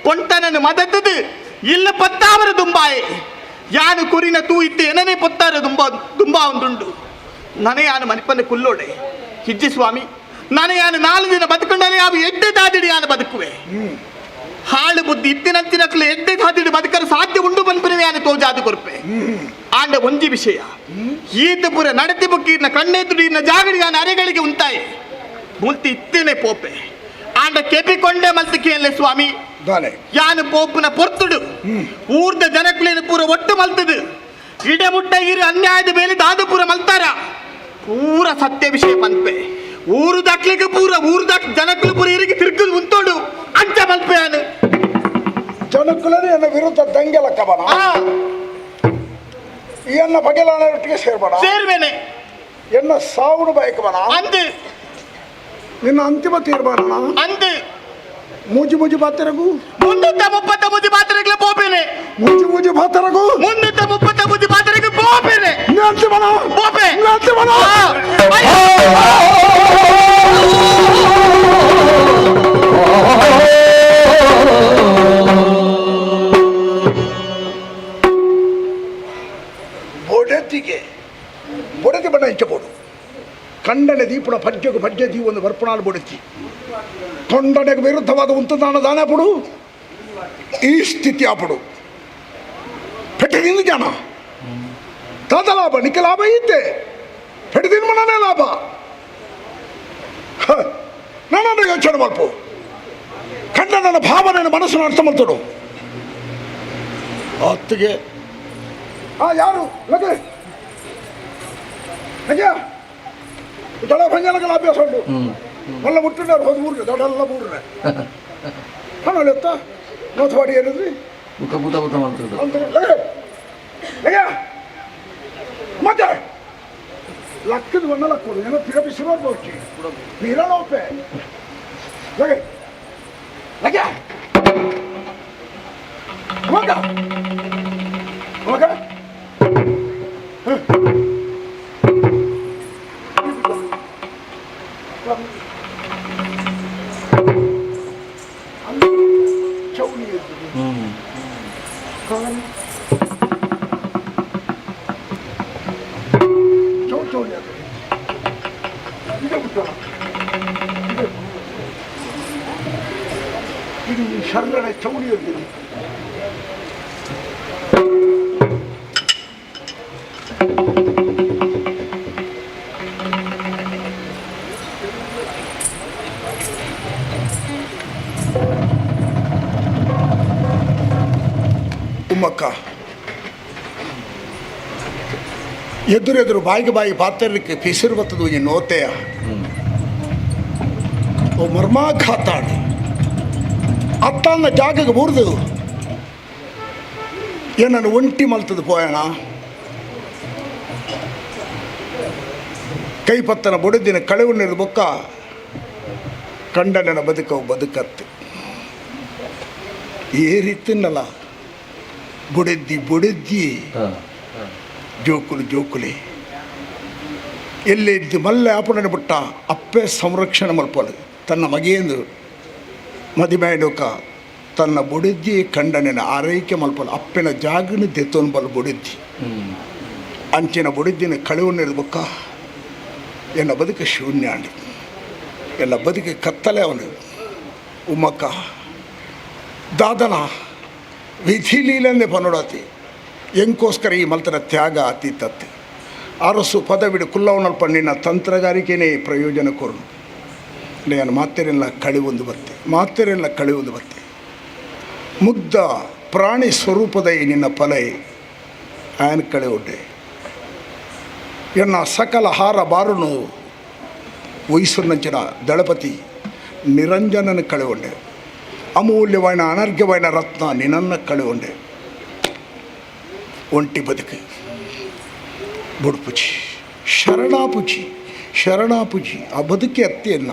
ಪೊಂಟನನ್ನು ಮದದ್ದು ಇಲ್ಲ ಪತ್ತಾವರ ದುಂಬಾಯೆ ಯಾನು ಕುರಿನ ತೂ ಇತ್ತೆ ಏನನೇ ಪೊತ್ತಾರ ದುಂಬಾ ಒಂದುಂಡು ನನೆ ಯಾನು ಮನಿಪನ್ನ ಕುಲ್ಲೋಡೆ ಹಿಜ್ಜಿ ಸ್ವಾಮಿ ನಾನು ಯಾನು 4 ದಿನ ಬದುಕೊಂಡಲ್ಲಿ ಅವು ಎಡ್ಡೆ ದಾದಿಡಿ ಯಾನು ಬದುಕುವೆ ಹಾಳು ಬುದ್ಧಿ ಇತ್ತಿನಂತಿನಕ್ಲು ಎಡ್ಡೆ ದಾದಿಡಿ ಬದುಕಲು ಸಾಧ್ಯ ಉಂಡು ಬಂದ್ಬಿಡುವೆ ಯಾನು ತೋಜಾದು ಕೊರ್ಪೆ ಆಂಡ ಒಂಜಿ ವಿಷಯ ಈತ ಪುರ ನಡತಿ ಬುಕ್ಕಿನ ಕಣ್ಣೆದುಡಿನ ಜಾಗಡಿ ಯಾನು ಅರೆಗಳಿಗೆ ಉಂಟಾಯೆ ಮುಲ್ತಿ ಇತ್ತೇನೆ ಪೋಪೆ ಆಂಡ ಕೆಪಿಕೊಂಡೆ ಮಲ್ತಿಕೆಯಲ್ಲೇ ಸ್ವಾಮಿ ಯಾನು ಪೋಪುನ ಪೊರ್ತುಡು ಊರ್ದ ಜನಕ್ಲೇನು ಪೂರ ಒಟ್ಟು ಮಲ್ತದು ಇಡಮುಟ್ಟ ಇರು ಅನ್ಯಾಯದ ಮೇಲೆ ದಾದು ಪೂರ ಮಲ್ತಾರ ಪೂರ ಸತ್ಯ ವಿಷಯ ಮಲ್ಪೆ ಊರು ದಾಕ್ಲಿಕ್ಕೆ ಪೂರ ಊರು ದಾಕ್ ಜನಕ್ಕಲು ಪೂರ ಇರಿಗೆ ತಿರ್ಗದು ಉಂಟೋಡು ಅಂಚ ಮಲ್ಪೆ ಯಾನು ಜನಕ್ಕಲೇ ಎನ್ನ ವಿರುದ್ಧ ದಂಗೆಲ ಕಬನ ಎನ್ನ ಬಗೆಲಾನೊಟ್ಟಿಗೆ ಸೇರ್ಬೇಡ ಸೇರ್ವೇನೆ ಎನ್ನ ಸಾವುಡು ಬಯಕಬನ ಅಂದು ನಿನ್ನ ಅಂತಿಮ ತೀರ್ಮಾನ ಅಂದು ಮೂಜಿ ಬಾತರಗು 330 ಬಾತರಗಳ ಪೋಪೇನೆ ಮೂಜಿ ಬಾತರಗು 330 ಬಾತರಗಳ ಪೋಪೇನೆ ಅಂತಿಮನ ಪೋಪೆ ಅಂತಿಮನ ಬೊಡೆತಿ ಬಣ್ಣ ಹೆಚ್ಚಬಹುದು ಖಂಡನೆ ದೀಪುಣ ಪಜ್ಜೆಗೂ ಪಜ್ಜೆ ದೀವು ಒಂದು ವರ್ಪಣಾಲು ಬೊಡೆತಿ ತೊಂಡನೆಗೆ ವಿರುದ್ಧವಾದ ಉಂಟದಾನ ದಾನ ಪಡು ಈ ಸ್ಥಿತಿ ಆಪಡು ಪೆಟ್ಟಿನಿಂದ ಜಾನ ತಾತ ಲಾಭ ನಿಕ್ಕ ಲಾಭ ಇದ್ದೆ ಪೆಟ್ಟಿದಿನ ಮನನೇ ಲಾಭ ನಾನು ಯೋಚನೆ ಮಲ್ಪು ಖಂಡ ನನ್ನ ಭಾವನೆಯನ್ನು ಮನಸ್ಸನ್ನು ಅರ್ಥ ಮಾಡ್ತಡು ಹೊತ್ತಿಗೆ ಯಾರು ಲಗೆ ಲಗ್ಯ ದಡ ಭಂಜನಗಳ ಅಭ್ಯಾಸ ಉಂಟು ಮಲ್ಲ ಮುಟ್ಟಿದ್ದಾರೆ ಹೋದ ಊರಿಗೆ ದೊಡ್ಡೆಲ್ಲ ಊರ್ರೆ ಹಣ್ಣಲ್ಲಿ ಎತ್ತ ನೋತ್ವಾಡಿ ಏನಿದ್ರಿ ಮತ್ತೆ ಲಕ್ಕದ ಬಣ್ಣ ಲಕ್ಕೋದು ಏನೋ ತಿರಬಿಸಿರೋ ಬೋಚಿ ನೀರಳೋಪೆ ಲಗೆ ಲಗ್ಯ ಹೋಗ ಹೋಗ ಚೌಳಿ ಚೌಳಿ ಅದು ಇದೆ ಬಿಟ್ಟಲ್ಲ ಇದು ಶರಣರ ಚೌಳಿ ಇರ್ತೀನಿ ಉಮ್ಮಕ್ಕ ಎದುರೆದುರು ಬಾಯಿಗೆ ಬಾಯಿ ಪಾತ್ರಕ್ಕೆ ಪಿಸಿರು ಬತ್ತದು ಈ ನೋತೆಯ ಓ ಮರ್ಮಾಘಾತಾಡಿ ಅತ್ತನ್ನ ಜಾಗಕ್ಕೆ ಬೂರ್ದು ಏನನ್ನು ಒಂಟಿ ಮಲ್ತದು ಪೋಯಣ ಕೈಪತ್ತನ ಬುಡದಿನ ಕಳೆವನ್ನಿರು ಬೊಕ್ಕ ಕಂಡನ ಬದುಕವು ಬದುಕತ್ತೆ ಈ ರೀತಿನಲ್ಲ ಬುಡೆದ್ದಿ ಜೋಕುಲಿ ಎಲ್ಲಿದ್ದು ಮಲ್ಲೆ ಆಪಣೆ ಬಿಟ್ಟ ಅಪ್ಪೆ ಸಂರಕ್ಷಣೆ ಮಲ್ಪಲು ತನ್ನ ಮಗೆಯಂದು ಮದಿಮೇಡೋಕ ತನ್ನ ಬುಡೆದ್ದಿ ಕಂಡನೆನ ಆರೈಕೆ ಮಲ್ಪಲು ಅಪ್ಪೆನ ಜಾಗನ ದೆತ್ತೊಂದು ಬಲು ಬುಡೆದ್ದಿ ಅಂಚಿನ ಬುಡೆದ್ದಿನ ಕಳೆವನ್ನಿರ್ಬೇಕ ಎನ್ನ ಬದುಕು ಶೂನ್ಯ ಅಂಡಿ ಎಲ್ಲ ಬದುಕಿ ಕತ್ತಲೆ ಅವನು ಉಮ್ಮಕ್ಕ ದಾದನ ವಿಧಿ ಲೀಲೆಂದೇ ಪನೋಡತಿ ಎಂಕೋಸ್ಕರ ಈ ಮಲ್ತನ ತ್ಯಾಗ ಅತೀತತ್ತೆ ಅರಸು ಪದವಿಡು ಕುಲ್ಲವನಲ್ಪ ನಿನ್ನ ತಂತ್ರಗಾರಿಕೆಯೇ ಪ್ರಯೋಜನ ಕೊರು ನಾನು ಮಾತೆರೆಲ್ಲ ಕಳಿವೊಂದು ಬತ್ತೆ ಮುಗ್ಧ ಪ್ರಾಣಿ ಸ್ವರೂಪದ ಈ ನಿನ್ನ ಫಲೈ ಆಯನ ಕಳೆ ಒಡ್ಡೆ ಎನ್ನ ಸಕಲ ಹಾರ ಬಾರುನು ವಯಸ್ಸುನಂಚಿನ ದಳಪತಿ ನಿರಂಜನನ ಕಳೆ ಒಡ್ಡೆ ಅಮೂಲ್ಯವಾದ ಅನರ್ಘ್ಯವಾದ ರತ್ನ ನಿನ್ನನ್ನು ಕಳೆಗೊಂಡೆ ಒಂಟಿ ಬದುಕು ಬುಡ್ಪುಚಿ ಶರಣಾಪುಚಿ ಆ ಬದುಕಿ ಅತ್ತೆಯನ್ನ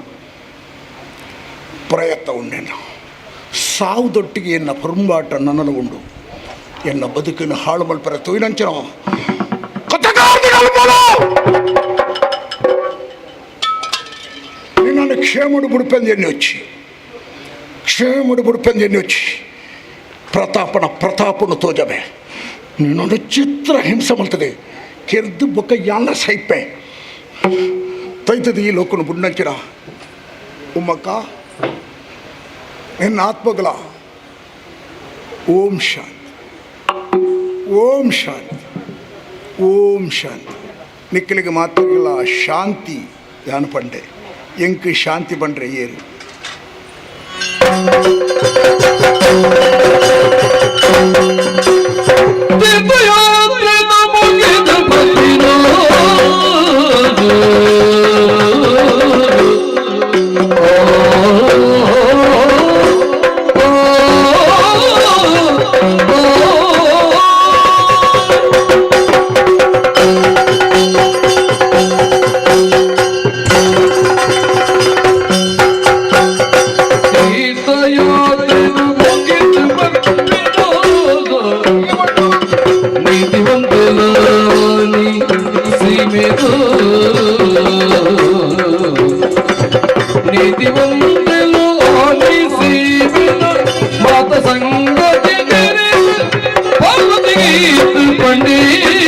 ಪ್ರಯತ್ನ ಉಂಡೆನ ಸಾವುದೊಟ್ಟಿಗೆ ಎನ್ನ ಪರುಂಬಾಟ ನನ್ನನ್ನು ಉಂಡು ಎನ್ನ ಬದುಕನ್ನು ಹಾಳು ಮಲ್ಪರ ತೊಯ್ನಂಚನ ನಿನ್ನನ್ನು ಕ್ಷೇಮಡು ಬುಡುಪೆಂದು వచ్చి ಪ್ರತಾಪನು ತೋಜಬೆ ನಿನ್ನೊಂದು ಚಿತ್ರ ಹಿಂಸೆ ಮಲ್ತದೆ ಕೆರ್ದು ಬೊಕ್ಕ ಯಾನ ಸೈಪೆ ತೈತದ ಈ ಲೋಕನು ಬುಡ್ನಂಚಿನ ಉಮ್ಮಕ್ಕ ನಿನ್ನ ಆತ್ಮಗಳ ಓಂ ಶಾಂತಿ ನಿಕ್ಕಲಿಗೆ ಮಾತಾಡಲ್ಲ ಶಾಂತಿ ಯಾನು ಪಂಡೆ ಎಂಕ್ ಶಾಂತಿ ಬಂಡ್ರೆ ಏರು ತೀರ್ಥಯಾತ್ರೆ ಮುಗಿದ ಬಂದಿರೋ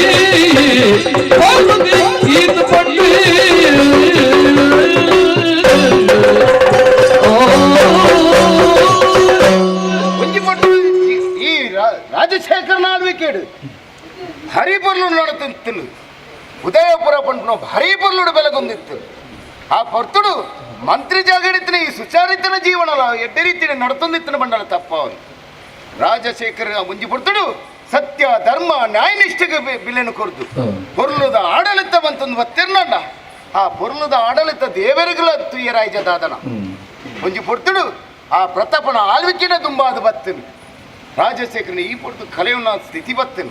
ರಾಜಶೇಖರನ ಆಳ್ವಿಕೆಡು ಹರಿಬರ್ಲು ನಡತಿತ್ತು ಉದಯಪುರ ಪಂಟು ಹರಿಬರ್ಲುಡು ಬೆಲೆಗೊಂದಿತ್ತು ಆ ಪರ್ತುಡು ಮಂತ್ರಿ ಜಾಗಡಿತ್ತಿನ ಈ ಸುಚಾರಿತನ ಜೀವನ ಎಡ್ಡೆ ರೀತಿ ನಡತೊಂದಿತ್ತಿನ ಬಂಡಲ ತಪ್ಪವನು ರಾಜಶೇಖರ ಮುಂಜಿ ಪಡ್ತುಡು ಸತ್ಯ ಧರ್ಮ ನ್ಯಾಯನಿಷ್ಠೆಗೆ ಬಿಲೆನು ಕೊರ್ದು ಪೊರ್ಲುದ ಆಡಳಿತ ಬಂತಂದು ಬತ್ತಿರ್ನಂಡ ಆ ಪೊರ್ಲುದ ಆಡಳಿತ ದೇವರಿಗಳ ತುಯ್ಯರಾಯ್ಜ ದಾದನ ಮುಂಜಿ ಪಡ್ತುಡು ಆ ಪ್ರತಾಪನ ಆಳ್ವಿಕೆನ ತುಂಬಾದ ಬತ್ತನು ರಾಜಶೇಖರನ ಈ ಪೊರ್ತು ಕಲೆಯುನ ಸ್ಥಿತಿ ಬತ್ತನು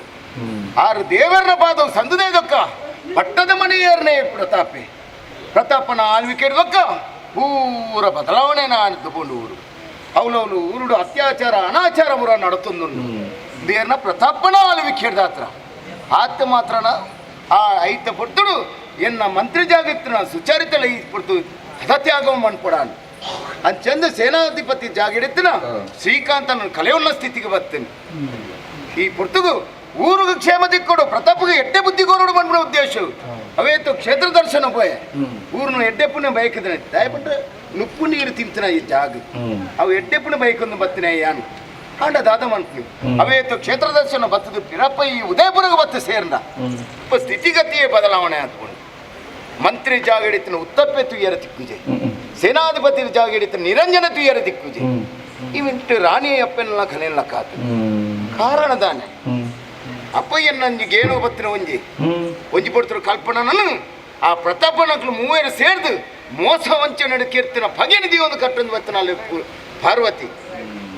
ಆರು ದೇವರ ಪಾದವು ಸಂದುದೇ ದೊಕ್ಕ ಪಟ್ಟದ ಮನೆಯರ್ನೇ ಪ್ರತಾಪನ ಆಳ್ವಿಕೆ ದೊಕ್ಕ ಪೂರ ಬದಲಾವಣೆ ತಗೊಂಡು ಊರು ಅವನವನು ಊರುಡು ಅತ್ಯಾಚಾರ ಅನಾಚಾರ ಊರ ನಡತೊಂದು ದೇರ್ನ ಪ್ರತಾಪನ ಆಳ್ವಿಕೆ ಹಿಡ್ದಾತ್ರ ಆತ ಮಾತ್ರನ ಆ ಐತ ಪೊರ್ತುಡು ಎನ್ನ ಮಂತ್ರಿ ಜಾಗತ್ತಿನ ಸುಚಾರಿತಲ ಈ ಪೊರ್ತು ಹತತ್ಯಾಗವ ಮಣ್ಪಡಾನು ಅಂಚಂದ ಸೇನಾಧಿಪತಿ ಜಾಗಿಡಿತ್ತಿನ ಶ್ರೀಕಾಂತನ ಕಲೆಯುನ್ನ ಸ್ಥಿತಿಗೆ ಬರ್ತೇನೆ ಈ ಪೊರ್ತುಗು ಊರಿಗೆ ಕ್ಷೇಮ ದಿಕ್ಕೊಡು ಪ್ರತಾಪಗೆ ಎಟ್ಟೆ ಬುದ್ಧಿ ಕೋರೋಡು ಬಂದ್ಬಿಡೋ ಉದ್ದೇಶ ಅವೇತು ಕ್ಷೇತ್ರ ದರ್ಶನ ಪೋಯ ಊರ್ನು ಎಡ್ಡೆಪ್ಪನ ಬೈಕದ ದಯಪಟ್ಟು ನುಪ್ಪು ನೀರು ತಿಂತನ ಈ ಜಾಗ ಅವು ಎಡ್ಡೆಪ್ಪನ ಬೈಕೊಂದು ಬತ್ತಿನ ಯಾನು ಆಂಡ ದಾದ ಮಾಡ್ತೀವಿ ಅವೇತು ಕ್ಷೇತ್ರ ದರ್ಶನ ಬತ್ತದು ಪಿರಪ್ಪ ಈ ಉದಯಪುರಗ ಬತ್ತ ಸೇರ್ದ ಸ್ಥಿತಿಗತಿಯೇ ಬದಲಾವಣೆ ಆದ್ಕೊಂಡು ಮಂತ್ರಿ ಜಾಗ ಹಿಡಿತನ ಉತ್ತಪ್ಪೆ ತುಯ್ಯರ ದಿಕ್ಕುಜೆ ಸೇನಾಧಿಪತಿ ಜಾಗ ಹಿಡಿತ ನಿರಂಜನ ತುಯ್ಯರ ದಿಕ್ಕುಜೆ ಇವಿಂಟು ರಾಣಿ ಅಪ್ಪನೆಲ್ಲ ಕಲೆಯಲ್ಲ ಕಾತು ಕಾರಣದಾನೆ ಅಪ್ಪಯ್ಯನಂಜಿಗೆ ಏನೋ ಬತ್ತಿನ ಒಂಜಿ ಪಡ್ತಿರೋ ಕಲ್ಪನನ್ನು ಆ ಪ್ರತಾಪನಕ್ಲು ಮೂವೇರು ಸೇರ್ದು ಮೋಸ ವಂಚ ನಡುಕಿರ್ತಿನ ಪಗೆನಿದಿ ಒಂದು ಕಟ್ಟೊಂದು ಬತ್ತನ ಅಲ್ಲಿ ಪಾರ್ವತಿ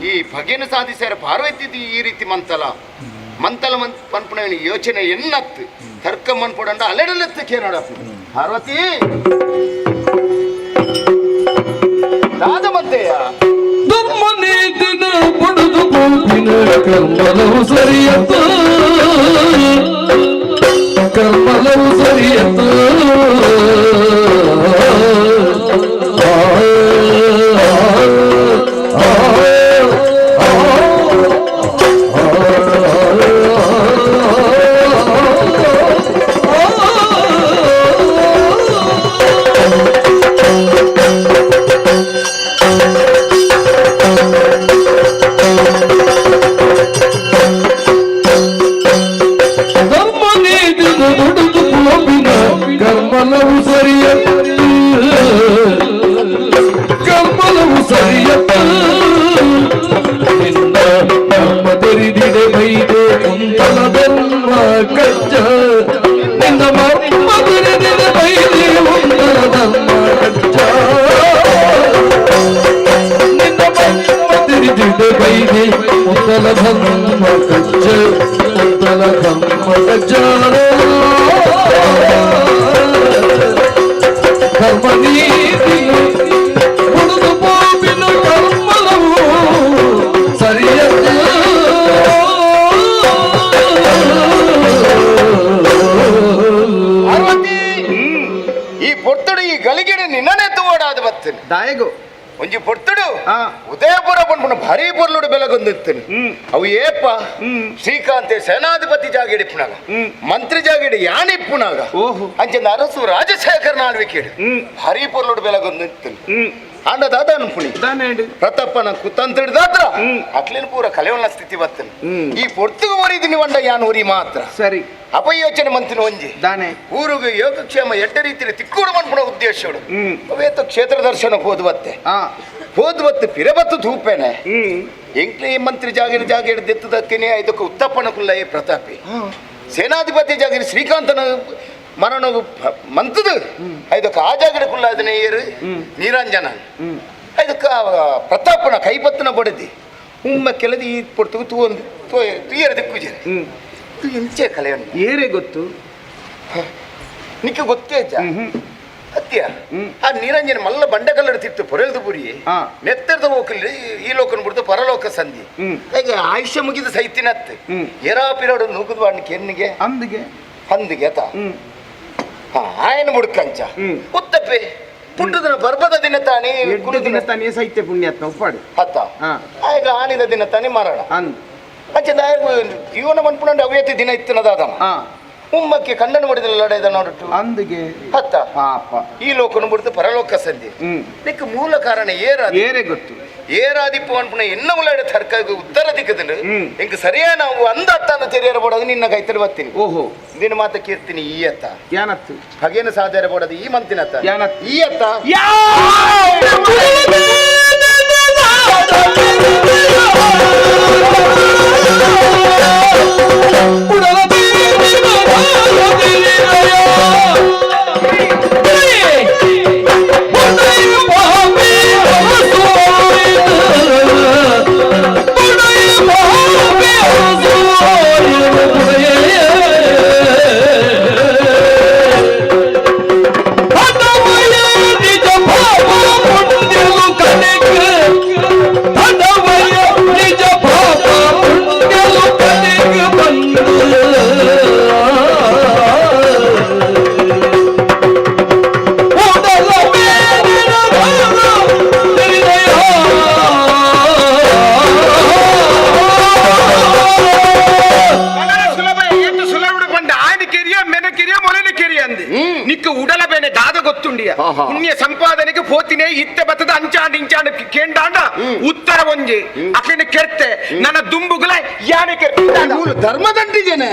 ಈ ಪಗೆನು ಸಾಧಿಸ್ಯಾರ ಪಾರ್ವತಿ ಈ ರೀತಿ ಮಂತಲ ಪನ್ಪುಣ ಯೋಚನೆ ಎನ್ನತ್ತು ತರ್ಕ ಮನ್ಪುಡಂಡ ಅಲೆಡಲೆತ್ತಕ್ಕೆ ನೋಡಪ್ಪ ಪಾರ್ವತಿ ದಾದ ಮದ್ದೆಯ ನಮ್ಮ ನೀತಿನ ಪಡೆದು ಕೊಂಪಿನ ಕರ್ಮಲವು ಸರಿಯತ್ತ ಕರ್ಮಲವು ಸರಿಯತ್ತ ಕರ್ಮಲವು ಸರಿಯತ್ತ ನಿನ್ನ ನಮ್ಮ ತೆರಿದಿಡೆ ಬೈದೆ ಕುಂತಲ ಧರ್ಮ ಕಜ್ಜ ನಿನ್ನ ನಮ್ಮ ತೆರಿದಿಡೆ ಬೈದೆ ಕುಂತಲ ಧರ್ಮ ಕಜ್ಜ ನಿನ್ನ ನಮ್ಮ ತೆರಿದಿಡೆ ಬೈದೆ ಕುಂತಲ ಧರ್ಮ ಕಜ್ಜ ಕುಂತಲ ಧರ್ಮ ಕಜ್ಜ ಕರ್ಮ ನೀತಿ ಹುಡುಗ ಪಾಪಿನ ಕರ್ಮಲವು ಸರಿಯತ್ತ ಪಾರ್ವತಿ ಈ ಪೊರ್ತಡು ಈ ಗಲಿಗೆಡೆ ನಿನ್ನನೆ ತೋಡಾದ ಬತ್ತೇನೆ ದಾಯಗು ಒಂಜಿ ಪೊರ್ತಡು ಉದಯಪುರ ಬಂದ್ಬಿಟ್ಟು ಭಾರಿ ಪೊರ್ಲುಡು ಬೆಳಗೊಂದಿರ್ತೇನೆ ಅವು ಏಪ ಶ್ರೀಕಾಂತೆ ಸೇನಾಧಿಪತಿ ಜಾಗಿಡಿಪ್ಪುನಾಗ ಮಂತ್ರಿ ಜಾಗಿಡಿ ಯಾಣಿಪ್ಪುನಾಗ ಅಂಚಂದ ಅರಸು ರಾಜಶೇಖರನ ಆಳ್ವಿಕೆಡು ಭಾರಿ ಪೊರ್ಲುಡು ಬೆಳಗೊಂದಿರ್ತೇನೆ ಆಂಡ ದಾದ ಅನ್ಪುಣಿ ಪ್ರತಾಪನ ಕುತಂತ್ರಿದಾತ್ರ ಅಕ್ಲಿನ ಪೂರ ಕಲೆವನ್ನ ಸ್ಥಿತಿ ಬರ್ತೇನೆ ಈ ಪೊರ್ತುಗು ಒರಿದಿನಿ ಒಂಡ ಯಾನ್ ಉರಿ ಮಾತ್ರ ಸರಿ ಅಪಯೋಚನೆ ಮಂತಿನ ಒಂಜಿ ದಾನೆ ಊರುಗು ಯೋಗಕ್ಷೇಮ ಎಡ್ಡ ರೀತಿಯಲ್ಲಿ ತಿಕ್ಕೂಡು ಮನ್ಪುಣ ಉದ್ದೇಶಗಳು ಅವೇತ ಕ್ಷೇತ್ರ ದರ್ಶನ ಹೋದ್ವತ್ತೆ ಹೋದ್ವತ್ತು ಪಿರಬತ್ತು ಧೂಪೇನೆ ಎಂಕ್ಲಿ ಮಂತ್ರಿ ಜಾಗಿರ ದೆತ್ತದಕ್ಕೇನೆ ಇದಕ್ಕೆ ಉತ್ತಪ್ಪನ ಕುಲ್ಲ ಈ ಪ್ರತಾಪಿ ಸೇನಾಧಿಪತಿ ಜಾಗಿರಿ ಶ್ರೀಕಾಂತನ ಮರಣ ಮಂತದ ಇದಕ್ಕೆ ಆ ಜಾಗಿಡ ಕುಲ್ಲ ಅದನ್ನ ಏರು ನಿರಂಜನ ಇದಕ್ಕೆ ಪ್ರತಾಪನ ಕೈಪತ್ತನ ಬಡದಿ ಉಮ್ಮ ಕೆಲದಿ ಈ ಪೊಡ್ತು ತೂಂದು ತುಯ್ಯರ ದಿಕ್ಕುಜೆ ಇಂಚೆ ಕಲೆಯನ್ನು ಏರೇ ಗೊತ್ತು ನಿಕ್ಕೆ ಗೊತ್ತೇ ಅತ್ಯ ಆ ನಿರಂಜನ ಮಲ್ಲ ಬಂಡೆಕಲ್ಲಡ್ತಿತ್ತು ಪೊರೆಲ್ದು ಪುರಿ ನೆತ್ತರದ ಹೋಗಲಿ ಈ ಲೋಕನ ಬಿಡ್ದು ಪರಲೋಕ ಸಂಧಿ ಈಗ ಆಯುಷ್ಯ ಮುಗಿದ ಸೈತಿನತ್ ಎರಾ ಪಿರಾಡು ನೂಕದ ಬಾಡ್ನಿಗೆ ಎನ್ನಿಗೆ ಅಂದಿಗೆ ಅತ ಆಯನ ಮುಡ್ಕಂಚ ಉತ್ತಪ್ಪೆ ಪುಟ್ಟದನ ಬರ್ಬದ ದಿನ ತಾನೇ ದಿನ ತಾನೇ ಸೈತ್ಯ ಪುಣ್ಯಾತ್ಮ ಉಪ್ಪಾಡು ಅತ್ತ ಆಗ ಆನಿದ ದಿನ ತಾನೇ ಮರಣ ಅಂಚೆ ಜೀವನ ಮನ್ಪುಂಡ ಅವ್ಯತಿ ದಿನ ಇತ್ತನದಾದ ಉಮ್ಮಕ್ಕೆ ಕಣ್ಣನ್ನು ಮಾಡಿದ ಲಡೆದ ನೋಡಿಟ್ಟು ಅಂದಿಗೆ ಹತ್ತ ಪಾಪ ಈ ಲೋಕನು ಬಿಡ್ತು ಪರಲೋಕ ಸಂಧಿ ಇದಕ್ಕೆ ಮೂಲ ಕಾರಣ ಏರೇ ಗೊತ್ತು ಏರಾದಿಪ್ಪು ಅನ್ಪುಣ ಎನ್ನ ಉಳ್ಳಾಡ ತರ್ಕ ಉತ್ತರ ದಿಕ್ಕದನು ಇಂಕ ಸರಿಯಾ ನಾವು ಅಂದ ಅತ್ತ ಅಂತ ತೆರೆಯರ ಬೋಡೋದು ನಿನ್ನ ಕೈತರು ಬರ್ತೀನಿ ಓಹೋ ನಿನ್ನ ಮಾತ ಕೀರ್ತೀನಿ ಈ ಅತ್ತ ಯಾನತ್ತು ಹಾಗೇನು ಸಾಧ್ಯ ಬೋಡೋದು ಈ ಮಂತಿನತ್ತ ಯಾನತ್ತು ಈ ಅತ್ತ ನಿಜ ಊರಿ ಅಂದು ನಿಕ್ಕ ಉಡಲ ಬೇನೆ ದಾದ ಗೊತ್ತುಂಡಿಯ ಪುಣ್ಯ ಸಂಪಾದನೆಗೆ ಪೋತಿನೇ ಇತ್ತೆ ಬತ್ತದ ಅಂಚಾಂಡ್ ಇಂಚಾಂಡ್ ಕೇಂಡಾಂಡ ಉತ್ತರ ಒಂಜಿ ಅಕ್ಲಿನ ಕೆರ್ತೆ ನನ್ನ ದುಂಬುಗಳ ಯಾನೆ ಕೆರ್ತೆ ಧರ್ಮದಂಡಿಗೆನೆ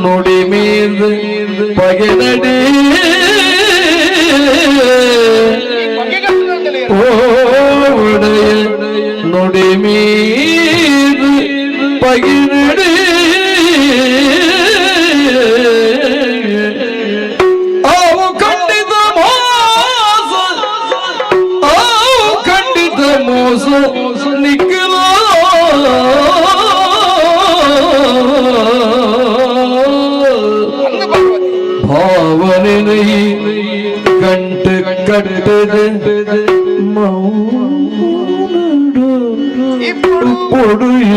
ನುಡಿ ಮೀದು ಬಗೆನಡಿ ನುಡಿ ಮೀದು ಬಗೆನಡಿ ಅವು ಖಂಡಿತ ಮೋಸ ಅವು ಖಂಡಿತ ಮೋಸ ನಿಖಿಲ ಭಾವನೆ ಗಂಟೆ ಕಟ್ಟದೆ ಪೊಡುಯ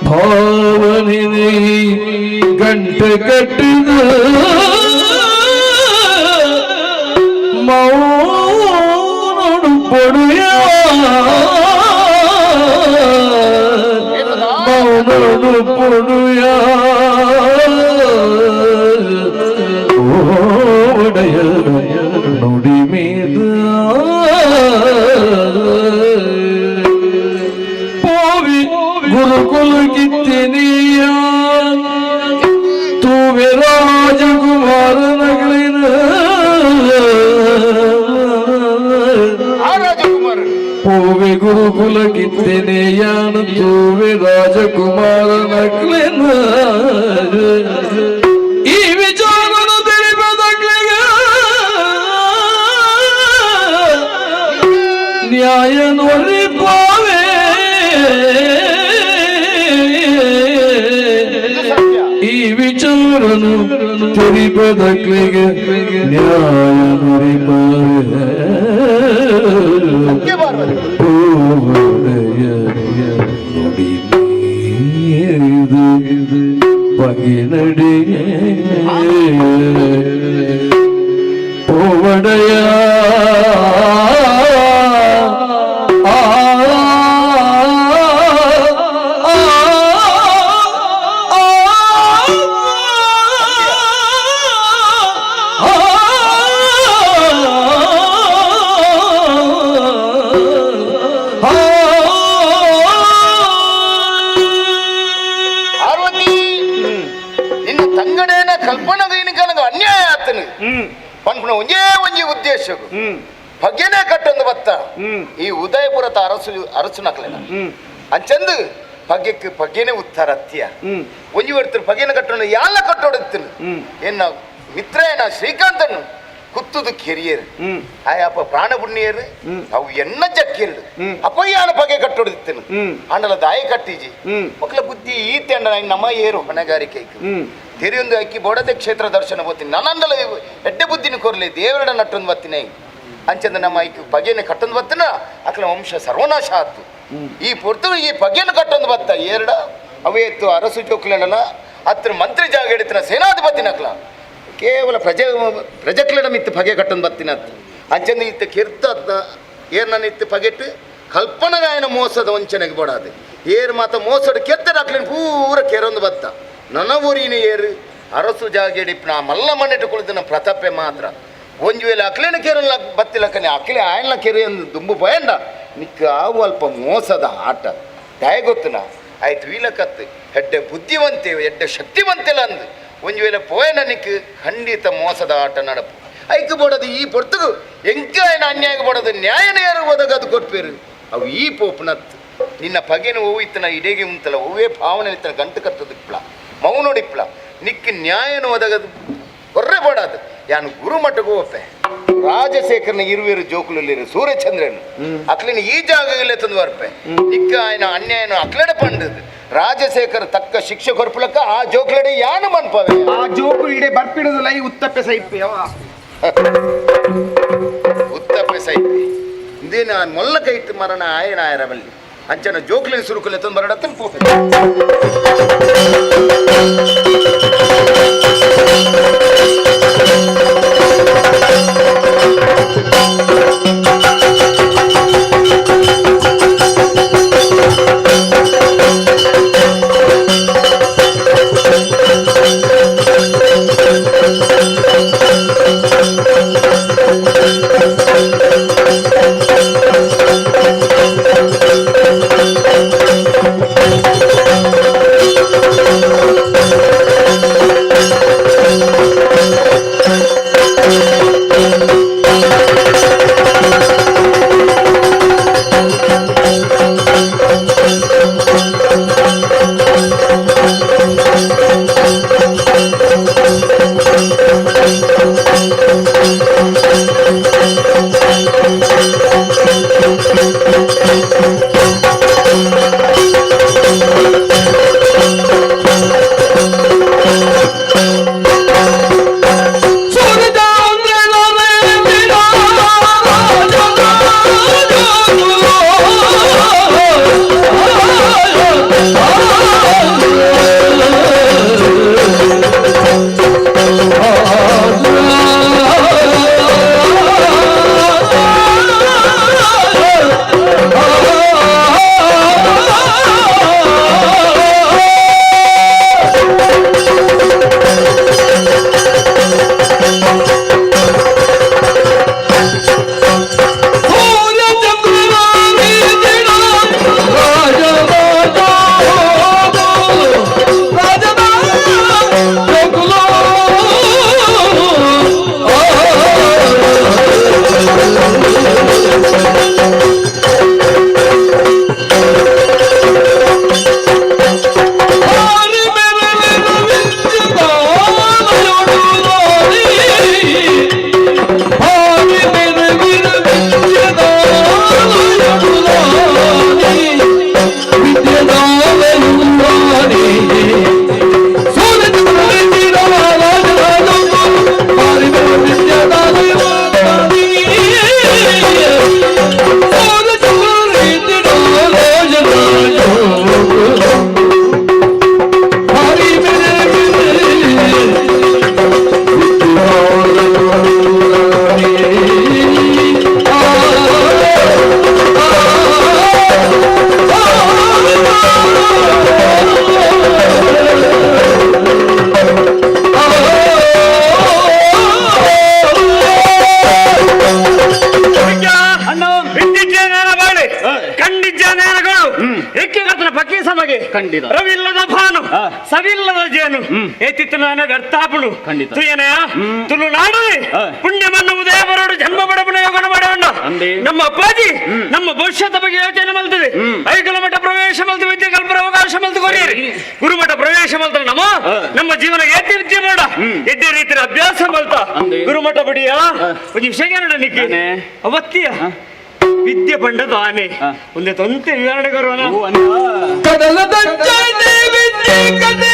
ಭಾವನೆ ಗಂಟೆ ಕಟ್ಟಿದ ಮೌನಡು ಪೊಡುಯ ಮೌನಡು ಪೊಡುಯ ಓಡೆಯ ನುಡಿ ಮೀದ ಪೋವಿ ಗುರುಕುಲ ಕಿತ್ತಿನಿಯ ತೂವೆ ರಾಜಕುಮಾರ ನಗಳಿನ ಪೋವೆ ಗುರುಕುಲ ಕಿತ್ತಿನಿಯಾನ ತೂವೆ ರಾಜಕುಮಾರ ನಗಳಿನ ಈ ವಿಚಾರನ ತಿಳಿಪದಕ್ಲಿಗೆ ನ್ಯಾಯ ನೋಡಿಪಾವೆ ಈ ವಿಚಾರನು ತಿಳಿಪದಕ್ಲಿಗೆ ನ್ಯಾಯ ನೋಡಿಪಾವೆ ನುಡಿ ಮೀದು ಬಗೆನಡಿ ಪೋವಡೆಯ ಒಂದೇ ಒಂಜಿ ಉದ್ದೇಶ ಬಗ್ಗೆನೇ ಕಟ್ಟೊಂದು ಬತ್ತ ಈ ಉದಯಪುರದ ಅರಸು ನಕ್ಲೆನ ಅಂಚಂದು ಬಗ್ಗೆಕ್ಕೆ ಬಗ್ಗೆನೇ ಉತ್ತರ ಅತ್ಯ ಒಂಜಿ ಹೊಡ್ತಾರೆ ಬಗ್ಗೆನ ಕಟ್ಟೊಂಡು ಯಾಲ ಕಟ್ಟೊಡುತ್ತನು ಎನ್ನ ಮಿತ್ರ ಏನ ಶ್ರೀಕಾಂತನು ಕುತ್ತುದು ಕೆರಿಯರು ಆಯಪ್ಪ ಪ್ರಾಣ ಪುಣ್ಯರು ಅವು ಎನ್ನ ಜಕ್ಕಿರು ಅಪಯ್ಯಾನ ಬಗೆ ಕಟ್ಟೊಡುತ್ತನು ಅಂಡಲ ದಾಯ ಕಟ್ಟಿಜಿ ಮಕ್ಕಳ ಬುದ್ಧಿ ಈ ತೆಂಡ ನಮ್ಮ ಏರು ಹೊಣೆಗಾರಿಕೆ ತೆರೆಯೊಂದು ಅಕ್ಕಿ ಬೋಡದೆ ಕ್ಷೇತ್ರ ದರ್ಶನ ಹೋಗ್ತೀನಿ ನನ್ನಂದಲ ಎಡ್ಡೆ ಬುದ್ಧಿನ ಕೊರ್ಲಿ ದೇವರಡ ನಟ್ಟೊಂದು ಬತ್ತಿನ ಅಂಚಂದ ನಮ್ಮ ಐಕಿ ಬಗೆಯನ್ನು ಕಟ್ಟೊಂದು ಬತ್ತಿನ ಅಕ್ಲ ವಂಶ ಸರ್ವನಾಶ ಆತು ಈ ಪೊರ್ತು ಈ ಬಗೆಯನ್ನು ಕಟ್ಟೊಂದು ಬತ್ತ ಏರಡ ಅವೇ ಇತ್ತು ಅರಸು ಜೋಕ್ಲನ ಹತ್ರ ಮಂತ್ರಿ ಜಾಗ ಹಿಡಿತಿನ ಸೇನಾಧಿಪತಿನ ಅಕ್ಲ ಕೇವಲ ಪ್ರಜಕ್ಲನ ಮಿತ್ತು ಬಗೆ ಕಟ್ಟೊಂದು ಬತ್ತಿನ ಅಂಚಂದ ಇತ್ತು ಕಿರ್ತ ಏರ್ನ ಇತ್ತು ಬಗೆಟ್ಟು ಕಲ್ಪನಗಾಯನ ಮೋಸದ ವಂಚನೆಗೆ ಬೋಡಾದೆ ಏರು ಮಾತ ಮೋಸದ ಕೆತ್ತಡ ಅಕ್ಲಿನ ಪೂರ ಕೇರೊಂದು ಬತ್ತ ನನ್ನ ಊರಿನ ಏರು ಅರಸು ಜಾಗೇಡಿಪ್ನ ಮಲ್ಲ ಮಣ್ಣೆಟ್ಟು ಕುಳಿತಿನ ಪ್ರತಾಪೆ ಮಾತ್ರ ಒಂಜು ವೇಳೆ ಅಕ್ಲೇನ ಕೇರಳ ಬತ್ತಿಲಕ್ಕನೆ ಅಕ್ಲೆ ಆಯನ ಕೆರೆಯೊಂದು ದುಂಬು ಭಯಂಡ ನಿಕ್ಕ ಆವು ಅಲ್ಪ ಮೋಸದ ಆಟ ದಯ ಗೊತ್ತುನ ಆಯ್ತು ವೀಲಕತ್ತು ಎಡ್ಡೆ ಬುದ್ಧಿವಂತೆ ಎಡ್ಡೆ ಶಕ್ತಿವಂತೆಲ್ಲ ಅಂದು ಒಂಜು ವೇಳೆ ಪೋಯನ ನಿಕ್ ಖಂಡಿತ ಮೋಸದ ಆಟ ನಡಪು ಐಕು ಬೋಡದು ಈ ಪೊರ್ತುಗು ಎಂಕ ಆಯನ ಅನ್ಯಾಯ ಬೋಡದು ನ್ಯಾಯನ ಯಾರು ಒದಗದು ಕೊಟ್ಪೇರು ಅವು ಈ ಪೋಪುನತ್ತು ನಿನ್ನ ಪಗೆನ ಹೂವು ಇತ್ತನ ಇಡೇಗೆ ಉಂತಲ್ಲ ಹೂವೇ ಭಾವನೆ ಇತ್ತನ ಗಂಟು ಕತ್ತದಿಪ್ಲ ಮೌನೋಡಿಪ್ಲ ನಿಕ್ಕಿ ನ್ಯಾಯನ ಒದಗದು ಹೊರ್ರೆ ಬೋಡಾದು ಯಾನು ಗುರುಮಠಗೂ ಒಪ್ಪೆ ರಾಜಶೇಖರನ ಇರುವೇರು ಜೋಕುಲಲ್ಲಿರು ಸೂರ್ಯಚಂದ್ರನು ಅಕ್ಲಿನ ಈ ಜಾಗಗಳೇ ತಂದು ಬರ್ಪೆ ನಿಕ್ಕ ಆಯ್ನ ಅನ್ಯಾಯನ ಅಕ್ಲೆಡೆ ಪಂಡದು ರಾಜಶೇಖರ ತಕ್ಕ ಶಿಕ್ಷೆ ಕೊರ್ಪಲಕ್ಕ ಆ ಜೋಕ್ಲೆಡೆ ಯಾನು ಮನ್ಪವೆ ಆ ಜೋಕು ಇಡೆ ಬರ್ಪಿಡದು ಲೈ ಉತ್ತಪ್ಪೆ ಸೈಪೆ ಉತ್ತಪ್ಪೆ ಸೈಪೆ ಇದೇ ನಾನು ಮೊಲ್ಲ ಕೈಟ್ಟು ಮರಣ ಆಯನ ಆಯರವಲ್ಲಿ ಅಂಚನ ಜೋಕ್ಲಿನ ಸುರುಕುಲೆ ತಂದು ಬರಡತ್ತನ ಪೋಪೆ ಖಂಡಿತ ರವಿಲ್ಲದ ಭಾನು ಸವಿಲ್ಲದ ಜೇನು ಏತಿತ್ತು ನಾನು ವ್ಯರ್ಥಾಪುಳು ತುಯನಯ ತುಳು ನಾಡು ಪುಣ್ಯಮನ್ನು ಉದಯ ಬರೋಡು ಜನ್ಮ ಬಡಪನ ಯೋಗನ ಮಾಡೋಣ ನಮ್ಮ ಅಪ್ಪಾಜಿ ನಮ್ಮ ಭವಿಷ್ಯದ ಬಗ್ಗೆ ಯೋಚನೆ ಮಲ್ತದೆ 5 ಕಿಲೋಮೀಟರ್ ಪ್ರವೇಶ ಮಲ್ತು ವಿದ್ಯೆ ಕಲ್ಪರ ಅವಕಾಶ ಮಲ್ತು ಕೊರಿಯರಿ ಗುರುಮಠ ಪ್ರವೇಶ ಮಲ್ತ ನಮ್ಮ ಜೀವನ ಏತಿ ವಿದ್ಯೆ ಮಾಡ ಎಡ್ಡೆ ರೀತಿಯ ಅಭ್ಯಾಸ ಮಲ್ತ ಗುರುಮಠ ಬಡಿಯ ಒಂದು ವಿಷಯ ನಿಕ್ಕೆ ಅವತ್ತಿಯ ವಿದ್ಯೆ ಪಂಡದ ಆನೆ ಒಂದೇ ತೊಂತೆ ವಿವರಣೆ ಕೊರೋಣ ಕಡಲ ವಿದ್ಯೆ ಕಡೆ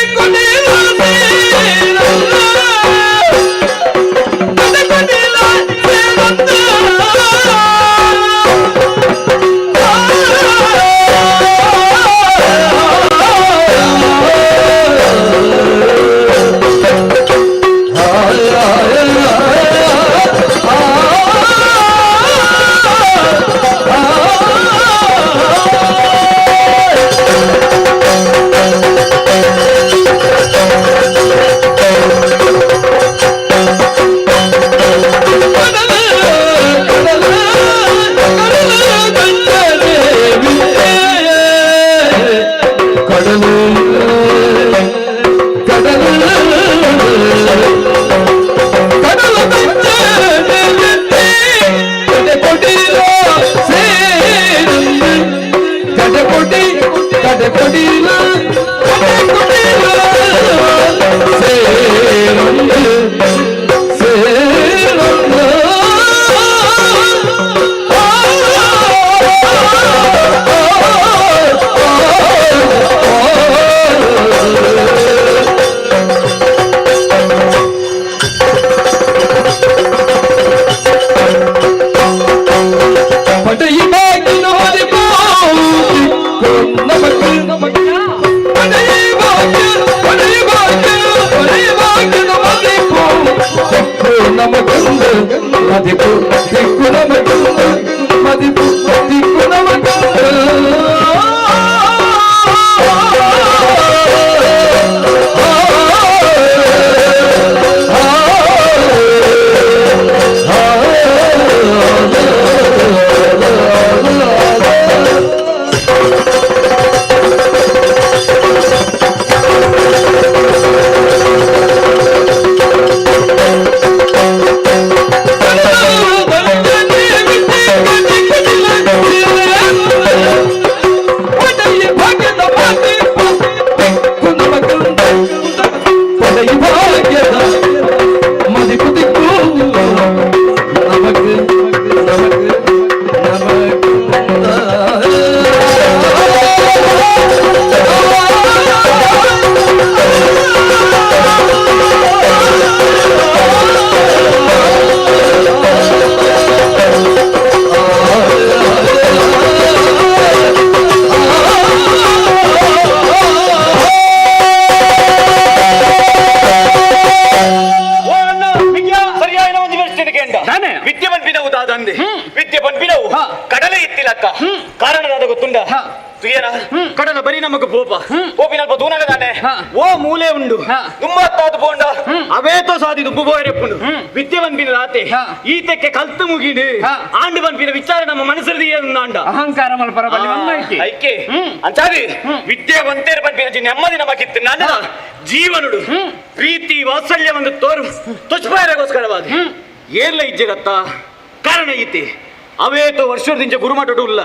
ಬೈದ್ಯರ ಕಡಲ ಬರೀ ನಮಗ ಪೋಪ ಪೋಪಿನಲ್ಪ ದೂನಗದಾನೆ ಓ ಮೂಲೆ ಉಂಡು ದುಮ್ಮತ್ತಾದ ಪೋಂಡ ಅವೇತೋ ಸಾದಿ ದುಬ್ಬು ಬೋರೆಪ್ಪುಂಡು ವಿದ್ಯೆ ಬಂದ್ಬಿನ ರಾತೆ ಈತಕ್ಕೆ ಕಲ್ತು ಮುಗಿಡು ಆಂಡು ಬಂದ್ಬಿನ ವಿಚಾರ ನಮ್ಮ ಮನಸ್ಸಲ್ಲಿ ಆಂಡ ಅಹಂಕಾರ ಮಲ್ಪರ ಐಕೆ ಅಂಚಾದಿ ವಿದ್ಯೆ ಬಂತೇರು ಬಂದ್ಬಿನ ನೆಮ್ಮದಿ ನಮಗಿತ್ತು ನನ್ನ ಜೀವನುಡು ಪ್ರೀತಿ ವಾತ್ಸಲ್ಯವನ್ನು ತೋರು ತುಚ್ಪಾಯರಗೋಸ್ಕರವಾದ ಏರ್ಲ ಇಜ್ಜೆಗತ್ತ ಕಾರಣ ಐತಿ ಅವೇತೋ ವರ್ಷದಿಂದ ಗುರುಮಠಡು ಇಲ್ಲ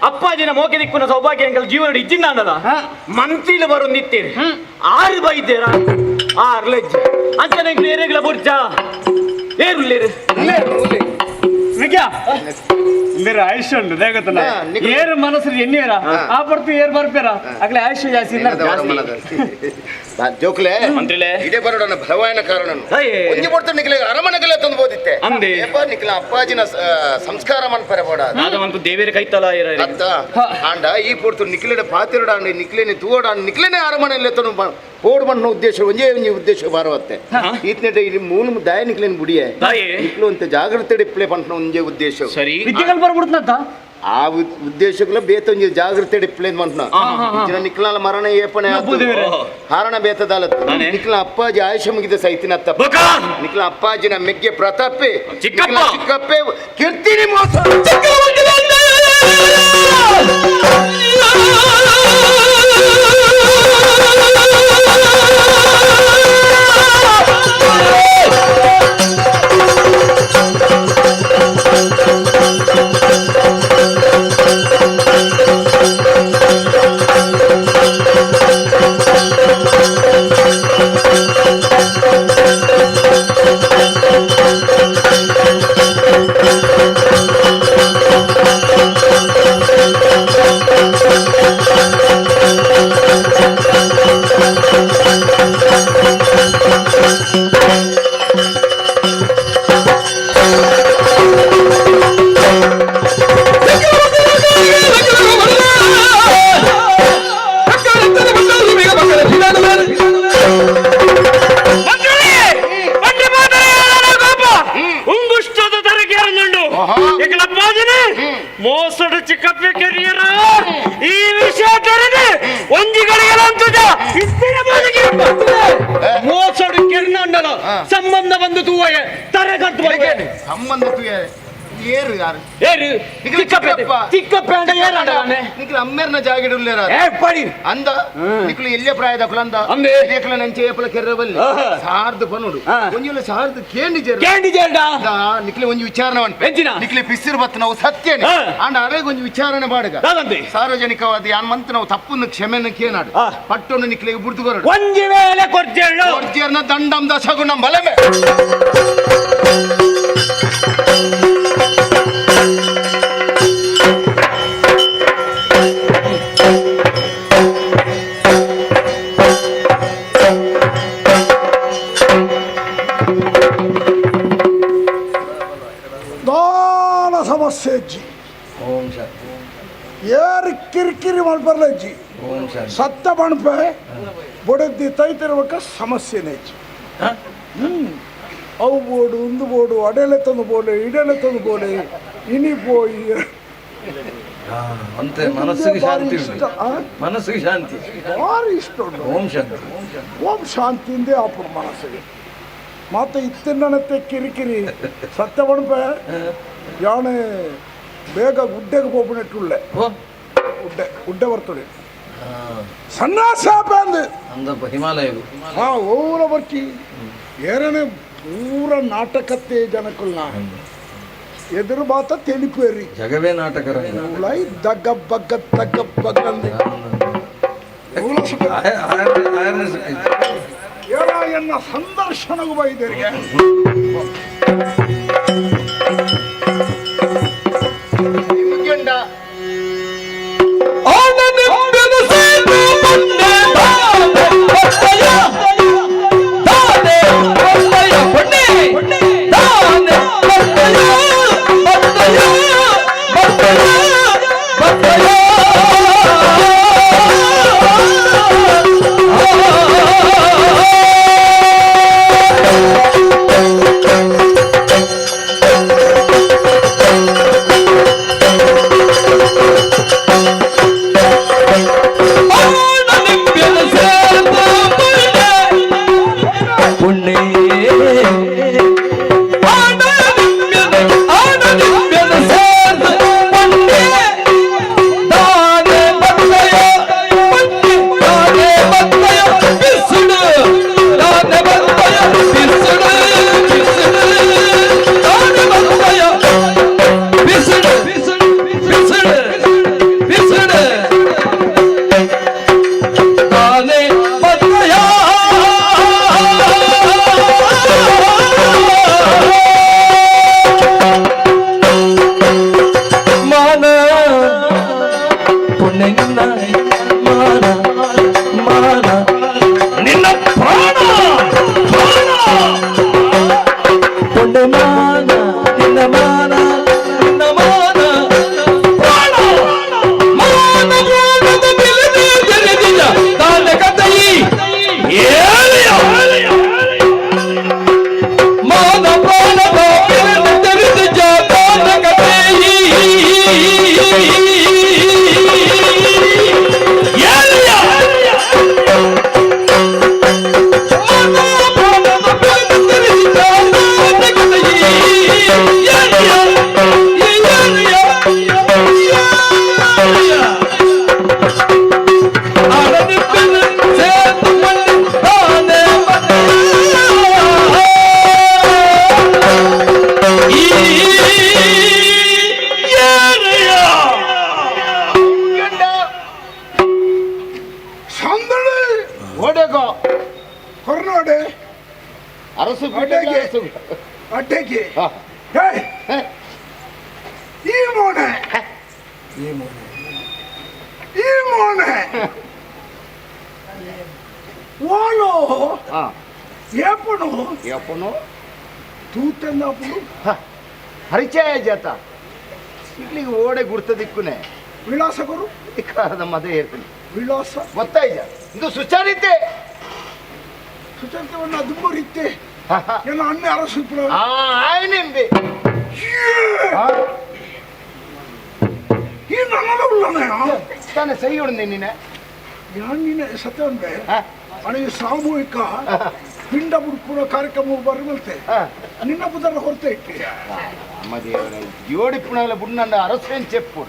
ಅಪ್ಪಾಜಿನ ಮೋಕೆ ದಿಕ್ಕುನ ಸೌಭಾಗ್ಯ ಎಂಕಲ್ ಜೀವನ ಇಜ್ಜಿನ ಅನ್ನದ ಮಂತ್ರಿಲ ಬರೊಂದಿತ್ತೇನೆ 6 ಬೈದ್ದೇರ 6 ಲಜ್ಜ ಅಂಚನೆ ಏರೆಗಳ ಬುರ್ಜ ಏರುಲ್ಲೇರು मेरे आयुष्य उंटु देगतला ಏರು ಮನಸ್ಸು ಎನ್ನೇರ ಆ ಬರ್ತು ಏರ್ ಬರ್ಪೇರ ಅಗ್ಲೆ ಆಯುಷ್ಯ ಜಾಸ್ತಿ ಜೋಕ್ಲೆ ಮಂತ್ರಿಲೆ ಇದೇ ಬರೋಣ ಭಲವಾಯನ ಕಾರಣ ಒಂಜಿ ಬರ್ತು ನಿಕ್ಲೆ ಅರಮನೆಗೆಲ್ಲ ತಂದು ಬೋದಿತ್ತೆ ಅಂದೆ ನಿಕ್ಲ ಅಪ್ಪಾಜಿನ ಸಂಸ್ಕಾರ ಮನ್ಪರೆ ಬೋಡ ನಾಗವಂತು ದೇವೇರ ಕೈತಲ ಅತ್ತ ಆಂಡ ಈ ಪೊರ್ತು ನಿಕ್ಲೆನ ಪಾತಿರಡಾಂಡಿ ನಿಕ್ಲೆನೆ ತೂವಡಾಂಡಿ ನಿಕ್ಲೆನೆ ಅರಮನೆಯಲ್ಲೇ ತಂದು ಬೋರ್ಡ್ ಬಣ್ಣ ಉದ್ದೇಶ ಒಂಜೇ ಉದ್ದೇಶ ಬಾರವತ್ತೆ ಈತ್ನೆಟ ಇಲ್ಲಿ ಮೂಲ ದಾಯ ನಿಕ್ಲೆನ ಬುಡಿಯೆ ನಿಕ್ಲು ಅಂತ ಜಾಗೃತಿ ಡಿಪ್ಲೆ ಪಂಟ್ನ ಒಂಜೇ ಉದ್ದೇಶ ಸರಿ ವಿದ್ಯೆಗಳು ಬರ್ಬಿಡ್ತಂತ ಆ ಉದ್ದೇಶಗಳ ಬೇತೊಂಜಿ ಜಾಗೃತಿ ಡಿಪ್ಲೆ ಪಂಟ್ನ ನಿಕ್ಲಾಲ ಮರಣ ಏಪನೆ ಹಾರಣ ಬೇತದಾಲ ನಿಕ್ಲ ಅಪ್ಪಾಜಿ ಆಯುಷ್ಯ ಮುಗಿದ ಸೈತಿನತ್ತ ನಿಕ್ಲ ಅಪ್ಪಾಜಿನ ಮೆಗ್ಗೆ ಪ್ರತಾಪೆ ಚಿಕ್ಕಪ್ಪೆ ಕೀರ್ತಿನಿ ಮೋಸ ಮೋಸಡು ಚಿಕ್ಕಪ್ಪೆ ಕೆರಿಯರ ಈ ವಿಷಯ ತೆರೆದು ಮೋಸಡು ಕೆರ್ನಂಡಲ ಸಂಬಂಧ ಬಂದು ತೂವಯ ತರ ಕಟ್ಟು ಸಂಬಂಧ ಏರು ಯಾರು ಏರು ಚಿಕ್ಕಪ್ಪೆ ಅಂಡ ಏರಂಡನೆ ನಿಕ್ಲ ಅಮ್ಮೆರ್ನ ಜಾಗಿಡುಲ್ಲೇರ ಪಡಿ ಅಂದ ನಿಕ್ಲು ಎಲ್ಲೇ ಪ್ರಾಯದ ಕುಲಂದ ಅಂದೆ ಏಕಲ ನಂಚೆ ಏಪಲ ಕೆರ್ರಬಲ್ಲಿ ಸಾರ್ದು ಪನುಡು ಒಂಜುಲ ಸಾರ್ದು ಕೇಂಡಿ ಜೇರ್ಡ ನಿಕ್ಲೆ ಒಂಜಿ ವಿಚಾರಣೆ ಎಂಚಿನ ನಿಕ್ಲೆ ಪಿಸ್ಸಿರ್ ಬತ್ ನಾವು ಸತ್ಯನೆ ಅಂಡ ಅರೆಗೆ ಒಂಜಿ ವಿಚಾರಣೆ ಬಾಡಗ ಸಾರ್ವಜನಿಕವಾದ ಯಾನ್ ಮಂತ್ ನಾವು ತಪ್ಪನ್ನು ಕ್ಷಮೆನ ಕೇನಾಡು ಪಟ್ಟೊಂದು ನಿಕ್ಲೆಗೆ ಬುಡ್ದು ಬರಡು ಒಂಜಿ ವೇಳೆ ಕೊರ್ಜೇರ್ನ ದಂಡಂ ದಶಗುಣಂ ಬಲಮೆ ಸಮಸ್ಯೆ ಅಜ್ಜಿ ಯಾರು ಕಿರಿಕಿರಿ ಮಾಡ್ಬರ್ಲಜ್ಜಿ ಸತ್ತ ಬಣ್ಪೆ ಬೊಡದ್ದಿ ತೈತಿರ್ಬೇಕ ಸಮಸ್ಯೆನೇ ಅಜ್ಜಿ ಅವು ಬೋಡು ಉಂದು ಬೋಡು ಅಡೆಲೆ ತಂದು ಬೋಲೆ ಇಡೆಲೆ ತಂದು ಬೋಲೆ ಇನಿ ಪೋಯಿ ಅಂತೆ ಮನಸ್ಸಿಗೆ ಶಾಂತಿ ಮನಸ್ಸಿಗೆ ಶಾಂತಿ ಭಾರಿ ಇಷ್ಟ ಉಂಟು ಓಂ ಶಾಂತಿಯಿಂದೇ ಆಪುರ ಮನಸ್ಸಿಗೆ ಮತ್ತೆ ಇತ್ತಿನತೆ ಕಿರಿಕಿರಿ ಸತ್ಯ ಬಣ್ಪೆ ಯಾಣೆ ಬೇಗ ಗುಡ್ಡೆಗೆ ಹೋಗ್ಬಿಟ್ಟುಳ್ಳೆ ಗುಡ್ಡೆ ಬರ್ತದೆ ಸನ್ನಾಸಾಪ ಅಂದು ಹಿಮಾಲಯ ಓರ ಬರ್ಕಿ ಏರನೆ ಪೂರ ನಾಟಕತ್ತೆ ಜನಕ್ಕಲ್ನ ಎದುರು ಬಾತ ತೆಲಿಪೇರಿ ಜಗವೇ ನಾಟಕ ದಗ್ಗ ಬಗ್ಗ ತಗ್ಗ ಬಗ್ಗ ಎನ್ನ ಸಂದರ್ಶನಗೂ ಬೈದರಿಗೆ ನಿನ್ನ ಪ್ರಾಣ ಕೊಂಡೆ ಮಾನ ನಿನ್ನ ಮಾನ ನಿನ್ನ ಮಾನ ಪ್ರಾಣ ಮಾನ ಪ್ರಾಣದ ಬೆಲೆದೆ ಜಗದಿನ ತಾನ ಕಥಯಿ ಮಾನ ಪ್ರಾಣದ ಬೆಲೆದೆ ಜಗದಿನ ತಾನ ಕಥಯಿ ಅರಸು ಅಡ್ಡೆಗೆ ಈ ಮೋನೆ ఓలో ఎప్పుడు తూతన్నప్పుడు ಪರಿಚಯ ಜಾತ ಇಲ್ಲಿಗೆ ಓಡೆ ಗುರ್ತ ದಿಕ್ಕುನೆ ವಿಳಾಸ ಗುರು ಇಕ್ಕಾರದ ಮದುವೆ ಹೇಳ್ತೀನಿ ವಿಳಾಸ ಗೊತ್ತಾಯ್ತ ಇದು ಸುಚಾರಿತೆ ಸುಚಾರಿತವನ್ನ ದುಂಬರಿತ್ತೆ ಎಲ್ಲ ಅಣ್ಣೆ ಅರಸು ಆಯ್ನೆಂಬೆ ಈ ನನ್ನದ ಉಳ್ಳನೆ ತಾನೆ ಸೈ ಉಳಿದೆ ನೀನೆ ಯಾನಿನ ಸತ್ಯವಂತೆ ಅನಿಗೆ ಸಾಮೂಹಿಕ ಪಿಂಡ ಬುಡ್ಪುರ ಕಾರ್ಯಕ್ರಮ ಬರಬಲ್ತೆ ನಿನ್ನ ಬುಧನ ಹೊರತೆ ಇಟ್ಟು ಜೋಡಿಪ್ಪುಣಗಳ ಬುಣ್ಣಂಡ ಅರಸೇನ್ ಚೆಪ್ಪು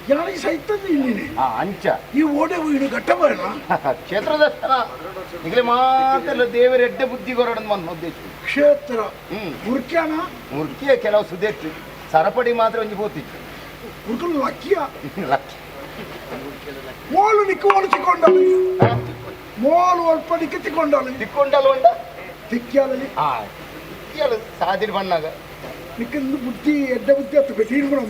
ಯಾನಿಗೆ ಸಹಿತಂದು ಇನ್ನಿನಿ ಅಂಚ ಈ ಓಡೆ ಇಡು ಘಟ್ಟಬೇಡ ಕ್ಷೇತ್ರ ದರ್ಶನ ಈಗಲೇ ಮಾತೆಲ್ಲ ದೇವರ ಎಡ್ಡೆ ಬುದ್ಧಿ ಕೊರಡ ಉದ್ದೇಶ ಕ್ಷೇತ್ರ ಮುರ್ಕ್ಯಾನ ಮುರ್ಕಿಯ ಕೆಲವು ಸುದೆತ್ತು ಸರಪಡಿ ಮಾತ್ರ ಒಂಜಿ ಬೋತಿತ್ತು ಮುರ್ಕಲು ಲಕ್ಕಿಯ ಮೋಲು ನಿಕ್ಕು ಒಳಚಿಕೊಂಡಳು ಮೋಲು ಅಲ್ಪ ನಿಕ್ಕೆ ತಿಕ್ಕೊಂಡಳು ತಿಕ್ಕೊಂಡಲು ಉಂಡ ತಿಕ್ಕ್ಯಾಲಲ್ಲಿ ತಿಕ್ಕ್ಯಾಲ ಸಾದಿರ್ ಬಣ್ಣಾಗ ನಿಕ್ಕಿಂದು ಬುದ್ಧಿ ಎಡ್ಡೆ ಬುದ್ಧಿ ಹತ್ತು ತೀರ್ಕೊಂಡು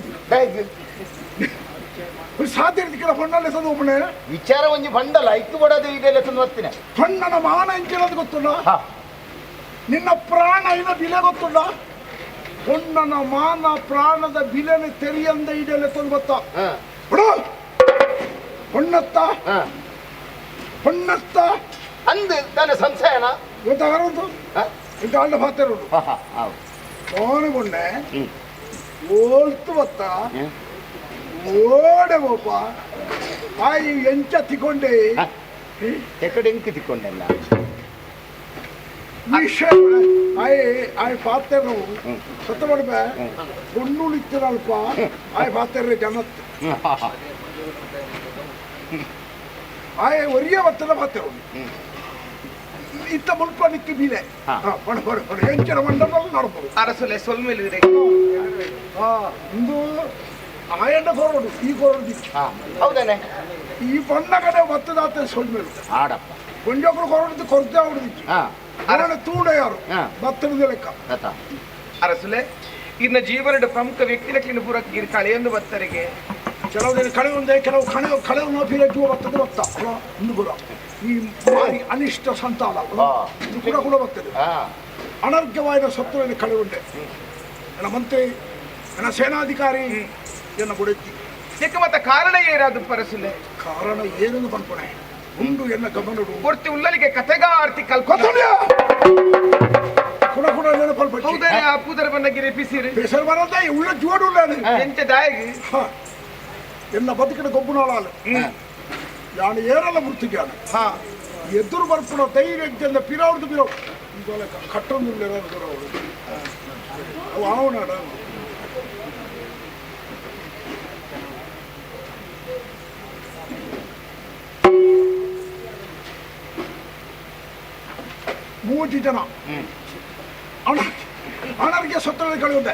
ಸಾಧ್ಯ ದಿಕ್ಕಲ ಹೊಣ್ಣಲ್ಲಿ ಸದು ಒಬ್ಬನೇ ವಿಚಾರ ಒಂಜಿ ಬಂಡಲ್ಲ ಇತ್ತು ಬಡದೆ ಇದೆಲ್ಲ ತಂದು ಬರ್ತೀನಿ ಹೊಣ್ಣನ ಮಾನ ಎಂಚಿರೋದು ಗೊತ್ತುಂಡ ನಿನ್ನ ಪ್ರಾಣ ಇನ್ನ ಬಿಲೆ ಗೊತ್ತುಂಡ ಹೊಣ್ಣನ ಮಾನ ಪ್ರಾಣದ ಬಿಲೆನೆ ತೆರಿಯಂದ ಇದೆಲ್ಲ ತಂದು ಗೊತ್ತ ಬಿಡು ಹೊಣ್ಣತ್ತ ಹೊಣ್ಣತ್ತ ಅಂದು ತಾನೆ ಸಂಶಯನ ಗೊತ್ತಾಗದು ಇಂತ ಆಳ್ದ ಪಾತಿರೋದು ಓಣಗೊಂಡೆ ಓಲ್ತು ಬತ್ತ ಓಡೆ ಒಬ್ಬ ಆಯ್ ಎಂಚ ತಿಕೊಂಡೆ ಎಕಡೆ ಎಂಕಿ ತಿಕ್ಕೊಂಡೆಲ್ಲ ಆಯ್ ಪಾತೆರು ಸತ್ತ ಮಾಡ್ಬೆ பொண்ணுಳಿತ್ತಿರಲ್ಪ ಆಯ್ ಪಾತೆರ್ರೆ ಜನತ್ ಆಯ್ ಒರಿಯ ಬತ್ತದ ಪಾತೆರು ಇತ್ತ ಮುಲ್ಪ ನಿಕ್ಕಿ ಬೀಲೆ ಎಂಚರ ಮಂಡಲಲ್ಲಿ ನಡ್ಬೋದು ಅರಸಲೆ ಸೊಲ್ಮೇಲೆ ಇಂದು ಆಯಣ್ಣ ಕೊರಡು ಈ ಕೊರಡು ಹೌದಾನೆ ಈ ಬಣ್ಣ ಕಡೆ ಬತ್ತದಾತ ಸೊಲ್ಮೇಲು ಆಡಪ್ಪ ಕೊಂಜೊಬ್ಬರು ಕೊರಡು ಕೊರತೆ ಅವಡಿದಿಚ್ಚು ಅವನ ತೂಡ ಯಾರು ಬತ್ತದ ಲೆಕ್ಕ ಅರಸಲೆ ಇನ್ನ ಜೀವನದ ಪ್ರಮುಖ ವ್ಯಕ್ತಿಲಕ್ಕಿನ ಪೂರಕ್ಕೆ ಕಳೆಯೊಂದು ಬತ್ತರಿಗೆ ಕೆಲವು ದಿನ ಕಳೆ ಒಂದೇ ಕೆಲವು ಕಳೆ ನೋಪಿಲಕ್ಕೂ ಬರ್ತದೆ ಬತ್ತ ಇಂದು ಕೂಡ ಈ ಭಾರಿ ಅನಿಷ್ಟ ಸಂತಾನ ಇದು ಕೂಡ ಬರ್ತದೆ ಅನರ್ಘವಾದ ಸತ್ವದ ಕಳೆ ಉಂಡೆ ನನ್ನ ಮಂತ್ರಿ ನನ್ನ ಸೇನಾಧಿಕಾರಿ ಎನ್ನ ಬುಡತಿ ಯಾಕೆ ಮತ್ತೆ ಕಾರಣ ಏನಾದ್ರು ಪರಸಲೆ ಕಾರಣ ಏನೆಂದು ಬರ್ಪಣೆ ಉಂಡು ಎನ್ನ ಗಮನಡು ಒರ್ತಿ ಉಳ್ಳಲಿಗೆ ಕಥೆಗಾರ್ತಿ ಕಲ್ಪನೆ ಕೂಡ ಕೂಡ ನೆನಪಲ್ಪಟ್ಟು ಹೌದಾನೆ ಆ ಪೂದರ ಬಣ್ಣಗಿರಿ ಪಿಸಿರಿ ಹೆಸರು ಬರಲ್ಲ ಉಳ್ಳ ಜೋಡು ಎಂಚ ದಾಯಗಿ ಎನ್ನ ಬದುಕಿನ ಗೊಬ್ಬನಾಳು ಯಾನು ಏರಲ್ಲ ಗುರ್ತಿಗ್ಯಾನ ಎದುರು ಬರ್ಪುಣ ಧೈರ್ಯ ಪಿರಾವ್ದು ಪಿರಾವ್ ಕಟ್ಟೊಂದು ಅವು ಅವನಾಡ ಮೂವತ್ತು ಜನ ಅನರ್ಗೆ ಸತ್ತದ ಕಳೆಯುತ್ತೆ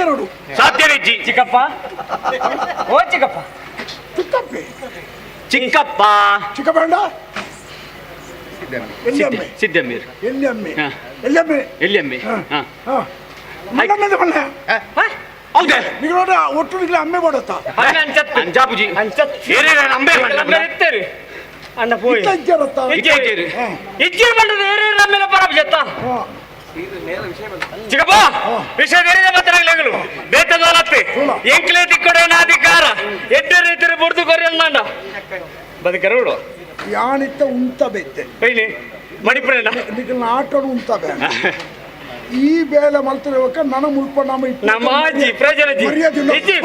ಎರಡು ಸಾಧ್ಯ ನೆಜ್ಜಿ. ಚಿಕ್ಕಪ್ಪ ಓ ಚಿಕ್ಕಪ್ಪ ಚಿಕ್ಕಪ್ಪೆ ಚಿಕ್ಕಪ್ಪ ಚಿಕ್ಕಬೇಂಡ ಎಲ್ಲಿಯಮ್ಮೆ ಸಿದ್ದಮ್ಮೀರ್ ಎಲ್ಲಿಯಮ್ಮೆ ಹಾ. ಎಲ್ಲಿಯಮ್ಮೆ ಎಲ್ಲಿಯಮ್ಮೆ ಹಾ ಮಣ್ಣಮ್ಮೆ ಬಣ್ಣ ಹೌದೇ ನೀವು ನೋಡ ಒಟ್ಟು ನಿಗ್ಲ ಅಮ್ಮೆ ಬಡತ್ತ ಅಂಜಾಪುಜಿ ನಂಬೆ ಎತ್ತೇರಿ ಅಣ್ಣ ಪೋಯಿ ಇಜ್ಜರತ್ತ ಇಜ್ಜೀರ್ ಬಂಡದ ನಮ್ಮೆಲ್ಲ ಪರಾಪ ಜತ್ತ ಚಿಕ್ಕಪ್ಪ ವಿಷಯ ಬೇರೆ ಮಾತಾಡಲು ಬೇತದೋಲತ್ತೆ ಎಂಕ್ಲೆ ತಿಕ್ಕಡೇನ ಅಧಿಕಾರ ಎಡ್ಡೆ ರೀತಿಯ ಬುಡ್ದು ಕೊರಿಯಲ್ಲಾಂಡ ಬದುಕರುಡು ಯಾಣಿತ್ತ ಉಂತ ಬೆತ್ತೆ ಕೈಲಿ ಮಣಿಪುರ ನಿಗಲ್ನ ಆಟೋಡು ಉಂತ ಬೇ ಈ ಬೇಲೆ ಮಲ್ತಿರುವಕ್ಕ ನನ್ನ ಮುಲ್ಪ ನಮ್ಮ ಅಜ್ಜಿ ಪ್ರಜಲಜಿ ಇಜ್ಜಿ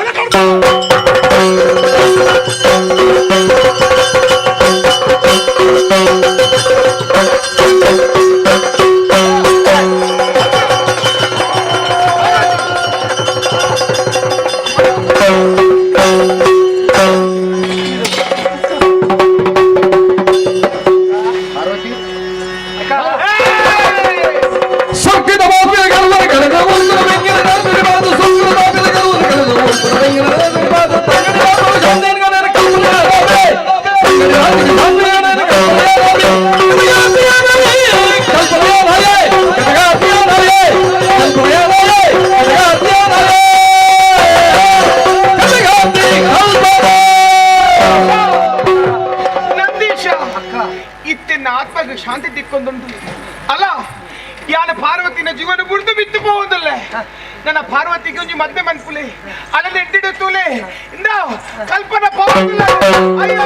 ಆತ್ಮಕ್ಕೆ ಶಾಂತಿ ದಿಕ್ಕೊಂದುಂಟು ಅಲ್ಲ ಯಾನ ಪಾರ್ವತಿನ ಜೀವನ ಬುಡ್ದು ಬಿತ್ತು ಹೋಗುದಲ್ಲ ನನ್ನ ಪಾರ್ವತಿಗೆ ಒಂಜಿ ಮದ್ದೆ ಮನ್ಪುಲೆ ಅಲ್ಲದೆ ಎಡ್ಡಿಡು ತೂಲೆ ಇಂದ ಕಲ್ಪನಾ ಹೋಗುದಿಲ್ಲ ಅಯ್ಯೋ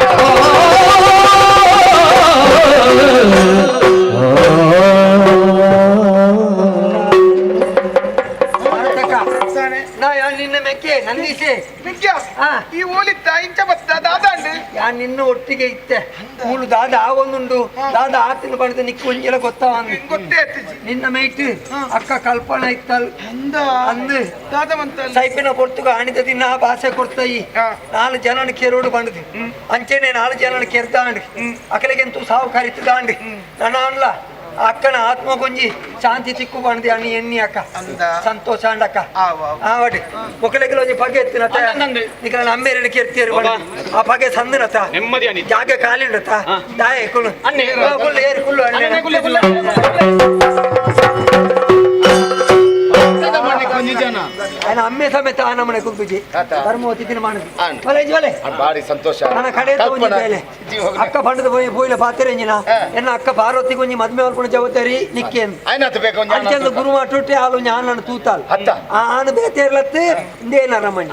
ನಿನ್ನ ಮೆಕ್ಕೆ ನಂದಿಸೆ ಈ ಓಲಿತ್ತ ಇಂಚ ಬತ್ತ ದಾದಾಂಡು ಯಾನ್ ನಿನ್ನ ಒಟ್ಟಿಗೆ ಇತ್ತೆ ಮೂಲು ದಾದ ಆವೊಂದುಂಡು ದಾದ ಆತಿನ ಪಡೆದ ನಿಕ್ಕು ಒಂಜೆಲ ಗೊತ್ತಾವಂದು ಗೊತ್ತೇ ನಿನ್ನ ಮೇಯ್ಟ್ ಅಕ್ಕ ಕಲ್ಪನಾ ಇತ್ತಲ್ ಅಂದು ದಾದವಂತ ಸೈಪಿನ ಪೊರ್ತುಗ ಆಣಿದ ದಿನ ಭಾಷೆ ಕೊಡ್ತಾಯಿ 4 ಜನನ ಕೆರೋಡು ಬಂಡದು ಅಂಚೆನೆ 4 ಜನನ ಕೆರ್ದಾಂಡು ಅಕಲೆಗೆಂತೂ ಸಾವು ಕರಿತದಾಂಡು ನನ್ನ ಅನ್ಲ ಅಕ್ಕನ ಆತ್ಮ ಕೊಂಜಿ ಶಾಂತಿ ಚಿಕ್ಕು ಬಂದಿ ಅಣ್ಣಿ ಎಣ್ಣಿ ಅಕ್ಕ ಸಂತೋಷ ಅಂಡಕ್ಕ ಆವಡಿ ಮೊಕಲೆಗೆಲ್ಲ ಒಂಜಿ ಪಗೆ ಎತ್ತಿನ ನಿಕಲ ನಮ್ಮೇರೆ ಕೆರ್ತಿಯರು ಆ ಪಗೆ ಸಂದಿನತ ಜಾಗ ಕಾಲಿಂಡತ ದಾಯ ಕುಳ್ಳು ಕುಳ್ಳು ಏರಿ ಕುಳ್ಳು ఆయన అమ్మే సಮೇತ నమ్మనే కుంకుజి ధర్మవతి తినమానది వలే జోలే ಬಾರಿ ಸಂತೋಷ ನನ್ನ ಕಡೆ ತೋಂಜಿಬೇಲೆ ಅಕ್ಕ ಬಂಡದ పోయిల ಪಾತ್ರೆಂಜಿನ ಎನ್ನ ಅಕ್ಕ ಪಾರ್ವತಿ ಕೊಂಜಿ ಮದ್ಮೆ ವರ್ಕೊಂಡು ಜವಾಬ್ದಾರಿ ನಿಕ್ಕೇನ್ ಆಯ್ನತ ಬೇಕು ಅಂಚಂದ ಗುರು ಮಾಟುಟ್ಟೆ ಹಾಲು ಜ್ಞಾನನ ತೂತಾಲ್ ಆನ ಬೇತೇರ್ಲತ್ತೆ ಇಂದೇನ ರಮಣಿ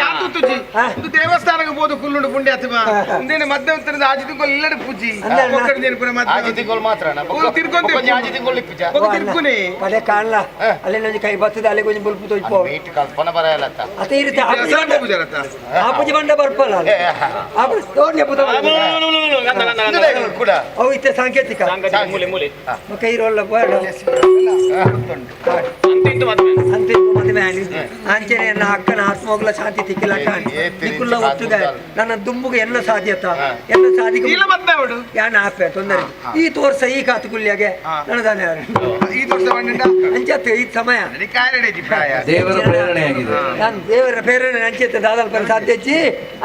ಯಾತು ತುಜಿ ಇದು ದೇವಸ್ಥಾನಕ್ಕೆ ಬೋದು ಕುಲ್ಲುಂಡು ಪುಣ್ಯ ಅಥವಾ ಇಂದೇನ ಮಧ್ಯಂತರದ ಆಜಿತಿಗೋಲ್ ಎಲ್ಲಡೆ ಪೂಜಿ ಒಕ್ಕಡೆ ದೇನ ಪುರ ಮಧ್ಯ ಆಜಿತಿಗೋಲ್ ಮಾತ್ರನಾ ತಿರ್ಕೊಂಡೆ ಕೊಂಚ ಆಜಿತಿಗೋಲ್ ಲಿಪ್ಪುಜ ತಿರ್ಕೊನೆ ಅಲೆ ಕಾಣಲ ಅಲೆ ನಂಜಿ ಕೈ ಬತ್ತದ ಅಲೆ ಕೊಂಚ ಬುಲ್ಪು ತೋಯ್ಪೋ ಮೀಟ್ ಕಲ್ಪನಾ ಬರಯಲತ್ತ ಅತೆ ಇರುತ್ತೆ ಆಪುಜಿ ಬಂಡ ಬರ್ಪಲ್ಲ ಆಪುಜಿ ತೋರ್ನೆ ಪುತ ಕೂಡ ಅವು ಇತ್ತೆ ಸಾಂಕೇತಿಕ ಕೈ ರೋಲ್ಲ ಬೇಡ ಅಂತಿಂತು ಮದುವೆ ಆಗಿ ಆಂಜನೇಯ ಅಕ್ಕನ ಆತ್ಮೋಗ್ಲ ಶಾಂತಿ ತಿಕ್ಕಿಲ್ಲ ನಿಕ್ಕುಲ್ಲ ಒಟ್ಟುಗ ನನ್ನ ದುಂಬುಗೆ ಎಲ್ಲ ಸಾಧ್ಯತ ಎಲ್ಲ ಸಾಧಿಕ ಯಾನ ಆಪೆ ತೊಂದರೆ ಈ ತೋರ್ಸ ಈ ಕಾತುಕುಲ್ಯಾಗೆ ನನದಾನೆ ಈ ತೋರ್ಸ ಅಂಚತ್ತು ಈ ಸಮಯ ದೇವರ ಪ್ರೇರಣೆಯಾಗಿದೆ ನಾನು ದೇವರ ಪ್ರೇರಣೆ ಅಂಚೆತ್ತೆ ದಾದಲ್ ಪರ ಸಾಧ್ಯಚ್ಚಿ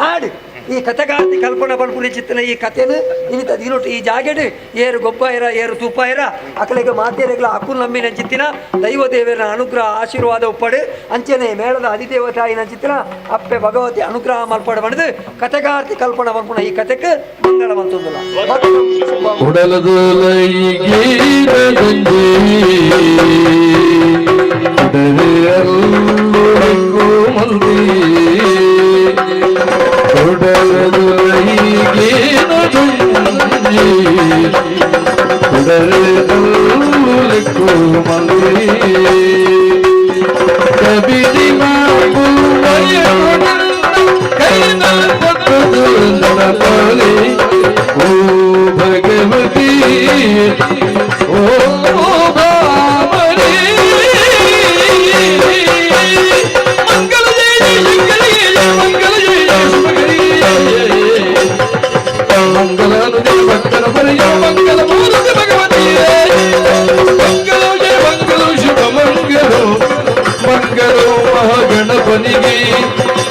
ಆಡು ಈ ಕಥೆಗಾರ್ತಿ ಕಲ್ಪನಾ ಪಲ್ಪುರಿ ಚಿತ್ತನ ಈ ಕಥೆನು ಇನ್ನಿತ ದಿನೊಟ್ಟು ಈ ಜಾಗೆಡು ಏರು ಗೊಬ್ಬಾಯಿರ ಏರು ತೂಪಾಯಿರ ಅಕಲೆಗೆ ಮಾತೇರೆಗಳ ಅಕ್ಕುಲ್ ನಂಬಿನ ಚಿತ್ತಿನ ದೈವ ದೇವರ ಅನುಗ್ರಹ ಆಶೀರ್ವಾದ ಉಪ್ಪಡು ಅಂಚನೆ ಮೇಳದ ಅಧಿದೇವತಾಯಿನ ಚಿತ್ತಿನ ಅಪ್ಪೆ ಭಗವತಿ ಅನುಗ್ರಹ ಮಲ್ಪಡು ಬಣದು ಕಥೆಗಾರ್ತಿ ಕಲ್ಪನಾ ಪಲ್ಪುನ ಈ ಕಥೆಗೆ ಮಂಗಳವಂತಂದುಲ ಭಗವತಿ ಓ ಭಾಮರಿ ಮಂಗಲ ಜಯ ಜಯ ಮಂಗಲ ಜಯ ಶುಭಗರಿ ಮಂಗಲಾನುಜಯ ಭಕ್ತರ ಪರಿಯ ಮಂಗಲ ಮೂರ್ತಿ ಭಗವತಿಯೇ ಮಂಗಲ ಜಯ ಮಂಗಲ ಶುಭ ಮಂಗಲೋ ಮಂಗಲೋ ಮಹಾಗಣ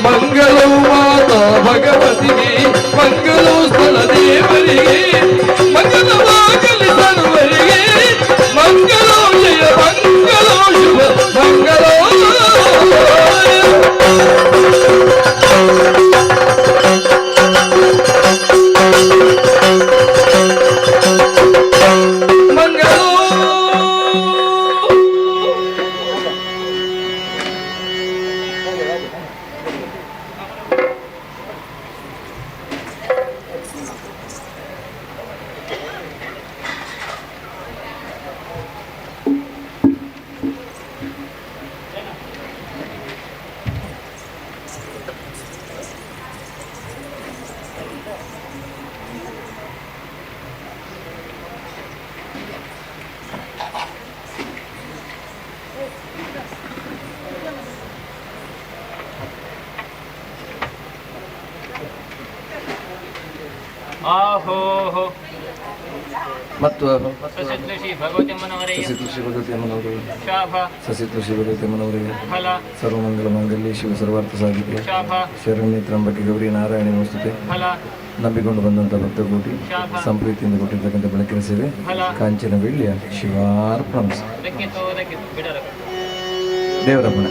ಮಂಗಳವು ಮಾತಾ ಭಗವತಿಗೆ ಮಂಗಳವು ಸ್ಥಳ ದೇವರಿಗೆ ಮಂಗಲವಾಗಲಿ ಸರ್ವರಿಗೆ ಮಂಗಳೋ ಜಯ ಮಂಗಳೋ ಶುಭ ಮಂಗಳೋ ಆಹೋ ಮತ್ತು ಸಸಿತ್ಲು ಶ್ರೀ ಭಗವತಿಮ್ಮನವರೇ ಶ್ರೀ ಭಗವತಿಯಮ್ಮನವರು ಶಾಭ ಸಸಿತ್ವ ಶ್ರೀ ಭಗವತಿಯಮ್ಮನವರಿಗೆ ಫಲ ಸರ್ವಮಂಗಲ ಮಾಂಗಲ್ಯ ಶಿವ ಸರ್ವಾರ್ಥ ಸಾಧಿಕೆ ಶಾಭ ಶರಣ್ಯ ತ್ರಂಬಕೆ ಗೌರಿ ನಾರಾಯಣ ವಸ್ತುತೆ ಫಲ ನಂಬಿಕೊಂಡು ಬಂದಂಥ ಭಕ್ತಕೋಟಿ ಸಂಪ್ರೀತಿಯಿಂದ ಕೊಟ್ಟಿರ್ತಕ್ಕಂಥ ಬೆಳಕಿನ ಸೇವೆ ಕಾಂಚನ ಬೆಳ್ಳಿಯ ಶಿವಾರ್ಪಣ ದಕ್ಕಿತು ಬಿಡರ ದೇವರಪ್ಪಣ